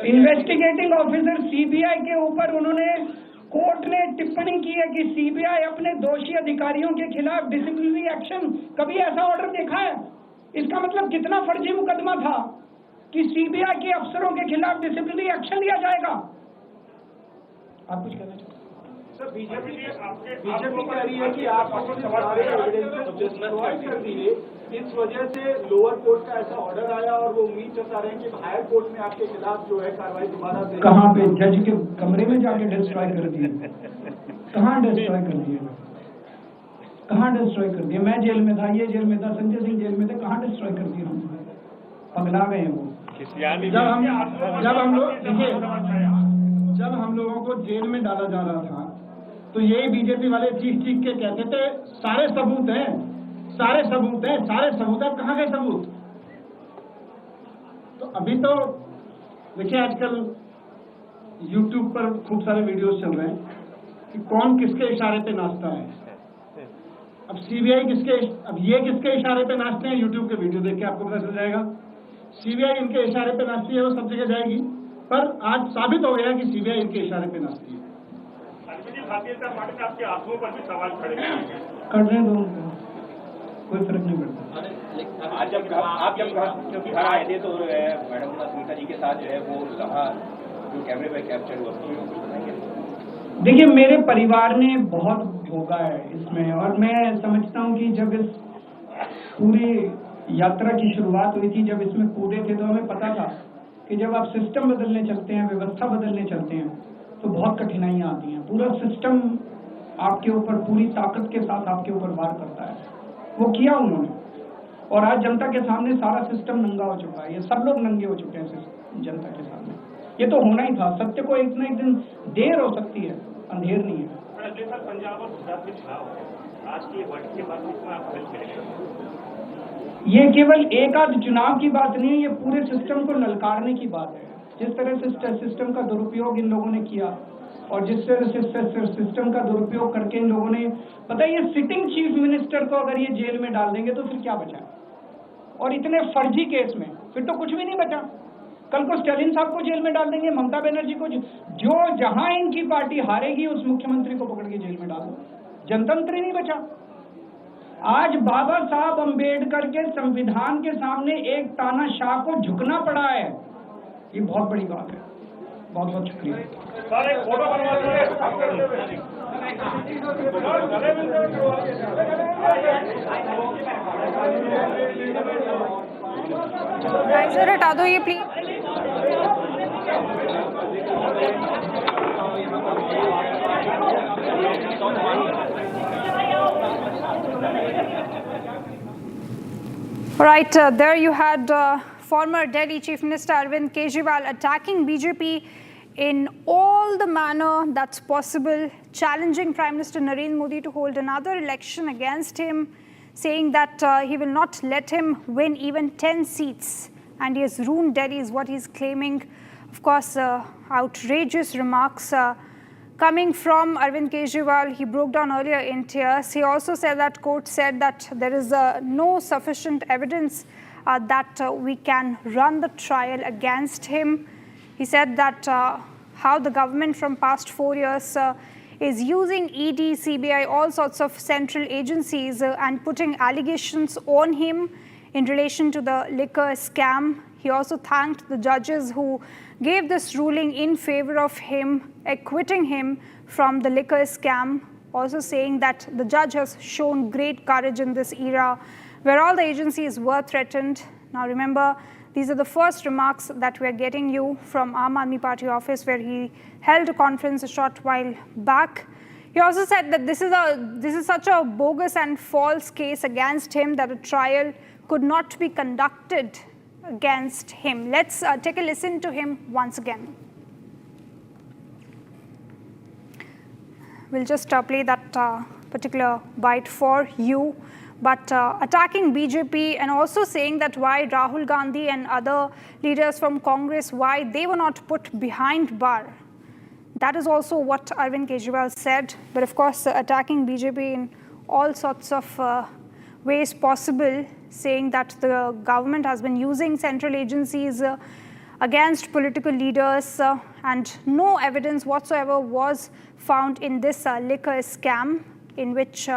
इन्वेस्टिगेटिंग ऑफिसर सीबीआई के ऊपर उन्होंने, कोर्ट ने टिप्पणी की है कि सीबीआई अपने दोषी अधिकारियों के खिलाफ डिसिप्लिनरी एक्शन, कभी ऐसा ऑर्डर देखा है? इसका मतलब कितना फर्जी मुकदमा था कि सीबीआई के अफसरों के खिलाफ डिसिप्लिनरी एक्शन लिया जाएगा। आप कुछ कहना चाहते हैं? सर, बीजेपी कह रही है कि आप सारे एविडेंसेस डिस्ट्रॉय कर दिए, इस वजह से लोअर कोर्ट का ऐसा ऑर्डर आया और वो उम्मीद जता रहे हैं कि हायर कोर्ट में आपके खिलाफ जो है कार्रवाई दोबारा से। कहाँ पे? जज के कमरे में जाके डिस्ट्रॉय कर दिए? कहाँ डिस्ट्रॉय कर दिए? कहाँ डिस्ट्रॉय कर दिए? मैं जेल में था, ये जेल में था, संजय सिंह जेल में थे, कहाँ डिस्ट्रॉय कर दिया? पगला गए हैं वो। जब हम लोगों को जेल में डाला जा रहा था तो यही बीजेपी वाले चीख के कहते थे सारे सबूत हैं, सारे सबूत हैं, सारे सबूत। अब कहाँ गए सबूत? तो अभी तो देखिए, आजकल YouTube पर खूब सारे वीडियोस चल रहे हैं कि कौन किसके इशारे पे नाचता है। अब सीबीआई अब ये किसके इशारे पे नाचते हैं, YouTube के वीडियो देख के आपको पता चल जाएगा। सीबीआई इनके इशारे पे नाचती है, वो सब जगह जाएगी। पर आज साबित हो गया कि सीबीआई इनके इशारे पे नाचती है। भारतीय जनता पार्टी आपके आंसुओं पर भी सवाल खड़े करने दो, कोई फर्क नहीं पड़ता। आज जब आप घर आए थे तो मैडम कविता जी के साथ जो है वो कहा जो कैमरे पे कैप्चर हुआ। देखिए, मेरे परिवार ने बहुत भोगा है इसमें, और मैं समझता हूँ कि जब इस पूरी यात्रा की शुरुआत हुई थी, जब इसमें कूदे थे, तो हमें पता था कि जब आप सिस्टम बदलने चलते हैं, व्यवस्था बदलने चलते हैं, तो बहुत कठिनाइयां आती हैं। पूरा सिस्टम आपके ऊपर पूरी ताकत के साथ आपके ऊपर वार करता है। वो किया उन्होंने, और आज जनता के सामने सारा सिस्टम नंगा हो चुका है। ये सब लोग नंगे हो चुके हैं जनता के सामने। ये तो होना ही था। सत्य को एक न एक दिन देर हो सकती है, अंधेर नहीं है। पंजाब और गुजरात में चुनाव आज की वर्ष के बाद ये केवल एक आध चुनाव की बात नहीं है, ये पूरे सिस्टम को ललकारने की बात है। जिस तरह से सिस्टम का दुरुपयोग इन लोगों ने किया, और जिस तरह से सिस्टम का दुरुपयोग करके इन लोगों ने, पता है, ये सिटिंग चीफ मिनिस्टर को अगर ये जेल में डाल देंगे तो फिर क्या बचा? और इतने फर्जी केस में फिर तो कुछ भी नहीं बचा। कल को स्टालिन साहब को जेल में डाल देंगे, ममता बनर्जी को, जो जहां इनकी पार्टी हारेगी उस मुख्यमंत्री को पकड़ के जेल में डाल दो। जनतंत्र ही नहीं बचा। आज बाबा साहब अंबेडकर के संविधान के सामने एक तानाशाह को झुकना पड़ा है। ये बहुत बड़ी बात है। बहुत बहुत शुक्रिया। सर, हटा दो ये please. Right, there you had former Delhi Chief Minister Arvind Kejriwal attacking BJP in all the manner that's possible, challenging Prime Minister Narendra Modi to hold another election against him, saying that he will not let him win even 10 seats. And he has ruined Delhi is what he's claiming. Of course, outrageous remarks coming from Arvind Kejriwal. He broke down earlier in tears. He also said that court said that there is no sufficient evidence that we can run the trial against him. He said that how the government from past 4 years is using ED, CBI, all sorts of central agencies and putting allegations on him in relation to the liquor scam. He also thanked the judges who gave this ruling in favor of him, acquitting him from the liquor scam, also saying that the judge has shown great courage in this era where all the agencies were threatened. Now remember, these are the first remarks that we are getting you from Aam Aadmi Party office, where he held a conference a short while back. He also said that this is such a bogus and false case against him that a trial could not be conducted against him. Let's take a listen to him once again. We'll just play that particular bite for you. But attacking BJP and also saying that why Rahul Gandhi and other leaders from Congress, why they were not put behind bar. That is also what Arvind Kejriwal said. But of course, attacking BJP in all sorts of ways possible, saying that the government has been using central agencies against political leaders and no evidence whatsoever was found in this liquor scam in which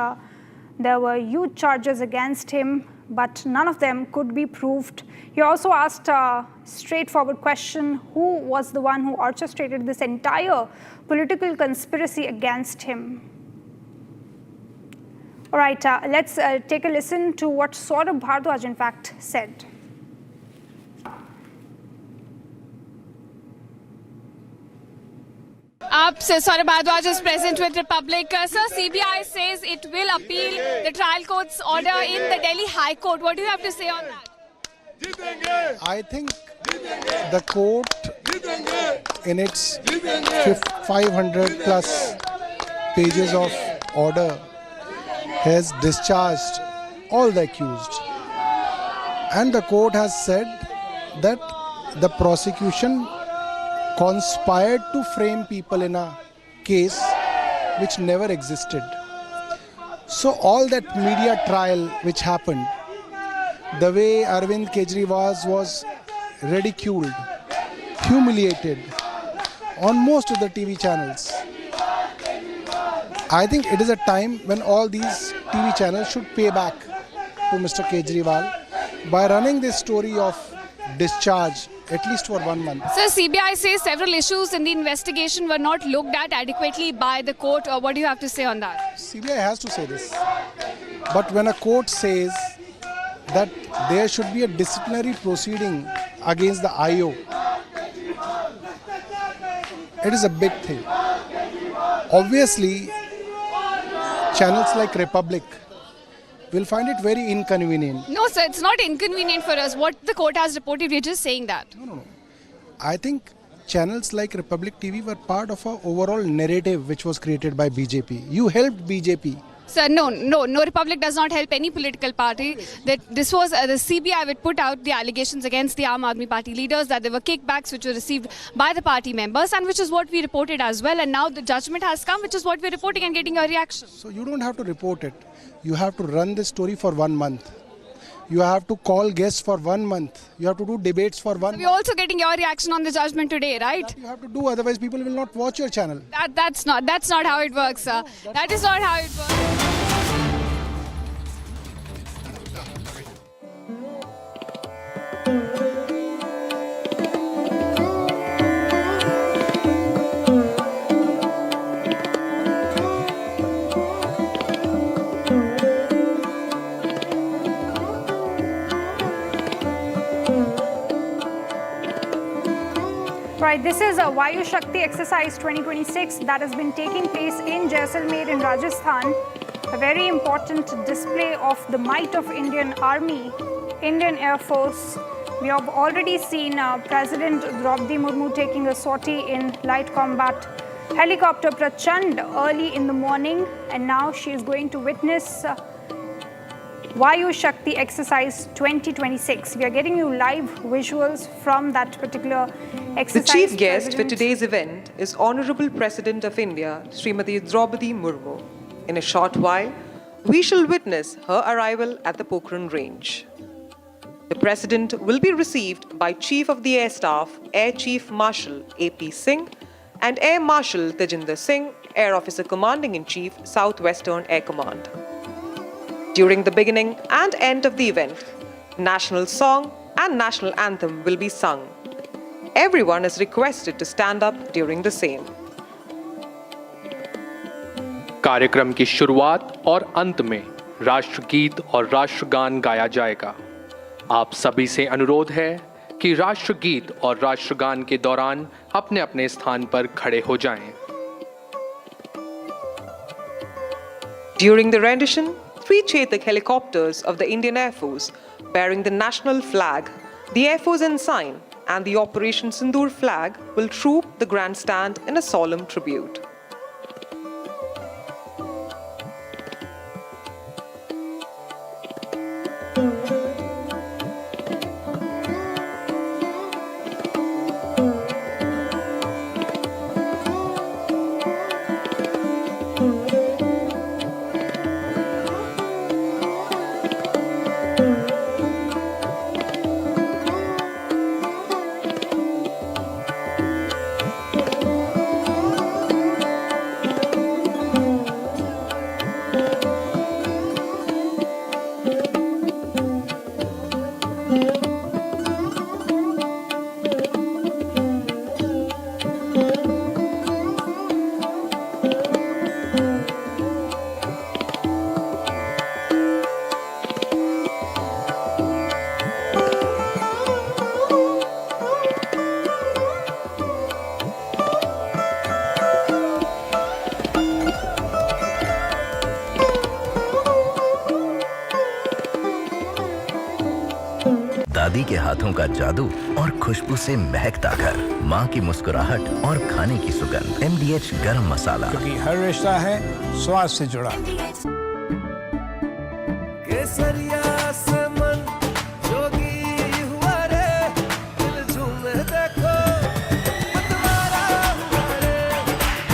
there were huge charges against him, but none of them could be proved. He also asked a straightforward question: who was the one who orchestrated this entire political conspiracy against him? All right, let's take a listen to what Saurabh Bhardwaj in fact said. Saurabh Bhardwaj is present with Republic. Sir, CBI says it will appeal the trial court's order in the Delhi High Court. What do you have to say on that? I think the court, in its 500 plus pages of order, has discharged all the accused. And the court has said that the prosecution conspired to frame people in a case which never existed. So all that media trial which happened, the way Arvind Kejriwal was ridiculed, humiliated on most of the TV channels, I think it is a time when all these TV channels should pay back to Mr. Kejriwal by running this story of discharge at least for 1 month. Sir, CBI says several issues in the investigation were not looked at adequately by the court. What do you have to say on that? CBI has to say this. But when a court says that there should be a disciplinary proceeding against the IO, it is a big thing. Obviously, channels like Republic will find it very inconvenient. No, sir, it's not inconvenient for us. What the court has reported, we're just saying that. No. I think channels like Republic TV were part of an overall narrative which was created by BJP. You helped BJP. Sir, no, Republic does not help any political party. That this was the CBI would put out the allegations against the Aam Aadmi Party leaders that there were kickbacks which were received by the party members, and which is what we reported as well. And now the judgment has come, which is what we're reporting and getting your reaction. So you don't have to report it. You have to run this story for 1 month. You have to call guests for 1 month. You have to do debates for 1 month. We're also getting your reaction on the judgment today, right? That you have to do, otherwise people will not watch your channel. That's not how it works, sir. That is not how it works. Right, this is a Vayu Shakti exercise 2026 that has been taking place in Jaisalmer in Rajasthan. A very important display of the might of Indian Army, Indian Air Force. We have already seen President Draupadi Murmu taking a sortie in light combat helicopter Prachand early in the morning, and now she is going to witness Vayu Shakti exercise 2026. We are getting you live visuals from that particular exercise. The chief guest for today's event is Honorable President of India, Srimati Draupadi Murmu. In a short while, we shall witness her arrival at the Pokhran range. The President will be received by Chief of the Air Staff, Air Chief Marshal A.P. Singh, and Air Marshal Tejinder Singh, Air Officer Commanding-in-Chief, Southwestern Air Command. During the beginning and end of the event, national song and national anthem will be sung. Everyone is requested to stand up during the same. कार्यक्रम की शुरुआत और अंत में राष्ट्रगीत और राष्ट्रगान गाया जाएगा। आप सभी से अनुरोध है कि राष्ट्रगीत और राष्ट्रगान के दौरान अपने अपने स्थान पर खड़े हो जाएं। During the rendition, 3 Chetak helicopters of the Indian Air Force bearing the national flag, the Air Force ensign, and the Operation Sindoor flag will troop the grandstand in a solemn tribute. दादी के हाथों का जादू और खुशबू से महकता घर, माँ की मुस्कुराहट और खाने की सुगंध। MDH गरम मसाला, क्योंकि हर रिश्ता है स्वाद से जुड़ा। केसरिया से मन जोगी हुआ रे, दिल झूमे देखो मतवारा हुआ रे।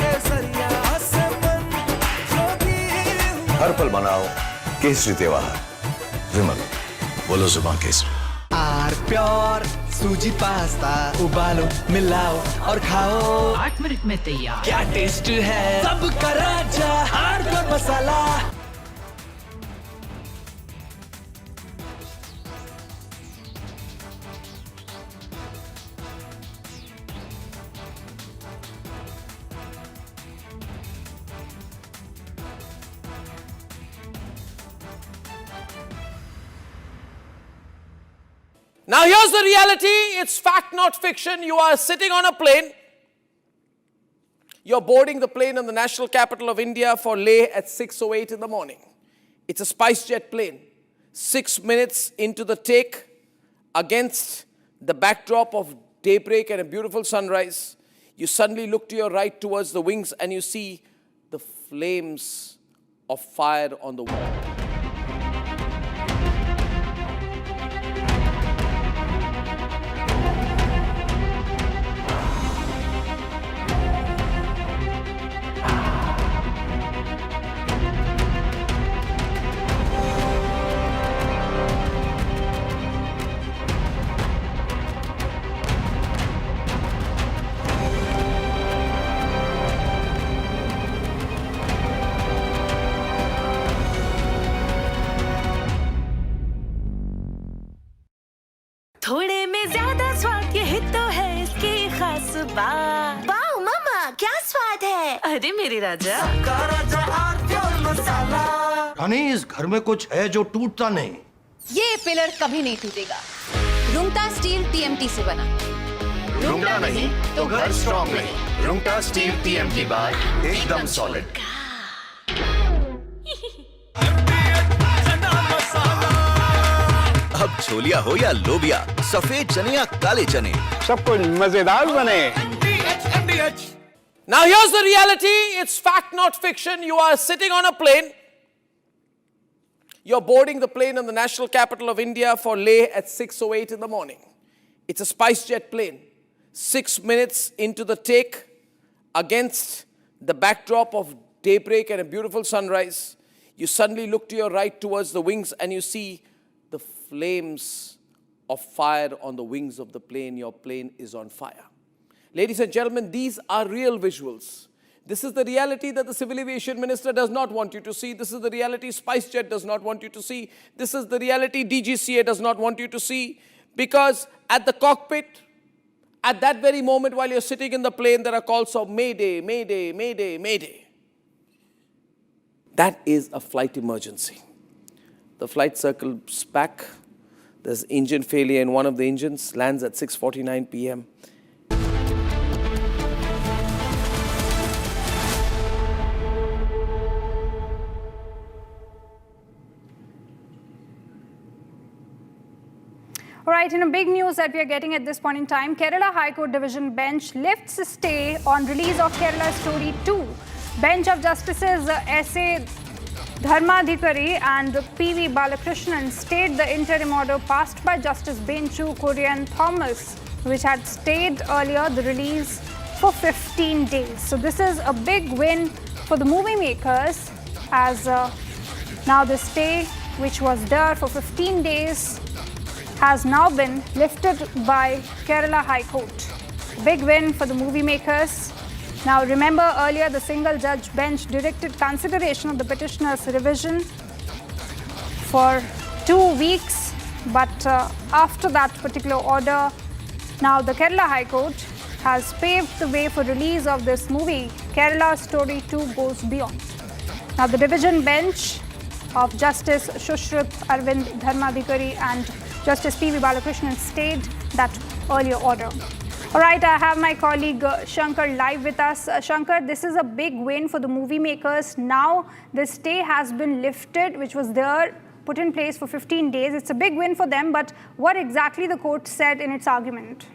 केसरिया से मन जोगी हुआ। हर पल मनाओ केसरी त्योहार। विमल, बोलो जुबान केसरी। आर प्योर सूजी पास्ता, उबालो मिलाओ और खाओ, 8 मिनट में तैयार। क्या टेस्ट है सबका राजा R pure masala. Now here's the reality, it's fact not fiction. You are sitting on a plane. You're boarding the plane in the national capital of India for Leh at 6:08 in the morning. It's a SpiceJet plane. 6 minutes into the take, against the backdrop of daybreak and a beautiful sunrise, you suddenly look to your right towards the wings and you see the flames of fire on the wall. थोड़े में ज्यादा स्वाद, यही तो है इसकी खास बात। वाओ मामा, क्या स्वाद है। अरे मेरे राजा, रानी, इस घर में कुछ है जो टूटता नहीं। ये पिलर कभी नहीं टूटेगा। रुंगटा स्टील TMT से बना। रुंगटा नहीं तो घर स्ट्रॉन्ग नहीं। रुंगटा स्टील TMT बार एकदम सॉलिड। अब छोलिया हो या लोबिया, सफेद चने या काले चने, सब कुछ मजेदार बने। Now here's the reality, it's fact not fiction. You are sitting on a plane. You're boarding the plane in the national capital of India for Leh at 6:08 in the morning. It's a SpiceJet plane. 6 minutes into the take, against the backdrop of daybreak and a beautiful sunrise, you suddenly look to your right towards the wings and you see the flames of fire on the wings of the plane. Your plane is on fire. Ladies and gentlemen, these are real visuals. This is the reality that the Civil Aviation Minister does not want you to see. This is the reality SpiceJet does not want you to see. This is the reality DGCA does not want you to see. Because at the cockpit, at that very moment while you're sitting in the plane, there are calls of Mayday, Mayday, Mayday, Mayday. That is a flight emergency. The flight circles back. There's engine failure in one of the engines, lands at 6:49 p.m. All right, in a big news that we are getting at this point in time, Kerala High Court Division Bench lifts a stay on release of Kerala Story 2. Bench of Justices S.A. Dharmadhikari and P.V. Balakrishnan stayed the interim order passed by Justice Benchu Kurian Thomas, which had stayed earlier the release for 15 days. So this is a big win for the movie makers, as now the stay, which was there for 15 days, has now been lifted by Kerala High Court. Big win for the movie makers. Now remember, earlier the single judge bench directed consideration of the petitioner's revision for 2 weeks, but after that particular order, now the Kerala High Court has paved the way for release of this movie, Kerala Story 2 Goes Beyond. Now the division bench of Justice Shushruth Arvind Dharmadhikari and Justice P.V. Balakrishnan stayed that earlier order. All right, I have my colleague Shankar live with us. Shankar, this is a big win for the movie makers. Now the stay has been lifted, which was there, put in place for 15 days. It's a big win for them, but what exactly the court said in its argument?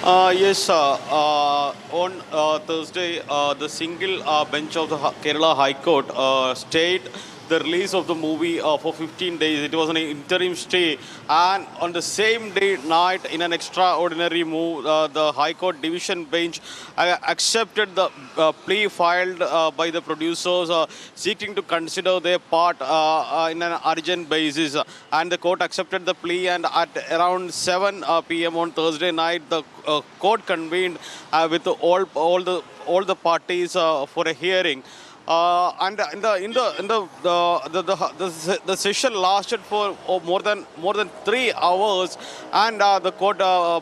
Yes, on Thursday, the single bench of the Kerala High Court stayed the release of the movie for 15 days. It was an interim stay, and on the same day night, in an extraordinary move, the High Court Division Bench accepted the plea filed by the producers seeking to consider their part in an urgent basis, and the court accepted the plea, and at around 7 p.m. on Thursday night, the court convened with all the parties for a hearing. And the session lasted for more than 3 hours, and the court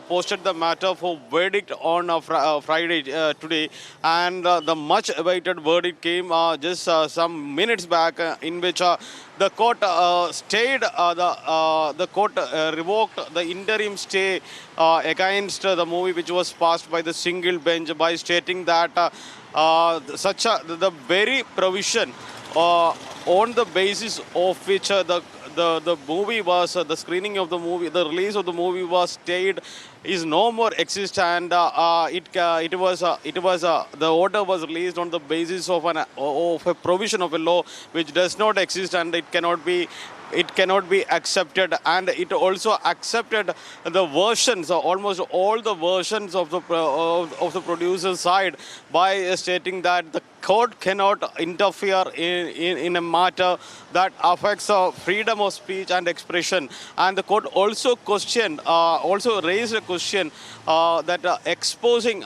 posted the matter for verdict on Friday today, and the much awaited verdict came just some minutes back, in which the court stayed, the court revoked the interim stay against the movie, which was passed by the single bench, by stating that the very provision on the basis of which the movie was, the screening of the movie, the release of the movie was stayed, is no more exist, and the order was released on the basis of a provision of a law which does not exist, and it cannot be accepted. And it also accepted the versions, almost all the versions of the producer's side, by stating that the court cannot interfere in a matter that affects freedom of speech and expression. And the court also raised a question that exposing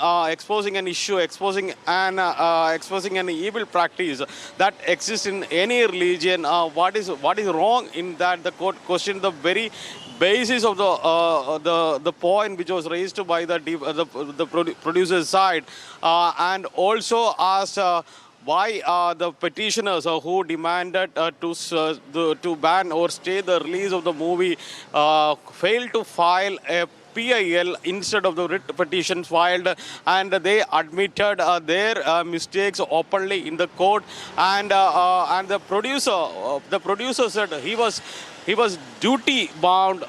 an issue, exposing an evil practice that exists in any religion, what is wrong in that. The court questioned the very basis of the point which was raised by the producer's side, and also asked why the petitioners who demanded to ban or stay the release of the movie failed to file a PIL instead of the writ petitions filed, and they admitted their mistakes openly in the court, and the producer said he was duty bound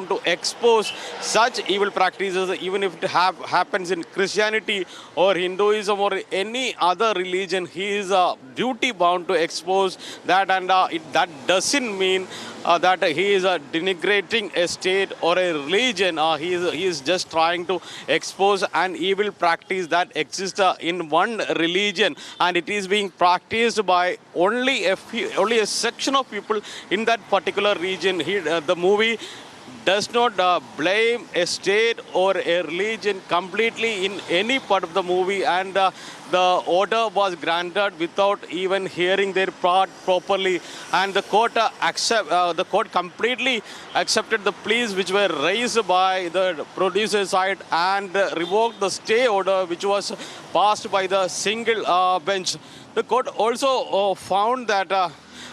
to expose such evil practices, even if it happens in Christianity or Hinduism or any other religion. He is duty bound to expose that, and that doesn't mean that he is denigrating a state or a religion. He is just trying to expose an evil practice that exists in one religion, and it is being practiced by only a section of people in that particular region. The movie does not blame a state or a religion completely in any part of the movie, and the order was granted without even hearing their part properly, and the court completely accepted the pleas which were raised by the producer side, and revoked the stay order which was passed by the single bench. The court also found that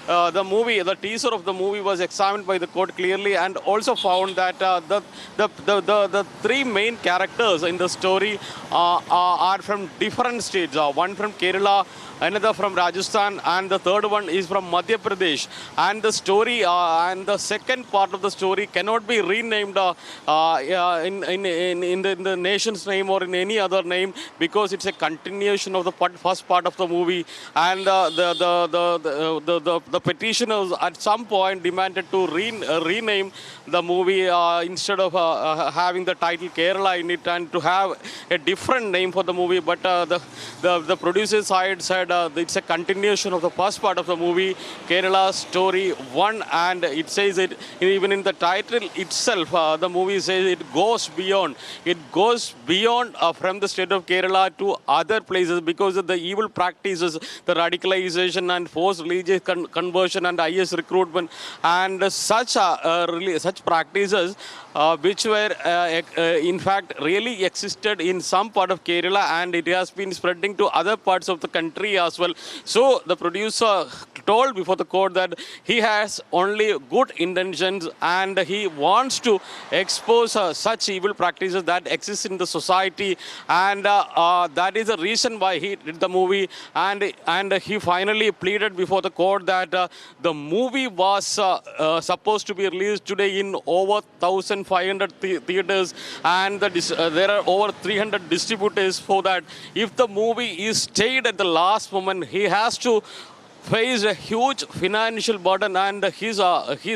the teaser of the movie was examined by the court clearly and also found that the three main characters in the story are from different states. One from Kerala, another from Rajasthan, and the third one is from Madhya Pradesh. And the story and the second part of the story cannot be renamed in the nation's name or in any other name, because it's a continuation of the first part of the movie. And the petitioners at some point demanded to rename the movie instead of having the title Kerala in it, and to have a different name for the movie. But the producer side said it's a continuation of the first part of the movie, Kerala Story 1, and it says it even in the title itself. The movie says it goes beyond. It goes beyond from the state of Kerala to other places, because of the evil practices, the radicalization and forced religious conversion and IS recruitment, and such practices which were in fact really existed in some part of Kerala, and it has been spreading to other parts of the country as well. So the producer told before the court that he has only good intentions and he wants to expose such evil practices that exist in the society, and that is the reason why he did the movie. And he finally pleaded before the court that the movie was supposed to be released today in over 1,500 theaters, and there are over 300 distributors for that. If the movie is stayed at the last moment, he has to face a huge financial burden, and his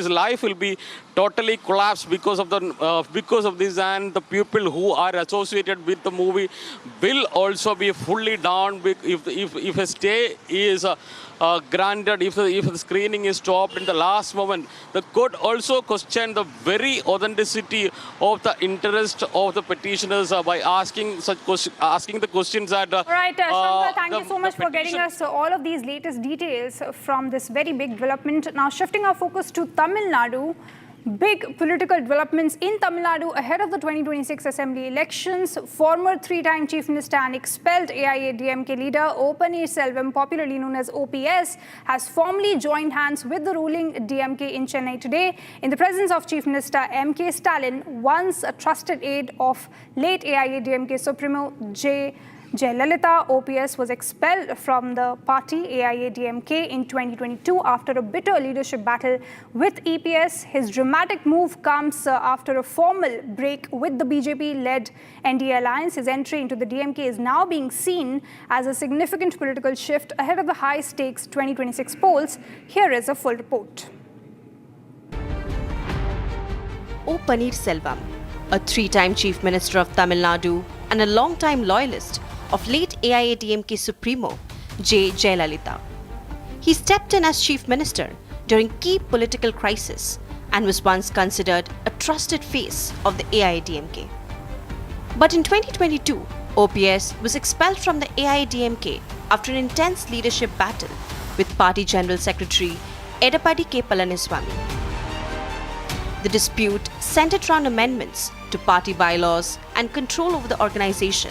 life will be totally collapsed because of this, and the people who are associated with the movie will also be fully down if a stay is granted, if the screening is stopped in the last moment. The court also questioned the very authenticity of the interest of the petitioners by asking the questions that. All right, Shankar, thank you so much for getting us all of these latest details from this very big development. Now, shifting our focus to Tamil Nadu. Big political developments in Tamil Nadu ahead of the 2026 assembly elections. Former three-time chief minister and expelled AIADMK leader O. Selvam, popularly known as OPS, has formally joined hands with the ruling DMK in Chennai today in the presence of Chief Minister M.K. Stalin, once a trusted aide of late AIADMK Supremo J. Jayalalitha. OPS was expelled from the party AIADMK in 2022 after a bitter leadership battle with EPS. His dramatic move comes after a formal break with the BJP-led NDA alliance. His entry into the DMK is now being seen as a significant political shift ahead of the high-stakes 2026 polls. Here is a full report. O. Selvam, a three-time chief minister of Tamil Nadu and a long-time loyalist of late AIADMK Supremo J. Jayalalitha. He stepped in as chief minister during key political crisis and was once considered a trusted face of the AIADMK. But in 2022, OPS was expelled from the AIADMK after an intense leadership battle with Party General Secretary Edappadi K. Palaniswamy. The dispute centered around amendments to party bylaws and control over the organization.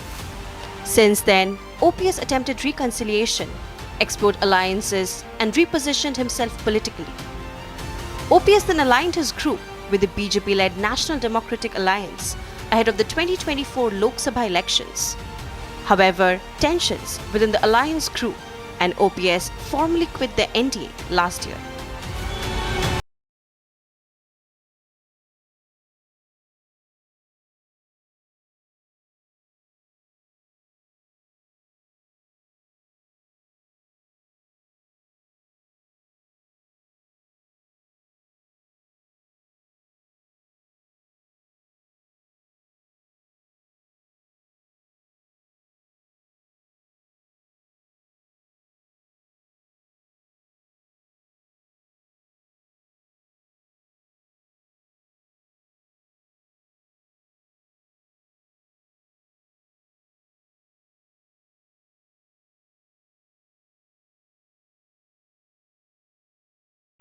Since then, OPS attempted reconciliation, explored alliances, and repositioned himself politically. OPS then aligned his group with the BJP-led National Democratic Alliance ahead of the 2024 Lok Sabha elections. However, tensions within the alliance grew, and OPS formally quit the NDA last year.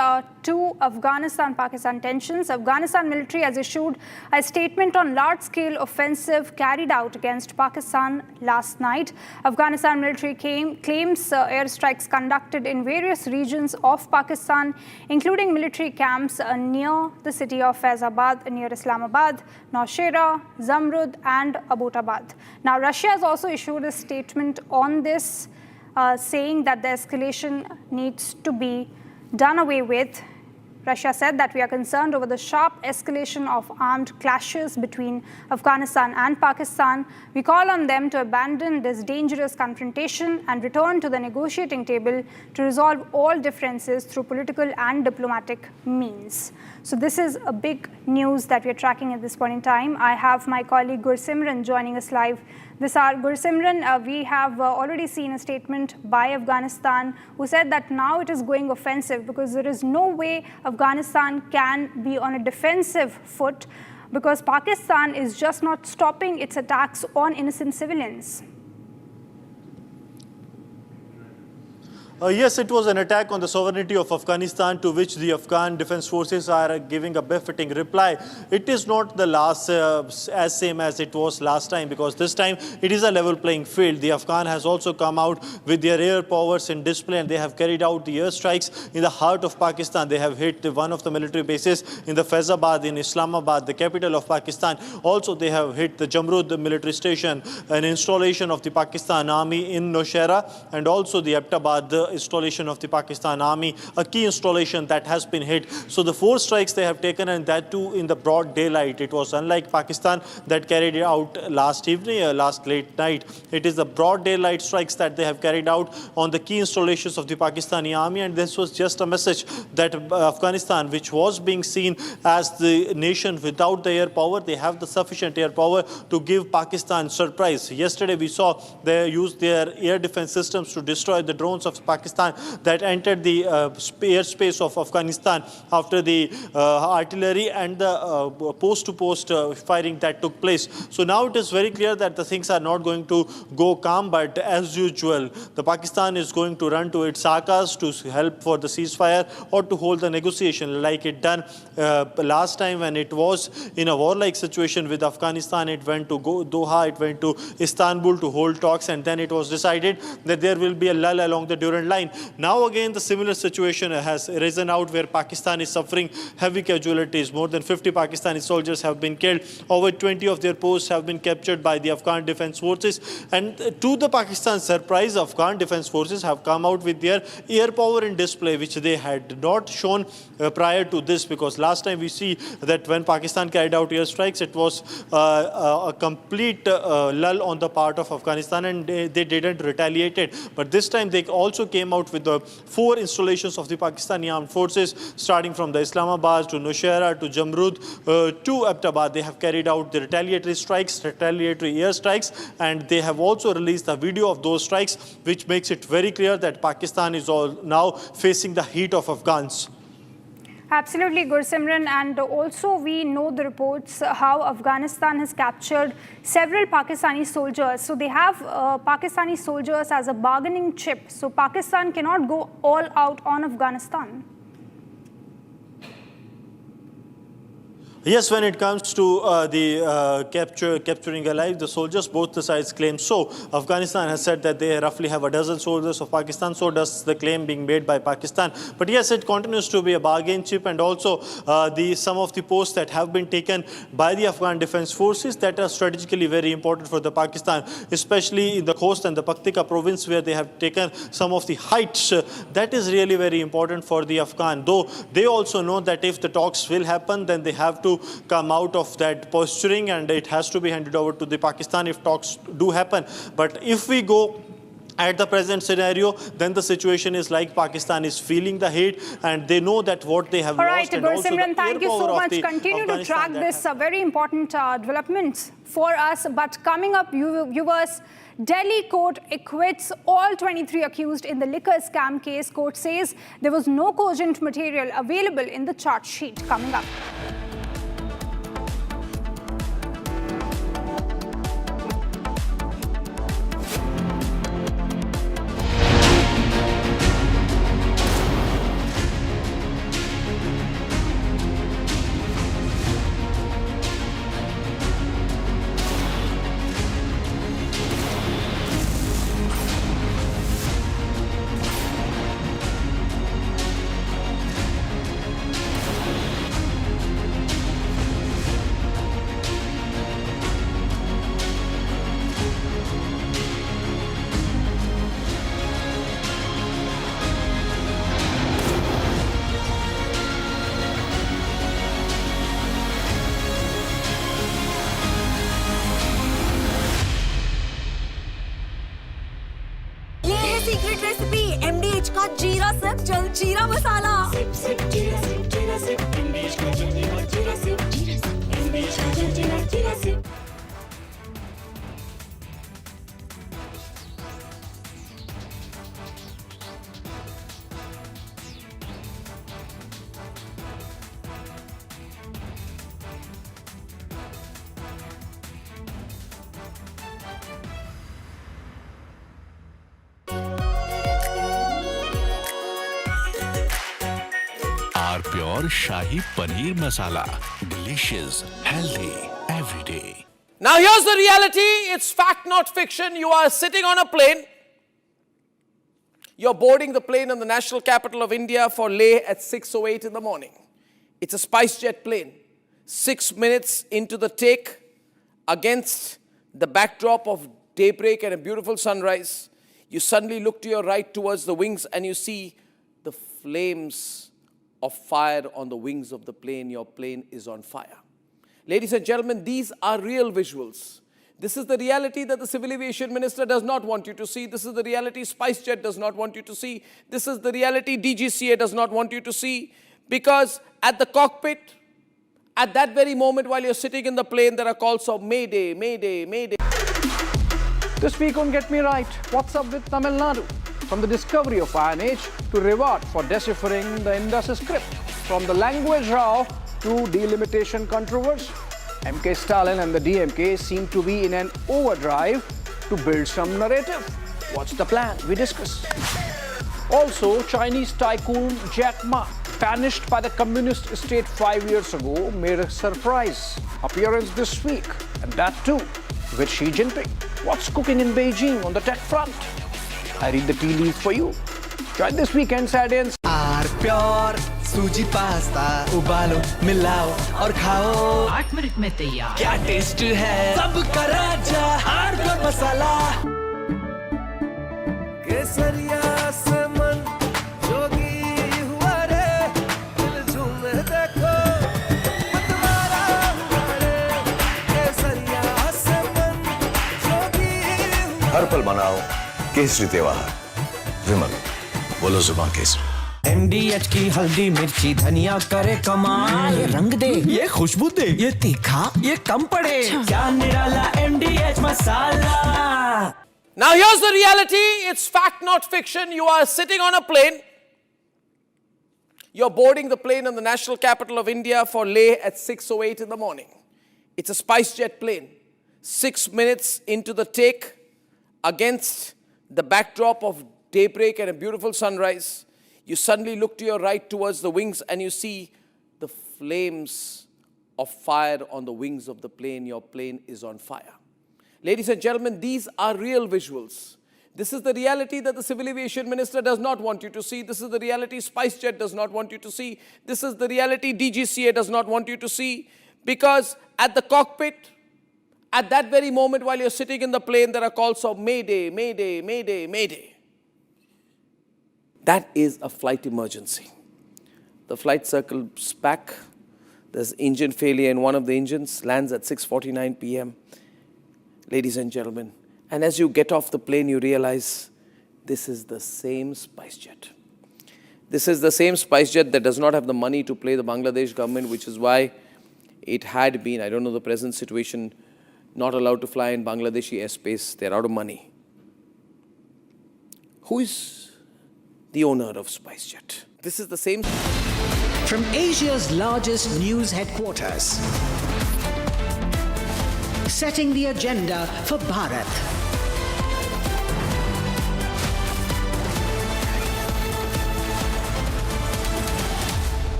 To Afghanistan-Pakistan tensions, Afghanistan military has issued a statement on large-scale offensive carried out against Pakistan last night. Afghanistan military claims airstrikes conducted in various regions of Pakistan, including military camps near the city of Faizabad, near Islamabad, Nashik, Zamrud and Abbottabad. Now, Russia has also issued a statement on this, saying that the escalation needs to be done away with. Russia said that we are concerned over the sharp escalation of armed clashes between Afghanistan and Pakistan. We call on them to abandon this dangerous confrontation and return to the negotiating table to resolve all differences through political and diplomatic means. So this is a big news that we are tracking at this point in time. I have my colleague Gursimran joining us live this hour. Gursimran, we have already seen a statement by Afghanistan who said that now it is going offensive because there is no way Afghanistan can be on a defensive foot because Pakistan is just not stopping its attacks on innocent civilians. Yes, it was an attack on the sovereignty of Afghanistan, to which the Afghan defense forces are giving a befitting reply. It is not the last as same as it was last time, because this time it is a level playing field. The Afghan has also come out with their air powers in display, and they have carried out the airstrikes in the heart of Pakistan. They have hit one of the military bases in the Faizabad in Islamabad, the capital of Pakistan. Also, they have hit the Jamrud military station, an installation of the Pakistan Army in Nashik, and also the Abbottabad installation of the Pakistan Army, a key installation that has been hit. So the 4 strikes they have taken, and that too in the broad daylight. It was unlike Pakistan that carried it out last evening, last late night. It is the broad daylight strikes that they have carried out on the key installations of the Pakistani Army, and this was just a message that Afghanistan, which was being seen as the nation without the air power, they have the sufficient air power to give Pakistan surprise. Yesterday we saw they used their air defense systems to destroy the drones of Pakistan that entered the airspace of Afghanistan after the artillery and the post-to-post firing that took place. So now it is very clear that the things are not going to go calm, but as usual, the Pakistan is going to run to its sakas to help for the ceasefire or to hold the negotiation like it done last time when it was in a warlike situation with Afghanistan. It went to Doha, it went to Istanbul to hold talks, and then it was decided that there will be a lull along the Durand line. Now again the similar situation has risen out where Pakistan is suffering heavy casualties. More than 50 Pakistani soldiers have been killed. Over 20 of their posts have been captured by the Afghan defense forces. And to the Pakistan surprise, Afghan defense forces have come out with their air power in display, which they had not shown prior to this, because last time we see that when Pakistan carried out airstrikes, it was a complete lull on the part of Afghanistan, and they didn't retaliate it. But this time they also came out with the 4 installations of the Pakistani armed forces, starting from the Islamabad to Nashik to Jamrud to Abbottabad. They have carried out the retaliatory strikes, retaliatory airstrikes, and they have also released a video of those strikes, which makes it very clear that Pakistan is all now facing the heat of Afghans. Absolutely, Gursimran, and also we know the reports how Afghanistan has captured several Pakistani soldiers. So they have Pakistani soldiers as a bargaining chip. So Pakistan cannot go all out on Afghanistan. Yes, when it comes to capturing alive the soldiers, both the sides claim so. Afghanistan has said that they roughly have a dozen soldiers of Pakistan, so does the claim being made by Pakistan. But yes, it continues to be a bargain chip, and also some of the posts that have been taken by the Afghan defense forces that are strategically very important for the Pakistan, especially in the coast and the Paktika province, where they have taken some of the heights. That is really very important for the Afghan, though they also know that if the talks will happen, then they have to come out of that posturing, and it has to be handed over to the Pakistan if talks do happen. But if we go at the present scenario, then the situation is like Pakistan is feeling the heat, and they know that what they have lost. All right, Gursimran, thank you so much. Continue to track this very important developments for us. But coming up, viewers, Delhi court acquits all 23 accused in the liquor scam case. Court says there was no cogent material available in the charge sheet. Coming up. Secret recipe MDH का जीरा SIP जल जीरा मसाला। SIP SIP जीरा SIP MDH का जीरा SIP MDH का जीरा SIP. Pure Shahi Paneer Masala. Delicious, healthy, every day. Now here's the reality. It's fact, not fiction. You are sitting on a plane. You're boarding the plane in the national capital of India for Leh at 6:08 in the morning. It's a SpiceJet plane. 6 minutes into the take, against the backdrop of daybreak and a beautiful sunrise, you suddenly look to your right towards the wings and you see the flames of fire on the wings of the plane. Your plane is on fire. Ladies and gentlemen, these are real visuals. This is the reality that the Civil Aviation Minister does not want you to see. This is the reality SpiceJet does not want you to see. This is the reality DGCA does not want you to see. Because at the cockpit, at that very moment while you're sitting in the plane, there are calls of Mayday, Mayday, Mayday. This week on Get Me Right, what's up with Tamil Nadu? From the discovery of Iron Age to reward for deciphering the Indus script, from the language row to delimitation controversy, MK Stalin and the DMK seem to be in an overdrive to build some narrative. What's the plan? We discuss. Also, Chinese tycoon Jack Ma, banished by the communist state 5 years ago, made a surprise appearance this week, and that too with Xi Jinping. What's cooking in Beijing on the tech front? I read the tea leaves for you. Join this weekend's audience. Pure suji pasta उबालो मिलाओ और खाओ 8 minute में तैयार। क्या taste है सबका राजा हार्डकोर मसाला। केसरिया से मन जोगी हुआ रे दिल झूमे देखो मतवारा हुआ रे केसरिया से मन जोगी हर पल मनाओ केसरी त्योहार। विमल बोलो जुबान केसरी। MDH की हल्दी मिर्ची धनिया करे कमाल। ये रंग दे, ये खुशबू दे, ये तीखा, ये कम पड़े। क्या निराला MDH masala. Now here's the reality. It's fact, not fiction. You are sitting on a plane. You're boarding the plane in the national capital of India for Leh at 6:08 in the morning. It's a SpiceJet plane. 6 minutes into the take, against the backdrop of daybreak and a beautiful sunrise, you suddenly look to your right towards the wings and you see the flames of fire on the wings of the plane. Your plane is on fire. Ladies and gentlemen, these are real visuals. This is the reality that the Civil Aviation Minister does not want you to see. This is the reality SpiceJet does not want you to see. This is the reality DGCA does not want you to see. Because at the cockpit, at that very moment while you're sitting in the plane, there are calls of Mayday, Mayday, Mayday, Mayday. That is a flight emergency. The flight circles back. There's engine failure in one of the engines, lands at 6:49 p.m. Ladies and gentlemen, and as you get off the plane, you realize this is the same SpiceJet. This is the same SpiceJet that does not have the money to pay the Bangladesh government, which is why it had been, I don't know the present situation, not allowed to fly in Bangladeshi airspace. They're out of money. Who is the owner of SpiceJet? This is the same. From Asia's largest news headquarters, setting the agenda for Bharat.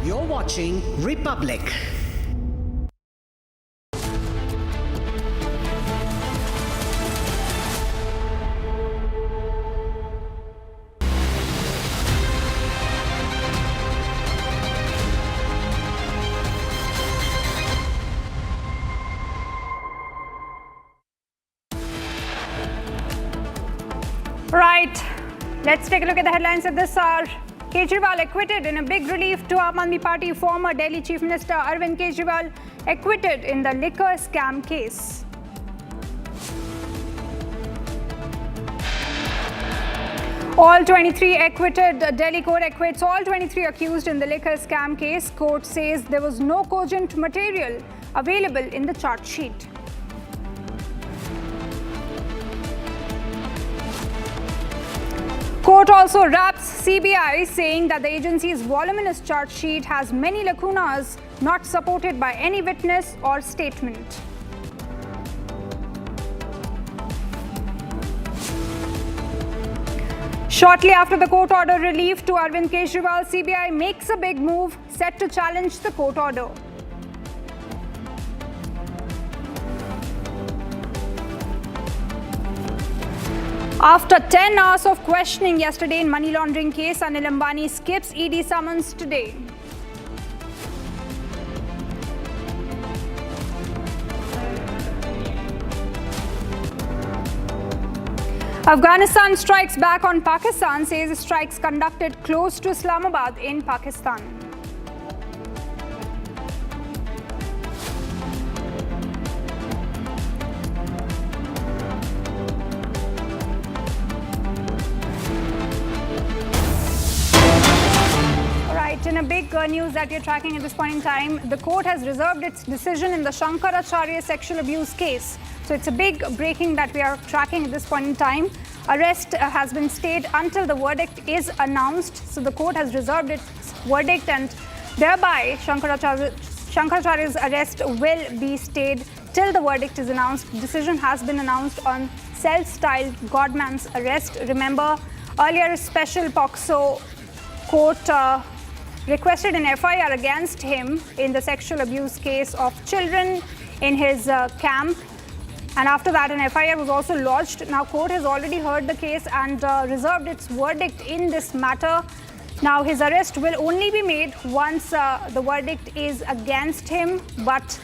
You're watching Republic. Right, let's take a look at the headlines at this hour. Kejriwal acquitted in a big relief to Aam Aadmi Party. Former Delhi Chief Minister Arvind Kejriwal acquitted in the liquor scam case. All 23 acquitted. Delhi court acquits all 23 accused in the liquor scam case. Court says there was no cogent material available in the charge sheet. Court also wraps CBI, saying that the agency's voluminous charge sheet has many lacunas not supported by any witness or statement. Shortly after the court order relief to Arvind Kejriwal, CBI makes a big move, set to challenge the court order. After 10 hours of questioning yesterday in money laundering case, Anil Ambani skips ED summons today. Afghanistan strikes back on Pakistan, says strikes conducted close to Islamabad in Pakistan. In a big news that you're tracking at this point in time, the court has reserved its decision in the Shankaracharya sexual abuse case. So it's a big breaking that we are tracking at this point in time. Arrest has been stayed until the verdict is announced. So the court has reserved its verdict, and thereby Shankaracharya's arrest will be stayed till the verdict is announced. Decision has been announced on self-styled Godman's arrest. Remember, earlier a special POCSO court requested an FIR against him in the sexual abuse case of children in his camp, and after that an FIR was also lodged. Now court has already heard the case and reserved its verdict in this matter. Now his arrest will only be made once the verdict is against him, but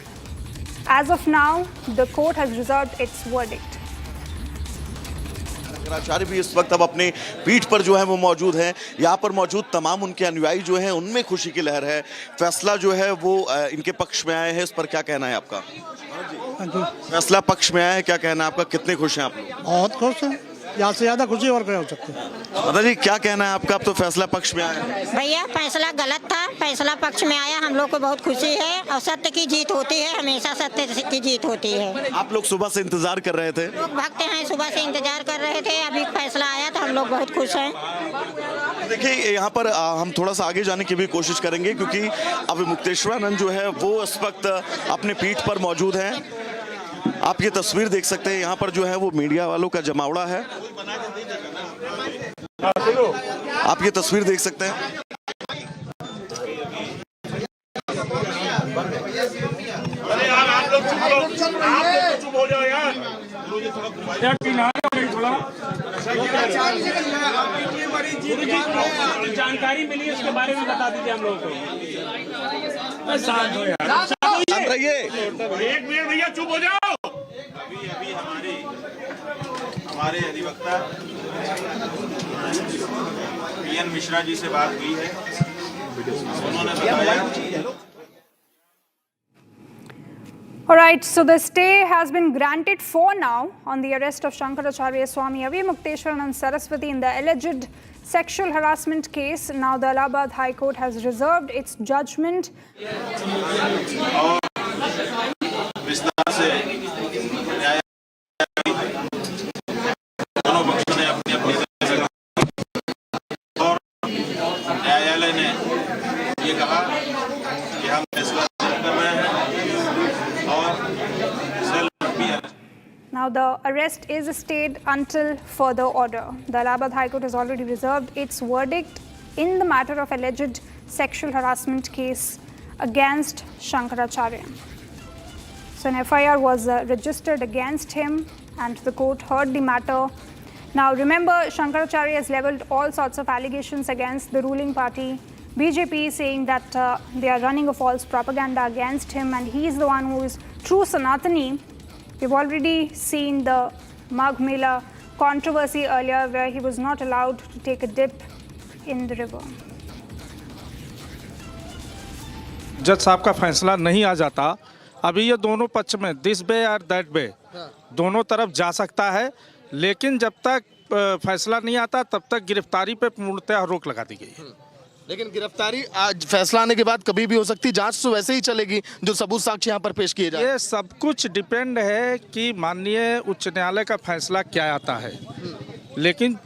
as of now the court has reserved its verdict. Shankaracharya भी इस वक्त अब अपने पीठ पर जो है वो मौजूद हैं। यहाँ पर मौजूद तमाम उनके अनुयायी जो हैं उनमें खुशी की लहर है। फैसला जो है वो इनके पक्ष में आया है, इस पर क्या कहना है आपका? फैसला पक्ष में आया है, क्या कहना है आपका? कितने खुश हैं आप लोग? बहुत खुश हैं, यहाँ से ज्यादा खुशी और क्या हो सकती है। दादाजी क्या कहना है आपका? अब तो फैसला पक्ष में आया है। भैया फैसला गलत था, फैसला पक्ष में आया, हम लोग को बहुत खुशी है और सत्य की जीत होती है, हमेशा सत्य की जीत होती है। आप लोग सुबह से इंतजार कर रहे थे? लोग भक्त हैं, सुबह से इंतजार कर रहे थे, अभी फैसला आया तो हम लोग बहुत खुश हैं। देखिए यहाँ पर हम थोड़ा सा आगे जाने की भी कोशिश करेंगे, क्योंकि अब मुक्तेश्वरानंद जो है वो इस वक्त अपने पीठ पर मौजूद हैं। आप ये तस्वीर देख सकते हैं, यहाँ पर जो है वो मीडिया वालों का जमावड़ा है। आप ये तस्वीर देख सकते हैं। अरे यार आप लोग चुप हो जाओ यार। जानकारी मिली है उसके बारे में बता दीजिए हम लोगों को। शांत हो यार, शांत रहिए। एक मिनट भैया चुप हो जाओ। अभी हमारे अधिवक्ता पीएन मिश्रा जी से बात हुई है, उन्होंने बताया। All right, so the stay has been granted for now on the arrest of Shankaracharya Swami Avi Mukteshwaranand Saraswati in the alleged sexual harassment case. Now the Allahabad High Court has reserved its judgment. न्यायालय ने ये कहा कि हम फैसला कर रहे हैं और Now the arrest is stayed until further order. The Allahabad High Court has already reserved its verdict in the matter of alleged sexual harassment case against Shankaracharya. So an FIR was registered against him and the court heard the matter. Now remember, Shankaracharya has leveled all sorts of allegations against the ruling party, BJP, saying that they are running a false propaganda against him and he is the one who is true Sanatani. We've already seen the Magh Mela controversy earlier where he was not allowed to take a dip in the river. जज साहब का फैसला नहीं आ जाता, अभी ये दोनों पक्ष में दिस वे और दैट वे दोनों तरफ जा सकता है, लेकिन जब तक फैसला नहीं आता तब तक गिरफ्तारी पे पूर्णतः रोक लगा दी गई है। लेकिन गिरफ्तारी आज फैसला आने के बाद कभी भी हो सकती, जांच तो वैसे ही चलेगी जो सबूत साक्ष्य यहाँ पर पेश किए जाए। ये सब कुछ डिपेंड है कि माननीय उच्च न्यायालय का फैसला क्या आता है, लेकिन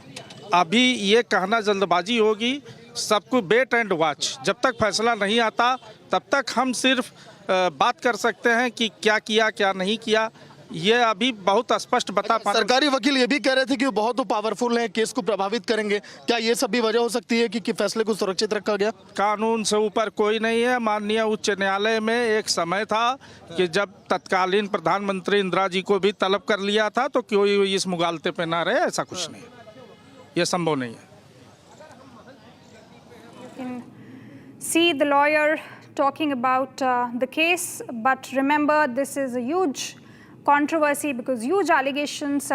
अभी ये कहना जल्दबाजी होगी। सबको वेट एंड वॉच, जब तक फैसला नहीं आता तब तक हम सिर्फ बात कर सकते हैं कि क्या किया क्या नहीं किया, ये अभी बहुत स्पष्ट बता पा। सरकारी वकील ये भी कह रहे थे कि वो बहुत पावरफुल हैं, केस को प्रभावित करेंगे। क्या ये सब भी वजह हो सकती है कि फैसले को सुरक्षित रखा गया? कानून से ऊपर कोई नहीं है। माननीय उच्च न्यायालय में एक समय था कि जब तत्कालीन प्रधानमंत्री इंदिरा जी को भी तलब कर लिया था, तो कोई इस मुगालते पे ना रहे, ऐसा कुछ नहीं, ये संभव नहीं है। See the lawyer talking about the case, but remember this is a huge controversy because huge allegations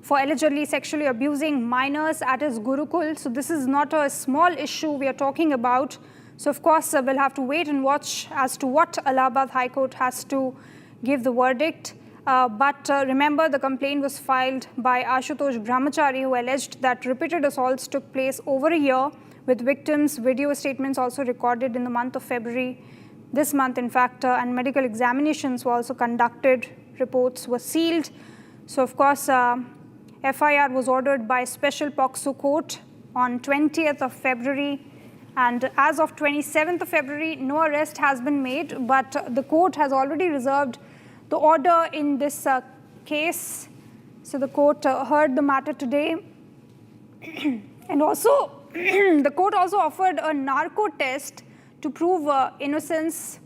for allegedly sexually abusing minors at his Gurukul. So this is not a small issue we are talking about. So of course we'll have to wait and watch as to what Allahabad High Court has to give the verdict. But remember, the complaint was filed by Ashutosh Brahmachari, who alleged that repeated assaults took place over a year, with victims' video statements also recorded in the month of February, this month in fact, and medical examinations were also conducted, reports were sealed. So of course, FIR was ordered by Special POCSO Court on 20th of February, and as of 27th of February, no arrest has been made, but the court has already reserved the order in this case. So the court heard the matter today, and also the court also offered a narco test to prove innocence.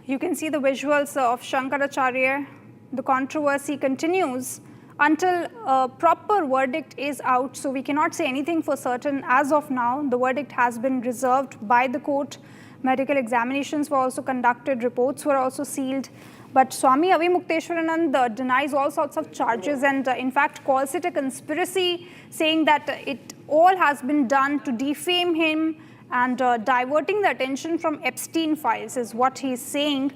You can see the visuals of Shankaracharya. The controversy continues until a proper verdict is out, so we cannot say anything for certain as of now. The verdict has been reserved by the court. Medical examinations were also conducted, reports were also sealed. But Swami Avimukteswaranand denies all sorts of charges and in fact calls it a conspiracy, saying that it all has been done to defame him and diverting the attention from Epstein files is what he is saying.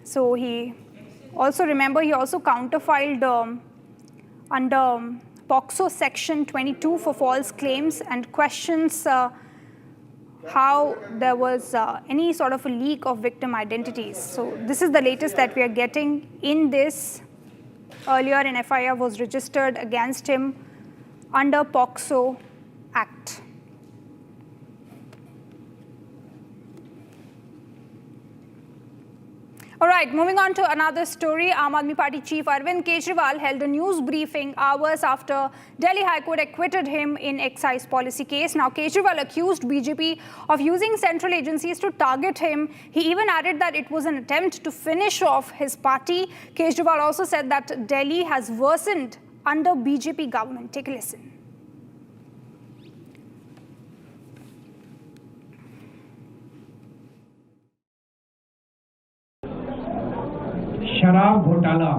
So he also, remember, he also counterfiled under POCSO section 22 for false claims and questions how there was any sort of a leak of victim identities. So this is the latest that we are getting in this. Earlier an FIR was registered against him under POCSO Act. All right, moving on to another story. Aam Aadmi Party chief Arvind Kejriwal held a news briefing hours after Delhi High Court acquitted him in excise policy case. Now, Kejriwal accused BJP of using central agencies to target him. He even added that it was an attempt to finish off his party. Kejriwal also said that Delhi has worsened under BJP government. Take a listen. शराब घोटाला,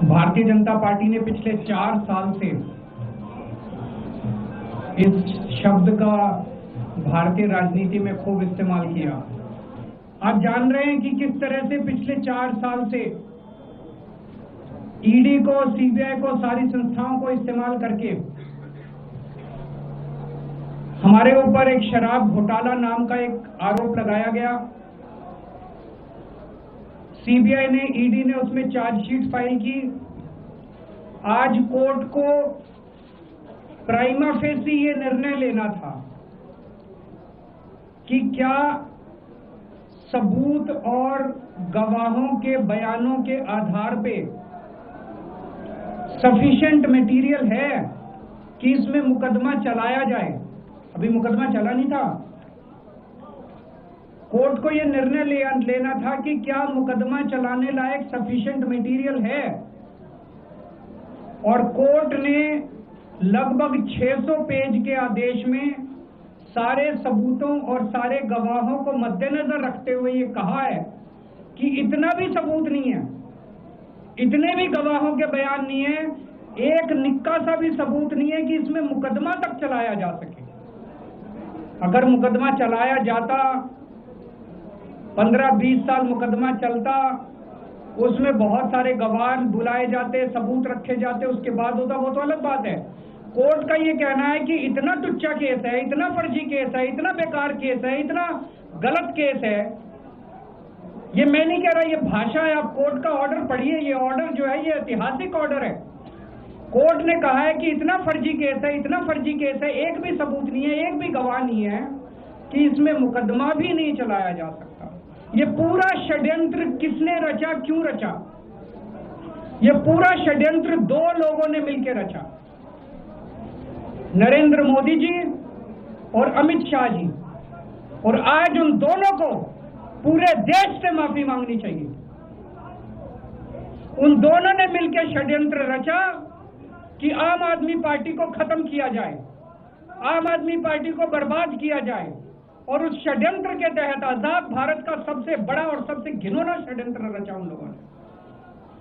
Bharatiya Janata party ने पिछले 4 साल से इस शब्द का भारतीय राजनीति में खूब इस्तेमाल किया। आप जान रहे हैं कि किस तरह से पिछले 4 साल से ईडी को, सीबीआई को, सारी संस्थाओं को इस्तेमाल करके हमारे ऊपर एक शराब घोटाला नाम का एक आरोप लगाया गया। सीबीआई ने, ईडी ने उसमें चार्जशीट फाइल की। आज कोर्ट को प्राइमा फेसी ये निर्णय लेना था कि क्या सबूत और गवाहों के बयानों के आधार पे सफिशिएंट मटेरियल है कि इसमें मुकदमा चलाया जाए। अभी मुकदमा चला नहीं था। कोर्ट को यह निर्णय लेना था कि क्या मुकदमा चलाने लायक सफिशिएंट मटेरियल है, और कोर्ट ने लगभग 600 पेज के आदेश में सारे सबूतों और सारे गवाहों को मद्देनजर रखते हुए ये कहा है कि इतना भी सबूत नहीं है, इतने भी गवाहों के बयान नहीं है, एक निक्का सा भी सबूत नहीं है कि इसमें मुकदमा तक चलाया जा सके। अगर मुकदमा चलाया जाता, 15-20 साल मुकदमा चलता, उसमें बहुत सारे गवाह बुलाए जाते, सबूत रखे जाते, उसके बाद होता, वो तो अलग बात है। कोर्ट का ये कहना है कि इतना टुच्चा केस है, इतना फर्जी केस है, इतना बेकार केस है, इतना गलत केस है। ये मैं नहीं कह रहा, ये भाषा है। आप कोर्ट का ऑर्डर पढ़िए, ये ऑर्डर जो है ये ऐतिहासिक ऑर्डर है। कोर्ट ने कहा है कि इतना फर्जी केस है, इतना फर्जी केस है, एक भी सबूत नहीं है, एक भी गवाह नहीं है कि इसमें मुकदमा भी नहीं चलाया जा सकता। ये पूरा षड्यंत्र किसने रचा, क्यों रचा? ये पूरा षड्यंत्र दो लोगों ने मिलकर रचा, नरेंद्र मोदी जी और अमित शाह जी। और आज उन दोनों को पूरे देश से माफी मांगनी चाहिए। उन दोनों ने मिलकर षड्यंत्र रचा कि आम आदमी पार्टी को खत्म किया जाए, आम आदमी पार्टी को बर्बाद किया जाए। और उस षड्यंत्र के तहत आजाद भारत का सबसे बड़ा और सबसे घिनौना षड्यंत्र रचा उन लोगों ने।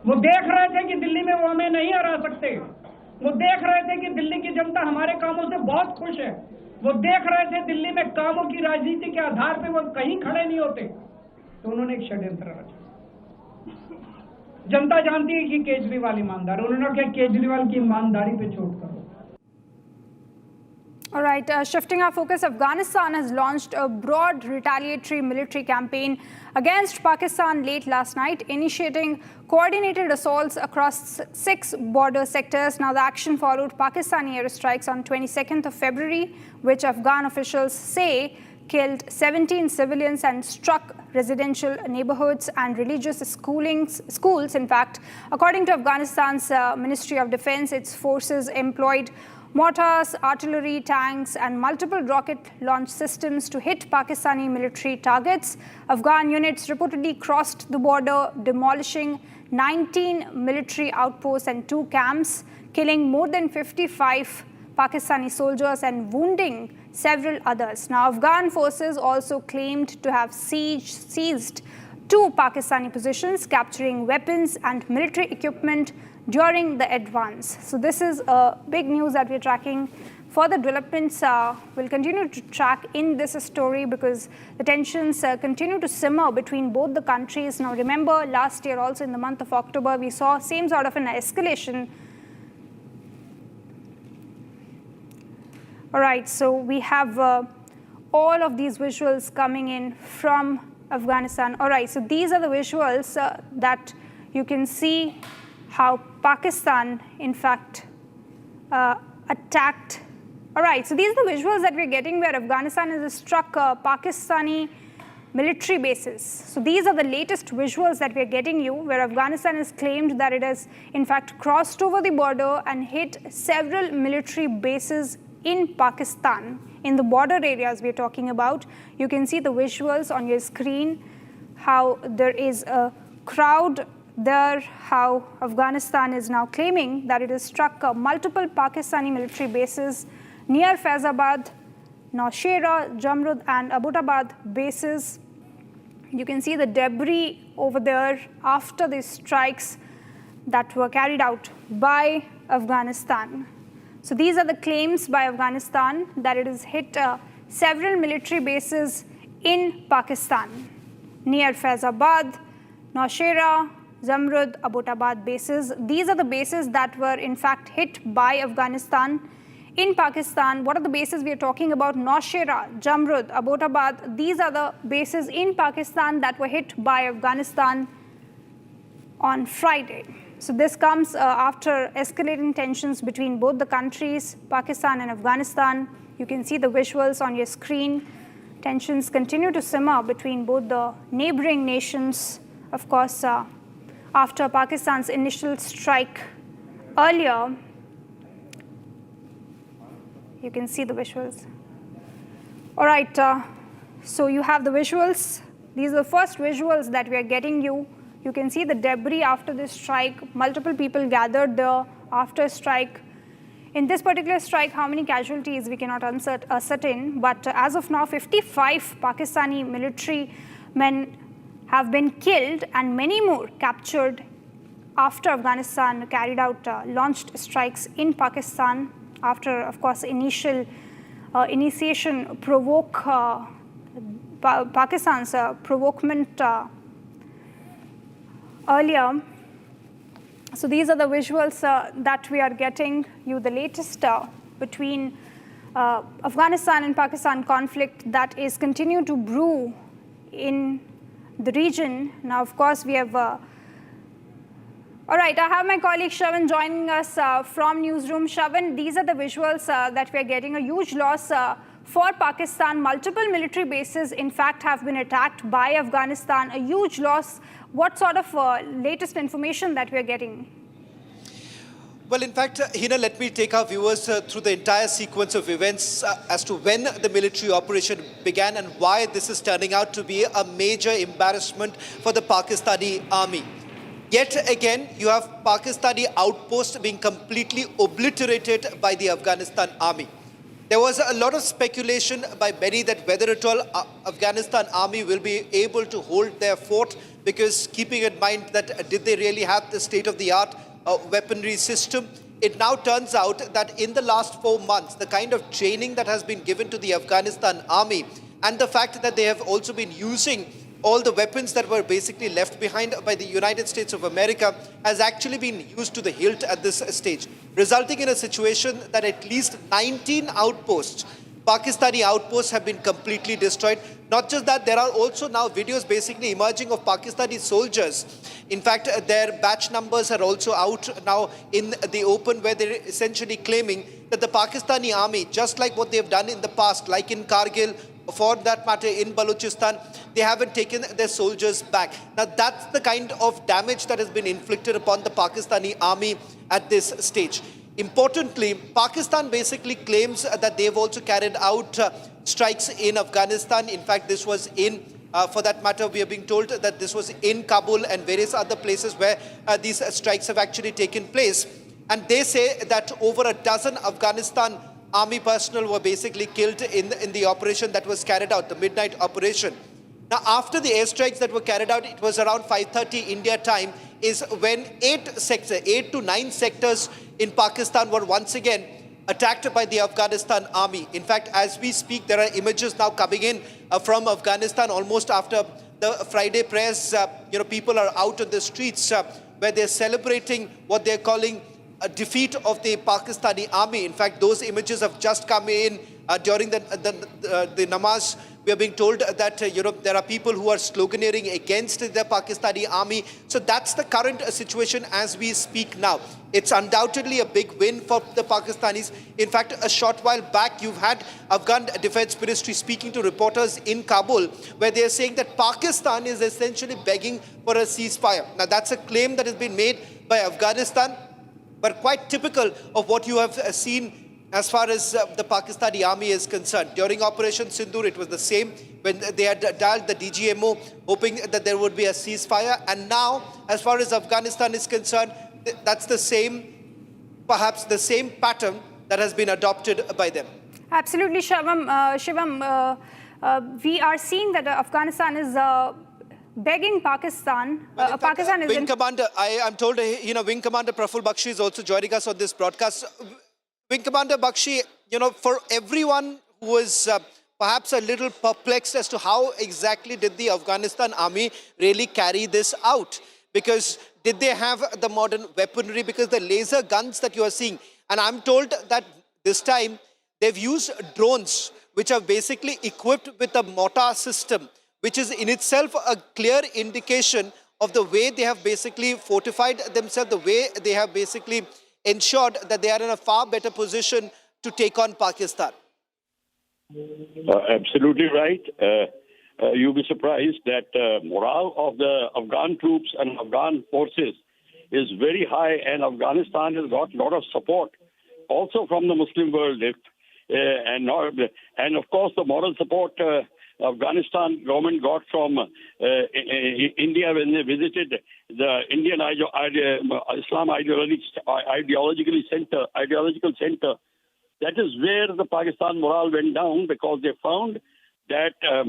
वो देख रहे थे कि दिल्ली में वो हमें नहीं हरा सकते, वो देख रहे थे कि दिल्ली की जनता हमारे कामों से बहुत खुश है, वो देख रहे थे दिल्ली में कामों की राजनीति के आधार पर वो कहीं खड़े नहीं होते, तो उन्होंने एक षड्यंत्र रचा। जनता जानती है कि केजरीवाल ईमानदार, उन्होंने कहा केजरीवाल की ईमानदारी पे चोट करो। All right, shifting our focus, Afghanistan has launched a broad retaliatory military campaign against Pakistan late last night, initiating coordinated assaults across 6 border sectors. Now, the action followed Pakistani airstrikes on 22nd of February, which Afghan officials say killed 17 civilians and struck residential neighborhoods and religious schools. In fact, according to Afghanistan's Ministry of Defense, its forces employed mortars, artillery, tanks, and multiple rocket launch systems to hit Pakistani military targets. Afghan units reportedly crossed the border, demolishing 19 military outposts and 2 camps, killing more than 55 Pakistani soldiers and wounding several others. Now, Afghan forces also claimed to have seized 2 Pakistani positions, capturing weapons and military equipment during the advance. So this is big news that we're tracking. Further developments will continue to track in this story because the tensions continue to simmer between both the countries. Now remember, last year also in the month of October, we saw same sort of an escalation. All right, so we have all of these visuals coming in from Afghanistan. All right, so these are the visuals that you can see how Pakistan, in fact, attacked. All right, so these are the visuals that we're getting where Afghanistan has struck Pakistani military bases. So these are the latest visuals that we're getting you where Afghanistan has claimed that it has, in fact, crossed over the border and hit several military bases in Pakistan. In the border areas we're talking about, you can see the visuals on your screen, how there is a crowd there, how Afghanistan is now claiming that it has struck multiple Pakistani military bases near Faizabad, Nashik, Jamrud and Abbottabad bases. You can see the debris over there after these strikes that were carried out by Afghanistan. So these are the claims by Afghanistan that it has hit several military bases in Pakistan near Faizabad, Nashik, Jamrud, Abbottabad bases. These are the bases that were in fact hit by Afghanistan in Pakistan. What are the bases we are talking about? Nashik, Jamrud, Abbottabad. These are the bases in Pakistan that were hit by Afghanistan on Friday. So this comes after escalating tensions between both the countries, Pakistan and Afghanistan. You can see the visuals on your screen. Tensions continue to simmer between both the neighboring nations. Of course, after Pakistan's initial strike earlier, you can see the visuals. All right, so you have the visuals. These are the first visuals that we are getting you. You can see the debris after this strike. Multiple people gathered there after strike. In this particular strike, how many casualties we cannot ascertain, but as of now, 55 Pakistani military men have been killed and many more captured after Afghanistan carried out launched strikes in Pakistan after, of course, initiation provoke Pakistan's provokement earlier. So these are the visuals that we are getting you, the latest between Afghanistan and Pakistan conflict that is continuing to brew in the region. Now, of course, we have... all right, I have my colleague Shravan joining us from newsroom. Shravan, these are the visuals that we are getting. A huge loss for Pakistan. Multiple military bases, in fact, have been attacked by Afghanistan. A huge loss. What sort of latest information that we are getting? Well, in fact, Hina, let me take our viewers through the entire sequence of events as to when the military operation began and why this is turning out to be a major embarrassment for the Pakistani army. Yet again, you have Pakistani outposts being completely obliterated by the Afghanistan army. There was a lot of speculation by many that whether at all Afghanistan army will be able to hold their fort, because keeping in mind that did they really have the state-of-the-art weaponry system? It now turns out that in the last 4 months, the kind of training that has been given to the Afghanistan army and the fact that they have also been using all the weapons that were basically left behind by the United States of America has actually been used to the hilt at this stage, resulting in a situation that at least 19 outposts, Pakistani outposts, have been completely destroyed. Not just that, there are also now videos basically emerging of Pakistani soldiers. In fact, their batch numbers are also out now in the open, where they're essentially claiming that the Pakistani army, just like what they've done in the past, like in Kargil, for that matter in Balochistan, they haven't taken their soldiers back. Now that's the kind of damage that has been inflicted upon the Pakistani army at this stage. Importantly, Pakistan basically claims that they've also carried out strikes in Afghanistan. In fact, this was in, for that matter, we are being told that this was in Kabul and various other places where these strikes have actually taken place. And they say that over a dozen Afghanistan army personnel were basically killed in the operation that was carried out, the midnight operation. Now, after the airstrikes that were carried out, it was around 5:30 India time, is when 8 to 9 sectors in Pakistan were once again attacked by the Afghanistan army. In fact, as we speak, there are images now coming in from Afghanistan almost after the Friday prayers. People are out on the streets where they're celebrating what they're calling a defeat of the Pakistani army. In fact, those images have just come in during the namaz. We are being told that there are people who are sloganeering against the Pakistani army. So that's the current situation as we speak now. It's undoubtedly a big win for the Pakistanis. In fact, a short while back, you've had Afghan Defense Ministry speaking to reporters in Kabul, where they're saying that Pakistan is essentially begging for a ceasefire. Now, that's a claim that has been made by Afghanistan, but quite typical of what you have seen as far as the Pakistani army is concerned. During Operation Sindoor, it was the same, when they had dialed the DGMO, hoping that there would be a ceasefire. And now, as far as Afghanistan is concerned, that's the same, perhaps the same pattern that has been adopted by them. Absolutely, Shivam. We are seeing that Afghanistan is begging Pakistan. Pakistan is Wing Commander, I'm told, Wing Commander Praful Bakshi is also joining us on this broadcast. Wing Commander Bakshi, for everyone who is perhaps a little perplexed as to how exactly did the Afghanistan army really carry this out? Because did they have the modern weaponry? Because the laser guns that you are seeing, and I'm told that this time they've used drones, which are basically equipped with a mortar system, which is in itself a clear indication of the way they have basically fortified themselves, the way they have basically ensured that they are in a far better position to take on Pakistan. Absolutely right. You'll be surprised that morale of the Afghan troops and Afghan forces is very high, and Afghanistan has got a lot of support also from the Muslim world. And of course, the moral support Afghanistan government got from India when they visited the Indian Islam ideological center. That is where the Pakistan morale went down, because they found that a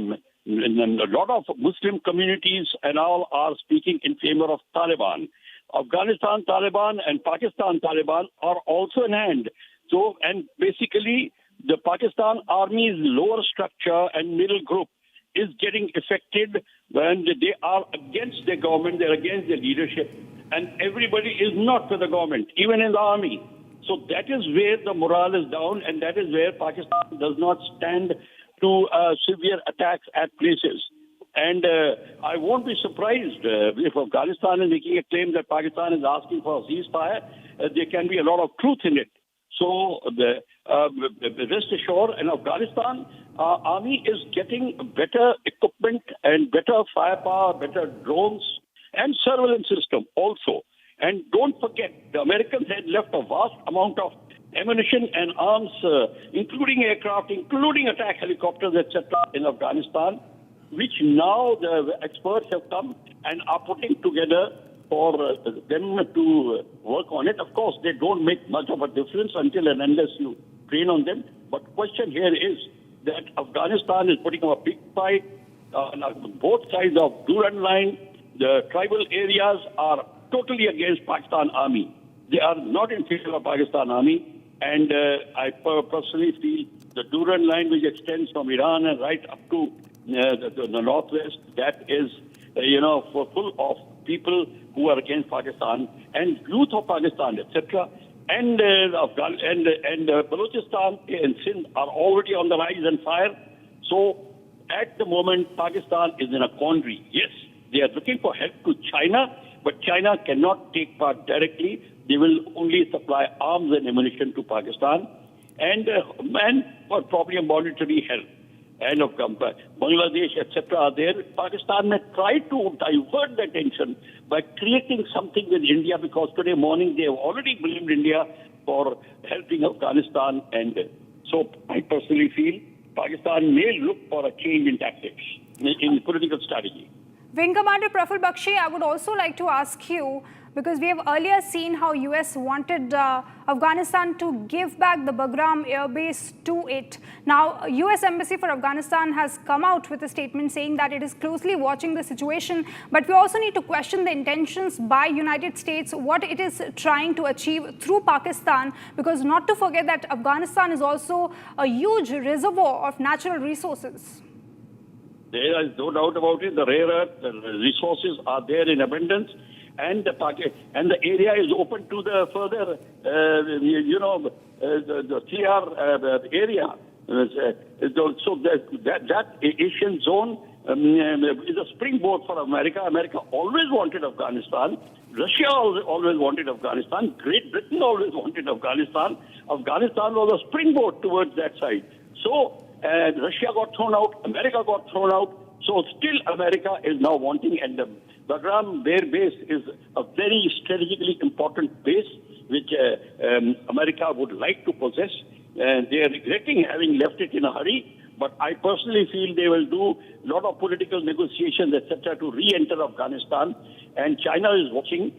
lot of Muslim communities and all are speaking in favor of Taliban. Afghanistan Taliban and Pakistan Taliban are also in hand. So, and basically, the Pakistan Army's lower structure and middle group is getting affected when they are against the government, they're against the leadership, and everybody is not for the government, even in the army. So that is where the morale is down, and that is where Pakistan does not stand to severe attacks at places. And I won't be surprised if Afghanistan is making a claim that Pakistan is asking for a ceasefire. There can be a lot of truth in it. So rest assured, in Afghanistan, army is getting better equipment and better firepower, better drones and surveillance system also. And don't forget, the Americans had left a vast amount of ammunition and arms, including aircraft, including attack helicopters, etc., in Afghanistan, which now the experts have come and are putting together for them to work on it. Of course, they don't make much of a difference until and unless you train on them. But the question here is that Afghanistan is putting up a big fight on both sides of Durand line. The tribal areas are totally against Pakistan Army. They are not in favor of Pakistan Army. And I personally feel the Durand line, which extends from Iran and right up to the northwest, that is, full of people who are against Pakistan and youth of Pakistan, etc. And Balochistan and Sindh are already on the rise and fire. So at the moment, Pakistan is in a quandary. Yes, they are looking for help to China, but China cannot take part directly. They will only supply arms and ammunition to Pakistan and for probably a monetary help. And Bangladesh, etc. are there. Pakistan may try to divert the attention by creating something with India, because today morning they have already blamed India for helping Afghanistan. And so I personally feel Pakistan may look for a change in tactics, in political strategy. Wing Commander Praful Bakshi, I would also like to ask you, because we have earlier seen how US wanted Afghanistan to give back the Bagram air base to it. Now, US Embassy for Afghanistan has come out with a statement saying that it is closely watching the situation, but we also need to question the intentions by United States, what it is trying to achieve through Pakistan, because not to forget that Afghanistan is also a huge reservoir of natural resources. There is no doubt about it. The rare earth resources are there in abundance. And the area is open to the further, the CR area. So that Asian zone is a springboard for America. America always wanted Afghanistan. Russia always wanted Afghanistan. Great Britain always wanted Afghanistan. Afghanistan was a springboard towards that side. So Russia got thrown out. America got thrown out. So still America is now wanting, and the Bagram Air Base is a very strategically important base which America would like to possess. They are regretting having left it in a hurry, but I personally feel they will do a lot of political negotiations, etc., to re-enter Afghanistan. And China is watching.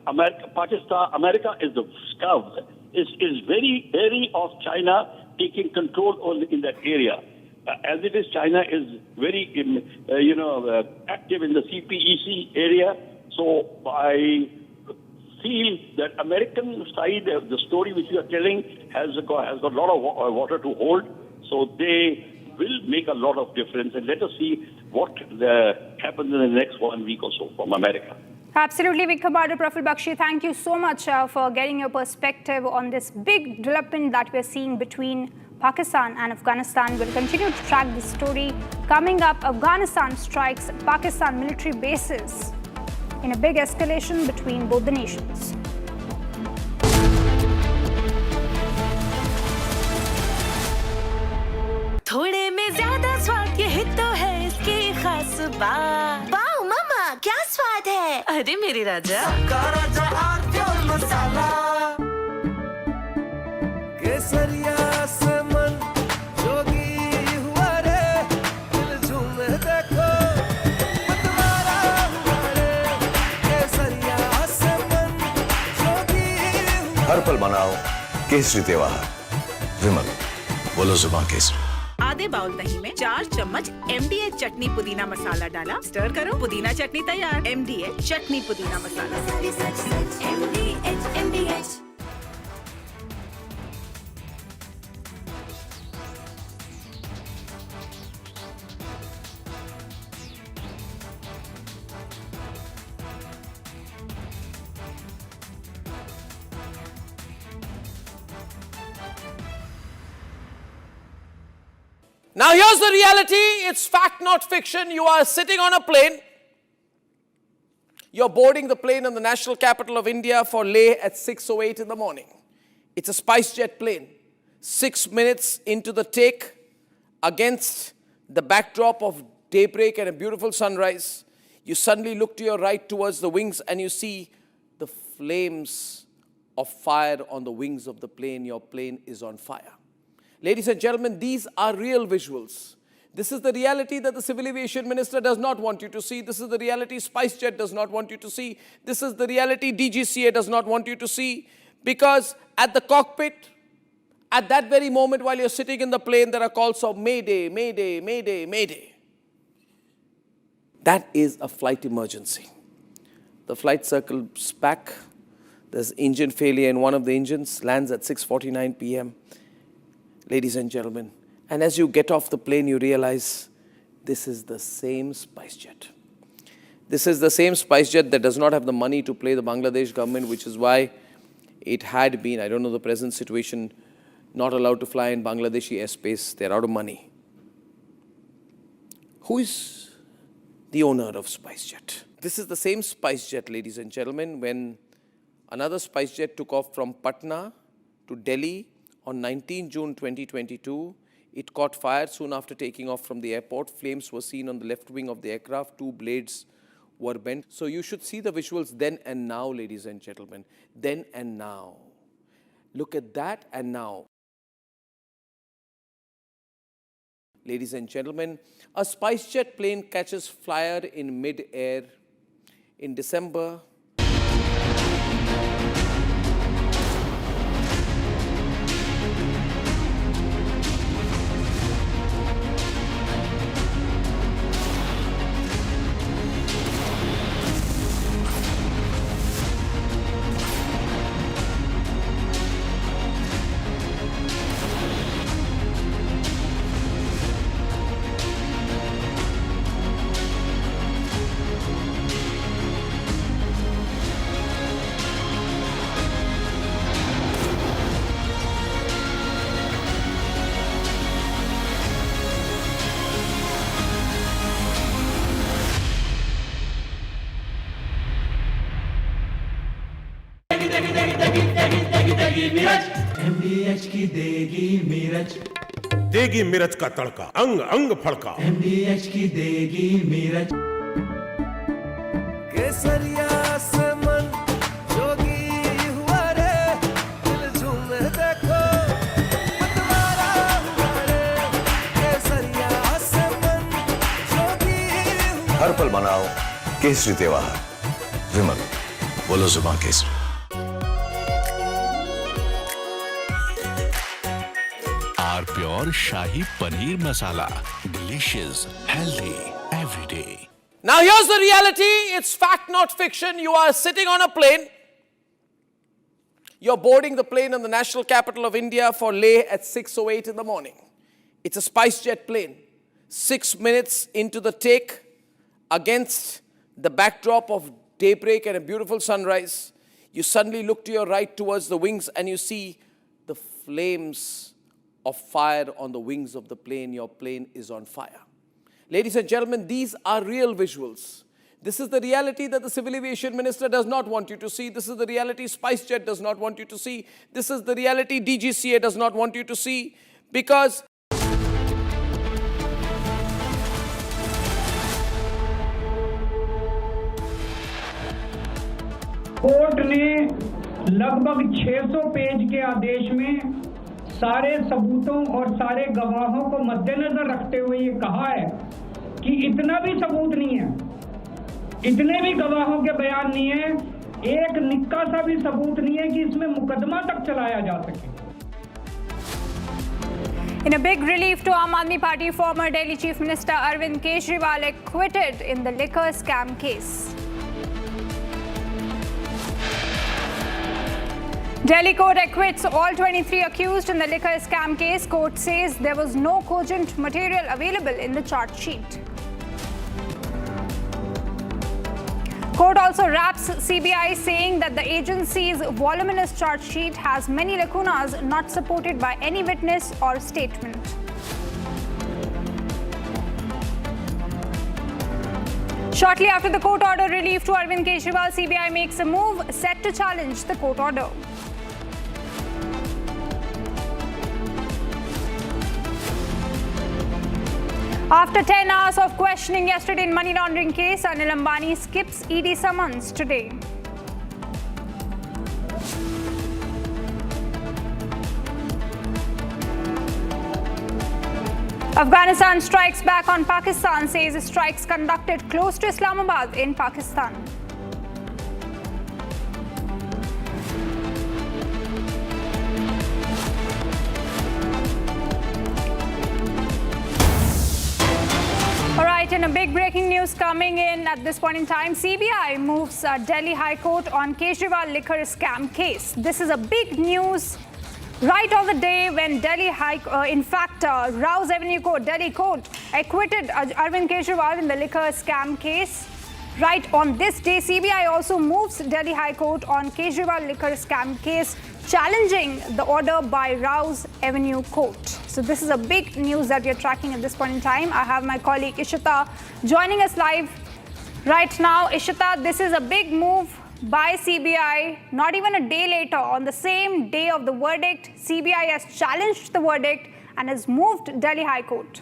America is the scout, is very wary of China taking control in that area. As it is, China is very, active in the CPEC area. So I feel that American side, the story which you are telling, has got a lot of water to hold. So they will make a lot of difference. And let us see what happens in the next 1 week or so from America. Absolutely, Wing Commander Praful Bakshi, thank you so much for getting your perspective on this big development that we're seeing between Pakistan and Afghanistan. We'll continue to track this story. Coming up, Afghanistan strikes Pakistan military bases in a big escalation between both the nations. थोड़े में ज्यादा स्वाद ये तो है इसकी खास बात। वाओ मामा, क्या स्वाद है? अरे मेरे राजा, राजा और मसाला केसरिया हर पल मनाओ केसरी त्योहार। विमल, बोलो जुबान केसरी। आधे बाउल दही में 4 चम्मच MDH चटनी पुदीना मसाला डाला, स्टर करो, पुदीना चटनी तैयार। MDH चटनी पुदीना मसाला। MDH। Now here's the reality. It's fact, not fiction. You are sitting on a plane. You're boarding the plane in the national capital of India for Leh at 6:08 in the morning. It's a SpiceJet plane. 6 minutes into the take, against the backdrop of daybreak and a beautiful sunrise, you suddenly look to your right towards the wings and you see the flames of fire on the wings of the plane. Your plane is on fire. Ladies and gentlemen, these are real visuals. This is the reality that the Civil Aviation Minister does not want you to see. This is the reality SpiceJet does not want you to see. This is the reality DGCA does not want you to see. Because at the cockpit, at that very moment while you're sitting in the plane, there are calls of Mayday, Mayday, Mayday, Mayday. That is a flight emergency. The flight circles back. There's engine failure in one of the engines, lands at 6:49 p.m. Ladies and gentlemen, and as you get off the plane, you realize this is the same SpiceJet. This is the same SpiceJet that does not have the money to pay the Bangladesh government, which is why it had been, I don't know the present situation, not allowed to fly in Bangladeshi airspace. They're out of money. Who is the owner of SpiceJet? This is the same SpiceJet, ladies and gentlemen, when another SpiceJet took off from Patna to Delhi on 19 June 2022. It caught fire soon after taking off from the airport. Flames were seen on the left wing of the aircraft. 2 blades were bent. So you should see the visuals then and now, ladies and gentlemen. Then and now. Look at that and now. Ladies and gentlemen, a SpiceJet plane catches fire in mid-air in December. MDH की देगी मीरज, देगी मिर्च का तड़का, अंग अंग फड़का। MDH की देगी मीरज। केसरिया से मन जोगी हुआ रे, दिल झूमे देखो मतवारा हुआ रे। केसरिया से मन जोगी हुआ। हर पल मनाओ केसरी त्योहार। विमल, बोलो जुबान Kesari. Pure Shahi Paneer Masala. Delicious, healthy, every day. Now here's the reality. It's fact, not fiction. You are sitting on a plane. You're boarding the plane in the national capital of India for Leh at 6:08 in the morning. It's a SpiceJet plane. 6 minutes into the take, against the backdrop of daybreak and a beautiful sunrise, you suddenly look to your right towards the wings and you see the flames of fire on the wings of the plane. Your plane is on fire. Ladies and gentlemen, these are real visuals. This is the reality that the Civil Aviation Minister does not want you to see. This is the reality SpiceJet does not want you to see. This is the reality DGCA does not want you to see. Because court ने लगभग 600 page के आदेश में सारे सबूतों और सारे गवाहों को मद्देनजर रखते हुए ये कहा है कि इतना भी सबूत नहीं है, इतने भी गवाहों के बयान नहीं है, एक निक्का सा भी सबूत नहीं है कि इसमें मुकदमा तक चलाया जा सके। In a big relief to Aam Aadmi Party, former Delhi Chief Minister Arvind Kejriwal acquitted in the liquor scam case. Delhi court acquits all 23 accused in the liquor scam case. Court says there was no cogent material available in the charge sheet. Court also wraps CBI, saying that the agency's voluminous charge sheet has many lacunas not supported by any witness or statement. Shortly after the court order relief to Arvind Kejriwal, CBI makes a move set to challenge the court order. After 10 hours of questioning yesterday in money laundering case, Anil Ambani skips ED summons today. Afghanistan strikes back on Pakistan, says strikes conducted close to Islamabad in Pakistan. Alright, and a big breaking news coming in at this point in time. CBI moves Delhi High Court on Kejriwal liquor scam case. This is a big news right on the day when Delhi Rouse Avenue Court, Delhi Court, acquitted Arvind Kejriwal in the liquor scam case. Right on this day, CBI also moves Delhi High Court on Kejriwal liquor scam case, challenging the order by Rouse Avenue Court. So this is a big news that we are tracking at this point in time. I have my colleague Ishita joining us live right now. Ishita, this is a big move by CBI. Not even a day later, on the same day of the verdict, CBI has challenged the verdict and has moved Delhi High Court.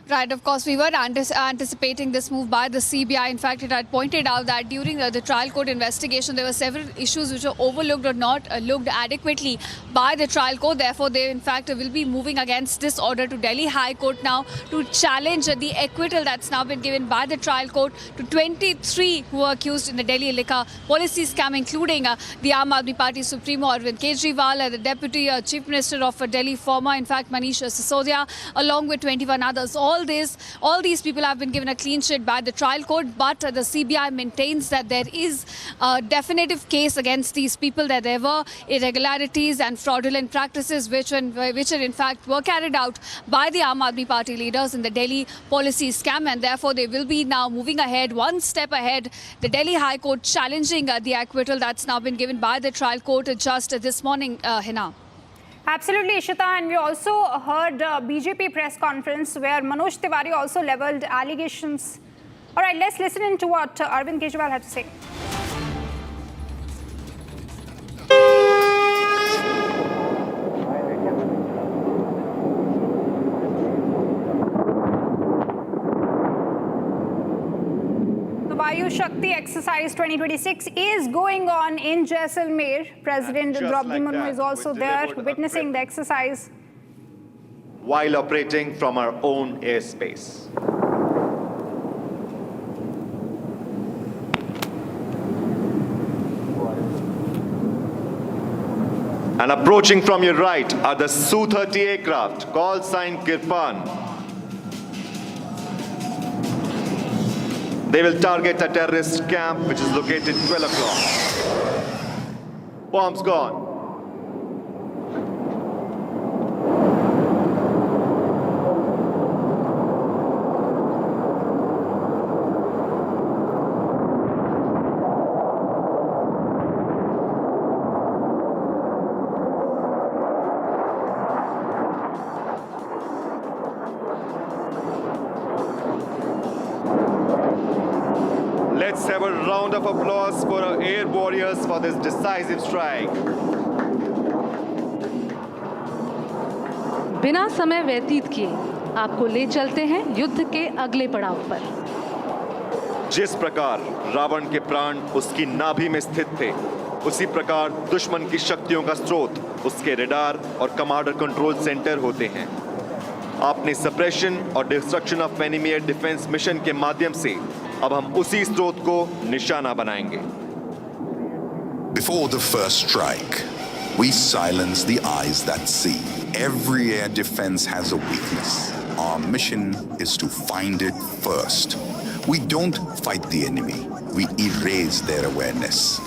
Right, of course, we were anticipating this move by the CBI. In fact, it had pointed out that during the trial court investigation, there were several issues which were overlooked or not looked adequately by the trial court. Therefore, they, in fact, will be moving against this order to Delhi High Court now to challenge the acquittal that's now been given by the trial court to 23 who were accused in the Delhi liquor policy scam, including the Aam Aadmi Party Supremo Arvind Kejriwal, the Deputy Chief Minister of Delhi, former, in fact, Manish Sisodia, along with 21 others. All these people have been given a clean sheet by the trial court, but the CBI maintains that there is a definitive case against these people, that there were irregularities and fraudulent practices which in fact were carried out by the Aam Aadmi Party leaders in the Delhi policy scam, and therefore they will be now moving ahead, one step ahead, the Delhi High Court challenging the acquittal that's now been given by the trial court just this morning, Hina. Absolutely, Ishita, and we also heard BJP press conference where Manoj Tiwari also levelled allegations. All right, let's listen into what Arvind Kejriwal had to say. Vayu Shakti exercise 2026 is going on in Jaisalmer. President Draupadi Murmu is also there witnessing the exercise. While operating from our own airspace. And approaching from your right are the Su-30 aircraft, call sign Kirpan. They will target a terrorist camp which is located 12 o'clock. Bombs gone. Let's have a round of applause for our air warriors for this decisive strike. बिना समय व्यतीत किए आपको ले चलते हैं युद्ध के अगले पड़ाव पर। जिस प्रकार रावण के प्राण उसकी नाभि में स्थित थे, उसी प्रकार दुश्मन की शक्तियों का स्रोत उसके रडार और कमांडर कंट्रोल सेंटर होते हैं। आपने सप्रेशन और destruction of enemy air defence mission के माध्यम से अब हम उसी स्रोत को निशाना बनाएंगे। Before the first strike, we silence the eyes that see. Every air defense has a weakness. Our mission is to find it first. We don't fight the enemy. We erase their awareness.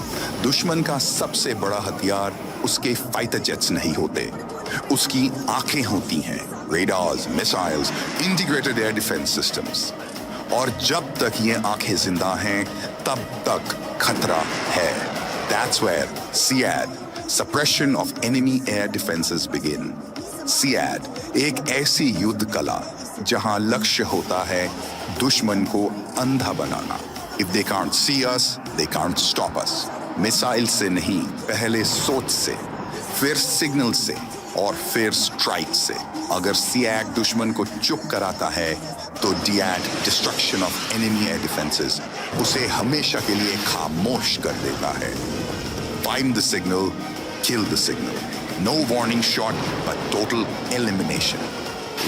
दुश्मन का सबसे बड़ा हथियार उसके fighter jets नहीं होते, उसकी आंखें होती हैं, radars, missiles, integrated air defense systems. और जब तक ये आंखें जिंदा हैं, तब तक खतरा है. That's where SEAD, Suppression of Enemy Air Defenses begin. SEAD एक ऐसी युद्ध कला जहां लक्ष्य होता है दुश्मन को अंधा बनाना। If they can't see us, they can't stop us. Missile से नहीं, पहले सोच से, फिर सिग्नल से और फिर स्ट्राइक से। अगर सियाग दुश्मन को चुप कराता है तो DEAD destruction of enemy air defences उसे हमेशा के लिए खामोश कर देता है। Find the signal, kill the signal. No warning shot, but total elimination.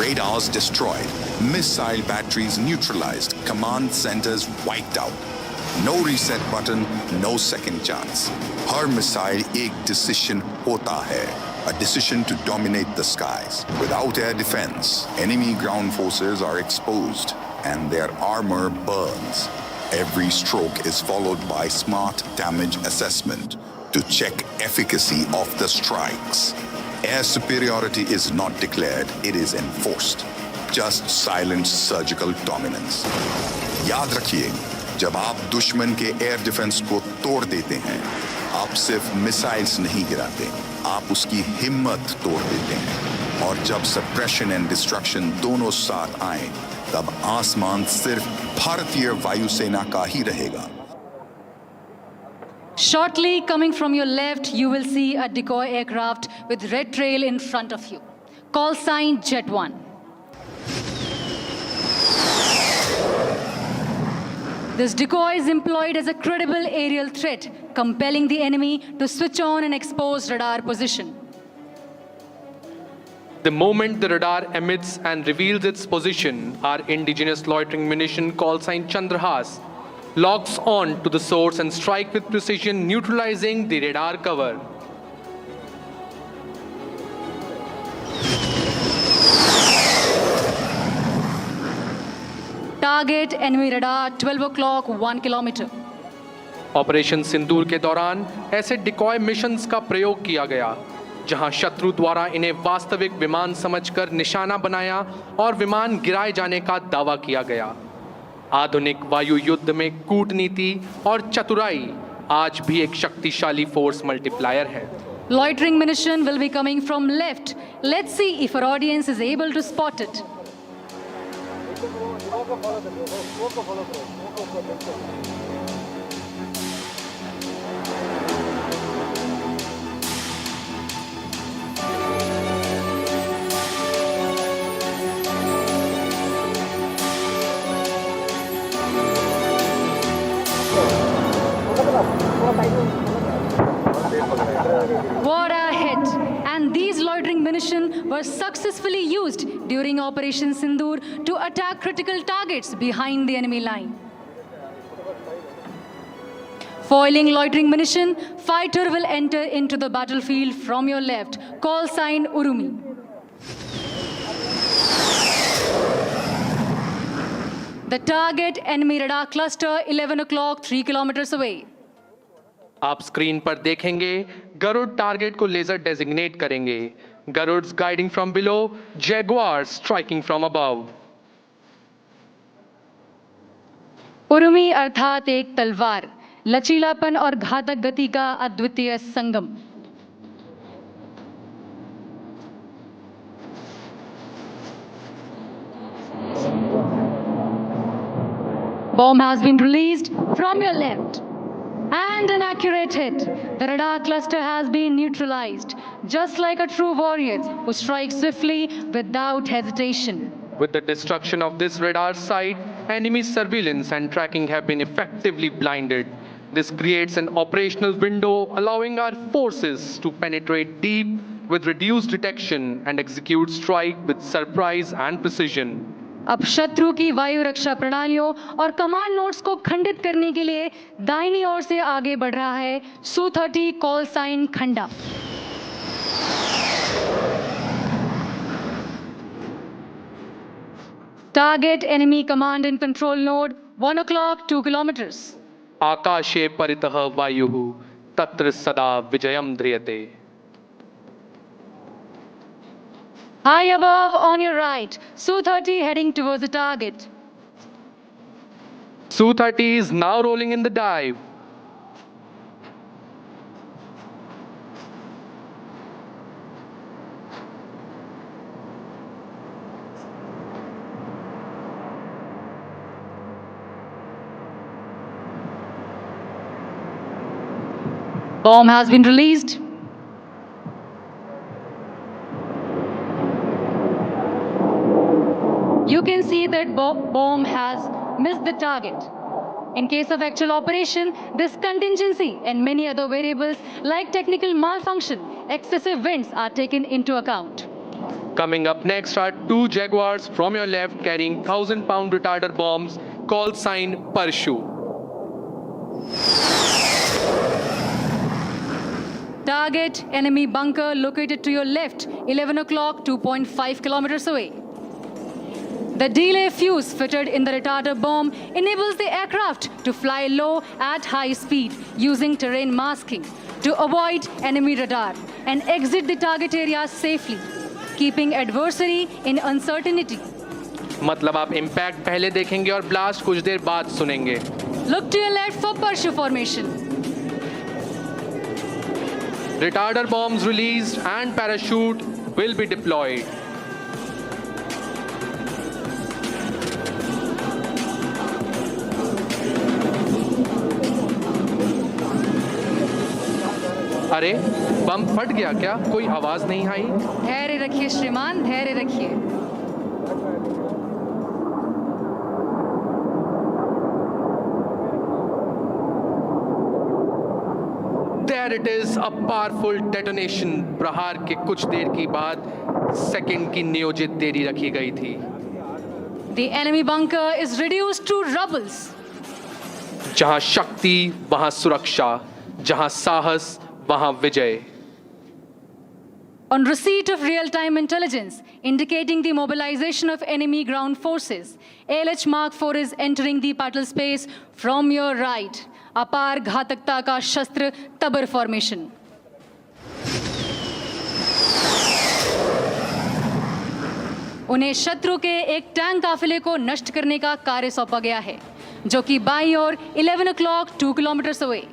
Radars destroyed, missile batteries neutralized, command centers wiped out. No reset button, no second chance. Her missile एक decision होता है, a decision to dominate the skies. Without air defense, enemy ground forces are exposed and their armor burns. Every stroke is followed by smart damage assessment to check efficacy of the strikes. Air superiority is not declared, it is enforced. Just silent surgical dominance. याद रखिए, जब आप दुश्मन के air defence को तोड़ देते हैं, आप सिर्फ मिसाइल्स नहीं गिराते, आप उसकी हिम्मत तोड़ देते हैं। और जब सप्रेशन एंड डिस्ट्रक्शन दोनों साथ आए, तब आसमान सिर्फ भारतीय वायुसेना का ही रहेगा। Shortly, coming from your left, you will see a decoy aircraft with red trail in front of you. Call sign Jet 1. This decoy is employed as a credible aerial threat, compelling the enemy to switch on an exposed radar position. The moment the radar emits and reveals its position, our indigenous loitering munition call sign Chandrahas locks on to the source and strike with precision, neutralizing the radar cover. Target enemy radar 12 o'clock 1 kilometer. Operation सिंदूर के दौरान ऐसे decoy missions का प्रयोग किया गया जहां शत्रु द्वारा इन्हें वास्तविक विमान समझकर निशाना बनाया और विमान गिराए जाने का दावा किया गया। आधुनिक वायु युद्ध में कूटनीति और चतुराई आज भी एक शक्तिशाली फोर्स मल्टीप्लायर है। Loitering munition will be coming from left. Let's see if our audience is able to spot it. What a hit! And these loitering munition were successfully used during Operation Sindoor to attack critical targets behind the enemy line. Foiling loitering munition, fighter will enter into the battlefield from your left. Call sign Urumi. The target enemy radar cluster 11 o'clock 3 kilometers away. आप screen पर देखेंगे Garud target को laser designate करेंगे। Garuds guiding from below, Jaguars striking from above. Urumi अर्थात एक तलवार, लचीलापन और घातक गति का अद्वितीय संगम। Bomb has been released from your left. And an accurate hit. The radar cluster has been neutralized, just like a true warrior who strikes swiftly without hesitation. With the destruction of this radar site, enemy surveillance and tracking have been effectively blinded. This creates an operational window allowing our forces to penetrate deep with reduced detection and execute strike with surprise and precision. अब शत्रु की वायु रक्षा प्रणालियों और command nodes को खंडित करने के लिए दाहिनी ओर से आगे बढ़ रहा है Su-30 call sign Khanda. Target enemy command and control node 1 o'clock 2 kilometers. आकाशे परितः वायुः तत्र सदा Vijayam ध्रियते। High above on your right, Su-30 heading towards the target. Su-30 is now rolling in the dive. bomb has been released. You can see that bomb has missed the target. In case of actual operation, this contingency and many other variables like technical malfunction, excessive winds are taken into account. Coming up next are two Jaguars from your left carrying 1,000-pound retarder bombs, call sign Parshu. Target enemy bunker located to your left, 11 o'clock, 2.5 kilometers away. The delay fuse fitted in the retarder bomb enables the aircraft to fly low at high speed using terrain masking to avoid enemy radar and exit the target area safely, keeping adversary in uncertainty. मतलब आप impact पहले देखेंगे और blast कुछ देर बाद सुनेंगे. Look to your left for Parshu formation. Retarder bombs released and parachute will be deployed. अरे बम फट गया क्या? कोई आवाज नहीं आई. धैर्य रखिए श्रीमान, धैर्य रखिए. There it is, a powerful detonation. प्रहार के कुछ देर की बाद सेकंड की नियोजित देरी रखी गई थी. The enemy bunker is reduced to rubbles. जहां शक्ति वहां सुरक्षा, जहां साहस वहां विजय. On receipt of real-time intelligence indicating the mobilization of enemy ground forces, ALH Mark 4 is entering the battle space from your right. अपार घातकता का शस्त्र तबर फॉर्मेशन. उन्हें शत्रु के एक टैंक काफिले को नष्ट करने का कार्य सौंपा गया है, जो कि बाईं ओर 11 o'clock 2 kilometers away.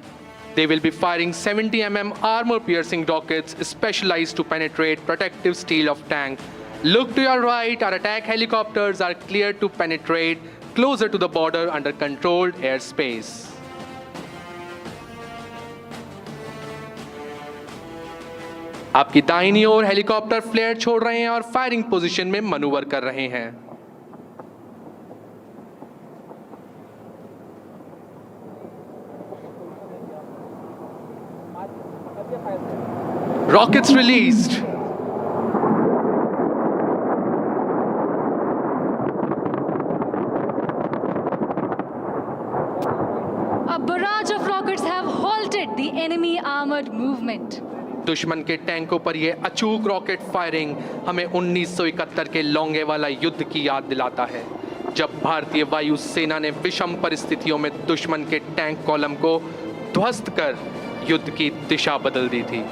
They will be firing 70 mm armor-piercing rockets specialized to penetrate protective steel of tank. Look to your right, our attack helicopters are cleared to penetrate closer to the border under controlled airspace. आपकी दाहिनी ओर helicopter flare छोड़ रहे हैं और firing position में manoeuvre कर रहे हैं. Rockets released. A barrage of rockets have halted the enemy armored movement. दुश्मन के टैंकों पर यह अचूक रॉकेट फायरिंग हमें 1971 के लोंगेवाला युद्ध की याद दिलाता है, जब भारतीय वायु सेना ने विषम परिस्थितियों में दुश्मन के टैंक कॉलम को ध्वस्त कर युद्ध की दिशा बदल दी थी.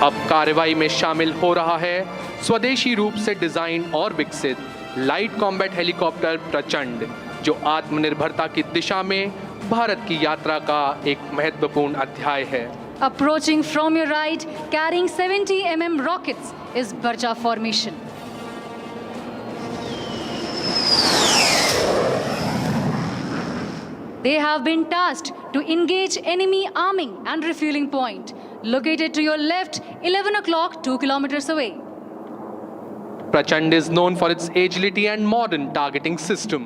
अब कार्रवाई में शामिल हो रहा है स्वदेशी रूप से डिजाइन और विकसित लाइट कॉम्बैट हेलीकॉप्टर प्रचंड, जो आत्मनिर्भरता की दिशा में भारत की यात्रा का एक महत्वपूर्ण अध्याय है. Approaching from your right, carrying 70 mm rockets is Barja formation. They have been tasked to engage enemy arming and refueling point, located to your left, 11 o'clock 2 kilometers away. Prachand is known for its agility and modern targeting system.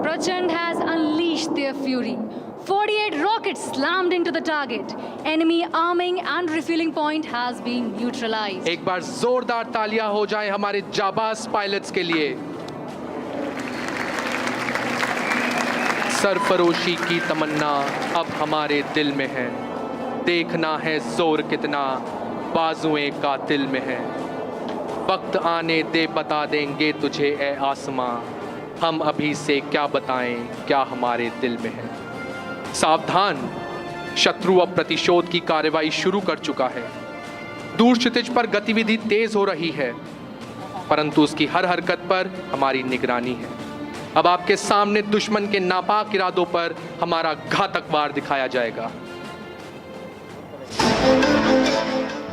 Prachand has unleashed their fury. 48 rockets slammed into the target. Enemy arming and refueling point has been neutralized. एक बार जोरदार तालियां हो जाए हमारे जाबाज pilots के लिए. सरफरोशी की तमन्ना अब हमारे दिल में है. देखना है जोर कितना बाजुएं कातिल में है. वक्त आने दे बता देंगे तुझे ए आसमां, हम अभी से क्या बताएं क्या हमारे दिल में है। सावधान, शत्रु अब प्रतिशोध की कार्रवाई शुरू कर चुका है। दूर क्षितिज पर गतिविधि तेज हो रही है, परंतु उसकी हर हरकत पर हमारी निगरानी है। अब आपके सामने दुश्मन के नापाक इरादों पर हमारा घातक वार दिखाया जाएगा।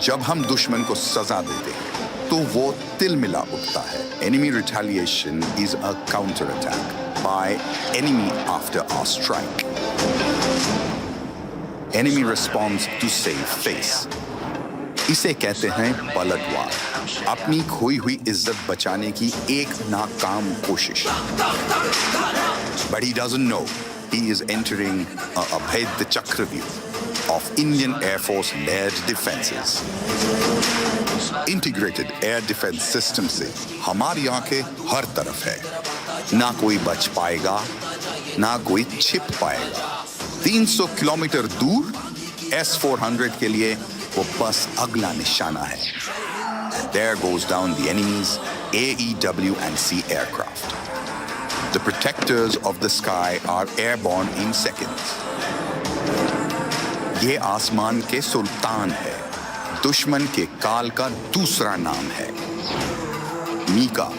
जब हम दुश्मन को सजा देते हैं तो वो तिलमिला उठता है। Enemy retaliation is a counter-attack by enemy after our strike. Enemy responds to save face. इसे कहते हैं पलटवार, अपनी खोई हुई इज्जत बचाने की एक नाकाम कोशिश। But he doesn't know he is entering a अभेद्य चक्रव्यूह of Indian Air Force layered defenses. Integrated air defense system से हमारी आंखें हर तरफ है। ना कोई बच पाएगा, ना कोई छिप पाएगा। 300 किलोमीटर दूर S-400 के लिए वो बस अगला निशाना है। And there goes down the enemy's AEW and C aircraft. The protectors of the sky are airborne in seconds. ये आसमान के सुल्तान है, दुश्मन के काल का दूसरा नाम है। मीका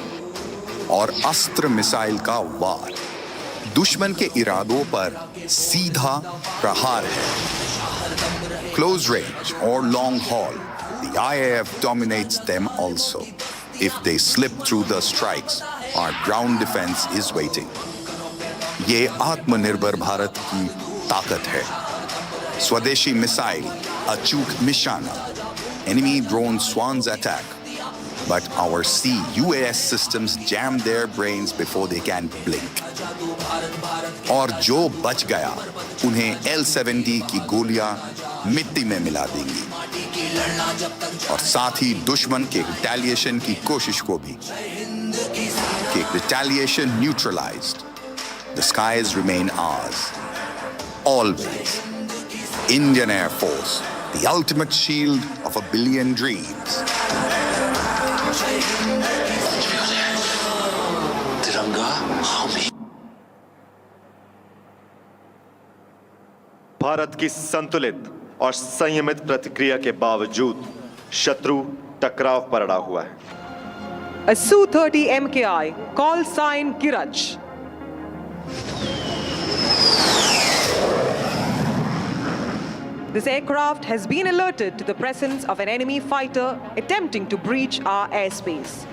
और अस्त्र मिसाइल का वार दुश्मन के इरादों पर सीधा प्रहार है। Close range or long haul, the IAF dominates them also. If they slip through the strikes, our ground defense is waiting. ये आत्मनिर्भर भारत की ताकत है। स्वदेशी मिसाइल, अचूक निशाना, enemy drone swans attack, but our C-UAS systems jam their brains before they can blink. और जो बच गया, उन्हें L-70 की गोलियां मिट्टी में मिला देंगी। और साथ ही दुश्मन के रिटेलिएशन की कोशिश को भी। कि retaliation neutralized, the skies remain ours. Always. Indian Air Force, the ultimate shield of a billion dreams. Bharat की संतुलित और संयमित प्रतिक्रिया के बावजूद शत्रु टकराव पर अड़ा हुआ है। A Su-30 MKI, call sign Kirach. This aircraft has been alerted to the presence of an enemy fighter attempting to breach our airspace.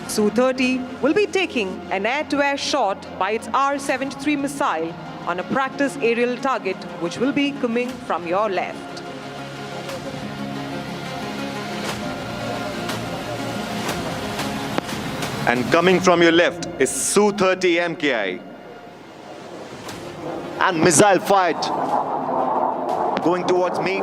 Su-30 will be taking an air-to-air shot by its R-73 missile on a practice aerial target which will be coming from your left. And coming from your left is Su-30 MKI. And missile fired. Going towards me.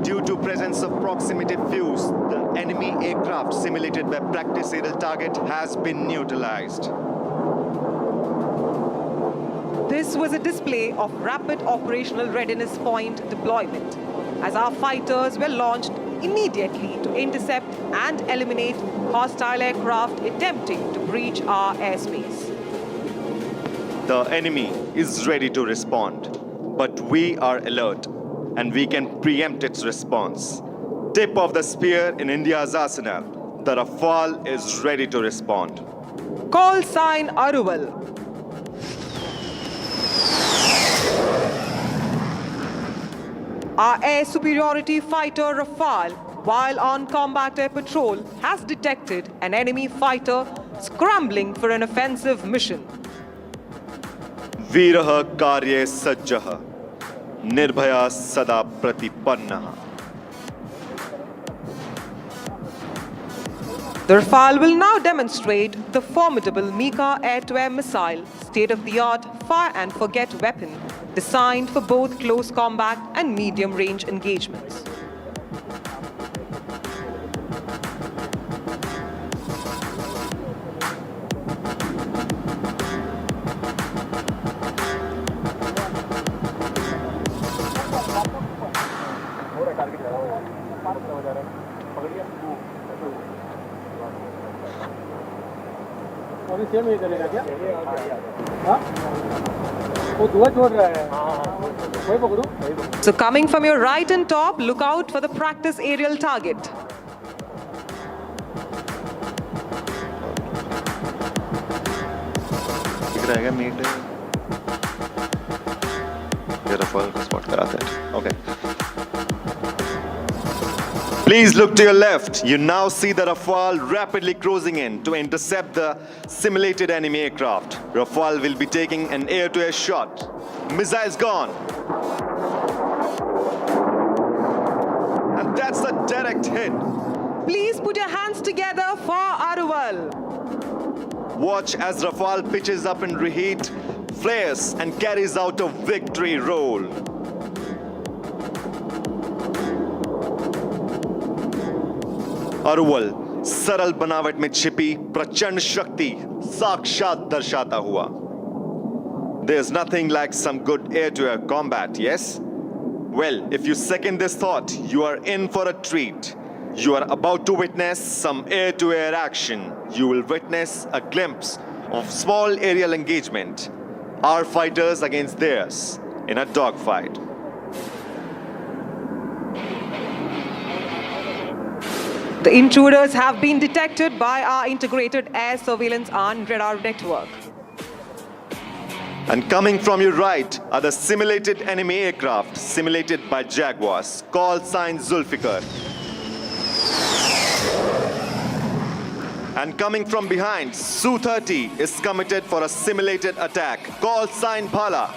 Due to presence of proximity fuse, the enemy aircraft simulated by practice aerial target has been neutralized. This was a display of rapid operational readiness point deployment, as our fighters were launched immediately to intercept and eliminate hostile aircraft attempting to breach our airspace. The enemy is ready to respond, but we are alert and we can preempt its response. Tip of the spear in India's arsenal, the Rafale is ready to respond. Call sign Aruval. Our air superiority fighter Rafale, while on combat air patrol, has detected an enemy fighter scrambling for an offensive mission. Veerah karye sajjah, nirbhaya sada pratipannah. The Rafale will now demonstrate the formidable Mika air-to-air missile, state-of-the-art fire-and-forget weapon, designed for both close combat and medium-range engagements. अभी same ये करेगा क्या? हाँ? वो धुआं छोड़ रहा है। वही पकड़ो। So coming from your right and top, look out for the practice aerial target. दिख रहा है क्या मीट? ये रफाल को स्पॉट कराते हैं. Okay. Please look to your left. You now see the Rafale rapidly cruising in to intercept the simulated enemy aircraft. Rafale will be taking an air-to-air shot. Missiles gone. And that's a direct hit. Please put your hands together for Arwal. Watch as Rafale pitches up in reheat, flares and carries out a victory roll. अरुवल सरल बनावट में छिपी प्रचंड शक्ति साक्षात दर्शाता हुआ. There's nothing like some good air-to-air combat, yes? Well, if you second this thought, you are in for a treat. You are about to witness some air-to-air action. You will witness a glimpse of small aerial engagement. Our fighters against theirs in a dogfight. The intruders have been detected by our integrated air surveillance and radar network. And coming from your right are the simulated enemy aircraft simulated by Jaguars, call sign Zulfikar. And coming from behind, Su-30 is committed for a simulated attack, call sign Phala.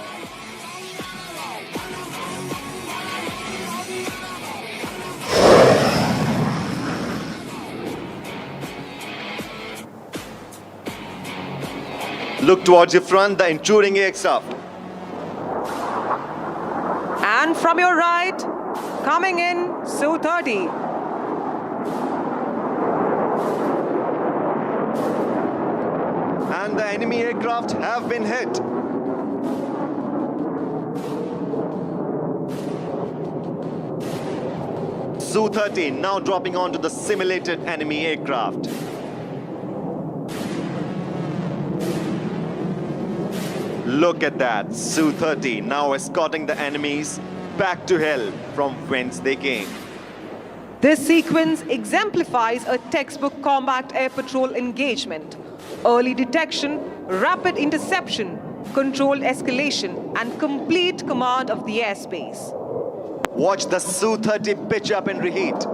Look towards your front, the intruding aircraft. And from your right, coming in, Su-30. And the enemy aircraft have been hit. Su-30 now dropping onto the simulated enemy aircraft. Look at that, Su-30 now escorting the enemies back to hell from whence they came. This sequence exemplifies a textbook combat air patrol engagement. Early detection, rapid interception, controlled escalation, and complete command of the airspace. Watch the Su-30 pitch up and reheat.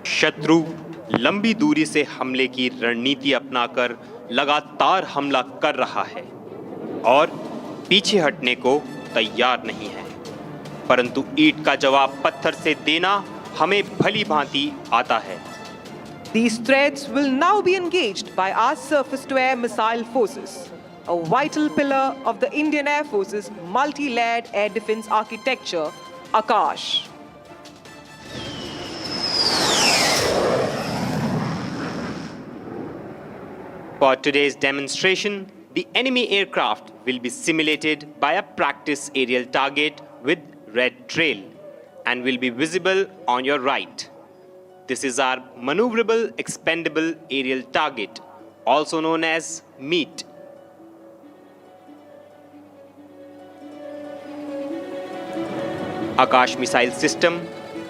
शत्रु लंबी दूरी से हमले की रणनीति अपनाकर लगातार हमला कर रहा है और पीछे हटने को तैयार नहीं है, परंतु ईंट का जवाब पत्थर से देना हमें भली भांति आता है. These threats will now be engaged by our surface-to-air missile forces, a vital pillar of the Indian Air Force's multi-layered air defense architecture, Akash. For today's demonstration, the enemy aircraft will be simulated by a practice aerial target with red trail and will be visible on your right. This is our maneuverable expendable aerial target, also known as MEAT. Akash missile system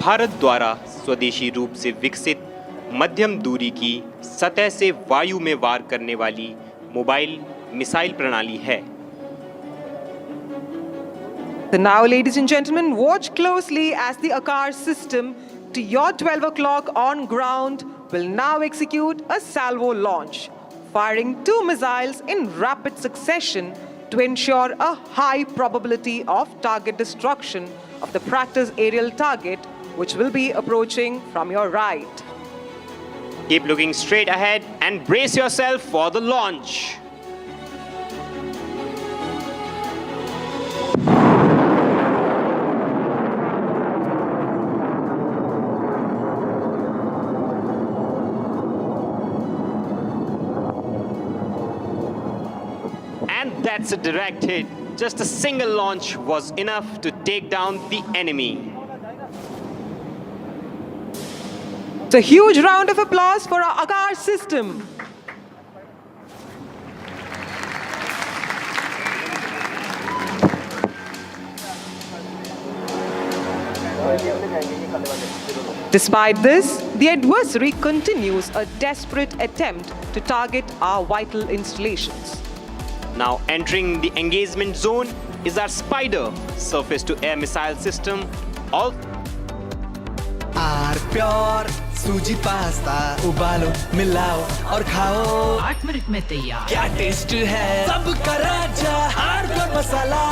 Bharat द्वारा स्वदेशी रूप से विकसित मध्यम दूरी की सतह से वायु में वार करने वाली मोबाइल मिसाइल प्रणाली है. So now, ladies and gentlemen, watch closely as the Akash system to your 12 o'clock on ground will now execute a salvo launch, firing 2 missiles in rapid succession to ensure a high probability of target destruction of the practice aerial target, which will be approaching from your right. Keep looking straight ahead and brace yourself for the launch. That's a direct hit. Just a single launch was enough to take down the enemy. It's a huge round of applause for our Akash system. Despite this, the adversary continues a desperate attempt to target our vital installations. Now entering the engagement zone is our Spider surface-to-air missile system. All pure suji pasta उबालो मिलाओ और खाओ 8 minute में तैयार। क्या taste है सबका राजा आर प्योर मसाला।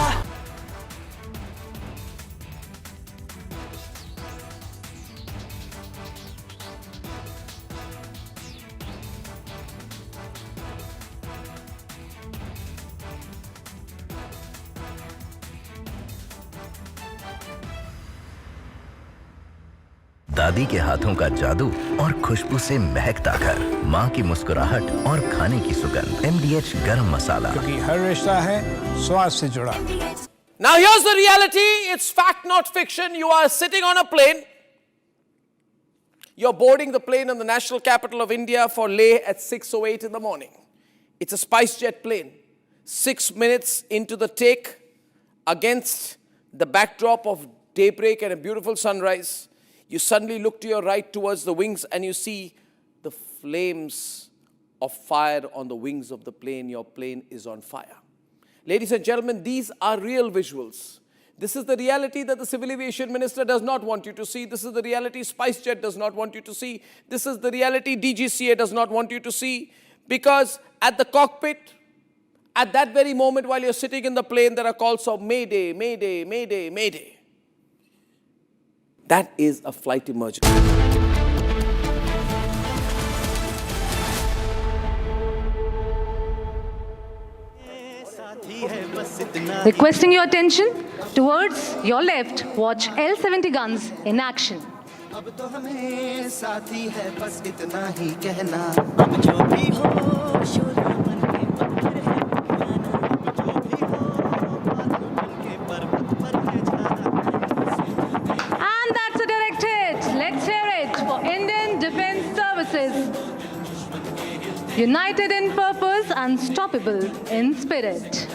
दादी के हाथों का जादू और खुशबू से महकता घर, माँ की मुस्कुराहट और खाने की सुगंध। MDH गरम मसाला, क्योंकि हर रिश्ता है स्वाद से जुड़ा। Now here's the reality. It's fact, not fiction. You are sitting on a plane. You're boarding the plane in the national capital of India for Leh at 6:08 in the morning. It's a SpiceJet plane. 6 minutes into the take, against the backdrop of daybreak and a beautiful sunrise, you suddenly look to your right towards the wings and you see the flames of fire on the wings of the plane. Your plane is on fire. Ladies and gentlemen, these are real visuals. This is the reality that the Civil Aviation Minister does not want you to see. This is the reality SpiceJet does not want you to see. This is the reality DGCA does not want you to see. Because at the cockpit, at that very moment while you're sitting in the plane, there are calls of Mayday, Mayday, Mayday, Mayday. That is a flight emergency. Requesting your attention towards your left, watch L-70 guns in action. अब तो हमें साथी है बस इतना ही कहना अब जो भी हो शोला बन के पत्थर है पुराना अब जो भी हो बादल बन के पर्वत पर है जाना And that's a direct hit. Let's hear it for Indian Defence Services. United in purpose, unstoppable in spirit.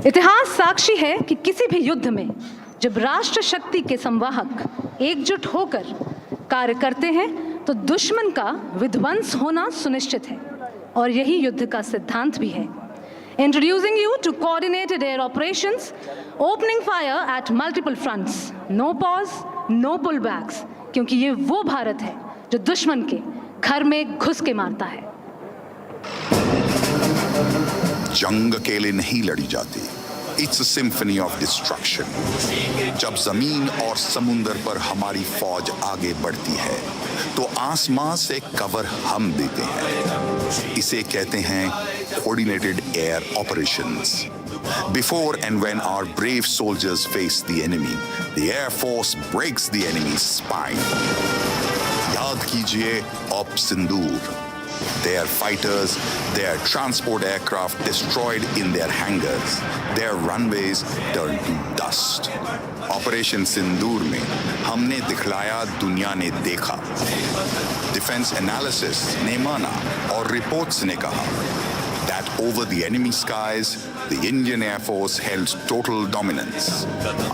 इतिहास साक्षी है कि किसी भी युद्ध में जब राष्ट्र शक्ति के संवाहक एकजुट होकर कार्य करते हैं तो दुश्मन का विध्वंस होना सुनिश्चित है और यही युद्ध का सिद्धांत भी है। Introducing you to coordinated air operations, opening fire at multiple fronts, no pause, no pullbacks, क्योंकि ये वो भारत है जो दुश्मन के घर में घुस के मारता है। जंग अकेले नहीं लड़ी जाती। It's a symphony of destruction. जब जमीन और समुंदर पर हमारी फौज आगे बढ़ती है तो आसमां से कवर हम देते हैं। इसे कहते हैं coordinated air operations. Before and when our brave soldiers face the enemy, the Air Force breaks the enemy's spine. याद कीजिए Op Sindoor. Their fighters, their transport aircraft destroyed in their hangars, their runways turned to dust. Operation Sindoor में हमने दिखलाया दुनिया ने देखा। Defense analysis ने माना और reports ने कहा that over the enemy skies, the Indian Air Force held total dominance.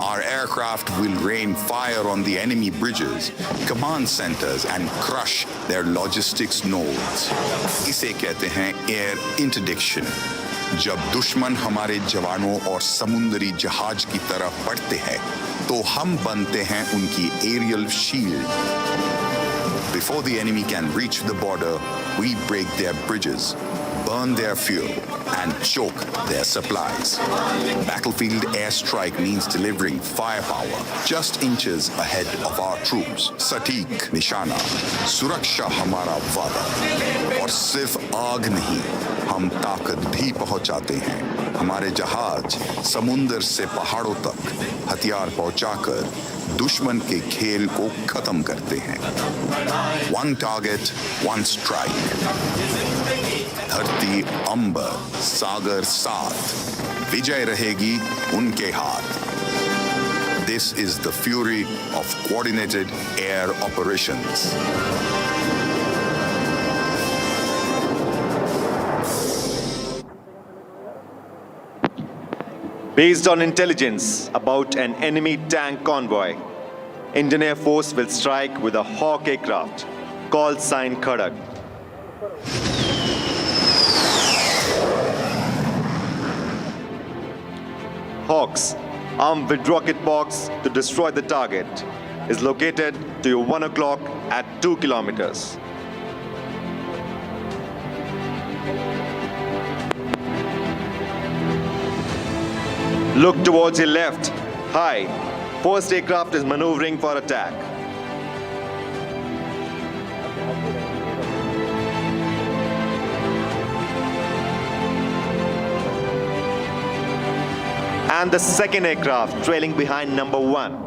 Our aircraft will rain fire on the enemy bridges, command centers, and crush their logistics nodes. इसे कहते हैं air interdiction. जब दुश्मन हमारे जवानों और समुद्री जहाज की तरफ बढ़ते हैं, तो हम बनते हैं उनकी aerial shield. Before the enemy can reach the border, we break their bridges, burn their fuel, and choke their supplies. Battlefield airstrike means delivering firepower just inches ahead of our troops. Satik Nishana, Suraksha Hamara Vada. और सिर्फ आग नहीं, हम ताकत भी पहुंचाते हैं। हमारे जहाज समुंदर से पहाड़ों तक हथियार पहुंचाकर दुश्मन के खेल को खत्म करते हैं। One target, one strike. धरती, अंबर, सागर साथ, विजय रहेगी उनके हाथ। This is the fury of coordinated air operations. Based on intelligence about an enemy tank convoy, Indian Air Force will strike with a Hawk aircraft called Sign Khadak. Hawks, armed with rocket box to destroy the target, is located to 1 o'clock at 2 kilometers. Look towards your left. High. First aircraft is maneuvering for attack. And the second aircraft trailing behind number 1.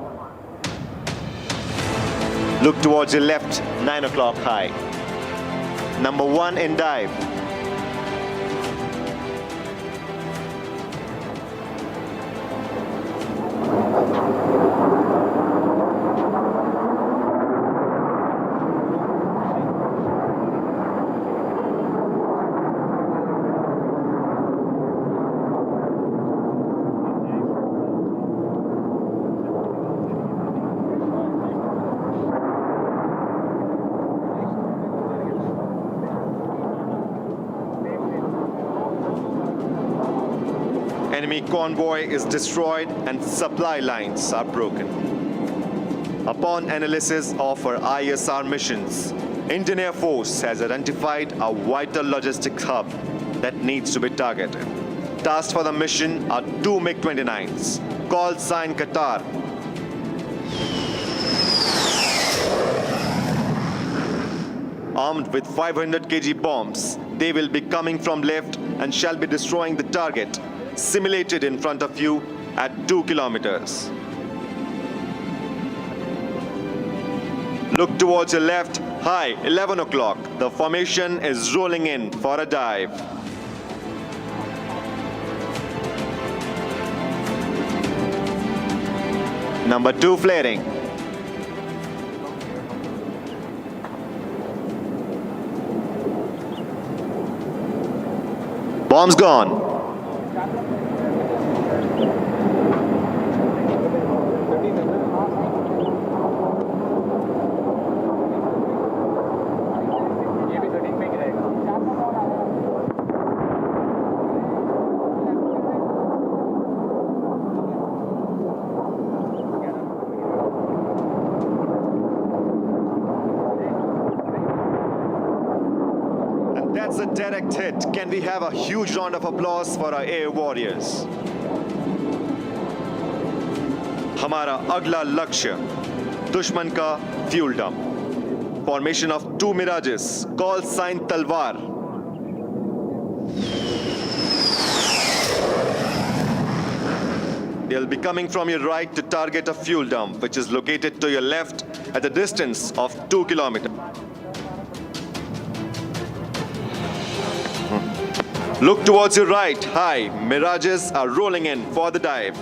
Look towards your left, 9 o'clock high. Number 1 in dive. Enemy convoy is destroyed and supply lines are broken. Upon analysis of our ISR missions, Indian Air Force has identified a vital logistics hub that needs to be targeted. Tasked for the mission are 2 MiG-29s called Sign Qatar. Armed with 500 kg bombs, they will be coming from left and shall be destroying the target simulated in front of you at 2 kilometers. Look towards your left, high, 11 o'clock. The formation is rolling in for a dive. Number 2 flaring. Bombs gone. That's a direct hit. Can we have a huge round of applause for our air warriors? हमारा अगला लक्ष्य दुश्मन का fuel dump. Formation of 2 Mirages called Sign Talwar. They'll be coming from your right to target a fuel dump which is located to your left at a distance of 2 kilometers. Look towards your right, high. Mirages are rolling in for the dive.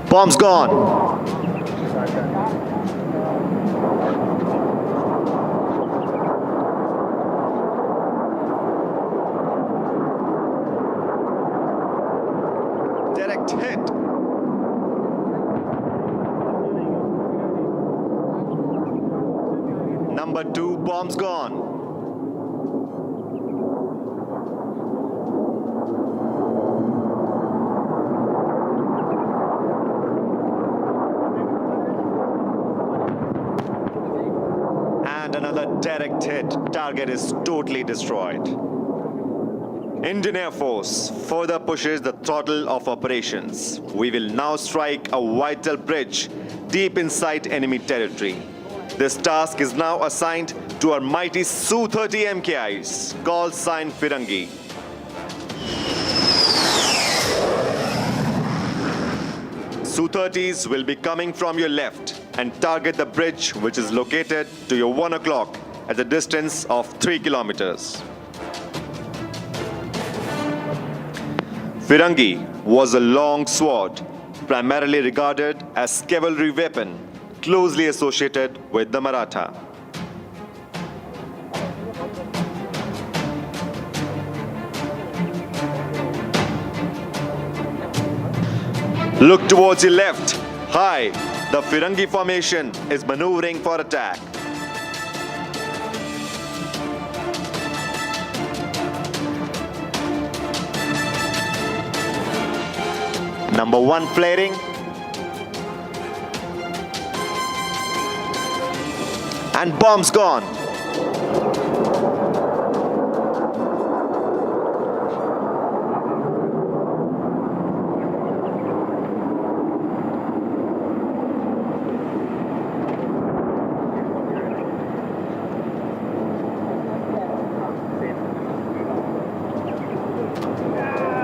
Bombs gone. Direct hit. Number 2, bombs gone. And another direct hit. Target is totally destroyed. Indian Air Force further pushes the throttle of operations. We will now strike a vital bridge deep inside enemy territory. This task is now assigned to our mighty Su-30 MKIs, call sign Firangi. Su-30s will be coming from your left and target the bridge which is located to your 1 o'clock at a distance of 3 kilometers. Firangi was a long sword, primarily regarded as cavalry weapon, closely associated with the Maratha. Look towards your left. High. The Firangi formation is maneuvering for attack. Number 1 flaring. And bombs gone.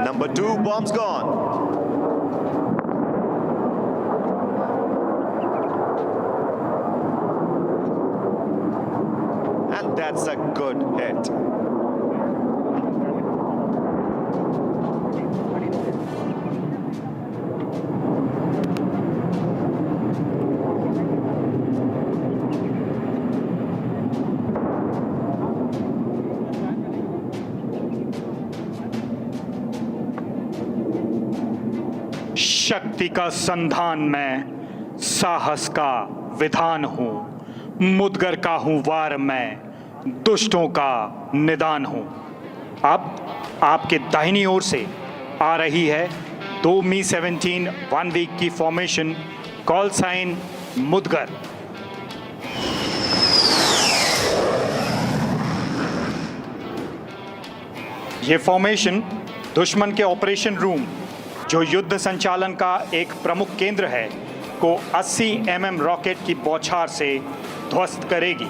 Number 2 bombs gone. And that's a good hit. शक्ति का संधान मैं, साहस का विधान हूँ, मुदगर का हूँ वार मैं, दुष्टों का निदान हूँ। अब आपके दाहिनी ओर से आ रही है 2 मी-17 1 वीक की फॉर्मेशन, कॉल साइन मुदगर। ये फॉर्मेशन दुश्मन के ऑपरेशन रूम, जो युद्ध संचालन का एक प्रमुख केंद्र है, को 80 mm रॉकेट की बौछार से ध्वस्त करेगी।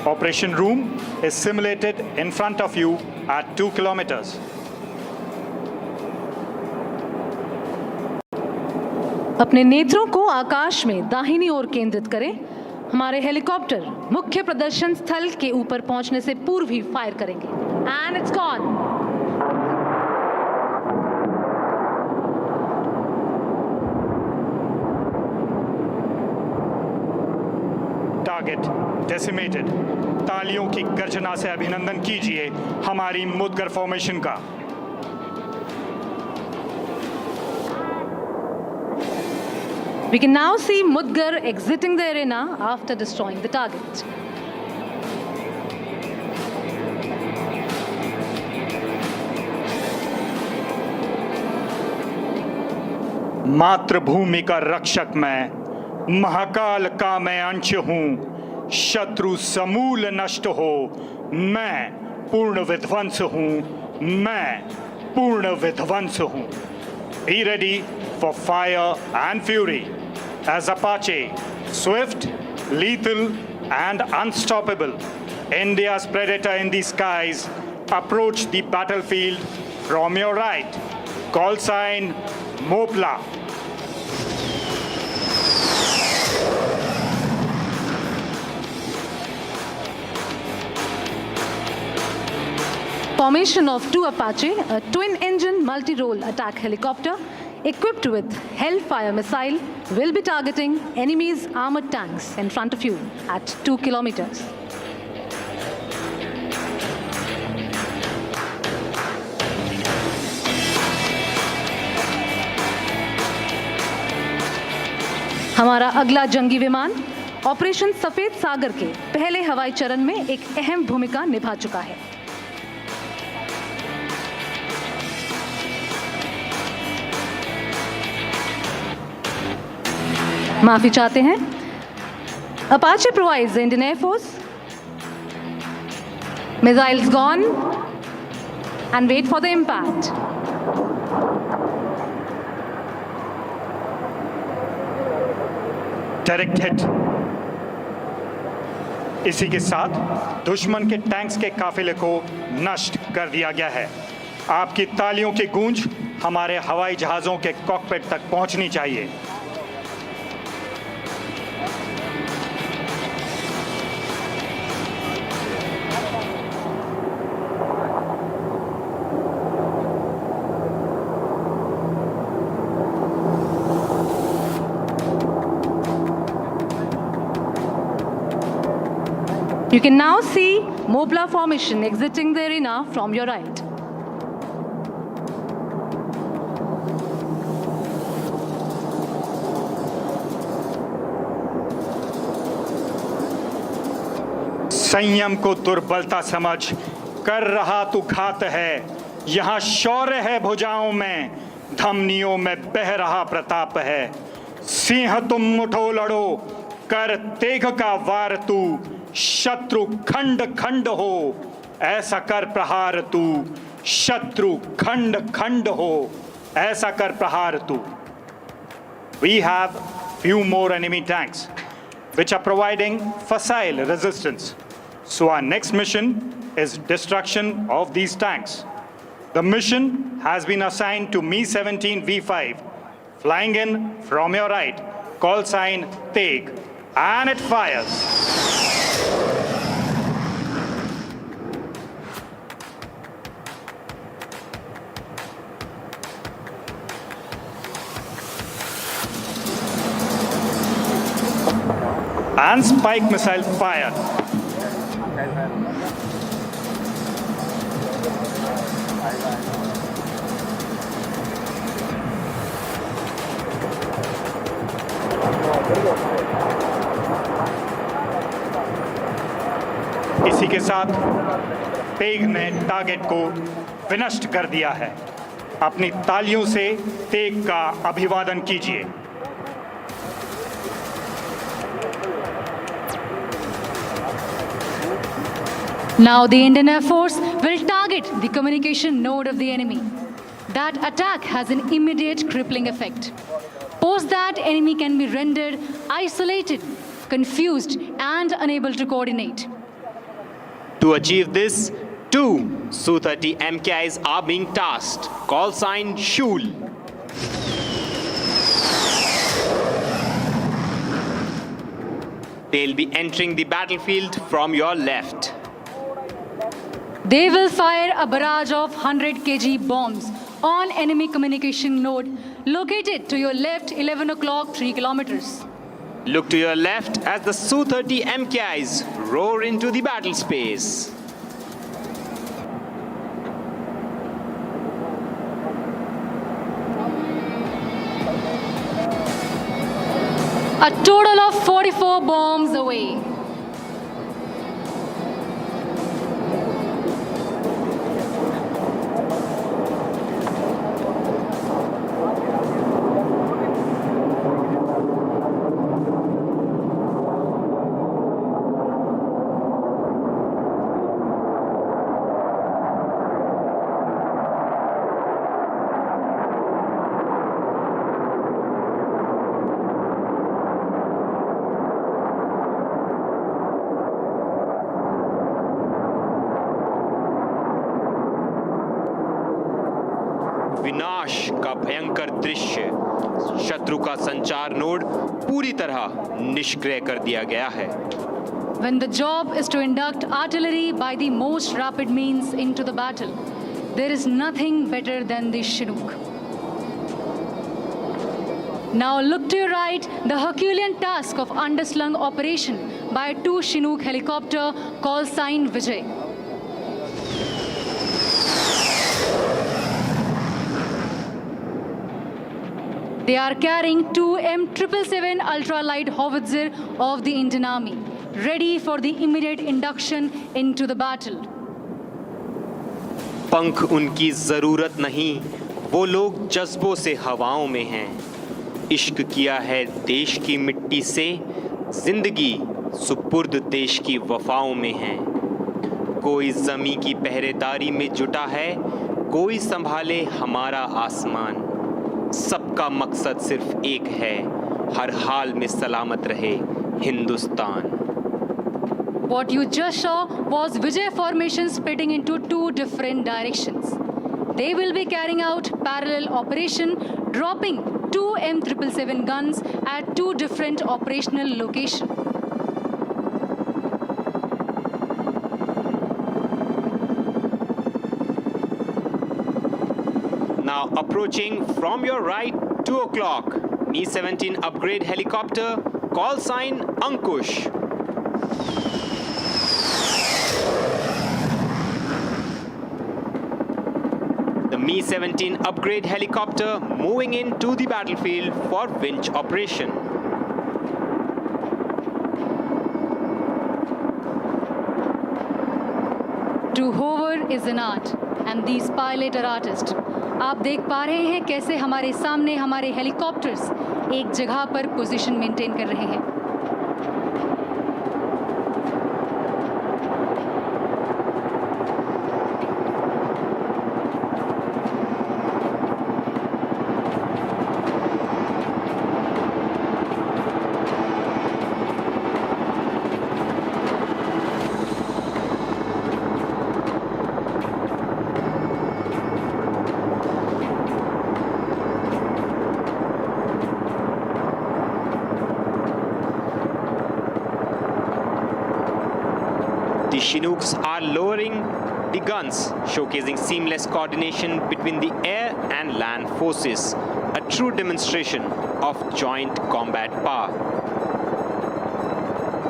Operation room is simulated in front of you at 2 kilometers. अपने नेत्रों को आकाश में दाहिनी ओर केंद्रित करें। हमारे हेलीकॉप्टर मुख्य प्रदर्शन स्थल के ऊपर पहुंचने से पूर्व ही फायर करेंगे। And it's gone. Target decimated. तालियों की गर्जना से अभिनंदन कीजिए हमारी मुदगर फॉर्मेशन का। We can now see Mudgar exiting the arena after destroying the target. मातृभूमि का रक्षक मैं, महाकाल का मैं अंश हूँ, शत्रु समूल नष्ट हो, मैं पूर्ण विध्वंस हूँ, मैं पूर्ण विध्वंस हूँ। Be ready for fire and fury as Apache, swift, lethal and unstoppable, India's predator in the skies, approach the battlefield from your right. Call sign Mopla. Formation of 2 Apache, a twin-engine multi-role attack helicopter equipped with Hellfire missile, will be targeting enemy's armored tanks in front of you at 2 kilometers. हमारा अगला जंगी विमान operation सफेद सागर के पहले हवाई चरण में एक अहम भूमिका निभा चुका है। माफी चाहते हैं। Apache provides the Indian Air Force. Missiles gone. and wait for the impact. Direct hit. इसी के साथ दुश्मन के टैंक्स के काफिले को नष्ट कर दिया गया है। आपकी तालियों की गूंज हमारे हवाई जहाज़ों के कॉकपिट तक पहुंचनी चाहिए। You can now see Mobla formation exiting the arena from your right. संयम को दुर्बलता समझ कर रहा तू घात है। यहाँ शौर्य है भुजाओं में, धमनियों में बह रहा प्रताप है। सिंह तुम उठो लड़ो, कर तेघ का वार तू, शत्रु खंड खंड हो, ऐसा कर प्रहार तू। शत्रु खंड खंड हो, ऐसा कर प्रहार तू। We have few more enemy tanks which are providing facile resistance. So our next mission is destruction of these tanks. The mission has been assigned to Mi-17 V5, flying in from your right, call sign Teg, and it fires. And spike missile fire. इसी के साथ तेग ने target को विनष्ट कर दिया है। अपनी तालियों से तेग का अभिवादन कीजिए। Now the Indian Air Force will target the communication node of the enemy. That attack has an immediate crippling effect. Post that, enemy can be rendered isolated, confused, and unable to coordinate. To achieve this, 2 Su-30 MKIs are being tasked. Call sign Shul. They'll be entering the battlefield from your left. They will fire a barrage of 100 kg bombs on enemy communication node located to your left 11 o'clock 3 kilometers. Look to your left as the Su-30 MKIs roar into the battle space. A total of 44 bombs away. विनाश का भयंकर दृश्य, शत्रु का संचार node पूरी तरह निष्क्रिय कर दिया गया है। When the job is to induct artillery by the most rapid means into the battle, there is nothing better than the Chinook. Now look to your right, the Herculean task of underslung operation by a 2 Chinook helicopter call sign Vijay. They are carrying 2 M777 ultralight howitzer of the Indian Army, ready for the immediate induction into the battle. पंख उनकी जरूरत नहीं, वो लोग जज्बों से हवाओं में हैं। इश्क किया है देश की मिट्टी से, जिंदगी सुपुर्द देश की वफाओं में है। कोई जमी की पहरेदारी में जुटा है, कोई संभाले हमारा आसमान। सबका मकसद सिर्फ एक है, हर हाल में सलामत रहे Hindustan. What you just saw was Vijay formation splitting into two different directions. They will be carrying out parallel operation, dropping two M777 guns at two different operational locations. Now approaching from your right, 2 o'clock, Mi-17 upgrade helicopter, call sign Ankush. The Mi-17 upgrade helicopter moving into the battlefield for winch operation. To hover is an art and these pilots are artists. आप देख पा रहे हैं कैसे हमारे सामने हमारे helicopters एक जगह पर पोजीशन मेंटेन कर रहे हैं। The Chinooks are lowering the guns, showcasing seamless coordination between the air and land forces, a true demonstration of joint combat power.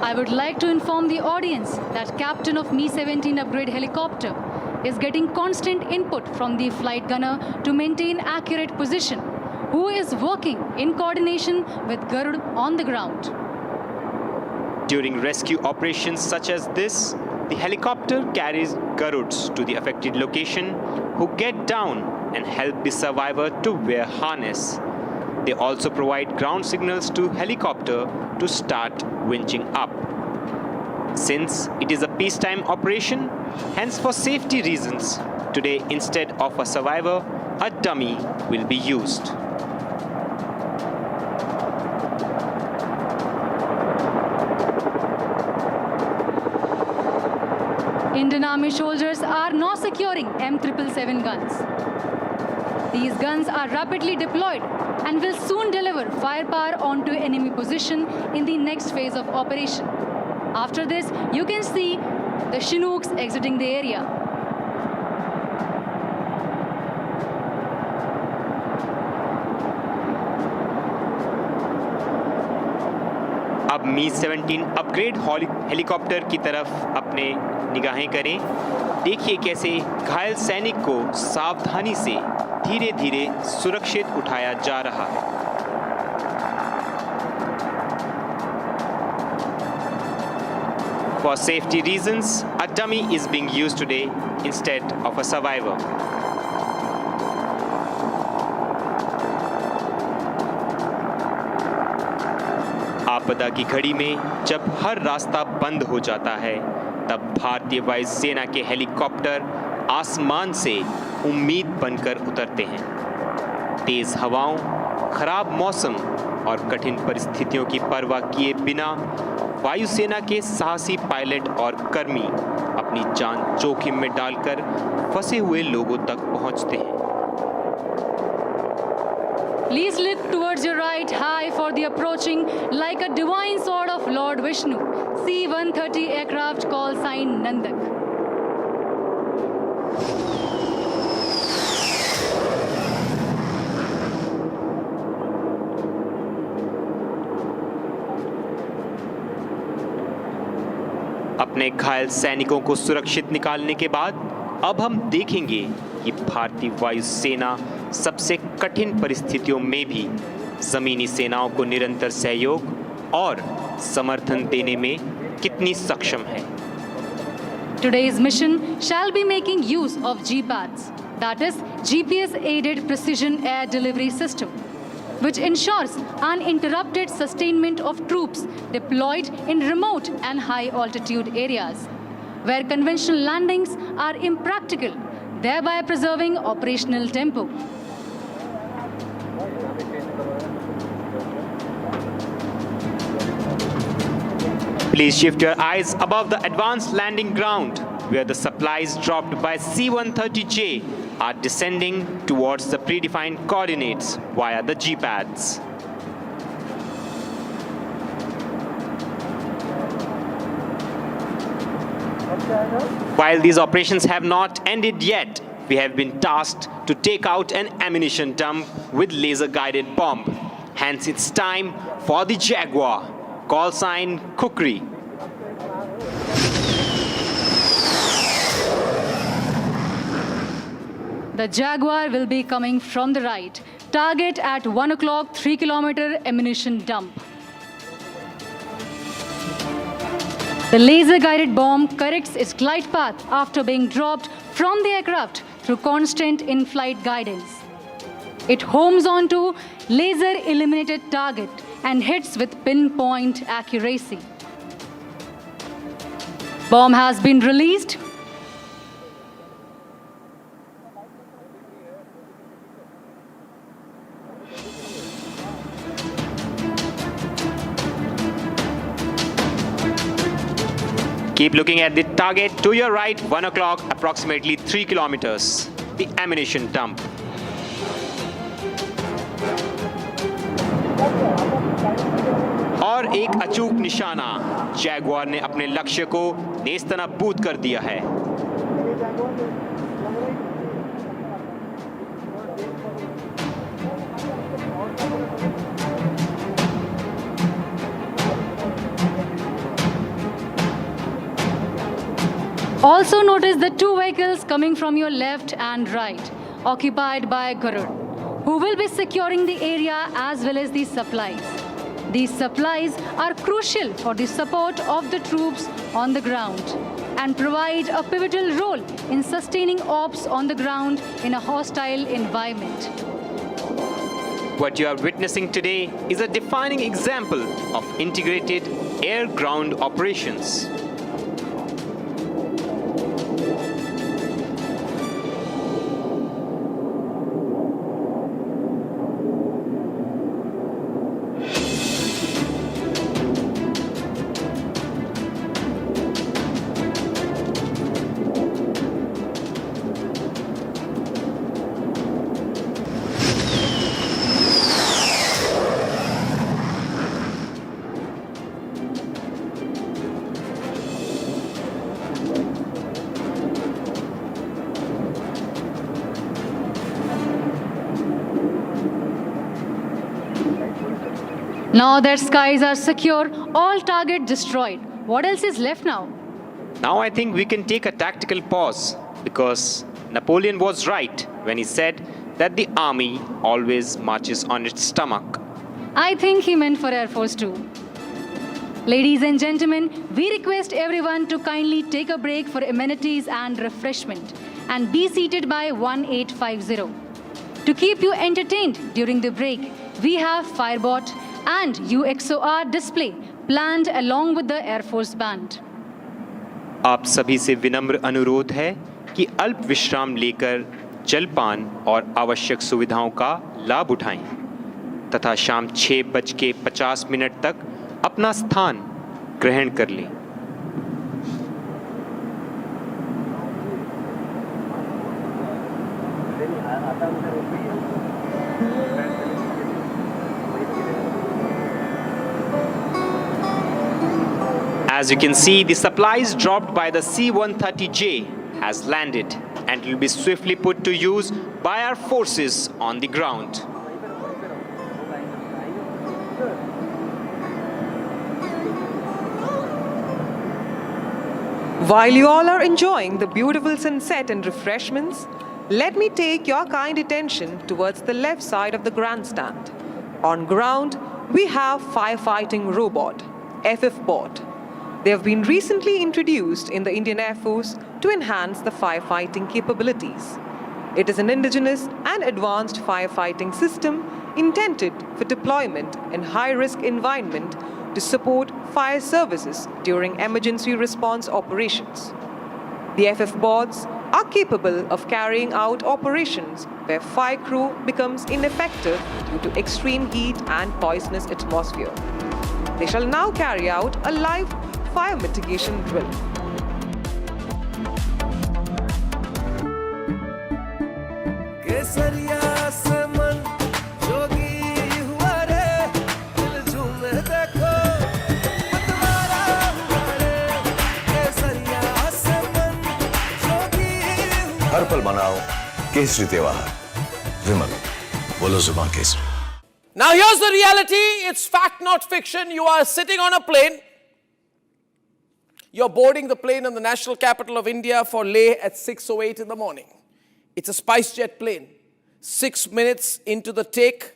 I would like to inform the audience that captain of Mi-17 upgrade helicopter is getting constant input from the flight gunner to maintain accurate position, who is working in coordination with Garud on the ground. During rescue operations such as this, the helicopter carries Garuds to the affected location, who get down and help the survivor to wear harness. They also provide ground signals to helicopter to start winching up. Since it is a peacetime operation, hence for safety reasons, today instead of a survivor, a dummy will be used. Indian Army soldiers are now securing M777 guns. These guns are rapidly deployed and will soon deliver firepower onto enemy position in the next phase of operation. After this, you can see the Chinooks exiting the area. अब Mi-17 upgrade helicopter की तरफ अपने निगाहें करें। देखिए कैसे घायल सैनिक को सावधानी से धीरे धीरे सुरक्षित उठाया जा रहा है। For safety reasons, a dummy is being used today instead of a survivor. आपदा की घड़ी में जब हर रास्ता बंद हो जाता है, तब भारतीय वायुसेना के हेलीकॉप्टर आसमान से उम्मीद बनकर उतरते हैं। तेज हवाओं, खराब मौसम और कठिन परिस्थितियों की परवाह किए बिना वायुसेना के साहसी पायलट और कर्मी अपनी जान जोखिम में डालकर फंसे हुए लोगों तक पहुंचते हैं। Please look towards your right high for the approaching like a divine sword of Lord Vishnu, C-130 aircraft call sign Nandak. अपने घायल सैनिकों को सुरक्षित निकालने के बाद अब हम देखेंगे कि भारतीय वायुसेना सबसे कठिन परिस्थितियों में भी जमीनी सेनाओं को निरंतर सहयोग और समर्थन देने में कितनी सक्षम है। Today's mission shall be making use of GPADS, that is GPS-aided precision air delivery system, which ensures uninterrupted sustainment of troops deployed in remote and high altitude areas. where conventional landings are impractical, thereby preserving operational tempo. Please shift your eyes above the advanced landing ground, where the supplies dropped by C-130J are descending towards the predefined coordinates via the G-pads. While these operations have not ended yet, we have been tasked to take out an ammunition dump with laser-guided bomb. Hence, it's time for the Jaguar. Call sign Kukri. The Jaguar will be coming from the right. Target at 1 o'clock, 3-kilometer ammunition dump. The laser-guided bomb corrects its glide path after being dropped from the aircraft through constant in-flight guidance. It homes onto laser-illuminated target and hits with pinpoint accuracy. Bomb has been released. Keep looking at the target to your right, 1 o'clock, approximately 3 kilometers. The ammunition dump. और एक अचूक निशाना, Jaguar ने अपने लक्ष्य को नेस्तनाबूद कर दिया है. Also notice the two vehicles coming from your left and right, occupied by Durand, who will be securing the area as well as the supplies. These supplies are crucial for the support of the troops on the ground and provide a pivotal role in sustaining ops on the ground in a hostile environment. What you are witnessing today is a defining example of integrated air-ground operations. Now that skies are secure, all target destroyed. What else is left now? Now I think we can take a tactical pause, because Napoleon was right when he said that the army always marches on its stomach. I think he meant for Air Force too. Ladies and gentlemen, we request everyone to kindly take a break for amenities and refreshment and be seated by 1850. To keep you entertained during the break, we have Firebot and UXOR display planned along with the Air Force band. आप सभी से विनम्र अनुरोध है कि अल्प विश्राम लेकर जलपान और आवश्यक सुविधाओं का लाभ उठाएं तथा शाम 6:50 तक अपना स्थान ग्रहण कर लें. As you can see, the supplies dropped by the C-130J has landed and will be swiftly put to use by our forces on the ground. While you all are enjoying the beautiful sunset and refreshments, let me take your kind attention towards the left side of the grandstand. On ground, we have firefighting robot, FF bot. They have been recently introduced in the Indian Air Force to enhance the firefighting capabilities. It is an indigenous and advanced firefighting system intended for deployment in high-risk environment to support fire services during emergency response operations. The FF boards are capable of carrying out operations where fire crew becomes ineffective due to extreme heat and poisonous atmosphere. They shall now carry out a live fire mitigation drill. केसरिया से मन जोगी हुआ रे दिल झूमे देखो मतवारा हुआ रे केसरिया से मन जोगी हर पल मनाओ केसरी त्योहार विमल बोलो जुबान Kesari. Now here's the reality. It's fact, not fiction. You are sitting on a plane. You're boarding the plane in the national capital of India for Leh at 6:08 in the morning. It's a SpiceJet plane. 6 minutes into the take,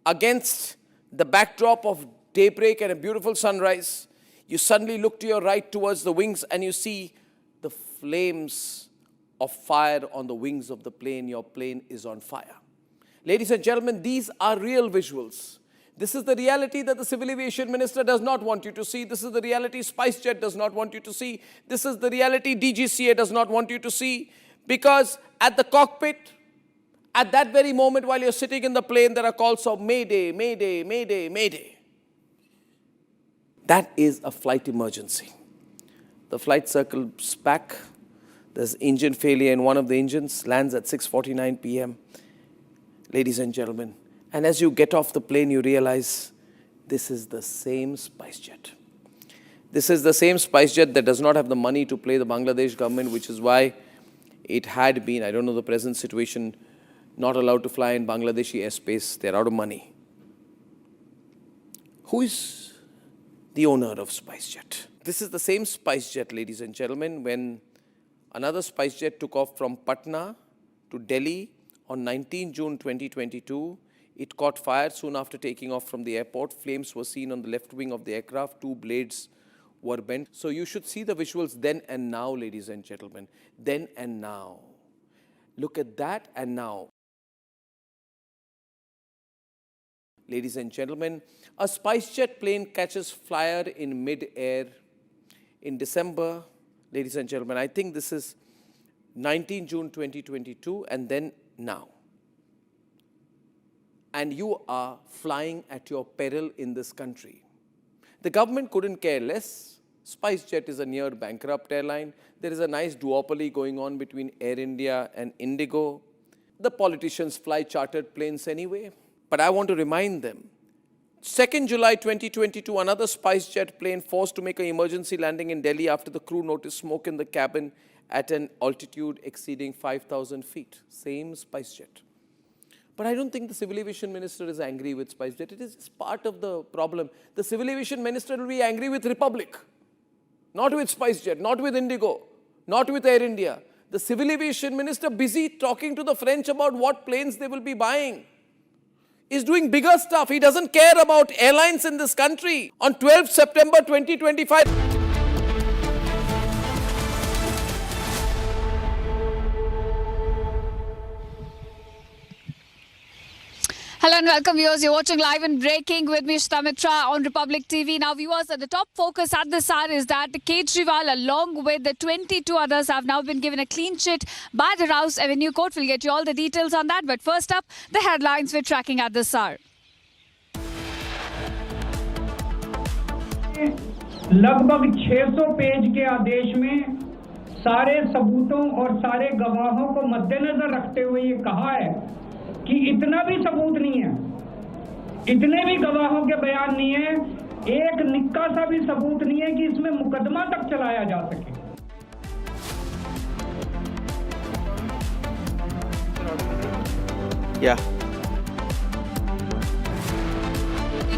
against the backdrop of daybreak and a beautiful sunrise, you suddenly look to your right towards the wings and you see the flames of fire on the wings of the plane. Your plane is on fire. Ladies and gentlemen, these are real visuals. This is the reality that the Civil Aviation Minister does not want you to see. This is the reality SpiceJet does not want you to see. This is the reality DGCA does not want you to see. Because at the cockpit, at that very moment while you're sitting in the plane, there are calls of Mayday, Mayday, Mayday, Mayday. That is a flight emergency. The flight circles back. There's engine failure in one of the engines, lands at 6:49 p.m. Ladies and gentlemen, and as you get off the plane, you realize this is the same SpiceJet. This is the same SpiceJet that does not have the money to pay the Bangladesh government, which is why it had been, I don't know the present situation, not allowed to fly in Bangladeshi airspace. They're out of money. Who is the owner of SpiceJet? This is the same SpiceJet, ladies and gentlemen, when another SpiceJet took off from Patna to Delhi on 19 June 2022. It caught fire soon after taking off from the airport. Flames were seen on the left wing of the aircraft. 2 blades were bent. So you should see the visuals then and now, ladies and gentlemen. Then and now. Look at that and now. Ladies and gentlemen, a SpiceJet plane catches fire in mid-air in December. Ladies and gentlemen, I think this is 19 June 2022 and then now. And you are flying at your peril in this country. The government couldn't care less. SpiceJet is a near bankrupt airline. There is a nice duopoly going on between Air India and Indigo. The politicians fly chartered planes anyway. But I want to remind them, 2nd July 2022, another SpiceJet plane forced to make an emergency landing in Delhi after the crew noticed smoke in the cabin at an altitude exceeding 5,000 feet. Same SpiceJet. But I don't think the Civil Aviation Minister is angry with SpiceJet. It is just part of the problem. The Civil Aviation Minister will be angry with Republic, not with SpiceJet, not with Indigo, not with Air India. The Civil Aviation Minister, busy talking to the French about what planes they will be buying, is doing bigger stuff. He doesn't care about airlines in this country. On 12th September 2025... Hello and welcome viewers. You're watching Live and Breaking with me, Shita Mitra on Republic TV. Now viewers, the top focus at this hour is that Kejriwal along with the 22 others have now been given a clean chit by the Rouse Avenue Court. We'll get you all the details on that. But first up, the headlines we're tracking at this hour. लगभग 600 page के आदेश में सारे सबूतों और सारे गवाहों को मद्देनजर रखते हुए ये कहा है कि इतना भी सबूत नहीं है, इतने भी गवाहों के बयान नहीं है, एक निक्का सा भी सबूत नहीं है कि इसमें मुकदमा तक चलाया जा सके।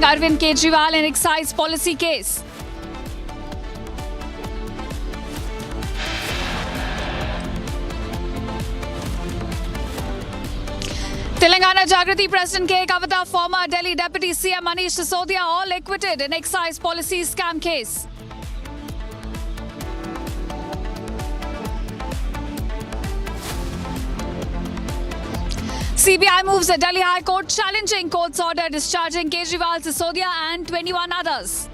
Arvind Kejriwal in excise policy case. Telangana Jagriti President Kavitha, former Delhi Deputy CM Manish Sisodia, all acquitted in excise policy scam case. CBI moves the Delhi High Court challenging court's order discharging Kejriwal, Sisodia and 21 others.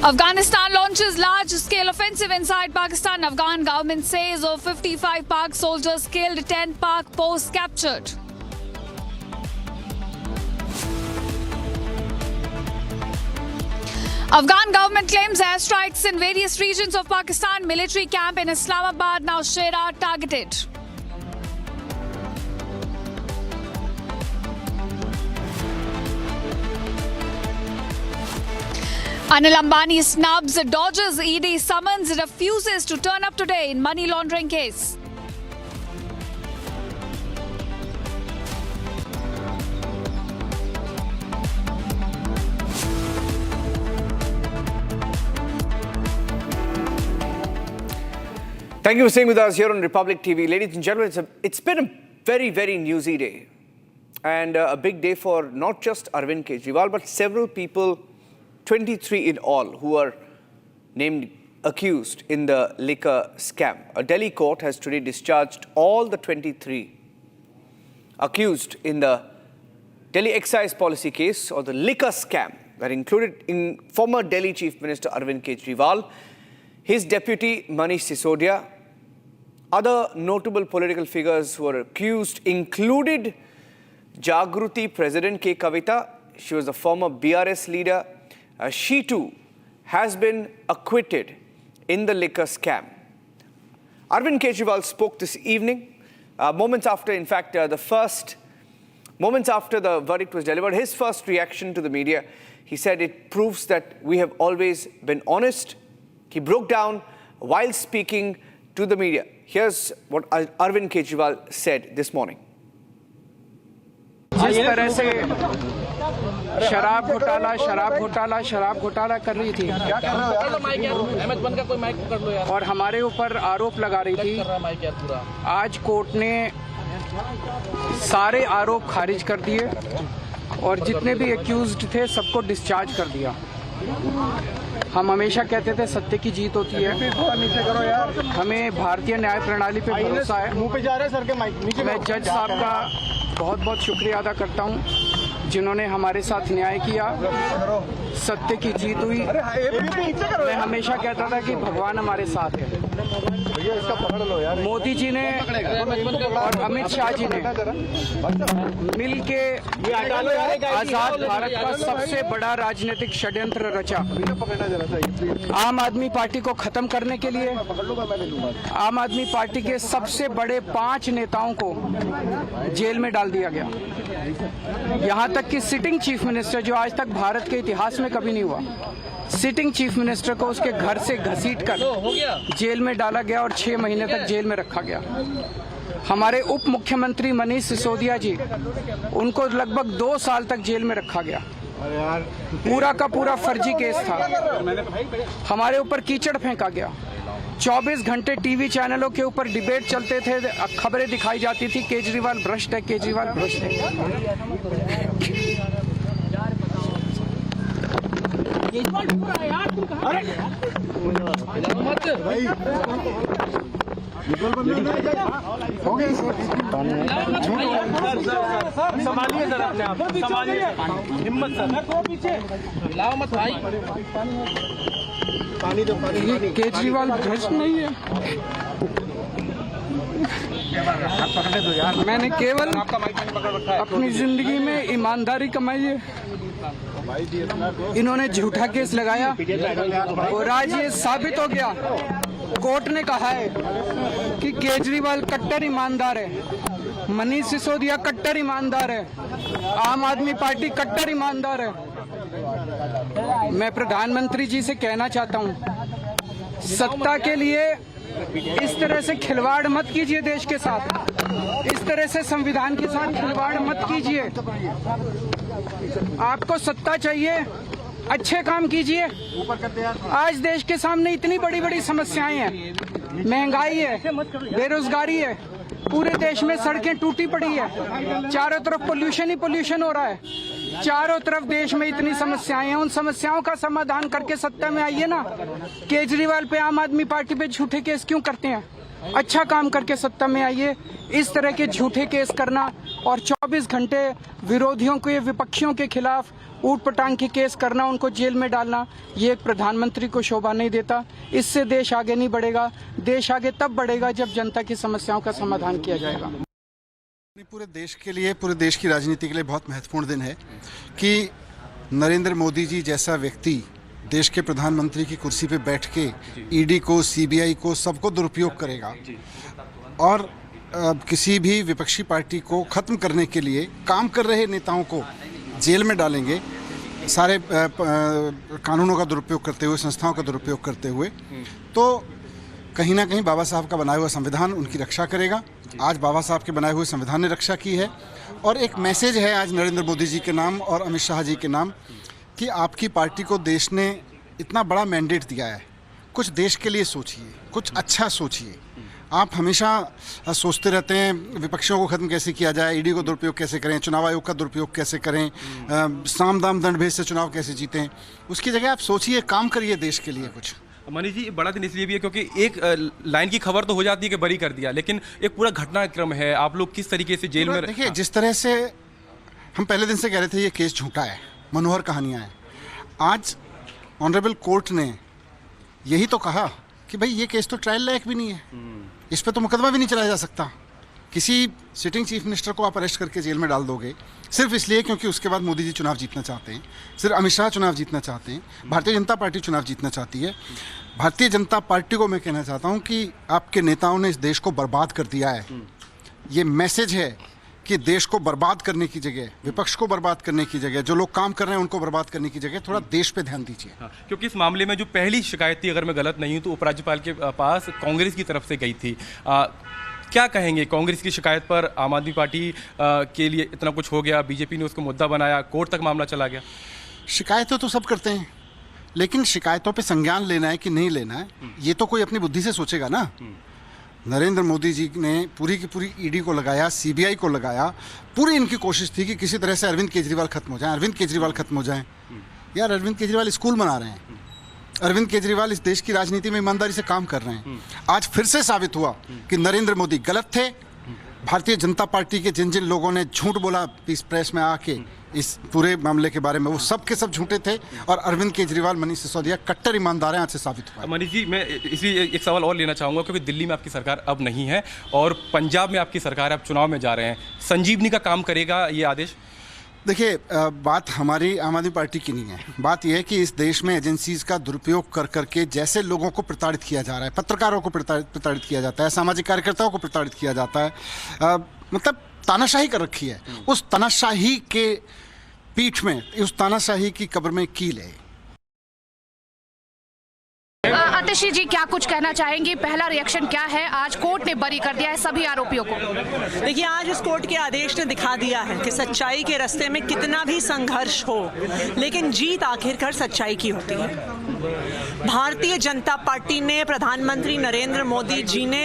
Afghanistan launches large-scale offensive inside Pakistan. Afghan government says of 55 Pak soldiers killed, 10 Pak posts captured. Afghan government claims airstrikes in various regions of Pakistan. Military camp in Islamabad now Shera targeted. Anil Ambani snubs, dodges ED summons, refuses to turn up today in money laundering case. Thank you for staying with us here on Republic TV. Ladies and gentlemen, it's been a very, very newsy day. And a big day for not just Arvind Kejriwal, but several people, 23 in all, who are named accused in the liquor scam. A Delhi court has today discharged all the 23 accused in the Delhi excise policy case or the liquor scam that included in former Delhi Chief Minister Arvind Kejriwal, his deputy Manish Sisodia. Other notable political figures who were accused included Jagruti President K. Kavitha. She was a former BRS leader. She too has been acquitted in the liquor scam. Arvind Kejriwal spoke this evening, moments after the verdict was delivered. His first reaction to the media, he said it proves that we have always been honest. He broke down while speaking to the media. Here's what Arvind Kejriwal said this morning. जिस तरह से शराब घोटाला कर रही थी और हमारे ऊपर आरोप लगा रही थी, आज कोर्ट ने सारे आरोप खारिज कर दिए और जितने भी एक्यूज्ड थे सबको डिस्चार्ज कर दिया। हम हमेशा कहते थे सत्य की जीत होती है, हमें भारतीय न्याय प्रणाली पे भरोसा है। मैं जज साहब का बहुत बहुत शुक्रिया अदा करता हूं जिन्होंने हमारे साथ न्याय किया, सत्य की जीत हुई। मैं हमेशा कहता था कि भगवान हमारे साथ है। मोदी जी ने और अमित शाह जी ने मिल के आजाद भारत का सबसे बड़ा राजनीतिक षड्यंत्र रचा। आम आदमी पार्टी को खत्म करने के लिए आम आदमी पार्टी के सबसे बड़े 5 नेताओं को जेल में डाल दिया गया। यहाँ तक कि सिटिंग चीफ मिनिस्टर, जो आज तक भारत के इतिहास में कभी नहीं हुआ, सिटिंग चीफ मिनिस्टर को उसके घर से घसीटकर जेल में डाला गया और 6 महीने तक जेल में रखा गया। हमारे उप मुख्यमंत्री मनीष सिसोदिया जी, उनको लगभग 2 साल तक जेल में रखा गया। पूरा का पूरा फर्जी केस था। हमारे ऊपर कीचड़ फेंका गया। 24 घंटे टीवी चैनलों के ऊपर डिबेट चलते थे, खबरें दिखाई जाती थी केजरीवाल भ्रष्ट है, केजरीवाल भ्रष्ट है। संभालिए जरा अपने आप, संभालिए, हिम्मत सर, लाओ मत भाई, पानी दो, केजरीवाल भ्रष्ट नहीं है। मैंने केवल अपनी जिंदगी में ईमानदारी कमाई है। इन्होंने झूठा केस लगाया और आज ये साबित हो गया। कोर्ट ने कहा है कि केजरीवाल कट्टर ईमानदार है, मनीष सिसोदिया कट्टर ईमानदार है, आम आदमी पार्टी कट्टर ईमानदार है। मैं प्रधानमंत्री जी से कहना चाहता हूं, सत्ता के लिए इस तरह से खिलवाड़ मत कीजिए देश के साथ, इस तरह से संविधान के साथ खिलवाड़ मत कीजिए। आपको सत्ता चाहिए, अच्छे काम कीजिए। आज देश के सामने इतनी बड़ी बड़ी समस्याएं हैं, महंगाई है, बेरोजगारी है, पूरे देश में सड़कें टूटी पड़ी है, चारों तरफ पोल्यूशन ही पोल्यूशन हो रहा है, चारों तरफ देश में इतनी समस्याएं हैं। उन समस्याओं का समाधान करके सत्ता में आइए ना। केजरीवाल पे, आम आदमी पार्टी पे झूठे केस क्यों करते हैं? अच्छा काम करके सत्ता में आइए। इस तरह के झूठे केस करना और 24 घंटे विरोधियों के, विपक्षियों के खिलाफ ऊट पटांग के केस करना, उनको जेल में डालना, ये एक प्रधानमंत्री को शोभा नहीं देता। इससे देश आगे नहीं बढ़ेगा। देश आगे तब बढ़ेगा जब जनता की समस्याओं का समाधान किया जाएगा। पूरे देश के लिए, पूरे देश की राजनीति के लिए बहुत महत्वपूर्ण दिन है कि नरेंद्र मोदी जी जैसा व्यक्ति देश के प्रधानमंत्री की कुर्सी पे बैठ के ईडी को, सीबीआई को, सबको दुरुपयोग करेगा और किसी भी विपक्षी पार्टी को ख़त्म करने के लिए काम कर रहे नेताओं को जेल में डालेंगे, सारे कानूनों का दुरुपयोग करते हुए, संस्थाओं का दुरुपयोग करते हुए। तो कहीं ना कहीं बाबा साहब का बनाया हुआ संविधान उनकी रक्षा करेगा। आज बाबा साहब के बनाए हुए संविधान ने रक्षा की है और एक मैसेज है आज नरेंद्र मोदी जी के नाम और अमित शाह जी के नाम कि आपकी पार्टी को देश ने इतना बड़ा मैंडेट दिया है, कुछ देश के लिए सोचिए, कुछ अच्छा सोचिए। आप हमेशा सोचते रहते हैं विपक्षियों को ख़त्म कैसे किया जाए, ईडी को दुरुपयोग कैसे करें, चुनाव आयोग का दुरुपयोग कैसे करें, साम दाम दंड भेद से चुनाव कैसे जीतें। उसकी जगह आप सोचिए, काम करिए देश के लिए कुछ। मनीष जी, बड़ा दिन इसलिए भी है क्योंकि एक लाइन की खबर तो हो जाती है कि बरी कर दिया, लेकिन एक पूरा घटनाक्रम है। आप लोग किस तरीके से जेल में देखिए, जिस तरह से हम पहले दिन से कह रहे थे ये केस झूठा है, मनोहर कहानियाँ हैं। आज ऑनरेबल कोर्ट ने यही तो कहा कि भाई ये केस तो ट्रायल लायक भी नहीं है, इस पर तो मुकदमा भी नहीं चलाया जा सकता। किसी सिटिंग चीफ मिनिस्टर को आप अरेस्ट करके जेल में डाल दोगे सिर्फ इसलिए क्योंकि उसके बाद मोदी जी चुनाव जीतना चाहते हैं, सिर्फ अमित शाह चुनाव जीतना चाहते हैं, भारतीय जनता पार्टी चुनाव जीतना चाहती है। भारतीय जनता पार्टी को मैं कहना चाहता हूं कि आपके नेताओं ने इस देश को बर्बाद कर दिया है। ये मैसेज है कि देश को बर्बाद करने की जगह, विपक्ष को बर्बाद करने की जगह, जो लोग काम कर रहे हैं उनको बर्बाद करने की जगह थोड़ा देश पे ध्यान दीजिए। क्योंकि इस मामले में जो पहली शिकायत थी, अगर मैं गलत नहीं हूं तो उपराज्यपाल के पास कांग्रेस की तरफ से गई थी। क्या कहेंगे कांग्रेस की शिकायत पर? आम आदमी पार्टी के लिए इतना कुछ हो गया, बीजेपी ने उसको मुद्दा बनाया, कोर्ट तक मामला चला गया। शिकायतें तो सब करते हैं, लेकिन शिकायतों पे संज्ञान लेना है कि नहीं लेना है ये तो कोई अपनी बुद्धि से सोचेगा ना। नरेंद्र मोदी जी ने पूरी की पूरी ईडी को लगाया, सीबीआई को लगाया, पूरी इनकी कोशिश थी कि किसी तरह से अरविंद केजरीवाल खत्म हो जाए, अरविंद केजरीवाल खत्म हो जाए। यार, अरविंद केजरीवाल स्कूल बना रहे हैं, अरविंद केजरीवाल इस देश की राजनीति में ईमानदारी से काम कर रहे हैं। आज फिर से साबित हुआ कि नरेंद्र मोदी गलत थे। भारतीय जनता पार्टी के जिन जिन लोगों ने झूठ बोला पीस प्रेस में आके इस पूरे मामले के बारे में, वो सब के सब झूठे थे और अरविंद केजरीवाल, मनीष सिसोदिया कट्टर ईमानदार हैं, आज से साबित हुआ। मनीष जी, मैं इसी एक सवाल और लेना चाहूँगा क्योंकि दिल्ली में आपकी सरकार अब नहीं है और पंजाब में आपकी सरकार है, आप चुनाव में जा रहे हैं। संजीवनी का काम करेगा ये आदेश? देखिए, बात हमारी आम आदमी पार्टी की नहीं है। बात यह है कि इस देश में एजेंसीज का दुरुपयोग कर करके जैसे लोगों को प्रताड़ित किया जा रहा है, पत्रकारों को प्रताड़ित किया जाता है, सामाजिक कार्यकर्ताओं को प्रताड़ित किया जाता है, मतलब तानाशाही कर रखी है। उस तानाशाही के पीठ में, उस तानाशाही की कब्र में कील है। आतिशी जी, क्या कुछ कहना चाहेंगे? पहला रिएक्शन क्या है? आज कोर्ट ने बरी कर दिया है सभी आरोपियों को। देखिए, आज इस कोर्ट के आदेश ने दिखा दिया है कि सच्चाई के रास्ते में कितना भी संघर्ष हो, लेकिन जीत आखिरकार सच्चाई की होती है। भारतीय जनता पार्टी ने, प्रधानमंत्री नरेंद्र मोदी जी ने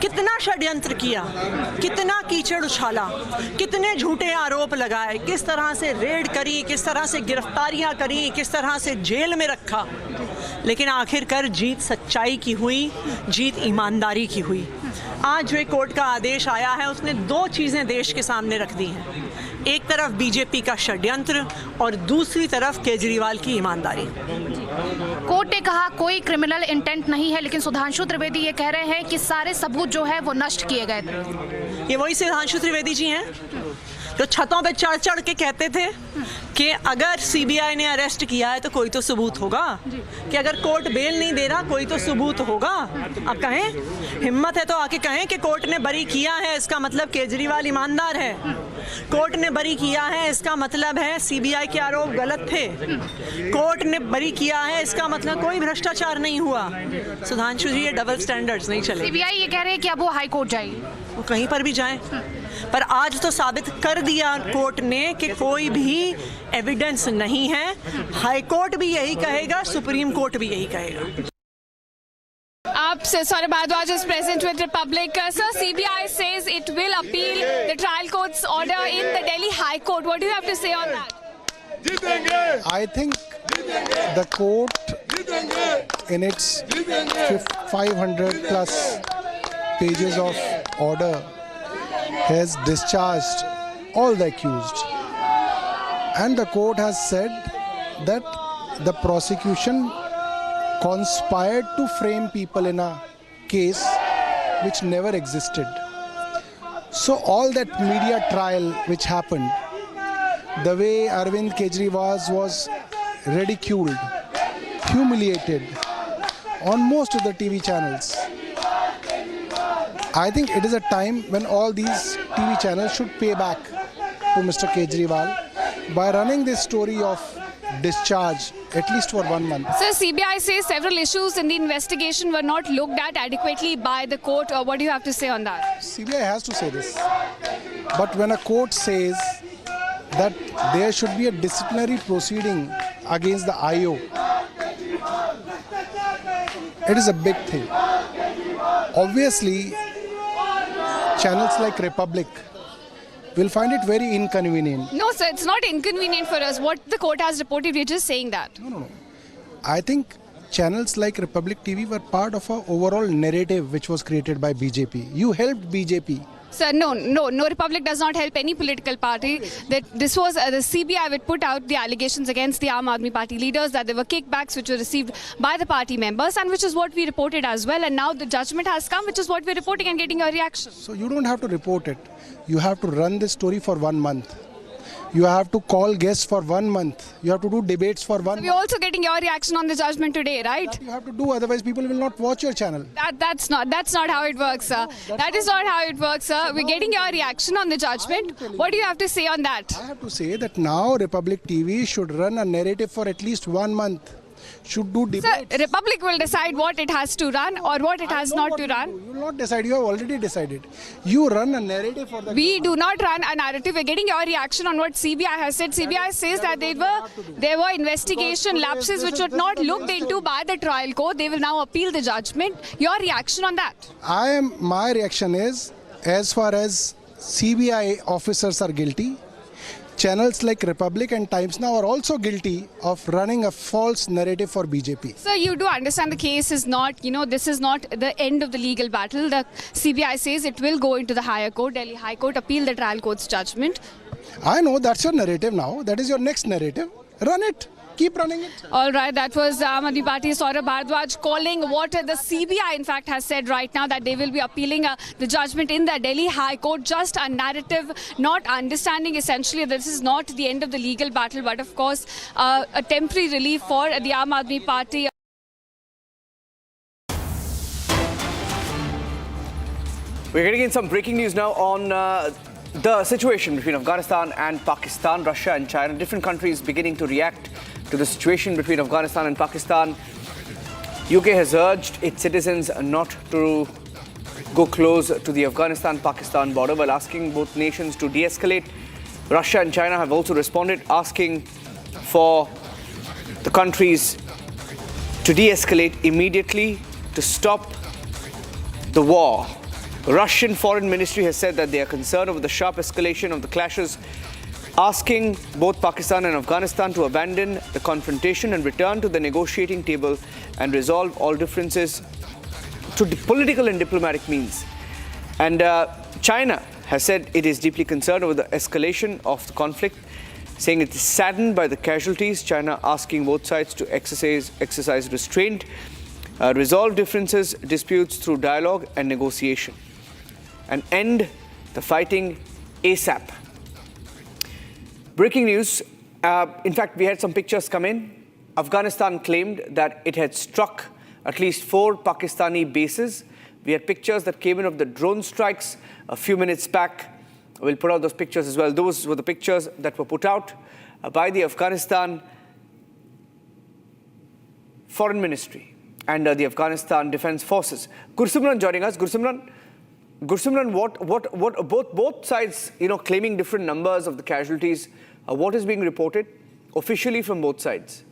कितना षड्यंत्र किया, कितना कीचड़ उछाला, कितने झूठे आरोप लगाए, किस तरह से रेड करी, किस तरह से गिरफ्तारियां करी, किस तरह से जेल में रखा, लेकिन आखिरकार जीत सच्चाई की हुई, जीत ईमानदारी की हुई। आज जो एक कोर्ट का आदेश आया है उसने दो चीज़ें देश के सामने रख दी हैं, एक तरफ बीजेपी का षड्यंत्र और दूसरी तरफ केजरीवाल की ईमानदारी। कोर्ट ने कहा कोई क्रिमिनल इंटेंट नहीं है, लेकिन सुधांशु त्रिवेदी ये कह रहे हैं कि सारे सबूत जो है वो नष्ट किए गए थे। ये वही सुधांशु त्रिवेदी जी हैं जो छतों पे चढ़ चढ़ के कहते थे कि अगर सीबीआई ने अरेस्ट किया है तो कोई तो सबूत होगा, कि अगर कोर्ट बेल नहीं दे रहा कोई तो सबूत होगा। अब कहें, हिम्मत है तो आके कहें कि कोर्ट ने बरी किया है इसका मतलब केजरीवाल ईमानदार है, कोर्ट ने बरी किया है इसका मतलब है सीबीआई के आरोप गलत थे, कोर्ट ने बरी किया है इसका मतलब कोई भ्रष्टाचार नहीं हुआ। सुधांशु जी, ये डबल स्टैंडर्ड्स नहीं चले। सीबीआई ये कह रहे हैं कि अब वो हाई कोर्ट जाएगी, वो कहीं पर भी जाएं, पर आज तो साबित कर दिया कोर्ट ने कि कोई भी एविडेंस नहीं है। हाई कोर्ट भी यही कहेगा, सुप्रीम कोर्ट भी यही कहेगा। Sorry, Bhardwaj is present with Republic. Sir, CBI says it will appeal the trial court's order in the Delhi High Court. What do you have to say on that? I think the court, in its 500 plus pages of order, has discharged all the accused. And the court has said that the prosecution conspired to frame people in a case which never existed. So all that media trial which happened, the way Arvind Kejriwal was ridiculed, humiliated on most of the TV channels, I think it is a time when all these TV channels should pay back to Mr. Kejriwal by running this story of discharge at least for 1 month. So CBI says several issues in the investigation were not looked at adequately by the court. What do you have to say on that? CBI has to say this. But when a court says that there should be a disciplinary proceeding against the IO, it is a big thing. Obviously, channels like Republic will find it very inconvenient. No, sir, it's not inconvenient for us. What the court has reported, we're just saying that. No. I think channels like Republic TV were part of an overall narrative which was created by BJP. You helped BJP. Sir, no, Republic does not help any political party. That this was the CBI would put out the allegations against the Aam Aadmi Party leaders that there were kickbacks which were received by the party members, and which is what we reported as well. And now the judgment has come, which is what we're reporting and getting your reaction. So you don't have to report it. You have to run this story for 1 month. You have to call guests for 1 month. You have to do debates for 1 month. We're also getting your reaction on the judgment today, right? That you have to do, otherwise people will not watch your channel. That's not how it works, sir. That is not how it works, sir. We're getting your reaction on the judgment. What do you have to say on that? I have to say that now Republic TV should run a narrative for at least 1 month. Should do debates. Sir, Republic will decide what it has to run or what it has not to run. You will not decide. You have already decided. You run a narrative for the... We do not run a narrative. We're getting your reaction on what CBI has said. CBI says that there were investigation lapses which were not looked into by the trial court. They will now appeal the judgment. Your reaction on that? My reaction is, as far as CBI officers are guilty, channels like Republic and Times Now are also guilty of running a false narrative for BJP. So you do understand the case is not, this is not the end of the legal battle. The CBI says it will go into the higher court, Delhi High Court, appeal the trial court's judgment. I know that's your narrative now. That is your next narrative. Run it. Keep running it. All right, that was Aam Aadmi Party Saurabh Bhardwaj calling what the CBI in fact has said right now, that they will be appealing the judgment in the Delhi High Court. Just a narrative, not understanding essentially this is not the end of the legal battle, but of course a temporary relief for the Aam Aadmi Party. We're getting in some breaking news now on the situation between Afghanistan and Pakistan, Russia and China. Different countries beginning to react to the situation between Afghanistan and Pakistan. UK has urged its citizens not to go close to the Afghanistan-Pakistan border while asking both nations to de-escalate. Russia and China have also responded, asking for the countries to de-escalate immediately to stop the war. Russian Foreign Ministry has said that they are concerned over the sharp escalation of the clashes, asking both Pakistan and Afghanistan to abandon the confrontation and return to the negotiating table and resolve all differences through political and diplomatic means. And China has said it is deeply concerned over the escalation of the conflict, saying it is saddened by the casualties. China asking both sides to exercise restraint, resolve differences, disputes through dialogue and negotiation, and end the fighting ASAP. Breaking news. In fact, we had some pictures come in. Afghanistan claimed that it had struck at least 4 Pakistani bases. We had pictures that came in of the drone strikes a few minutes back. We'll put out those pictures as well. Those were the pictures that were put out by the Afghanistan Foreign Ministry and the Afghanistan Defense Forces. Gursimran joining us. Gursimran, what both sides, claiming different numbers of the casualties. What is being reported officially from both sides?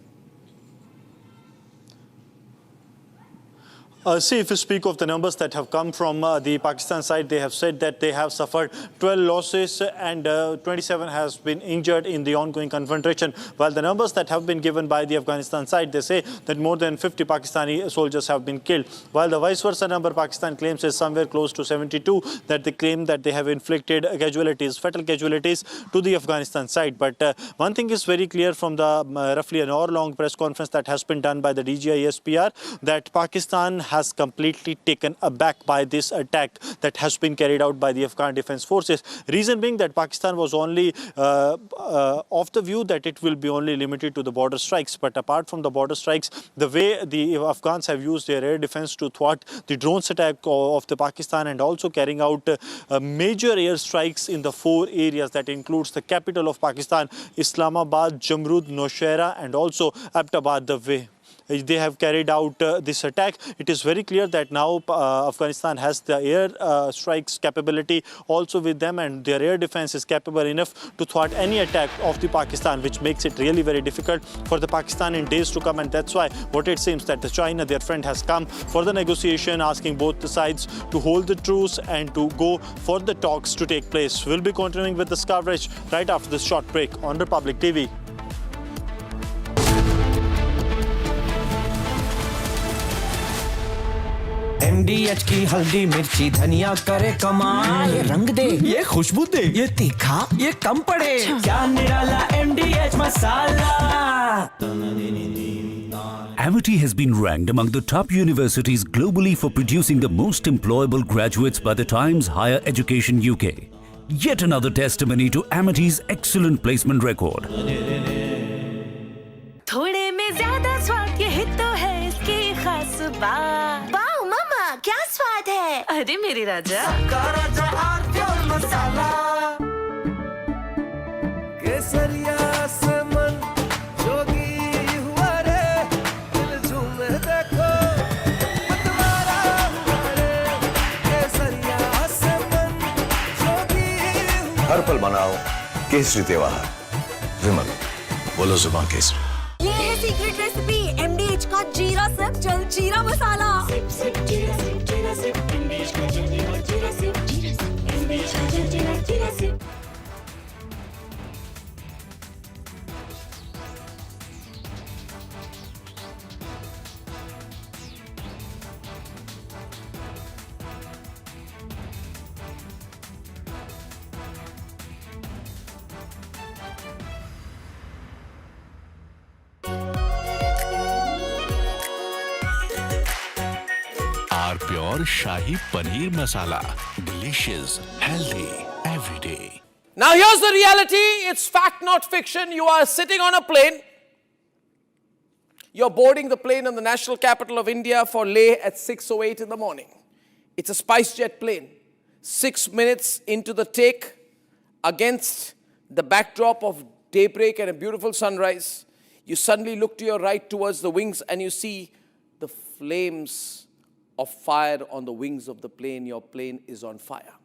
See, if you speak of the numbers that have come from the Pakistan side, they have said that they have suffered 12 losses and 27 has been injured in the ongoing confrontation. While the numbers that have been given by the Afghanistan side, they say that more than 50 Pakistani soldiers have been killed. While the vice versa number Pakistan claims is somewhere close to 72, that they claim that they have inflicted casualties, fatal casualties to the Afghanistan side. But one thing is very clear from the roughly an hour-long press conference that has been done by the DGI SPR, that Pakistan has completely taken aback by this attack that has been carried out by the Afghan Defence Forces. Reason being that Pakistan was only of the view that it will be only limited to the border strikes. But apart from the border strikes, the way the Afghans have used their air defence to thwart the drones attack of the Pakistan and also carrying out major air strikes in the 4 areas that includes the capital of Pakistan, Islamabad, Jamrud, Nowshera and also Abbottabad, the way they have carried out this attack. It is very clear that now Afghanistan has the air strikes capability also with them, and their air defense is capable enough to thwart any attack of the Pakistan, which makes it really very difficult for the Pakistan in days to come. And that's why what it seems that the China, their friend, has come for the negotiation, asking both the sides to hold the truce and to go for the talks to take place. We'll be continuing with this coverage right after this short break on Republic TV. MDH की हल्दी मिर्ची धनिया करे कमाल, ये रंग दे, ये खुशबू दे, ये तीखा, ये कम पड़े, क्या निराला MDH masala. Amity has been ranked among the top universities globally for producing the most employable graduates by the Times Higher Education UK. Yet another testimony to Amity's excellent placement record. थोड़े में ज्यादा स्वाद, ये तो है इसकी खास बात। वाओ मामा, क्या स्वाद है? अरे मेरे राजा, राजा और प्योर मसाला, केसरिया से मन जोगी हुआ रे, दिल झूमे देखो मतवारा हुआ रे, केसरिया से मन जोगी हुआ। हर पल मनाओ केसरी त्योहार। विमल, बोलो जुबान केसरी। ये है सीक्रेट रेसिपी MDH का जीरा सिप जल जीरा मसाला। सिप सिप जीरा सिप जीरा सिप MDH का जल जीरा सिप जीरा सिप MDH का जल जीरा SIP. Pure Shahi Paneer Masala. Delicious, healthy, every day. Now here's the reality. It's fact, not fiction. You are sitting on a plane. You're boarding the plane in the national capital of India for Leh at 6:08 in the morning. It's a SpiceJet plane. 6 minutes into the take, against the backdrop of daybreak and a beautiful sunrise, you suddenly look to your right towards the wings and you see the flames of fire on the wings of the plane. Your plane is on fire.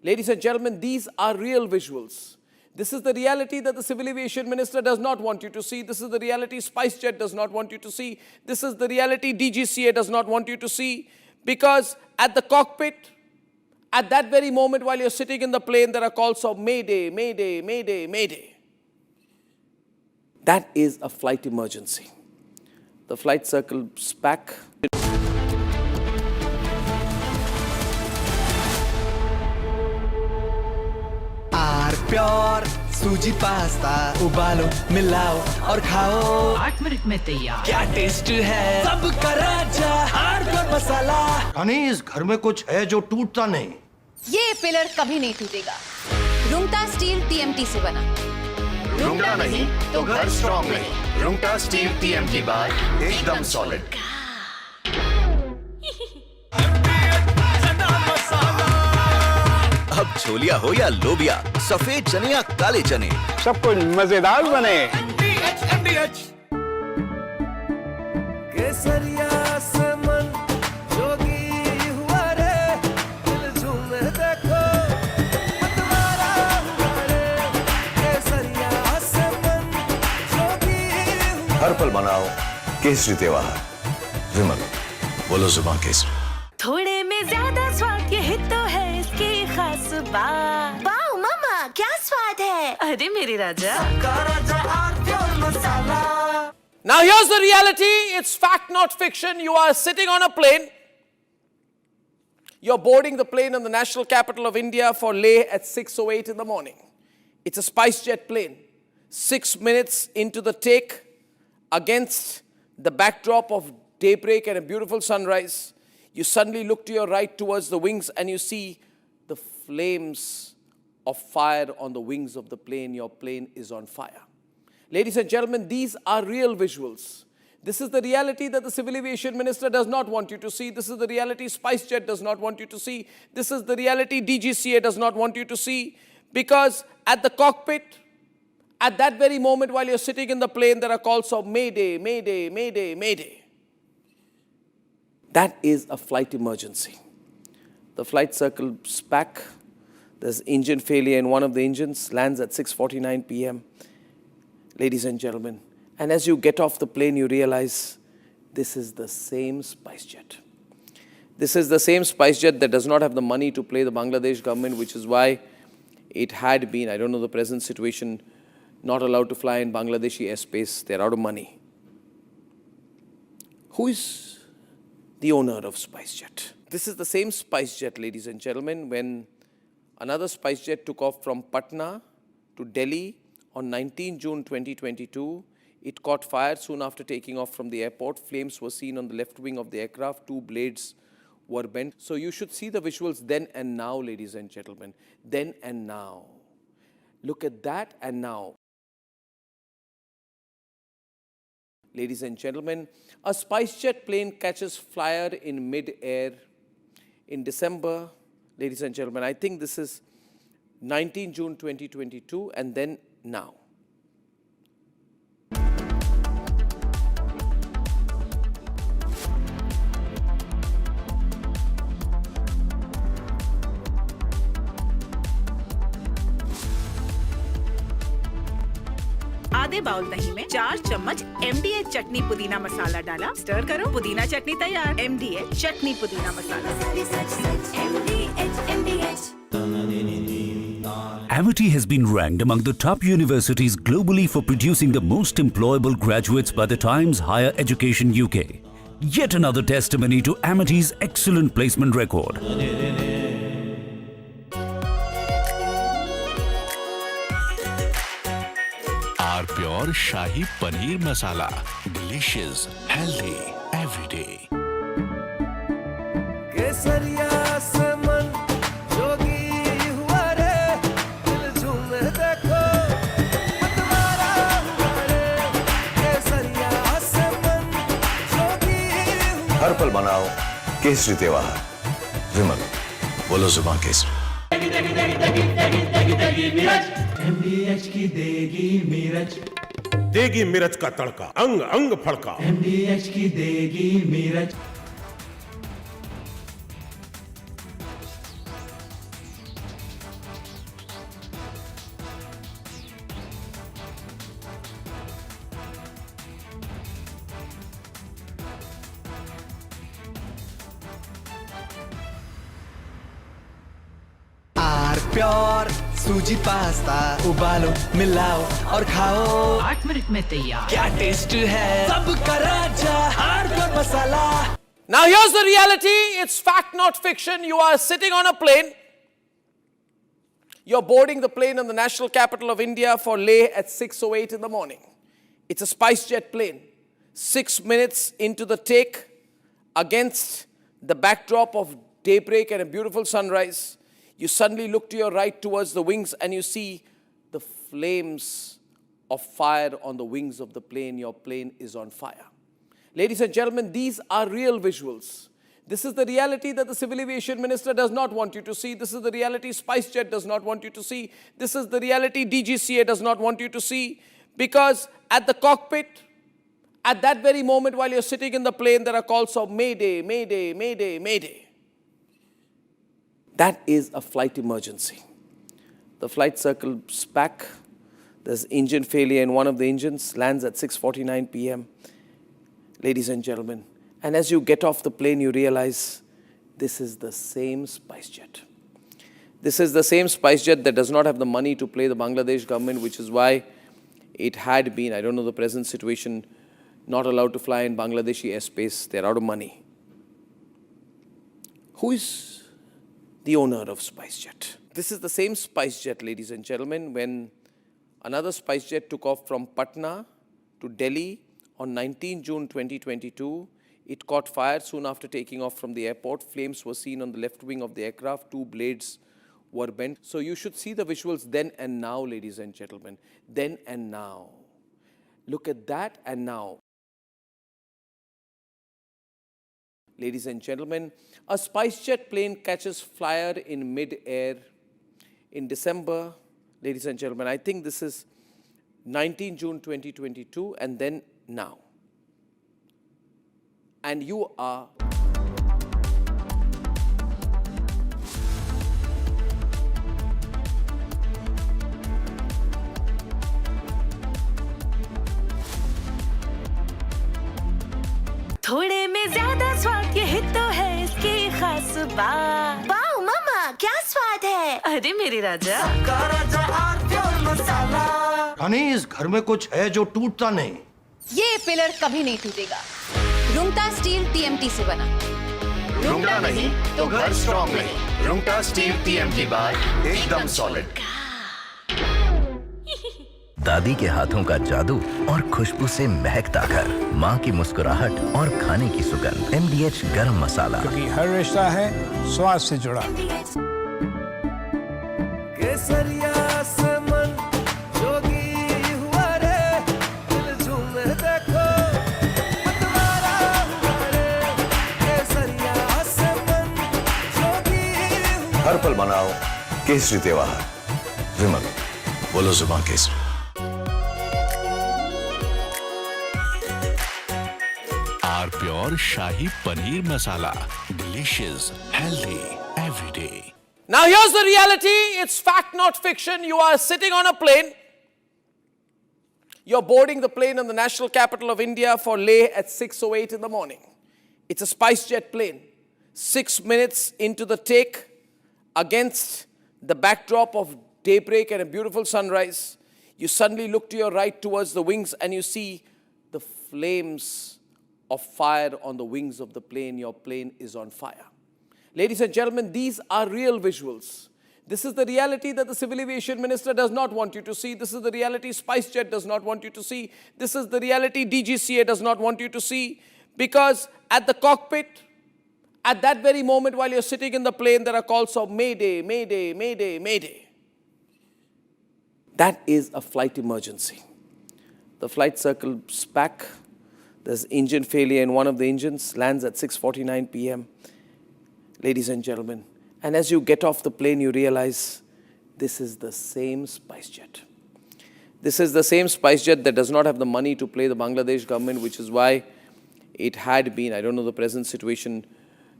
Ladies and gentlemen, these are real visuals. This is the reality that the Civil Aviation Minister does not want you to see. This is the reality SpiceJet does not want you to see. This is the reality DGCA does not want you to see. Because at the cockpit, at that very moment while you're sitting in the plane, there are calls of Mayday, Mayday, Mayday, Mayday. That is a flight emergency. The flight circles back. Pure suji pasta उबालो मिलाओ और खाओ 8 minute में तैयार। क्या taste है सबका राजा आर प्योर मसाला। यानी इस घर में कुछ है जो टूटता नहीं। ये पिलर कभी नहीं टूटेगा। रुंगटा स्टील TMT से बना। रुंगटा नहीं तो घर स्ट्रॉन्ग नहीं। रुंगटा स्टील TMT बार एकदम सॉलिड। अब छोलिया हो या लोबिया, सफेद चने या काले चने, सब कुछ मजेदार बने। केसरिया से मन जोगी हुआ रे, दिल झूमे देखो मतवारा हुआ रे, केसरिया से मन जोगी हुआ। हर पल मनाओ केसरी त्योहार। विमल, बोलो जुबान केसरी। थोड़े में ज्यादा स्वाद यही तो है इसकी खास बात। वाओ मामा क्या स्वाद है। अरे मेरे राजा Now here's the reality. It's fact, not fiction. You are sitting on a plane. You're boarding the plane in the national capital of India for Leh at 6:08 in the morning. It's a SpiceJet plane. 6 minutes into the take, against the backdrop of daybreak and a beautiful sunrise, you suddenly look to your right towards the wings and you see the flames of fire on the wings of the plane. Your plane is on fire. Ladies and gentlemen, these are real visuals. This is the reality that the Civil Aviation Minister does not want you to see. This is the reality SpiceJet does not want you to see. This is the reality DGCA does not want you to see. Because at the cockpit, at that very moment while you're sitting in the plane, there are calls of Mayday, Mayday, Mayday, Mayday. That is a flight emergency. The flight circles back. There's engine failure in one of the engines, lands at 6:49 p.m. Ladies and gentlemen, and as you get off the plane, you realize this is the same SpiceJet. This is the same SpiceJet that does not have the money to pay the Bangladesh government, which is why it had been, I don't know the present situation, not allowed to fly in Bangladeshi airspace. They're out of money. Who is the owner of SpiceJet? This is the same SpiceJet, ladies and gentlemen, when another SpiceJet took off from Patna to Delhi on 19 June 2022. It caught fire soon after taking off from the airport. Flames were seen on the left wing of the aircraft. 2 blades were bent. So you should see the visuals then and now, ladies and gentlemen. Then and now. Look at that and now. Ladies and gentlemen, a SpiceJet plane catches fire in mid-air in December. Ladies and gentlemen, I think this is 19 June 2022 and then now. आधे bowl दही में 4 चम्मच MDH चटनी पुदीना मसाला डाला, stir करो, पुदीना चटनी तैयार। MDH चटनी पुदीना मसाला। AFG has been ranked among the top universities globally for producing the most employable graduates by the Times Higher Education UK. Yet another testimony to AFG's excellent placement record. Pure shahi paneer masala, delicious, healthy everyday. केसरिया से मन जोगी हुआ रे, दिल झूमे देखो मतवारा हुआ रे। केसरिया से मन जोगी हुआ। हर पल मनाओ केसरी त्योहार। विमल, बोलो जुबान केसरी। MDH की देगी मिर्च, देगी मिर्च का तड़का, अंग अंग फड़का। MDH की देगी मिर्च। प्योर सूजी पास्ता उबालो, मिलाओ और खाओ। 8 मिनट में तैयार। क्या टेस्ट है सबका राजा pure masala. Now here's the reality. It's fact, not fiction. You are sitting on a plane. You're boarding the plane in the national capital of India for Leh at 6:08 in the morning. It's a SpiceJet plane. 6 minutes into the take, against the backdrop of daybreak and a beautiful sunrise, you suddenly look to your right towards the wings and you see the flames of fire on the wings of the plane. Your plane is on fire. Ladies and gentlemen, these are real visuals. This is the reality that the Civil Aviation Minister does not want you to see. This is the reality SpiceJet does not want you to see. This is the reality DGCA does not want you to see. Because at the cockpit, at that very moment while you're sitting in the plane, there are calls of Mayday, Mayday, Mayday, Mayday. That is a flight emergency. The flight circles back. There's engine failure in one of the engines, lands at 6:49 p.m. Ladies and gentlemen, And as you get off the plane, you realize this is the same SpiceJet. This is the same SpiceJet that does not have the money to play the Bangladesh government, which is why it had been, I don't know the present situation, not allowed to fly in Bangladeshi airspace. They're out of money. Who is the owner of SpiceJet? This is the same SpiceJet, ladies and gentlemen, when another SpiceJet took off from Patna to Delhi on 19 June 2022. It caught fire soon after taking off from the airport. Flames were seen on the left wing of the aircraft. 2 blades were bent. So you should see the visuals then and now, ladies and gentlemen. Then and now. Look at that and now. Ladies and gentlemen, a SpiceJet plane catches fire in mid-air in December. Ladies and gentlemen, I think this is 19 June 2022 and then now. And you are थोड़े में ज्यादा स्वाद यही तो है इसकी खास बात। वाओ मामा, क्या स्वाद है? अरे मेरे राजा, रानी इस घर में कुछ है जो टूटता नहीं। ये पिलर कभी नहीं टूटेगा। रुंगटा स्टील TMT से बना। रुंगटा नहीं तो घर स्ट्रॉन्ग नहीं। रुंगटा स्टील TMT बार एकदम सॉलिड। दादी के हाथों का जादू और खुशबू से महकता घर, माँ की मुस्कुराहट और खाने की सुगंध। MDH गरम मसाला, क्योंकि हर रिश्ता है स्वाद से जुड़ा। केसरिया से मन जोगी हुआ रे, दिल झूमे देखो मतवारा हुआ रे। केसरिया से मन जोगी हुआ। हर पल मनाओ केसरी त्योहार। विमल, बोलो जुबान Kesari. Pure shahi paneer masala, delicious, healthy, every day. Now here's the reality. It's fact, not fiction. You are sitting on a plane. You're boarding the plane in the national capital of India for Leh at 6:08 in the morning. It's a SpiceJet plane. 6 minutes into the take, against the backdrop of daybreak and a beautiful sunrise, you suddenly look to your right towards the wings and you see the flames of fire on the wings of the plane. Your plane is on fire. Ladies and gentlemen, these are real visuals. This is the reality that the Civil Aviation Minister does not want you to see. This is the reality SpiceJet does not want you to see. This is the reality DGCA does not want you to see. Because at the cockpit, at that very moment while you're sitting in the plane, there are calls of Mayday, Mayday, Mayday, Mayday. That is a flight emergency. The flight circles back. There's engine failure in one of the engines, lands at 6:49 p.m. Ladies and gentlemen, and as you get off the plane, you realize this is the same SpiceJet. This is the same SpiceJet that does not have the money to play the Bangladesh government, which is why it had been, I don't know the present situation,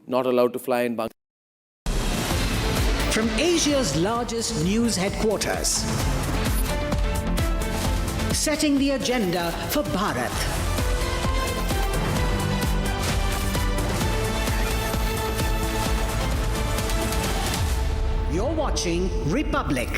not allowed to fly in Bangladesh. From Asia's largest news headquarters, setting the agenda for Bharat. You're watching Republic.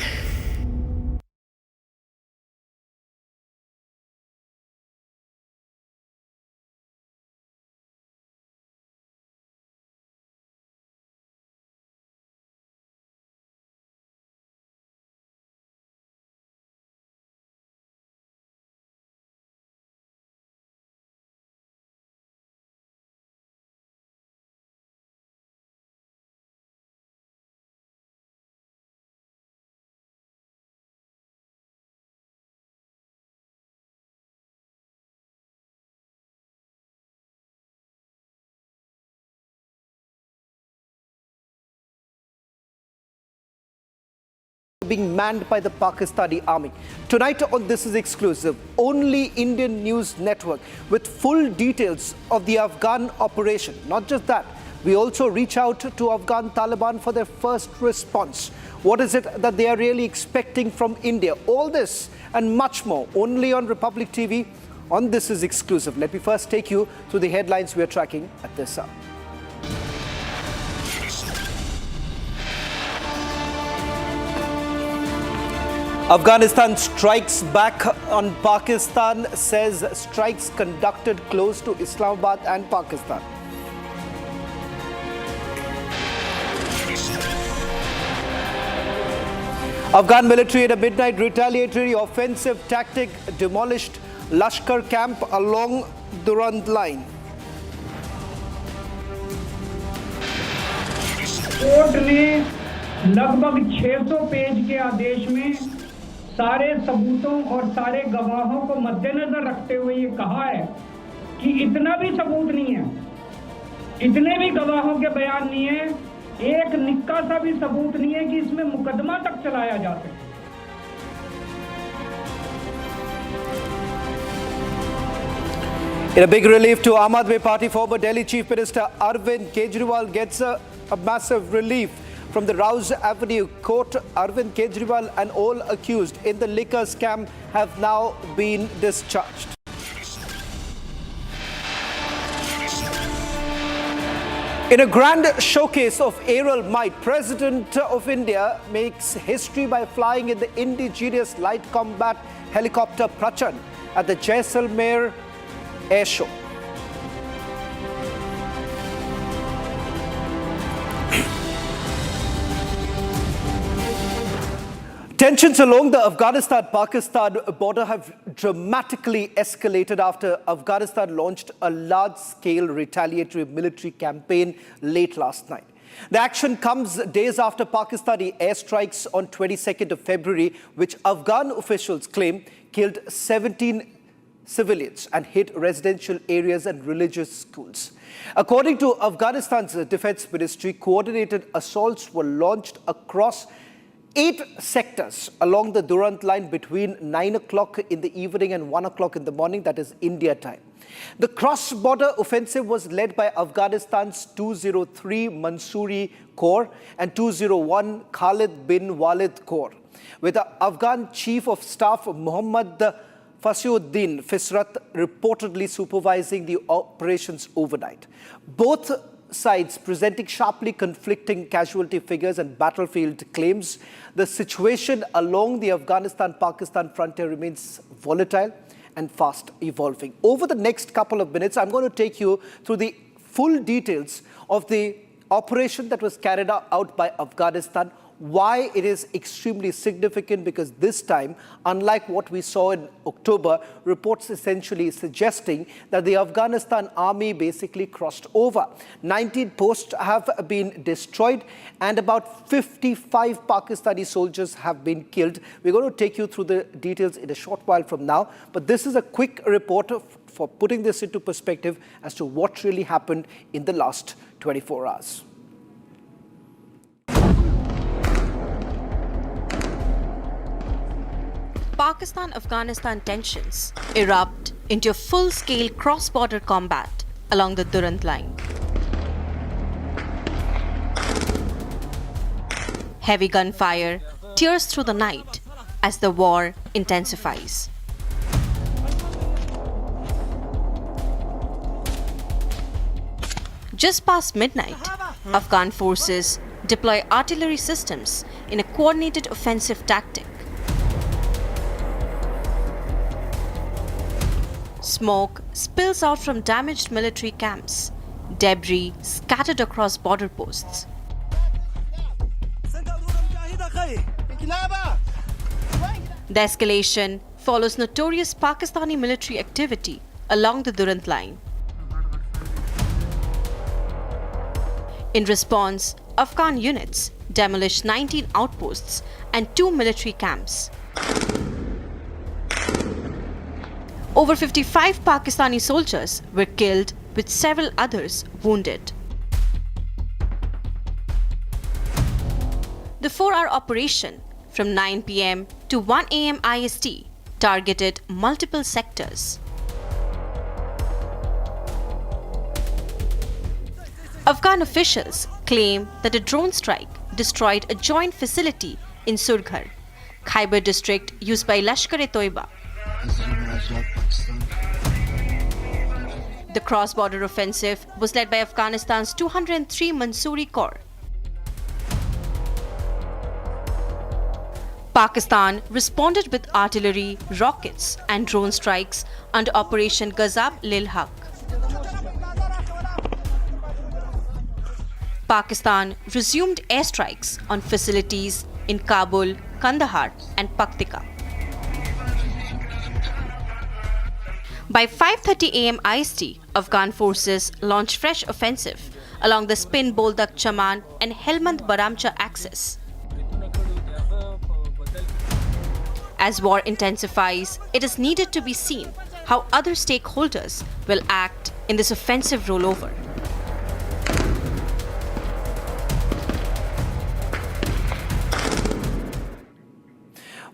Being manned by the Pakistani army. Tonight on This Is Exclusive, only Indian news network with full details of the Afghan operation. Not just that, we also reach out to Afghan Taliban for their first response. What is it that they are really expecting from India? All this and much more only on Republic TV on This Is Exclusive. Let me first take you through the headlines we are tracking at this hour. Afghanistan strikes back on Pakistan, says strikes conducted close to Islamabad and Pakistan. Afghan military in a midnight retaliatory offensive tactic demolished Lashkar camp along Durand line. Court ने लगभग 600 page के आदेश में सारे सबूतों और सारे गवाहों को मद्देनजर रखते हुए ये कहा है कि इतना भी सबूत नहीं है, इतने भी गवाहों के बयान नहीं है, एक निक्का सा भी सबूत नहीं है कि इसमें मुकदमा तक चलाया जा सके। In a big relief to Aam Aadmi Party, former Delhi Chief Minister Arvind Kejriwal gets a massive relief from the Rouse Avenue court. Arvind Kejriwal and all accused in the liquor scam have now been discharged. In a grand showcase of aerial might, President of India makes history by flying in the indigenous light combat helicopter Prachan at the Jaisalmer Air Show. Tensions along the Afghanistan-Pakistan border have dramatically escalated after Afghanistan launched a large-scale retaliatory military campaign late last night. The action comes days after Pakistani airstrikes on 22nd of February, which Afghan officials claim killed 17 civilians and hit residential areas and religious schools. According to Afghanistan's defense ministry, coordinated assaults were launched across 8 sectors along the Durand line between 9 o'clock in the evening and 1 o'clock in the morning, that is India time. The cross-border offensive was led by Afghanistan's 203 Mansouri Corps and 201 Khalid bin Walid Corps, with the Afghan Chief of Staff Muhammad Fasiuddin Fisrat reportedly supervising the operations overnight. Both sides presenting sharply conflicting casualty figures and battlefield claims. The situation along the Afghanistan-Pakistan frontier remains volatile and fast evolving. Over the next couple of minutes, I'm going to take you through the full details of the operation that was carried out by Afghanistan, why it is extremely significant, because this time, unlike what we saw in October, reports essentially suggesting that the Afghanistan army basically crossed over. 19 posts have been destroyed and about 55 Pakistani soldiers have been killed. We're going to take you through the details in a short while from now, but this is a quick report for putting this into perspective as to what really happened in the last 24 hours. Pakistan-Afghanistan tensions erupt into a full-scale cross-border combat along the Durand line. Heavy gunfire tears through the night as the war intensifies. Just past midnight, Afghan forces deploy artillery systems in a coordinated offensive tactic. Smoke spills out from damaged military camps, debris scattered across border posts. The escalation follows notorious Pakistani military activity along the Durand line. In response, Afghan units demolished 19 outposts and 2 military camps. Over 55 Pakistani soldiers were killed, with several others wounded. The 4-hour operation from 9 p.m. to 1 a.m. IST targeted multiple sectors. Afghan officials claim that a drone strike destroyed a joint facility in Surghar, Khyber district used by Lashkar-e-Toiba. The cross-border offensive was led by Afghanistan's 203 Mansoori Corps. Pakistan responded with artillery, rockets and drone strikes under Operation Ghazab-Lil-Haq. Pakistan resumed airstrikes on facilities in Kabul, Kandahar and Paktika. By 5:30 a.m. IST, Afghan forces launched fresh offensive along the Spin Boldak Chaman and Helmand Baramcha axis. As war intensifies, it is needed to be seen how other stakeholders will act in this offensive rollover.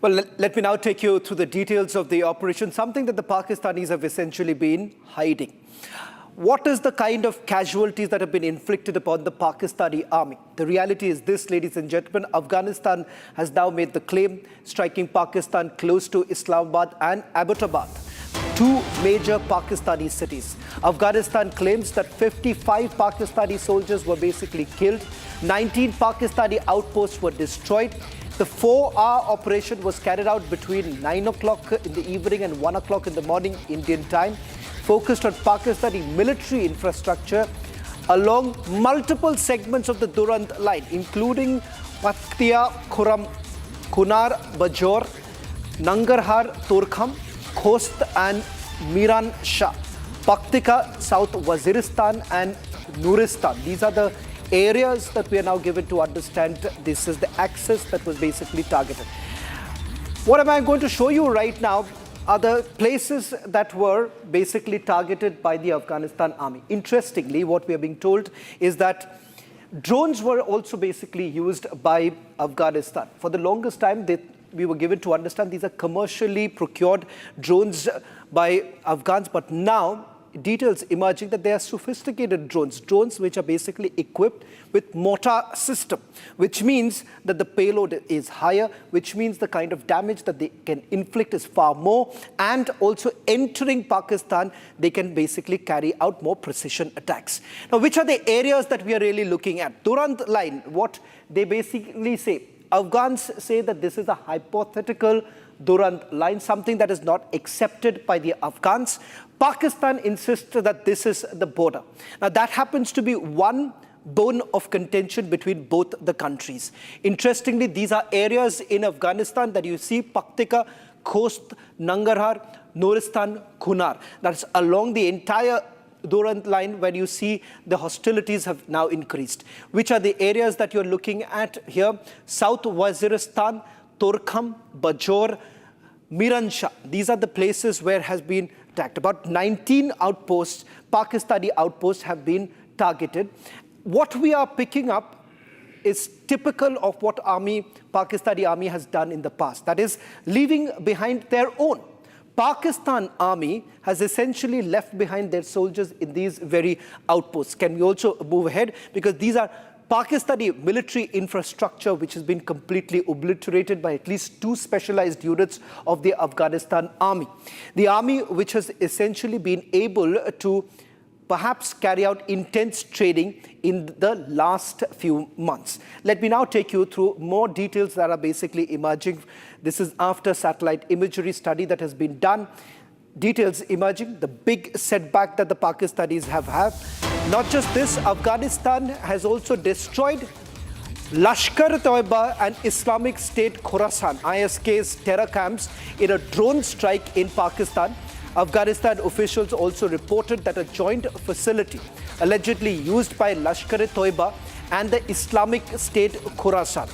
Well, let me now take you through the details of the operation, something that the Pakistanis have essentially been hiding. What is the kind of casualties that have been inflicted upon the Pakistani army? The reality is this, ladies and gentlemen, Afghanistan has now made the claim, striking Pakistan close to Islamabad and Abbottabad, two major Pakistani cities. Afghanistan claims that 55 Pakistani soldiers were basically killed, 19 Pakistani outposts were destroyed. The 4-hour operation was carried out between 9 o'clock in the evening and 1 o'clock in the morning Indian time, focused on Pakistani military infrastructure along multiple segments of the Durand line, including Paktia, Khuram, Kunar, Bajor, Nangarhar, Turkham, Khost and Miran Shah, Paktika, South Waziristan and Nuristan. These are the areas that we are now given to understand. This is the axis that was basically targeted. What am I going to show you right now are the places that were basically targeted by the Afghanistan army. Interestingly, what we are being told is that drones were also basically used by Afghanistan. For the longest time, we were given to understand these are commercially procured drones by Afghans, but now details emerging that they are sophisticated drones which are basically equipped with mortar system, which means that the payload is higher, which means the kind of damage that they can inflict is far more, and also entering Pakistan, they can basically carry out more precision attacks. Now, which are the areas that we are really looking at? Durand line, what they basically say, Afghans say that this is a hypothetical Durand line, something that is not accepted by the Afghans. Pakistan insists that this is the border. Now, that happens to be one bone of contention between both the countries. Interestingly, these are areas in Afghanistan that you see: Paktika, Khost, Nangarhar, Nuristan, Kunar. That's along the entire Durand line where you see the hostilities have now increased. Which are the areas that you're looking at here? South Waziristan, Turkham, Bajor, Miran Shah. These are the places where has been attacked. About 19 outposts, Pakistani outposts, have been targeted. What we are picking up is typical of what Pakistani army has done in the past. That is, leaving behind their own. Pakistan army has essentially left behind their soldiers in these very outposts. Can we also move ahead? Because these are Pakistani military infrastructure which has been completely obliterated by at least 2 specialized units of the Afghanistan army. The army which has essentially been able to perhaps carry out intense training in the last few months. Let me now take you through more details that are basically emerging. This is after satellite imagery study that has been done. Details emerging, the big setback that the Pakistanis have had. Not just this, Afghanistan has also destroyed Lashkar-e-Toiba and Islamic State Khorasan, ISK's terror camps, in a drone strike in Pakistan. Afghanistan officials also reported that a joint facility allegedly used by Lashkar-e-Toiba and the Islamic State Khorasan.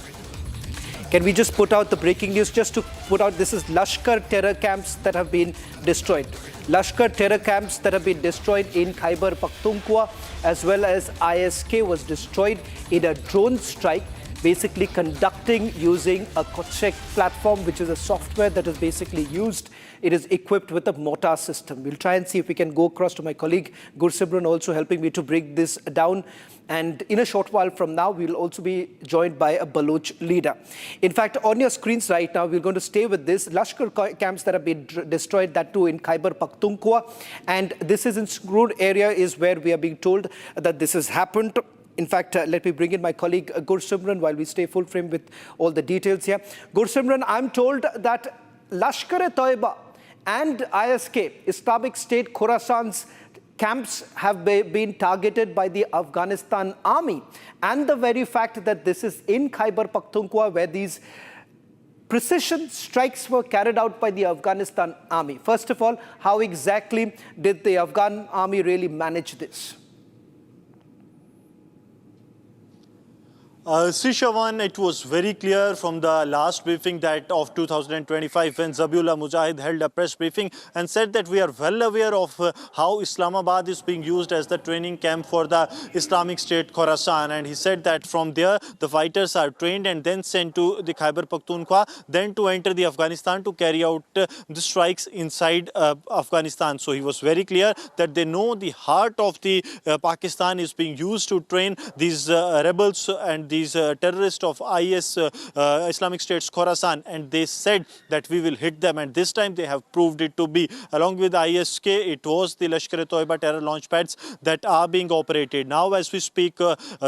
Can we just put out the breaking news? Just to put out, this is Lashkar terror camps that have been destroyed. Lashkar terror camps that have been destroyed in Khyber Pakhtunkhwa, as well as ISK was destroyed in a drone strike, basically conducting using a Kochek platform, which is a software that is basically used it is equipped with a mortar system. We'll try and see if we can go across to my colleague Gursimran, also helping me to break this down. And in a short while from now, we'll also be joined by a Baloch leader. In fact, on your screens right now, we're going to stay with this. Lashkar camps that have been destroyed, that too in Khyber Pakhtunkhwa. And this is in Skrood area is where we are being told that this has happened. In fact, let me bring in my colleague Gursimran while we stay full frame with all the details here. Gursimran, I'm told that Lashkar-e-Toiba and ISK, Islamic State Khorasan's camps have been targeted by the Afghanistan army. And the very fact that this is in Khyber Pakhtunkhwa where these precision strikes were carried out by the Afghanistan army. First of all, how exactly did the Afghan army really manage this? Sishawan, it was very clear from the last briefing that of 2025 when Zabiullah Mujahid held a press briefing and said that we are well aware of how Islamabad is being used as the training camp for the Islamic State Khorasan. And he said that from there the fighters are trained and then sent to the Khyber Pakhtunkhwa, then to enter the Afghanistan to carry out the strikes inside Afghanistan. So he was very clear that they know the heart of the Pakistan is being used to train these rebels and these terrorists of IS, Islamic State's Khorasan, and they said that we will hit them, and this time they have proved it to be. Along with ISK, it was the Lashkar-e-Toiba terror launch pads that are being operated. Now as we speak,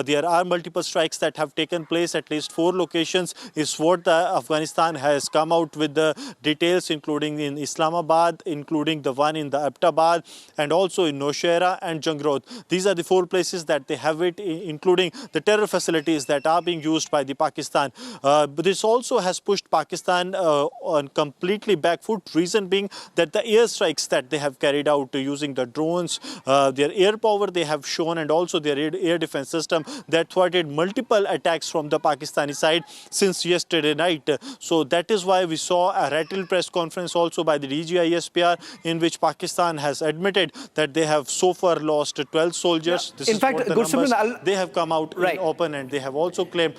there are multiple strikes that have taken place, at least 4 locations is what the Afghanistan has come out with the details, including in Islamabad, including the one in the Abbottabad, and also in Nowshera and Jangrod. These are the 4 places that they have it, including the terror facilities that are being used by the Pakistan. But this also has pushed Pakistan on completely back foot, reason being that the airstrikes that they have carried out using the drones, their air power they have shown, and also their air defense system that thwarted multiple attacks from the Pakistani side since yesterday night. So that is why we saw a rattled press conference also by the DGISPR in which Pakistan has admitted that they have so far lost 12 soldiers. Yeah. This in is fact, what the numbers they have come out in open, and they have also claimed.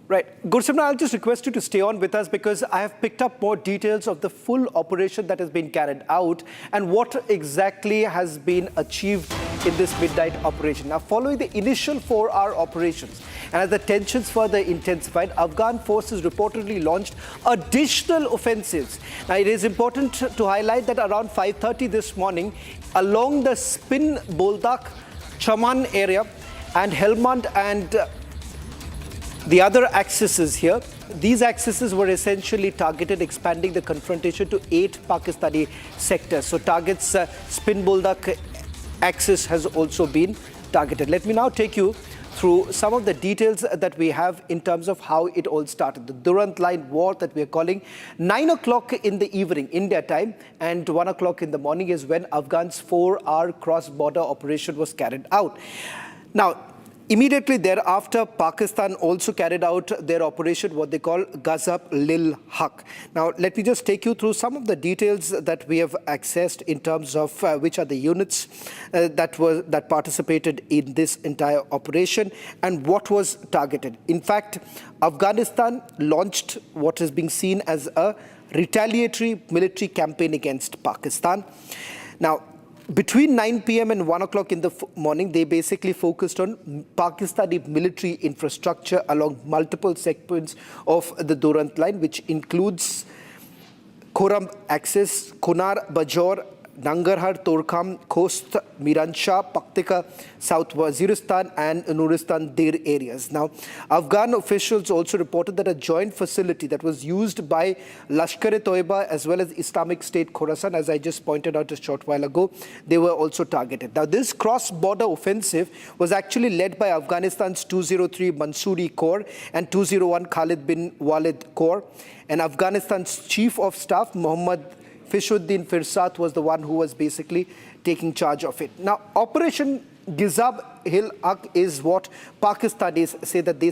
Right. Gursimran, I'll just request you to stay on with us because I have picked up more details of the full operation that has been carried out and what exactly has been achieved in this midnight operation. Now, following the initial 4-hour operations and as the tensions further intensified, Afghan forces reportedly launched additional offensives. Now, it is important to highlight that around 5:30 this morning, along the Spin Boldak Chaman area and Helmand and the other axes here, these axes were essentially targeted, expanding the confrontation to 8 Pakistani sectors. So targets Spin Boldak axis has also been targeted. Let me now take you through some of the details that we have in terms of how it all started. The Durand line war that we are calling, 9 o'clock in the evening, India time, and 1 o'clock in the morning is when Afghan's 4-hour cross-border operation was carried out. Now, immediately thereafter, Pakistan also carried out their operation, what they call Ghazab Lil Haq. Now, let me just take you through some of the details that we have accessed in terms of which are the units that participated in this entire operation and what was targeted. In fact, Afghanistan launched what is being seen as a retaliatory military campaign against Pakistan. Now, between 9 p.m. and 1 o'clock in the morning, they basically focused on Pakistani military infrastructure along multiple segments of the Durand line, which includes Khoram Axis, Kunar, Bajor, Nangarhar, Torkham, Khost, Miransha, Paktika, South Waziristan and Nuristan Dir areas. Now, Afghan officials also reported that a joint facility that was used by Lashkar-e-Toiba as well as Islamic State Khorasan, as I just pointed out a short while ago, they were also targeted. Now, this cross-border offensive was actually led by Afghanistan's 203 Mansouri Corps and 201 Khalid bin Walid Corps, and Afghanistan's Chief of Staff, Mohammad Fishuddin Firsat, was the one who was basically taking charge of it. Now, Operation Ghazab Lil Haq is what Pakistanis say that they